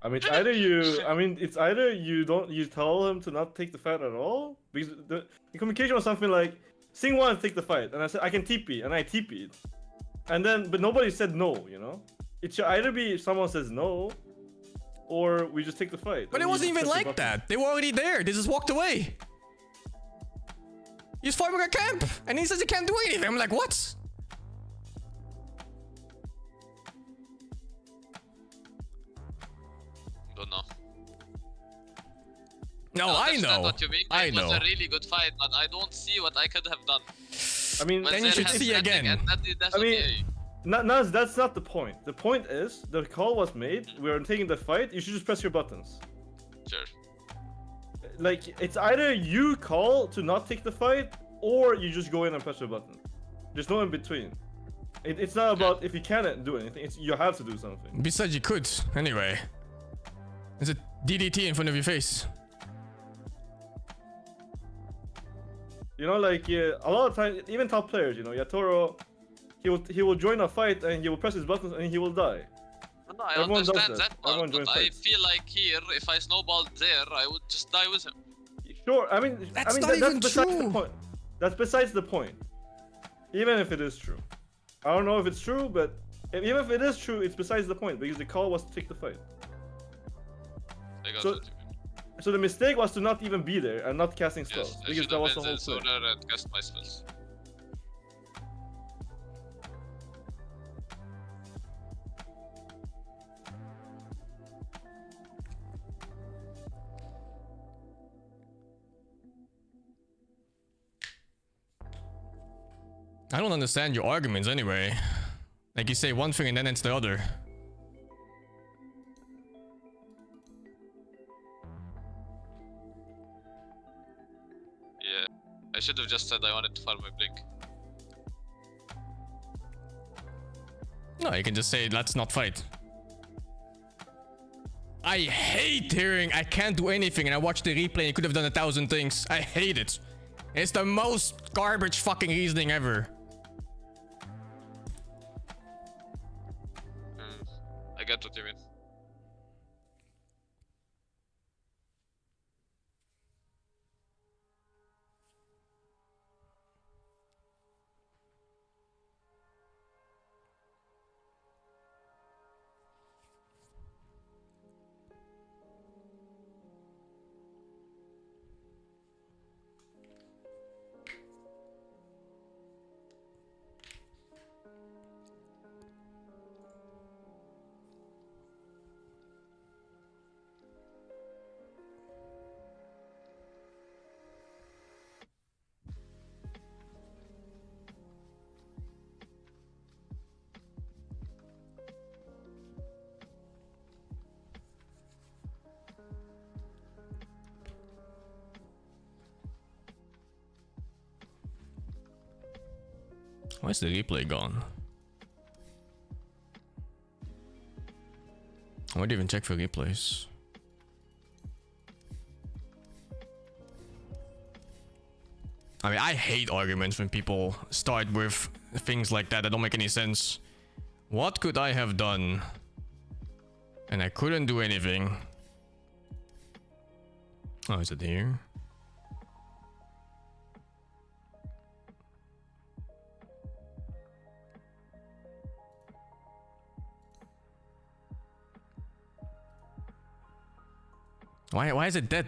S17: I mean, either you. I mean, it's either you don't. You tell him to not take the fight at all, because the communication was something like, "Sing wants to take the fight," and I said I can TP, and I TP'd, and then but nobody said no. You know, it should either be someone says no, or we just take the fight.
S3: But it wasn't even like that. They were already there. They just walked away. He's farming a camp, and he says he can't do anything. I'm like, what?
S18: Don't know.
S3: No,
S18: I
S3: I
S18: understand
S3: know.
S18: What you mean.
S3: I
S18: It
S3: know.
S18: was a really good fight, but I don't see what I could have done.
S17: I mean,
S18: But
S3: then you
S18: there
S3: should
S18: has
S3: see
S18: nothing,
S3: again.
S18: and that's
S17: I mean,
S18: okay.
S17: that's not the point. The point is the call was made. We are taking the fight. You should just press your buttons.
S18: Sure.
S17: Like it's either you call to not take the fight, or you just go in and press your button. There's no in between. It's not about if you cannot do anything. It's you have to do something.
S3: Besides, you could. Anyway. There's a DDT in front of your face.
S17: You know, like a lot of times, even top players, you know, Yatoro, he will join a fight and he will press his buttons and he will die.
S18: No, I
S17: Everyone does
S18: understand that part,
S17: Everyone
S18: but
S17: joins
S18: I
S17: fights.
S18: feel like here, if I snowballed there, I would just die with him.
S17: Sure, I mean,
S3: That's
S17: I mean
S3: not even
S17: that's besides
S3: true.
S17: the point. That's besides the point. Even if it is true, I don't know if it's true, but even if it is true, it's besides the point because the call was to take the fight.
S18: I got
S17: So,
S18: it.
S17: so the mistake was to not even be there and not casting spells
S18: Yes, I
S17: because
S18: should
S17: that
S18: have
S17: was the
S18: been
S17: whole
S18: there
S17: thing.
S18: sooner and cast my spells.
S3: I don't understand your arguments anyway. Like you say one thing and then it's the other.
S18: Yeah, I should have just said I wanted to farm my blink.
S3: No, you can just say let's not fight. I hate hearing I can't do anything and I watched the replay and you could have done 1,000 things. I hate it. It's the most garbage fucking reasoning ever.
S18: I get what you mean.
S3: Why is the replay gone? I won't even check for replays. I mean, I hate arguments when people start with things like that don't make any sense. What could I have done? And I couldn't do anything. Oh, is it here? Why is it dead?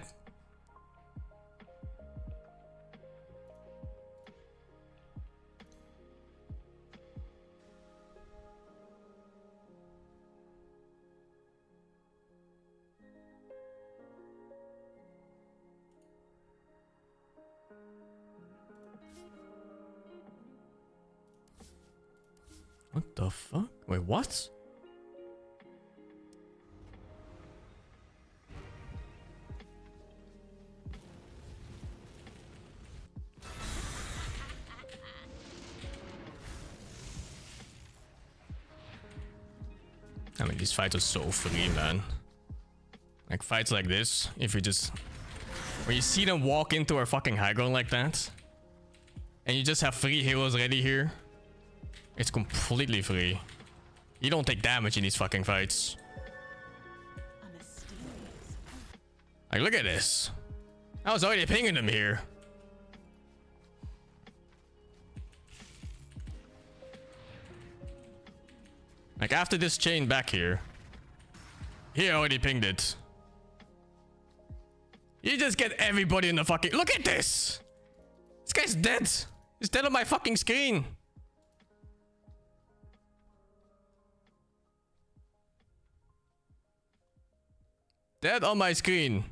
S3: What the fuck? Wait, what? I mean, these fights are so free, man. Like, fights like this, if you just When you see them walk into our fucking high ground like that, and you just have 3 heroes ready here, it's completely free. You don't take damage in these fucking fights. Like, look at this. I was already pinging them here. Like, after this chain back here, he already pinged it. You just get everybody in the fucking... Look at this! This guy's dead. He's dead on my fucking screen. Dead on my screen.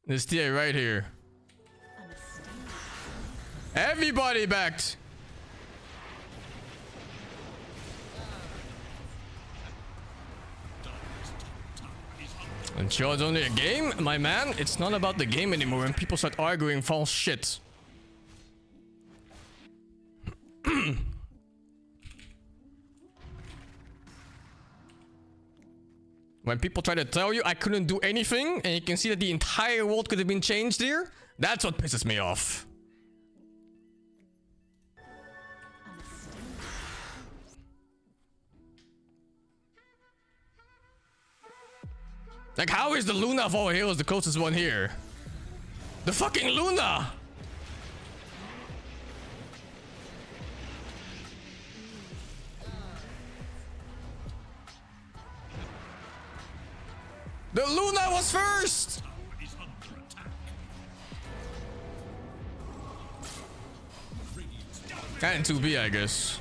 S3: This TA right here. Everybody backed. And sure, it's only a game, my man. It's not about the game anymore when people start arguing false shit. When people try to tell you I couldn't do anything, and you can see that the entire world could have been changed here, that's what pisses me off. Like, how is the Luna of all heroes the closest one here? The fucking Luna! The Luna was first! And 2B, I guess.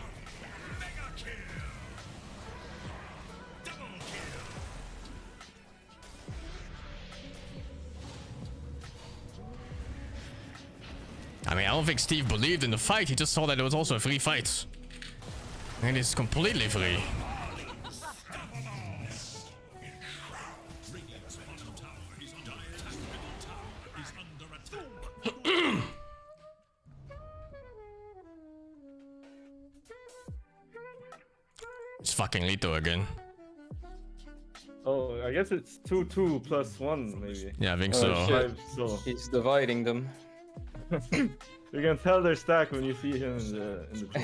S3: I mean, I don't think Steve believed in the fight. He just saw that it was also a free fight. And it's completely free. It's fucking Lito again.
S17: Oh, I guess it's 2-2 plus 1, maybe.
S3: Yeah, I think so.
S17: So.
S14: He's dividing them.
S17: You can tell their stack when you see him in the team.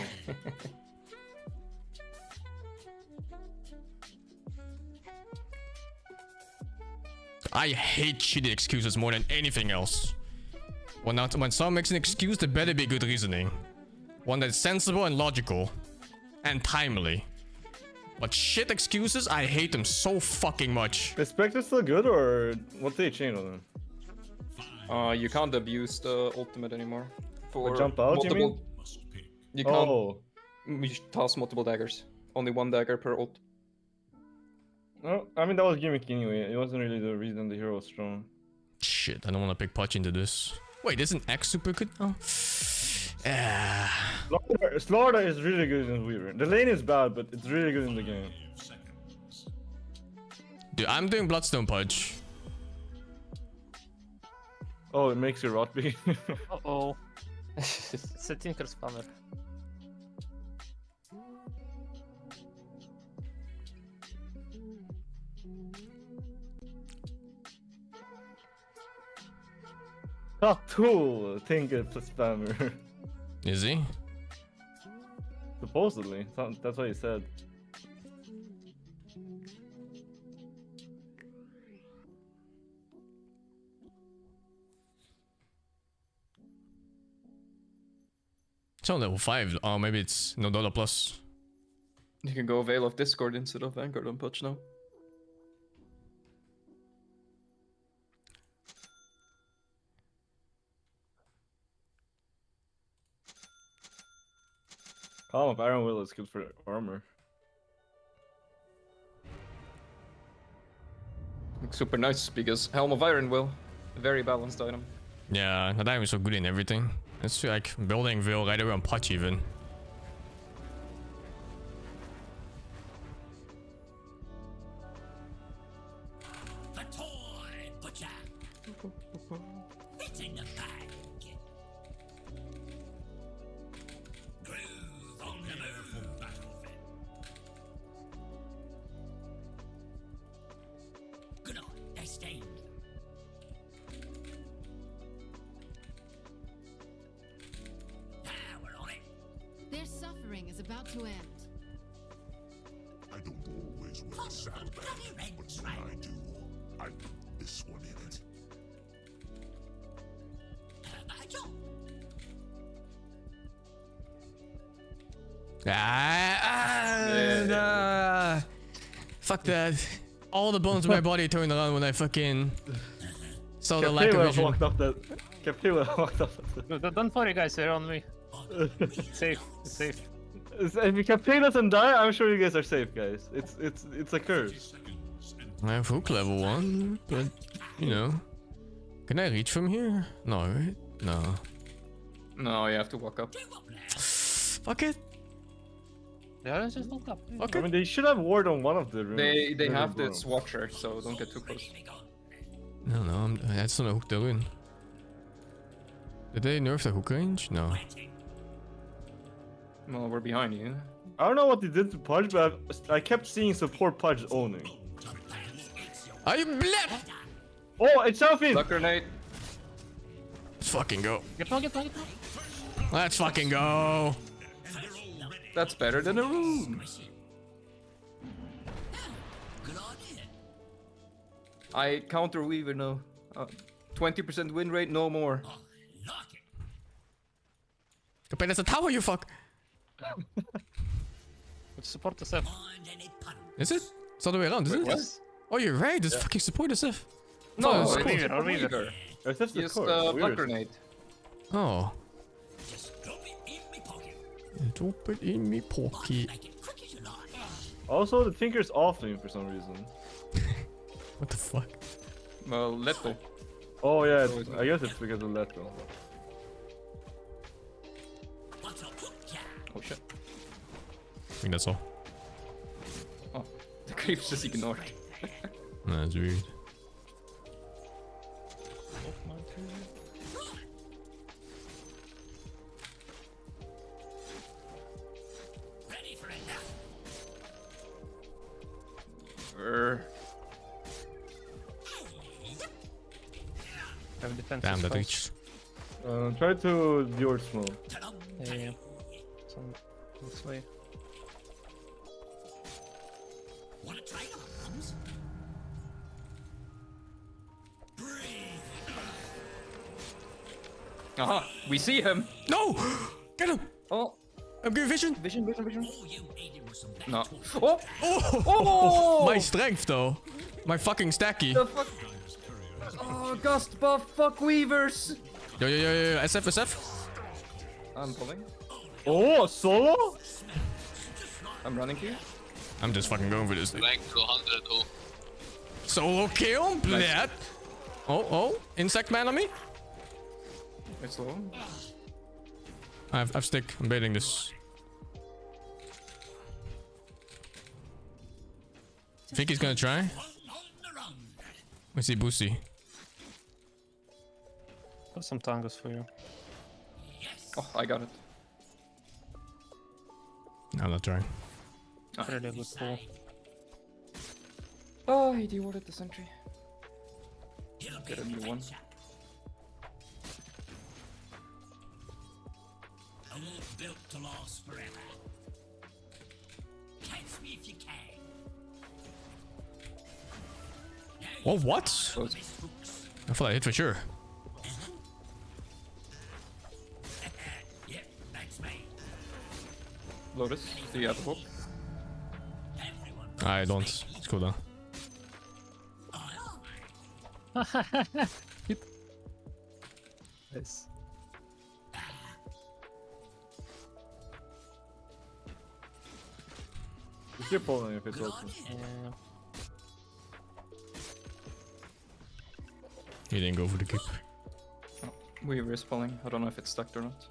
S3: I hate shitty excuses more than anything else. When someone makes an excuse, there better be good reasoning. One that's sensible and logical. And timely. But shit excuses, I hate them so fucking much.
S17: Is Spectre still good, or what did they change on them?
S14: You can't abuse the ultimate anymore. For
S17: jump out,
S14: multiple...
S17: you mean?
S14: You can't you toss multiple daggers. Only 1 dagger per ult.
S17: No, I mean, that was gimmicky anyway. It wasn't really the reason the hero was strong.
S3: Shit, I don't want to pick Potch into this. Wait, isn't X super good now?
S17: Slaughter is really good in Weaver. The lane is bad, but it's really good in the game.
S3: Dude, I'm doing Bloodstone Pudge.
S17: Oh, it makes you rot big.
S16: Uh-oh. It's a Tinker spammer.
S17: Top 2 Tinker spammer.
S3: Is he?
S17: Supposedly. That's what he said.
S3: It's on level 5. Oh, maybe it's no Dota plus.
S14: You can go Veil of Discord instead of Vanguard on Pudge now.
S17: Column of Iron Will is good for armor.
S14: Super nice because Helm of Iron Will, a very balanced item.
S3: Yeah, that item is so good in everything. It's like building Veil right away on Potch even.
S11: The toy butcher. Hitting the bag. Groove on the move battlefield. Good on, they stained.
S3: Fuck that. All the bones in my body turned around when I fucking saw the lack of vision.
S17: Walked up that. Captiva walked up that.
S16: Don't worry, guys. They're on me. It's safe. It's safe.
S17: If Captiva doesn't die, I'm sure you guys are safe, guys. It's a curse.
S3: I have hook level 1, but you know, can I reach from here? No, right? No.
S14: No, you have to walk up.
S3: Fuck it.
S16: Yeah, let's just look up.
S3: Okay.
S17: I mean, they should have ward on one of the rooms.
S14: They have this watcher, so don't get too close.
S3: No, I just don't know hook they're in. Did they nerf the hook range? No.
S14: Well, we're behind you.
S17: I don't know what they did to Pudge, but I kept seeing support Pudge owning.
S3: Are you bled?
S17: Oh, it's selfie!
S14: Luck grenade.
S3: Let's fucking go.
S16: Get on.
S3: Let's fucking go.
S14: That's better than a room. I counter Weaver now. 20% win rate, no more.
S3: Okay, that's a tower, you fuck.
S16: Let's support the Seth.
S3: Is it? It's all the way around, is it?
S16: Yes.
S3: Oh, you're right. Just fucking support the Seth.
S14: No,
S3: it's
S14: it's
S3: cool.
S14: Weaver.
S17: That's
S14: Use the blood grenade.
S3: Oh. Drop it in me pocket.
S17: Also, the Tinker's off lane for some reason.
S3: What the fuck?
S14: Well, Leto.
S17: Oh yeah, I guess it's because of Leto.
S14: Oh shit.
S3: I think that's all.
S14: Oh, the creep's just ignored.
S3: That's weird. Damn, that reach.
S17: Try to lure smoke.
S16: Yeah. Some this way.
S14: Aha, we see him.
S3: No! Get him!
S14: Oh,
S3: I'm getting vision.
S14: Vision. No. Oh!
S3: Oh! My strength, though. My fucking stacky.
S14: The fuck? Oh, gust buff, fuck Weavers.
S3: Yo, SF.
S14: I'm pulling.
S17: Oh, solo?
S14: I'm running here.
S3: I'm just fucking going for this thing.
S18: Rank 200, oh.
S3: Solo kill, bled. Oh, insect man on me.
S14: It's low.
S3: I've stick. I'm baiting this. Think he's gonna try. Let's see Boosie.
S16: Got some tangos for you.
S14: Oh, I got it.
S3: I'm not trying.
S16: Really good pull.
S14: Oh, he dewarded the sentry. Get a new one.
S11: I won't built to last forever. Catch me if you can.
S3: Oh, what? I thought I hit for sure.
S11: Yep, that's me.
S14: Lotus, do you have a hook?
S3: I don't. It's cool though.
S16: Nice.
S17: You keep pulling if it's open.
S16: Yeah.
S3: He didn't go for the keep.
S14: Oh, Weaver is pulling. I don't know if it's stuck or not.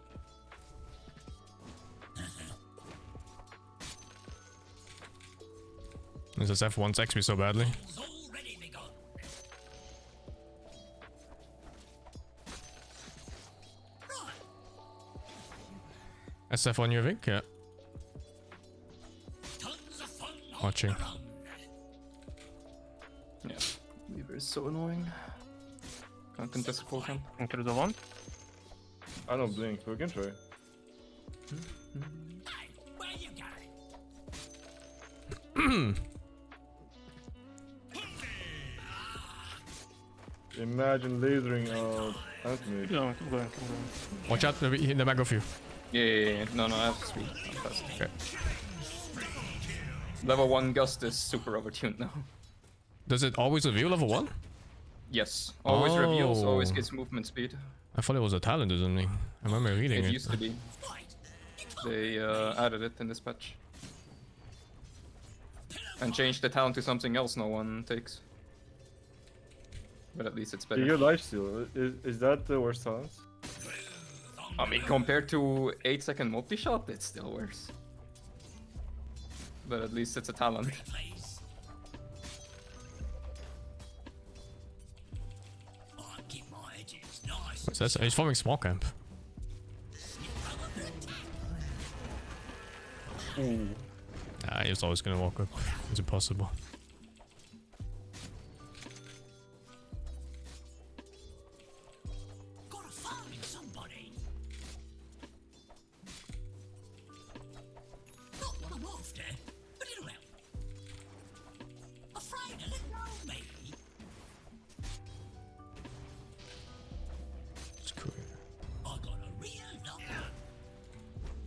S3: This SF wants me so badly. SF on your Vic? Yeah. Watching.
S14: Yeah. Weaver is so annoying. Can't contest the full camp.
S16: Into the one.
S17: I don't blink, so we can try. Imagine lasering out Anthony.
S16: No, keep going.
S3: Watch out, in the back of you.
S14: Yeah. No, I have speed. I'm fast. Okay. Level 1 Gust is super overtuned now.
S3: Does it always reveal level 1?
S14: Yes. Always reveals, always gets movement speed.
S3: I thought it was a talent or something. I remember reading it.
S14: It used to be. They added it in this patch. And changed the talent to something else no one takes. But at least it's better.
S17: Your lifesteal, is that the worst talent?
S14: I mean, compared to 8-second multi-shot, it's still worse. But at least it's a talent.
S3: What's this? He's forming small camp. He was always gonna walk up. It's impossible.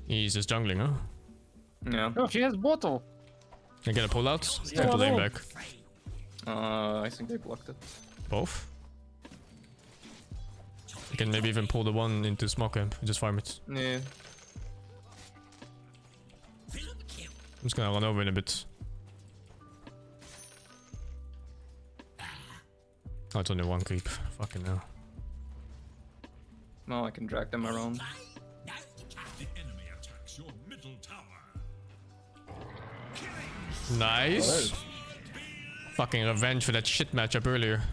S3: He's just jungling, huh?
S14: Yeah.
S16: Oh, she has bottle.
S3: Can I get a pullout?
S16: Yeah.
S3: Time to lane back.
S14: I think they blocked it.
S3: Both? You can maybe even pull the one into small camp and just farm it.
S14: Yeah.
S3: I'm just gonna run over in a bit. Oh, it's only one creep. Fucking hell.
S14: No, I can drag them around.
S3: Nice. Fucking revenge for that shit matchup earlier.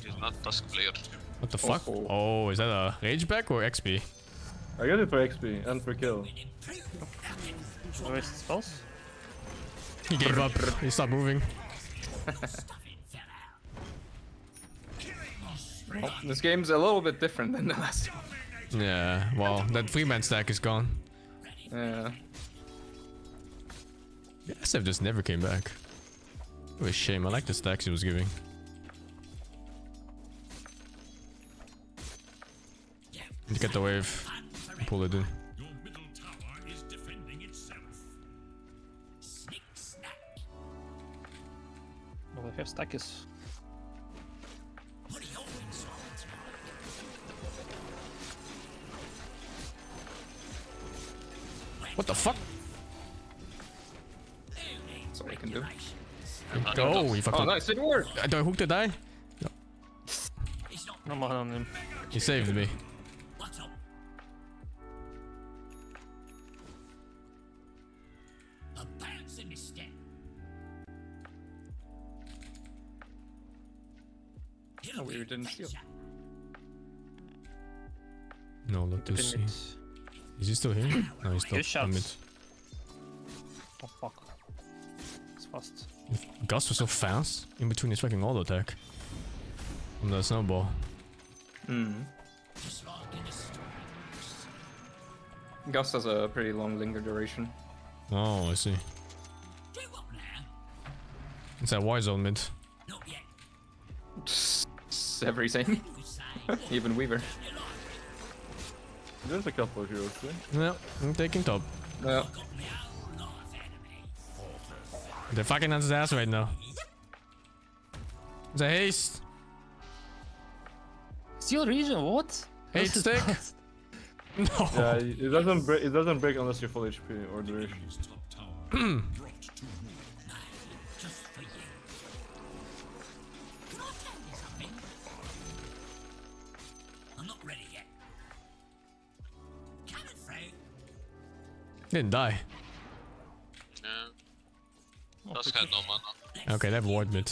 S18: He's not Tusk player.
S3: What the fuck? Oh, is that a rage back or XP?
S17: I got it for XP and for kill.
S16: Where's his pulse?
S3: He gave up. He stopped moving.
S14: Well, this game's a little bit different than the last one.
S3: Yeah, well, that 3-man stack is gone.
S14: Yeah.
S3: SF just never came back. It was a shame. I like the stacks he was giving. You get the wave. Pull it in.
S16: Well, we have stackers.
S3: What the fuck?
S14: That's all I can do.
S3: Go! He fucked up.
S14: Nice, it worked!
S3: Do I hook the die? No.
S16: No more on him.
S3: He saved me.
S14: Oh, we didn't steal.
S3: No, let us see. Is he still here? No, he's still
S16: Good
S3: on mid.
S16: shots. Oh fuck. It's fast.
S3: Gus was so fast in between his fucking auto attack. From the snowball.
S14: Gust has a pretty long linger duration.
S3: Oh, I see. It's that Y zone mid.
S14: Everything. Even Weaver.
S17: There's a couple of heroes there.
S3: Yeah, I'm taking top.
S14: Yeah.
S3: They're fucking on his ass right now. It's a haste.
S16: It's your region, what?
S3: Hate stick. No.
S17: Yeah, it doesn't break. It doesn't break unless you're full HP or duration.
S3: Didn't die.
S18: Yeah. Tusk had no mana.
S3: Okay, they have ward mid.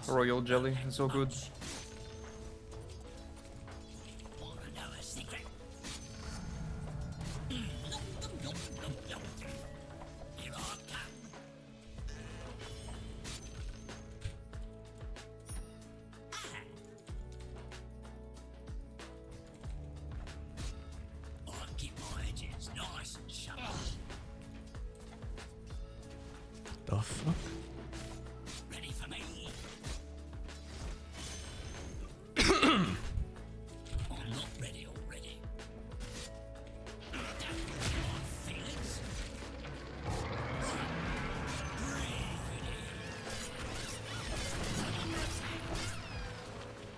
S14: Royal Jelly, so good.
S3: the fuck?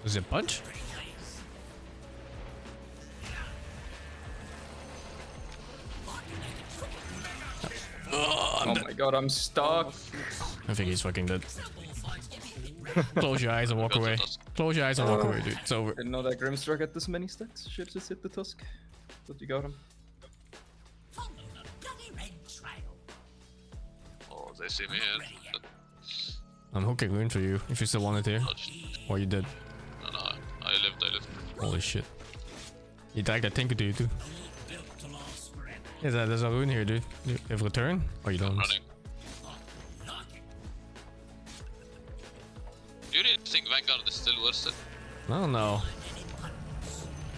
S3: Is it punch?
S14: Oh my god, I'm stuck.
S3: I think he's fucking dead. Close your eyes and walk away. Close your eyes and walk away, dude. It's over.
S14: Didn't know that Grimstruck had this many stats. Should just hit the Tusk. But you got him.
S18: Oh, they see me here.
S3: I'm hooking rune for you if you still want it here. Or you dead.
S18: No, I lived.
S3: Holy shit. He tagged that tinker to you too. There's a rune here, dude. You have return? Or you don't?
S18: Running. Do you really think Vanguard is still worth it?
S3: I don't know.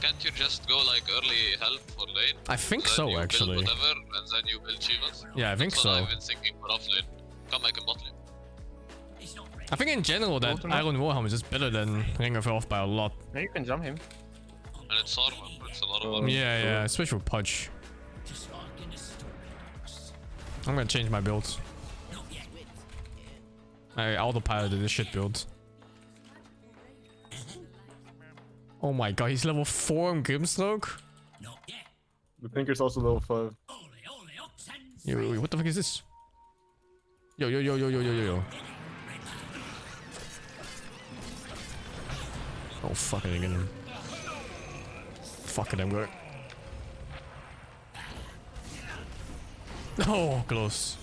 S18: Can't you just go like early help for lane?
S3: I think so,
S18: you
S3: actually.
S18: Build whatever, and then you build Chivas?
S3: Yeah, I think
S18: That's
S3: so.
S18: what I've been thinking for off lane. Come back in bot lane.
S3: I think in general that Iron Warhammer is just better than Ring of Earth by a lot.
S16: Yeah, you can jump him.
S18: And it's armor, it's a lot of armor.
S3: Yeah, especially with Pudge. I'm gonna change my builds. I autopiloted this shit build. Oh my god, he's level 4 on Grimstroke?
S17: The Tinker's also level 5.
S3: Yo, what the fuck is this? Yo. Oh fuck, I didn't get him. Fuck it, I'm good. Oh, close.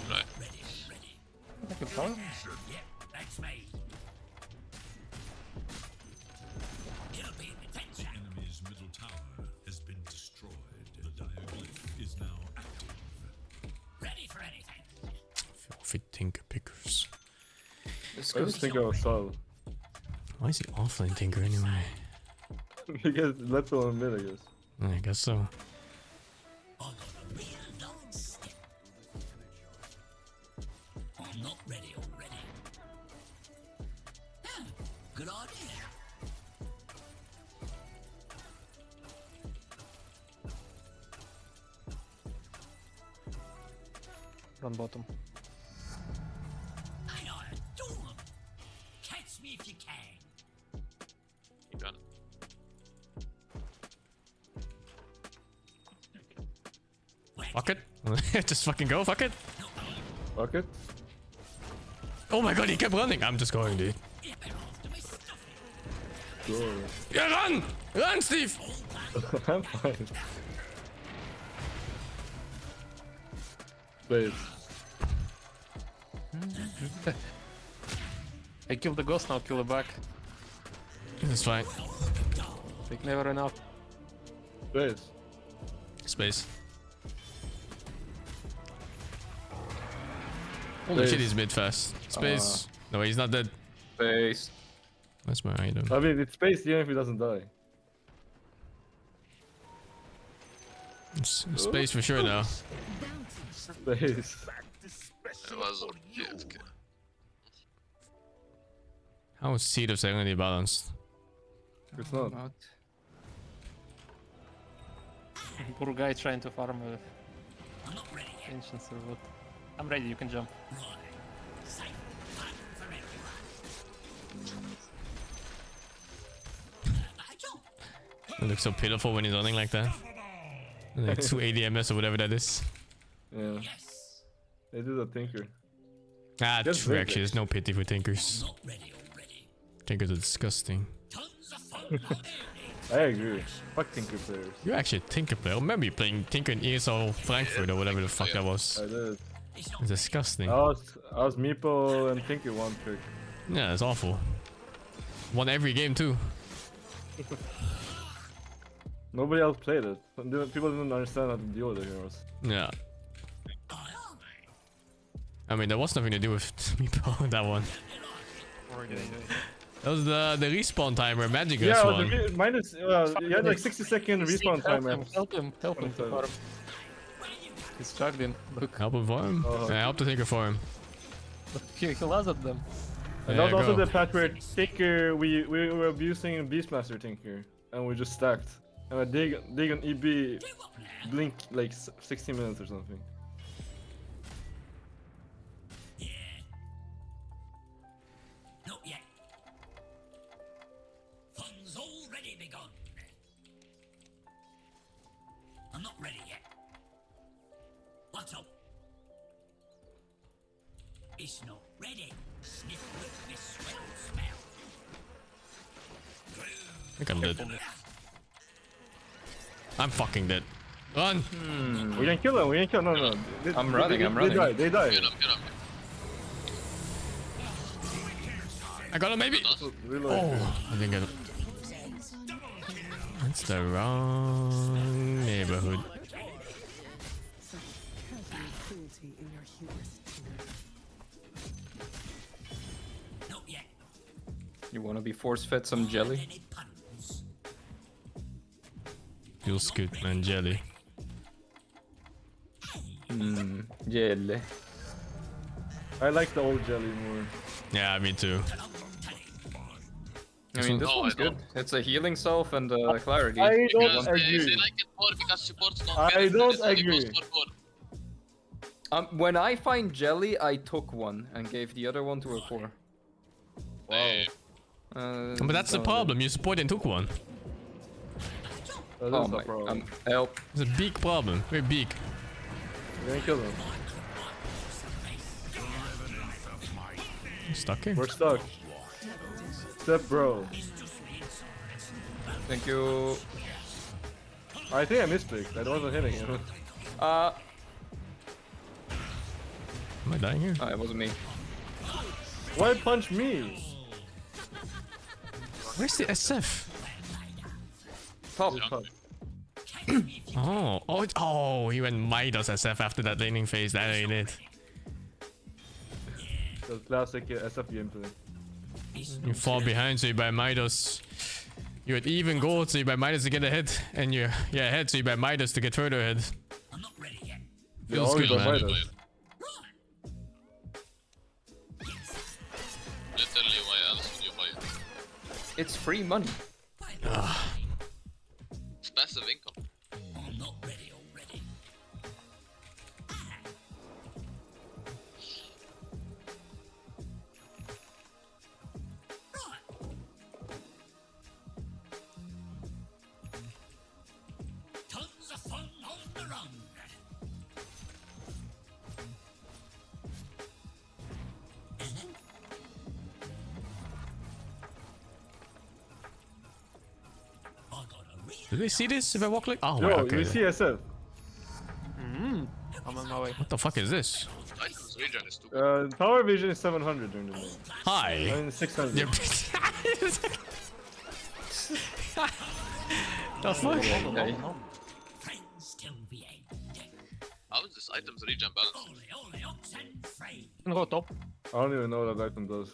S18: Right.
S11: Enemy's middle tower has been destroyed. The diaglyph is now active. Ready for anything.
S3: Filthy Tinker Pickers.
S17: I just think I was solid.
S3: Why is he offlane Tinker anyway?
S17: Because let's go in mid, I guess.
S3: I guess so.
S11: I'm not ready already. Yeah, good idea.
S16: Run bottom.
S11: I know a dawn. Catch me if you can.
S18: You got it.
S3: Fuck it. Just fucking go, fuck it.
S17: Fuck it.
S3: Oh my god, he kept running. I'm just going, dude.
S17: Sure.
S3: Yeah, run! Run, Steve!
S17: I'm fine. Wait.
S16: I killed the ghost, now kill the back.
S3: It's fine.
S16: Like never enough.
S17: Wait.
S3: Space. Holy shit, he's mid fast. Space. No, he's not dead.
S14: Space.
S3: That's my item.
S17: I mean, it's space even if he doesn't die.
S3: Space for sure now.
S17: Space.
S18: It was GFK.
S3: How is Seed of Serenity balanced?
S17: It's not.
S16: Poor guy trying to farm ancients or what. I'm ready, you can jump.
S3: It looks so pitiful when he's running like that. Like 2 ADMS or whatever that is.
S17: Yeah. They do the Tinker.
S3: Ah,
S17: Just
S3: true
S17: wait
S3: actually. There's no pity for Tinkers. Tinkers are disgusting.
S17: I agree. Fuck Tinker players.
S3: You're actually a Tinker player. I remember you playing Tinker in ESL Frankfurt or whatever the fuck that was.
S17: I did.
S3: It's disgusting.
S17: I was Meepo and Tinker one pick.
S3: Yeah, it's awful. Won every game too.
S17: Nobody else played it. People didn't understand how to deal with the heroes.
S3: Yeah. I mean, there was nothing to do with Meepo that one. That was the respawn time where Magic
S17: yeah,
S3: won.
S17: You had like 60-second respawn time.
S16: Help him to farm. He's struggling. Look.
S3: Help him for him? Yeah, help the Tinker for him.
S16: He loves at them.
S17: And
S3: Yeah,
S17: that was also
S3: go.
S17: the patch where Tinker, we were abusing Beastmaster Tinker, and we just stacked. And I dig on EB, blink like 16 minutes or something.
S11: Not yet. Fun's already begun. I'm not ready yet. What's up? It's not ready. Sniff with this swell smell.
S3: I think I'm dead. I'm fucking dead. Run!
S17: We can kill them, we can kill them. No.
S14: I'm running.
S17: They die, they die.
S18: Get him, get him.
S3: I got him, maybe?
S17: Reload.
S3: Oh, I didn't get him. It's the wrong neighborhood.
S14: You wanna be force-fed some jelly?
S3: Feels good, man. Jelly.
S14: Jelly.
S17: I like the old jelly more.
S3: Yeah, me too.
S14: I mean, this
S18: No,
S14: one's
S18: I don't.
S14: good. It's a healing self and clarity.
S17: I don't
S18: Because they
S17: agree.
S18: like it more because supports don't
S17: I
S18: get it,
S17: don't
S18: it's only
S17: agree.
S18: goes for core.
S14: When I find jelly, I took one and gave the other one to a core.
S18: Wow.
S3: But that's the problem. You support and took one.
S14: Oh my, help.
S3: It's a big problem. Very big.
S17: We're gonna kill them.
S3: I'm stuck here.
S17: We're stuck. Step bro.
S14: Thank you.
S17: I think I misclicked. I wasn't hitting him.
S3: Am I dying here?
S14: Oh, it wasn't me.
S17: Why punch me?
S3: Where's the SF?
S14: Top.
S3: Oh, he went Midas SF after that laning phase. That ain't it.
S17: The classic SF gameplay.
S3: You fall behind, so you buy Midas. You're at even gold, so you buy Midas to get ahead. And you're ahead, so you buy Midas to get further ahead.
S11: I'm not ready yet.
S3: Feels good, man.
S18: Literally, why else would you buy it?
S14: It's free money.
S18: It's passive income.
S11: I'm not ready already. Tons of fun on the run.
S3: Did they see this if I walk like? Oh,
S17: Yo,
S3: wait, okay.
S17: you see SF.
S16: I'm on my way.
S3: What the fuck is this?
S18: Items regen is too
S17: Power vision is 700 during the day.
S3: Hi.
S17: I mean 600.
S3: Yep. The fuck?
S18: How is this items regen balance?
S16: Go top.
S17: I don't even know what that item does.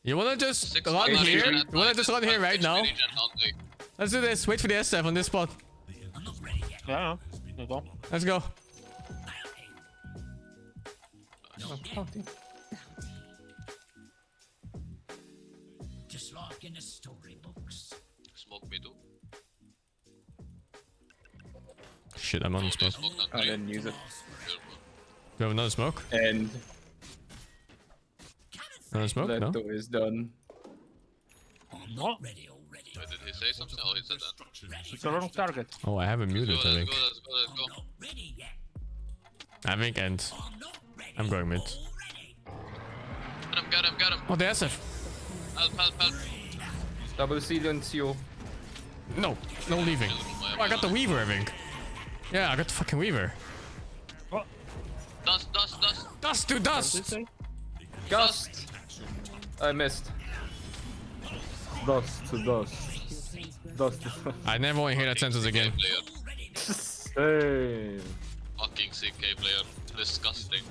S3: You wanna just
S18: 6
S3: run
S18: mana
S3: here?
S18: regen
S3: You
S18: at
S3: wanna
S18: night
S3: just
S18: and
S3: run here right
S18: 60
S3: now?
S18: regen all day.
S3: Let's do this. Wait for the SF on this spot.
S16: Yeah. Go.
S3: Let's go.
S11: Just like in the storybooks.
S18: Smoke me too.
S3: Shit, I'm on the spot.
S18: Smoke
S14: I didn't use it.
S3: Do you have another smoke?
S14: And
S3: Another smoke?
S14: that
S3: No?
S14: door is done.
S11: I'm not ready already.
S18: Wait, did he say something? Oh, he said that.
S16: It's a wrong target.
S3: Oh, I have him muted, I think.
S18: Let's go.
S11: Ready yet.
S3: I think end. I'm going mid.
S18: Get him.
S3: Oh, the SF.
S18: Help.
S14: Double silencio.
S3: No leaving. Oh, I got the Weaver, I think. Yeah, I got the fucking Weaver.
S18: Dust.
S3: Dust to dust!
S14: Gust! I missed.
S17: Dust to dust. Dust to dust.
S3: I never want to hear that sentence again.
S17: Hey.
S18: Fucking CK player. Disgusting.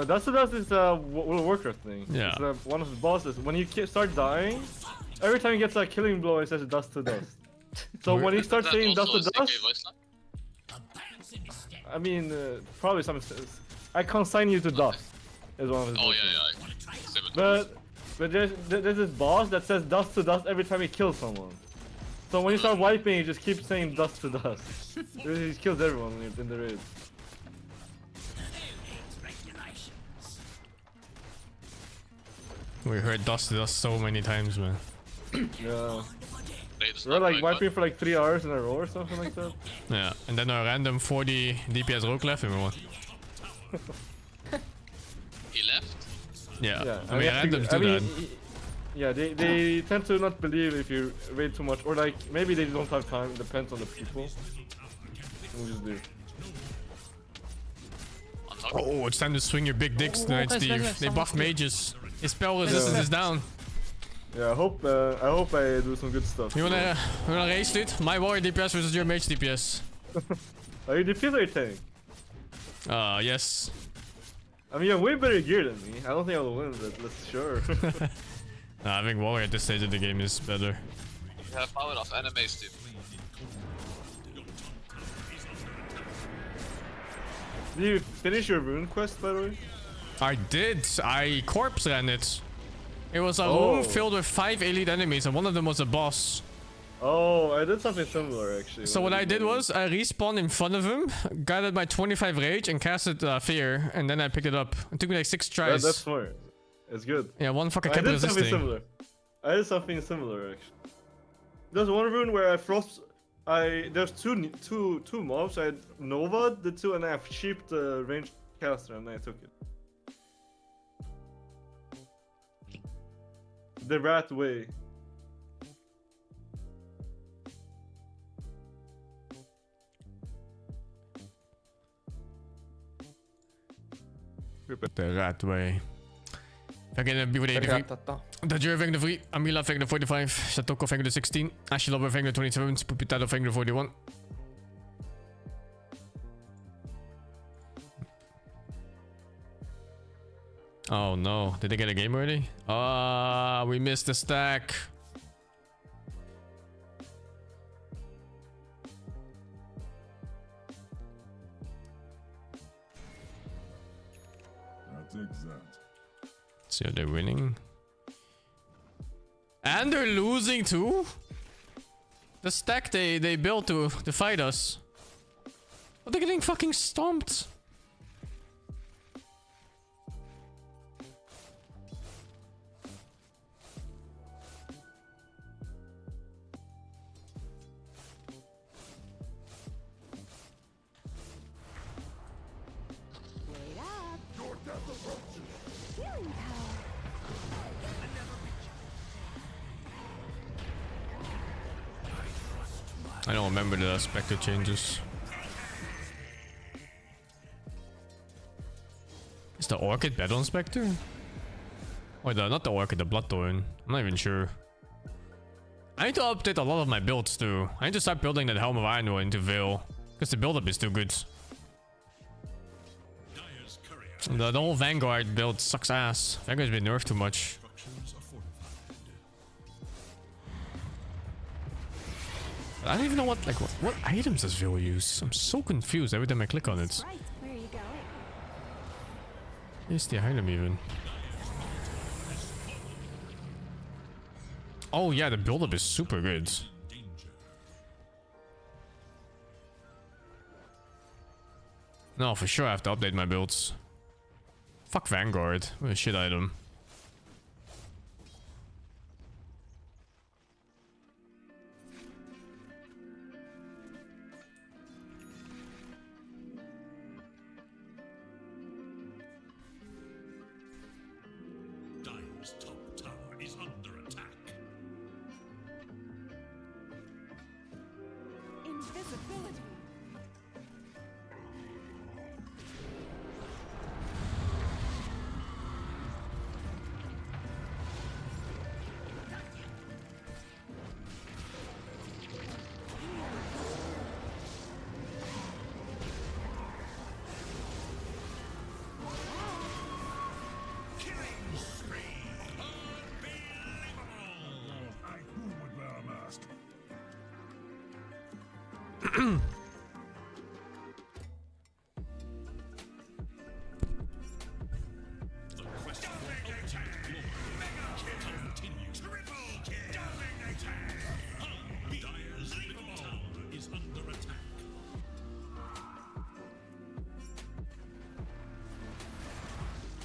S17: Dust to dust is a Warcraft thing.
S3: Yeah.
S17: It's one of the bosses. When you start dying, every time he gets a killing blow, it says dust to dust. So when he starts saying dust to dust, I mean, probably some. I consign you to dust. Is one of his
S18: Oh
S17: moves.
S18: yeah. Similar.
S17: But there's this boss that says dust to dust every time he kills someone. So when you start wiping, he just keeps saying dust to dust. He kills everyone in the raid.
S3: We heard dust to dust so many times, man.
S17: Yeah. We're like wiping for like 3 hours in a row or something like that.
S3: Yeah, and then a random 40 DPS rogue left and we won.
S18: He left?
S3: Yeah, I mean randoms do that.
S17: Yeah, they tend to not believe if you raid too much, or like maybe they don't have time. It depends on the people. We just do.
S3: Oh, it's time to swing your big dicks tonight, Steve. They buff mages. His spell resistance is down.
S17: Yeah, I hope I do some good stuff.
S3: You wanna race, dude? My warrior DPS versus your mage DPS.
S17: Are you DPS or tank?
S3: Yes.
S17: I mean, you have way better gear than me. I don't think I'll win, but let's sure.
S3: I think warrior at this stage of the game is better.
S18: You have power of enemies, dude.
S17: Did you finish your rune quest, by the way?
S3: I did. I corpse ran it. It was a room filled with 5 elite enemies, and one of them was a boss.
S17: Oh, I did something similar actually.
S3: So what I did was I respawned in front of him, got at my 25 rage, and casted Fear, and then I picked it up. It took me like 6 tries.
S17: That's smart. It's good.
S3: Yeah, one fucker
S17: I
S3: kept
S17: did
S3: resisting.
S17: something similar. I did something similar actually. There's one rune where I frost. There's two mobs. I had Nova, the two, and I have sheeped the ranged caster, and I took it. The rat way.
S3: The rat way. Vergeet de BG3. Dajur ving de 3. Amila ving de 45. Satoko ving de 16. Ashilova ving de 27. Pupitado ving de 41. Oh no, did they get a game already? Ah, we missed the stack.
S11: That's exact.
S3: So they're winning. And they're losing too? The stack they built to fight us. But they're getting fucking stomped. I don't remember the Spectre changes. Is the Orchid better on Spectre? Or not the Orchid, the Bloodthorn. I'm not even sure. I need to update a lot of my builds too. I need to start building that Helm of Iron into Veil. Because the build-up is too good. The whole Vanguard build sucks ass. Vanguard's been nerfed too much. I don't even know what items does Veil use. I'm so confused every time I click on it.
S22: Right, where are you going?
S3: Here's the item even. Oh yeah, the build-up is super good. No, for sure I have to update my builds. Fuck Vanguard. What a shit item.
S11: Dire's top tower is under attack.
S10: Invisibility.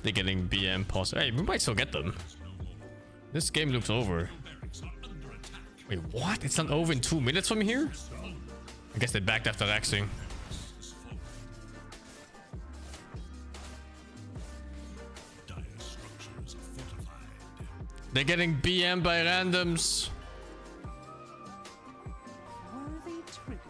S3: They're getting BM pause. Hey, we might still get them. This game looks over. Wait, what? It's not over in 2 minutes from here? I guess they backed after Axing. They're getting BM by randoms.
S10: Worthy tribute.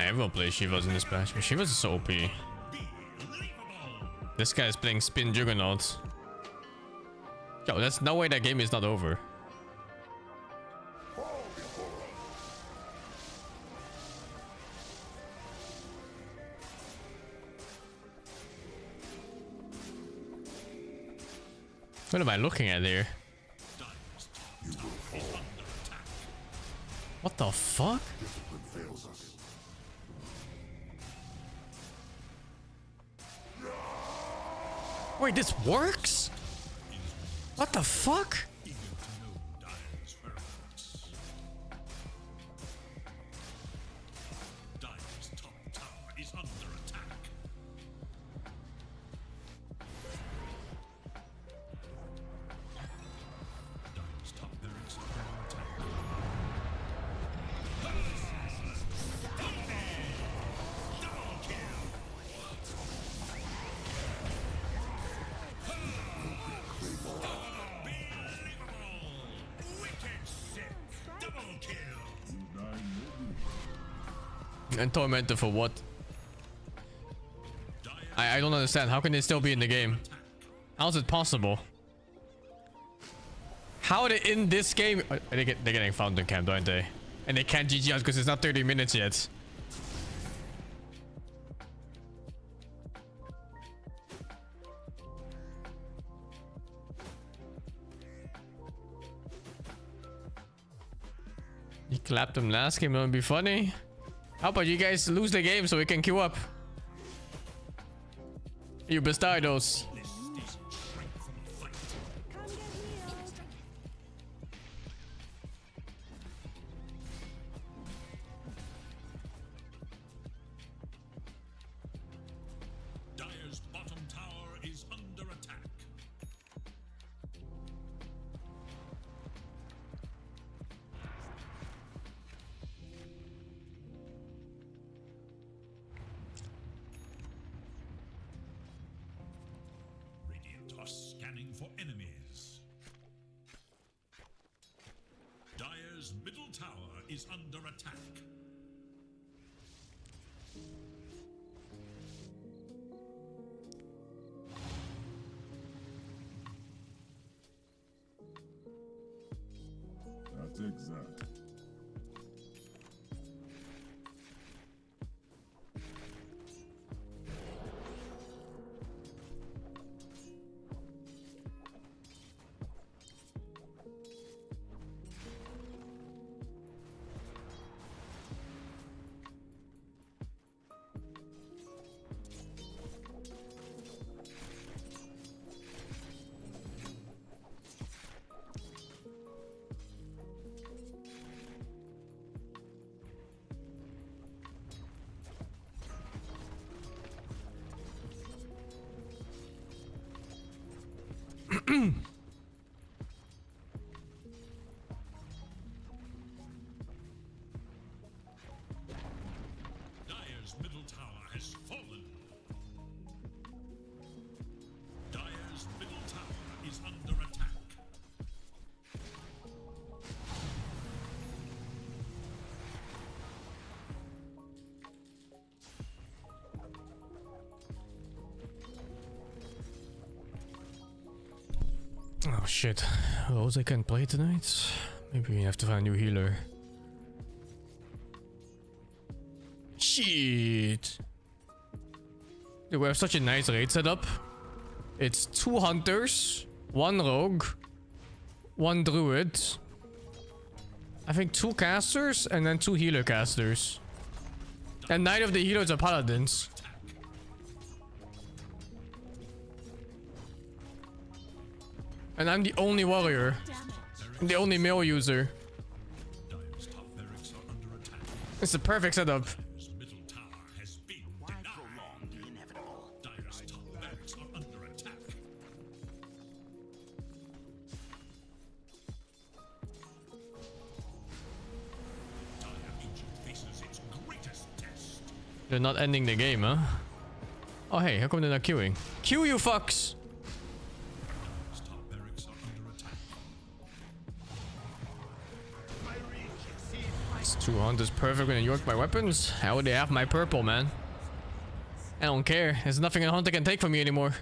S3: Everyone plays Shivas in this patch. Shivas is so OP. This guy is playing Spin Juggernaut. Yo, there's no way that game is not over. What am I looking at here? What the fuck? Wait, this works? What the fuck? And Tormentor for what? I don't understand. How can they still be in the game? How's it possible? How are they in this game? They're getting fountain camped, aren't they? And they can't GG us because it's not 30 minutes yet. You clapped them last game, that would be funny. How about you guys lose the game so we can queue up? You bastardos.
S11: Dire's bottom tower is under attack. Scanning for enemies. Dire's middle tower is under attack.
S19: That's exile.
S3: shit. Rose I can't play tonight. Maybe we have to find a new healer. Shit. Dude, we have such a nice raid setup. It's 2 hunters, 1 rogue, 1 druid. I think 2 casters and then 2 healer casters. And 9 of the healers are paladins. And I'm the only warrior. I'm the only male user. It's the perfect setup. They're not ending the game, huh? Oh hey, how come they're not queuing? Queue, you fucks! It's 2 hunters perfect when you work my weapons. How would they have my purple, man? I don't care. There's nothing a hunter can take from me anymore.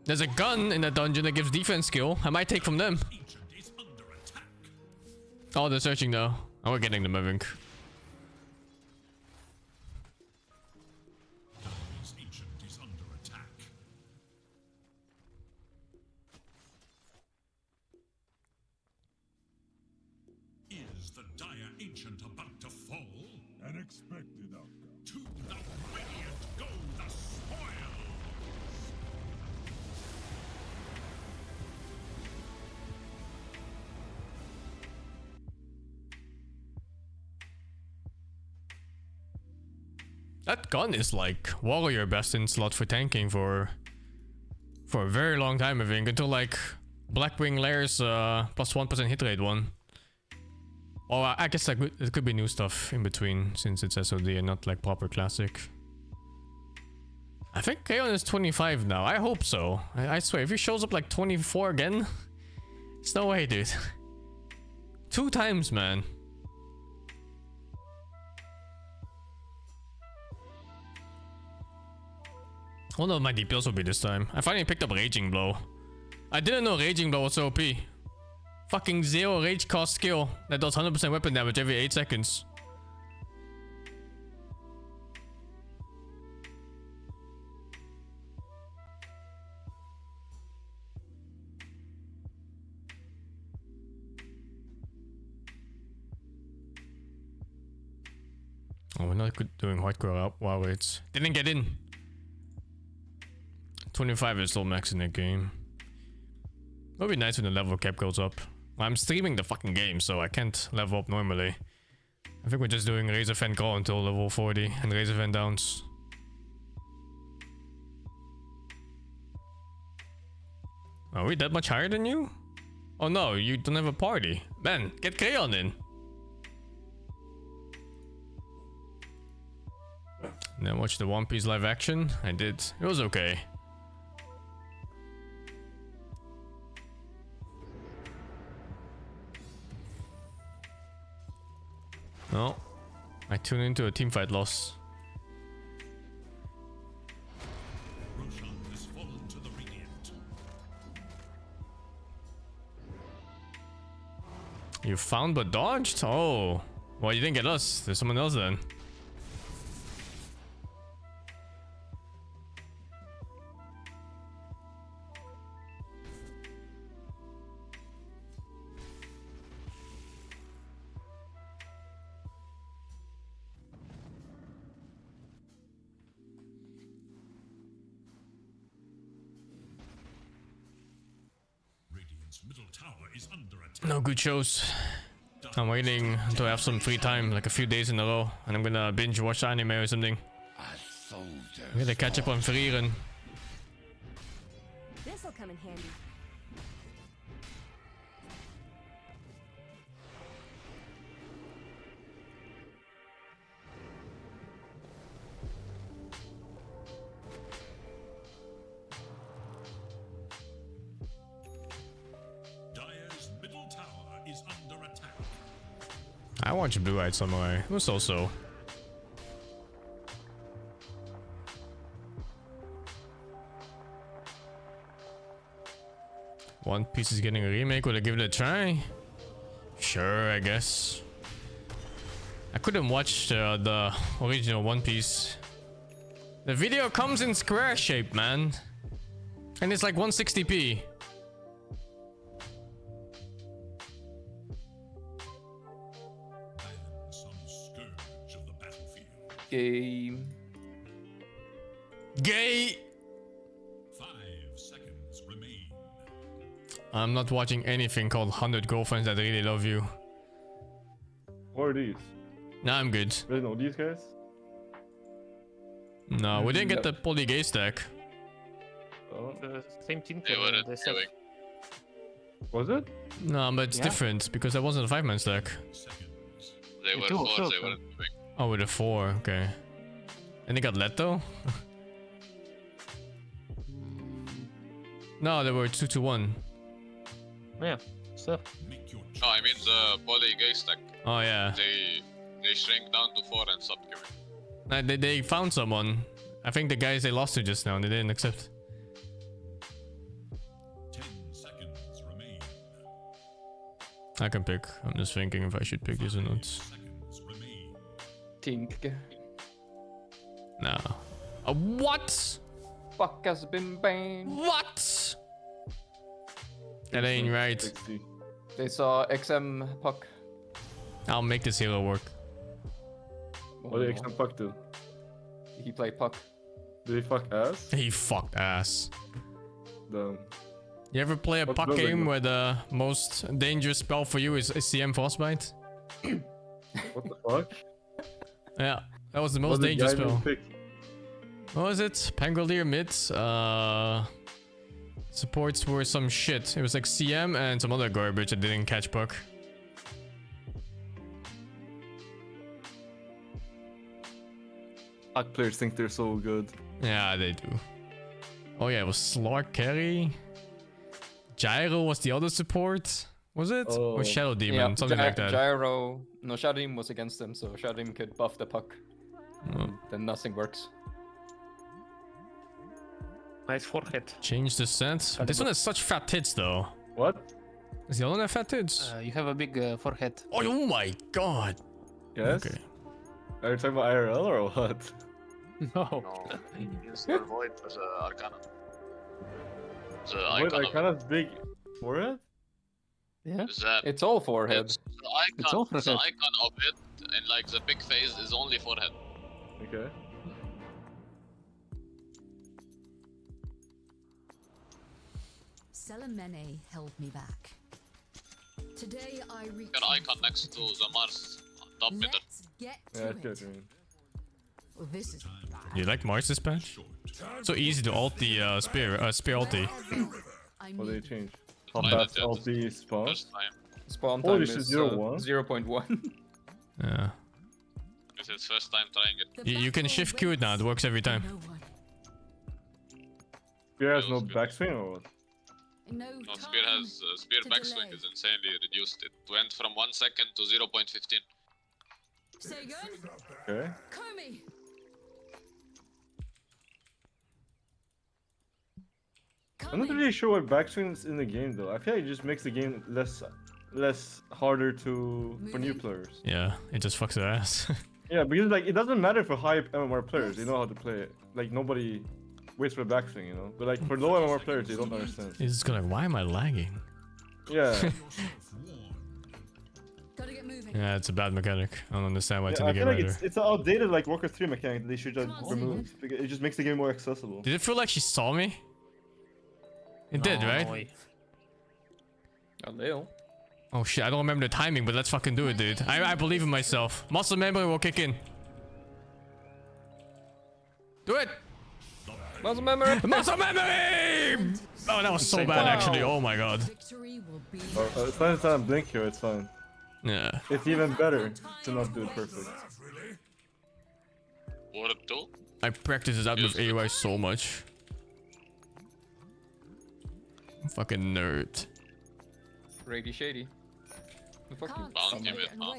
S3: There's a gun in that dungeon that gives defense skill. I might take from them. Oh, they're searching now. Oh, we're getting them, I think.
S11: Unexpected outcome. To the radiant go the spoil!
S3: That gun is like warrior best in slot for tanking for a very long time, I think, until like Blackwing Lairs plus 1% hit rate one. Oh, I guess like it could be new stuff in between since it's SOD and not like proper classic. I think Kaon is 25 now. I hope so. I swear, if he shows up like 24 again, it's no way, dude. 2 times, man. I wonder what my DPS will be this time. I finally picked up Raging Blow. I didn't know Raging Blow was so OP. Fucking 0 rage cost skill that does 100% weapon damage every 8 seconds. Oh, we're not good doing hardcore WoW rates. Didn't get in. 25 is still max in the game. It'll be nice when the level cap goes up. I'm streaming the fucking game, so I can't level up normally. I think we're just doing Razor Fan Crawl until level 40 and Razor Fan Downs. Are we that much higher than you? Oh no, you don't have a party. Man, get Crayon in. And then watch the One Piece live action. I did. It was okay. No, I tuned into a teamfight loss.
S11: Roshan has fallen to the radiant.
S3: You found but dodged? Oh, well, you didn't get us. There's someone else then.
S11: Middle tower is under attack.
S3: No good shows. I'm waiting to have some free time, like a few days in a row, and I'm gonna binge watch anime or something. I'm gonna catch up on Frieren.
S19: This'll come in handy.
S3: I watched Blue Eyed Samurai. It was so-so. One Piece is getting a remake. Would I give it a try? Sure, I guess. I couldn't watch the original One Piece. The video comes in square shape, man. And it's like 160p.
S14: Game.
S3: Gay!
S11: 5 seconds remain.
S3: I'm not watching anything called 100 Girlfriends That Really Love You.
S17: What are these?
S3: Nah, I'm good.
S17: Really know these guys?
S3: No, we didn't get the poly gay stack.
S17: Oh.
S16: Same team.
S18: They were
S16: They said.
S17: Was it?
S3: No, but it's different because that wasn't a 5-man stack.
S18: They were 4, they were doing.
S3: Oh, with a 4, okay. And they got Leto? No, they were 2-1.
S16: Yeah, so.
S18: No, I mean the poly gay stack.
S3: Oh, yeah.
S18: They shrink down to 4 and stopped giving.
S3: They found someone. I think the guys they lost to just now and they didn't accept.
S11: 10 seconds remain.
S3: I can pick. I'm just thinking if I should pick this or not.
S14: Think.
S3: No. What?
S14: Fuck has been banned.
S3: What? That ain't right.
S14: They saw XM puck.
S3: I'll make this hero work.
S17: What did XM Puck do?
S14: He played puck.
S17: Did he fuck ass?
S3: He fucked ass.
S17: Dumb.
S3: You ever play a puck game where the most dangerous spell for you is CM Frostbite?
S17: What the fuck?
S3: Yeah, that was the most dangerous spell. What was it? Pangolier mid. Supports were some shit. It was like CM and some other garbage that didn't catch puck.
S17: Puck players think they're so good.
S3: Yeah, they do. Oh yeah, it was Slark carry. Gyro was the other support. Was it?
S14: Oh.
S3: Or Shadow Demon, something like that.
S14: Gyro. No, Shadow Demon was against him, so Shadow Demon could buff the puck. Then nothing works.
S16: Nice forehead.
S3: Change the set. This one has such fat tits though.
S17: What?
S3: Does the other one have fat tits?
S16: You have a big forehead.
S3: Oh my god.
S17: Yes?
S3: Okay.
S17: Are you talking about IRL or what?
S16: No.
S18: Use your void as a Arcana. The
S17: What,
S18: icon
S17: Arcana's big forehead?
S14: Yeah.
S18: That
S14: it's all forehead.
S18: The icon, the icon of it, and like the big face, is only forehead.
S17: Okay.
S19: Selemene held me back. Today I reach
S18: Your icon next to the Mars top middle.
S19: get
S17: Yeah, I get you.
S19: Well, this is
S3: You like Mars's patch? So easy to ult the spear ulti.
S17: What did they change?
S18: How
S17: fast ulti spawn?
S14: Spawn time
S17: Holy
S14: is
S17: shit, 0.1?
S14: 0.1.
S3: Yeah.
S18: This is first time trying it.
S3: You can shift Q it now, it works every time.
S17: Spear has no backswing or what?
S18: No, Spear has Spear backswing is insanely reduced. It went from 1 second to 0.15.
S19: Say again?
S17: Okay.
S19: Komi.
S17: I'm not really sure what backswing is in the game though. I feel like it just makes the game less harder for new players.
S3: Yeah, it just fucks their ass.
S17: Yeah, because like it doesn't matter for high MMR players, they know how to play it. Like nobody waits for backswing, you know. But like for low MMR players, they don't understand.
S3: He's just gonna, why am I lagging?
S17: Yeah.
S3: Yeah, it's a bad mechanic. I don't understand why it's in
S17: I
S3: the
S17: feel
S3: game
S17: like
S3: either.
S17: it's an outdated like Warcraft 3 mechanic that they should just remove. Because it just makes the game more accessible.
S3: Did it feel like she saw me? It did, right?
S14: A little.
S3: Oh shit, I don't remember the timing, but let's fucking do it, dude. I believe in myself. Muscle memory will kick in. Do it!
S14: Muscle memory!
S3: Muscle memory! Oh, that was so bad, actually. Oh my god.
S17: It's fine to blink here, it's fine.
S3: Yeah.
S17: It's even better to not do it perfect.
S18: What two?
S3: I practice this out with AUI so much. Fucking nerd.
S14: Rady shady. The fuck you?
S18: Bounty mid, huh?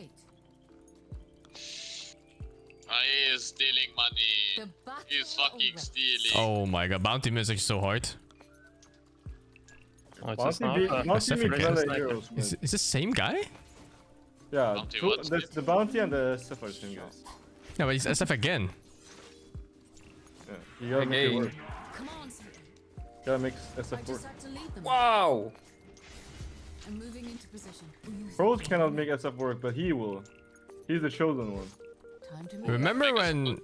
S18: He is stealing money. He's fucking stealing.
S3: Oh my god, bounty mid is actually so hard.
S16: Oh, it's
S3: Bounty
S16: not,
S3: beat- Bounty
S16: Pacific
S3: beat
S16: Rim.
S3: Melee Heroes, man. Is this same guy?
S17: Yeah,
S18: Bounty
S17: two,
S18: what?
S17: that's the Bounty and the SF are the same guys.
S3: Yeah, but he's SF again.
S17: Yeah, you gotta make it
S14: Again.
S17: work.
S19: Come on, Sing.
S17: Gotta make
S19: I
S17: SF work.
S19: just had to lead them.
S14: Wow!
S19: I'm moving into position.
S17: Pros cannot make SF work, but he will. He's the chosen one.
S19: Time to move.
S3: Remember when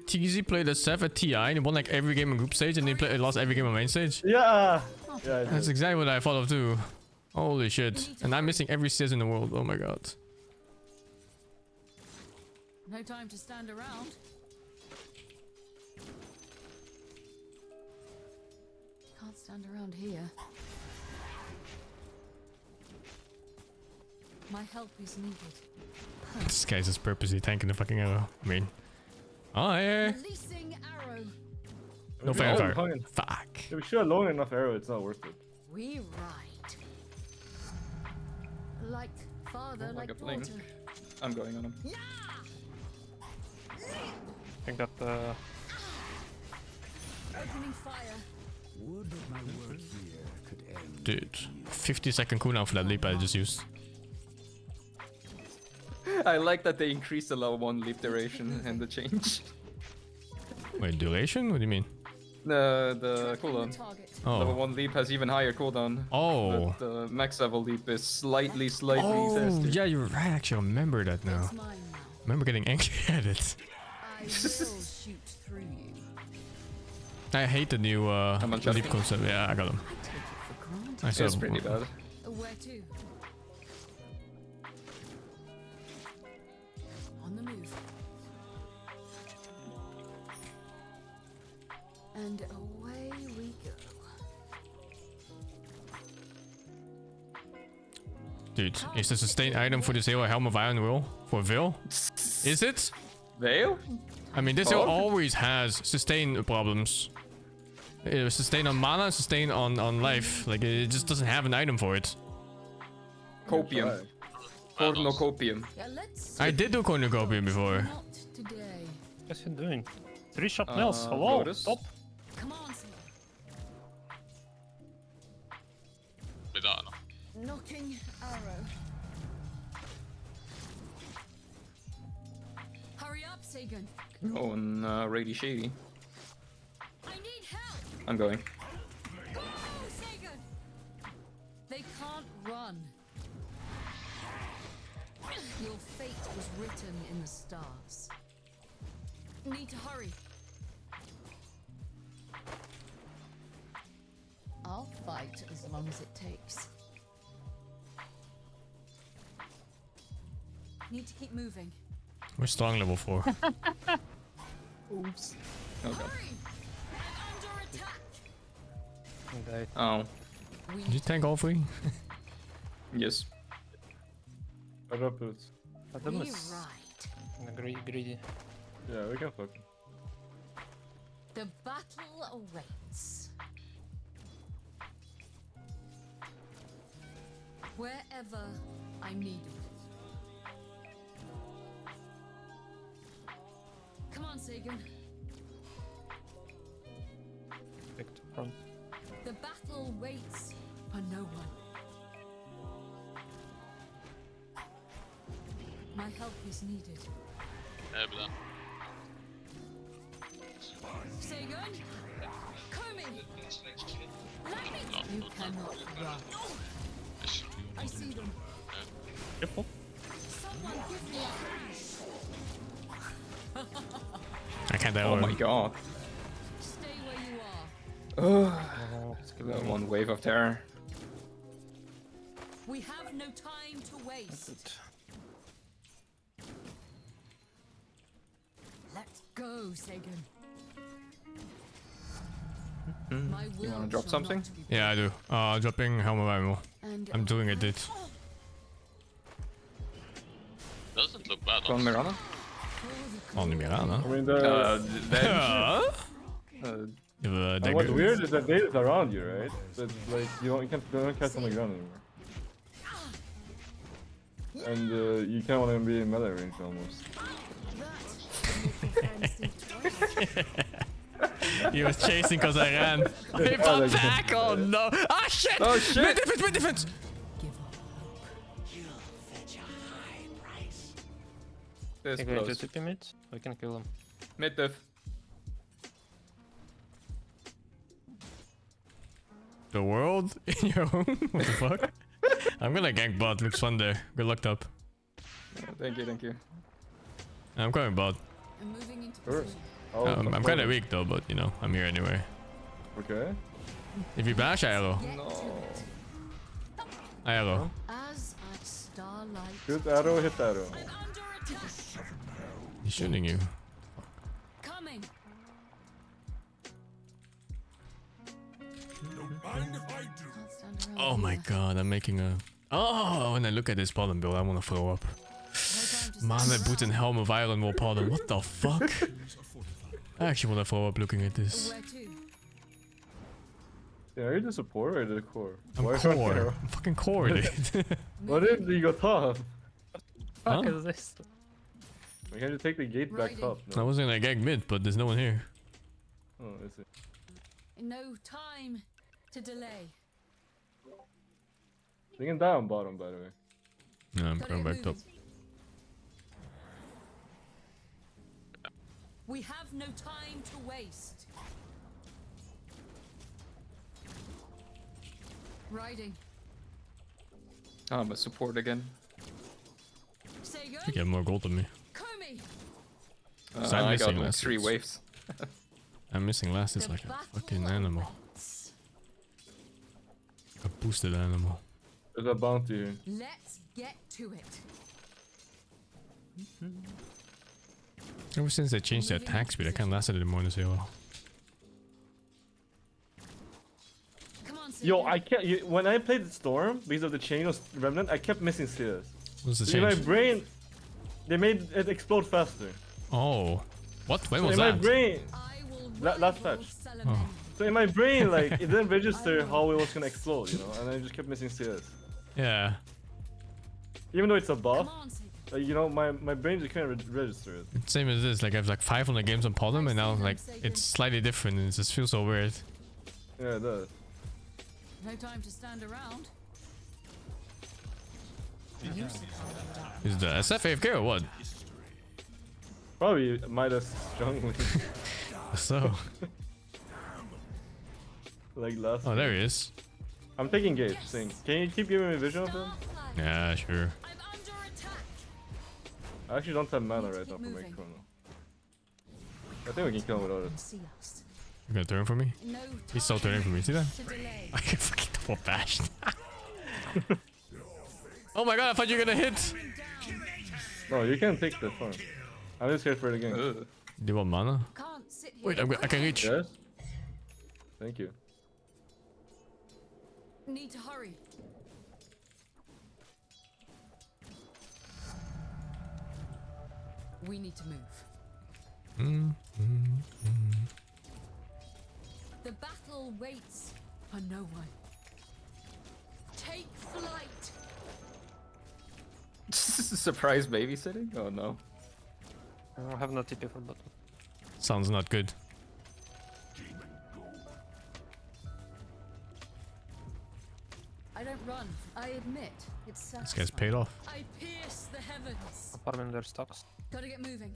S3: TZ played SF at TI and he won like every game on group stage and he lost every game on main stage?
S17: Yeah! Yeah,
S3: That's exactly what I thought of too. Holy shit. And I'm missing every CS in the world. Oh my god.
S19: No time to stand around. Can't stand around here. My help is needed.
S3: This guy's just purposely tanking the fucking arrow. I mean. Oh yeah.
S19: Releasing arrow.
S3: No fair fire. Fuck.
S17: If we shoot a long enough arrow, it's not worth it.
S19: We ride. Like father,
S14: Oh,
S19: like
S14: a blink.
S19: daughter.
S14: I'm going on him.
S16: I think that
S19: Opening fire.
S11: Would that my work here could end.
S3: Dude. 50-second cooldown for that leap I just used.
S14: I like that they increased the level 1 leap duration and the change.
S3: Wait, duration? What do you mean?
S14: The cooldown.
S3: Oh.
S14: Level 1 leap has even higher cooldown.
S3: Oh.
S14: The max level leap is slightly
S3: Oh,
S14: faster.
S3: yeah, you're right. Actually, I remember that now. I remember getting angry at it.
S19: I will shoot through you.
S3: I hate the new
S14: on
S3: leap
S14: Justin.
S3: concept. Yeah, I got him. I saw
S14: It's pretty bad.
S19: Where to? On the move. And away we go.
S3: Dude, is the sustain item for this hero a Helm of Iron Will? For Veil? Is it?
S14: Veil?
S3: I mean, this hero
S14: Oh.
S3: always has sustain problems. Sustain on mana, sustain on life. Like, it just doesn't have an item for it.
S14: Copium. Cornucopium.
S19: Yeah, let's
S3: I did do Cornucopium before.
S19: not today.
S16: what's he doing? 3-shot nails. Hello.
S14: Lotus.
S16: Stop.
S19: Come on, Sing.
S18: Vedana.
S19: Knocking arrow. Hurry up, Sagan.
S14: Going Rady Shady.
S19: I need help.
S14: I'm going.
S19: Go, Sagan. They can't run. Your fate was written in the stars. Need to hurry. I'll fight as long as it takes. Need to keep moving.
S3: We're strong level 4.
S16: Oops.
S14: Okay.
S19: Hurry! I'm under attack.
S16: Okay.
S14: Oh.
S3: Did you tank all 3?
S14: Yes.
S17: I drop boots.
S16: Adam
S19: We
S16: is
S19: ride.
S16: greedy.
S17: Yeah, we can fuck.
S19: The battle awaits. Wherever I'm needed. Come on, Sagan.
S16: Picked from.
S19: The battle waits for no one. My help is needed.
S18: Ebla.
S19: Sagan, coming. You cannot run. I see them.
S16: Careful.
S19: Someone give me a hand.
S3: I can't die
S14: Oh my god.
S19: Stay where you are.
S14: Oh, let's give that one wave of terror.
S19: We have no time to waste. Let's go, Sagan. My
S14: You
S19: will
S14: wanna drop
S19: shall
S14: something?
S19: not be
S3: Yeah, I do. Dropping Helm of Iron Will.
S19: And
S3: I'm doing it, dude.
S18: Doesn't look bad.
S14: Con Mirana?
S3: Only Mirana.
S17: I mean, the... and what's weird is that Data's around you, right? But like, you don't catch on the ground anymore. And you kind of want to be in melee range almost.
S3: He was chasing because I ran. He fought back. Oh no! Ah shit!
S14: Oh shit!
S3: Mid defense!
S14: This
S16: I think we
S14: close.
S16: TP mid. We can kill him.
S14: Mid diff.
S3: The world in your home? What the fuck? I'm gonna gank bot. Looks fun there. Good luck top.
S14: Thank you, thank you.
S3: I'm coming bot.
S17: Sure.
S3: I'm kind of weak though, but you know, I'm here anyway.
S17: Okay.
S3: If you bash, I arrow.
S14: No.
S3: I arrow.
S19: As at starlight.
S17: Shoot arrow, hit arrow.
S3: He's shooting you.
S19: Coming.
S3: Oh my god, I'm making a... Oh, when I look at this pollen build, I want to throw up. Mana boot and helm of iron wall pollen. What the fuck? I actually want to throw up looking at this.
S17: Yeah, are you the support or the core?
S3: I'm
S17: Why
S3: core.
S17: arrow?
S3: I'm fucking core, dude.
S17: What if you go top?
S3: Huh?
S16: What is this?
S17: Why can't you take the gate back top?
S3: I was gonna gank mid, but there's no one here.
S17: Oh, is it?
S19: No time to delay.
S17: They can die on bottom, by the way.
S3: No, I'm going back top.
S19: We have no time to waste. Riding.
S14: Oh, I'm a support again.
S19: Say go.
S3: You get more gold than me.
S19: Komi.
S3: So I'm
S14: I got
S3: missing
S14: like
S3: last
S14: 3
S3: hits.
S14: waves.
S3: I'm missing last. It's like a fucking animal. A boosted animal.
S17: There's a bounty here.
S19: Let's get to it.
S3: Ever since they changed the attack speed, I can't last it anymore in this AOL.
S17: Yo, I can't. When I played Storm, because of the chain of Remnant, I kept missing CS.
S3: What's the
S17: In my
S3: change?
S17: brain, they made it explode faster.
S3: Oh. What? When
S17: So
S3: was
S17: in my
S3: that?
S17: brain, last patch.
S3: Oh.
S17: So in my brain, like, it didn't register how it was gonna explode, you know, and I just kept missing CS.
S3: Yeah.
S17: Even though it's a buff, you know, my brain just can't register it.
S3: Same as this. Like I have like 500 games on Pollen, and now like it's slightly different, and it just feels so weird.
S17: Yeah, it does.
S19: No time to stand around.
S3: Is the SF AFK or what?
S17: Probably Midas jungling.
S3: So.
S17: Like last.
S3: Oh, there he is.
S17: I'm taking Gate. Sing. Can you keep giving me vision of him?
S3: Yeah, sure.
S17: I actually don't have mana right now for my chrono. I think we can kill him without it.
S3: You're gonna turn for me? He's still turning for me. See that? I can fucking double bash. Oh my god! I thought you were gonna hit.
S17: No, you can take the farm. I'm just here for the game.
S3: Do you want mana? Wait, I can reach.
S17: Yes. Thank you.
S19: Need to hurry. We need to move. The battle waits for no one. Take flight.
S14: Surprise babysitting? Oh no.
S16: I don't have no TP for bottom.
S3: Sounds not good.
S19: I don't run. I admit it's
S3: This guy's paid off.
S19: I pierce the heavens.
S16: Apart from their stocks.
S19: Gotta get moving.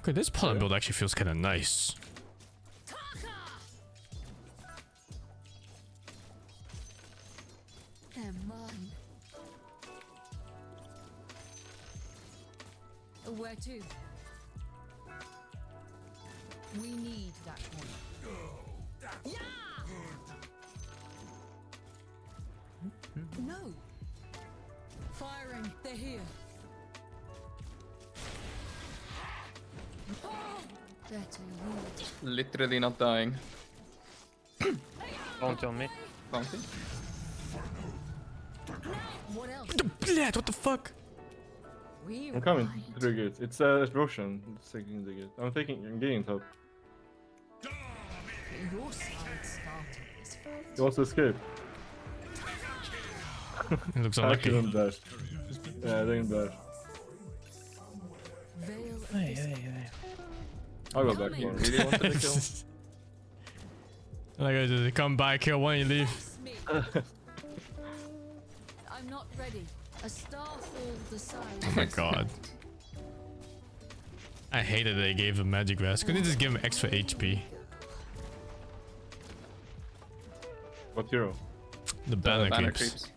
S3: Okay, this Pollen build actually feels kind of nice.
S19: They're mine. Where to? We need that one. Yeah! No. Firing. They're here. Oh, better you.
S14: Literally not dying.
S16: Bounty on me.
S14: Bounty?
S19: What else?
S3: What the fuck?
S17: I'm coming through gates. It's Roshan taking the gate. I'm getting top.
S19: Your side started this first.
S17: He wants to escape.
S3: He looks
S17: I
S3: unlucky.
S17: actually didn't dash. Yeah, I didn't dash. I'll go back one.
S14: Really wanted to kill.
S3: Like I just come by, kill one, you leave.
S19: I'm not ready. A star falls the side.
S3: Oh my god. I hated they gave him magic vest. Couldn't you just give him extra HP?
S17: What hero?
S3: The banner
S14: Banner
S3: creeps.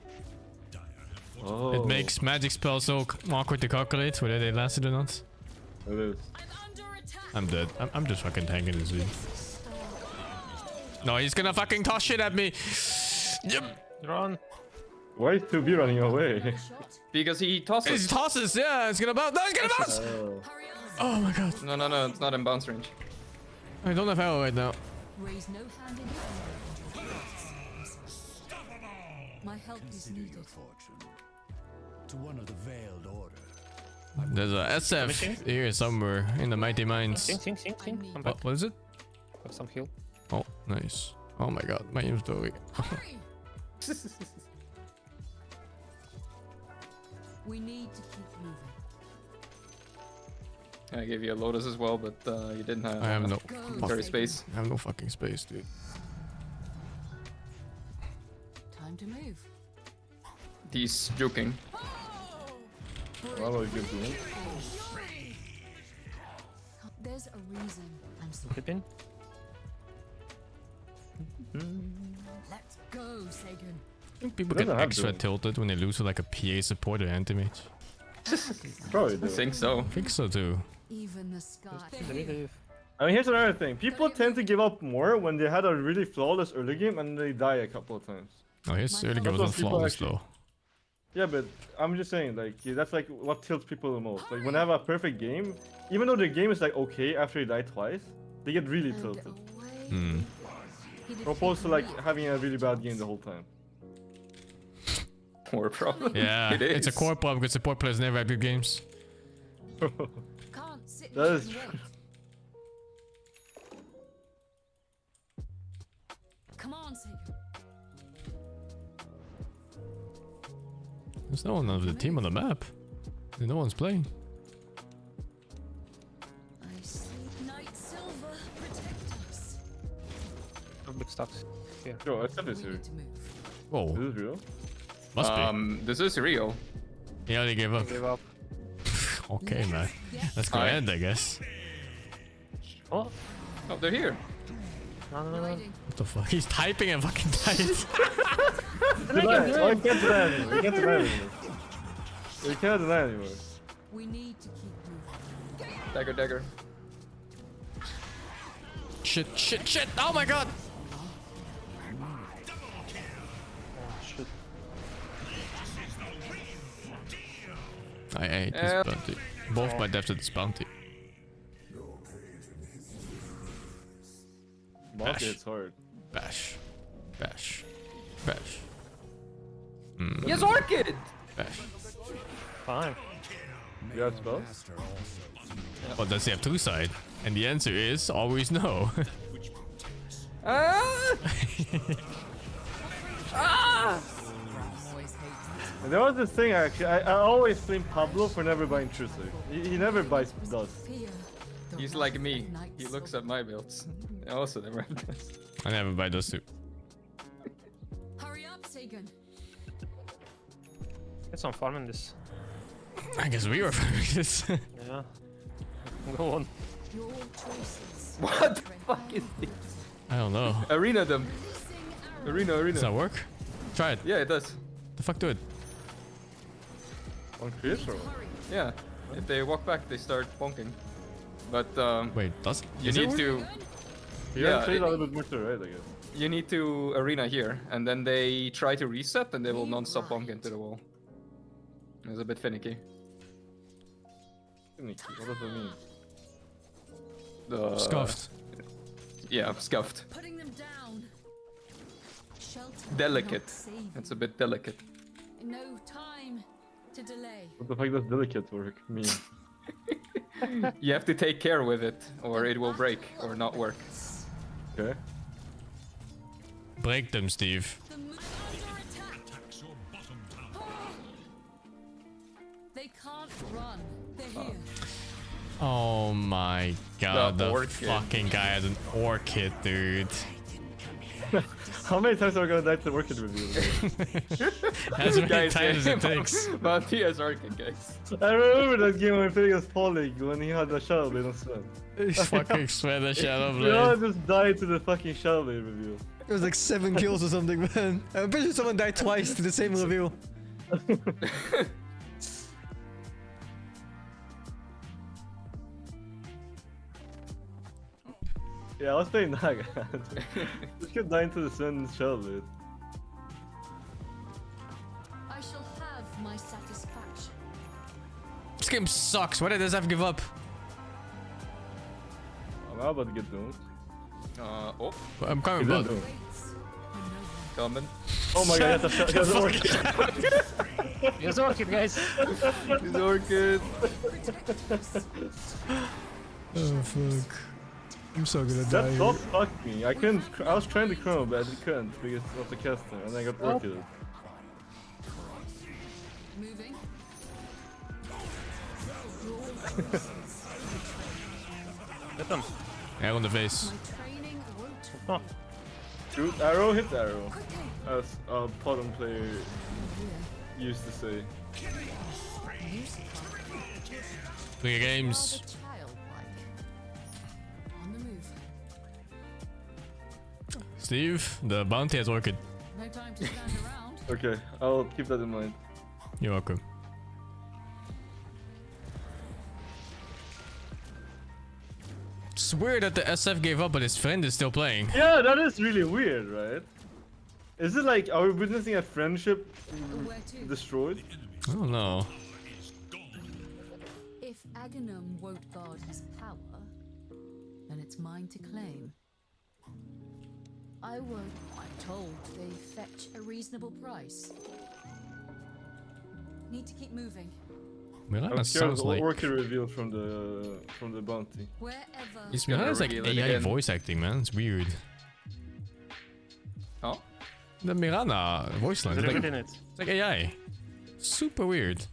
S17: Oh.
S3: It makes magic spells so awkward to calculate whether they lasted or not.
S17: It is.
S3: I'm dead. I'm just fucking tanking this dude. No, he's gonna fucking toss shit at me. Yep.
S16: Run.
S17: Why is 2B running away?
S14: Because he tosses.
S3: He tosses, yeah, it's gonna bounce. No, it's gonna bounce! Oh my god.
S14: No, it's not in bounce range.
S3: I don't have arrow right now.
S19: Raise no hand in anger. My help is needed.
S11: To one of the veiled order.
S3: There's a SF here somewhere in the Mighty Mines.
S16: Sing. I'm back.
S3: What is it?
S16: Have some heal.
S3: Oh, nice. Oh my god, my inventory.
S19: We need to keep moving.
S14: I gave you a Lotus as well, but you didn't have.
S3: I have no
S14: inventory space.
S3: I have no fucking space, dude.
S19: Time to move.
S14: He's juking.
S17: Well, you can do it.
S19: There's a reason I'm so
S16: Flipping.
S19: Let's go, Sagan.
S3: I think people get extra tilted when they lose to like a PA support or anti-mage.
S17: Probably do.
S14: I think so.
S3: I think so too.
S19: Even the sky.
S17: I mean, here's another thing. People tend to give up more when they had a really flawless early game and they die a couple of times.
S3: Oh, his early game wasn't flawless though.
S17: Yeah, but I'm just saying, like, that's like what tilts people the most. Like, when they have a perfect game, even though the game is like okay after you die twice, they get really tilted.
S3: Hmm.
S17: Opposed to like having a really bad game the whole time.
S14: Core problem.
S3: Yeah, it's a core problem because support players never have good games.
S17: That is true.
S19: Come on, Sagan.
S3: There's no one of the team on the map. No one's playing.
S19: I see Night Silver protect us.
S16: Public stuff. Here.
S17: Yo, I said this here.
S3: Whoa.
S17: Is this real?
S3: Must be.
S14: This is real.
S3: He already gave up.
S16: Give up.
S3: Okay, man. Let's go end, I guess.
S16: Oh.
S14: Oh, they're here.
S16: No.
S3: What the fuck? He's typing and fucking dies.
S17: Oh, you can't deny anymore. You can't deny anymore. You can't deny anymore.
S19: We need to keep moving.
S14: Dagger.
S3: Shit. Oh my god.
S16: Shit.
S3: I hate this bounty. Both my deaths at this bounty.
S17: Bash. It's hard.
S3: Bash.
S14: Yes, Orchid!
S3: Bash.
S16: Fine.
S17: You got spells?
S3: Well, does he have two side? And the answer is always no.
S17: And there was this thing actually, I always blame Pablo for never buying Intrusive. He never buys dust.
S14: He's like me. He looks at my builds. I also never have this.
S3: I never buy those two.
S19: Hurry up, Sagan.
S16: Get some farm in this.
S3: I guess we were farming this.
S16: Yeah. Go on.
S19: Your choices.
S14: What the fuck is this?
S3: I don't know.
S14: Arena them. Arena.
S3: Does that work? Try it.
S14: Yeah, it does.
S3: The fuck do it?
S17: On Chris or?
S14: Yeah. If they walk back, they start bonking. But
S3: wait, does
S14: you need to?
S17: Yeah, a little bit more to right, I guess.
S14: You need to arena here, and then they try to reset, and they will non-stop bonk into the wall. It's a bit finicky.
S17: What does that mean?
S3: Scuffed.
S14: Yeah, scuffed.
S19: Putting them down. Shelter.
S14: Delicate. It's a bit delicate.
S19: No time to delay.
S17: What the fuck does delicate work mean?
S14: You have to take care with it, or it will break, or not work.
S17: Okay.
S3: Break them, Steve.
S19: They can't run. They're here.
S3: Oh my god, the
S14: orchid.
S3: fucking guy has an orchid, dude.
S17: How many times are we gonna die to the orchid review?
S3: As many
S14: Guys,
S3: times as it takes.
S14: Bounty as orchid, guys.
S17: I remember that game when we played against Polig when he had the Shadow Blade on Sven.
S3: He's fucking sweat the Shadow
S17: We all
S3: Blade.
S17: just died to the fucking Shadow Blade review.
S20: It was like 7 kills or something, man. I'm pretty sure someone died twice to the same reveal.
S17: Yeah, I was playing Naga. Just kept dying to the Sven Shadow Blade.
S19: I shall have my satisfaction.
S3: This game sucks. Why did this have to give up?
S17: I'm about to get doomed.
S14: Oh.
S3: I'm coming,
S17: He didn't
S3: bud.
S17: do it.
S14: Coming.
S17: Oh my god, that's a orchid.
S16: Here's Orchid, guys.
S14: He's orchid.
S20: Oh fuck. I'm so gonna
S17: That
S20: die.
S17: dog fucked me. I couldn't. I was trying to chrono, but I couldn't because of the caster, and I got orchid.
S19: Moving.
S16: Get them.
S3: Yeah, on the face.
S19: Training won't.
S16: Oh.
S17: Shoot arrow, hit arrow. As a Podon player used to say.
S3: 3 games.
S19: On the move.
S3: Steve, the bounty has orchid.
S19: No time to stand around.
S17: Okay, I'll keep that in mind.
S3: You're welcome. It's weird that the SF gave up, but his friend is still playing.
S17: Yeah, that is really weird, right? Is it like, are we witnessing a friendship destroyed?
S3: I don't know.
S19: If Aghanim won't guard his power, then it's mine to claim. I won't. I'm told they fetch a reasonable price. Need to keep moving.
S3: Mirana
S17: I'm scared of
S3: sounds
S17: the
S3: like...
S17: orchid reveal from the bounty.
S19: Wherever.
S3: It's Mirana's like AI voice acting, man. It's weird.
S14: Oh?
S3: The Mirana voice line.
S16: There's
S3: It's
S16: a
S3: like,
S16: bit in it.
S3: it's like AI. Super weird.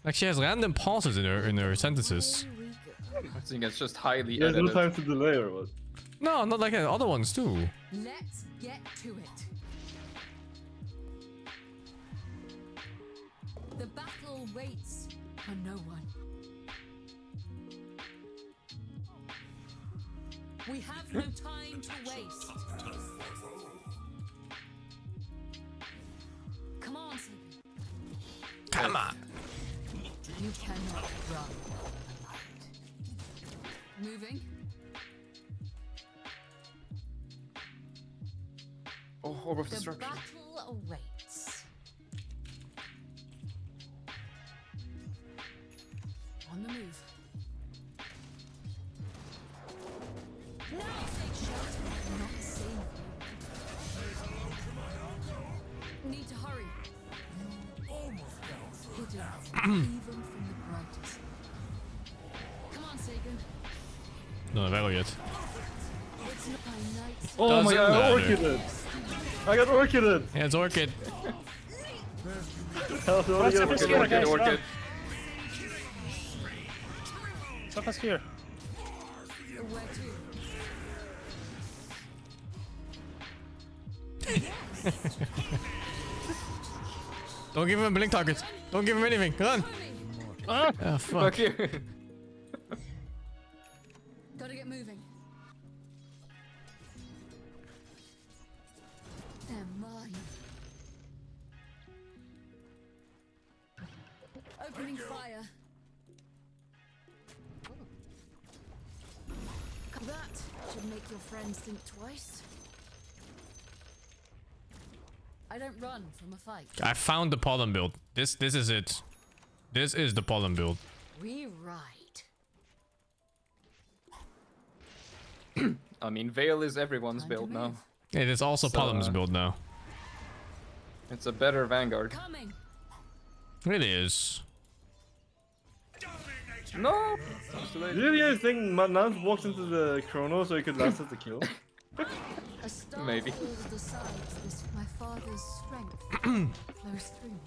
S3: Like she has random pauses in her sentences.
S14: I think it's just highly
S17: There's no
S14: edited.
S17: time to delay or what?
S3: No, not like other ones too.
S19: Let's get to it. The battle waits for no one. We have no time to waste. Come on, Sigurd.
S3: Come on.
S19: You cannot run. Moving.
S14: Oh, Orb of
S19: The
S14: Destruction.
S19: battle awaits. On the move. Now take shelter, not save you. Need to hurry. Hidden, even from the brightest. Come on, Sagan.
S3: No, very yet.
S19: It's not my night.
S17: Oh my god, I
S3: Doesn't
S17: orchided! I got orchided!
S3: Yeah, it's orchid.
S17: Hell, so I got
S16: Orchid,
S17: orchid.
S16: guys,
S14: Orchid.
S16: Stop us here.
S19: Where to?
S3: Don't give him a blink target. Don't give him anything. Run.
S16: Ah,
S3: Oh, fuck.
S14: Fuck you.
S19: Gotta get moving. They're mine. Opening fire. That should make your friends think twice. I don't run from a fight.
S3: I found the pollen build. This is it. This is the pollen build.
S19: Rewrite.
S14: I mean, Veil is everyone's build now.
S3: It is also
S14: So,
S3: Pollen's build now.
S14: It's a better Vanguard.
S19: Coming.
S3: It is.
S14: No!
S17: Did you guys think Nance walked into the chrono so he could last at the kill?
S19: A star
S14: Maybe.
S19: falls decides this. My father's strength flows through me.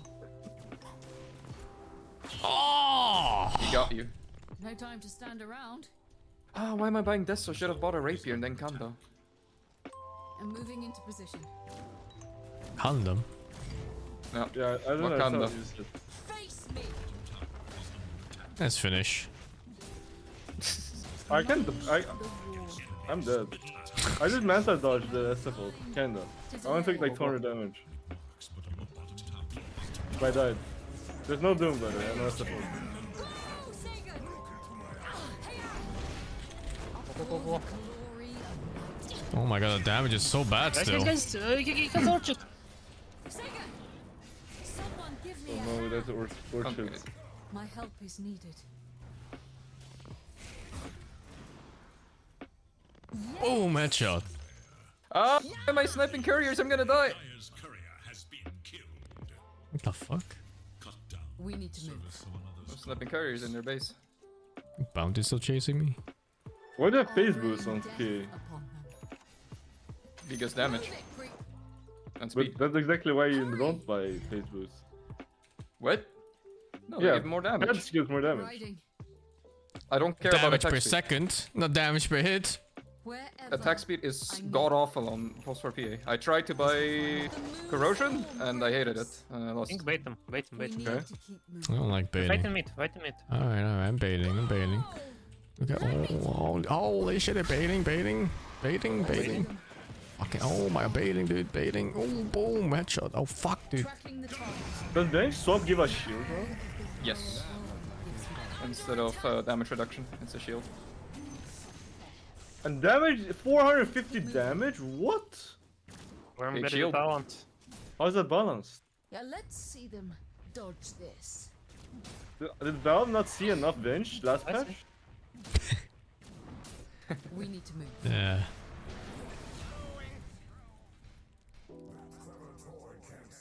S3: Oh!
S14: He got you.
S19: No time to stand around.
S14: Ah, why am I buying this? I should have bought a rapier and then Kando.
S19: I'm moving into position.
S3: Condom.
S14: No.
S17: Yeah, I don't know.
S14: Wakanda.
S19: Face me.
S3: Let's finish.
S17: I can't. I'm dead. I just master dodged the SFL. Kinda. I only took like 200 damage. I died. There's no Doom, by the way. I know SFL.
S3: Oh my god, the damage is so bad still.
S16: Guys, you can torch it.
S19: Someone give me
S17: Oh no, that's orchard.
S19: My help is needed.
S3: Boom, headshot.
S14: Ah, am I sniping couriers? I'm gonna die.
S3: What the fuck?
S19: We need to move.
S14: I'm sniping couriers in their base.
S3: Bounty still chasing me?
S17: Why do you have phase boost on PA?
S14: Biggest damage. And
S17: But
S14: speed.
S17: that's exactly why you don't buy phase boost.
S14: What? No, they
S17: Yeah,
S14: give more damage.
S17: that gives more damage.
S14: I don't care about
S3: Damage
S14: attack
S3: per
S14: speed.
S3: second, not damage per hit.
S14: Attack speed is god awful on post 4 PA. I tried to buy corrosion and I hated it. I lost.
S16: Think bait them. Bait them.
S3: I don't like
S16: Fight
S3: baiting.
S16: in mid. Fight in mid.
S3: Alright, I'm baiting, I'm baiting. Okay, oh, holy shit, baiting. Okay, oh my, baiting, dude, baiting. Oh, boom, headshot. Oh, fuck, dude.
S17: Does bench swap give us shield, bro?
S14: Yes. Instead of damage reduction, it's a shield.
S17: And damage, 450 damage? What?
S16: We're
S14: Big
S16: very
S14: shield.
S16: balanced.
S17: How is that balanced?
S19: Yeah, let's see them dodge this.
S17: Did Valve not see enough bench last patch?
S19: We need to move.
S3: Yeah.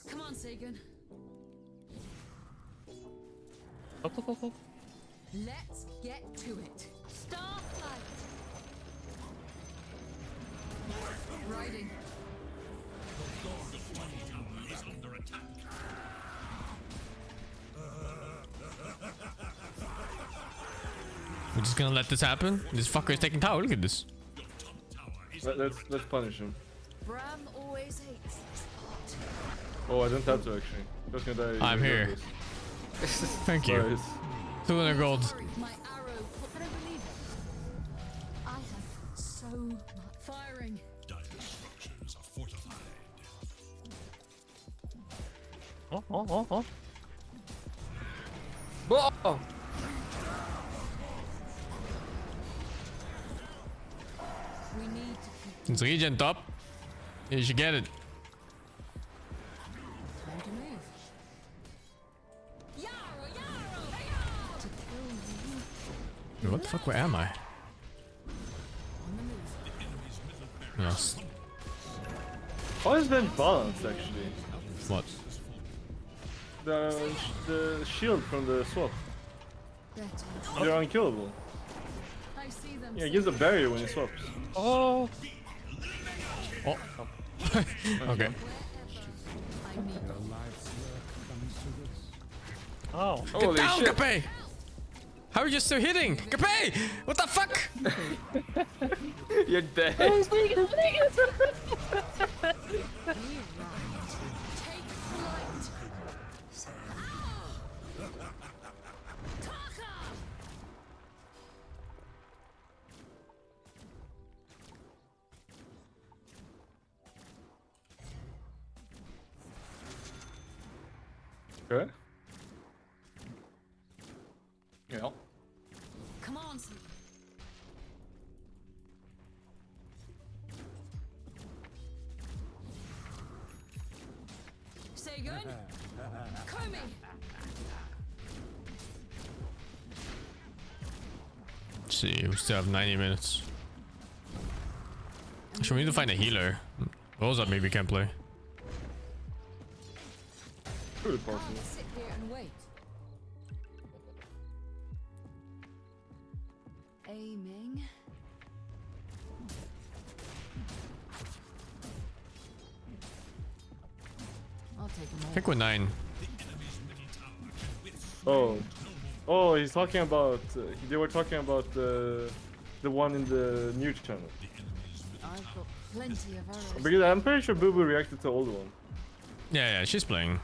S19: Come on, Sagan.
S16: Go.
S19: Let's get to it. Starlight. Riding.
S3: We're just gonna let this happen? This fucker is taking tower, look at this.
S17: Let's punish him.
S19: Bram always hates this part.
S17: Oh, I don't have to actually. Just gonna die.
S3: I'm here. Thank you.
S17: Nice.
S3: 200 gold.
S19: My arrow. I don't believe it. I have so much firing.
S11: Structures are fortified.
S16: Oh.
S14: Whoa!
S19: We need to keep
S3: It's regen top. You should get it.
S19: time to move. To kill you.
S3: Dude, what the fuck, where am I?
S19: On the move.
S3: Lost.
S17: How is bench balanced actually?
S3: What?
S17: The shield from the swap.
S19: Better.
S17: You're unkillable.
S19: I see them.
S17: Yeah, it gives a barrier when he swaps.
S16: Oh.
S3: Oh. Okay.
S19: I need
S16: Oh.
S3: Get
S14: Holy
S3: down,
S14: shit.
S3: Capé! How are you still hitting? Capé! What the fuck?
S14: You're dead.
S17: Okay.
S14: Yeah.
S19: Come on, Sagan. Sagan. Coming.
S3: Let's see, we still have 90 minutes. Should we need to find a healer? Those maybe we can play.
S17: Pretty possible.
S19: Sit here and wait. Aiming. I'll take them
S3: I
S19: all.
S3: think we're 9.
S17: Oh. Oh, he's talking about. They were talking about the one in the new channel.
S19: I've got plenty of arrows.
S17: Because I'm pretty sure Boo Boo reacted to the old one.
S3: Yeah, she's playing.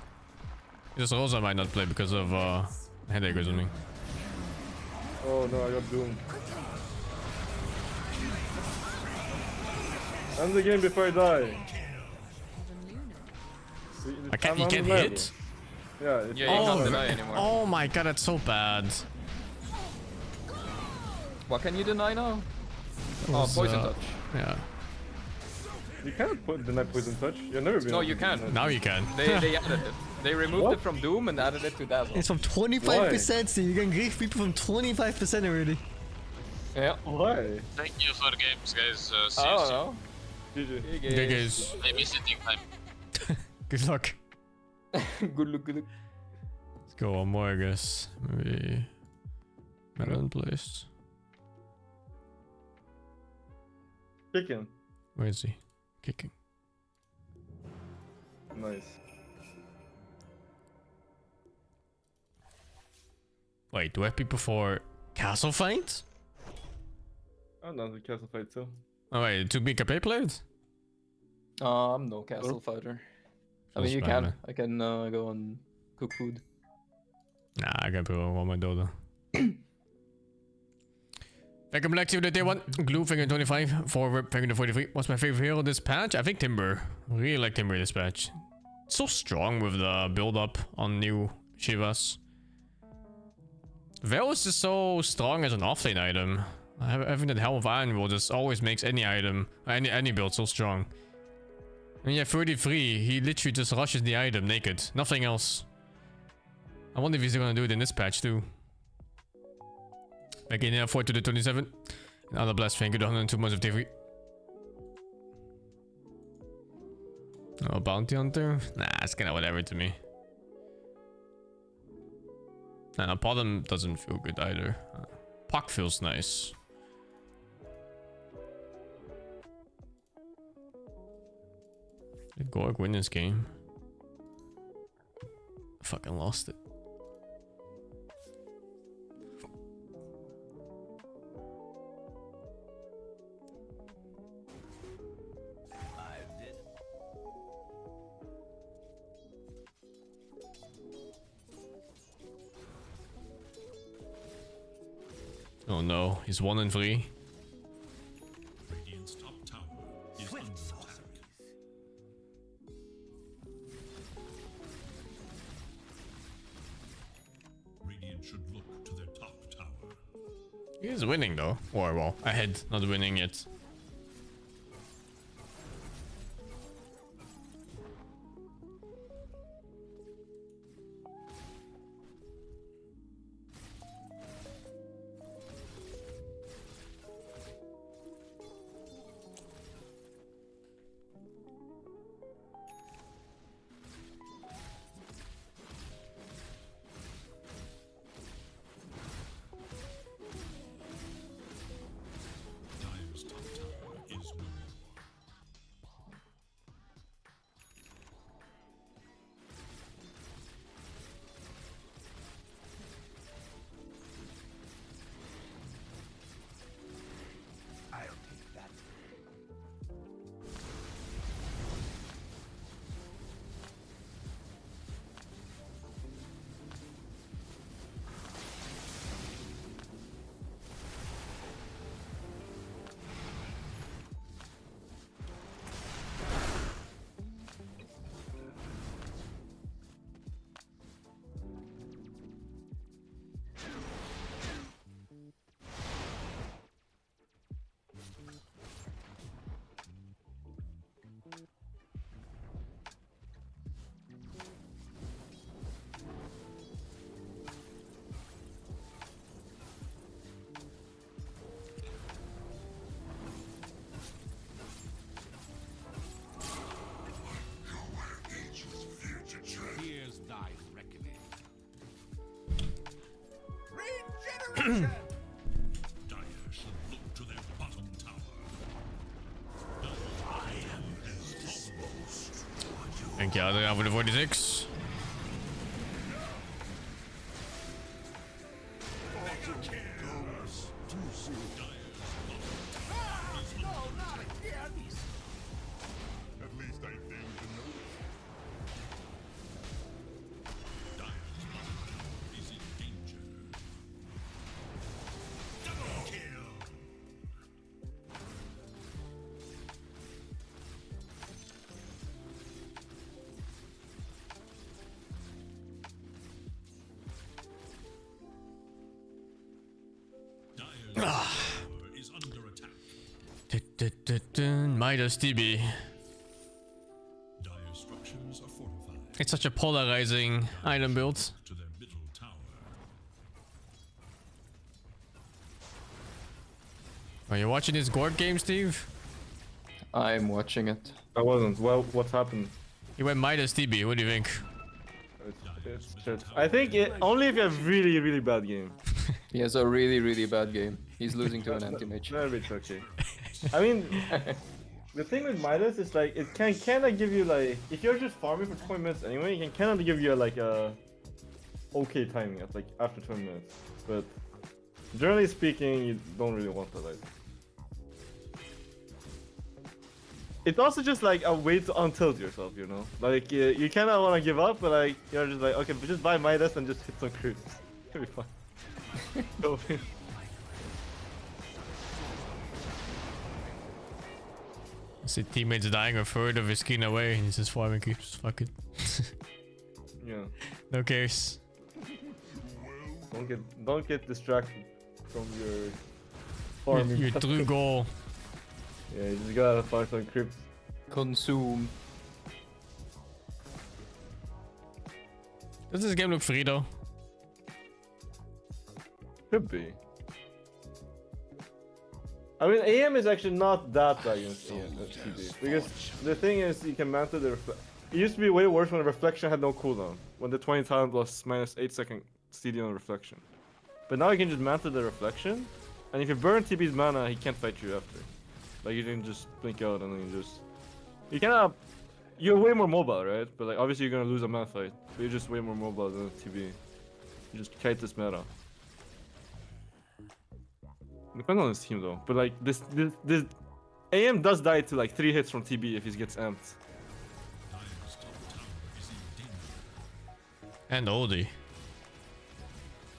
S3: Just Rosa might not play because of headache or something.
S17: Oh no, I got doomed. End the game before I die.
S3: You can't hit?
S17: Yeah,
S14: you can't deny anymore.
S3: Oh my god, that's so bad.
S14: What can you deny now? Oh, poison touch.
S3: Yeah.
S17: You can't deny poison touch. You've never been.
S14: No, you can.
S3: Now you can.
S14: They added it. They removed it from Doom and added it to Dazzle.
S20: It's from 25%, so you can grief people from 25% already.
S14: Yeah.
S17: Why?
S18: Thank you for games, guys. See
S14: I
S18: you
S14: don't
S18: soon.
S14: know.
S17: GG.
S3: Good guys.
S18: Maybe sitting time.
S3: Good luck.
S14: Good luck, good luck.
S3: Let's go one more, I guess. Maybe Melon placed.
S17: Kicking.
S3: Where is he? Kicking.
S17: Nice.
S3: Wait, do I have people for castle fight?
S17: I'm not the castle fight too.
S3: Oh wait, to be KP played?
S14: I'm no castle fighter. I mean, you
S3: Feels bad,
S14: can.
S3: man.
S14: I can go and cook food.
S3: Nah, I can put on my Dota. Welcome back to the day one. Glue figure 25. Forward figure 43. What's my favorite hero this patch? I think Timber. Really like Timber this patch. So strong with the build up on new Shivas. Veil is just so strong as an offlane item. I think that Helm of Iron will just always makes any item, any build so strong. And yeah, 33, he literally just rushes the item naked. Nothing else. I wonder if he's gonna do it in this patch too. Again, 4 to the 27. Another blast, thank you, the 102 months of TV. Oh, Bounty Hunter? Nah, it's kinda whatever to me. Nah, Bottom doesn't feel good either. Puck feels nice. Did Gorg win this game? I fucking lost it. Oh no, he's 1 and 3.
S11: Radiant's top tower is under attack. Radiant should look to their top tower.
S3: He's winning though. Or well, ahead, not winning yet.
S11: Dire's top tower is no more.
S8: I'll take that.
S11: Here's thy reckoning. Dire should look to their bottom tower. I am as almost.
S3: Thank you, other for the 46. Midas TB.
S11: Dire structures are fortified.
S3: It's such a polarizing item build.
S11: To their middle tower.
S3: Are you watching this Gorg game, Steve?
S14: I'm watching it.
S17: I wasn't. Well, what's happened?
S3: You went Midas TB. What do you think?
S17: I think only if you have really, really bad game.
S14: He has a really, really bad game. He's losing to an anti-mage.
S17: No, it's okay. I mean, the thing with Midas is like it can kind of give you like if you're just farming for 20 minutes anyway, it can kind of give you like a okay timing at like after 20 minutes. But generally speaking, you don't really want that. Like. It's also just like a way to untilt yourself, you know? Like, you kind of want to give up, but like, you're just like, okay, but just buy Midas and just hit some creeps. It'll be fine. Go.
S3: See teammates dying a third of his skin away and he's just farming creeps. Fuck it.
S17: Yeah.
S3: No cares.
S17: Don't get distracted from your farming.
S3: Your true goal.
S17: Yeah, you just gotta find some creeps.
S14: Consume.
S3: Does this game look free though?
S17: Could be. I mean, AM is actually not that bad against TB. Because the thing is, you can manta the it used to be way worse when the reflection had no cooldown. When the 20 talent was -8-second CD on reflection. But now you can just manta the reflection, and if you burn TB's mana, he can't fight you after. Like you can just blink out and then you're way more mobile, right? But like obviously you're gonna lose a mana fight, but you're just way more mobile than TB. You just kite this meta. Depends on his team though. But like this AM does die to like 3 hits from TB if he gets amped.
S3: And Odie.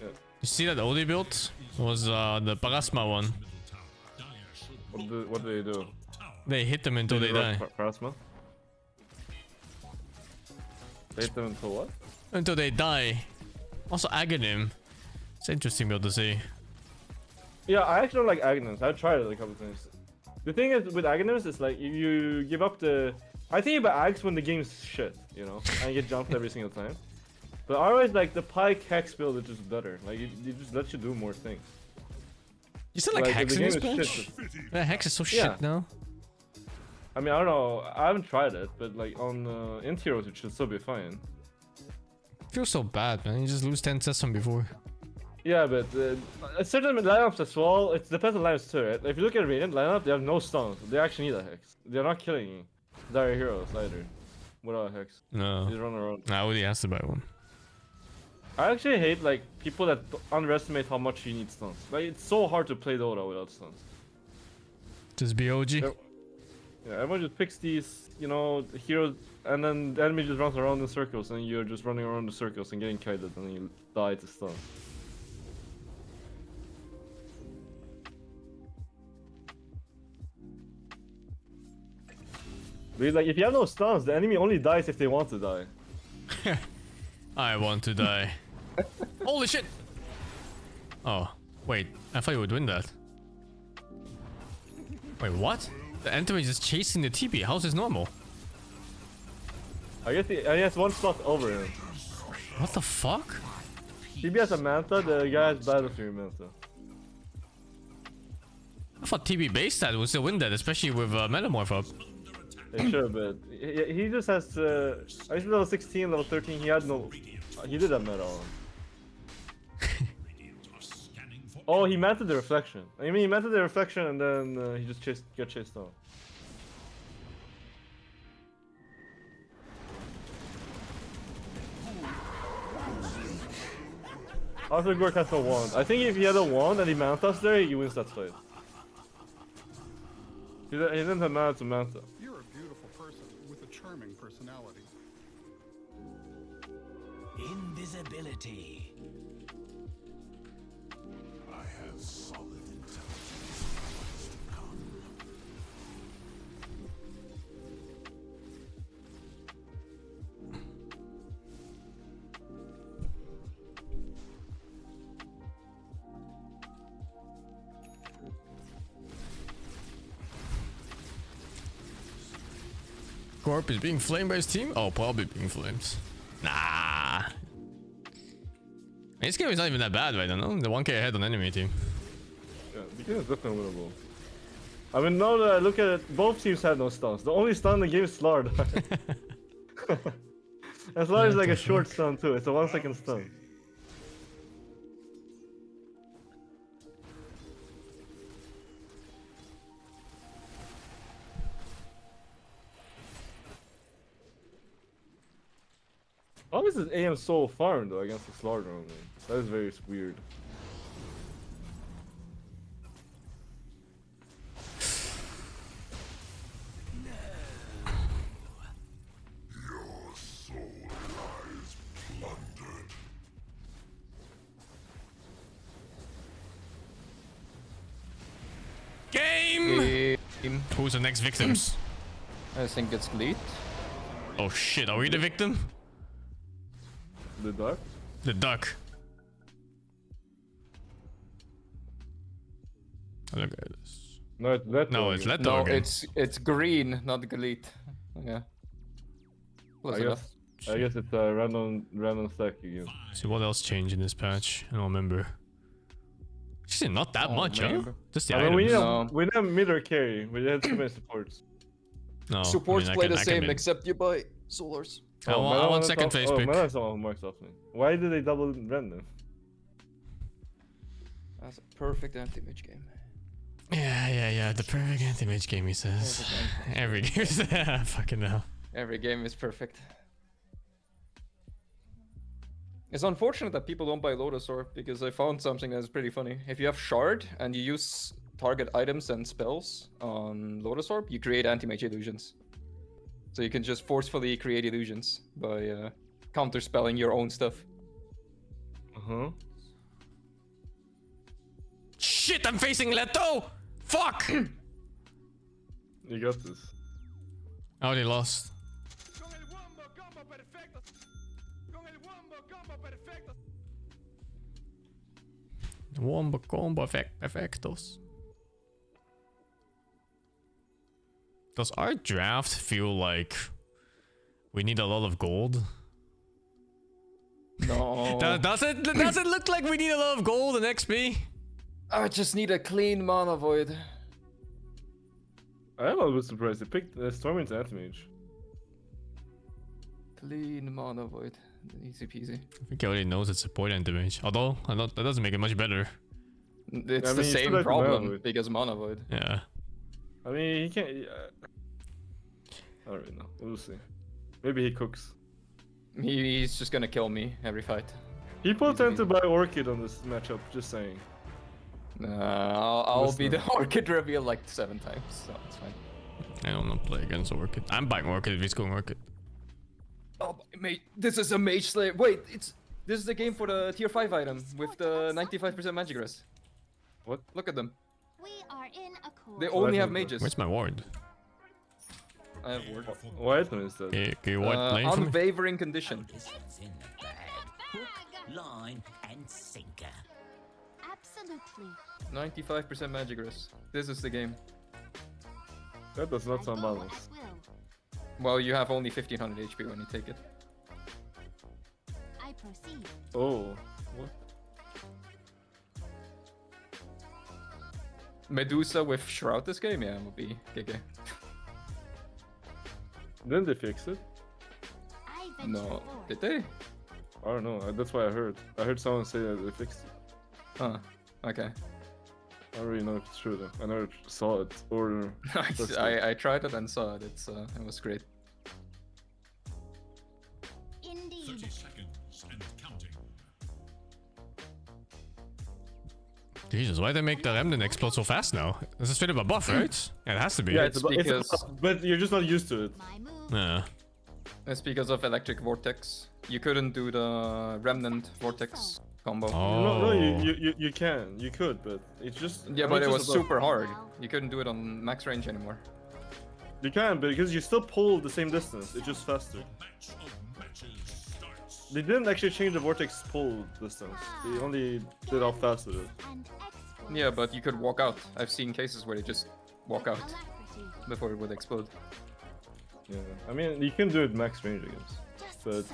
S17: Yeah.
S3: You see that Odie build? Was the Parasma one.
S17: What do they do?
S3: They hit them until they die.
S17: Parasma? They hit them until what?
S3: Until they die. Also Aghanim. It's interesting build to see.
S17: Yeah, I actually don't like Aghanims. I've tried it a couple times. The thing is with Aghanims is like you give up the... I think about Aghs when the game's shit, you know? And you get jumped every single time. But always like the Pike Hex build is just better. Like it just lets you do more things.
S3: You said like Hex in this patch? Yeah, Hex is so shit now.
S17: I mean, I don't know. I haven't tried it, but like on Int Heroes, it should still be fine.
S3: Feels so bad, man. You just lose 10 sets from before.
S17: Yeah, but certain lineups as well, it depends on lineups too, right? If you look at Radiant lineup, they have no stuns. They actually need a Hex. They're not killing Dire Heroes either without a Hex.
S3: No.
S17: They run around.
S3: I already asked to buy one.
S17: I actually hate like people that underestimate how much you need stuns. Like it's so hard to play Dota without stuns.
S3: Just be OG.
S17: Yeah, everyone just picks these, you know, heroes, and then the enemy just runs around in circles, and you're just running around the circles and getting kited, and you die to stuns. But like, if you have no stuns, the enemy only dies if they want to die.
S3: I want to die. Holy shit! Oh, wait. I thought you would win that. Wait, what? The enemy is just chasing the TP. How's this normal?
S17: I guess he has one slot over him.
S3: What the fuck?
S17: TB has a Manta, the guy has Battle Fury Manta.
S3: I thought TB base stat would still win that, especially with Metamorph up.
S17: Yeah, sure, but he just has I was level 16, level 13, he had no... He did have meta on. Oh, he manted the reflection. I mean, he manted the reflection and then he just got chased down. Arthur Gork has no wand. I think if he had a wand and he mantas there, he wins that fight. He didn't have mana to manta.
S5: You're a beautiful person with a charming personality.
S21: Invisibility. I have solid intelligence to come.
S3: Corp is being flamed by his team? Oh, probably being flamed. Nah. This game is not even that bad right now, no? The 1k ahead on enemy team.
S17: Yeah, the game is definitely winnable. I mean, now that I look at it, both teams have no stuns. The only stun in the game is Slard. And Slard is like a short stun too. It's a 1 second stun. How is this AM so farm though against the Slard normally? That is very weird.
S3: Game! Who's the next victims?
S14: I think it's Gleet.
S3: Oh shit, are we the victim?
S17: The duck?
S3: The duck. Look at this.
S17: No, it's Leto.
S3: No, it's Leto
S14: No,
S3: again.
S14: it's green, not Gleet. Yeah. Close enough.
S17: I guess it's a random stack again.
S3: See what else changed in this patch? I don't remember. Actually, not that much, huh? Just the
S17: I mean,
S3: items.
S17: we didn't mid or carry. We had too many supports.
S3: No,
S14: Supports
S3: I mean,
S14: play
S3: I
S14: the
S3: can
S14: same
S3: mid.
S14: except you buy Solars.
S3: I want second phase pick.
S17: Melon's on Mark's offlane. Why did they double random?
S14: That's a perfect anti-mage game.
S3: Yeah. The perfect anti-mage game, he says. Every game is fucking hell.
S14: Every game is perfect. It's unfortunate that people don't buy Lotus Orb because I found something that's pretty funny. If you have Shard and you use target items and spells on Lotus Orb, you create anti-mage illusions. So you can just forcefully create illusions by counter-spelling your own stuff.
S3: Shit, I'm facing Leto! Fuck!
S17: You got this.
S3: Oh, they lost. Wombo combo perfectos. Does our draft feel like we need a lot of gold?
S14: No.
S3: Does it look like we need a lot of gold and XP?
S14: I just need a clean mana void.
S17: I am a little bit surprised. They picked Stormwind Anti-Mage.
S14: Clean mana void. Easy peasy.
S3: I think he already knows it's support anti-mage. Although, that doesn't make it much better.
S14: It's the same problem because mana void.
S3: Yeah.
S17: I mean, he can't. I don't really know. We'll see. Maybe he cooks.
S14: He's just gonna kill me every fight.
S17: People tend to buy Orchid on this matchup, just saying.
S14: I'll be the Orchid reveal like 7 times, so it's fine.
S3: I don't want to play against Orchid. I'm buying Orchid if he's going Orchid.
S14: Oh, mate, this is a Mage Slayer. Wait, this is the game for the tier 5 item with the 95% magic rest.
S17: What?
S14: Look at them.
S9: We are in a court.
S14: They only have mages.
S3: Where's my ward?
S14: I have ward.
S17: What item is that?
S3: Can you ward lane for me?
S14: Unwavering condition.
S1: It's in the bag. Hook, line, and sinker.
S9: Absolutely.
S14: 95% magic rest. This is the game.
S17: That does not sound balanced.
S14: Well, you have only 1500 HP when you take it.
S9: I proceed.
S17: Oh, what?
S14: Medusa with Shroud this game? Yeah, it would be GG.
S17: Then they fix it?
S14: No, did they?
S17: I don't know. That's what I heard. I heard someone say that they fixed it.
S14: Huh. Okay.
S17: I don't really know if it's true though. I never saw it or.
S14: I tried it and saw it. It was great.
S9: Indeed.
S11: 30 seconds and counting.
S3: Jesus, why they make the Remnant explode so fast now? This is straight up a buff, right? Yeah, it has to be.
S17: Yeah,
S14: It's because
S17: but you're just not used to it.
S3: Yeah.
S14: it's because of Electric Vortex. You couldn't do the Remnant Vortex combo.
S17: No, you can. You could, but it's just.
S14: Yeah, but it was super hard. You couldn't do it on max range anymore.
S17: You can, but because you still pull the same distance, it's just faster. They didn't actually change the vortex pull distance. They only did how fast it is.
S14: Yeah, but you could walk out. I've seen cases where they just walk out before it would explode.
S17: Yeah, I mean, you can do it max range, I guess. But,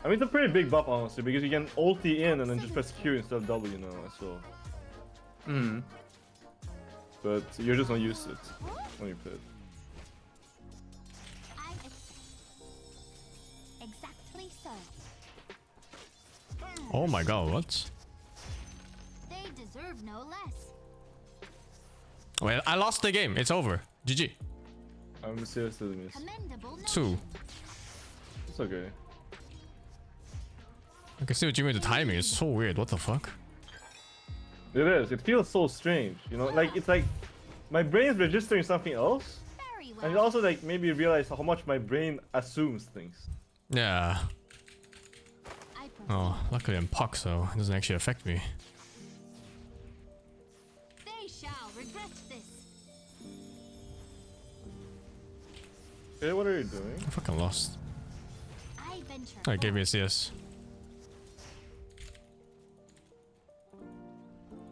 S17: I mean, it's a pretty big buff, honestly, because you can ulti in and then just press Q instead of W now, so. But you're just not used to it when you play it.
S9: Exactly so.
S3: Oh my god, what?
S9: They deserve no less.
S3: Well, I lost the game. It's over. GG.
S17: I'm seriously miss.
S3: 2.
S17: It's okay.
S3: I can see what you mean. The timing is so weird. What the fuck?
S17: It is. It feels so strange. You know, like it's like my brain's registering something else, and it also like made me realize how much my brain assumes things.
S3: Yeah. Oh, luckily I'm puck, so it doesn't actually affect me.
S9: They shall regret this.
S17: Hey, what are you doing?
S3: I fucking lost.
S9: I venture.
S3: Oh, it gave me a CS.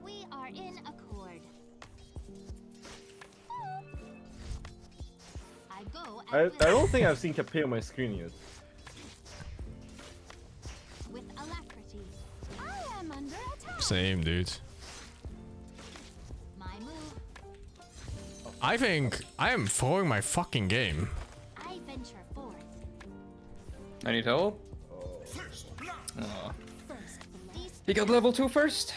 S9: We are in accord. I go
S17: I don't think I've seen Capé on my screen yet.
S9: with alacrity. I am under attack.
S3: Same, dude.
S9: My move.
S3: I think I am throwing my fucking game.
S9: I venture forth.
S14: I need help. He got level 2 first.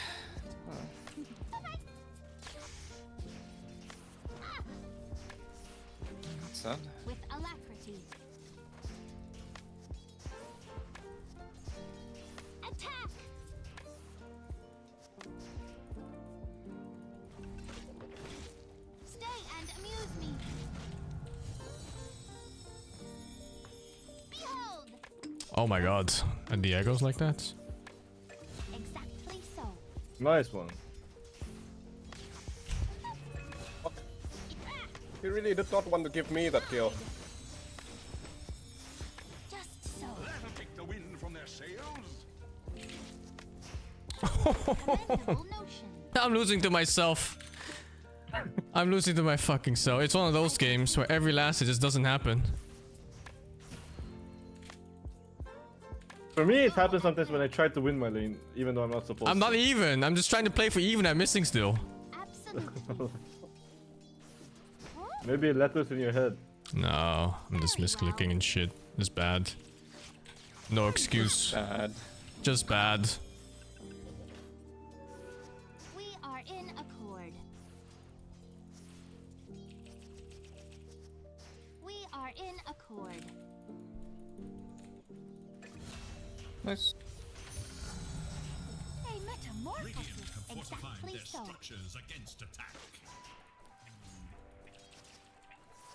S14: What's that?
S9: With alacrity. Attack. Stay and amuse me. Behold.
S3: Oh my god. And Diego's like that?
S9: Exactly so.
S17: Nice one.
S2: He really did not want to give me that kill.
S9: Just so.
S21: That'll take the wind from their sails.
S9: Commendable notion.
S3: I'm losing to myself. I'm losing to my fucking self. It's one of those games where every last it just doesn't happen.
S17: For me, it happens sometimes when I try to win my lane, even though I'm not supposed to.
S3: I'm not even. I'm just trying to play for even. I'm missing still.
S9: Absolutely.
S17: Maybe letters in your head.
S3: No, I'm just misclicking and shit. It's bad. No excuse.
S14: Bad.
S3: Just bad.
S9: We are in accord. We are in accord.
S14: Nice.
S9: A metamorphosis.
S11: Radiant have fortified
S9: Exactly
S11: their
S9: so.
S11: structures against attack.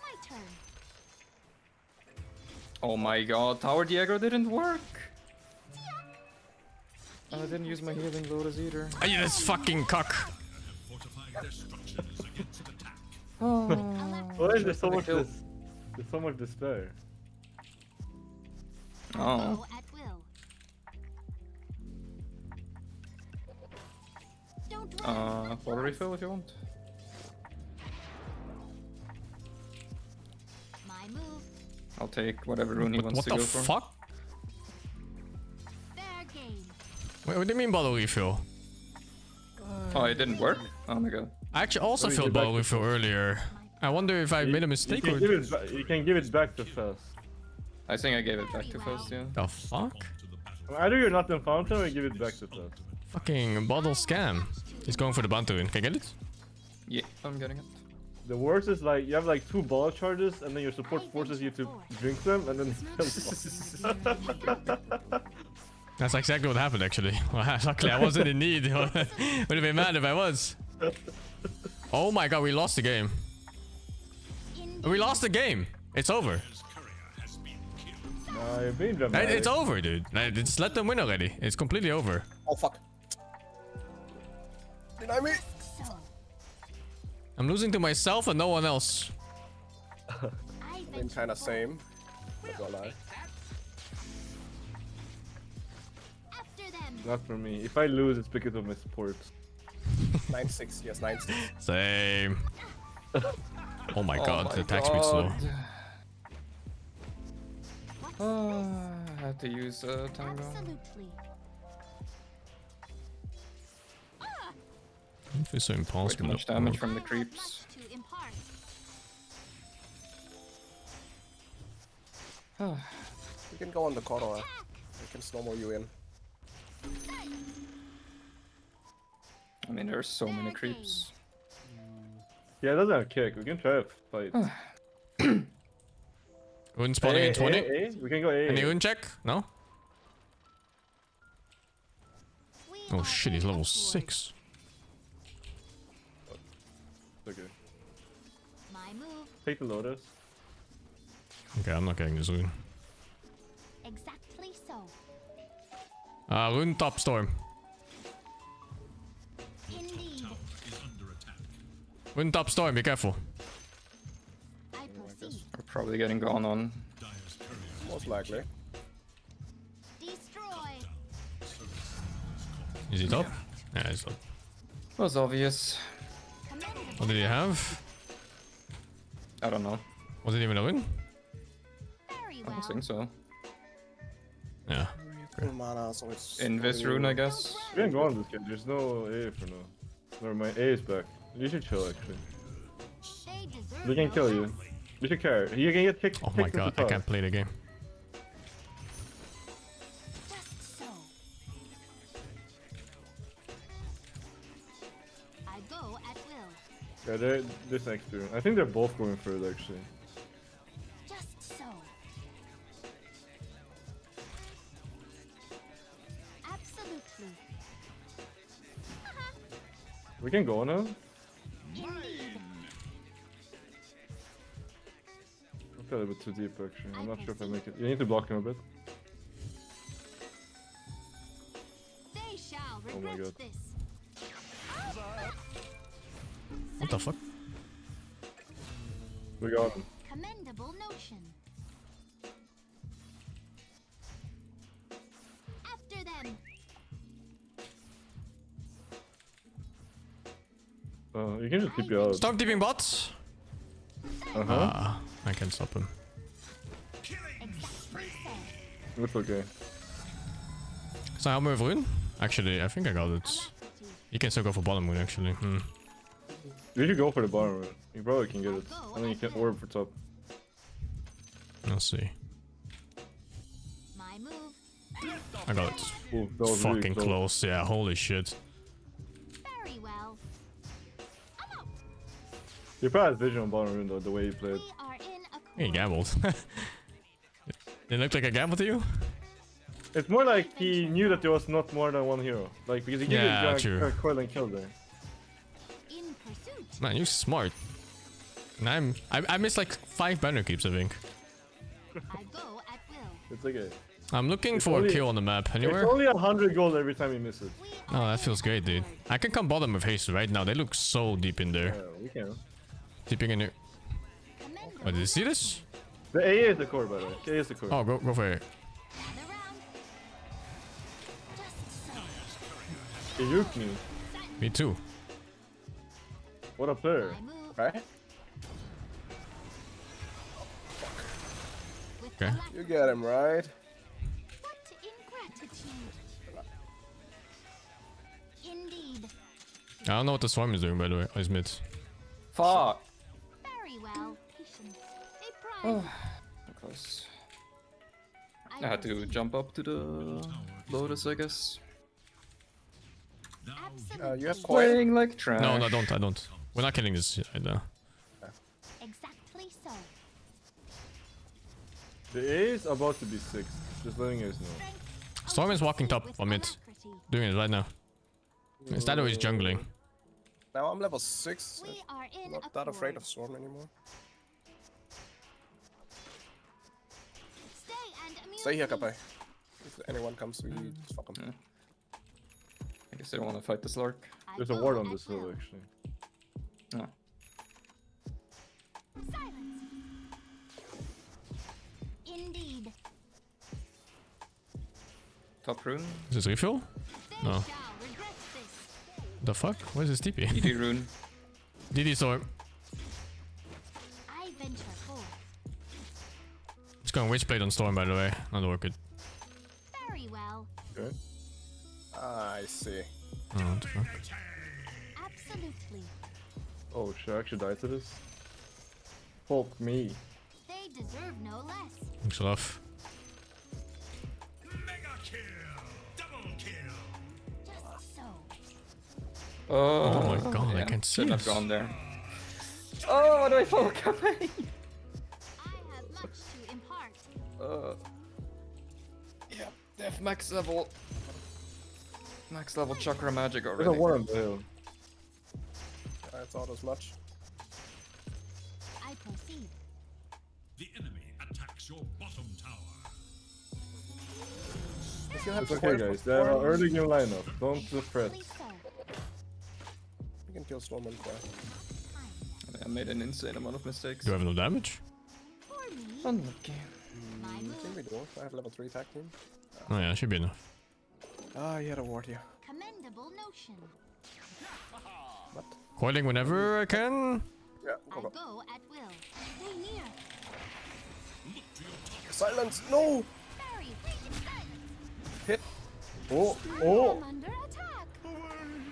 S9: My turn.
S14: Oh my god, Tower Diego didn't work. And I didn't use my healing Lotus either.
S3: Ah, yeah, this fucking cuck.
S11: Fortified their structures against attack.
S17: Why is there so much there's so much despair?
S14: Oh.
S9: At will. Don't run.
S14: Water refill if you want.
S9: My move.
S14: I'll take whatever rune he wants
S3: What
S14: to
S3: the
S14: go for.
S3: fuck?
S9: Fair game.
S3: Wait, what do you mean bottle refill?
S14: Oh, it didn't work? Oh my god.
S3: I actually also
S17: What did you
S3: filled
S17: do back
S3: bottle
S17: to
S3: refill earlier. I wonder if I made a mistake or...
S17: You can give it back to fast.
S14: I think I gave it back to first, yeah.
S3: The fuck?
S17: Either you're not in fountain or you give it back to fast.
S3: Fucking bottle scam. He's going for the Bantuin. Can I get it?
S14: Yeah, I'm getting it.
S17: The worst is like you have like 2 ball charges and then your support forces you to drink them and then
S3: That's exactly what happened actually. Luckily I wasn't in need. Would have been mad if I was. Oh my god, we lost the game. We lost the game. It's over.
S17: Nah, you're being dramatic.
S3: It's over, dude. Just let them win already. It's completely over.
S2: Oh fuck. Deny me.
S3: I'm losing to myself and no one else.
S2: I'm kinda same. Not gonna lie.
S17: Not for me. If I lose, it's because of my support.
S2: 9-6, yes, 9-6.
S3: Same. Oh my god, the attack speed's slow.
S14: I had to use time bomb.
S3: It feels so
S14: Way
S3: impossible.
S14: too much damage from the creeps.
S2: You can go on the corner. I can snowball you in.
S14: I mean, there's so many creeps.
S17: Yeah, it doesn't have kick. We can try to fight.
S3: Rune spawning in 20.
S17: We can go A.
S3: Any rune check? No? Oh shit, he's level 6.
S17: Okay. Take the Lotus.
S3: Okay, I'm not getting this rune.
S9: Exactly so.
S3: Rune top storm.
S9: Indeed.
S3: Rune top storm, be careful.
S14: We're probably getting gone on.
S2: Most likely.
S9: Destroy.
S3: Is he top? Yeah, he's top.
S14: Was obvious.
S3: What did he have?
S14: I don't know.
S3: Was it even a win?
S14: I don't think so.
S3: Yeah.
S2: Mana, so it's
S14: Invis rune, I guess.
S17: We can go on this kid. There's no A for now. Never mind. A is back. You should chill actually. We can kill you. You should care. You can get kicked.
S3: Oh my god, I can't play the game.
S9: I go at will.
S17: Yeah, they're this next turn. I think they're both going for it actually.
S9: Just so. Absolutely.
S17: We can go now. I feel a bit too deep actually. I'm not sure if I make it. You need to block him a bit.
S9: They shall
S17: Oh my god.
S9: this.
S3: What the fuck?
S17: We got him.
S9: Commendable notion. After them.
S17: You can just keep you out.
S3: Stop tipping bots! I can stop him.
S17: Looks okay.
S3: So I'll move rune? Actually, I think I got it. You can still go for bottom rune actually.
S17: You should go for the bottom route. You probably can get it. And then you can orb for top.
S3: Let's see.
S9: My move.
S3: I got it.
S17: Ooh, that was really
S3: Fucking close. Yeah, holy shit.
S9: Very well.
S17: You probably had vision on bottom room though, the way you played.
S3: He gambled. It looked like a gamble to you?
S17: It's more like he knew that there was not more than one hero. Like, because he
S3: Yeah,
S17: gave
S3: true.
S17: you a coil and kill there.
S3: Man, you're smart. And I missed like 5 banner keeps, I think.
S17: It's okay.
S3: I'm looking
S17: It's
S3: for
S17: only-
S3: a kill on the map. Anywhere?
S17: It's only 100 gold every time you miss it.
S3: Oh, that feels great, dude. I can come bottom with haste right now. They look so deep in there.
S17: Yeah, we can.
S3: Deeping in here. Oh, did you see this?
S17: The A is the core, by the way. A is the core.
S3: Oh, go for it.
S17: He juked me.
S3: Me too.
S17: What a player.
S2: Right?
S3: Okay.
S2: You get him, right?
S9: Indeed.
S3: I don't know what the swarm is doing, by the way. Oh, it's mid.
S14: Fuck.
S9: Very well. Patience. A
S14: Oh,
S9: prime.
S14: close. I had to jump up to the Lotus, I guess.
S2: You have
S14: Playing like trash.
S3: No, I don't. We're not killing this right now.
S9: Exactly so.
S17: The A is about to be 6. Just letting you guys know.
S3: Storm is walking top on mid. Doing it right now. Instead of he's jungling.
S2: Now I'm level 6.
S9: We are in
S2: Not that afraid of Storm anymore.
S9: Stay and amuse
S2: Stay here,
S9: me.
S2: Kapai. If anyone comes, we just fuck them.
S14: I guess I don't want to fight the Slark.
S17: There's a ward on this hill, actually.
S14: No.
S9: Silence. Indeed.
S14: Top rune.
S3: Is this refill? No.
S9: Shall regret this.
S3: The fuck? Where's his TP?
S14: DD rune.
S3: DD storm. going Witchblade on Storm, by the way. Not Orchid.
S9: Very well.
S17: Okay.
S2: I see.
S3: Oh, what the fuck?
S9: Absolutely.
S17: Oh, should I actually die to this? Fuck me.
S9: They deserve no less.
S3: Thanks a lot.
S9: Just so.
S3: Oh my god, I
S14: yeah,
S3: can't see
S14: shouldn't have
S3: this.
S14: gone there. Oh, why do I follow Cafe?
S9: I have much to impart.
S14: Yeah, they have max level chakra magic
S17: There's
S14: already.
S17: a one on the hill.
S2: I thought as much.
S9: I proceed.
S11: The enemy attacks your bottom tower.
S2: If you have
S17: It's okay, guys. They're an early game lineup. Don't fret.
S2: You can kill Storm and Fire.
S14: I made an insane amount of mistakes.
S3: Do I have no damage?
S14: Unlucky.
S2: I think we do. I have level 3 tag team.
S3: Oh yeah, should be enough.
S2: Ah, he had a ward here.
S9: Commendable notion.
S2: What?
S3: Coiling whenever I can.
S2: Yeah,
S9: I go at will. Stay near.
S2: Silence! No!
S9: Very
S2: Hit!
S17: Oh, oh!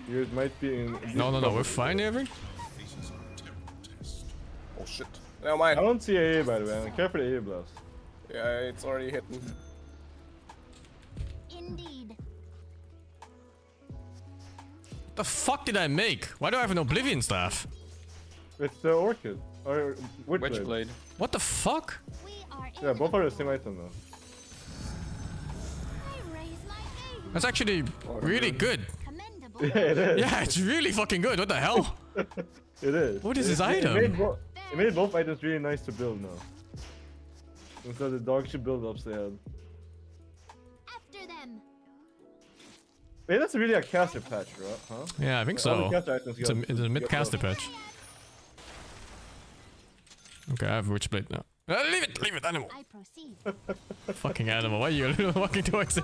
S17: You might be in.
S3: No, we're fine, Avery.
S2: Oh shit. Never mind.
S17: I don't see AA by the way. I'm careful for the AA blast.
S2: Yeah, it's already hitting.
S9: Indeed.
S3: The fuck did I make? Why do I have an Oblivion staff?
S17: It's the Orchid. Or
S14: Witchblade.
S3: What the fuck?
S17: Yeah, both are the same item though.
S3: That's actually really good.
S17: Yeah, it is.
S3: Yeah, it's really fucking good. What the hell?
S17: It is.
S3: What is this
S17: It
S3: item?
S17: made both items really nice to build now. Instead the dog should build ups they had.
S9: After them.
S17: Wait, that's really a caster patch, right? Huh?
S3: Yeah, I think
S17: All the
S3: so.
S17: caster items
S3: It's a
S17: get
S3: mid-caster
S17: buffed.
S3: patch. Okay, I have Witchblade now. Leave it, animal!
S9: I proceed.
S3: Fucking animal, why are you walking towards it?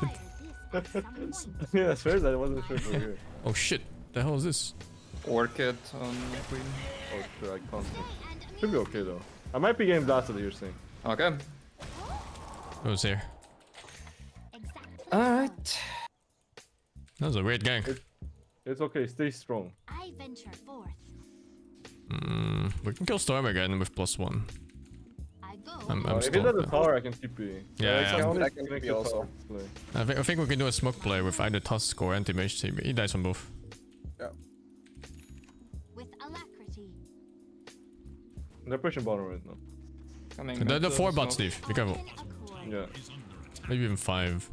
S17: Yeah, that's fair that I wasn't sure for here.
S3: Oh shit, the hell is this?
S14: Orchid on Queen.
S17: Oh sure, I can't. Should be okay though. I might be getting blasted you're saying.
S14: Okay.
S3: Who's here?
S14: Alright.
S3: That was a weird gang.
S17: It's okay, stay strong.
S9: I venture forth.
S3: We can kill Storm again with +1.
S9: I go.
S3: I'm
S17: If
S3: still.
S17: he's at the tower, I can TP.
S3: Yeah,
S2: I can TP also.
S3: I think we can do a smoke play with either Tusk or anti-mage team. He dies on both.
S2: Yeah.
S9: With alacrity.
S17: They're pushing bottom right now.
S14: Coming
S3: The
S14: mid,
S3: 4
S14: so-
S3: bots, Steve. Be careful.
S17: Yeah.
S3: Maybe even 5.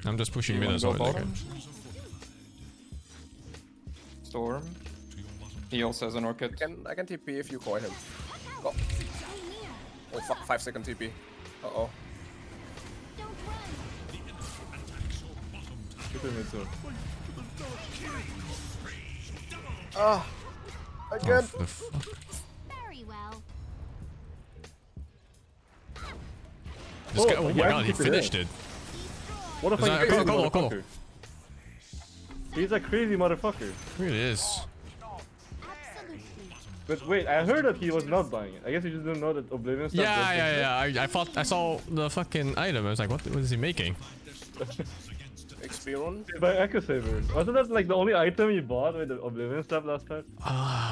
S3: I'm just pushing mid
S14: wanna
S3: as
S14: go
S3: well.
S14: bottom? Storm. He also has an Orchid.
S2: I can TP if you coin him. Oh, oh fuck, 5-second TP. Uh-oh.
S17: Keep him mid too.
S2: Ah! Again!
S3: The fuck?
S9: Very well.
S3: This guy,
S17: Oh,
S3: oh
S17: he
S3: my god,
S17: actually
S3: he
S17: kept it
S3: finished
S17: in.
S3: it.
S17: What a
S3: Is
S17: fucking
S3: that-
S17: crazy
S3: Colo,
S17: motherfucker. He's a crazy motherfucker.
S3: He really is.
S17: But wait, I heard that he was not buying it. I guess you just didn't know that Oblivion stuff.
S3: Yeah. I thought I saw the fucking item. I was like, what is he making?
S2: Expiron?
S17: By Echo Saver. Wasn't that like the only item you bought with the Oblivion stuff last time?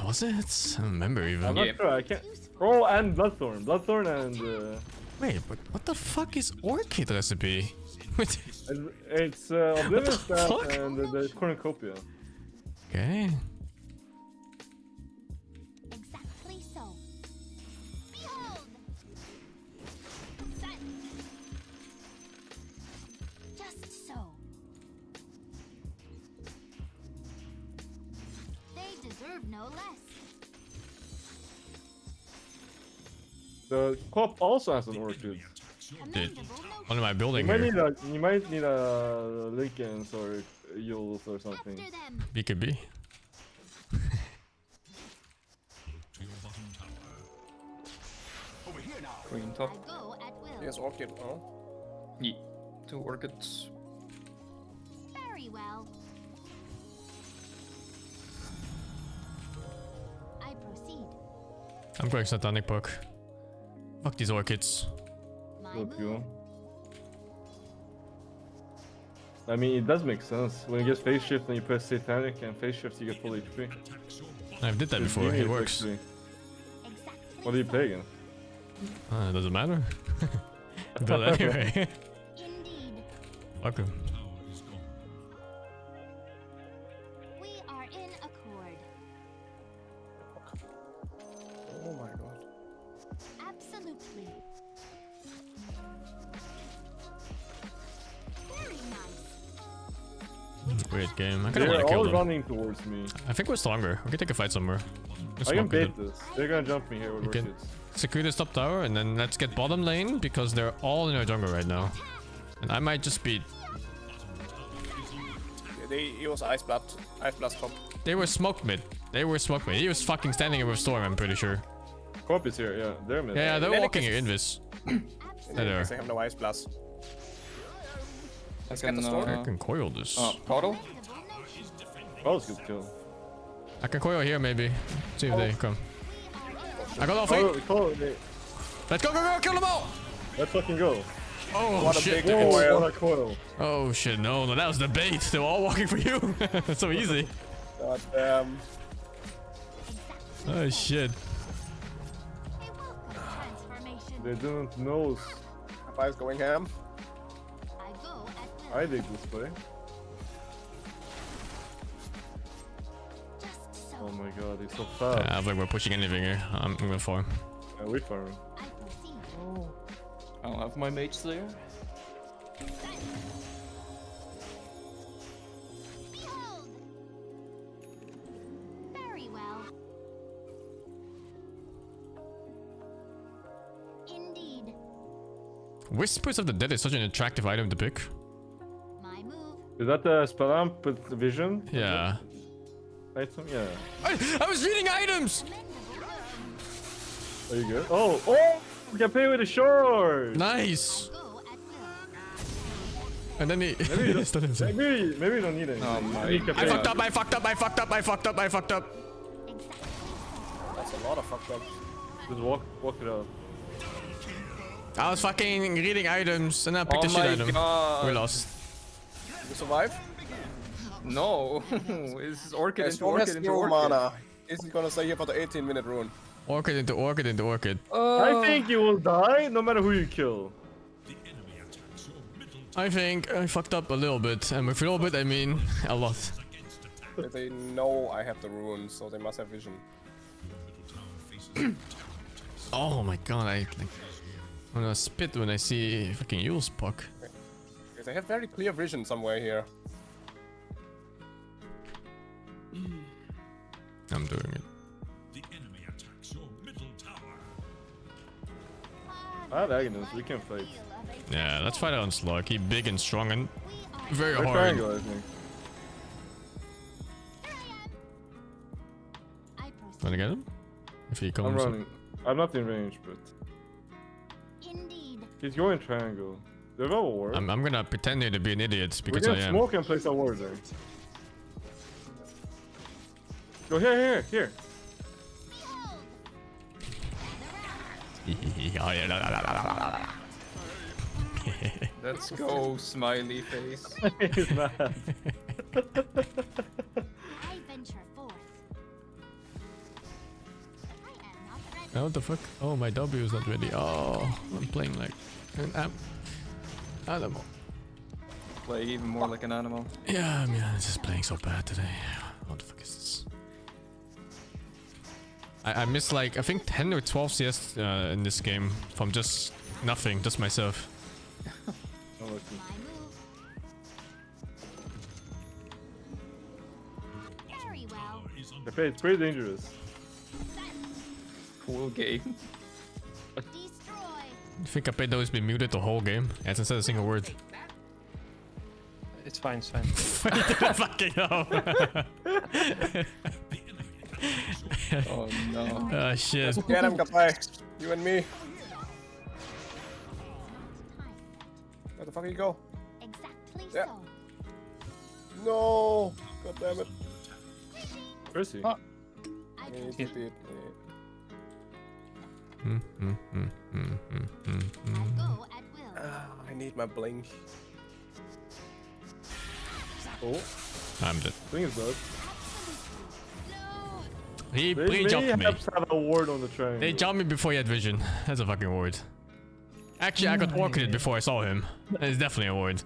S3: Was it? I don't remember even.
S17: I'm not sure. I can't. Oh, and Bloodthorn. Bloodthorn and.
S3: Wait, but what the fuck is Orchid recipe?
S17: It's Oblivion
S3: the
S17: stuff
S3: fuck?
S17: and the Cornucopia.
S3: Okay.
S9: Exactly so. Behold. That. Just so. They deserve no less.
S17: The co-op also has an Orchid.
S3: Dude, what am I building
S17: You
S3: here?
S17: might need a Lycans or Yules or something.
S3: BKB.
S14: Queen top.
S2: Yes, Orchid. Oh.
S14: Yeah. 2 Orchids.
S9: Very well. I proceed.
S3: I'm going Satanic Puck. Fuck these Orchids.
S17: Good you. I mean, it does make sense. When you get phase shift and you press satanic and phase shift, you get full HP.
S3: I've did that before. It works.
S17: What do you play again?
S3: It doesn't matter. Build anyway. Fuck him.
S9: We are in accord.
S2: Oh my god.
S9: Absolutely. Very nice.
S3: Weird game. I kind of
S17: They're
S3: want to kill
S17: all
S3: them.
S17: running towards me.
S3: I think we're stronger. We can take a fight somewhere. Just
S17: I can
S3: smoke with
S17: bait
S3: it.
S17: this. They're gonna jump me here with
S3: We can
S17: rockets.
S3: secure this top tower and then let's get bottom lane because they're all in our jungle right now. And I might just be...
S2: He was ice blast top.
S3: They were smoked mid. They were smoked mid. He was fucking standing with Storm, I'm pretty sure.
S17: Corp is here, yeah. They're mid.
S3: Yeah, they're walking here, Invis. There.
S2: They have no ice blast.
S14: I
S2: Let's get the storm.
S3: I can coil this.
S14: Coddle?
S17: That was a good kill.
S3: I can coil here maybe. See if they come. I got all
S17: Coil, coil,
S3: Let's go, go, go, kill them all!
S17: Let's fucking go.
S3: Oh
S2: What a
S3: shit.
S2: big
S17: Whoa,
S2: coil.
S17: what a coil.
S3: Oh shit, no, that was the bait. They were all walking for you. So easy.
S2: God damn.
S3: Oh shit.
S17: They didn't know.
S2: Five's going ham.
S17: I dig this play. Oh my god, he's so fast.
S3: I don't think we're pushing anything here. I'm gonna farm.
S17: Yeah, we farm.
S14: I don't have my mage slayer.
S9: Very well. Indeed.
S3: Whispers of the Dead is such an attractive item to pick.
S9: My move.
S17: Is that the spell amp with vision?
S3: Yeah.
S17: Item? Yeah.
S3: I was reading items!
S17: Are you good? Oh! Oh! We can play with the short!
S3: Nice! And then he...
S17: Maybe,
S3: It's not insane.
S17: maybe we don't need it.
S3: I fucked up, I fucked up, I fucked up, I fucked up, I fucked up.
S2: That's a lot of fucked up.
S17: Just walk it out.
S3: I was fucking reading items and I picked a shit item.
S14: God.
S3: We lost.
S2: You survive?
S14: No. This is Orchid
S2: As
S14: into
S2: long
S14: Orchid
S2: as
S14: into
S2: no
S14: Orchid.
S2: mana. Is he gonna stay here for the 18-minute rune?
S3: Orchid into Orchid into Orchid.
S17: I think you will die no matter who you kill.
S3: I think I fucked up a little bit, and with a little bit I mean a lot.
S2: They know I have the rune, so they must have vision.
S3: Oh my god, I wanna spit when I see fucking Yule's puck.
S2: Because they have very clear vision somewhere here.
S3: I'm doing it.
S11: The enemy attacks your middle tower.
S17: I have Agnes, we can fight.
S3: Yeah, let's fight it on Slug. He's big and strong and very
S17: We're
S3: hard.
S17: triangle, I think.
S3: Wanna get him? If he comes.
S17: I'm running. I'm not in range, but...
S9: Indeed.
S17: He's going triangle. They're all ward.
S3: I'm gonna pretend here to be an idiot because
S17: We're
S3: I
S17: gonna
S3: am.
S17: smoke and place our ward there. Go here, here.
S14: Let's go, smiley face.
S17: He's mad.
S9: I venture forth.
S3: Oh, what the fuck? Oh, my W is not ready. Oh, I'm playing like an animal.
S14: Play even more like an animal.
S3: Yeah, I mean, I'm just playing so bad today. What the fuck is this? I missed like, I think 10 or 12 CS in this game from just nothing, just myself.
S9: Very well.
S17: It's pretty dangerous.
S14: Cool game.
S3: I think Apedo has been muted the whole game. He hasn't said a single word.
S16: It's fine, it's fine.
S3: Fucking hell.
S14: Oh no.
S3: Oh shit.
S2: Get him, Kapai. You and me. Where the fuck did he go?
S9: Exactly
S2: Yeah.
S9: so.
S2: No! God damn it.
S17: Where is he?
S2: He TP'd.
S3: Mm, mm, mm, mm, mm, mm, mm.
S2: I need my blink.
S17: Oh,
S3: I'm dead.
S17: Blink is dead.
S3: He
S17: They
S3: pre-jumped me.
S17: have a ward on the train.
S3: They jumped me before he had vision. That's a fucking ward. Actually, I got orchided before I saw him. It's definitely a ward.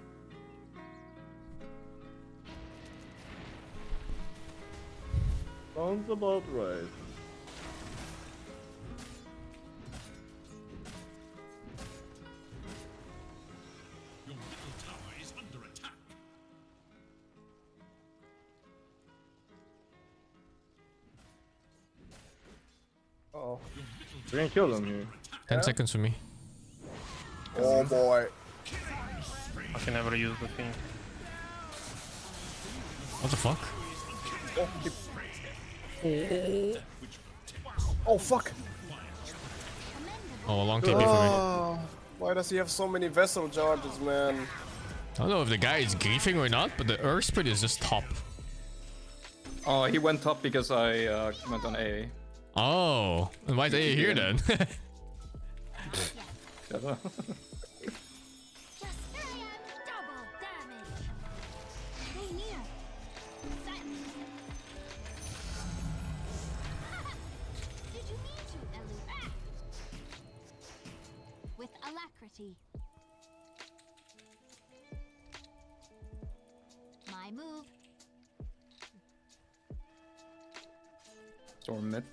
S17: Sounds about right.
S11: Your middle tower is under attack.
S2: Oh.
S17: We're gonna kill them here.
S3: 10 seconds for me.
S2: Oh boy.
S16: I can never use the thing.
S3: What the fuck?
S2: Oh fuck.
S3: Oh, a long TP for me.
S2: Oh, why does he have so many vessel charges, man?
S3: I don't know if the guy is griefing or not, but the Earth Spirit is just top.
S14: Oh, he went top because I went on A.
S3: Oh, and why is A here then?
S9: With alacrity. My move.
S14: Storm mid.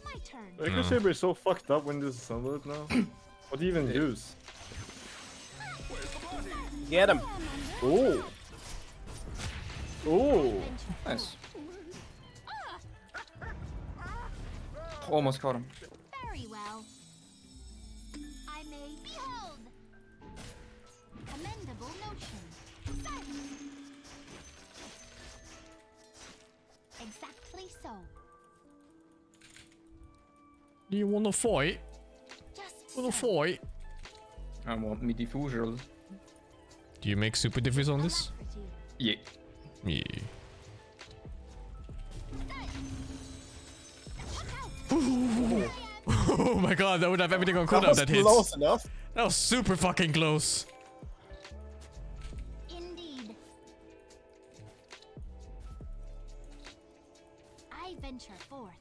S9: My turn.
S17: Echo Saber is so fucked up when this is sunlit now. What do you even use?
S2: Get him.
S17: Oh. Oh.
S14: Nice. Almost caught him.
S9: Very well. I may behold. Commendable notion. Silence. Exactly so.
S3: You wanna fight? Wanna fight?
S14: I want me diffusal.
S3: Do you make super diffuse on this?
S14: Yeah.
S3: Yeah. Oh my god, that would have everything on cooldown that hits.
S2: Close enough.
S3: That was super fucking close.
S9: Indeed. I venture forth.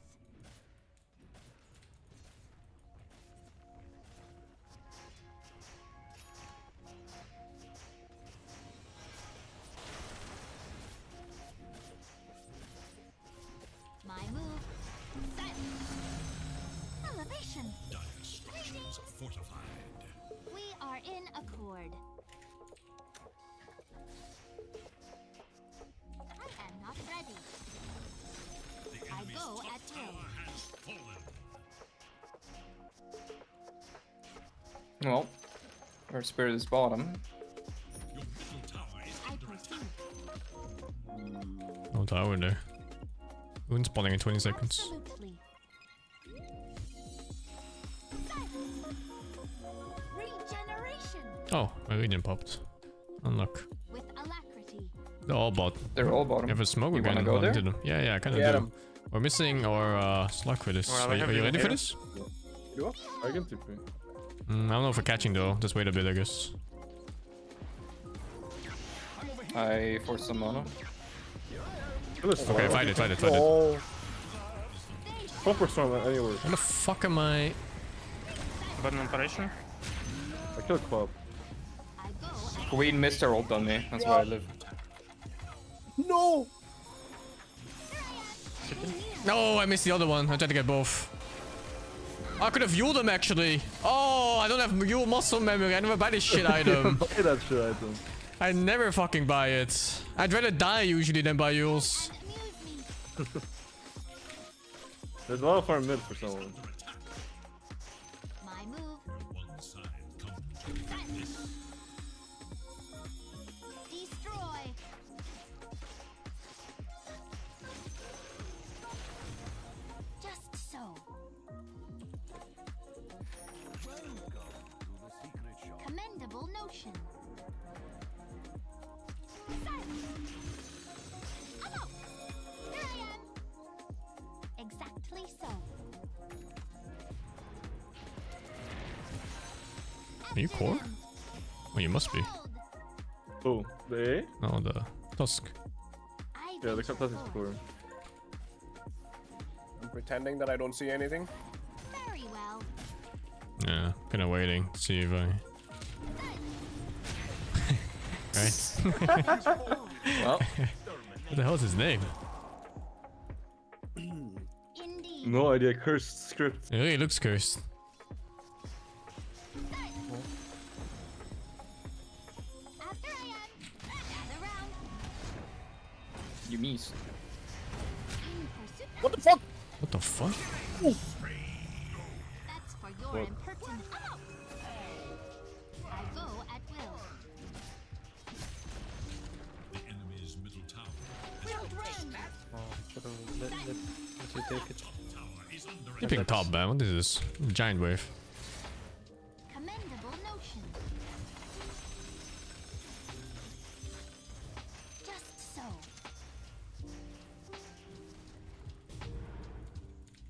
S9: My move. Silence. Elevation.
S11: Dire structures are fortified.
S9: We are in accord. I am not ready. I go at will.
S11: Has fallen.
S14: Well, our spirit is bottom.
S11: Your middle tower is
S9: I
S11: under
S9: proceed.
S3: No tower there. Moon spawning in 20 seconds.
S9: Absolutely. Regeneration.
S3: Oh, my Radiant popped. Unlock.
S9: With alacrity.
S3: They're all bot.
S14: They're all bottom.
S3: You have a smoke
S14: You
S3: again.
S14: wanna go
S3: run
S14: there?
S3: into them. Yeah, I kinda
S2: Get
S3: do.
S2: 'em.
S3: We're missing our slug for this.
S17: Well,
S3: Are you ready for
S17: here.
S3: this?
S2: You?
S17: I can TP.
S3: I don't know if we're catching though. Just wait a bit, I guess.
S14: I forced some mana.
S3: Okay, fight it.
S2: Oh.
S17: Proper storm anywhere.
S3: Where the fuck am I?
S16: Button operation.
S17: I killed Club.
S14: Queen missed her ult on me. That's why I live.
S2: No.
S3: No, I missed the other one. I tried to get both. I could have Yuled them actually. Oh, I don't have Yule muscle memory. I never buy this shit item.
S17: Buy that shit item.
S3: I never fucking buy it. I'd rather die usually than buy Yules.
S17: There's a lot of farm mid for someone.
S9: My move.
S11: one side comes to this.
S9: Destroy. Just so. Commendable notion. Silence. I'm out. Here I am. Exactly so.
S3: Are you core? Oh, you must be.
S17: Oh, the A?
S3: No, the Tusk.
S17: Yeah, the Tusk is for.
S2: I'm pretending that I don't see anything.
S9: Very well.
S3: Yeah, kinda waiting to see if I... right?
S14: Well.
S3: What the hell is his name?
S17: No idea, cursed script.
S3: It really looks cursed.
S14: You missed.
S2: What the fuck?
S3: What the fuck?
S9: That's for your
S17: What?
S9: impertinence. I go at will.
S11: The enemy's middle tower
S16: Let you take it.
S3: Keeping top, man. What is this? Giant wave.
S9: Commendable notion. Just so.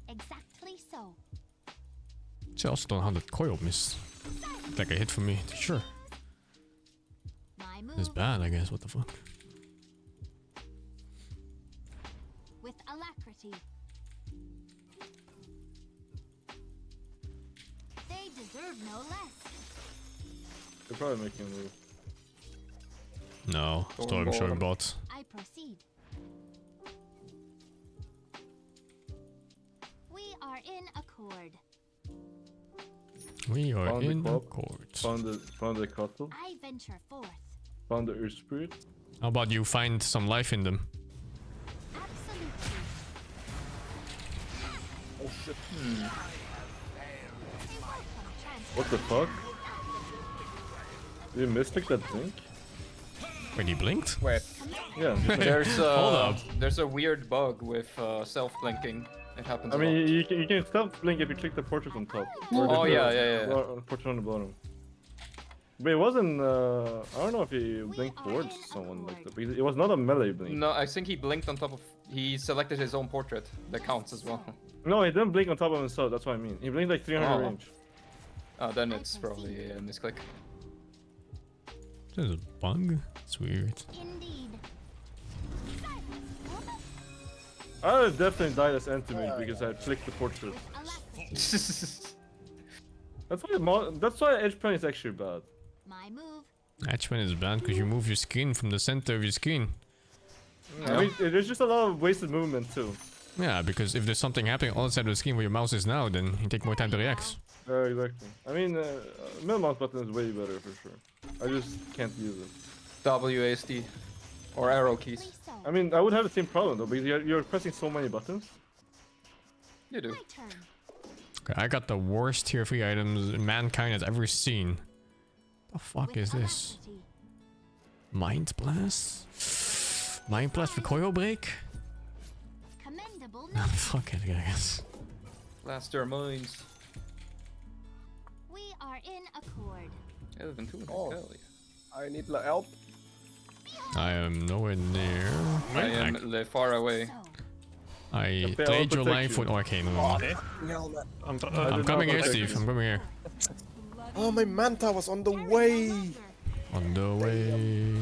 S9: Exactly so.
S3: See, I also don't know how that coil missed. Like a hit for me, sure.
S9: My
S3: It's
S9: move
S3: bad, I guess. What the fuck?
S9: with alacrity. They deserve no less.
S17: They're probably making a move.
S3: No, Storm showing bot.
S9: I proceed. We are in accord.
S3: We are
S17: Found the
S3: in
S17: club,
S3: court.
S17: Found the castle.
S9: I venture forth.
S17: Found the Earth Spirit.
S3: How about you find some life in them?
S9: Absolutely.
S2: Oh shit.
S17: What the fuck? Did you mistick that blink?
S3: When he blinked?
S2: Wait.
S17: Yeah.
S3: Hold up.
S14: There's a weird bug with self-blinking. It happens.
S17: I
S14: a
S17: mean,
S14: lot.
S17: you can stop blink if you click the portrait on top.
S14: Oh yeah.
S17: Portrait on the bottom. But it wasn't. I don't know if he blinked towards someone like that. Because it was not a melee blink.
S14: No, I think he blinked on top of. He selected his own portrait. That counts as well.
S17: No, he didn't blink on top of himself. That's what I mean. He blinked like 300 range.
S14: Oh, then it's probably a misclick.
S3: There's a bug? It's weird.
S9: Indeed.
S17: I would definitely died as Entomid because I clicked the portrait. That's why Edge Pen is actually bad.
S9: My move.
S3: Hatchman is bad because you move your screen from the center of your screen.
S17: I mean, there's just a lot of wasted movement too.
S3: Yeah, because if there's something happening on the side of the screen where your mouse is now, then you take more time to react.
S17: Exactly. I mean, middle mouse button is way better for sure. I just can't use it.
S14: WASD or arrow keys.
S17: I mean, I would have the same problem though, because you're pressing so many buttons.
S14: You do.
S3: Okay, I got the worst tier 3 items mankind has ever seen. The fuck is this? Mind Blast? Mind Blast for coil break?
S9: Commendable
S3: Fuck it, I guess.
S14: Blast their minds.
S9: We are in accord.
S14: 11-2.
S2: Oh.
S14: Hell yeah.
S2: I need help.
S3: I am nowhere near.
S14: I am far away.
S3: I played your life with arcane. I'm coming here, Steve. I'm coming here.
S2: Oh, my Manta was on the way.
S3: On the way.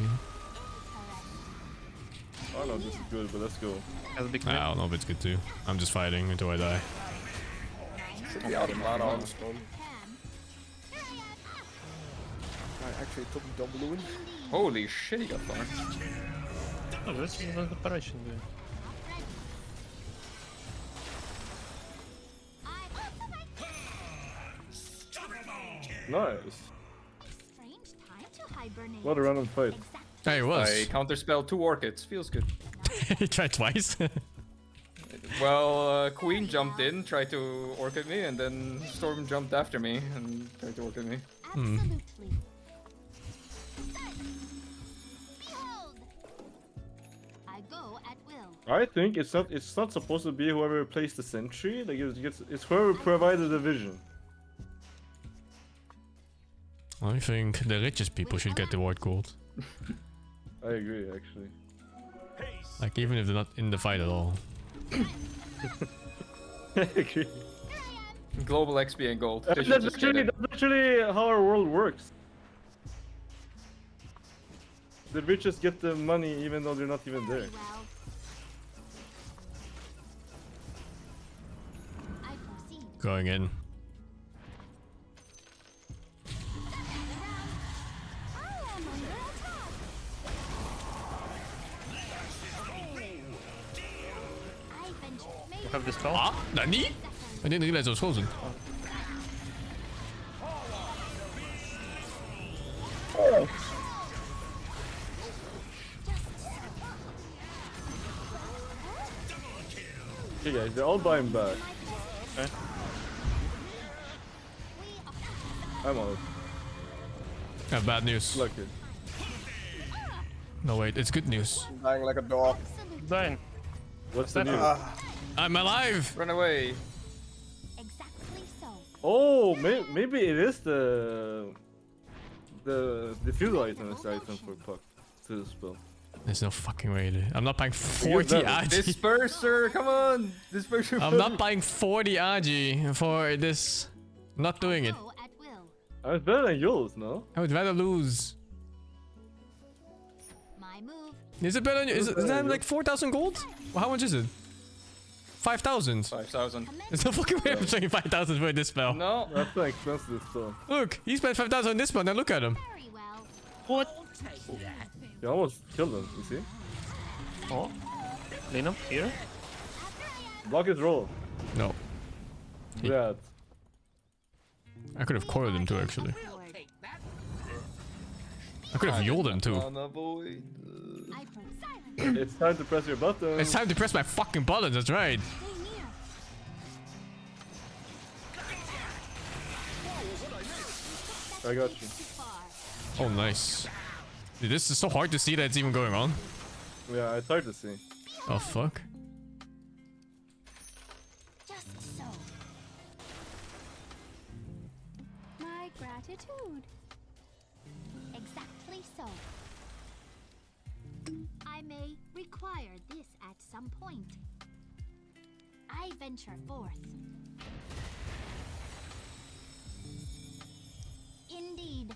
S17: I don't know if this is good, but let's go.
S3: I don't know if it's good too. I'm just fighting until I die.
S2: Should be out of mana on this one. I actually took double in.
S14: Holy shit, he got far.
S16: Oh, this is an operation, dude.
S17: Nice.
S9: Strange time to hibernate.
S17: What a random fight.
S3: Hey, it was.
S14: I counterspelled 2 orchids. Feels good.
S3: You tried twice.
S14: Well, Queen jumped in, tried to orchid me, and then Storm jumped after me and tried to orchid me.
S9: Absolutely. I go at will.
S17: I think it's not supposed to be whoever placed the sentry. Like it's whoever provided the vision.
S3: I think the richest people should get the white gold.
S17: I agree, actually.
S3: Like even if they're not in the fight at all.
S17: I agree.
S14: Global XP and gold.
S17: That's actually how our world works. The riches get the money even though they're not even there.
S3: Going in.
S16: You have this spell?
S3: Ah, Nani? I didn't realize I was frozen.
S17: Okay guys, they're all buying back. Okay. I'm out.
S3: I have bad news.
S17: Lucky.
S3: No wait, it's good news.
S2: I'm dying like a dog.
S16: Dying.
S17: What's the news?
S3: I'm alive!
S14: Run away.
S17: Oh, maybe it is the fuel item is the item for Puck to spell.
S3: There's no fucking way, dude. I'm not buying 40 RG.
S14: Disperser, come on! Disperser.
S3: I'm not buying 40 RG for this. I'm not doing it.
S17: I was better than yours, no?
S3: I would rather lose. Is it better than you? Is that like 4,000 gold? Well, how much is it? 5,000.
S14: 5,000.
S3: There's no fucking way I'm paying 5,000 for this spell.
S14: No.
S17: That's not expensive spell.
S3: Look, he spent 5,000 on this spell. Now look at him.
S16: What?
S17: You almost killed him, you see?
S16: Oh. Lean up here.
S17: Block his roll.
S3: No.
S17: Yeah.
S3: I could have coiled him too, actually. I could have yelled him too.
S17: It's time to press your button.
S3: It's time to press my fucking buttons, that's right.
S17: I got you.
S3: Oh, nice. Dude, this is so hard to see that it's even going on.
S17: Yeah, it's hard to see.
S3: Oh, fuck.
S9: My gratitude. Exactly so. I may require this at some point. I venture forth. Indeed.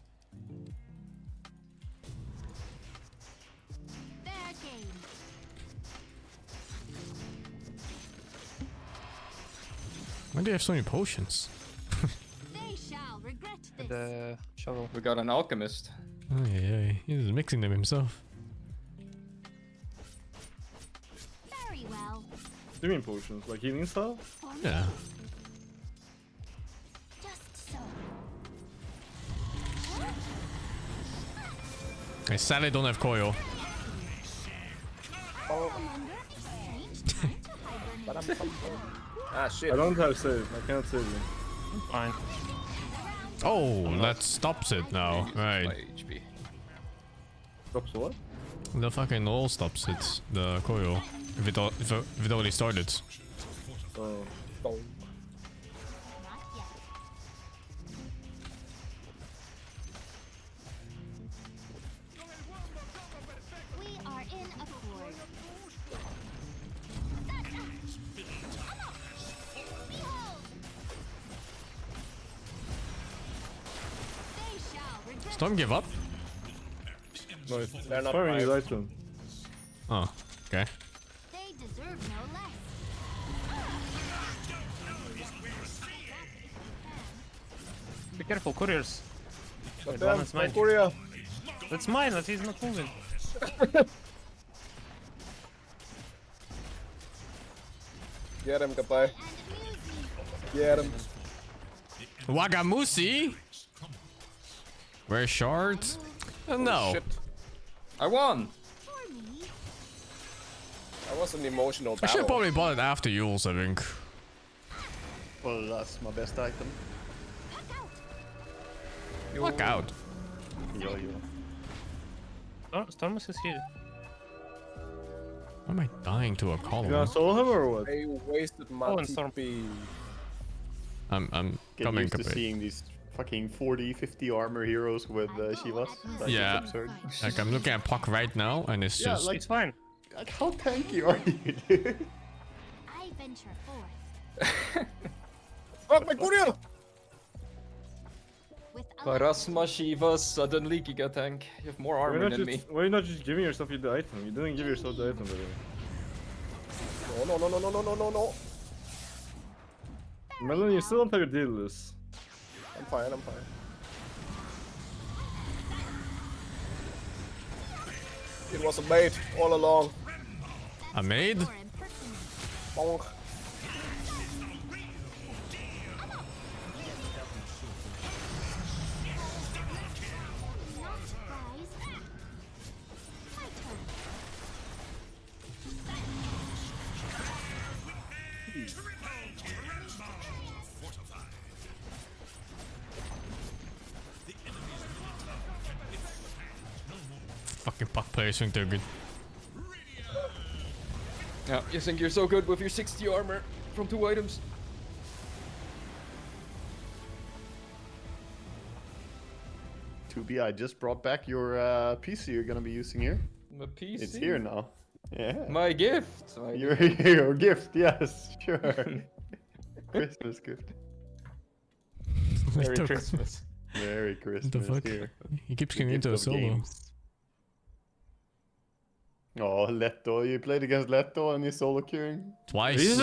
S9: Fair game.
S3: Why do you have so many potions?
S9: They shall regret this.
S16: The shovel.
S14: We got an alchemist.
S3: Oh, yeah, he's mixing them himself.
S9: Very well.
S17: What do you mean potions? Like healing style?
S3: Yeah.
S9: Just so.
S3: I sadly don't have coil.
S2: Ah, shit.
S17: I don't have save. I can't save you.
S16: Fine.
S3: Oh, that stops it now. Right.
S17: Stops what?
S3: The fucking all stops it. The coil. If it already started.
S17: Oh.
S9: We are in accord. They shall regret.
S3: Storm give up?
S17: No, it's
S2: They're not
S17: firing his
S2: five.
S17: item.
S3: Oh, okay.
S9: They deserve no less.
S16: Be careful, couriers.
S2: But
S16: Wait, one is mine.
S2: Korea.
S16: That's mine, but he's not moving.
S2: Get him, Kapai. Get him.
S3: Wagamusi? We're short? No.
S2: Shit.
S14: I won!
S2: That was an emotional
S3: I
S2: battle.
S3: should have probably bought it after Yules, I think.
S4: Well, that's my best item.
S3: Look out.
S4: Yo.
S16: Stormus is here.
S3: Why am I dying to a
S17: You
S3: column?
S17: gonna solo him or what?
S2: I wasted my
S16: Oh, and Storm.
S2: TP.
S3: I'm
S4: Get
S3: coming,
S4: used to
S3: Kapit.
S4: seeing these fucking 40, 50 armor heroes with Shivas. That's
S3: Yeah.
S4: just absurd.
S3: Like, I'm looking at Puck right now, and it's
S4: Yeah,
S3: just...
S4: like-
S16: It's fine.
S4: Like, how tanky are you, dude?
S9: I venture forth.
S2: Fuck my Korea!
S9: With
S14: Parasma Shiva suddenly Giga Tank. You have more armor than me.
S17: Why are you not just giving yourself the item? You didn't give yourself the item, by the way.
S2: No.
S17: Melon, you still don't have your Daedalus.
S2: I'm fine. It was a bait all along.
S3: A maid?
S2: Bonk.
S3: Fucking puck players think they're good.
S14: Yeah, you think you're so good with your 60 armor from 2 items.
S4: Tubi, I just brought back your PC you're gonna be using here.
S14: My PC?
S4: It's here now. Yeah.
S14: My gift.
S4: Your gift, yes, sure. Christmas gift.
S14: Merry Christmas.
S4: Merry Christmas.
S3: What the fuck?
S4: Here.
S3: He keeps getting into a solo.
S4: Oh, Leto. You played against Leto and he's solo queuing?
S3: Twice.
S17: He's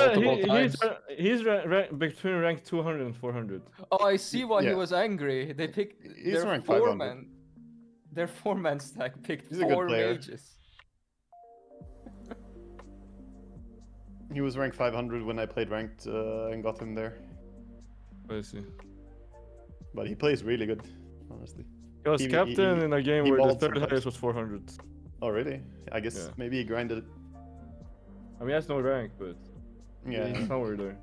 S17: between rank 200 and 400.
S14: Oh, I see why he
S4: Yeah.
S14: was angry. They picked
S4: He's
S14: their
S4: rank 500.
S14: 4-man. Their 4-man stack picked
S4: He's a good
S14: 4
S4: player.
S14: mages.
S4: He was rank 500 when I played ranked and got him there.
S17: I see.
S4: But he plays really good, honestly.
S17: He was captain in a game
S4: he
S17: where the
S4: balled
S17: third
S4: sometimes.
S17: highest was 400.
S4: Oh, really? I guess
S17: Yeah.
S4: maybe he grinded it.
S17: I mean, that's no rank, but
S4: Yeah.
S17: he's somewhere there.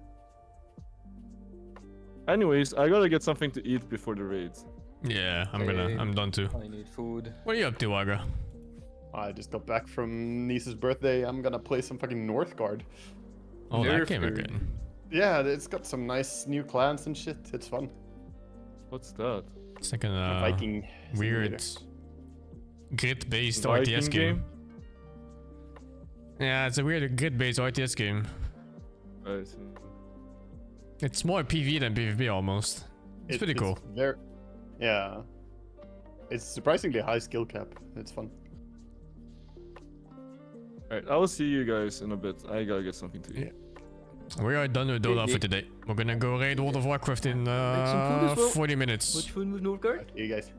S17: Anyways, I gotta get something to eat before the raids.
S3: Yeah, I'm done too.
S14: I need food.
S3: What are you up to, Agra?
S4: I just got back from niece's birthday. I'm gonna play some fucking Northgard.
S3: Oh, that came again.
S4: Yeah, it's got some nice new clans and shit. It's fun.
S17: What's that?
S3: It's like a
S4: Viking
S3: weird grid-based
S17: Viking
S3: RTS game. Yeah, it's a weird grid-based RTS game.
S17: I see.
S3: It's more PvE than PvP almost. It's pretty cool.
S4: Yeah. It's surprisingly high skill cap. It's fun.
S17: Alright, I will see you guys in a bit. I gotta get something to eat.
S3: We are done with Dota for today. We're gonna go raid World of Warcraft in 40 minutes.
S14: Which one with Northgard?
S4: You guys.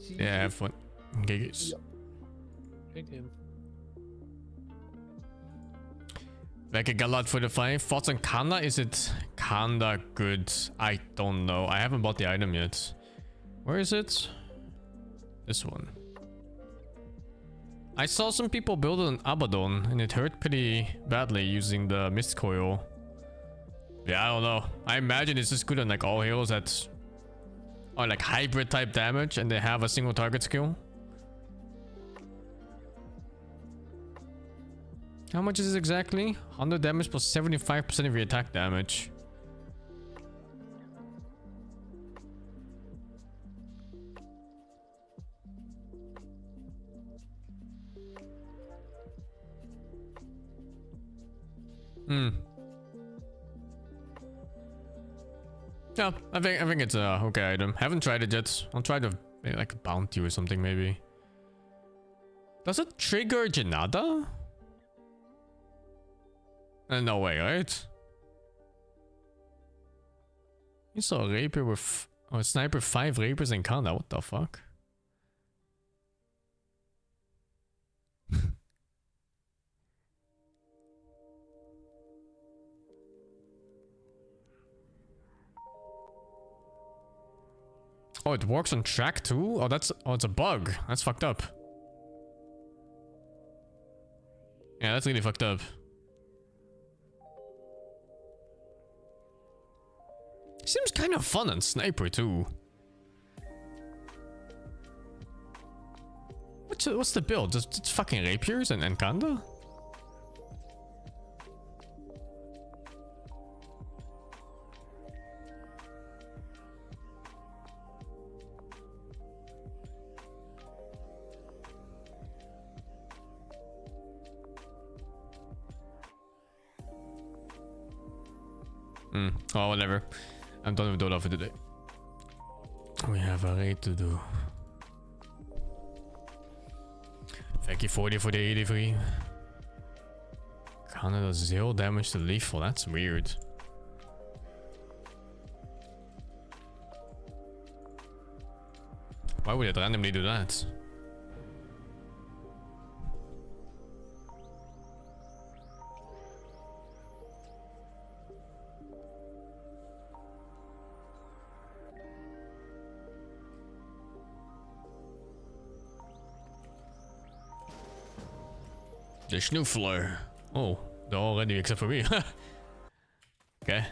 S3: Yeah, have fun. Okay, guys. Like a galat for the 5. Thoughts on Kanda? Is it Kanda good? I don't know. I haven't bought the item yet. Where is it? This one. I saw some people build an Abaddon and it hurt pretty badly using the Mist Coil. Yeah, I don't know. I imagine it's just good on like all heroes that are like hybrid type damage and they have a single target skill. How much is this exactly? 100 damage plus 75% of your attack damage. Yeah, I think it's a okay item. Haven't tried it yet. I'll try to maybe like a bounty or something maybe. Does it trigger Janada? No way, right? You saw a rapier with a sniper 5 rapiers in Kanda. What the fuck? Oh, it works on track too? Oh, it's a bug. That's fucked up. Yeah, that's really fucked up. Seems kind of fun on sniper too. What's the build? Just fucking rapiers and Kanda? Oh, whatever. I'm done with Dota for today. We have a raid to do. Thank you 40 for the 83. Counter does 0 damage to lethal. That's weird. Why would it randomly do that? The Schnoofler. Oh, they're all ready except for me. Okay.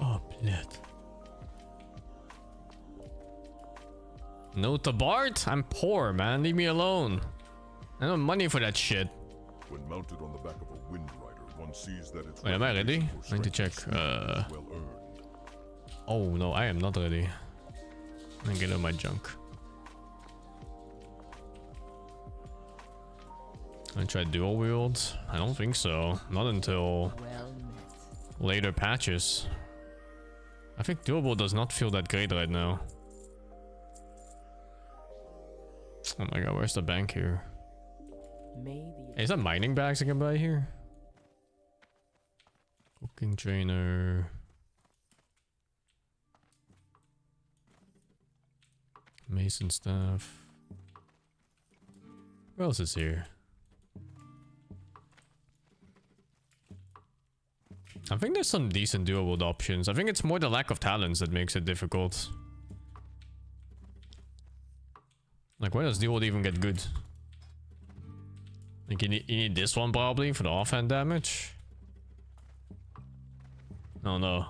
S3: Oh, blood. No Tabart? I'm poor, man. Leave me alone. I don't have money for that shit.
S21: When mounted on the back of a wind rider, one sees that it's
S3: Wait, am I ready? I need to check.
S21: well earned.
S3: Oh no, I am not ready. I get on my junk. I tried dual wield. I don't think so. Not until later patches. I think dual wield does not feel that great right now. Oh my god, where's the bank here?
S6: Maybe.
S3: Hey, is that mining bags I can buy here? Cooking trainer. Mason staff. What else is here? I think there's some decent dual wield options. I think it's more the lack of talents that makes it difficult. Like, where does dual wield even get good? Like, you need this one probably for the offhand damage. Oh no.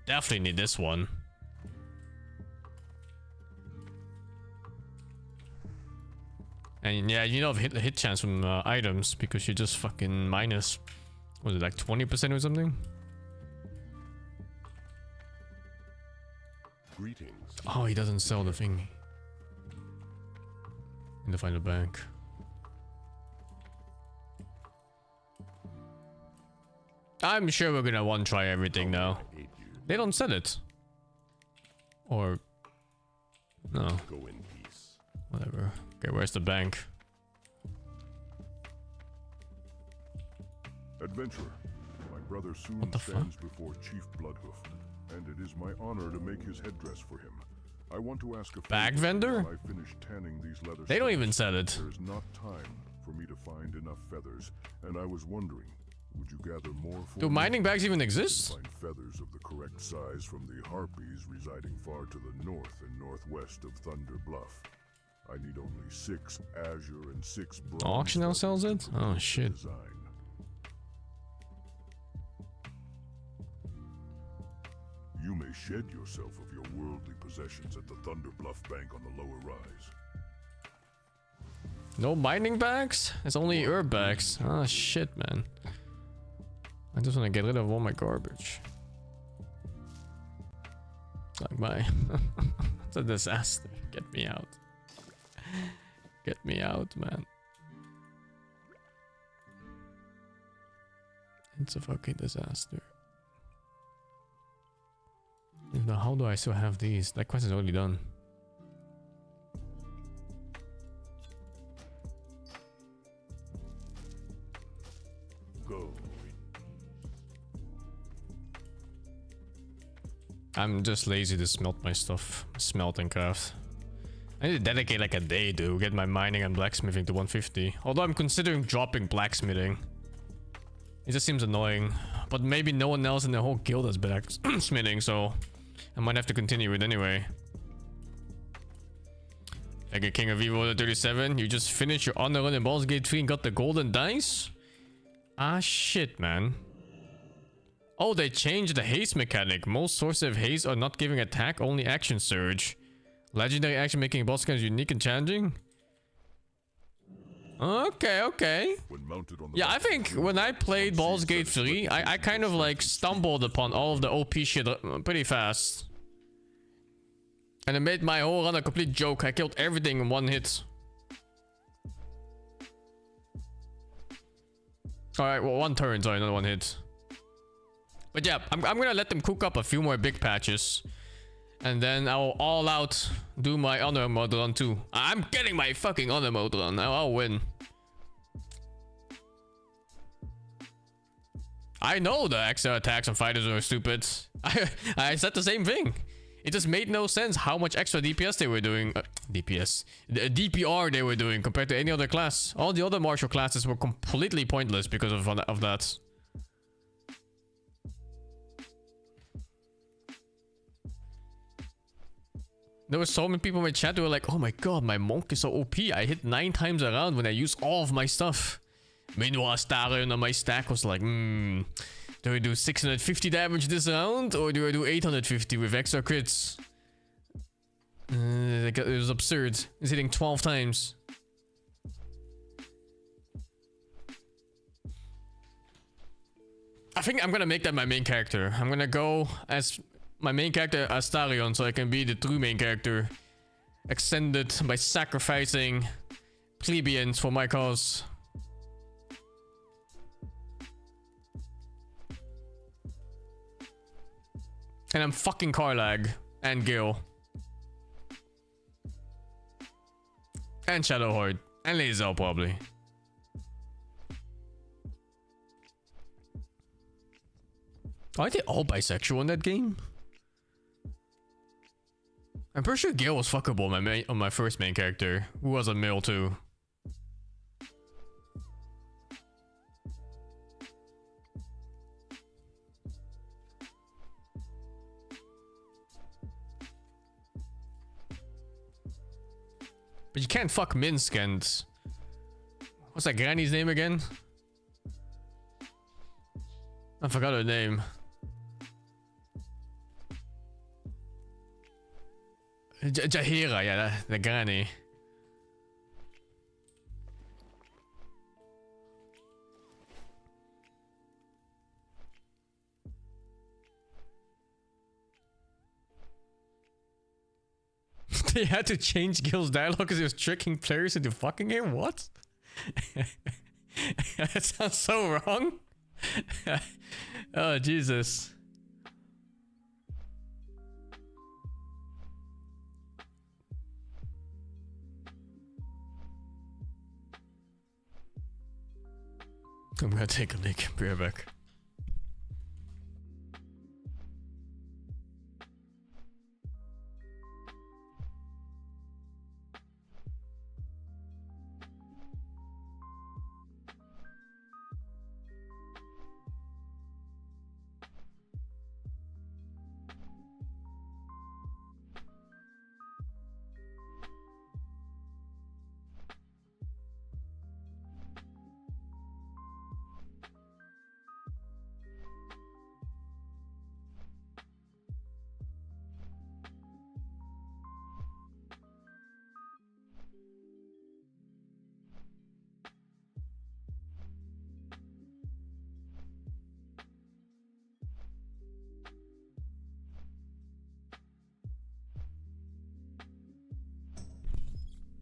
S3: Definitely need this one. And yeah, you know, hit chance from items because you just fucking minus, was it like 20% or something?
S21: Greetings.
S3: Oh, he doesn't sell the thing in the final bank. I'm sure we're gonna one try everything now. They don't sell it. Or no.
S21: Go in peace.
S3: Whatever. Okay, where's the bank?
S21: Adventurer, my brother soon stands before Chief Bloodhoof, and it is my honor to make his headdress for him. I want to ask a
S3: Bag
S21: favor
S3: vendor?
S21: while I finish tanning these leather
S3: They don't
S21: straps.
S3: even sell it.
S21: There is not time for me to find enough feathers, and I was wondering, would you gather more for
S3: Do
S21: me?
S3: mining bags even exist?
S21: Find feathers of the correct size from the harpies residing far to the north and northwest of Thunder Bluff. I need only 6 azure and 6 bronze.
S3: Auction now sells it? Oh shit.
S21: Design. You may shed yourself of your worldly possessions at the Thunder Bluff Bank on the lower rise.
S3: No mining bags? It's only herb bags. Ah shit, man. I just want to get rid of all my garbage. Like my... It's a disaster. Get me out. Get me out, man. It's a fucking disaster. Now, how do I still have these? That quest is already done.
S21: Go.
S3: I'm just lazy to smelt my stuff. Smelt and craft. I need to dedicate like a day to get my mining and blacksmithing to 150. Although I'm considering dropping blacksmithing. It just seems annoying. But maybe no one else in the whole guild has blacksmithing, so I might have to continue it anyway. Like a King of Evil 37, you just finished your honor run in Baldur's Gate 3 and got the golden dice? Ah shit, man. Oh, they changed the haste mechanic. Most sources of haste are not giving attack, only action surge. Legendary action making boss guns unique and challenging? Okay, okay. Yeah, I think when I played Baldur's Gate 3, I kind of like stumbled upon all of the OP shit pretty fast. And it made my whole run a complete joke. I killed everything in one hit. Alright, well, one turn, sorry, not one hit. But yeah, I'm gonna let them cook up a few more big patches. And then I'll all out do my honor mode run too. I'm getting my fucking honor mode run. I'll win. I know the extra attacks on fighters are stupid. I said the same thing. It just made no sense how much extra DPS they were doing. DPS. The DPR they were doing compared to any other class. All the other martial classes were completely pointless because of that. There were so many people in my chat who were like, oh my god, my monk is so OP. I hit 9 times around when I use all of my stuff. Meanwhile, Starion on my stack was like, do I do 650 damage this round? Or do I do 850 with extra crits? It was absurd. It's hitting 12 times. I think I'm gonna make that my main character. I'm gonna go as my main character Astarion, so I can be the true main character. Extended by sacrificing plebeians for my cause. And I'm fucking Karlag and Gil. And Shadowhorde. And Lae'zel probably. Are they all bisexual in that game? I'm pretty sure Gil was fuckable on my first main character, who was a male too. But you can't fuck Minsk and... What's that granny's name again? I forgot her name. Jaheira, yeah, the granny. They had to change Gil's dialogue because he was tricking players into fucking him? What? That sounds so wrong. Oh, Jesus. I'm gonna take a leak. Be right back.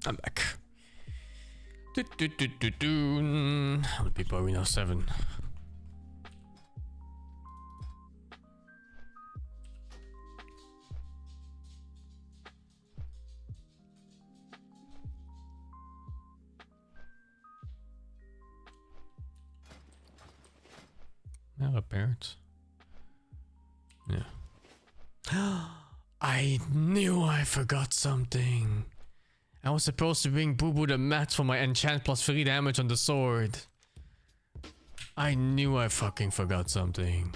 S3: I'm back. How many people are we now? 7. Now a parent. Yeah. I knew I forgot something. I was supposed to bring Boo Boo the mat for my enchant plus 3 damage on the sword. I knew I fucking forgot something.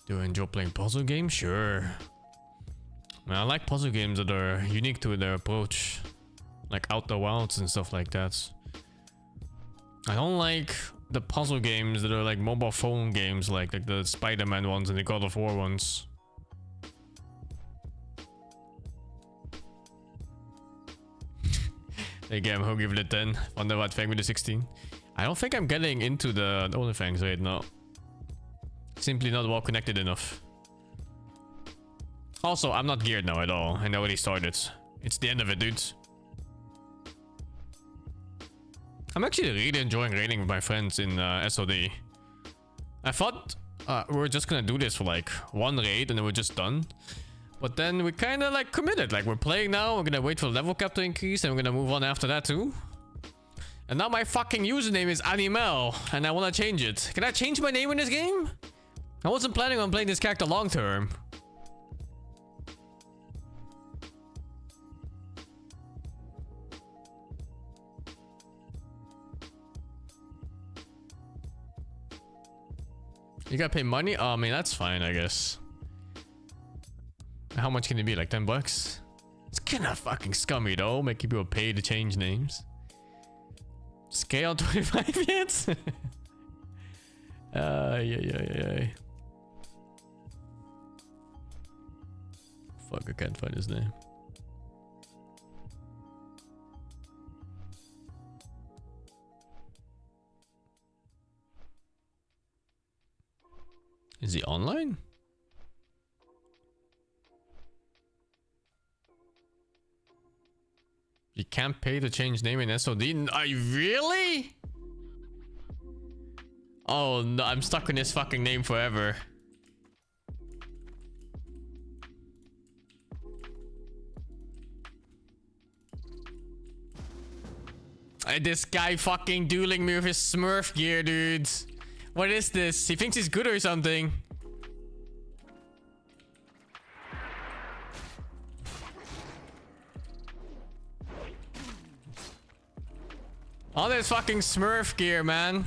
S3: Do I enjoy playing puzzle games? Sure. I like puzzle games that are unique to their approach. Like Outer Wilds and stuff like that. I don't like the puzzle games that are like mobile phone games, like the Spider-Man ones and the God of War ones. Again, who give it a 10? On the what, Fang with a 16? I don't think I'm getting into the OnlyFangs right now. Simply not well connected enough. Also, I'm not geared now at all. I already started. It's the end of it, dudes. I'm actually really enjoying raiding with my friends in SOD. I thought we were just gonna do this for like one raid and then we're just done. But then we kind of like committed. Like we're playing now, we're gonna wait for the level cap to increase and we're gonna move on after that too. And now my fucking username is Animal and I want to change it. Can I change my name in this game? I wasn't planning on playing this character long term. You gotta pay money? Oh, I mean, that's fine, I guess. How much can it be? Like 10 bucks? It's kinda fucking scummy though, making people pay to change names. Scale 25 yet? Yeah. Fuck, I can't find his name. Is he online? You can't pay to change name in SOD? Are you really? Oh no, I'm stuck in this fucking name forever. This guy fucking dueling me with his Smurf gear, dude. What is this? He thinks he's good or something. All this fucking Smurf gear, man.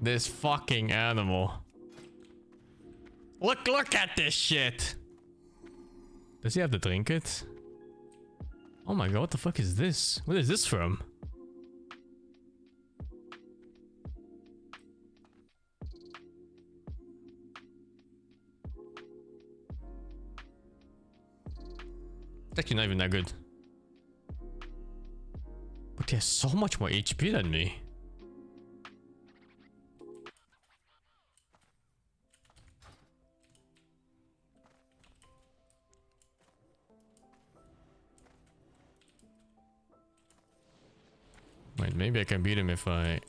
S3: This fucking animal. Look at this shit. Does he have to drink it? Oh my god, what the fuck is this? Where is this from? It's actually not even that good. But he has so much more HP than me. Wait, maybe I can beat him if I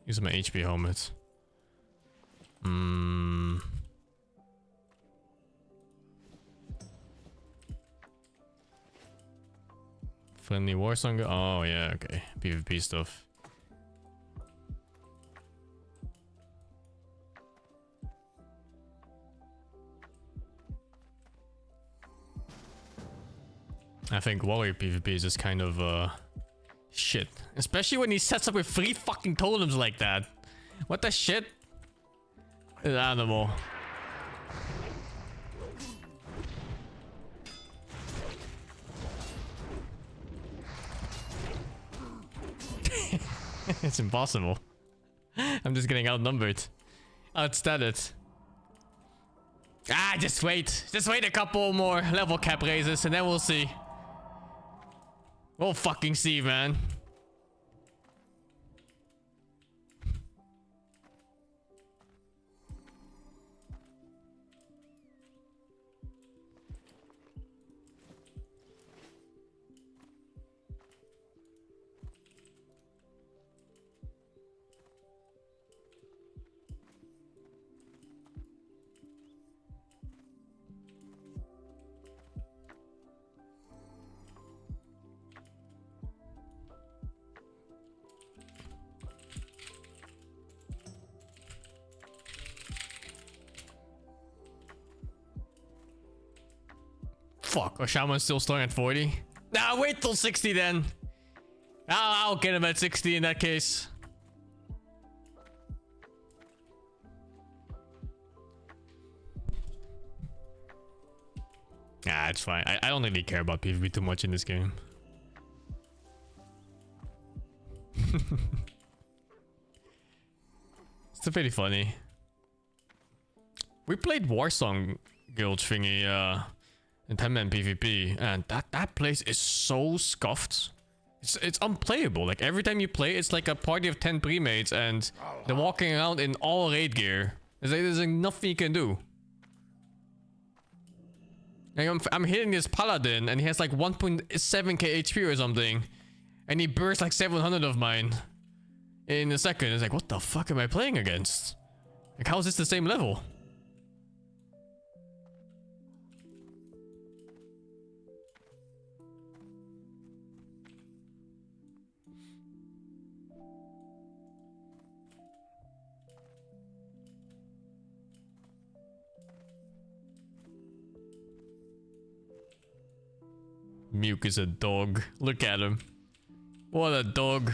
S3: use my HP helmet. Friendly war song. Oh yeah, okay. PvP stuff. I think warrior PvP is just kind of shit. Especially when he sets up with 3 fucking totems like that. What the shit? An animal. It's impossible. I'm just getting outnumbered. Outstated. Ah, just wait. Just wait a couple more level cap raises and then we'll see. We'll fucking see, man. Fuck, Oshaman's still starting at 40. Nah, wait till 60 then. I'll get him at 60 in that case. Nah, it's fine. I don't really care about PvP too much in this game. It's pretty funny. We played Warsong Guild thingy in 10-man PvP, and that place is so scuffed. It's unplayable. Like every time you play, it's like a party of 10 pre-mates and they're walking around in all raid gear. There's like nothing you can do. Like I'm hitting this paladin and he has like 1.7k HP or something, and he bursts like 700 of mine in a second. It's like, what the fuck am I playing against? Like, how is this the same level? Muke is a dog. Look at him. What a dog.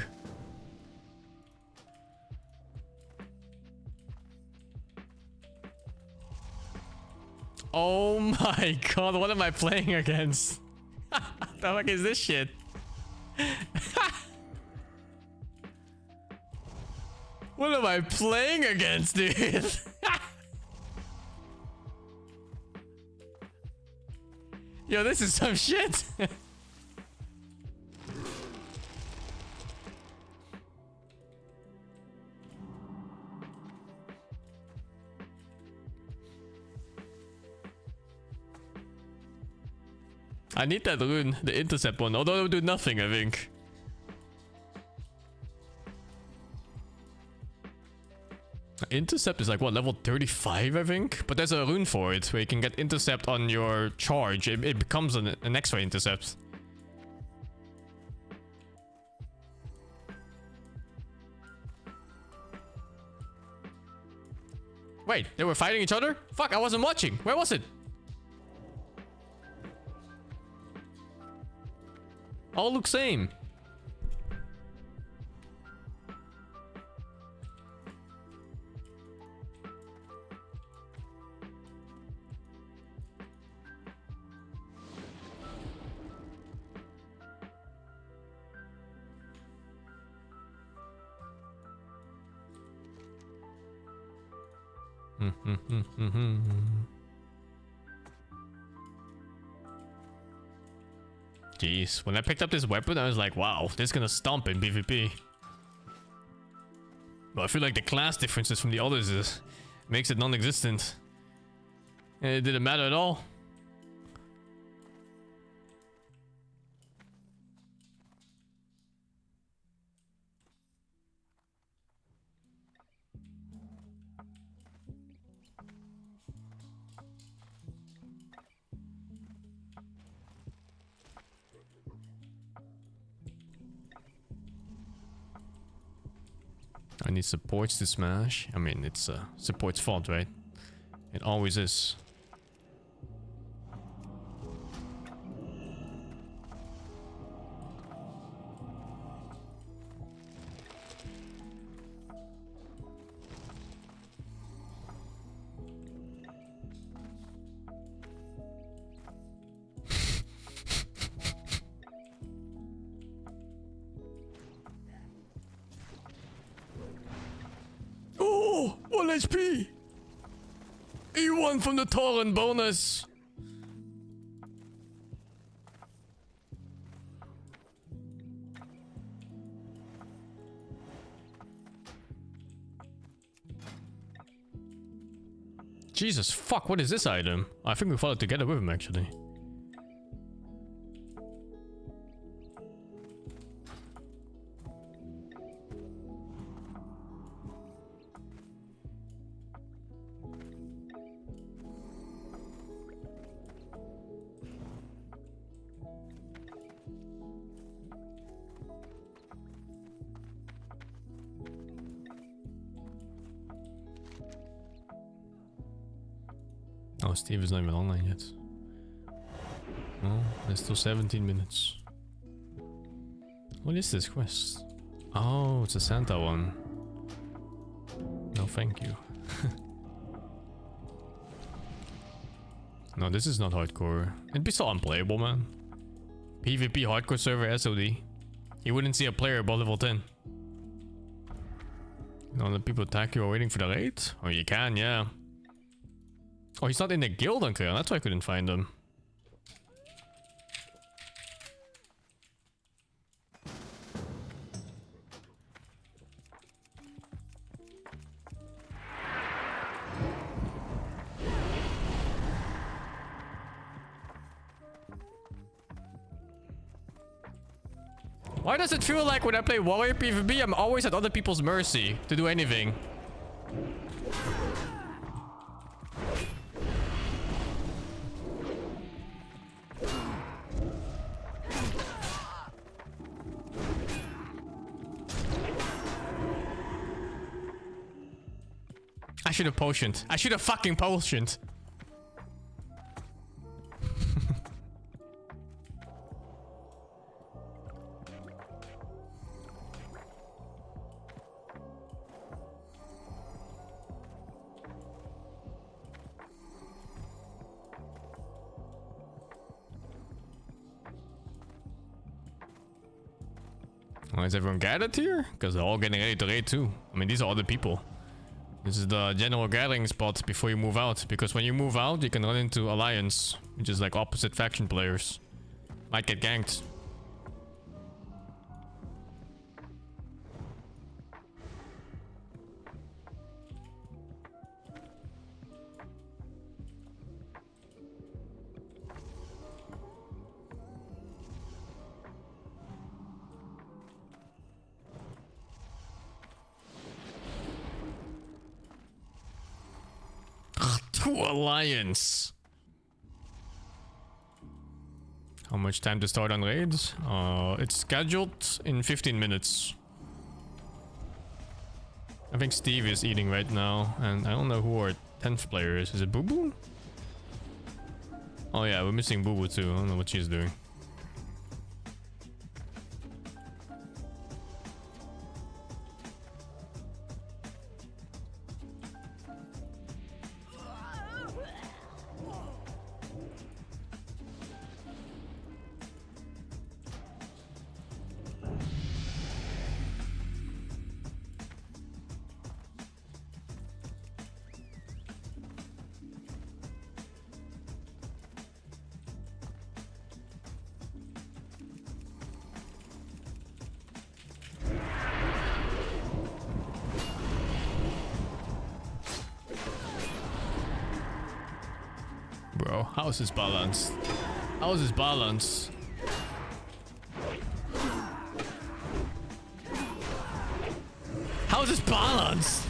S3: Oh my god, what am I playing against? The fuck is this shit? What am I playing against, dude? Yo, this is some shit. I need that rune, the intercept one, although it will do nothing, I think. Intercept is like, what, level 35, I think? But there's a rune for it, where you can get intercept on your charge. It becomes an extra intercept. Wait, they were fighting each other? Fuck, I wasn't watching. Where was it? All look same. Jeez, when I picked up this weapon, I was like, wow, this is gonna stomp in PvP. But I feel like the class differences from the others makes it non-existent. And it didn't matter at all. I need supports to smash. I mean, it's support's fault, right? It always is. Oh, 1 HP. E1 from the Torrent bonus. Jesus fuck, what is this item? I think we followed together with him actually. Oh, Steve is not even online yet. Oh, there's still 17 minutes. What is this quest? Oh, it's a Santa one. No, thank you. No, this is not hardcore. It'd be so unplayable, man. PvP hardcore server SOD. You wouldn't see a player above level 10. Don't let people attack you while waiting for the raid? Oh, you can, yeah. Oh, he's not in the guild, Unclear. That's why I couldn't find him. Why does it feel like when I play Warrior PvP, I'm always at other people's mercy to do anything? I should have potioned. I should have fucking potioned. Why is everyone gathered here? Because they're all getting ready to raid too. I mean, these are other people. This is the general gathering spot before you move out. Because when you move out, you can run into Alliance, which is like opposite faction players. Might get ganked. Alliance. How much time to start on raids? It's scheduled in 15 minutes. I think Steve is eating right now, and I don't know who our 10th player is. Is it Boo Boo? Oh yeah, we're missing Boo Boo too. I don't know what she's doing. Bro, how is this balanced? How is this balanced? How is this balanced?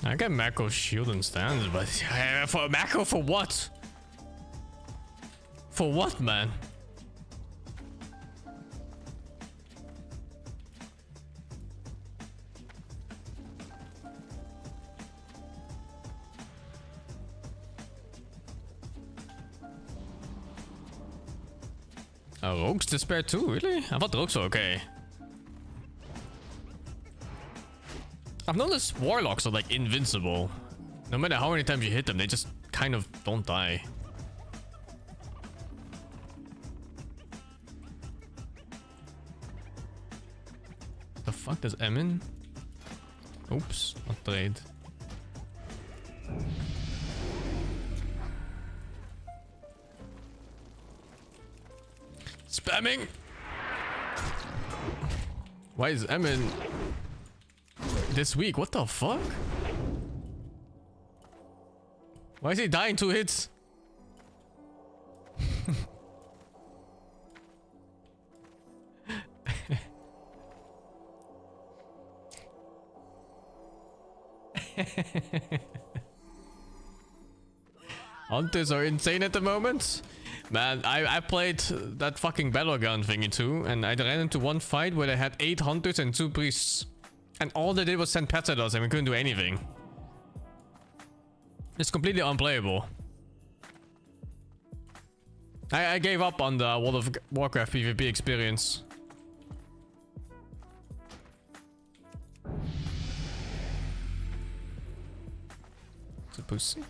S3: I got Mako shield and stands, but for Mako for what? For what, man? Rogue's Despair too, really? I thought Rogues were okay. I've noticed Warlocks are like invincible. No matter how many times you hit them, they just kind of don't die. The fuck does Emin? Oops, not trade. Spamming! Why is Emin this week? What the fuck? Why is he dying 2 hits? Hunters are insane at the moment. Man, I played that fucking battleground thingy too, and I ran into one fight where they had 8 hunters and 2 priests. And all they did was send pets at us and we couldn't do anything. It's completely unplayable. I gave up on the World of Warcraft PvP experience. It's a pussy.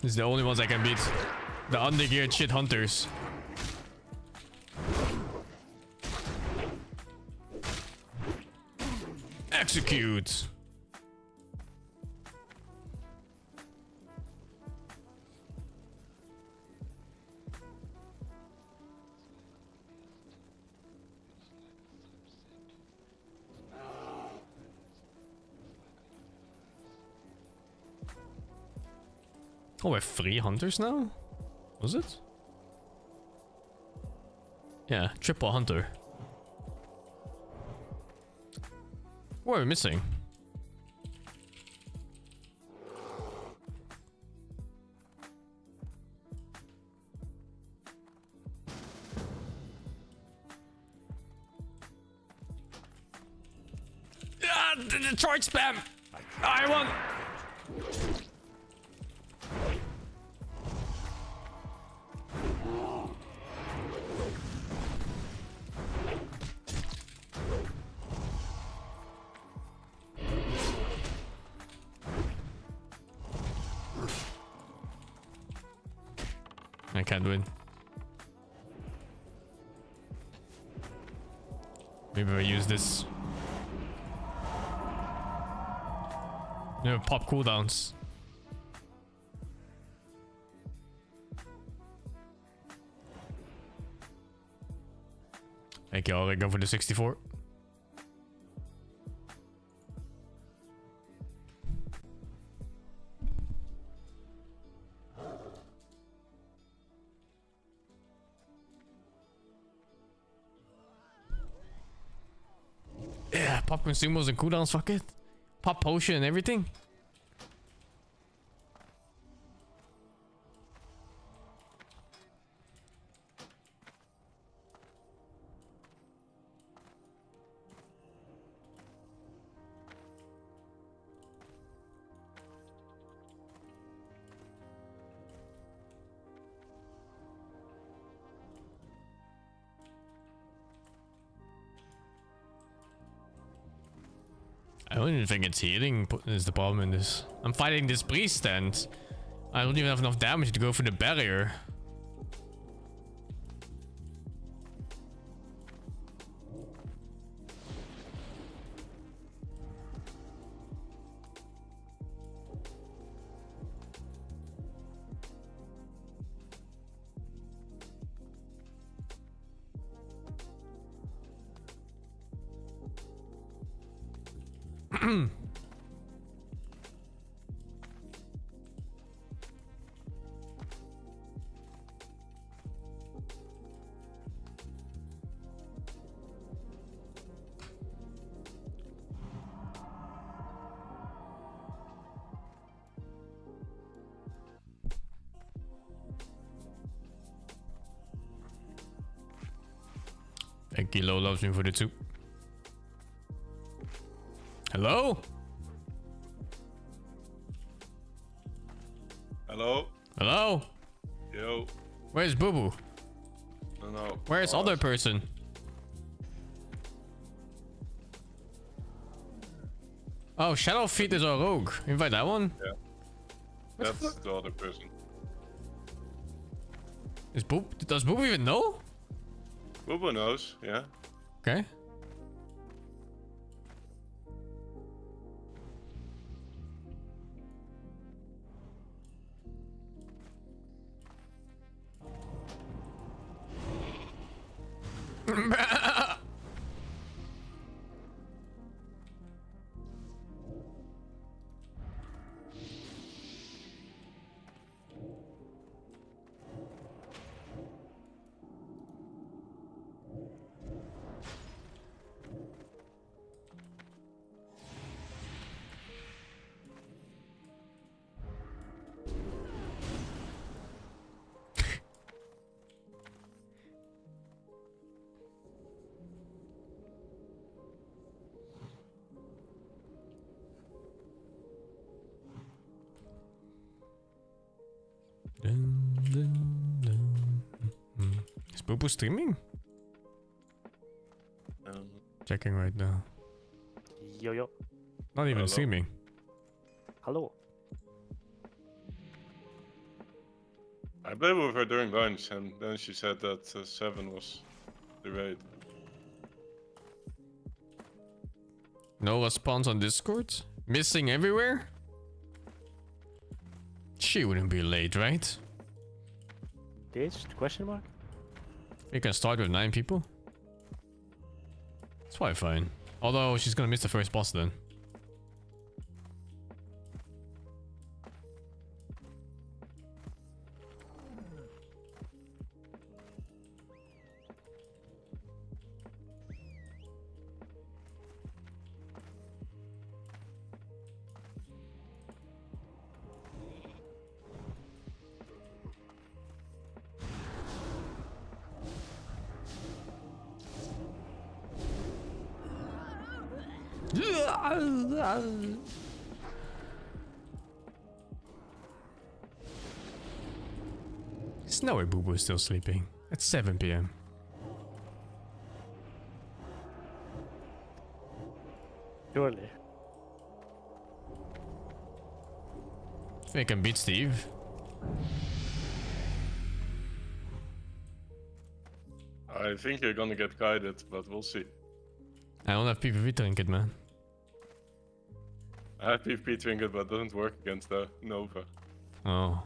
S3: This is the only ones I can beat. The undergeared shit hunters. Execute. Oh, we have 3 hunters now? Was it? Yeah, triple hunter. What are we missing? Ah, the Detroit spam! I won! I can't win. Maybe I use this. No, pop cooldowns. Okay, I'll go for the 64. Yeah, pop consumables and cooldowns, fuck it. Pop potion and everything. I don't even think it's healing is the problem in this. I'm fighting this priest and I don't even have enough damage to go for the barrier. Thank you, Low loves me for the 2. Hello?
S7: Hello?
S3: Hello?
S7: Yo.
S3: Where's Boo Boo?
S7: No.
S3: Where's other person? Oh, Shadowfeet is our rogue. Invite that one?
S7: Yeah. That's the other person.
S3: Is Boo? Does Boo Boo even know?
S7: Boo Boo knows, yeah.
S3: Okay. Boo Boo streaming? Checking right now.
S12: Yo.
S3: Not even streaming.
S12: Hello.
S7: I played with her during lunch, and then she said that 7 was the raid.
S3: No response on Discord? Missing everywhere? She wouldn't be late, right?
S12: This question mark?
S3: You can start with 9 people. It's probably fine. Although she's gonna miss the first boss then. There's no way Boo Boo is still sleeping. It's 7 PM.
S12: Surely.
S3: Think I can beat Steve.
S7: I think you're gonna get guided, but we'll see.
S3: I don't have PvP trinket, man.
S7: I have PvP trinket, but it doesn't work against the Nova.
S3: Oh.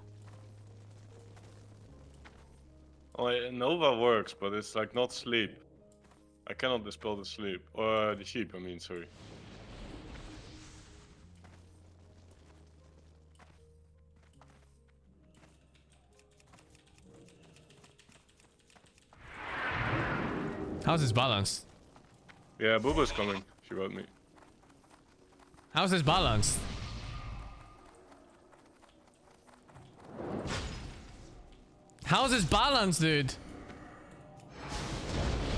S7: Oh, Nova works, but it's like not sleep. I cannot dispel the sleep. Or the sheep, I mean, sorry.
S3: How's his balance?
S7: Yeah, Booba's coming. She wrote me.
S3: How's his balance? How's his balance, dude?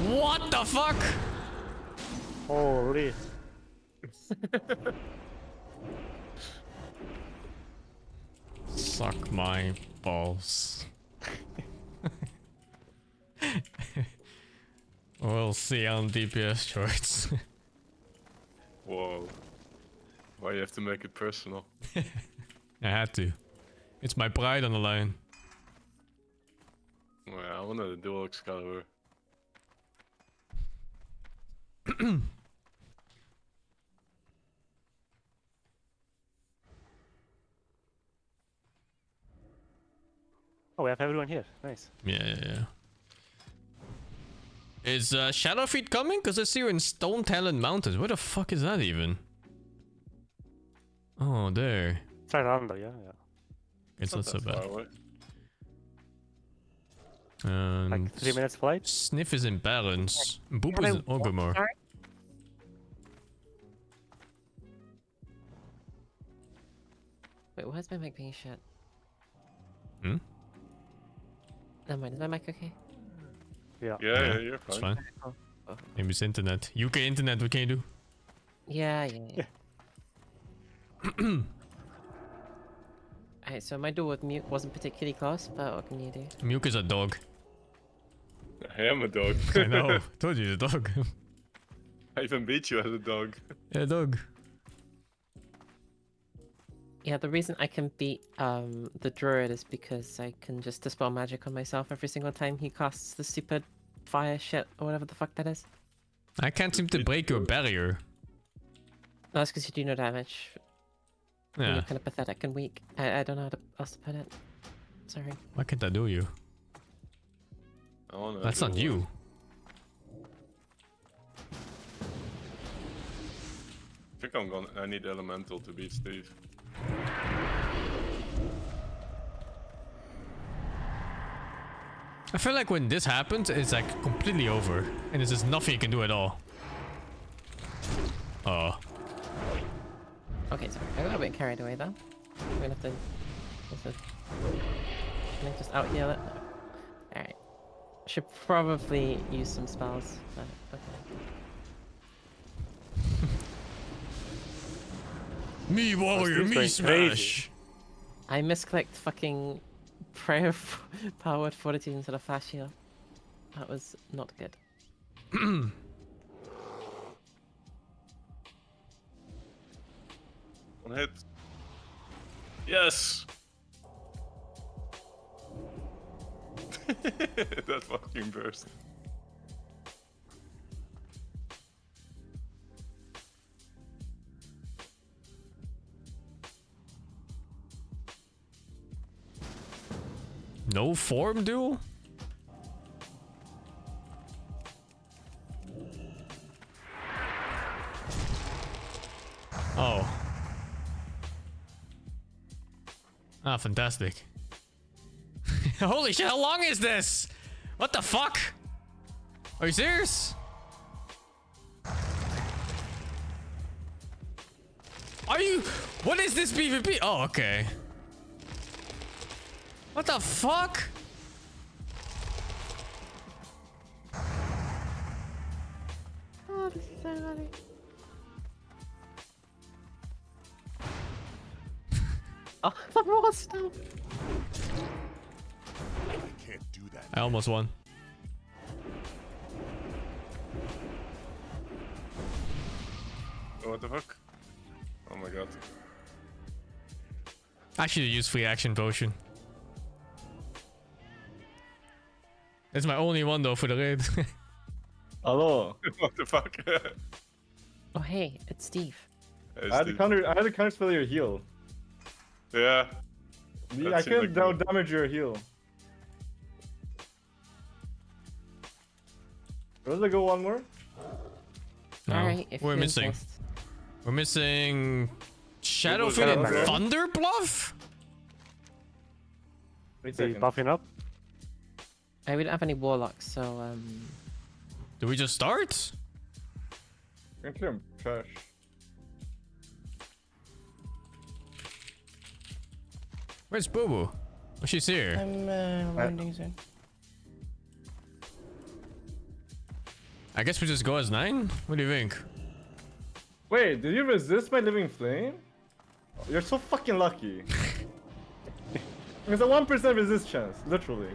S3: What the fuck?
S12: Holy.
S3: Suck my balls. We'll see on DPS shorts.
S7: Whoa. Why you have to make it personal?
S3: I had to. It's my pride on the line.
S7: Well, I wanted a dual Excalibur.
S12: Oh, we have everyone here. Nice.
S3: Yeah. Is Shadowfeet coming? Because I see you in Stone Talon Mountains. Where the fuck is that even? Oh, there.
S12: It's right around there, yeah.
S3: It's not so bad.
S12: Like 3 minutes flight?
S3: Sniff is in Barons. Boop is in Ogumor.
S6: Wait, why is my mic being shit?
S3: Hmm?
S6: Never mind, is my mic okay?
S12: Yeah.
S7: Yeah, you're fine.
S3: It's fine.
S6: Oh.
S3: Maybe it's internet. UK internet, what can you do?
S6: Yeah. Alright, so my duel with Mute wasn't particularly close, but what can you do?
S3: Muke is a dog.
S7: I am a dog.
S3: I know. Told you, the dog.
S7: I even beat you as a dog.
S3: Yeah, dog.
S6: Yeah, the reason I can beat the druid is because I can just dispel magic on myself every single time he casts the stupid fire shit or whatever the fuck that is.
S3: I can't seem to break your barrier.
S6: No, that's because you do no damage. And
S3: Yeah.
S6: you're kind of pathetic and weak. I don't know how else to put it. Sorry.
S3: Why can't I do you? That's not you.
S7: I think I need Elemental to beat Steve.
S3: I feel like when this happens, it's like completely over. And there's just nothing you can do at all. Oh.
S6: Okay, sorry. I got a bit carried away though. We're gonna have to... Can I just out heal it? Alright. Should probably use some spells, but okay.
S3: Me warrior, me smash!
S6: I misclicked fucking prayer powered fortitude instead of flash heal. That was not good.
S7: One hit. Yes! That fucking burst.
S3: No form duel? Oh. Ah, fantastic. Holy shit, how long is this? What the fuck? Are you serious? Are you... What is this PvP? Oh, okay. What the fuck?
S6: Oh, this is so funny. Oh, the raw stuff.
S21: I can't do that.
S3: I almost won.
S7: Oh, what the fuck? Oh my god.
S3: I should have used free action potion. It's my only one though for the raid.
S17: Hello.
S7: What the fuck?
S6: Oh, hey, it's Steve.
S7: Hey,
S17: I had to
S7: Steve.
S17: counter spell your heal.
S7: Yeah.
S17: I couldn't damage your heal. Does it go one more?
S3: No,
S6: Alright, if
S3: we're
S6: you
S3: missing.
S6: insist.
S3: We're missing Shadowfield
S17: Shadow
S3: and
S17: Field.
S3: Thunder Bluff?
S17: Wait a
S12: Are you
S17: second.
S12: buffing up?
S6: We don't have any warlocks, so
S3: Do we just start?
S17: I'm clear trash.
S3: Where's Boo Boo? Oh, she's here.
S6: I'm landing soon.
S3: I guess we just go as 9? What do you think?
S17: Wait, did you resist my living flame? You're so fucking lucky. It's a 1% resist chance, literally.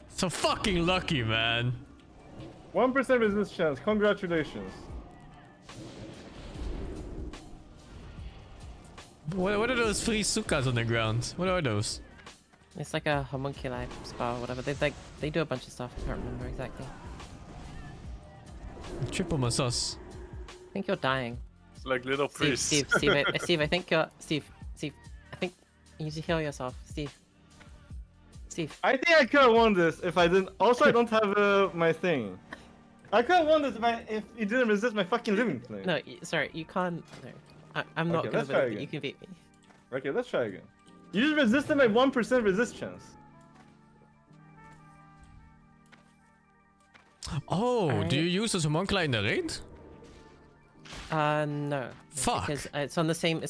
S3: So fucking lucky, man.
S17: 1% resist chance, congratulations.
S3: What are those free sukas on the ground? What are those?
S6: It's like a homunculi spa or whatever. They do a bunch of stuff. I can't remember exactly.
S3: Triple massage.
S6: I think you're dying.
S7: It's like little priests.
S6: Steve, I think you're Steve. I think you need to heal yourself, Steve.
S17: I think I could have won this if I didn't. Also, I don't have my thing. I could have won this if you didn't resist my fucking living flame.
S6: No, sorry, you can't. No, I'm not
S17: Okay,
S6: gonna
S17: let's try
S6: believe that
S17: again.
S6: you can beat me.
S17: Okay, let's try again. You just resisted my 1% resist chance.
S3: Oh,
S6: Alright.
S3: do you use this homunculi in the raid?
S6: No.
S3: Fuck.
S6: Because it's on the same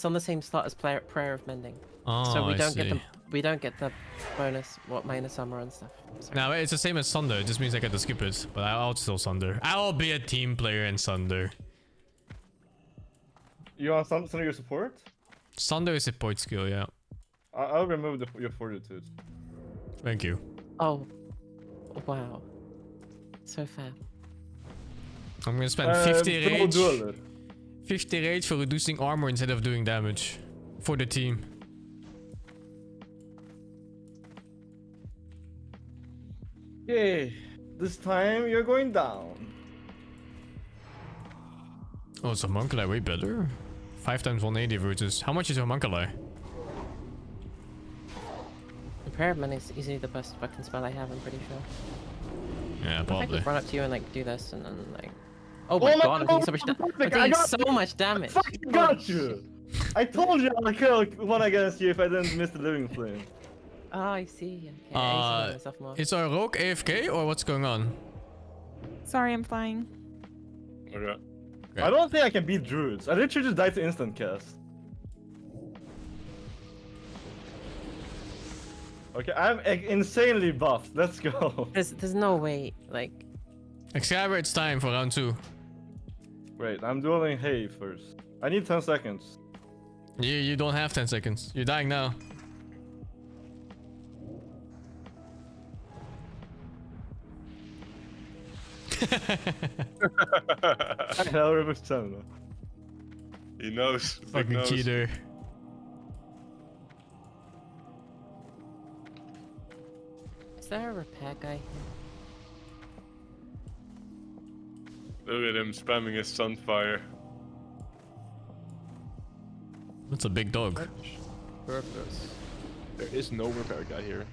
S6: slot as Prayer of Mending.
S3: Oh,
S6: so we
S3: I
S6: don't get
S3: see.
S6: we don't get the bonus minus armor and stuff. Sorry.
S3: No, it's the same as Sunder. It just means I get to skip it. But I'll still Sunder. I'll be a team player in Sunder.
S17: You want some of your support?
S3: Sunder is a point skill, yeah.
S17: I'll remove your fortitude.
S3: Thank you.
S6: Oh, wow. So fair.
S3: I'm gonna spend 50
S17: double
S3: rage.
S17: dueler.
S3: 50 rage for reducing armor instead of doing damage. For the team.
S17: Yay. This time you're going down.
S3: Oh, is homunculi way better? 5 times 180 versus... How much is homunculi?
S6: The Prayer of Mending is easily the best fucking spell I have. I'm pretty sure.
S3: Yeah,
S6: I
S3: probably.
S6: could run up to you and like do this and then like. Oh my god! I'm doing so much. I'm doing so much damage.
S17: I fucking got you. I told you I could have won against you if I didn't miss the living flame.
S6: Oh, I see. Okay. I see myself more.
S3: Is our rogue AFK or what's going on?
S13: Sorry, I'm flying.
S7: Okay.
S17: I don't think I can beat druids. I literally just died to instant cast. Okay, I'm insanely buffed. Let's go.
S6: There's no way. Like.
S3: Excalibur, it's time for round 2.
S17: Wait, I'm dueling Hay first. I need 10 seconds.
S3: You don't have 10 seconds. You're dying now.
S17: I'll remove stamina.
S7: He knows. Big
S3: Fucking
S7: knows.
S3: cheater.
S6: Is there a repair guy here?
S7: Look at him spamming his sunfire.
S3: That's a big dog.
S2: Purpose. There is no repair guy here.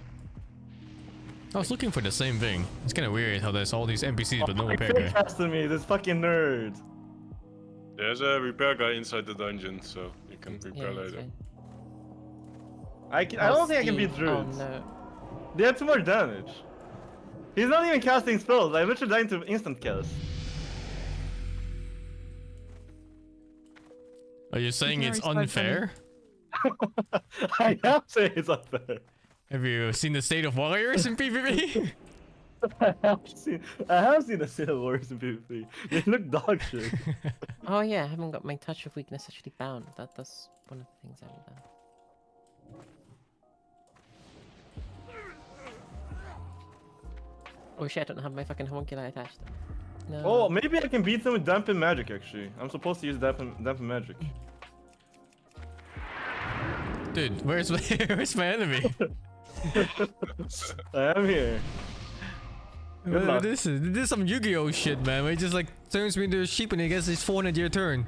S3: I was looking for the same thing. It's kind of weird how there's all these NPCs but no repair
S17: Fake
S3: guy.
S17: casted me, this fucking nerd.
S7: There's a repair guy inside the dungeon, so you can repair later.
S17: I don't think I can beat druids.
S6: Oh no.
S17: They have too much damage. He's not even casting spells. I literally dying to instant cast.
S3: Are you saying it's unfair?
S17: I am saying it's unfair.
S3: Have you seen the state of warriors in PvP?
S17: I have seen the state of warriors in PvP. They look dog shit.
S6: Oh yeah, I haven't got my touch of weakness actually bound. That's one of the things I haven't done. Oh shit, I don't have my fucking homunculi attached. No.
S17: Oh, maybe I can beat them with dampen magic actually. I'm supposed to use dampen magic.
S3: Dude, where's my enemy?
S17: I am here. Good luck.
S3: This is some Yu-Gi-Oh shit, man. Where he just like turns me into a sheep and he gets his 400-year turn.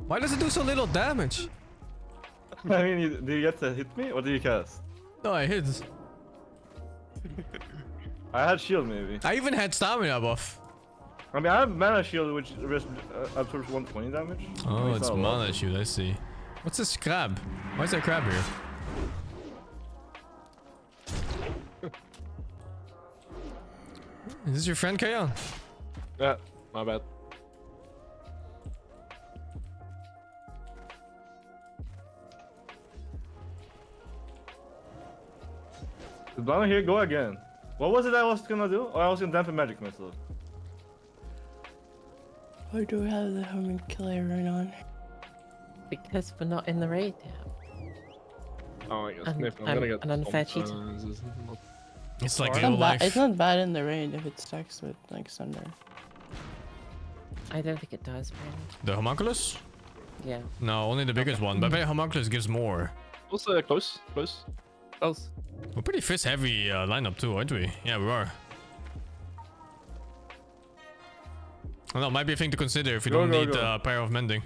S3: Why does it do so little damage?
S17: I mean, did you get to hit me or did you cast?
S3: No, I hit.
S17: I had shield maybe.
S3: I even had stamina buff.
S17: I mean, I have mana shield which absorbs 120 damage.
S3: Oh, it's
S17: not a
S3: mana
S17: lot.
S3: shield, I see. What's this crab? Why is there a crab here? Is this your friend, Kayan?
S2: Yeah, my bad.
S17: The banner here, go again. What was it I was gonna do? Oh, I was gonna dampen magic myself.
S15: Why do we have the homunculi rune on?
S6: Because we're not in the raid yet.
S2: Oh, I guess
S6: I'm
S2: gonna get
S6: an unfair cheater.
S3: It's like
S15: It's
S3: real
S15: not,
S3: life.
S15: it's not bad in the raid if it stacks with like Sunder.
S6: I don't think it does, man.
S3: The homunculus?
S6: Yeah.
S3: No, only the biggest one. But I bet homunculus gives more.
S2: Also close.
S3: We're pretty fist heavy lineup too, aren't we? Yeah, we are. Well, no, might be a thing to consider if we don't need a pair of mending.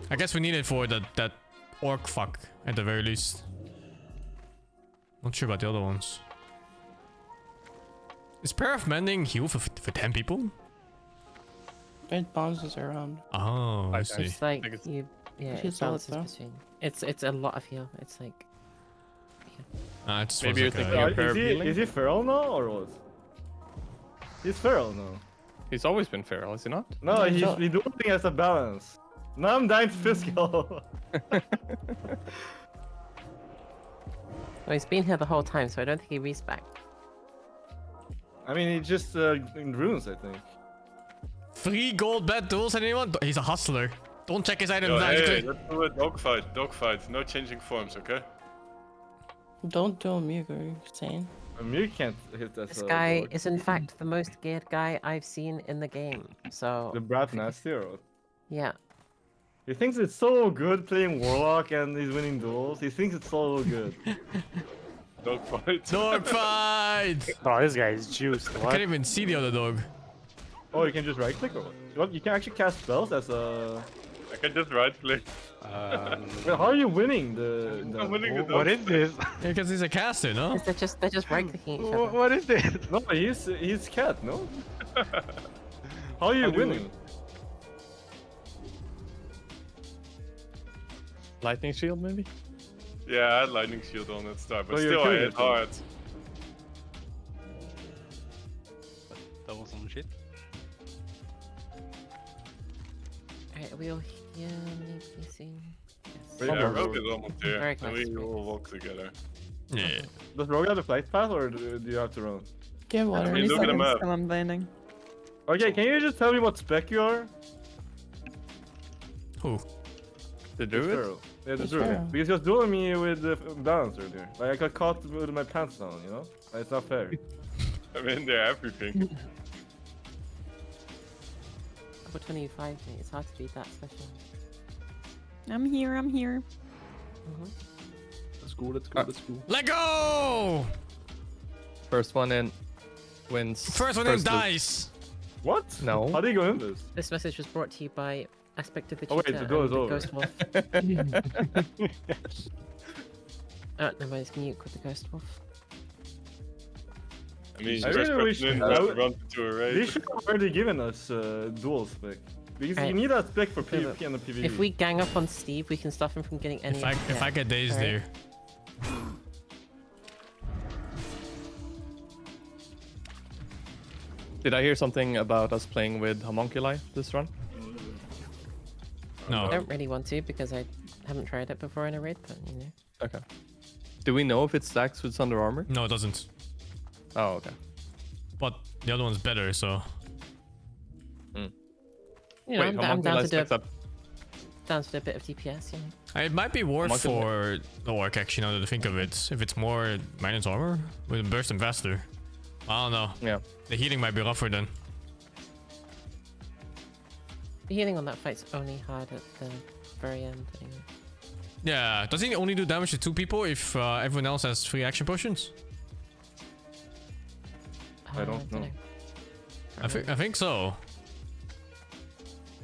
S3: I guess we need it for that orc fuck at the very least. Not sure about the other ones. Is pair of mending heal for 10 people?
S15: It bounces around.
S3: Oh, I see.
S6: It's like you, yeah,
S15: She's
S6: it
S15: solid,
S6: bounces
S15: though.
S6: between. It's a lot of heal. It's like.
S3: It's
S2: Maybe you're thinking of pair of healing?
S17: Is he feral now or what? He's feral now.
S2: He's always been feral, is he not?
S17: No, he's redoing as a balance. Now I'm dying to physical.
S6: Well, he's been here the whole time, so I don't think he respec.
S17: I mean, he just in runes, I think.
S3: 3 gold bad tools, anyone? He's a hustler. Don't check his items.
S7: Yo,
S3: now,
S7: hey, let's do a dogfight. No changing forms, okay?
S15: Don't do a Mug, are you insane?
S17: A Mug can't hit that.
S6: This guy is in fact the most geared guy I've seen in the game. So.
S17: The Brat Nasty or what?
S6: Yeah.
S17: He thinks it's so good playing Warlock and he's winning duels. He thinks it's so good.
S7: Dogfight.
S3: Dogfight!
S12: Oh, this guy is juiced.
S3: I
S12: What?
S3: can't even see the other dog.
S17: Oh, you can just right click or what? What? You can actually cast spells as a.
S7: I can just right click.
S17: Well, how are you winning the?
S7: I'm winning the
S12: What is this?
S3: Because he's a caster, no?
S6: They're just right clicking each other.
S12: What is this?
S17: No, he's cat, no? How are you winning?
S2: Lightning shield, maybe?
S7: Yeah, I had lightning shield on at start, but
S17: Oh, you're
S7: still I
S17: killing
S7: hit
S17: it,
S7: hard.
S12: That was some shit.
S6: Alright, are we all here? Maybe soon.
S7: But yeah, Rogue is almost here,
S6: Very
S7: and
S6: close.
S7: we all walk together.
S3: Yeah.
S17: Does Rogue have the flight path or do you have to run?
S15: Get water.
S7: Hey, look at the map.
S13: Still I'm landing.
S17: Okay, can you just tell me what spec you are?
S3: Who?
S10: The druid?
S17: Pharaoh. Yeah, the
S15: It's
S17: druid.
S15: Pharaoh.
S17: Because he was dueling me with the balance earlier. Like I got caught with my pants down, you know? Like, it's not fair.
S7: I mean, they're everything.
S6: For 25, it's hard to beat that special.
S13: I'm here, I'm here.
S10: Let's go, let's go, let's go.
S3: Let go!
S10: First one in wins.
S3: First one in dies.
S17: What?
S10: No.
S17: How do you go in this?
S6: This message was brought to you by Aspect of the
S17: Oh, wait,
S6: Cheetah
S17: the door
S6: and
S17: is over.
S6: Ghost Wolf. Nobody's mute with the Ghost Wolf.
S7: I mean,
S17: I really wish
S7: run into a raid.
S17: they should have already given us dual spec. Because you
S6: Right.
S17: need that spec for
S6: Okay,
S17: PvP and the PvE.
S6: If we gang up on Steve, we can stop him from getting any.
S3: If I get dazed there.
S10: Did I hear something about us playing with homunculi this run?
S3: No.
S6: I don't really want to because I haven't tried it before in a raid, but you know.
S10: Okay. Do we know if it stacks with Thunder Armor?
S3: No, it doesn't.
S10: Oh, okay.
S3: But the other one's better, so.
S6: You know,
S10: Wait,
S6: I'm down to do
S10: stacks up.
S6: down to do a bit of DPS, you know.
S3: It might be worth
S10: Homunculi.
S3: for the orc actually now that I think of it. If it's more minus armor, we can burst them faster. I don't know.
S10: Yeah.
S3: The healing might be rougher then.
S6: The healing on that fight's only hard at the very end. Anyway.
S3: Yeah, does he only do damage to 2 people if everyone else has 3 action potions?
S17: I don't know.
S3: I think so.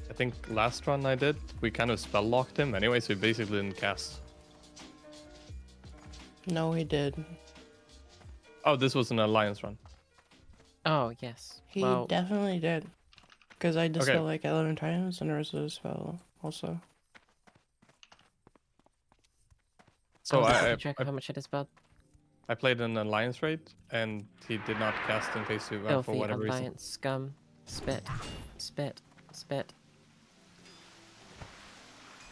S10: I think last run I did, we kind of spell locked him anyway, so he basically didn't cast.
S15: No, he did.
S10: Oh, this was an alliance run.
S6: Oh yes.
S15: He
S6: Well,
S15: definitely did. Because I dispelled like 11 times and there was a spell also.
S10: So
S6: I check how much it is, bud.
S10: I played an alliance raid and he did not cast in phase 2 for
S6: Filthy
S10: whatever reason.
S6: alliance scum. Spit. Spit. Spit.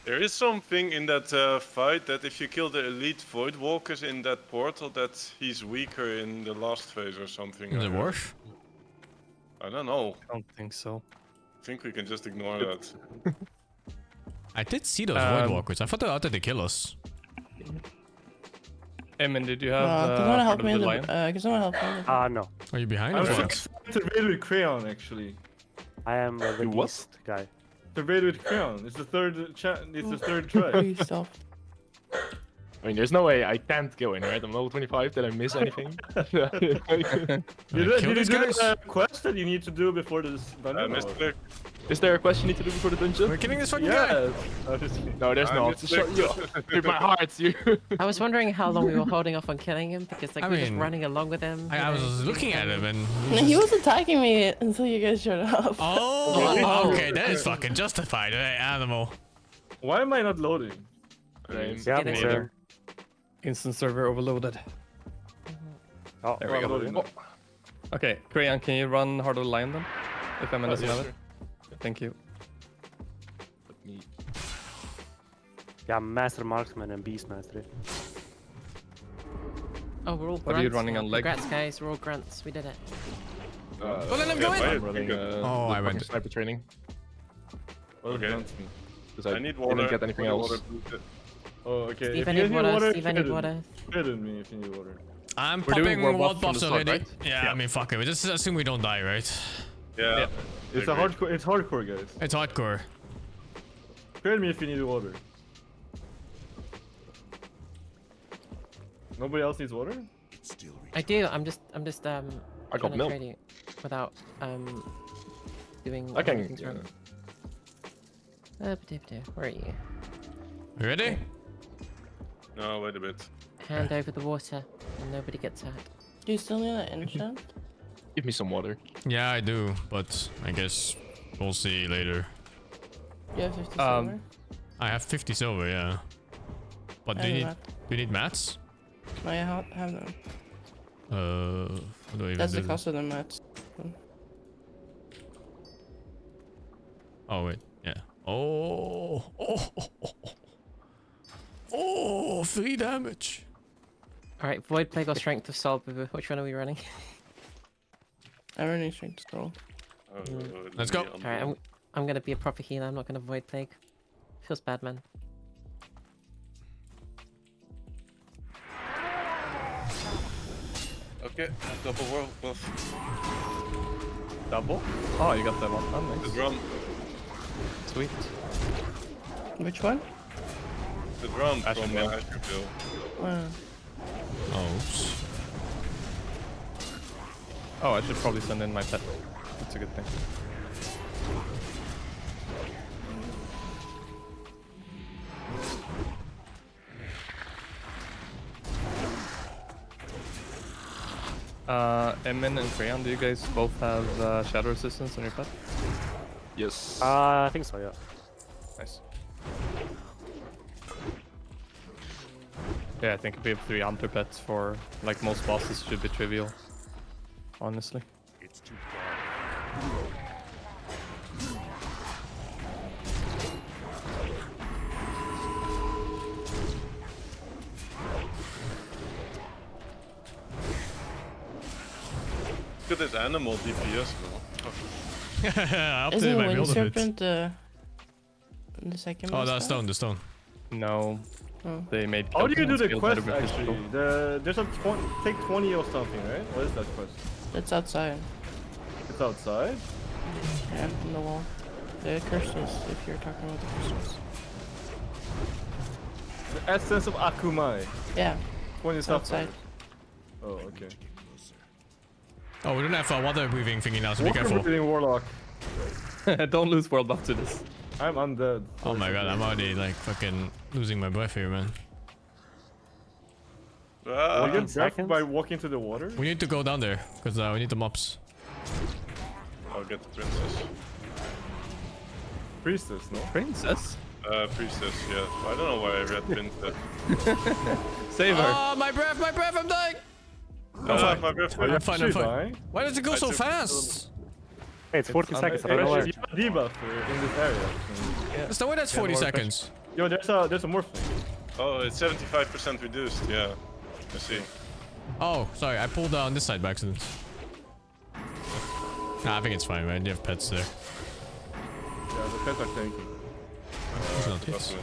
S7: There is something in that fight that if you kill the elite void walkers in that portal, that he's weaker in the last phase or something.
S3: Is it worth?
S7: I don't know.
S10: I don't think so.
S7: I think we can just ignore that.
S3: I did see those void walkers. I thought they were out there to kill us.
S10: Emin, did you have
S15: can someone help
S10: part of
S15: me in
S10: the
S15: the,
S10: lion?
S15: can someone help me in the...
S12: No.
S3: Are you behind
S17: I'm
S3: or what?
S17: to raid with Crayon actually.
S12: I am the east guy.
S17: To raid with Crayon. It's the third it's the third try.
S15: Please stop.
S22: I mean, there's no way I can't go in, right? I'm level 25. Did I miss anything?
S17: Did you do the quest that you need to do before this dungeon?
S22: Is there a quest you need to do before the dungeon?
S3: We're killing this fucking
S17: guy.
S22: No, there's not. Shut you up. Dude, my heart's you.
S6: I was wondering how long we were holding off on killing him because like
S3: I
S6: we were just
S3: mean,
S6: running along with him.
S3: I was looking at him and...
S15: He was attacking me until you guys showed up.
S3: Oh, okay, that is fucking justified, hey, animal.
S17: Why am I not loading?
S10: Yeah, me neither. Instant server overloaded.
S12: Oh,
S10: there we go. Okay, Crayon, can you run Heart of the Lion then? If Emin doesn't have it. Thank you.
S12: Yeah, Master Marksman and Beastmaster.
S6: Oh, we're all
S10: What are you
S6: grunts
S10: running
S6: now.
S10: on leg?
S6: Congrats, guys. We're all grunts. We did it.
S3: Well, then I'm going.
S22: I'm running
S3: Oh, I went.
S22: sniper training.
S7: Okay.
S22: Because
S7: I need water.
S22: didn't get anything else.
S17: Oh, okay.
S6: Steve,
S17: If
S6: I
S17: you
S6: need water. Steve, I
S17: hit
S6: need
S17: it.
S6: water.
S17: Hit at me if you need water.
S3: I'm
S10: We're doing
S3: popping
S10: warm
S3: wall
S10: up from
S3: buffs
S10: the start,
S3: already.
S10: right?
S3: Yeah, I mean, fuck it. We just assume we don't die, right?
S7: Yeah.
S17: It's a hardcore. It's hardcore, guys.
S3: It's hardcore.
S17: Hit me if you need water. Nobody else needs water?
S6: I do. I'm just
S22: I got
S6: trying to
S22: milk.
S6: trade you without doing.
S22: I can.
S6: everything's wrong. Where are you?
S3: You ready?
S7: No, wait a bit.
S6: Hand over the water, and nobody gets hurt.
S15: Do you still need that enchant?
S22: Give me some water.
S3: Yeah, I do, but I guess we'll see later.
S15: You have 50 silver?
S3: I have 50 silver, yeah. But do you need mats?
S15: No, I have them.
S3: What do I even
S15: That's
S3: do?
S15: the cost of the mats.
S3: Oh wait, yeah. Oh, 3 damage.
S6: All right, Void Plague or Strength of Soul. Which one are we running?
S15: I'm running Strength of Soul.
S3: Let's go.
S6: All right, I'm gonna be a proper healer. I'm not gonna Void Plague. Feels bad, man.
S7: Okay, double world buff.
S10: Double? Oh, you got that one. Oh, nice.
S7: The drum.
S10: Sweet.
S15: Which one?
S7: The drum
S10: Azure
S7: from
S10: Mail.
S7: Azure Bill.
S3: Oops.
S10: Oh, I should probably send in my pet. That's a good thing. Emin and Crayon, do you guys both have shadow resistance on your pet?
S22: Yes.
S12: I think so, yeah.
S10: Nice. Yeah, I think if we have 3 hunter pets for like most bosses, should be trivial. Honestly.
S11: It's too
S7: Look at this animal DPS, bro.
S15: Isn't Wind Serpent the second
S3: Oh,
S15: best
S3: that's
S15: one?
S3: the stone.
S10: No.
S15: Oh.
S10: They made.
S17: How do you do the
S10: Skills
S17: quest
S10: better with
S17: actually?
S10: pistol.
S17: There's a take 20 or something, right? What is that quest?
S15: It's outside.
S17: It's outside?
S15: Yeah, from the wall. The crystals, if you're talking about the crystals.
S17: The essence of Akumai.
S15: Yeah.
S17: 20
S15: It's
S17: stuff.
S15: outside.
S17: Oh, okay.
S3: Oh, we don't have a water breathing thingy now, so be
S17: Water
S3: careful.
S17: breathing warlock.
S10: Don't lose world buff to this.
S17: I'm undead.
S3: Oh my god, I'm already like fucking losing my breath here, man.
S17: Will you get breath by walking to the water?
S3: We need to go down there, because we need the mobs.
S7: I'll get the princess.
S17: Priestess, no?
S10: Princess?
S7: Priestess, yeah. I don't know why I read princess.
S10: Save her.
S3: Oh, my breath, I'm dying!
S7: No, my breath.
S3: I'm fine, I'm fine.
S17: Dying?
S3: Why does it go
S7: I
S3: so
S7: took-
S3: fast?
S12: Hey, it's 40 seconds. I don't know why.
S17: You have a debuff in this area.
S3: That's the way that's 40 seconds.
S17: Yo, there's a morph thing.
S7: Oh, it's 75% reduced, yeah. I see.
S3: Oh, sorry, I pulled on this side by accident. Nah, I think it's fine, man. You have pets there.
S17: Yeah, the pets are tanky.
S3: It's not hits.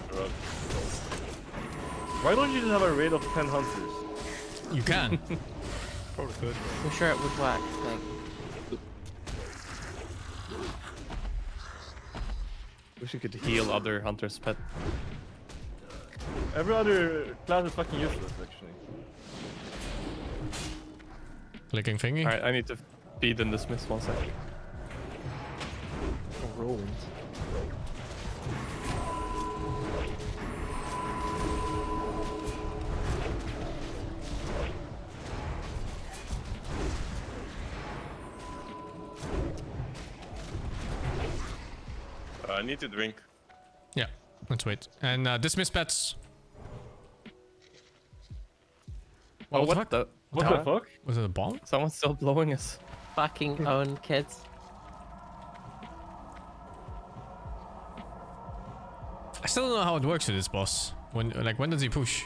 S17: Why don't you just have a raid of 10 hunters?
S3: You can.
S17: Probably could.
S6: I'm sure it would work. Like,
S10: Wish you could heal other hunters' pet.
S17: Every other class is fucking useless, actually.
S3: Clicking thingy.
S10: Alright, I need to feed and dismiss 1 sec.
S12: Roland.
S7: I need to drink.
S3: Yeah, let's wait. And dismiss pets.
S10: Oh, what the?
S17: What the fuck?
S3: Was it a bomb?
S10: Someone's still blowing us.
S6: fucking own kids.
S3: I still don't know how it works with this boss. When does he push?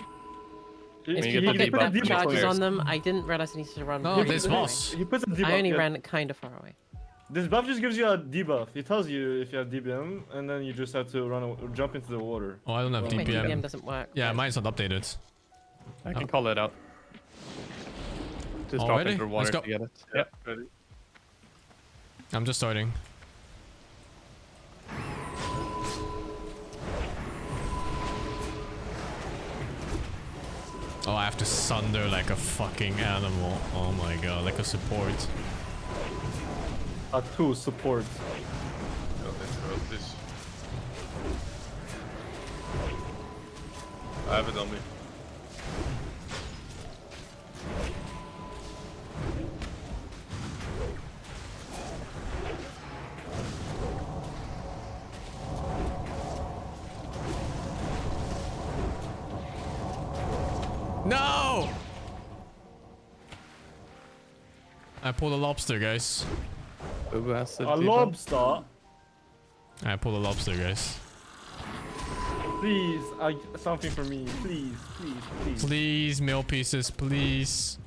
S6: If
S10: you
S6: you
S10: get
S6: put
S10: the
S6: charges
S10: debuff
S6: on them, I didn't realize I needed to run.
S3: No,
S6: really
S3: this
S6: far
S3: boss.
S6: away.
S17: You put the debuff.
S6: I only
S17: yeah.
S6: ran kind of far away.
S17: This buff just gives you a debuff. It tells you if you have DBM, and then you just have to jump into the water.
S3: Oh, I don't have
S6: My
S3: DPM.
S6: DPM doesn't work.
S3: Yeah, mine's not updated.
S10: I can call it out. Just drop
S3: Already?
S10: into water
S3: Let's go.
S10: to get it. Yeah.
S7: Ready?
S3: I'm just starting. Oh, I have to sunder like a fucking animal. Oh my god, like a support.
S17: A 2 support.
S7: Oh, let's throw this. I have it on me.
S3: No! I pulled a lobster, guys.
S10: Who has the
S17: A
S10: debuff?
S17: lobster.
S3: I pulled a lobster, guys.
S17: Please, something for me. Please, please, please.
S3: Please, meal pieces, please.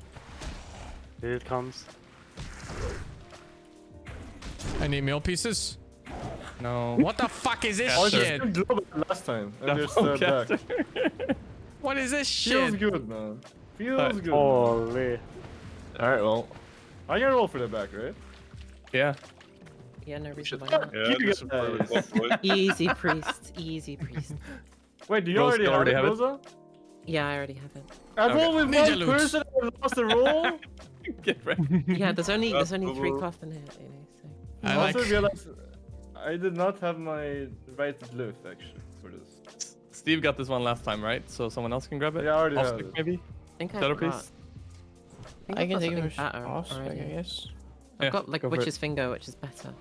S12: Here it comes.
S3: I need meal pieces.
S10: No.
S3: What the fuck is this
S17: Oh,
S3: shit?
S17: there's two last time. And there's
S10: Okay.
S17: back.
S3: What is this
S17: Feels
S3: shit?
S17: good, man. Feels good.
S12: Holy.
S22: Alright, well.
S17: I can roll for the back, right?
S10: Yeah.
S6: Yeah, no reason why
S7: Yeah,
S6: not.
S7: this is probably top boy.
S6: Easy priest, easy priest.
S17: Wait, do you
S10: Rose,
S17: already
S10: you
S17: have
S10: already
S17: it,
S10: have it?
S17: Rosa?
S6: Yeah, I already have it.
S17: I've rolled with
S3: Ninja
S17: one
S3: loot.
S17: person and I lost a roll?
S10: Get ready.
S6: Yeah, there's only
S7: That's
S6: 3
S7: cool.
S6: cloth in here, you know, so.
S3: I
S17: I
S3: like.
S17: also realized I did not have my right glyph actually for this.
S10: Steve got this one last time, right? So someone else can grab it?
S17: Yeah, I already
S10: Off
S17: have
S10: stick,
S17: it.
S10: maybe?
S6: I think
S10: Shadow
S6: I've got.
S10: Priest?
S15: I can
S6: I've got
S15: take
S6: something
S15: it
S6: better
S15: off, I
S6: already.
S15: guess.
S6: I've
S10: Yeah,
S6: got like
S10: go for
S6: Witch's
S10: it.
S6: Finger, which is better.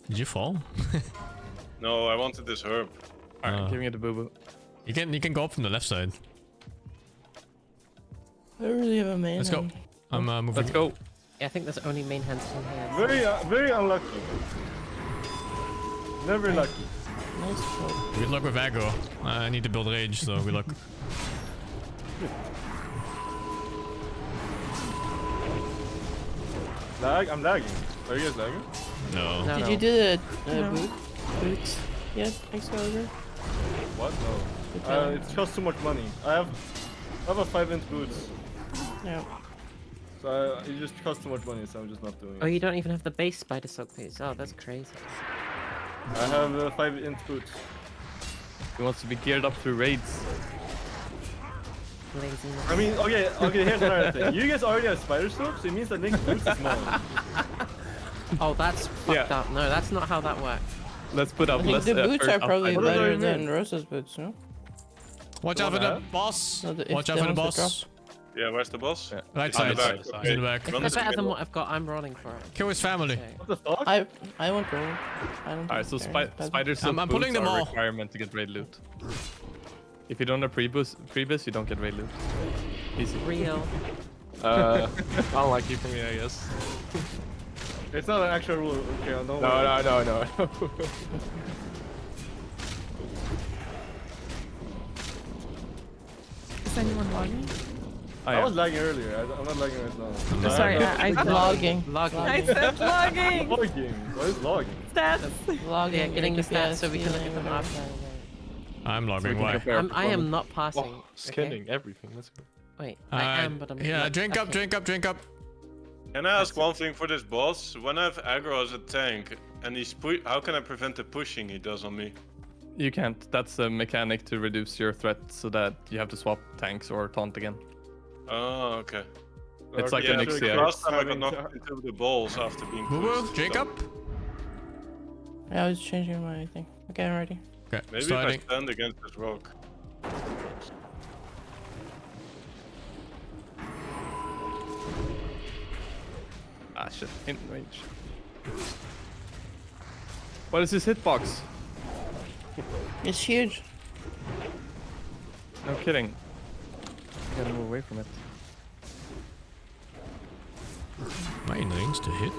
S3: Did you fall?
S7: No, I wanted this herb.
S10: Alright, giving it a boo boo.
S3: You can go up from the left side.
S15: I don't really have a main.
S3: Let's go.
S15: hand.
S3: I'm moving.
S10: Let's go.
S6: Yeah, I think there's only main hands in here. So.
S17: Very unlucky. Never lucky.
S15: Nice job.
S3: Good luck with aggro. I need to build rage, so good luck.
S17: I'm lagging. Are you guys lagging?
S3: No.
S6: No,
S15: Did
S6: no.
S15: you do the
S13: No.
S15: boots yet, Excalibur?
S17: What?
S15: Good
S17: No.
S15: time.
S17: It costs too much money. I have a 5-inch boots.
S15: Yeah.
S17: So it just costs too much money, so I'm just not doing
S6: Oh,
S17: it.
S6: you don't even have the base spider silk boots. Oh, that's crazy.
S17: I have 5-inch boots.
S10: He wants to be geared up through raids.
S6: Laziness.
S17: I mean, okay, here's another thing. You guys already have spider silk, so it means that next boots is mine.
S6: Oh, that's fucked up. No, that's not how that works.
S10: Let's put
S15: I
S10: up
S15: think
S10: less
S15: the boots
S10: effort
S15: are probably
S10: outside.
S17: What do
S15: better
S17: you
S15: than
S17: mean?
S15: Rosa's boots, no?
S3: Watch
S17: You
S3: out for
S17: wanna
S3: the
S17: have?
S3: boss.
S15: No, if
S3: Watch out
S15: they
S3: for the
S15: want to
S3: boss.
S7: Yeah, where's the boss?
S10: Yeah.
S3: Right
S7: On the
S3: side.
S7: back,
S3: In
S7: okay.
S3: the back.
S7: Run
S6: It's
S7: this
S6: better than
S7: middle.
S6: what I've got. I'm rolling for it.
S3: Kill his family.
S6: Okay.
S17: What the fuck?
S15: I won't roll. I don't.
S10: Alright, so
S15: think they're bad.
S10: spider silk
S3: I'm pulling
S10: boots
S3: them
S10: are a
S3: all.
S10: requirement to get raid loot. If you don't have freebies, you don't get raid loot. Easy.
S6: Real.
S22: Unlucky for me, I guess.
S17: It's not an actual rule. Okay, don't worry.
S22: No.
S13: Is anyone logging?
S17: I was lagging earlier. I'm not lagging right now.
S13: Sorry, I
S15: Logging.
S6: Logging.
S13: I said logging.
S17: Logging. What is logging?
S13: Stats.
S15: Logging.
S6: Yeah, getting the
S15: your
S6: stats so we can look
S15: DPS,
S6: at them
S15: whatever.
S6: after.
S3: I'm
S10: So we
S3: logging.
S10: can
S3: Why?
S10: compare
S6: I am
S10: performance.
S6: not passing.
S22: Oh, scanning everything. Let's go.
S6: Wait, I am, but I'm
S3: Yeah,
S6: not.
S3: drink up,
S6: Okay.
S3: drink up, drink up.
S7: Can I ask one thing for this boss? When I have aggro as a tank and he's how can I prevent the pushing he does on me?
S10: You can't. That's a mechanic to reduce your threat so that you have to swap tanks or taunt again.
S7: Oh, okay.
S10: It's like
S7: Yeah,
S10: an
S7: because
S10: XCI.
S7: last time I got knocked into the balls after being
S3: Boo boo,
S7: pushed.
S3: drink
S7: so
S3: up.
S15: Yeah, I was changing my thing. Okay, I'm ready.
S3: Okay,
S7: Maybe
S3: starting.
S7: if I stand against this rock.
S10: Ah shit, in range. What is this hitbox?
S15: It's huge.
S10: No kidding. Gotta move away from it.
S3: Am I in range to hit?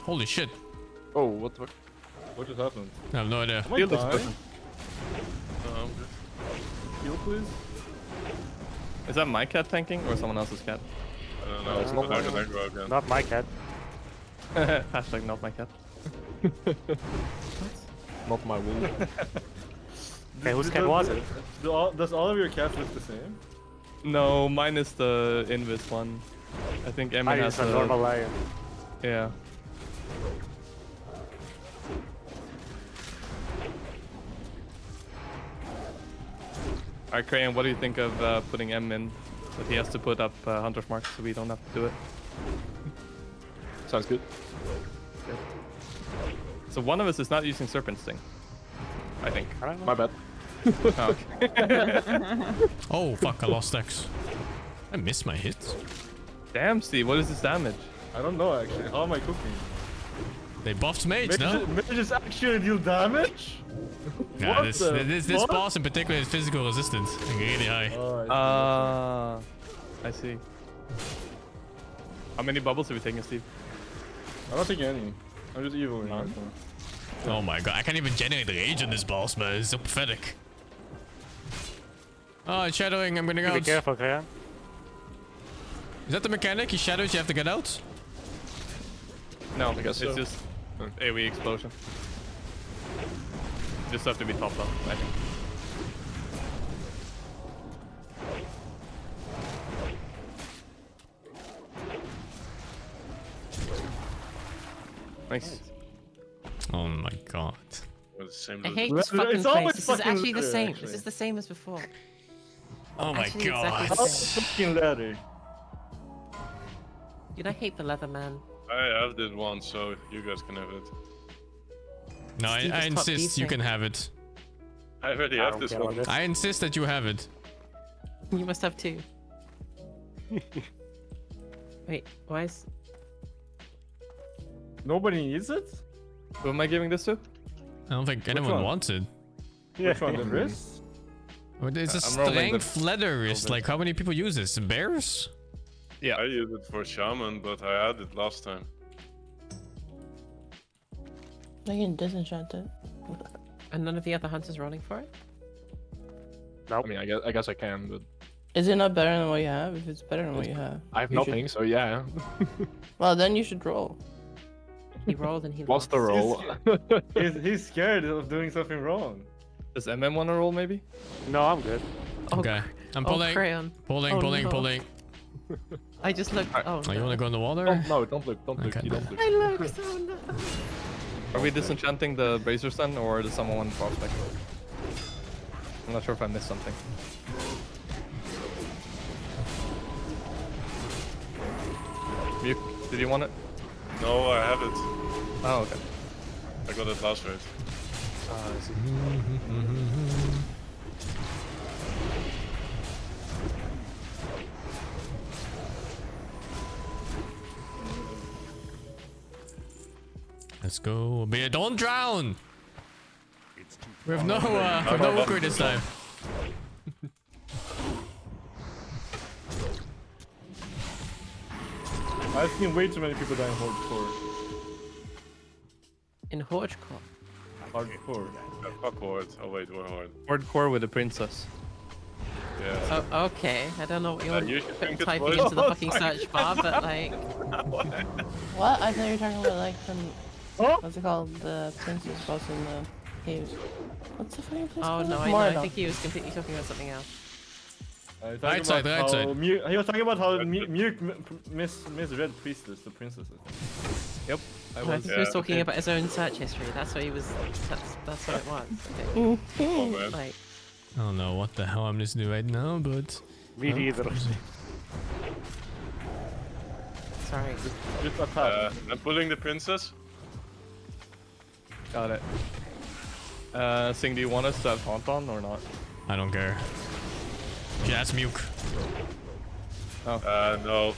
S3: Holy shit.
S22: Oh, what the fuck?
S17: What just happened?
S3: I have no idea.
S17: Am I
S10: Field
S17: dying?
S10: explosion.
S7: I'm good.
S17: Heal, please.
S10: Is that my cat tanking or someone else's cat?
S7: I don't know.
S22: it's
S7: But
S22: not
S7: I got
S22: mine.
S7: aggro again.
S12: Not my cat.
S10: Hashtag not my cat.
S22: Not my wool.
S12: Okay, whose cat was it?
S17: Does all of your cats look the same?
S10: No, mine is the Invis one. I think Emmy
S12: I
S10: has
S12: use a normal lion.
S10: Yeah. Alright, Crayon, what do you think of putting M in? That he has to put up Hunter's Mark so we don't have to do it.
S22: Sounds good.
S10: So one of us is not using Serpent Sting. I think.
S12: I don't know.
S22: My bad.
S10: Oh, okay.
S3: Oh fuck, I lost X. I missed my hits.
S10: Damn, Steve, what is this damage?
S17: I don't know actually. How am I cooking?
S3: They buffed mage, no?
S17: Mages actually deal damage?
S3: Yeah,
S17: What the
S3: this
S17: fuck?
S3: boss in particular is physical resistance. Like, really high.
S17: Oh,
S10: I see. How many bubbles have you taken, Steve?
S17: I don't think any. I'm just evil right now.
S3: Oh my god, I can't even generate rage on this boss, man. It's so pathetic. Oh, it's shadowing. I'm gonna go
S12: Be
S3: out.
S12: careful, Kayan.
S3: Is that the mechanic? He shadows, you have to get out?
S10: No,
S22: I guess
S10: it's
S22: so.
S10: just AoE explosion. Just have to be topped up, I think. Nice.
S3: Oh my god.
S7: Well, same
S6: I
S7: loot.
S6: hate this
S17: It's
S6: fucking
S17: always
S6: place. This is
S17: fucking
S6: actually the
S17: leather,
S6: same.
S17: actually.
S6: This is the same as before.
S3: Oh my
S6: Actually,
S3: god.
S6: exactly the same.
S17: Fucking leather.
S6: Dude, I hate the leather, man.
S7: I have this one, so you guys can have it.
S3: No,
S6: Steve
S3: I
S6: is top
S3: insist you
S6: defense.
S3: can have it.
S7: I already
S12: I
S7: have
S12: don't
S7: this
S12: care about
S7: one.
S12: this.
S3: I insist that you have it.
S6: You must have two. Wait, why is...
S17: Nobody needs it?
S10: Who am I giving this to?
S3: I don't think anyone
S17: one?
S3: wants it.
S17: Which one? The wrist?
S3: But it's a
S10: I'm rolling the-
S3: strength leather wrist. Like, how many people use this? Bears?
S10: Yeah.
S7: I used it for Shaman, but I had it last time.
S15: I can disenchant it.
S6: And none of the other hunters rolling for it?
S22: I mean, I guess I can, but
S15: Is it not better than what you have? If it's better than what you have,
S22: I have
S15: you should-
S22: nothing, so yeah.
S15: Well, then you should roll.
S6: He rolled and he
S22: What's
S6: lost.
S22: the roll?
S17: He's scared of doing something wrong.
S10: Does MM want to roll maybe?
S12: No, I'm good.
S6: Oh,
S3: Okay. I'm
S6: oh,
S3: pulling.
S6: crayon.
S3: Pulling,
S6: Oh,
S3: pulling,
S6: no.
S3: pulling.
S6: I just looked. Oh,
S3: Oh, you wanna go in the water?
S22: No, don't look, don't look,
S3: Okay.
S22: you don't look.
S6: I looked. Oh no.
S10: Are we disenchanting the bracers then, or does someone want prospect? I'm not sure if I missed something. Muke, did you want it?
S7: No, I have it.
S10: Oh, okay.
S7: I got it last raid.
S12: I see.
S3: Let's go. But don't drown! We have no Ukri this time.
S17: I've seen way too many people die in hardcore.
S6: In Hordcore.
S17: Hardcore.
S7: Fuck Horde. Oh wait, we're Horde.
S10: Hardcore with a princess.
S7: Yeah.
S6: Oh, okay. I don't know what you're
S7: you should think it's
S6: typing
S7: worth-
S6: into the fucking search bar, but like...
S15: What? I thought you were talking about like from what's it called? The princess boss in the caves. What's the fucking place
S6: Oh
S15: called?
S6: no, I know. I
S15: Moradon.
S6: think he was completely talking about something else.
S3: Right side, right side.
S17: He was talking about how Muke misread Priestess, the princesses.
S10: Yep.
S6: I think he was talking about his own search history. That's what he was. That's what it was. I think.
S7: Oh man.
S6: Like,
S3: I don't know what the hell I'm listening to right now, but...
S12: Me neither.
S6: sorry.
S17: Just attack.
S7: I'm pulling the princess.
S10: Got it. Sing, do you want us to have Taunt on or not?
S3: I don't care. Yeah, that's Muke.
S10: Oh.
S7: No.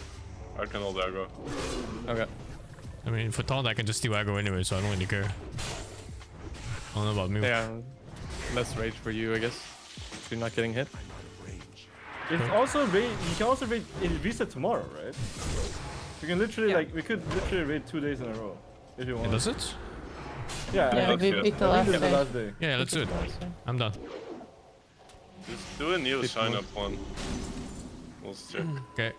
S7: I can hold aggro.
S10: Okay.
S3: I mean, for taunt I can just steal aggro anyway, so I don't really care. I don't know about Muke.
S10: Yeah. Less rage for you, I guess. If you're not getting hit.
S17: It's also raid. You can also raid. It reset tomorrow, right? We can literally like we could literally raid 2 days in a row if you want.
S3: Does it?
S17: Yeah,
S15: Yeah,
S17: I think
S15: we
S17: so.
S15: picked the
S17: I
S15: last
S17: think it's the
S15: day.
S17: last day.
S3: Yeah, let's do it. I'm done.
S7: Just do a new sign up one. We'll check.
S3: Okay.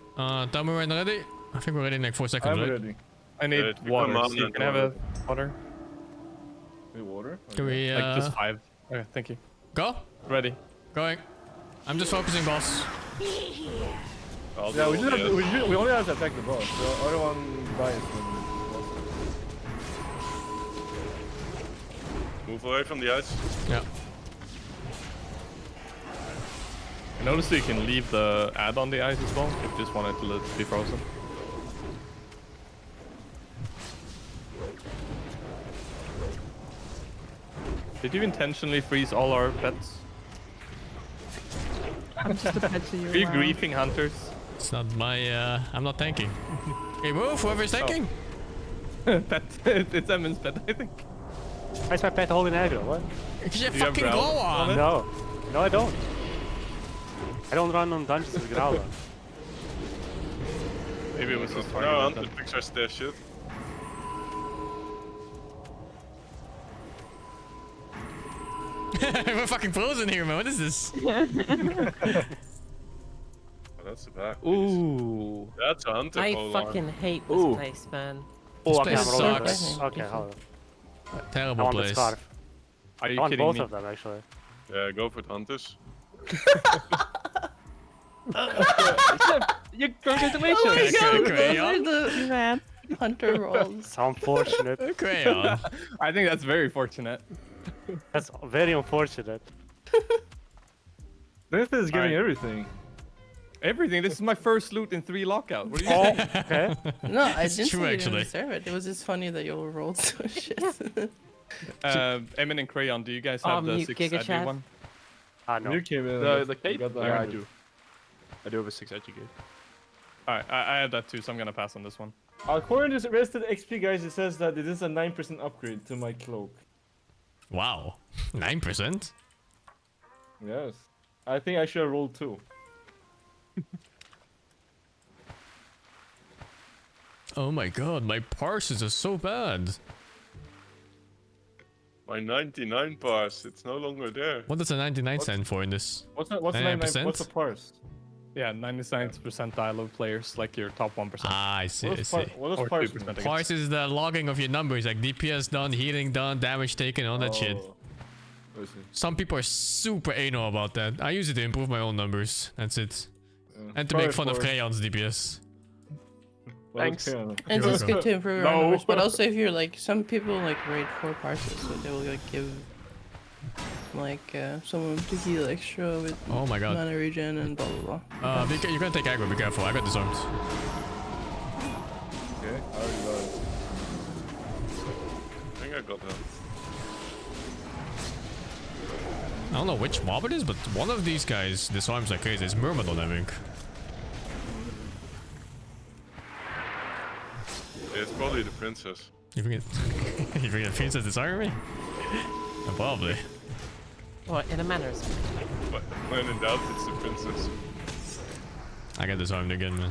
S3: Tell me when ready. I think we're ready in like 4 seconds,
S17: I'm
S3: right?
S17: ready.
S10: I need
S7: Yeah,
S10: water.
S7: come on
S10: Steve,
S7: and
S10: can I have a water?
S17: Need water?
S3: Can we,
S10: Like just 5. Okay, thank you.
S3: Go?
S10: Ready.
S3: Going. I'm just focusing, boss.
S7: I'll
S17: Yeah,
S7: do
S17: we
S7: all
S17: just have
S7: the
S17: to, we only have to attack the boss. The other one dies when the
S7: Move away from the ice.
S3: Yeah.
S10: I noticed that you can leave the ad on the ice as well if you just want it to be frozen. Did you intentionally freeze all our pets?
S6: I'm just a pet to you.
S10: Are you griefing hunters?
S3: It's not my, I'm not tanking. Okay, move, whoever's tanking.
S10: Pet. It's Emin's pet, I think.
S12: Why is my pet holding aggro? What?
S3: Because you
S10: Do you have
S3: fucking
S10: growl
S3: glow on.
S10: it?
S12: No. No, I don't. I don't run on dungeons with growl on.
S10: Maybe it was just
S7: No,
S10: targeted.
S7: Hunter fix our stash shit.
S3: We're fucking frozen here, man. What is this?
S7: Oh, that's a back.
S10: Ooh.
S7: That's a Hunter
S6: I
S7: pole
S6: fucking
S7: arm.
S6: hate this
S12: Ooh.
S6: place, man.
S3: This
S12: Oh, okay,
S3: place
S12: I'm rolling
S3: sucks.
S12: this. Okay, hold on. I
S3: Terrible
S12: want the
S3: place.
S12: scarf.
S10: Are
S12: I
S10: you
S12: want
S10: kidding
S12: both
S10: me?
S12: of them, actually.
S7: Yeah, go for the Hunters.
S16: You congratulations!
S3: Okay, crayon.
S13: Man.
S15: Hunter rolls.
S12: It's unfortunate.
S3: Crayon.
S10: I think that's very fortunate.
S12: That's very unfortunate.
S17: This is getting
S10: Alright.
S17: everything.
S10: Everything. This is my first loot in 3 lockout. What do you
S12: Oh,
S10: think?
S12: okay.
S15: No, I
S3: It's
S15: didn't
S3: true,
S15: say you
S3: actually.
S15: didn't deserve it. It was just funny that you all rolled so shit.
S10: Emin and Crayon, do you guys have the
S6: mute
S10: 6
S6: Giga
S10: edgy
S6: Chad.
S10: one?
S12: No.
S17: You came in.
S22: The
S17: you
S22: cape?
S17: got the
S22: Yeah, I
S17: hand.
S22: do. I do have a 6 edgy gate.
S10: Alright, I have that too, so I'm gonna pass on this one.
S17: According to the rest of the XP guys, it says that it is a 9% upgrade to my cloak.
S3: Wow. 9%?
S17: Yes. I think I should have rolled 2.
S3: Oh my god, my parses are so bad.
S7: My 99 parse, it's no longer there.
S3: What does a 99 stand for in this?
S17: What's the 99%? What's the parse?
S10: Yeah, 99th percentile of players, like your top 1%.
S3: Ah, I see, I see.
S17: What does
S10: Or
S17: parse
S10: 2%, I
S17: mean?
S10: guess.
S3: Parse is the logging of your numbers, like DPS done, healing done, damage taken, all that shit.
S17: Oh. I see.
S3: Some people are super anal about that. I use it to improve my own numbers. That's it. And to make fun of Crayon's DPS.
S10: Thanks.
S15: It's just good to improve your own numbers, but also if you're like, some people like rate 4 parses, so they will like give like someone to heal extra with
S3: Oh my god.
S15: mana regen and blah blah blah.
S3: You're gonna take aggro, be careful. I got disarmed.
S17: Okay, I already got it.
S7: I think I got that.
S3: I don't know which mob it is, but one of these guys disarms like crazy. It's Myrmidon, I think.
S7: Yeah, it's probably the princess.
S3: You think it, you think the princess disarm me? Probably.
S6: What, in a manner?
S7: But when in doubt, it's the princess.
S3: I got disarmed again, man.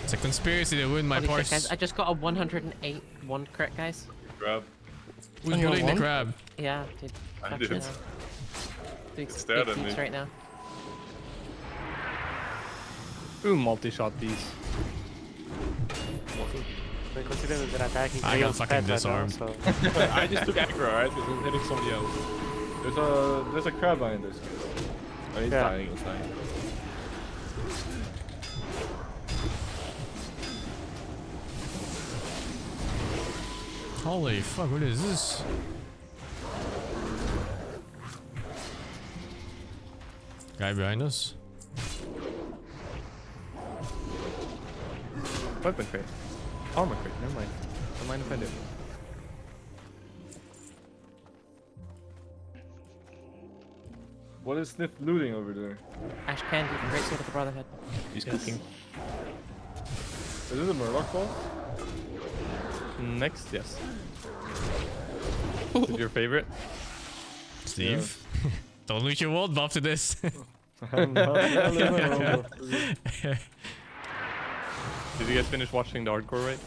S3: It's a conspiracy to ruin my
S6: Holy shit,
S3: parse.
S6: guys, I just got a 108 1 crit, guys.
S7: Grab.
S3: Who's building the crab?
S6: Yeah, dude.
S7: I
S6: Fuck
S7: did.
S6: yeah. Dude,
S7: It's stared
S6: big
S7: at me.
S6: peeps right now.
S10: Ooh, multi-shot these.
S12: But considering they're attacking,
S3: I got
S12: Crayon's
S3: fucking
S12: pet right now,
S3: disarmed.
S12: so-
S22: I just took aggro, right? Because I'm hitting somebody else.
S17: There's a crab behind this guy. Oh, he's
S12: Yeah.
S17: dying, he's dying.
S3: Holy fuck, what is this? Guy behind us?
S10: Weapon crate. Armor crate, never mind. Don't mind if I do.
S17: What is Sniff looting over there?
S6: Ash Candy, Great Sword of the Brotherhood.
S10: He's
S6: Yes.
S10: cooking.
S17: Is this a Murloc ball?
S10: Next, yes. Is it your favorite?
S3: Steve? Don't lose your world buff to this.
S10: Did you guys finish watching the hardcore raid?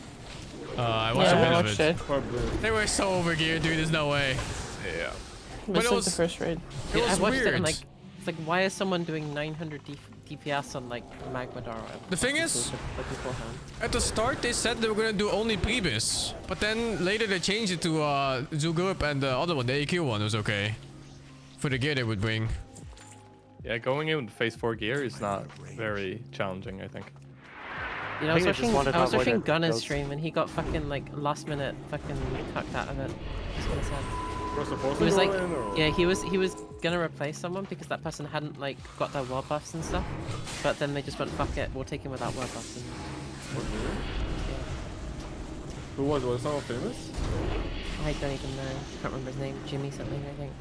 S3: I watched
S15: Yeah, I
S3: a bit of
S15: watched
S3: it.
S15: it.
S3: They were so overgeared, dude. There's no way.
S10: Yeah.
S15: But
S3: But
S15: it's
S3: it
S15: like
S3: was
S15: the first raid.
S3: It
S6: Dude,
S3: was
S6: I watched
S3: weird.
S6: it and like, it's like, why is someone doing 900 DPS on like Magmadar?
S3: The thing is, at the start they said they were gonna do only Prebis, but then later they changed it to Zugurup, and the other one, the AQ one, was okay. For the gear they would bring.
S10: Yeah, going in with phase 4 gear is not very challenging, I think.
S6: You know,
S12: I
S6: I was
S12: think they just
S6: watching,
S12: wanted
S6: I was
S12: to avoid
S6: watching
S12: it,
S6: Gunner's
S12: those-
S6: stream and he got fucking like last minute fucking cucked out of it. That's what I said.
S17: We're supposed
S6: He
S17: to
S6: was
S17: go
S6: like,
S17: in, or?
S6: yeah, he was gonna replace someone because that person hadn't like got their war buffs and stuff. But then they just went, fuck it, we'll take him without war buffs. And,
S17: Who was it? Was someone famous?
S6: I don't even know. Can't remember his name. Jimmy something, I think.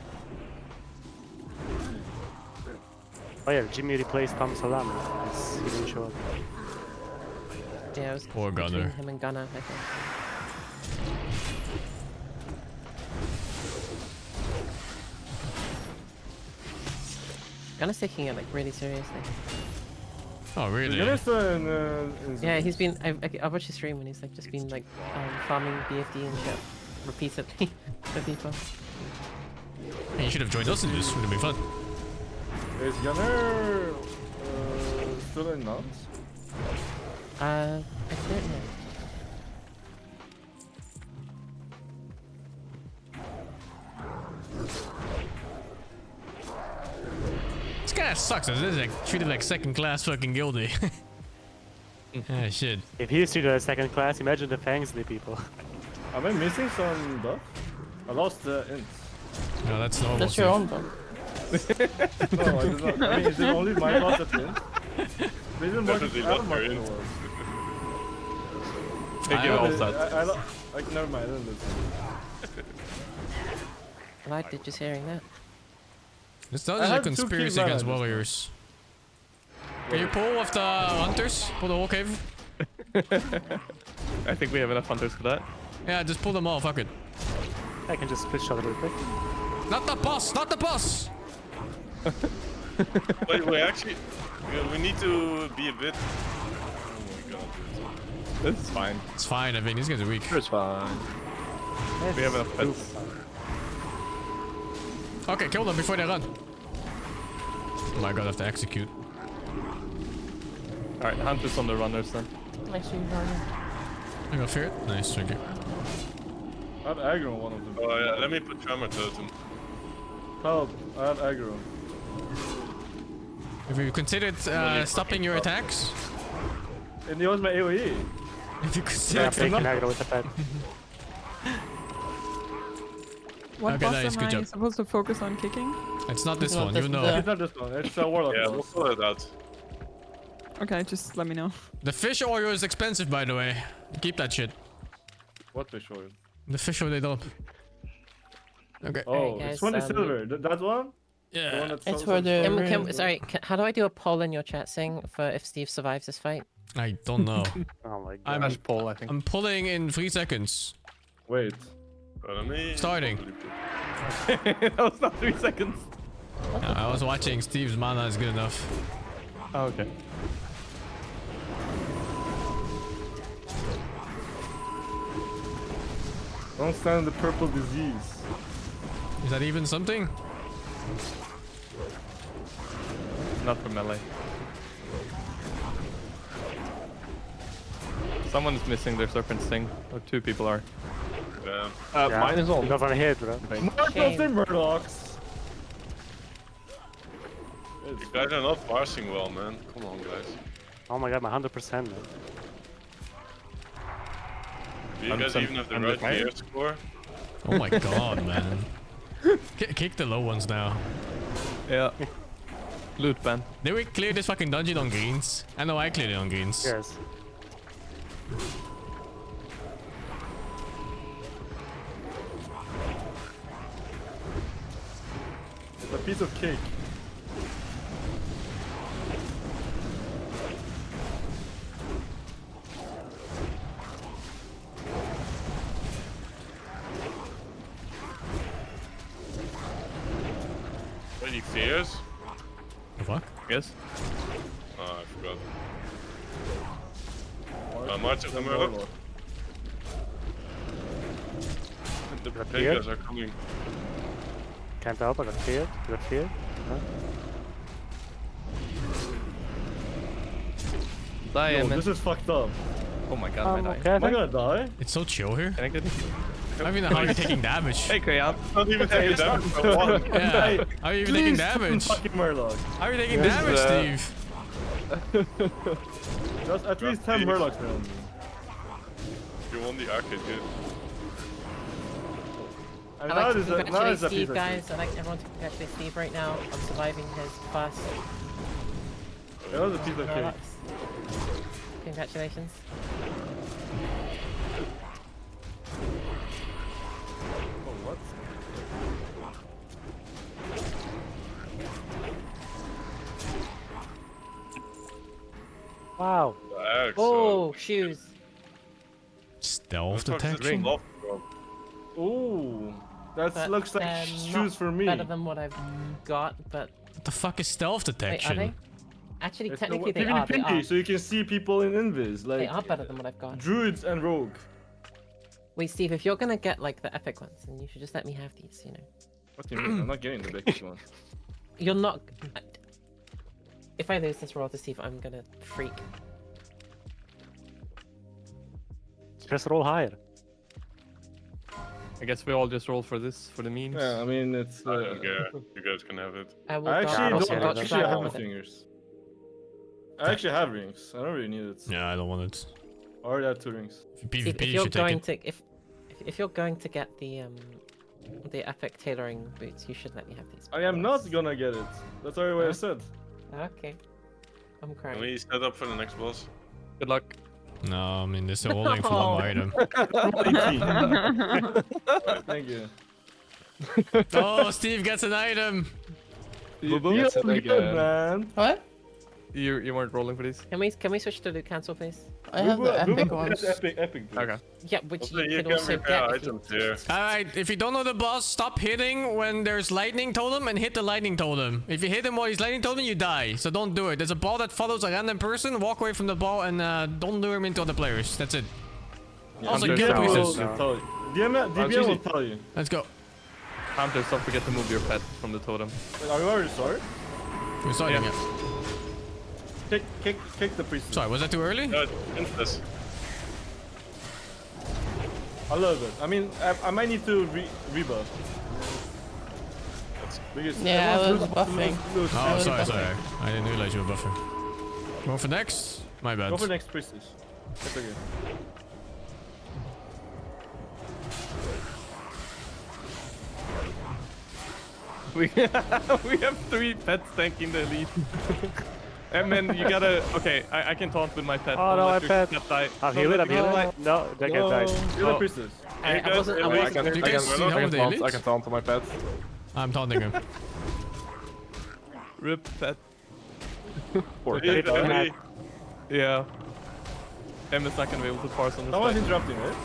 S12: Oh yeah, Jimmy replaced Tom Salami. He didn't show up.
S6: Yeah, it was
S3: Poor
S6: between
S3: Gunner.
S6: him and Gunner, I think. Gunner's taking it like really seriously.
S3: Oh really?
S6: Yeah, he's been. I watched his stream and he's like just been like farming BFD and shit repeatedly for people.
S3: Hey, you should have joined us in this. Would have been fun.
S17: Is Gunner still in Nantes?
S6: I don't know.
S3: This guy sucks. This is like treated like second class fucking guilty. Yeah, shit.
S12: If he's to the second class, imagine the Fangsley people.
S17: Am I missing some buff? I lost the int.
S3: No, that's normal.
S15: That's your
S3: Steve.
S15: own buff.
S17: No, I did not. I mean, is it only my loss at int? They didn't mark it.
S7: Definitely
S17: I
S7: not
S17: don't mark
S7: your
S17: it.
S7: int.
S10: Take it all set.
S17: Never mind. I didn't listen.
S6: I did just hearing that.
S3: This
S17: I
S3: does a
S17: had 2
S3: conspiracy
S17: key
S3: against
S17: mana just
S3: warriors. Can you pull with the hunters? Pull the whole cave?
S10: I think we have enough hunters for that.
S3: Yeah, just pull them all. Fuck it.
S12: I can just split shot a little quick.
S3: Not the boss! Not the boss!
S7: Wait, actually, we need to be a bit. Oh my god.
S10: This is fine.
S3: It's fine. I mean, these guys are weak.
S10: It's fine. We have enough pets.
S3: Okay, kill them before they run. Oh my god, I have to execute.
S10: Alright, hunters on the runners then.
S15: Actually, runner.
S3: I got feared. Nice, thank you.
S17: I have aggro on one of them.
S7: Oh yeah, let me put Tremor Totem.
S17: Help! I have aggro.
S3: Have you considered stopping your attacks?
S17: And he was my AoE.
S3: If you
S12: Yeah,
S3: considered...
S12: taking aggro with the pet.
S13: What
S3: Okay,
S13: boss
S3: nice,
S13: am
S3: good
S13: I
S3: job.
S13: supposed to focus on kicking?
S3: It's not this one,
S15: this
S3: you
S15: one.
S3: know.
S17: It's not this one. It's a warlock.
S7: Yeah,
S17: boss.
S7: we'll pull it out.
S13: Okay, just let me know.
S3: The fish oil is expensive, by the way. Keep that shit.
S17: What fish oil?
S3: The fish oil they dump. Okay.
S17: Oh,
S6: Alright,
S17: it's
S6: guys,
S17: 20 silver. That one?
S3: Yeah.
S17: The one that's
S15: It's
S17: so-
S15: for
S17: so-
S15: the.
S6: Sorry, how do I do a poll in your chat, Sing, for if Steve survives this fight?
S3: I don't know.
S12: Oh my god.
S3: I'm
S10: Paul, I think.
S3: I'm pulling in 3 seconds.
S17: Wait.
S7: Let me
S3: Starting.
S10: That was not 3 seconds.
S3: I was watching Steve's mana is good enough.
S10: Oh, okay.
S17: Don't stand the purple disease.
S3: Is that even something?
S10: Not for melee. Someone is missing their serpent sting, or 2 people are.
S7: Yeah.
S10: Mine is on.
S12: Not on hit, bro.
S17: Murlocs and Murlocs.
S7: You guys are not parsing well, man. Come on, guys.
S12: Oh my god, my 100%, man.
S7: Do you guys even have the right gear score?
S3: Oh my god, man. Kick the low ones now.
S10: Yeah. Loot ban.
S3: Did we clear this fucking dungeon on greens? I know I cleared it on greens.
S12: Yes.
S17: It's a piece of cake.
S7: Any fears?
S3: The fuck?
S10: Yes.
S7: Oh, I forgot. March of the Murloc. The Pegas are coming.
S12: Can't help, I got feared. You got feared? Huh?
S10: Die,
S17: Yo,
S10: man.
S17: this is fucked up.
S10: Oh my god, I
S12: Okay,
S10: died.
S17: Am I gonna die?
S3: It's so chill here.
S10: Can I get it?
S3: I don't even know how you're taking damage.
S10: Hey, Crayon.
S7: Not even taking damage for one.
S3: Yeah. How are you even taking
S17: Please,
S3: damage?
S17: fucking Murloc.
S3: How are you taking
S10: This
S3: damage,
S10: is,
S3: Steve?
S17: Just at least 10 Murlocs around me.
S7: You won the arcade, dude.
S17: And
S6: I'd
S17: now
S6: like
S17: it
S6: to
S17: is a, now
S6: congratulate
S17: it's a piece
S6: Steve,
S17: of
S6: guys.
S17: cake.
S6: I'd like everyone to congratulate Steve right now on surviving his first
S17: That was a piece of cake.
S6: Murlocs. Congratulations.
S17: Oh, what?
S12: Wow.
S6: Oh, shoes.
S3: Stealth
S7: Let's talk to
S3: detection?
S7: Loft, bro.
S17: Ooh, that
S6: But
S17: looks like
S6: they're
S17: shoes
S6: not
S17: for me.
S6: Better than what I've got, but
S3: What the fuck is stealth
S6: wait, are
S3: detection?
S6: they? Actually,
S17: It's
S6: technically
S17: the
S6: they are. They
S17: PvP,
S6: are.
S17: so you can see people in invis,
S6: They
S17: like
S6: are better than what I've got.
S17: druids and rogue.
S6: Wait, Steve, if you're gonna get like the epic ones, then you should just let me have these. You know.
S17: What do you mean? I'm not getting the biggest one.
S6: You're not. If I lose this roll to Steve, I'm gonna freak.
S12: Just roll higher.
S10: I guess we all just roll for this, for the memes.
S17: Yeah, I mean it's.
S7: I don't care. You guys can have it.
S6: I will
S17: I
S6: dodge-
S17: actually
S6: I'll
S17: don't
S6: dodge
S17: actually
S6: flat
S17: have
S6: with
S17: my
S6: it.
S17: fingers. I actually have rings. I don't really need it.
S3: Yeah, I don't want it.
S17: I already have 2 rings.
S3: PvP,
S6: If
S3: you
S6: you're
S3: should take
S6: going
S3: it.
S6: to if you're going to get the epic tailoring boots, you should let me have these.
S17: I am not gonna get it. That's already what I said.
S6: Okay. I'm crying.
S7: Can we set up for the next boss?
S10: Good luck.
S3: No, I mean, they're still holding for one more item.
S17: Thank you.
S3: Oh, Steve gets an item.
S10: You
S17: You're
S10: good,
S17: good, man.
S15: What?
S10: You weren't rolling for these?
S6: Can we switch to loot cancel, please?
S15: I have the epic ones.
S17: Epic.
S10: Okay.
S6: Yeah, which
S7: Also,
S6: you
S7: you
S6: can
S7: can
S6: also
S7: repair
S6: get. If you...
S7: items here.
S3: Alright, if you don't know the boss, stop hitting when there's lightning totem and hit the lightning totem. If you hit him while he's lightning totem, you die. So don't do it. There's a ball that follows a random person. Walk away from the ball and don't lure him into other players. That's it. Also,
S10: Hunter
S3: kill
S10: sounds-
S3: pieces.
S17: DBM will tell you.
S3: Let's go.
S10: Hunters, don't forget to move your pet from the totem.
S17: Wait, are we already started?
S3: We're starting it.
S17: Kick the priest.
S3: Sorry, was that too early?
S7: No, this.
S17: A little bit. I mean, I might need to rebuff. Because
S15: Yeah, I was
S17: everyone's
S15: buffing.
S3: Oh, sorry. I didn't realize you were buffing. Go for next? My bad.
S17: Go for next priestess. That's okay.
S10: We have 3 pets tanking the elite. And then you gotta. Okay, I can taunt with my pet.
S12: Oh,
S10: Don't
S12: no,
S10: let
S12: my
S10: your
S12: pet.
S10: die.
S12: I'll
S10: Don't
S12: heal it,
S10: let
S12: I'm
S10: your
S12: healing
S10: die.
S12: it. No, that guy died.
S17: You're the priestess.
S6: I wasn't.
S10: I can
S3: you guys see how they elite?
S22: I can taunt to my pet.
S3: I'm taunting him.
S10: Rip pet.
S22: Poor
S7: Hit
S22: pet.
S7: enemy.
S10: Yeah. Emma's not gonna be able to parse on this.
S17: Someone's
S10: pet.
S17: interrupting, right?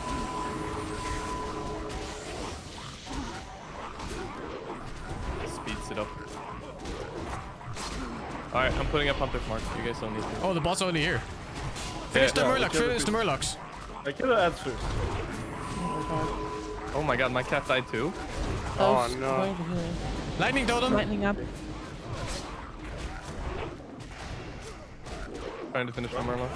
S10: Speeds it up. Alright, I'm putting up Hunter's Mark. You guys don't need to.
S3: Oh, the boss already here. Finish the
S10: Yeah.
S3: Murlocs, finish the Murlocs.
S17: I kill the ads first.
S10: Oh my god, my cat died too.
S12: Oh no.
S3: Lightning totem.
S13: Lightning up.
S10: Trying to finish my Murloc.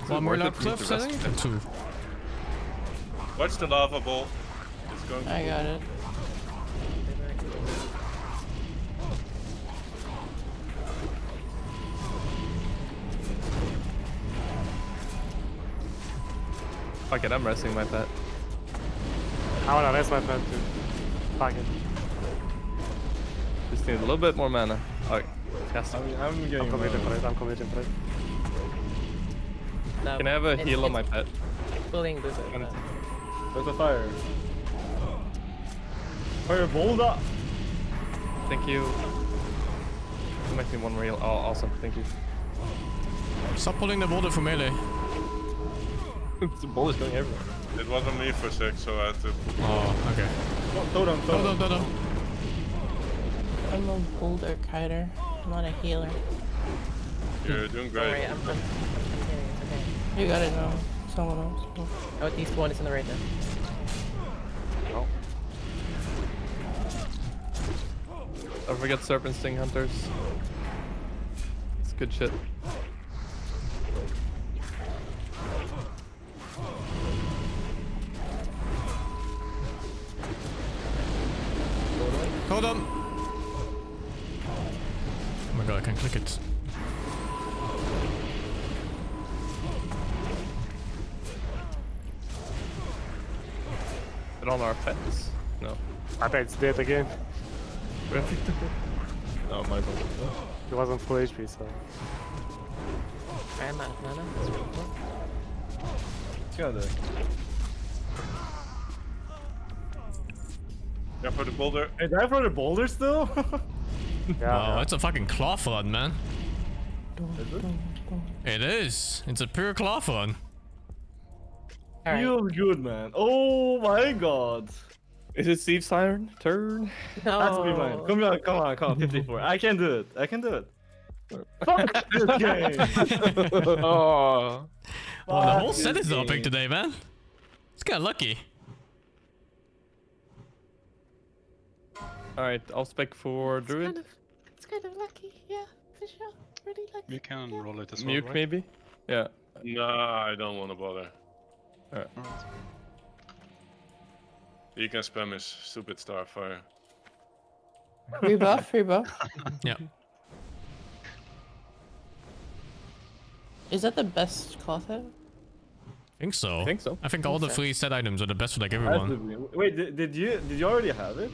S3: One Murloc left, I think? 2.
S7: Watch the lava ball. It's going.
S15: I got it.
S10: Fuck it, I'm resting my pet.
S12: I wanna rest my pet too. Fuck it.
S10: Just need a little bit more mana. Alright, cast it.
S17: I'm getting.
S12: I'm committing for it. I'm committing for it.
S6: No,
S10: Can I have a
S6: it's-
S10: heal on my
S6: it's
S10: pet?
S6: Bullying boots.
S17: There's a fire. Fire boulder.
S10: Thank you. You might need one more heal. Oh, awesome. Thank you.
S3: Stop pulling the boulder for melee.
S10: The ball is going everywhere.
S7: It wasn't me for a sec, so I had to.
S3: Oh, okay.
S17: Totem.
S3: Totem.
S15: I'm a boulder kiter. I'm not a healer.
S7: You're doing great.
S6: Alright, I'm healing, it's okay.
S15: You got it now. Someone else.
S6: Oh, at least one is in the right now.
S10: Oh. Don't forget Serpent Sting Hunters. It's good shit.
S3: Hold on. Oh my god, I can't click it.
S10: Put on our pets? No.
S12: My pet's dead again.
S10: Really? No, my bad.
S12: He wasn't full HP, so.
S6: I'm out of mana. That's really cool.
S17: It's gonna die.
S7: Yeah, for the boulder.
S17: Hey, did I throw the boulder still?
S3: Wow, that's a fucking claw run, man. It is. It's a pure claw run.
S17: Feels good, man. Oh my god.
S10: Is it Steve's turn?
S6: No.
S17: Has to be mine. Come on, 54. I can do it. Fuck this game.
S10: Oh.
S3: Well, the whole set is open today, man. It's kind of lucky.
S10: Alright, I'll spec for Druid.
S15: It's kind of lucky, yeah, for sure. Really lucky.
S5: You can roll it as well,
S10: Muke
S5: right?
S10: maybe? Yeah.
S7: Nah, I don't want to bother.
S10: Alright.
S7: You can spam his stupid Starfire.
S15: Rebuff, rebuff.
S3: Yeah.
S15: Is that the best cloth head?
S3: I think so.
S10: I think so.
S3: I think all the
S15: so.
S3: 3 set items are the best for like everyone.
S17: Wait, did you already have it?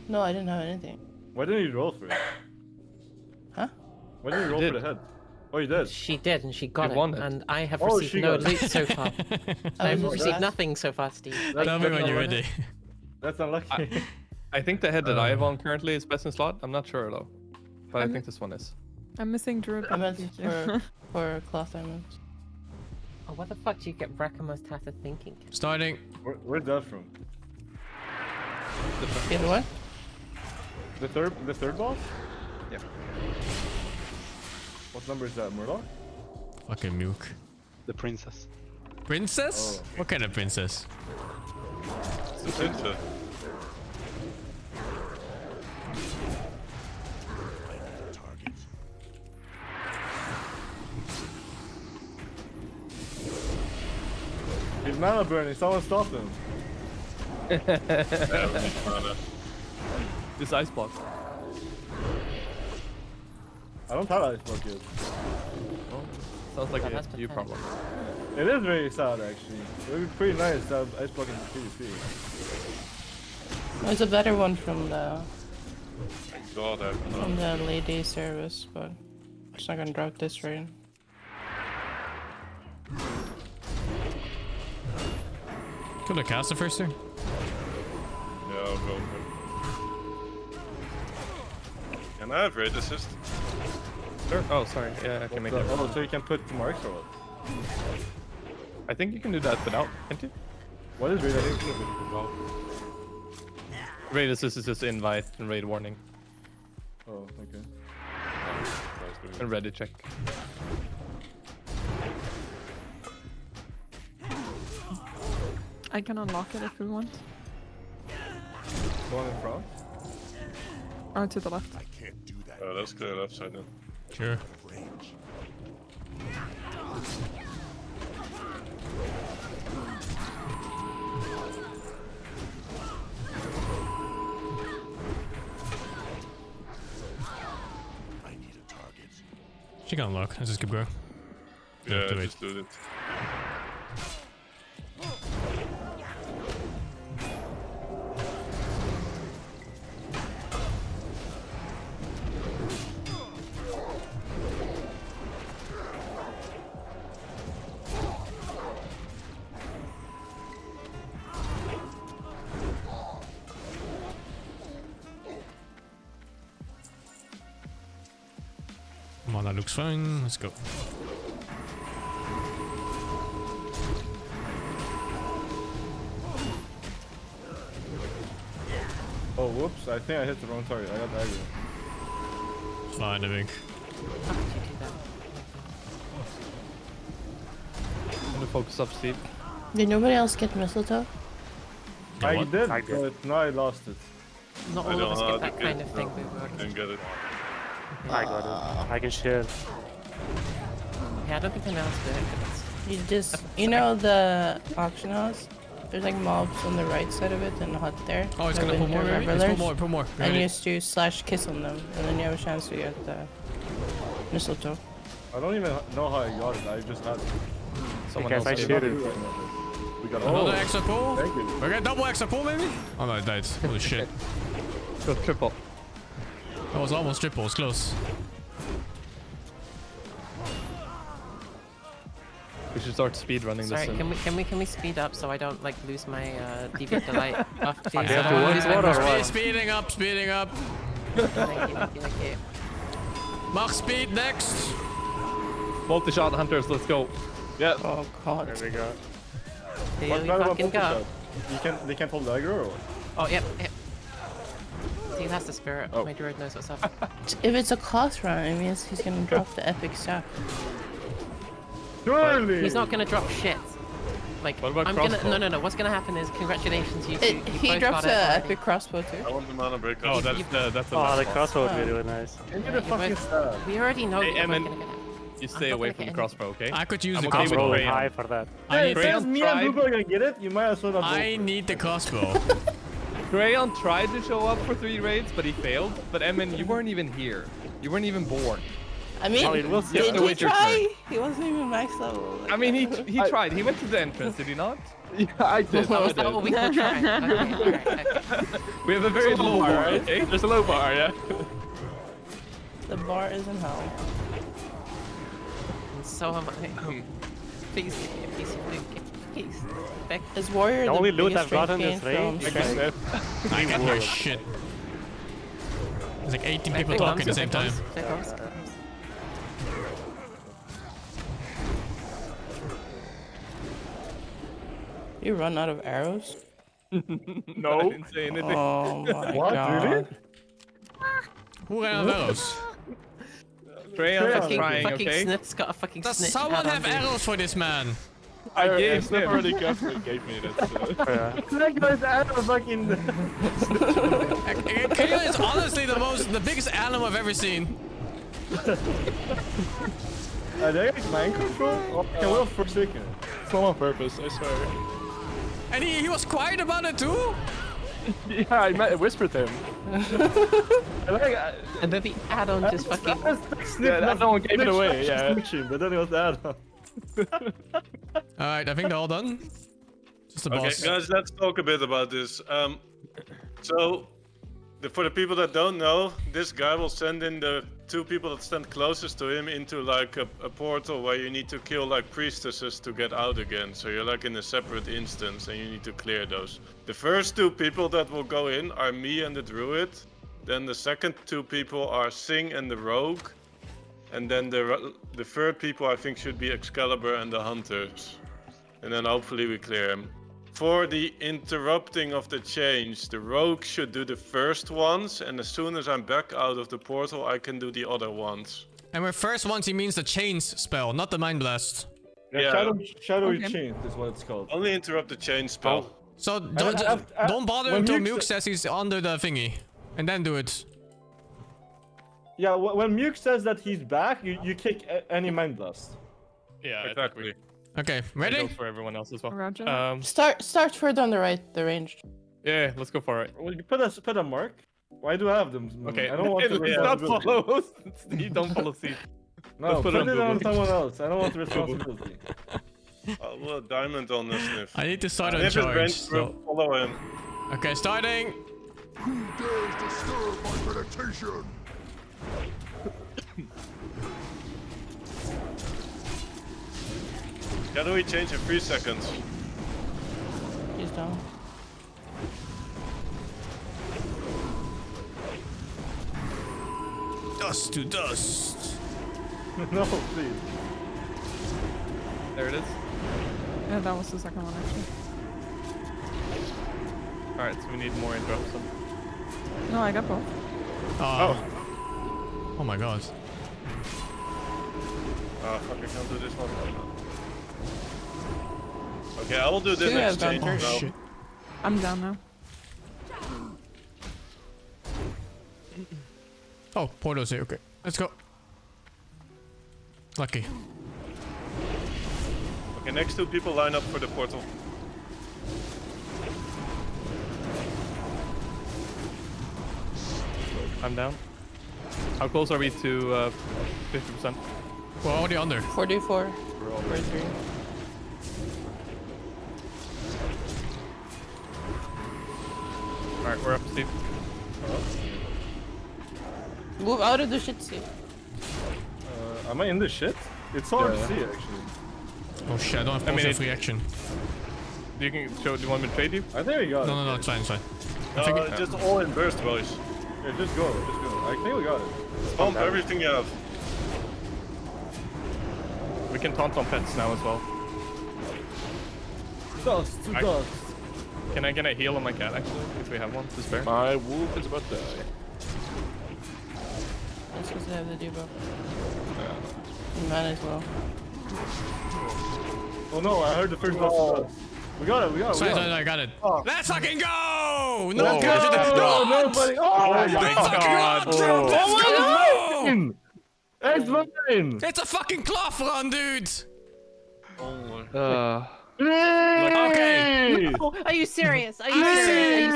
S15: No, I didn't have anything.
S17: Why didn't you roll for it?
S15: Huh?
S17: Why didn't you roll for the head? Oh, you did.
S6: She did, and she got
S10: You
S6: it,
S10: won it.
S6: and I have
S17: Oh,
S6: received
S17: she
S6: no
S17: got it.
S6: loot so far.
S15: I
S6: I've
S15: was
S6: received
S15: just-
S6: nothing so far, Steve.
S3: Tell me when you're
S17: that's
S3: ready.
S17: That's unlucky.
S10: I think the head that I have on currently is best in slot. I'm not sure though, but I
S13: I'm-
S10: think this one is.
S13: I'm missing Druid.
S15: I meant
S13: Thank you.
S15: for cloth diamonds.
S6: Oh, what the fuck do you get Brackamost Tata thinking?
S3: Starting.
S17: Where's that from?
S15: The other one?
S17: The third boss?
S10: Yeah.
S17: What number is that, Murloc?
S3: Fucking milk.
S12: The princess.
S3: Princess? What kind of princess?
S7: It's the princess.
S17: He's mana burning, someone stop him.
S10: This ice block.
S17: I don't have ice block yet.
S10: Well, sounds like
S6: Oh,
S10: a
S6: that's
S10: you
S6: pathetic.
S10: problem.
S17: It is very sad actually. It would be pretty nice to have ice block in PvP.
S15: There's a better one from the
S7: God,
S15: from the lady service, but it's not gonna drop this right.
S3: Kill the caster first there.
S7: Yeah, I'll go for it. Can I have raid assist?
S10: Sure. Oh, sorry. Yeah, I can make it.
S17: Oh, so you can put marks or what?
S10: I think you can do that without, can't you?
S17: What is raid assist?
S10: Raid assist is just invite and raid warning
S17: Oh, okay.
S10: and ready check.
S13: I can unlock it if we want.
S17: The one in front?
S13: Or to the left.
S7: Let's clear left side then.
S3: Sure. She can unlock. Let's just keep going. You have
S7: Yeah,
S3: to wait.
S7: just do it.
S3: Mana looks fine. Let's go.
S17: Oh, whoops. I think I hit the wrong target. I got aggro.
S3: Fine, I think.
S6: How did you do that?
S10: I'm gonna focus up, Steve.
S15: Did nobody else get mistletoe?
S17: I
S3: what?
S17: did,
S12: I did.
S17: but now I lost it.
S6: Not
S7: I
S6: all of
S7: don't
S6: us
S7: know how
S6: get that
S7: to
S6: kind
S7: get
S6: of
S7: it.
S6: thing.
S7: No,
S6: We were.
S7: didn't get it.
S12: I got it. I can share.
S6: Yeah, I don't think I know how to do it. 'Cause
S15: You just, you know the auction house? There's like mobs on the right side of it and a hut there.
S3: Oh, it's
S15: the
S3: gonna put more,
S15: winter
S3: maybe? Let's
S15: revelers.
S3: put more, put more.
S15: And
S3: Ready?
S15: you used to slash kiss on them, and then you have a chance to get the mistletoe.
S17: I don't even know how I got it. I just had it.
S10: Someone
S12: Because
S10: else
S12: I
S10: did.
S12: shared it.
S17: We got
S3: Another extra pull?
S17: Thank you.
S3: We got double extra pull, maybe? Oh no, it died. Holy shit.
S10: Go triple.
S3: That was almost triple. It was close.
S10: We should start speed running
S6: Sorry,
S10: this.
S6: can we speed up so I don't like lose my deviant delight buff, please?
S12: have
S6: I
S12: to
S6: don't wanna
S12: work
S6: lose my
S12: more or
S6: buff.
S12: what?
S3: Speeding up, speeding up.
S6: Thank you, thank you, thank you.
S3: Mach speed next.
S10: Multi-shot hunters, let's go.
S17: Yeah.
S15: Oh god.
S12: There we go.
S6: Here
S17: What
S6: we
S17: kind of
S6: fucking
S17: a multi-shot?
S6: go.
S17: They can't hold the aggro or what?
S6: Oh, yep, yep. See, that's the spirit.
S17: Oh.
S6: My druid knows what's up.
S15: If it's a cloth run, it means he's gonna drop the epic staff.
S17: Surely!
S6: He's not gonna drop shit. Like,
S10: What about
S6: I'm
S10: crossbow?
S6: gonna. No. What's gonna happen is, congratulations, you two.
S15: He
S6: both
S15: drops
S6: got
S15: a
S6: it already.
S15: epic crossbow too.
S7: I want the mana break.
S10: Oh, that's the
S12: Oh, the
S10: last one.
S12: crossbow would be really nice.
S17: Give me
S6: Yeah,
S17: the
S6: you
S17: fucking
S6: both-
S17: staff.
S6: We already know
S10: Hey,
S6: you're both
S10: Emin,
S6: gonna get it.
S10: You
S6: I'm
S10: stay
S6: not
S10: away
S6: gonna
S10: from the
S6: get
S10: crossbow, okay?
S3: I could use
S10: I'm
S3: the
S10: okay
S12: I'm
S10: with
S3: crossbow.
S12: rolling
S10: Crayon.
S12: high for that.
S3: I
S17: Hey,
S3: need,
S17: since me and
S10: tried.
S17: Booba are gonna get it, you might as well not go
S3: I
S17: for it.
S3: need the crossbow.
S10: Crayon tried to show up for 3 raids, but he failed. But Emin, you weren't even here. You weren't even born.
S15: I mean,
S10: did
S15: he try? He wasn't even max level. Like
S10: I mean, he tried. He went to the entrance, did he not?
S22: Yeah, I did.
S6: Oh, is that what we can try? Okay, alright, okay.
S10: We have a very low bar, right?
S22: Okay? There's a low bar, yeah.
S15: The bar is in hell.
S6: So am I. Please give me a piece of loot. Please. Back.
S15: Is Warrior
S12: The
S15: the
S12: only loot
S15: biggest
S12: I've gotten
S15: strength
S12: is
S15: gain
S12: Ray.
S15: from
S12: I guess
S15: strength?
S3: I get no shit. There's like 18 people talking at the same time.
S15: You run out of arrows?
S10: No. I didn't say anything.
S15: Oh my
S17: What,
S15: god.
S17: really?
S3: Who ran out of arrows?
S10: Crayon's
S6: Fucking,
S10: trying,
S6: fucking
S10: okay?
S6: Snip's got a fucking
S3: Does
S6: snitch
S3: someone
S6: add-on,
S3: have
S6: dude.
S3: arrows for this man?
S10: I gave
S22: Snip
S10: him.
S22: already gave me that.
S17: That guy's arrow fucking.
S3: KO is honestly the biggest animal I've ever seen.
S17: Are they like mind control? Oh, I will for a second.
S22: It's not on purpose, I swear.
S3: And he was quiet about it too?
S22: Yeah, I whispered to him.
S6: And then the add-on just fucking...
S22: Yeah, no one gave it away, yeah.
S17: But then it was the add-on.
S3: Alright, I think they're all done. Just the boss.
S7: Okay, guys, let's talk a bit about this. So, for the people that don't know, this guy will send in the 2 people that stand closest to him into like a portal where you need to kill like priestesses to get out again. So you're like in a separate instance and you need to clear those. The first 2 people that will go in are me and the druid. Then the second 2 people are Sing and the rogue. And then the third people I think should be Excalibur and the hunters. And then hopefully we clear him. For the interrupting of the change, the rogue should do the first ones, and as soon as I'm back out of the portal, I can do the other ones.
S3: And with first ones, he means the chains spell, not the mind blast.
S17: Yeah, shadow
S13: Okay.
S17: chain is what it's called.
S7: Only interrupt the chain spell.
S3: So don't bother
S17: when
S3: until
S17: Muke
S3: Muke says he's under the thingy. And then do it.
S17: Yeah, when Muke says that he's back, you kick any mind blast.
S22: Yeah,
S7: exactly.
S3: Okay,
S22: That
S3: ready?
S22: goes for everyone else as well.
S13: Roger.
S15: Start further on the right, the ranged.
S22: Yeah, let's go for it.
S17: Well, you put a mark. Why do I have them?
S22: Okay,
S17: I don't want
S22: it's
S17: the
S22: not
S17: responsibility.
S22: follow. Steve, don't follow Steve.
S17: No,
S22: Let's
S17: put
S22: put
S17: it
S22: it
S17: on
S22: on
S17: someone else. I don't want the responsibility.
S7: Well, a diamond on the Sniff.
S3: I need to start on
S7: Sniff is
S3: charge.
S7: range,
S3: So.
S7: follow him.
S3: Okay, starting.
S21: Who dares disturb my meditation?
S7: How do we change in 3 seconds?
S15: He's down.
S3: Dust to dust.
S17: No, please.
S10: There it is.
S13: Yeah, that was the second one actually.
S10: Alright, so we need more interrupts.
S13: No, I got both.
S3: Oh my god.
S7: Ah, fuck, I can't do this one. Okay, I will do this
S15: Two
S7: next
S15: have gone
S7: change.
S15: first.
S7: now.
S3: Shit.
S13: I'm down now.
S3: Oh, portal's here. Okay, let's go. Lucky.
S7: Okay, next 2 people line up for the portal.
S10: I'm down. How close are we to 50%?
S3: We're already under.
S15: 44. 43.
S10: Alright, we're up, Steve.
S15: Move out of the shit sea.
S17: Am I in this shit? It's hard
S10: Yeah.
S17: to see actually.
S3: Oh shit, I don't have
S10: I mean,
S3: potion of reaction.
S10: Do you want me to trade you?
S17: I think we got it.
S3: No, it's fine, it's fine. I think it-
S7: Just all in burst, boys.
S17: Yeah, just go. I think we got it.
S7: Pump everything you have.
S10: We can taunt on pets now as well.
S17: Dust to
S10: I-
S17: dust.
S10: Can I heal on my cat actually, if we have one to spare?
S22: My wolf is about to die.
S15: That's because they have the debuff. You might as well.
S17: Oh no, I heard the first dust to dust. We got it, we got it.
S3: Sorry, I got it.
S17: Oh.
S3: Let's fucking go! No,
S17: Let's go! No, nobody. Oh my god!
S3: Oh my god!
S17: It's mine!
S3: It's a fucking cloth run, dude!
S7: Oh my.
S3: Okay.
S17: Hey!
S6: No! Are you serious? Are you serious?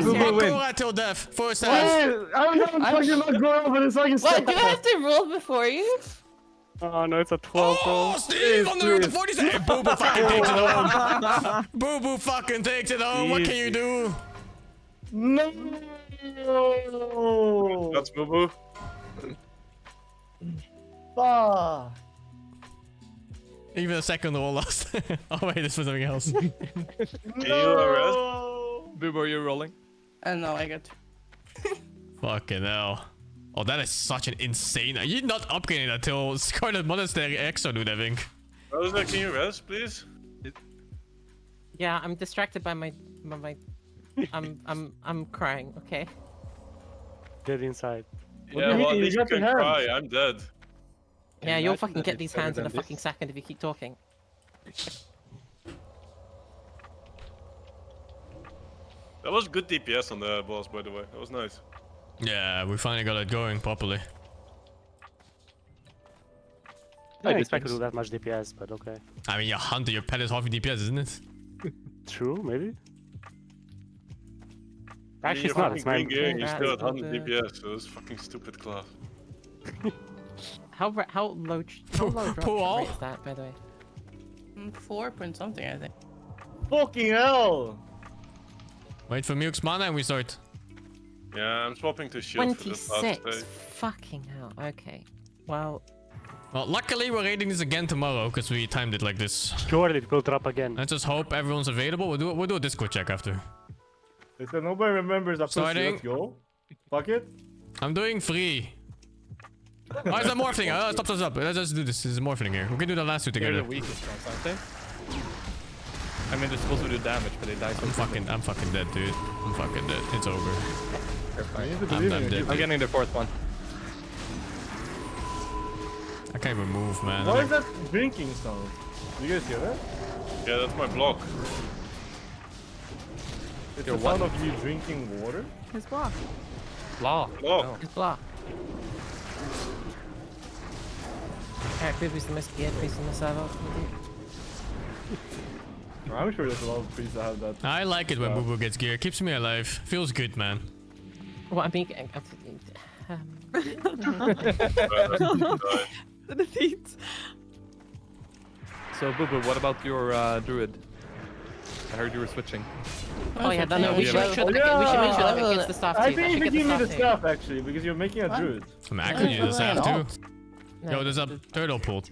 S3: Makura till death. First half.
S12: I'm not fucking not going over this fucking
S15: What? Do I have to roll before you?
S12: Oh no, it's a 12 roll.
S3: Oh, Steve on the road to 47. Boo Boo fucking takes it home. Boo Boo fucking takes it home. What can you do?
S17: No.
S7: That's Boo Boo.
S17: Fuck.
S3: Even a second roll lost. Oh wait, this was something else.
S7: Can you arrest?
S10: Boobo, are you rolling?
S15: No, I got.
S3: Fucking hell. Oh, that is such an insane. Are you not upgrading that till Scarlet Monastery Exo, dude, I think?
S7: Rosa, can you rest, please?
S6: Yeah, I'm distracted by my I'm crying, okay?
S12: Get inside.
S7: Yeah, well, at least you can cry. I'm dead.
S6: Yeah, you'll fucking get these hands in a fucking second if you keep talking.
S7: That was good DPS on the boss, by the way. That was nice.
S3: Yeah, we finally got it going properly.
S12: I didn't expect to do that much DPS, but okay.
S3: I mean, your Hunter, your pet is half your DPS, isn't it?
S12: True, maybe. Actually,
S7: You're
S12: it's not. It's my
S7: fucking game. You still at 100 DPS, so it's fucking stupid class.
S6: How low drop rate is that, by the way?
S15: 4 point something, I think.
S17: Fucking hell!
S3: Wait for Muke's mana and we start.
S7: Yeah, I'm swapping to shield for this last
S6: 26.
S7: stage.
S6: Fucking hell. Okay. Well,
S3: luckily we're raiding this again tomorrow because we timed it like this.
S12: Surely it will drop again.
S3: Let's just hope everyone's available. We'll do a Discord check after.
S17: They said nobody remembers a pussy.
S3: Starting.
S17: Let's go. Fuck it.
S3: I'm doing 3. Oh, it's a morphling. Stop. Let's just do this. This is a morphling here. We can do the last 2
S10: They're
S3: together.
S10: the weakest ones, aren't they? I mean, they're supposed to do damage, but they die so
S3: I'm fucking dead, dude. I'm fucking dead. It's over. I'm dead.
S10: I'm getting the 4th one.
S3: I can't even move, man.
S17: What is that drinking sound? Do you guys hear that?
S7: Yeah, that's my block.
S17: It's the sound of you drinking water?
S13: His block.
S10: Block.
S7: Block.
S6: it's block. Alright, Booby's the most geared piece on the server.
S17: I'm sure there's a lot of priests that have that.
S3: I like it when Boo Boo gets gear. Keeps me alive. Feels good, man.
S6: What I mean,
S13: The defeat.
S10: So, Boo Boo, what about your druid? I heard you were switching.
S6: Oh yeah, no, we should make sure that it gets the staff too.
S17: I think you can give me the staff actually, because you're making a druid.
S3: I mean, I could use the staff too. Yo, there's a turtle pool.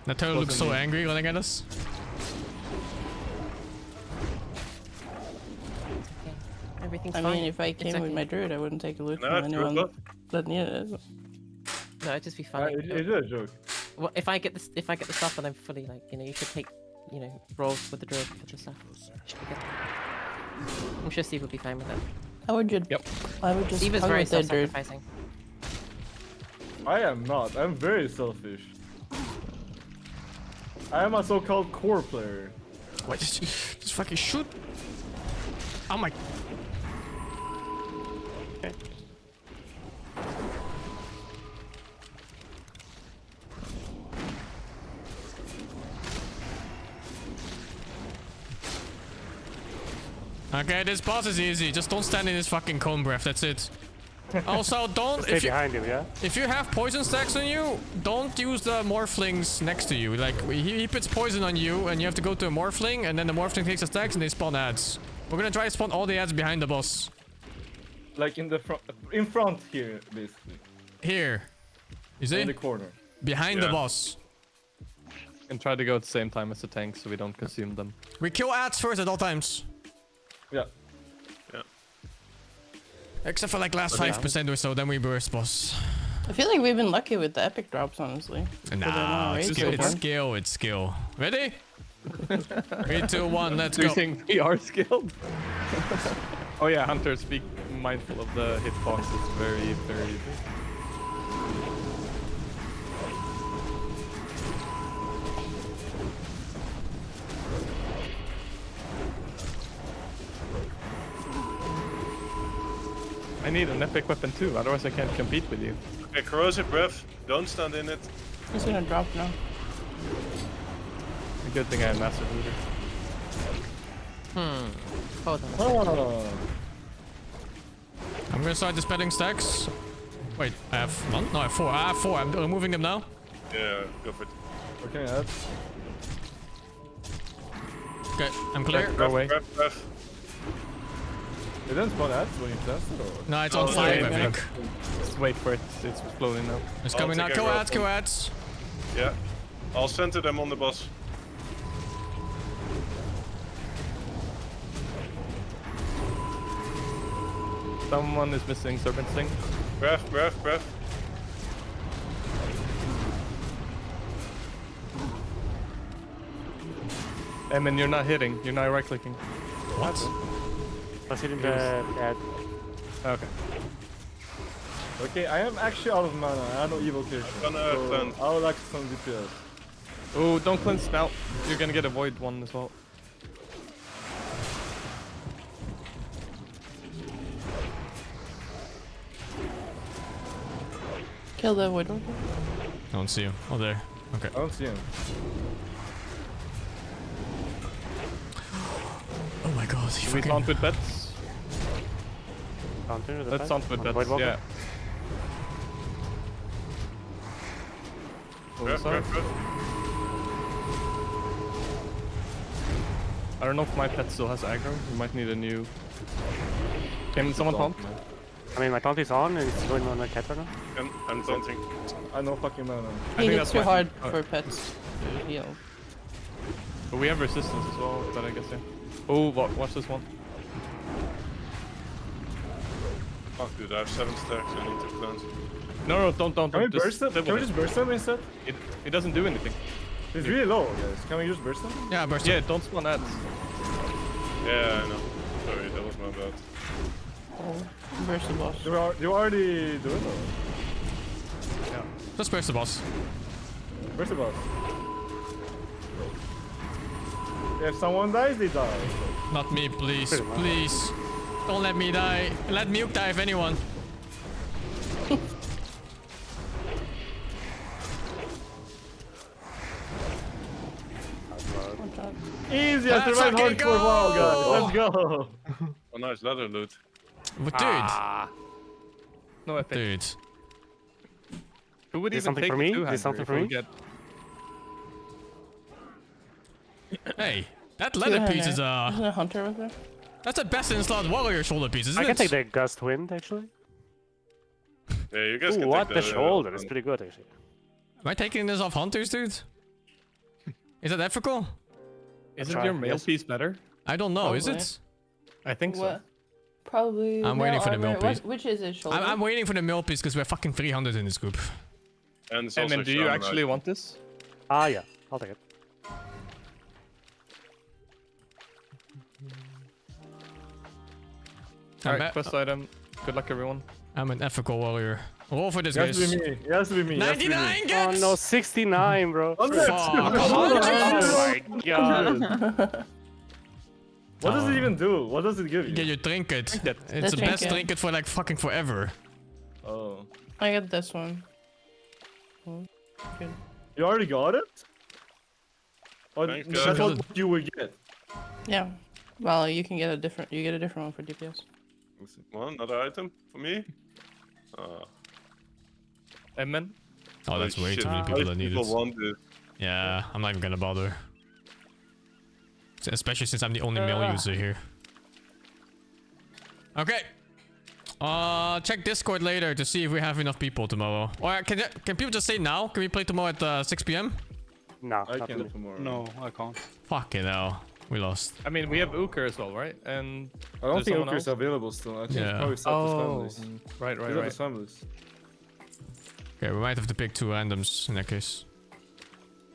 S3: That turtle looks so angry running at us.
S6: Everything's
S15: I
S6: fine.
S15: mean, if I came with my druid, I wouldn't take a loot from anyone that needed it.
S6: No, it'd just be funny.
S17: Is it a joke?
S6: Well, if I get the stuff and I'm fully like, you should take, rolls with the druid for the stuff. I'm sure Steve would be fine with it.
S15: I would just.
S10: Yep.
S15: I would just.
S6: Steve is
S15: come
S6: very
S15: with the druid.
S6: self-sacrificing.
S17: I am not. I'm very selfish. I am a so-called core player.
S3: What? Just fucking shoot. Oh my. Okay. Okay, this boss is easy. Just don't stand in his fucking cone breath. That's it. Also, don't.
S12: Stay behind him, yeah?
S3: If you have poison stacks on you, don't use the morphlings next to you. Like, he puts poison on you, and you have to go to a morphling, and then the morphling takes the stacks, and they spawn ads. We're gonna try to spawn all the ads behind the boss.
S17: Like in the front here, basically.
S3: Here. You see?
S17: In the corner.
S3: Behind the boss.
S10: And try to go at the same time as the tanks so we don't consume them.
S3: We kill ads first at all times.
S17: Yeah.
S7: Yeah.
S3: Except for like last 5% or so, then we burst boss.
S15: I feel like we've been lucky with the epic drops, honestly.
S3: Nah, it's skill. Ready? 3, 2, 1, let's
S10: Do
S3: go.
S10: you think we are skilled? Oh yeah, hunters, be mindful of the hitbox. It's very, very big. I need an epic weapon too, otherwise I can't compete with you.
S7: Okay, corrosive breath. Don't stand in it.
S15: It's gonna drop now.
S10: A good thing I have Master Looter.
S6: Hold on.
S17: Oh.
S3: I'm gonna start dispelling stacks. Wait, I have one? No, I have four. I have four. I'm removing them now.
S7: Yeah, go for it.
S17: Okay, add.
S3: Okay, I'm clear.
S10: Go away.
S7: Ref.
S17: It didn't spawn ads when you tested or?
S3: No, it's on 5, I think.
S10: Just wait for it. It's exploding now.
S3: It's coming now. Kill ads, kill ads.
S7: Yeah. I'll center them on the boss.
S10: Someone is missing Serpent Sting.
S7: Breath.
S10: Emin, you're not hitting. You're not right clicking.
S3: What?
S12: I was hitting the ad.
S10: Okay.
S17: Okay, I am actually out of mana. I have no evocation. So I would like some DPS.
S10: Oh, don't cleanse now. You're gonna get a void one as well.
S15: Kill the wood.
S3: I don't see him. Oh, there. Okay.
S17: I don't see him.
S3: Oh my god.
S10: Should we taunt with bets? Let's taunt with bets, yeah. I don't know if my pet still has aggro. We might need a new. Can someone taunt?
S12: I mean, my taunt is on and it's going on my cat right now.
S7: I'm taunting.
S17: I know fucking mana.
S15: I think it's too hard for pets to heal.
S10: But we have resistance as well, but I guess yeah. Oh, watch this one.
S7: Fuck, dude, I have 7 stacks. I need to cleanse.
S10: No, don't.
S17: Can we burst them? Can we just burst them instead?
S10: It doesn't do anything.
S17: It's really low, guys. Can we just burst them?
S3: Yeah, burst them.
S10: Yeah, don't spawn ads.
S7: Yeah, I know. Sorry, that was my bad.
S15: Oh, burst the boss.
S17: You already do it though?
S3: Yeah. Just burst the boss.
S17: Burst the boss. If someone dies, they die.
S3: Not me, please. Please. Don't let me die. Let Milk die if anyone.
S17: Easy, I survived hardcore WoW, guys. Let's go.
S7: Oh, nice leather loot.
S3: But dude.
S10: No epic.
S3: Dude.
S10: Who would
S12: Is
S10: even
S12: something
S10: take
S12: for
S10: a
S12: me?
S10: two-hander
S12: Is something
S10: if
S12: for
S10: we
S12: me?
S10: get...
S3: Hey, that leather piece is
S15: Isn't a hunter with her?
S3: That's the best in slot warrior shoulder piece, isn't
S12: I
S3: it?
S12: can take the Gust Wind actually.
S7: Yeah, you guys
S12: Ooh,
S7: can
S12: what?
S7: take
S12: The shoulder is pretty good actually.
S3: Am I taking this off hunters, dude? Is that ethical?
S10: Isn't your mail piece better?
S3: I don't know, is
S15: Probably.
S3: it?
S10: I think so.
S15: What? Probably.
S3: I'm waiting for the mill piece.
S15: Which is it? Shoulder?
S3: I'm waiting for the mill piece because we're fucking 300 in this group.
S7: And it's
S10: Emin,
S7: also
S10: do you
S7: shaman,
S10: actually
S7: right?
S10: want this?
S12: Ah, yeah. I'll take it.
S10: Alright, quest item. Good luck, everyone.
S3: I'm an ethical warrior. Roll for this,
S17: It has
S3: guys.
S17: to be me. It has to be me. It has to be me.
S3: 99
S12: Oh
S3: gets!
S12: no, 69, bro.
S17: Oh,
S3: Fuck.
S12: Oh my god.
S17: What does it even do? What does it give you?
S3: Get your trinket. It's the
S15: trinket.
S3: best trinket for like fucking forever.
S17: Oh.
S15: I got this one. Oh, good.
S17: You already got it? Or
S7: Thank
S17: that's
S7: God.
S17: what you would get?
S15: Yeah. Well, you can get a different. You get a different one for DPS.
S7: One, another item for me?
S10: Emin?
S3: Oh, that's way
S7: shit,
S3: too many people that need it.
S7: People want it.
S3: Yeah, I'm not even gonna bother. Especially since I'm the only male user here. Okay. Check Discord later to see if we have enough people tomorrow. Or can people just say now? Can we play tomorrow at 6 p.m?
S12: No,
S17: I
S12: not
S17: can
S12: for
S17: do
S12: me.
S17: tomorrow.
S5: No, I can't.
S3: Fucking hell. We lost.
S10: I mean, we have Uker as well, right? And
S17: I don't
S10: there's
S17: think
S10: someone
S17: Uker is
S10: else?
S17: available still. I think
S3: Yeah.
S17: it's probably Satis families.
S10: Right,
S17: These are his families.
S3: Okay, we might have to pick 2 randoms in that case.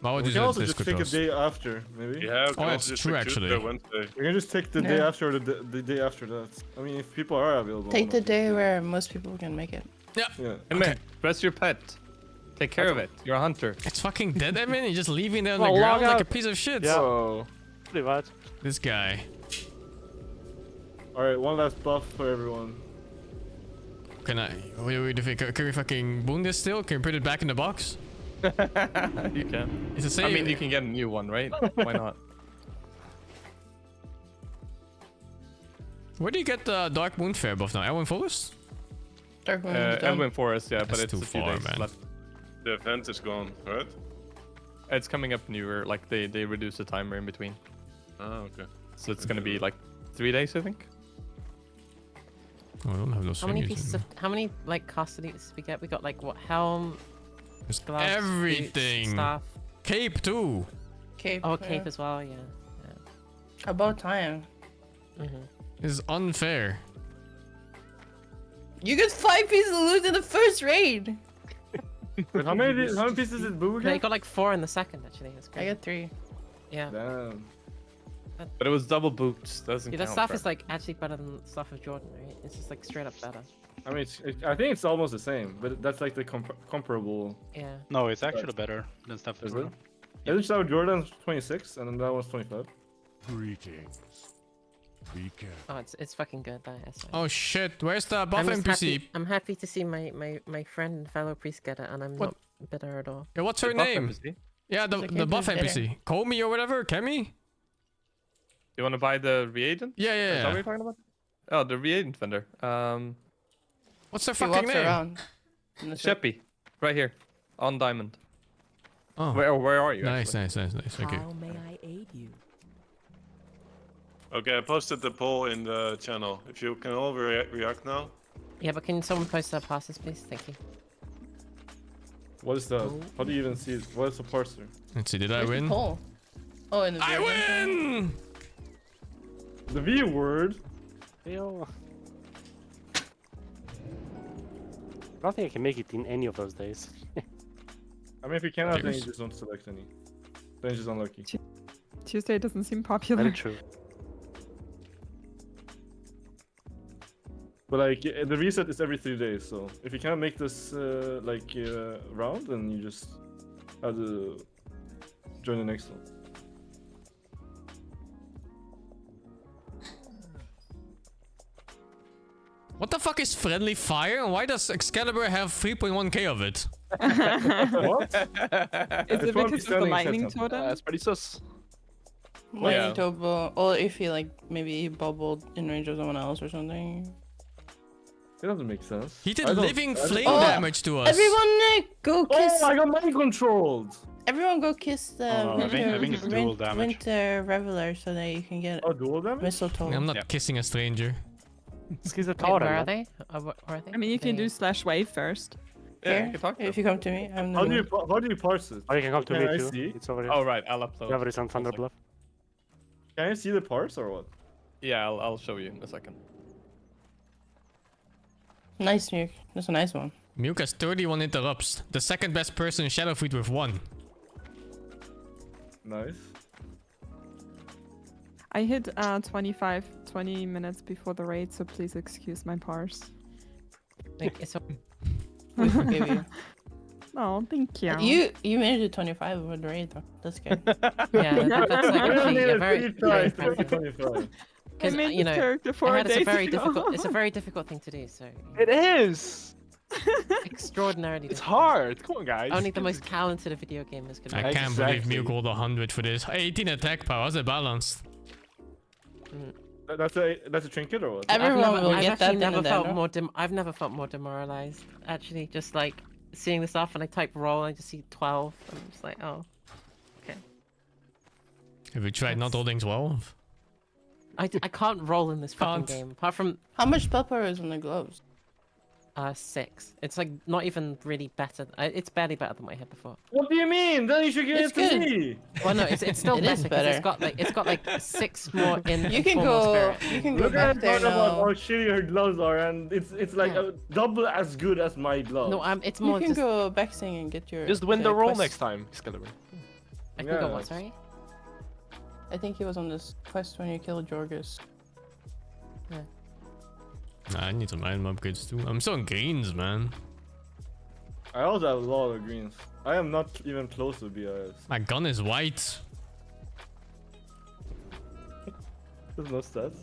S3: Well,
S17: We can also just take a day after, maybe.
S7: Yeah, we can
S3: Oh,
S7: also
S3: it's
S7: just
S3: true,
S7: take Tuesday,
S3: actually.
S7: Wednesday.
S17: We can just take the day
S15: Yeah.
S17: after or the day after that. I mean, if people are available.
S15: Take the day where most people can make it.
S3: Yeah.
S17: Yeah.
S10: Emin, dress your pet. Take care of it. You're a hunter.
S3: It's fucking dead, Emin. You're just leaving it on the
S12: Well, log
S3: ground like a
S12: out.
S3: piece of shit.
S12: Yeah.
S17: So,
S12: Pretty much.
S3: This guy.
S17: alright, one last buff for everyone.
S3: Can I? What do we think? Can we fucking boon this still? Can we put it back in the box?
S10: You can.
S3: It's the same.
S10: I mean, you can get a new one, right? Why not?
S3: Where do you get the Dark Moon Fair buff now? Elwyn Forest?
S15: Dark Moon is done.
S10: Elwyn Forest, yeah, but
S3: That's
S10: it's
S3: too
S10: a few
S3: far,
S10: days
S3: man.
S10: left.
S7: The event is gone, right?
S10: It's coming up newer, like they reduce the timer in between.
S7: Oh, okay.
S10: So it's gonna be like 3 days, I think.
S3: Oh, I don't have those
S6: How many
S3: figures
S6: pieces
S3: anymore.
S6: of how many like castles did we get? We got like what helm,
S3: There's
S6: gloves,
S3: everything.
S6: boots, staff.
S3: Cape too.
S15: Cape.
S6: Oh, cape
S15: yeah.
S6: as well. Yeah.
S15: About time.
S3: This is unfair.
S15: You get 5 pieces of loot in the first raid.
S17: Wait, how many pieces did Boo
S6: No, you
S17: get?
S6: got like 4 in the second actually. That's
S15: I
S6: great.
S15: got 3.
S6: Yeah.
S17: Damn.
S10: But it was double boots. Doesn't
S6: Yeah, the
S10: count.
S6: stuff
S10: bro.
S6: is like actually better than the stuff of Jordan, right? It's just like straight up better.
S17: I mean, I think it's almost the same, but that's like the comparable.
S6: Yeah.
S19: No, it's actually better than stuff.
S17: Is it? Isn't that Jordan's 26 and then that one's 25?
S21: Greetings. Be careful.
S6: Oh, it's fucking good. That SO.
S3: Oh shit, where's the buff
S6: I'm just
S3: NPC?
S6: happy, I'm happy to see my friend and fellow priest get it, and I'm not bitter at all.
S3: Yeah, what's her
S10: The buff
S3: name?
S10: NPC?
S3: Yeah, the
S6: It's okay,
S3: buff
S6: it's better.
S3: NPC. Komi or whatever? Kemi?
S10: You want to buy the reagent?
S3: Yeah,
S10: Is that
S3: yeah,
S10: what
S3: yeah.
S10: you're talking about? Oh, the reagent vendor.
S3: What's their
S15: He
S3: fucking
S15: walks
S3: name?
S15: around. in the shop.
S10: Sheppy, right here, on diamond.
S3: Oh.
S10: Where are you?
S3: Nice,
S10: actually?
S3: nice. Okay.
S1: How may I aid you?
S7: Okay, I posted the poll in the channel. If you can all react now.
S6: Yeah, but can someone post their passes, please? Thank you.
S17: What is that? How do you even see it? What is the parser?
S3: Let's see, did I
S15: Where's the
S3: win?
S15: poll? Oh, in the
S3: I
S15: video.
S3: win!
S17: The V word?
S12: Yo. I don't think I can make it in any of those days.
S17: I mean, if you cannot, then you
S12: Cheers.
S17: just don't select any. Then you're just unlucky.
S13: Tuesday doesn't seem popular.
S12: Very true.
S17: But like, the reset is every 3 days, so if you can't make this round, then you just have to join the next one.
S3: What the fuck is friendly fire? And why does Excalibur have 3.1k of it?
S17: What?
S13: Is it because of the lightning totem?
S22: That's pretty sus.
S15: Lightning totem, or if he like maybe he bubbled in range of someone else or something.
S17: It doesn't make sense.
S3: He did
S17: I don't-
S3: living
S17: I don't-
S3: flame
S15: Oh,
S3: damage to us.
S15: Everyone go kiss.
S17: Oh, I got mind controlled!
S15: Everyone go kiss the
S19: I think it's dual damage.
S15: winter reveler so that you can get
S17: Oh, dual damage?
S15: mistletoe.
S3: I'm not kissing a stranger.
S12: He's a
S6: Wait,
S12: totem.
S6: where are
S12: man.
S6: they? Where are they?
S13: I mean, you can
S6: They-
S13: do slash wave first.
S10: Yeah,
S15: Here,
S10: you can talk to
S15: if you come to me, I'm the
S17: How do you
S15: one.
S17: how do you parse it?
S12: Or you can come to
S17: Can
S12: me
S17: I
S12: too.
S17: see?
S12: It's over here.
S10: Oh right, I'll upload.
S12: Whoever is on Thunder Bluff.
S17: Can you see the parse or what?
S10: Yeah, I'll show you in a second.
S15: Nice nuke. That's a nice one.
S3: Muke has 31 interrupts. The second best person in Shadowfleet with 1.
S17: Nice.
S13: I hit 20 minutes before the raid, so please excuse my parse.
S6: It's
S15: We forgive you.
S13: Oh, thank you.
S15: You made it 25 with the raid though. That's good.
S6: Yeah, that's like actually a very, very
S17: Try
S6: impressive.
S17: 25.
S6: Because
S13: made
S6: you
S13: this
S6: know,
S13: character 4
S6: it's a
S13: days
S6: very
S13: ago.
S6: difficult. It's a very difficult thing to do. So
S22: It is.
S6: extraordinarily.
S22: It's
S6: difficult.
S22: hard. Come on, guys.
S6: Only the most talented of video gamers can.
S3: I
S6: make it.
S3: can't believe
S22: Exactly.
S3: Muke rolled 100 for this. 18 attack power, how's it balanced?
S17: That's a trinket or what?
S15: Everyone will
S6: I've
S15: get that
S6: actually
S15: then
S6: never
S15: and
S6: felt
S15: then, no?
S6: more. I've never felt more demoralized. Actually, just like seeing this off and I type roll and I just see 12. I'm just like, oh, okay.
S3: Have you tried not holding 12?
S6: I can't roll in this fucking
S3: Can't.
S6: game. Apart from
S15: How much spell power is on the gloves?
S6: 6. It's like not even really better. It's barely better than what I had before.
S17: What do you mean? Then you should give
S15: It's
S17: it to
S15: good.
S17: me.
S6: Well, no, it's still
S15: It is
S6: better because
S15: better.
S6: it's got like 6 more in.
S15: You
S6: and
S15: can
S6: 4 more
S15: go.
S6: spirit.
S15: You can go
S17: Look
S15: back
S17: at
S15: there
S17: talk about how
S15: now.
S17: shitty her gloves are, and it's like
S6: Yeah.
S17: double as good as my gloves.
S6: No, it's
S15: You
S6: more
S15: can
S6: just.
S15: go back sing and get your.
S22: Just win the roll
S15: quest.
S22: next time, Excalibur.
S6: I can go
S17: Yeah.
S6: what? Sorry.
S15: I think he was on this quest when you killed Jorgus.
S3: Nah, I need some item upgrades too. I'm so on greens, man.
S17: I also have a lot of greens. I am not even close to BIS.
S3: My gun is white.
S17: There's no stats.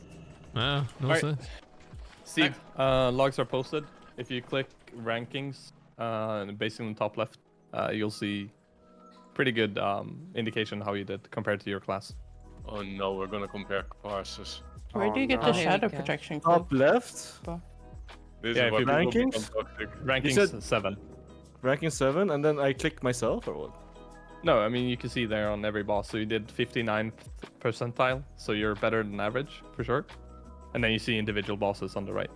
S3: Ah, no
S10: Alright.
S3: sense.
S10: Steve, logs are posted. If you click rankings, basically on the top left, you'll see pretty good indication how you did compared to your class.
S7: Oh no, we're gonna compare parses.
S15: Where do you get the shadow protection?
S17: Top left.
S7: This
S10: Yeah,
S7: is
S10: if
S7: what
S10: you
S7: people
S17: rankings?
S7: become toxic.
S10: Rankings
S17: said-
S10: 7.
S17: Ranking 7, and then I click myself or what?
S10: No, I mean you can see there on every boss. So you did 59th percentile, so you're better than average for sure. And then you see individual bosses on the right.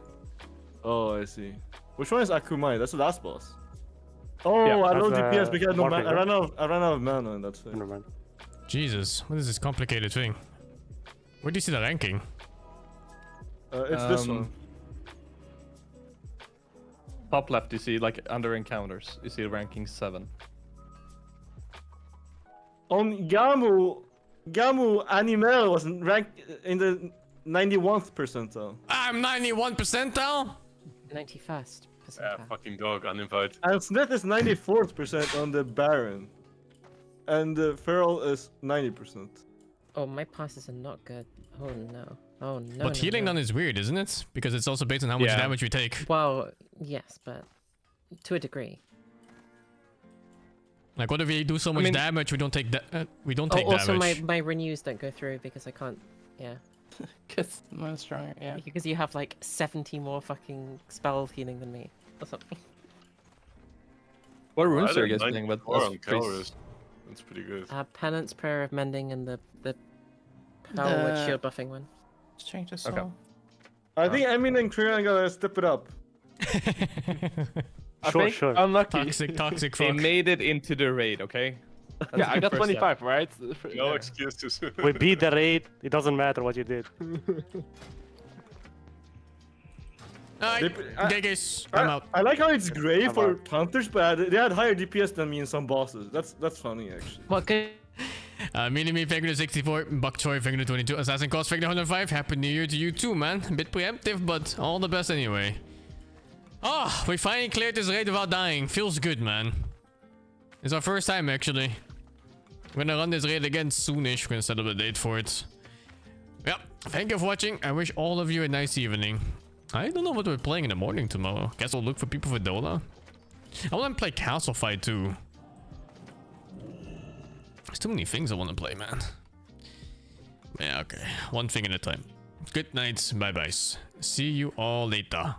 S17: Oh, I see. Which one is Akumai? That's the last boss. Oh,
S10: Yeah,
S17: I know
S12: that's,
S17: DPS because I,
S12: Warcraft,
S17: I ran out of mana, and that's it.
S12: Never mind.
S3: Jesus, what is this complicated thing? Where do you see the ranking?
S17: It's this one.
S10: Top left, you see like under encounters, you see ranking 7.
S17: On Gamu Animal was ranked in the 91th percentile.
S3: I'm 91 percentile?
S6: 91st.
S7: Yeah, fucking dog, uninvited.
S17: And Sneth is 94th percent on the Baron. And the Feral is 90%.
S6: Oh, my passes are not good. Oh no. Oh no.
S3: But healing on is weird, isn't it? Because it's also based on how much damage we take.
S6: Well, yes, but to a degree.
S3: Like, what if we do so much damage? We don't take we don't take
S6: also,
S3: damage.
S6: my renews don't go through because I can't. Yeah.
S15: Because I'm stronger. Yeah.
S6: Because you have like 70 more fucking spell healing than me, or something.
S10: What runes
S7: I
S10: are you
S7: did
S10: guys playing with?
S7: 94 on Calorus. That's pretty good.
S6: Penance, Prayer of Mending, and the Power Word Shield buffing one.
S15: Strength of Soul.
S10: Okay.
S17: I think Emin and Kriyan gotta step it up.
S10: I think unlucky.
S3: Toxic
S10: They
S3: fuck.
S10: made it into the raid, okay? That's
S22: Yeah,
S10: a
S22: I
S10: good
S22: got
S10: first
S22: 25,
S10: step.
S22: right?
S7: No excuses.
S12: We beat the raid. It doesn't matter what you did.
S3: Alright, guys, I'm out.
S17: I like how it's gray for hunters, but they had higher DPS than me in some bosses. That's funny actually.
S6: What good?
S3: Minimi Figure 64, Buck Choi Figure 22, Assassin Cost Figure 105. Happy New Year to you too, man. A bit preemptive, but all the best anyway. Oh, we finally cleared this raid without dying. Feels good, man. It's our first time actually. We're gonna run this raid again soonish. We're gonna set up a date for it. Yeah, thank you for watching. I wish all of you a nice evening. I don't know what we're playing in the morning tomorrow. Guess we'll look for people for Dota. I want to play Castle Fight too. There's too many things I want to play, man. Yeah, okay. One thing at a time. Good night. Bye-byes. See you all later.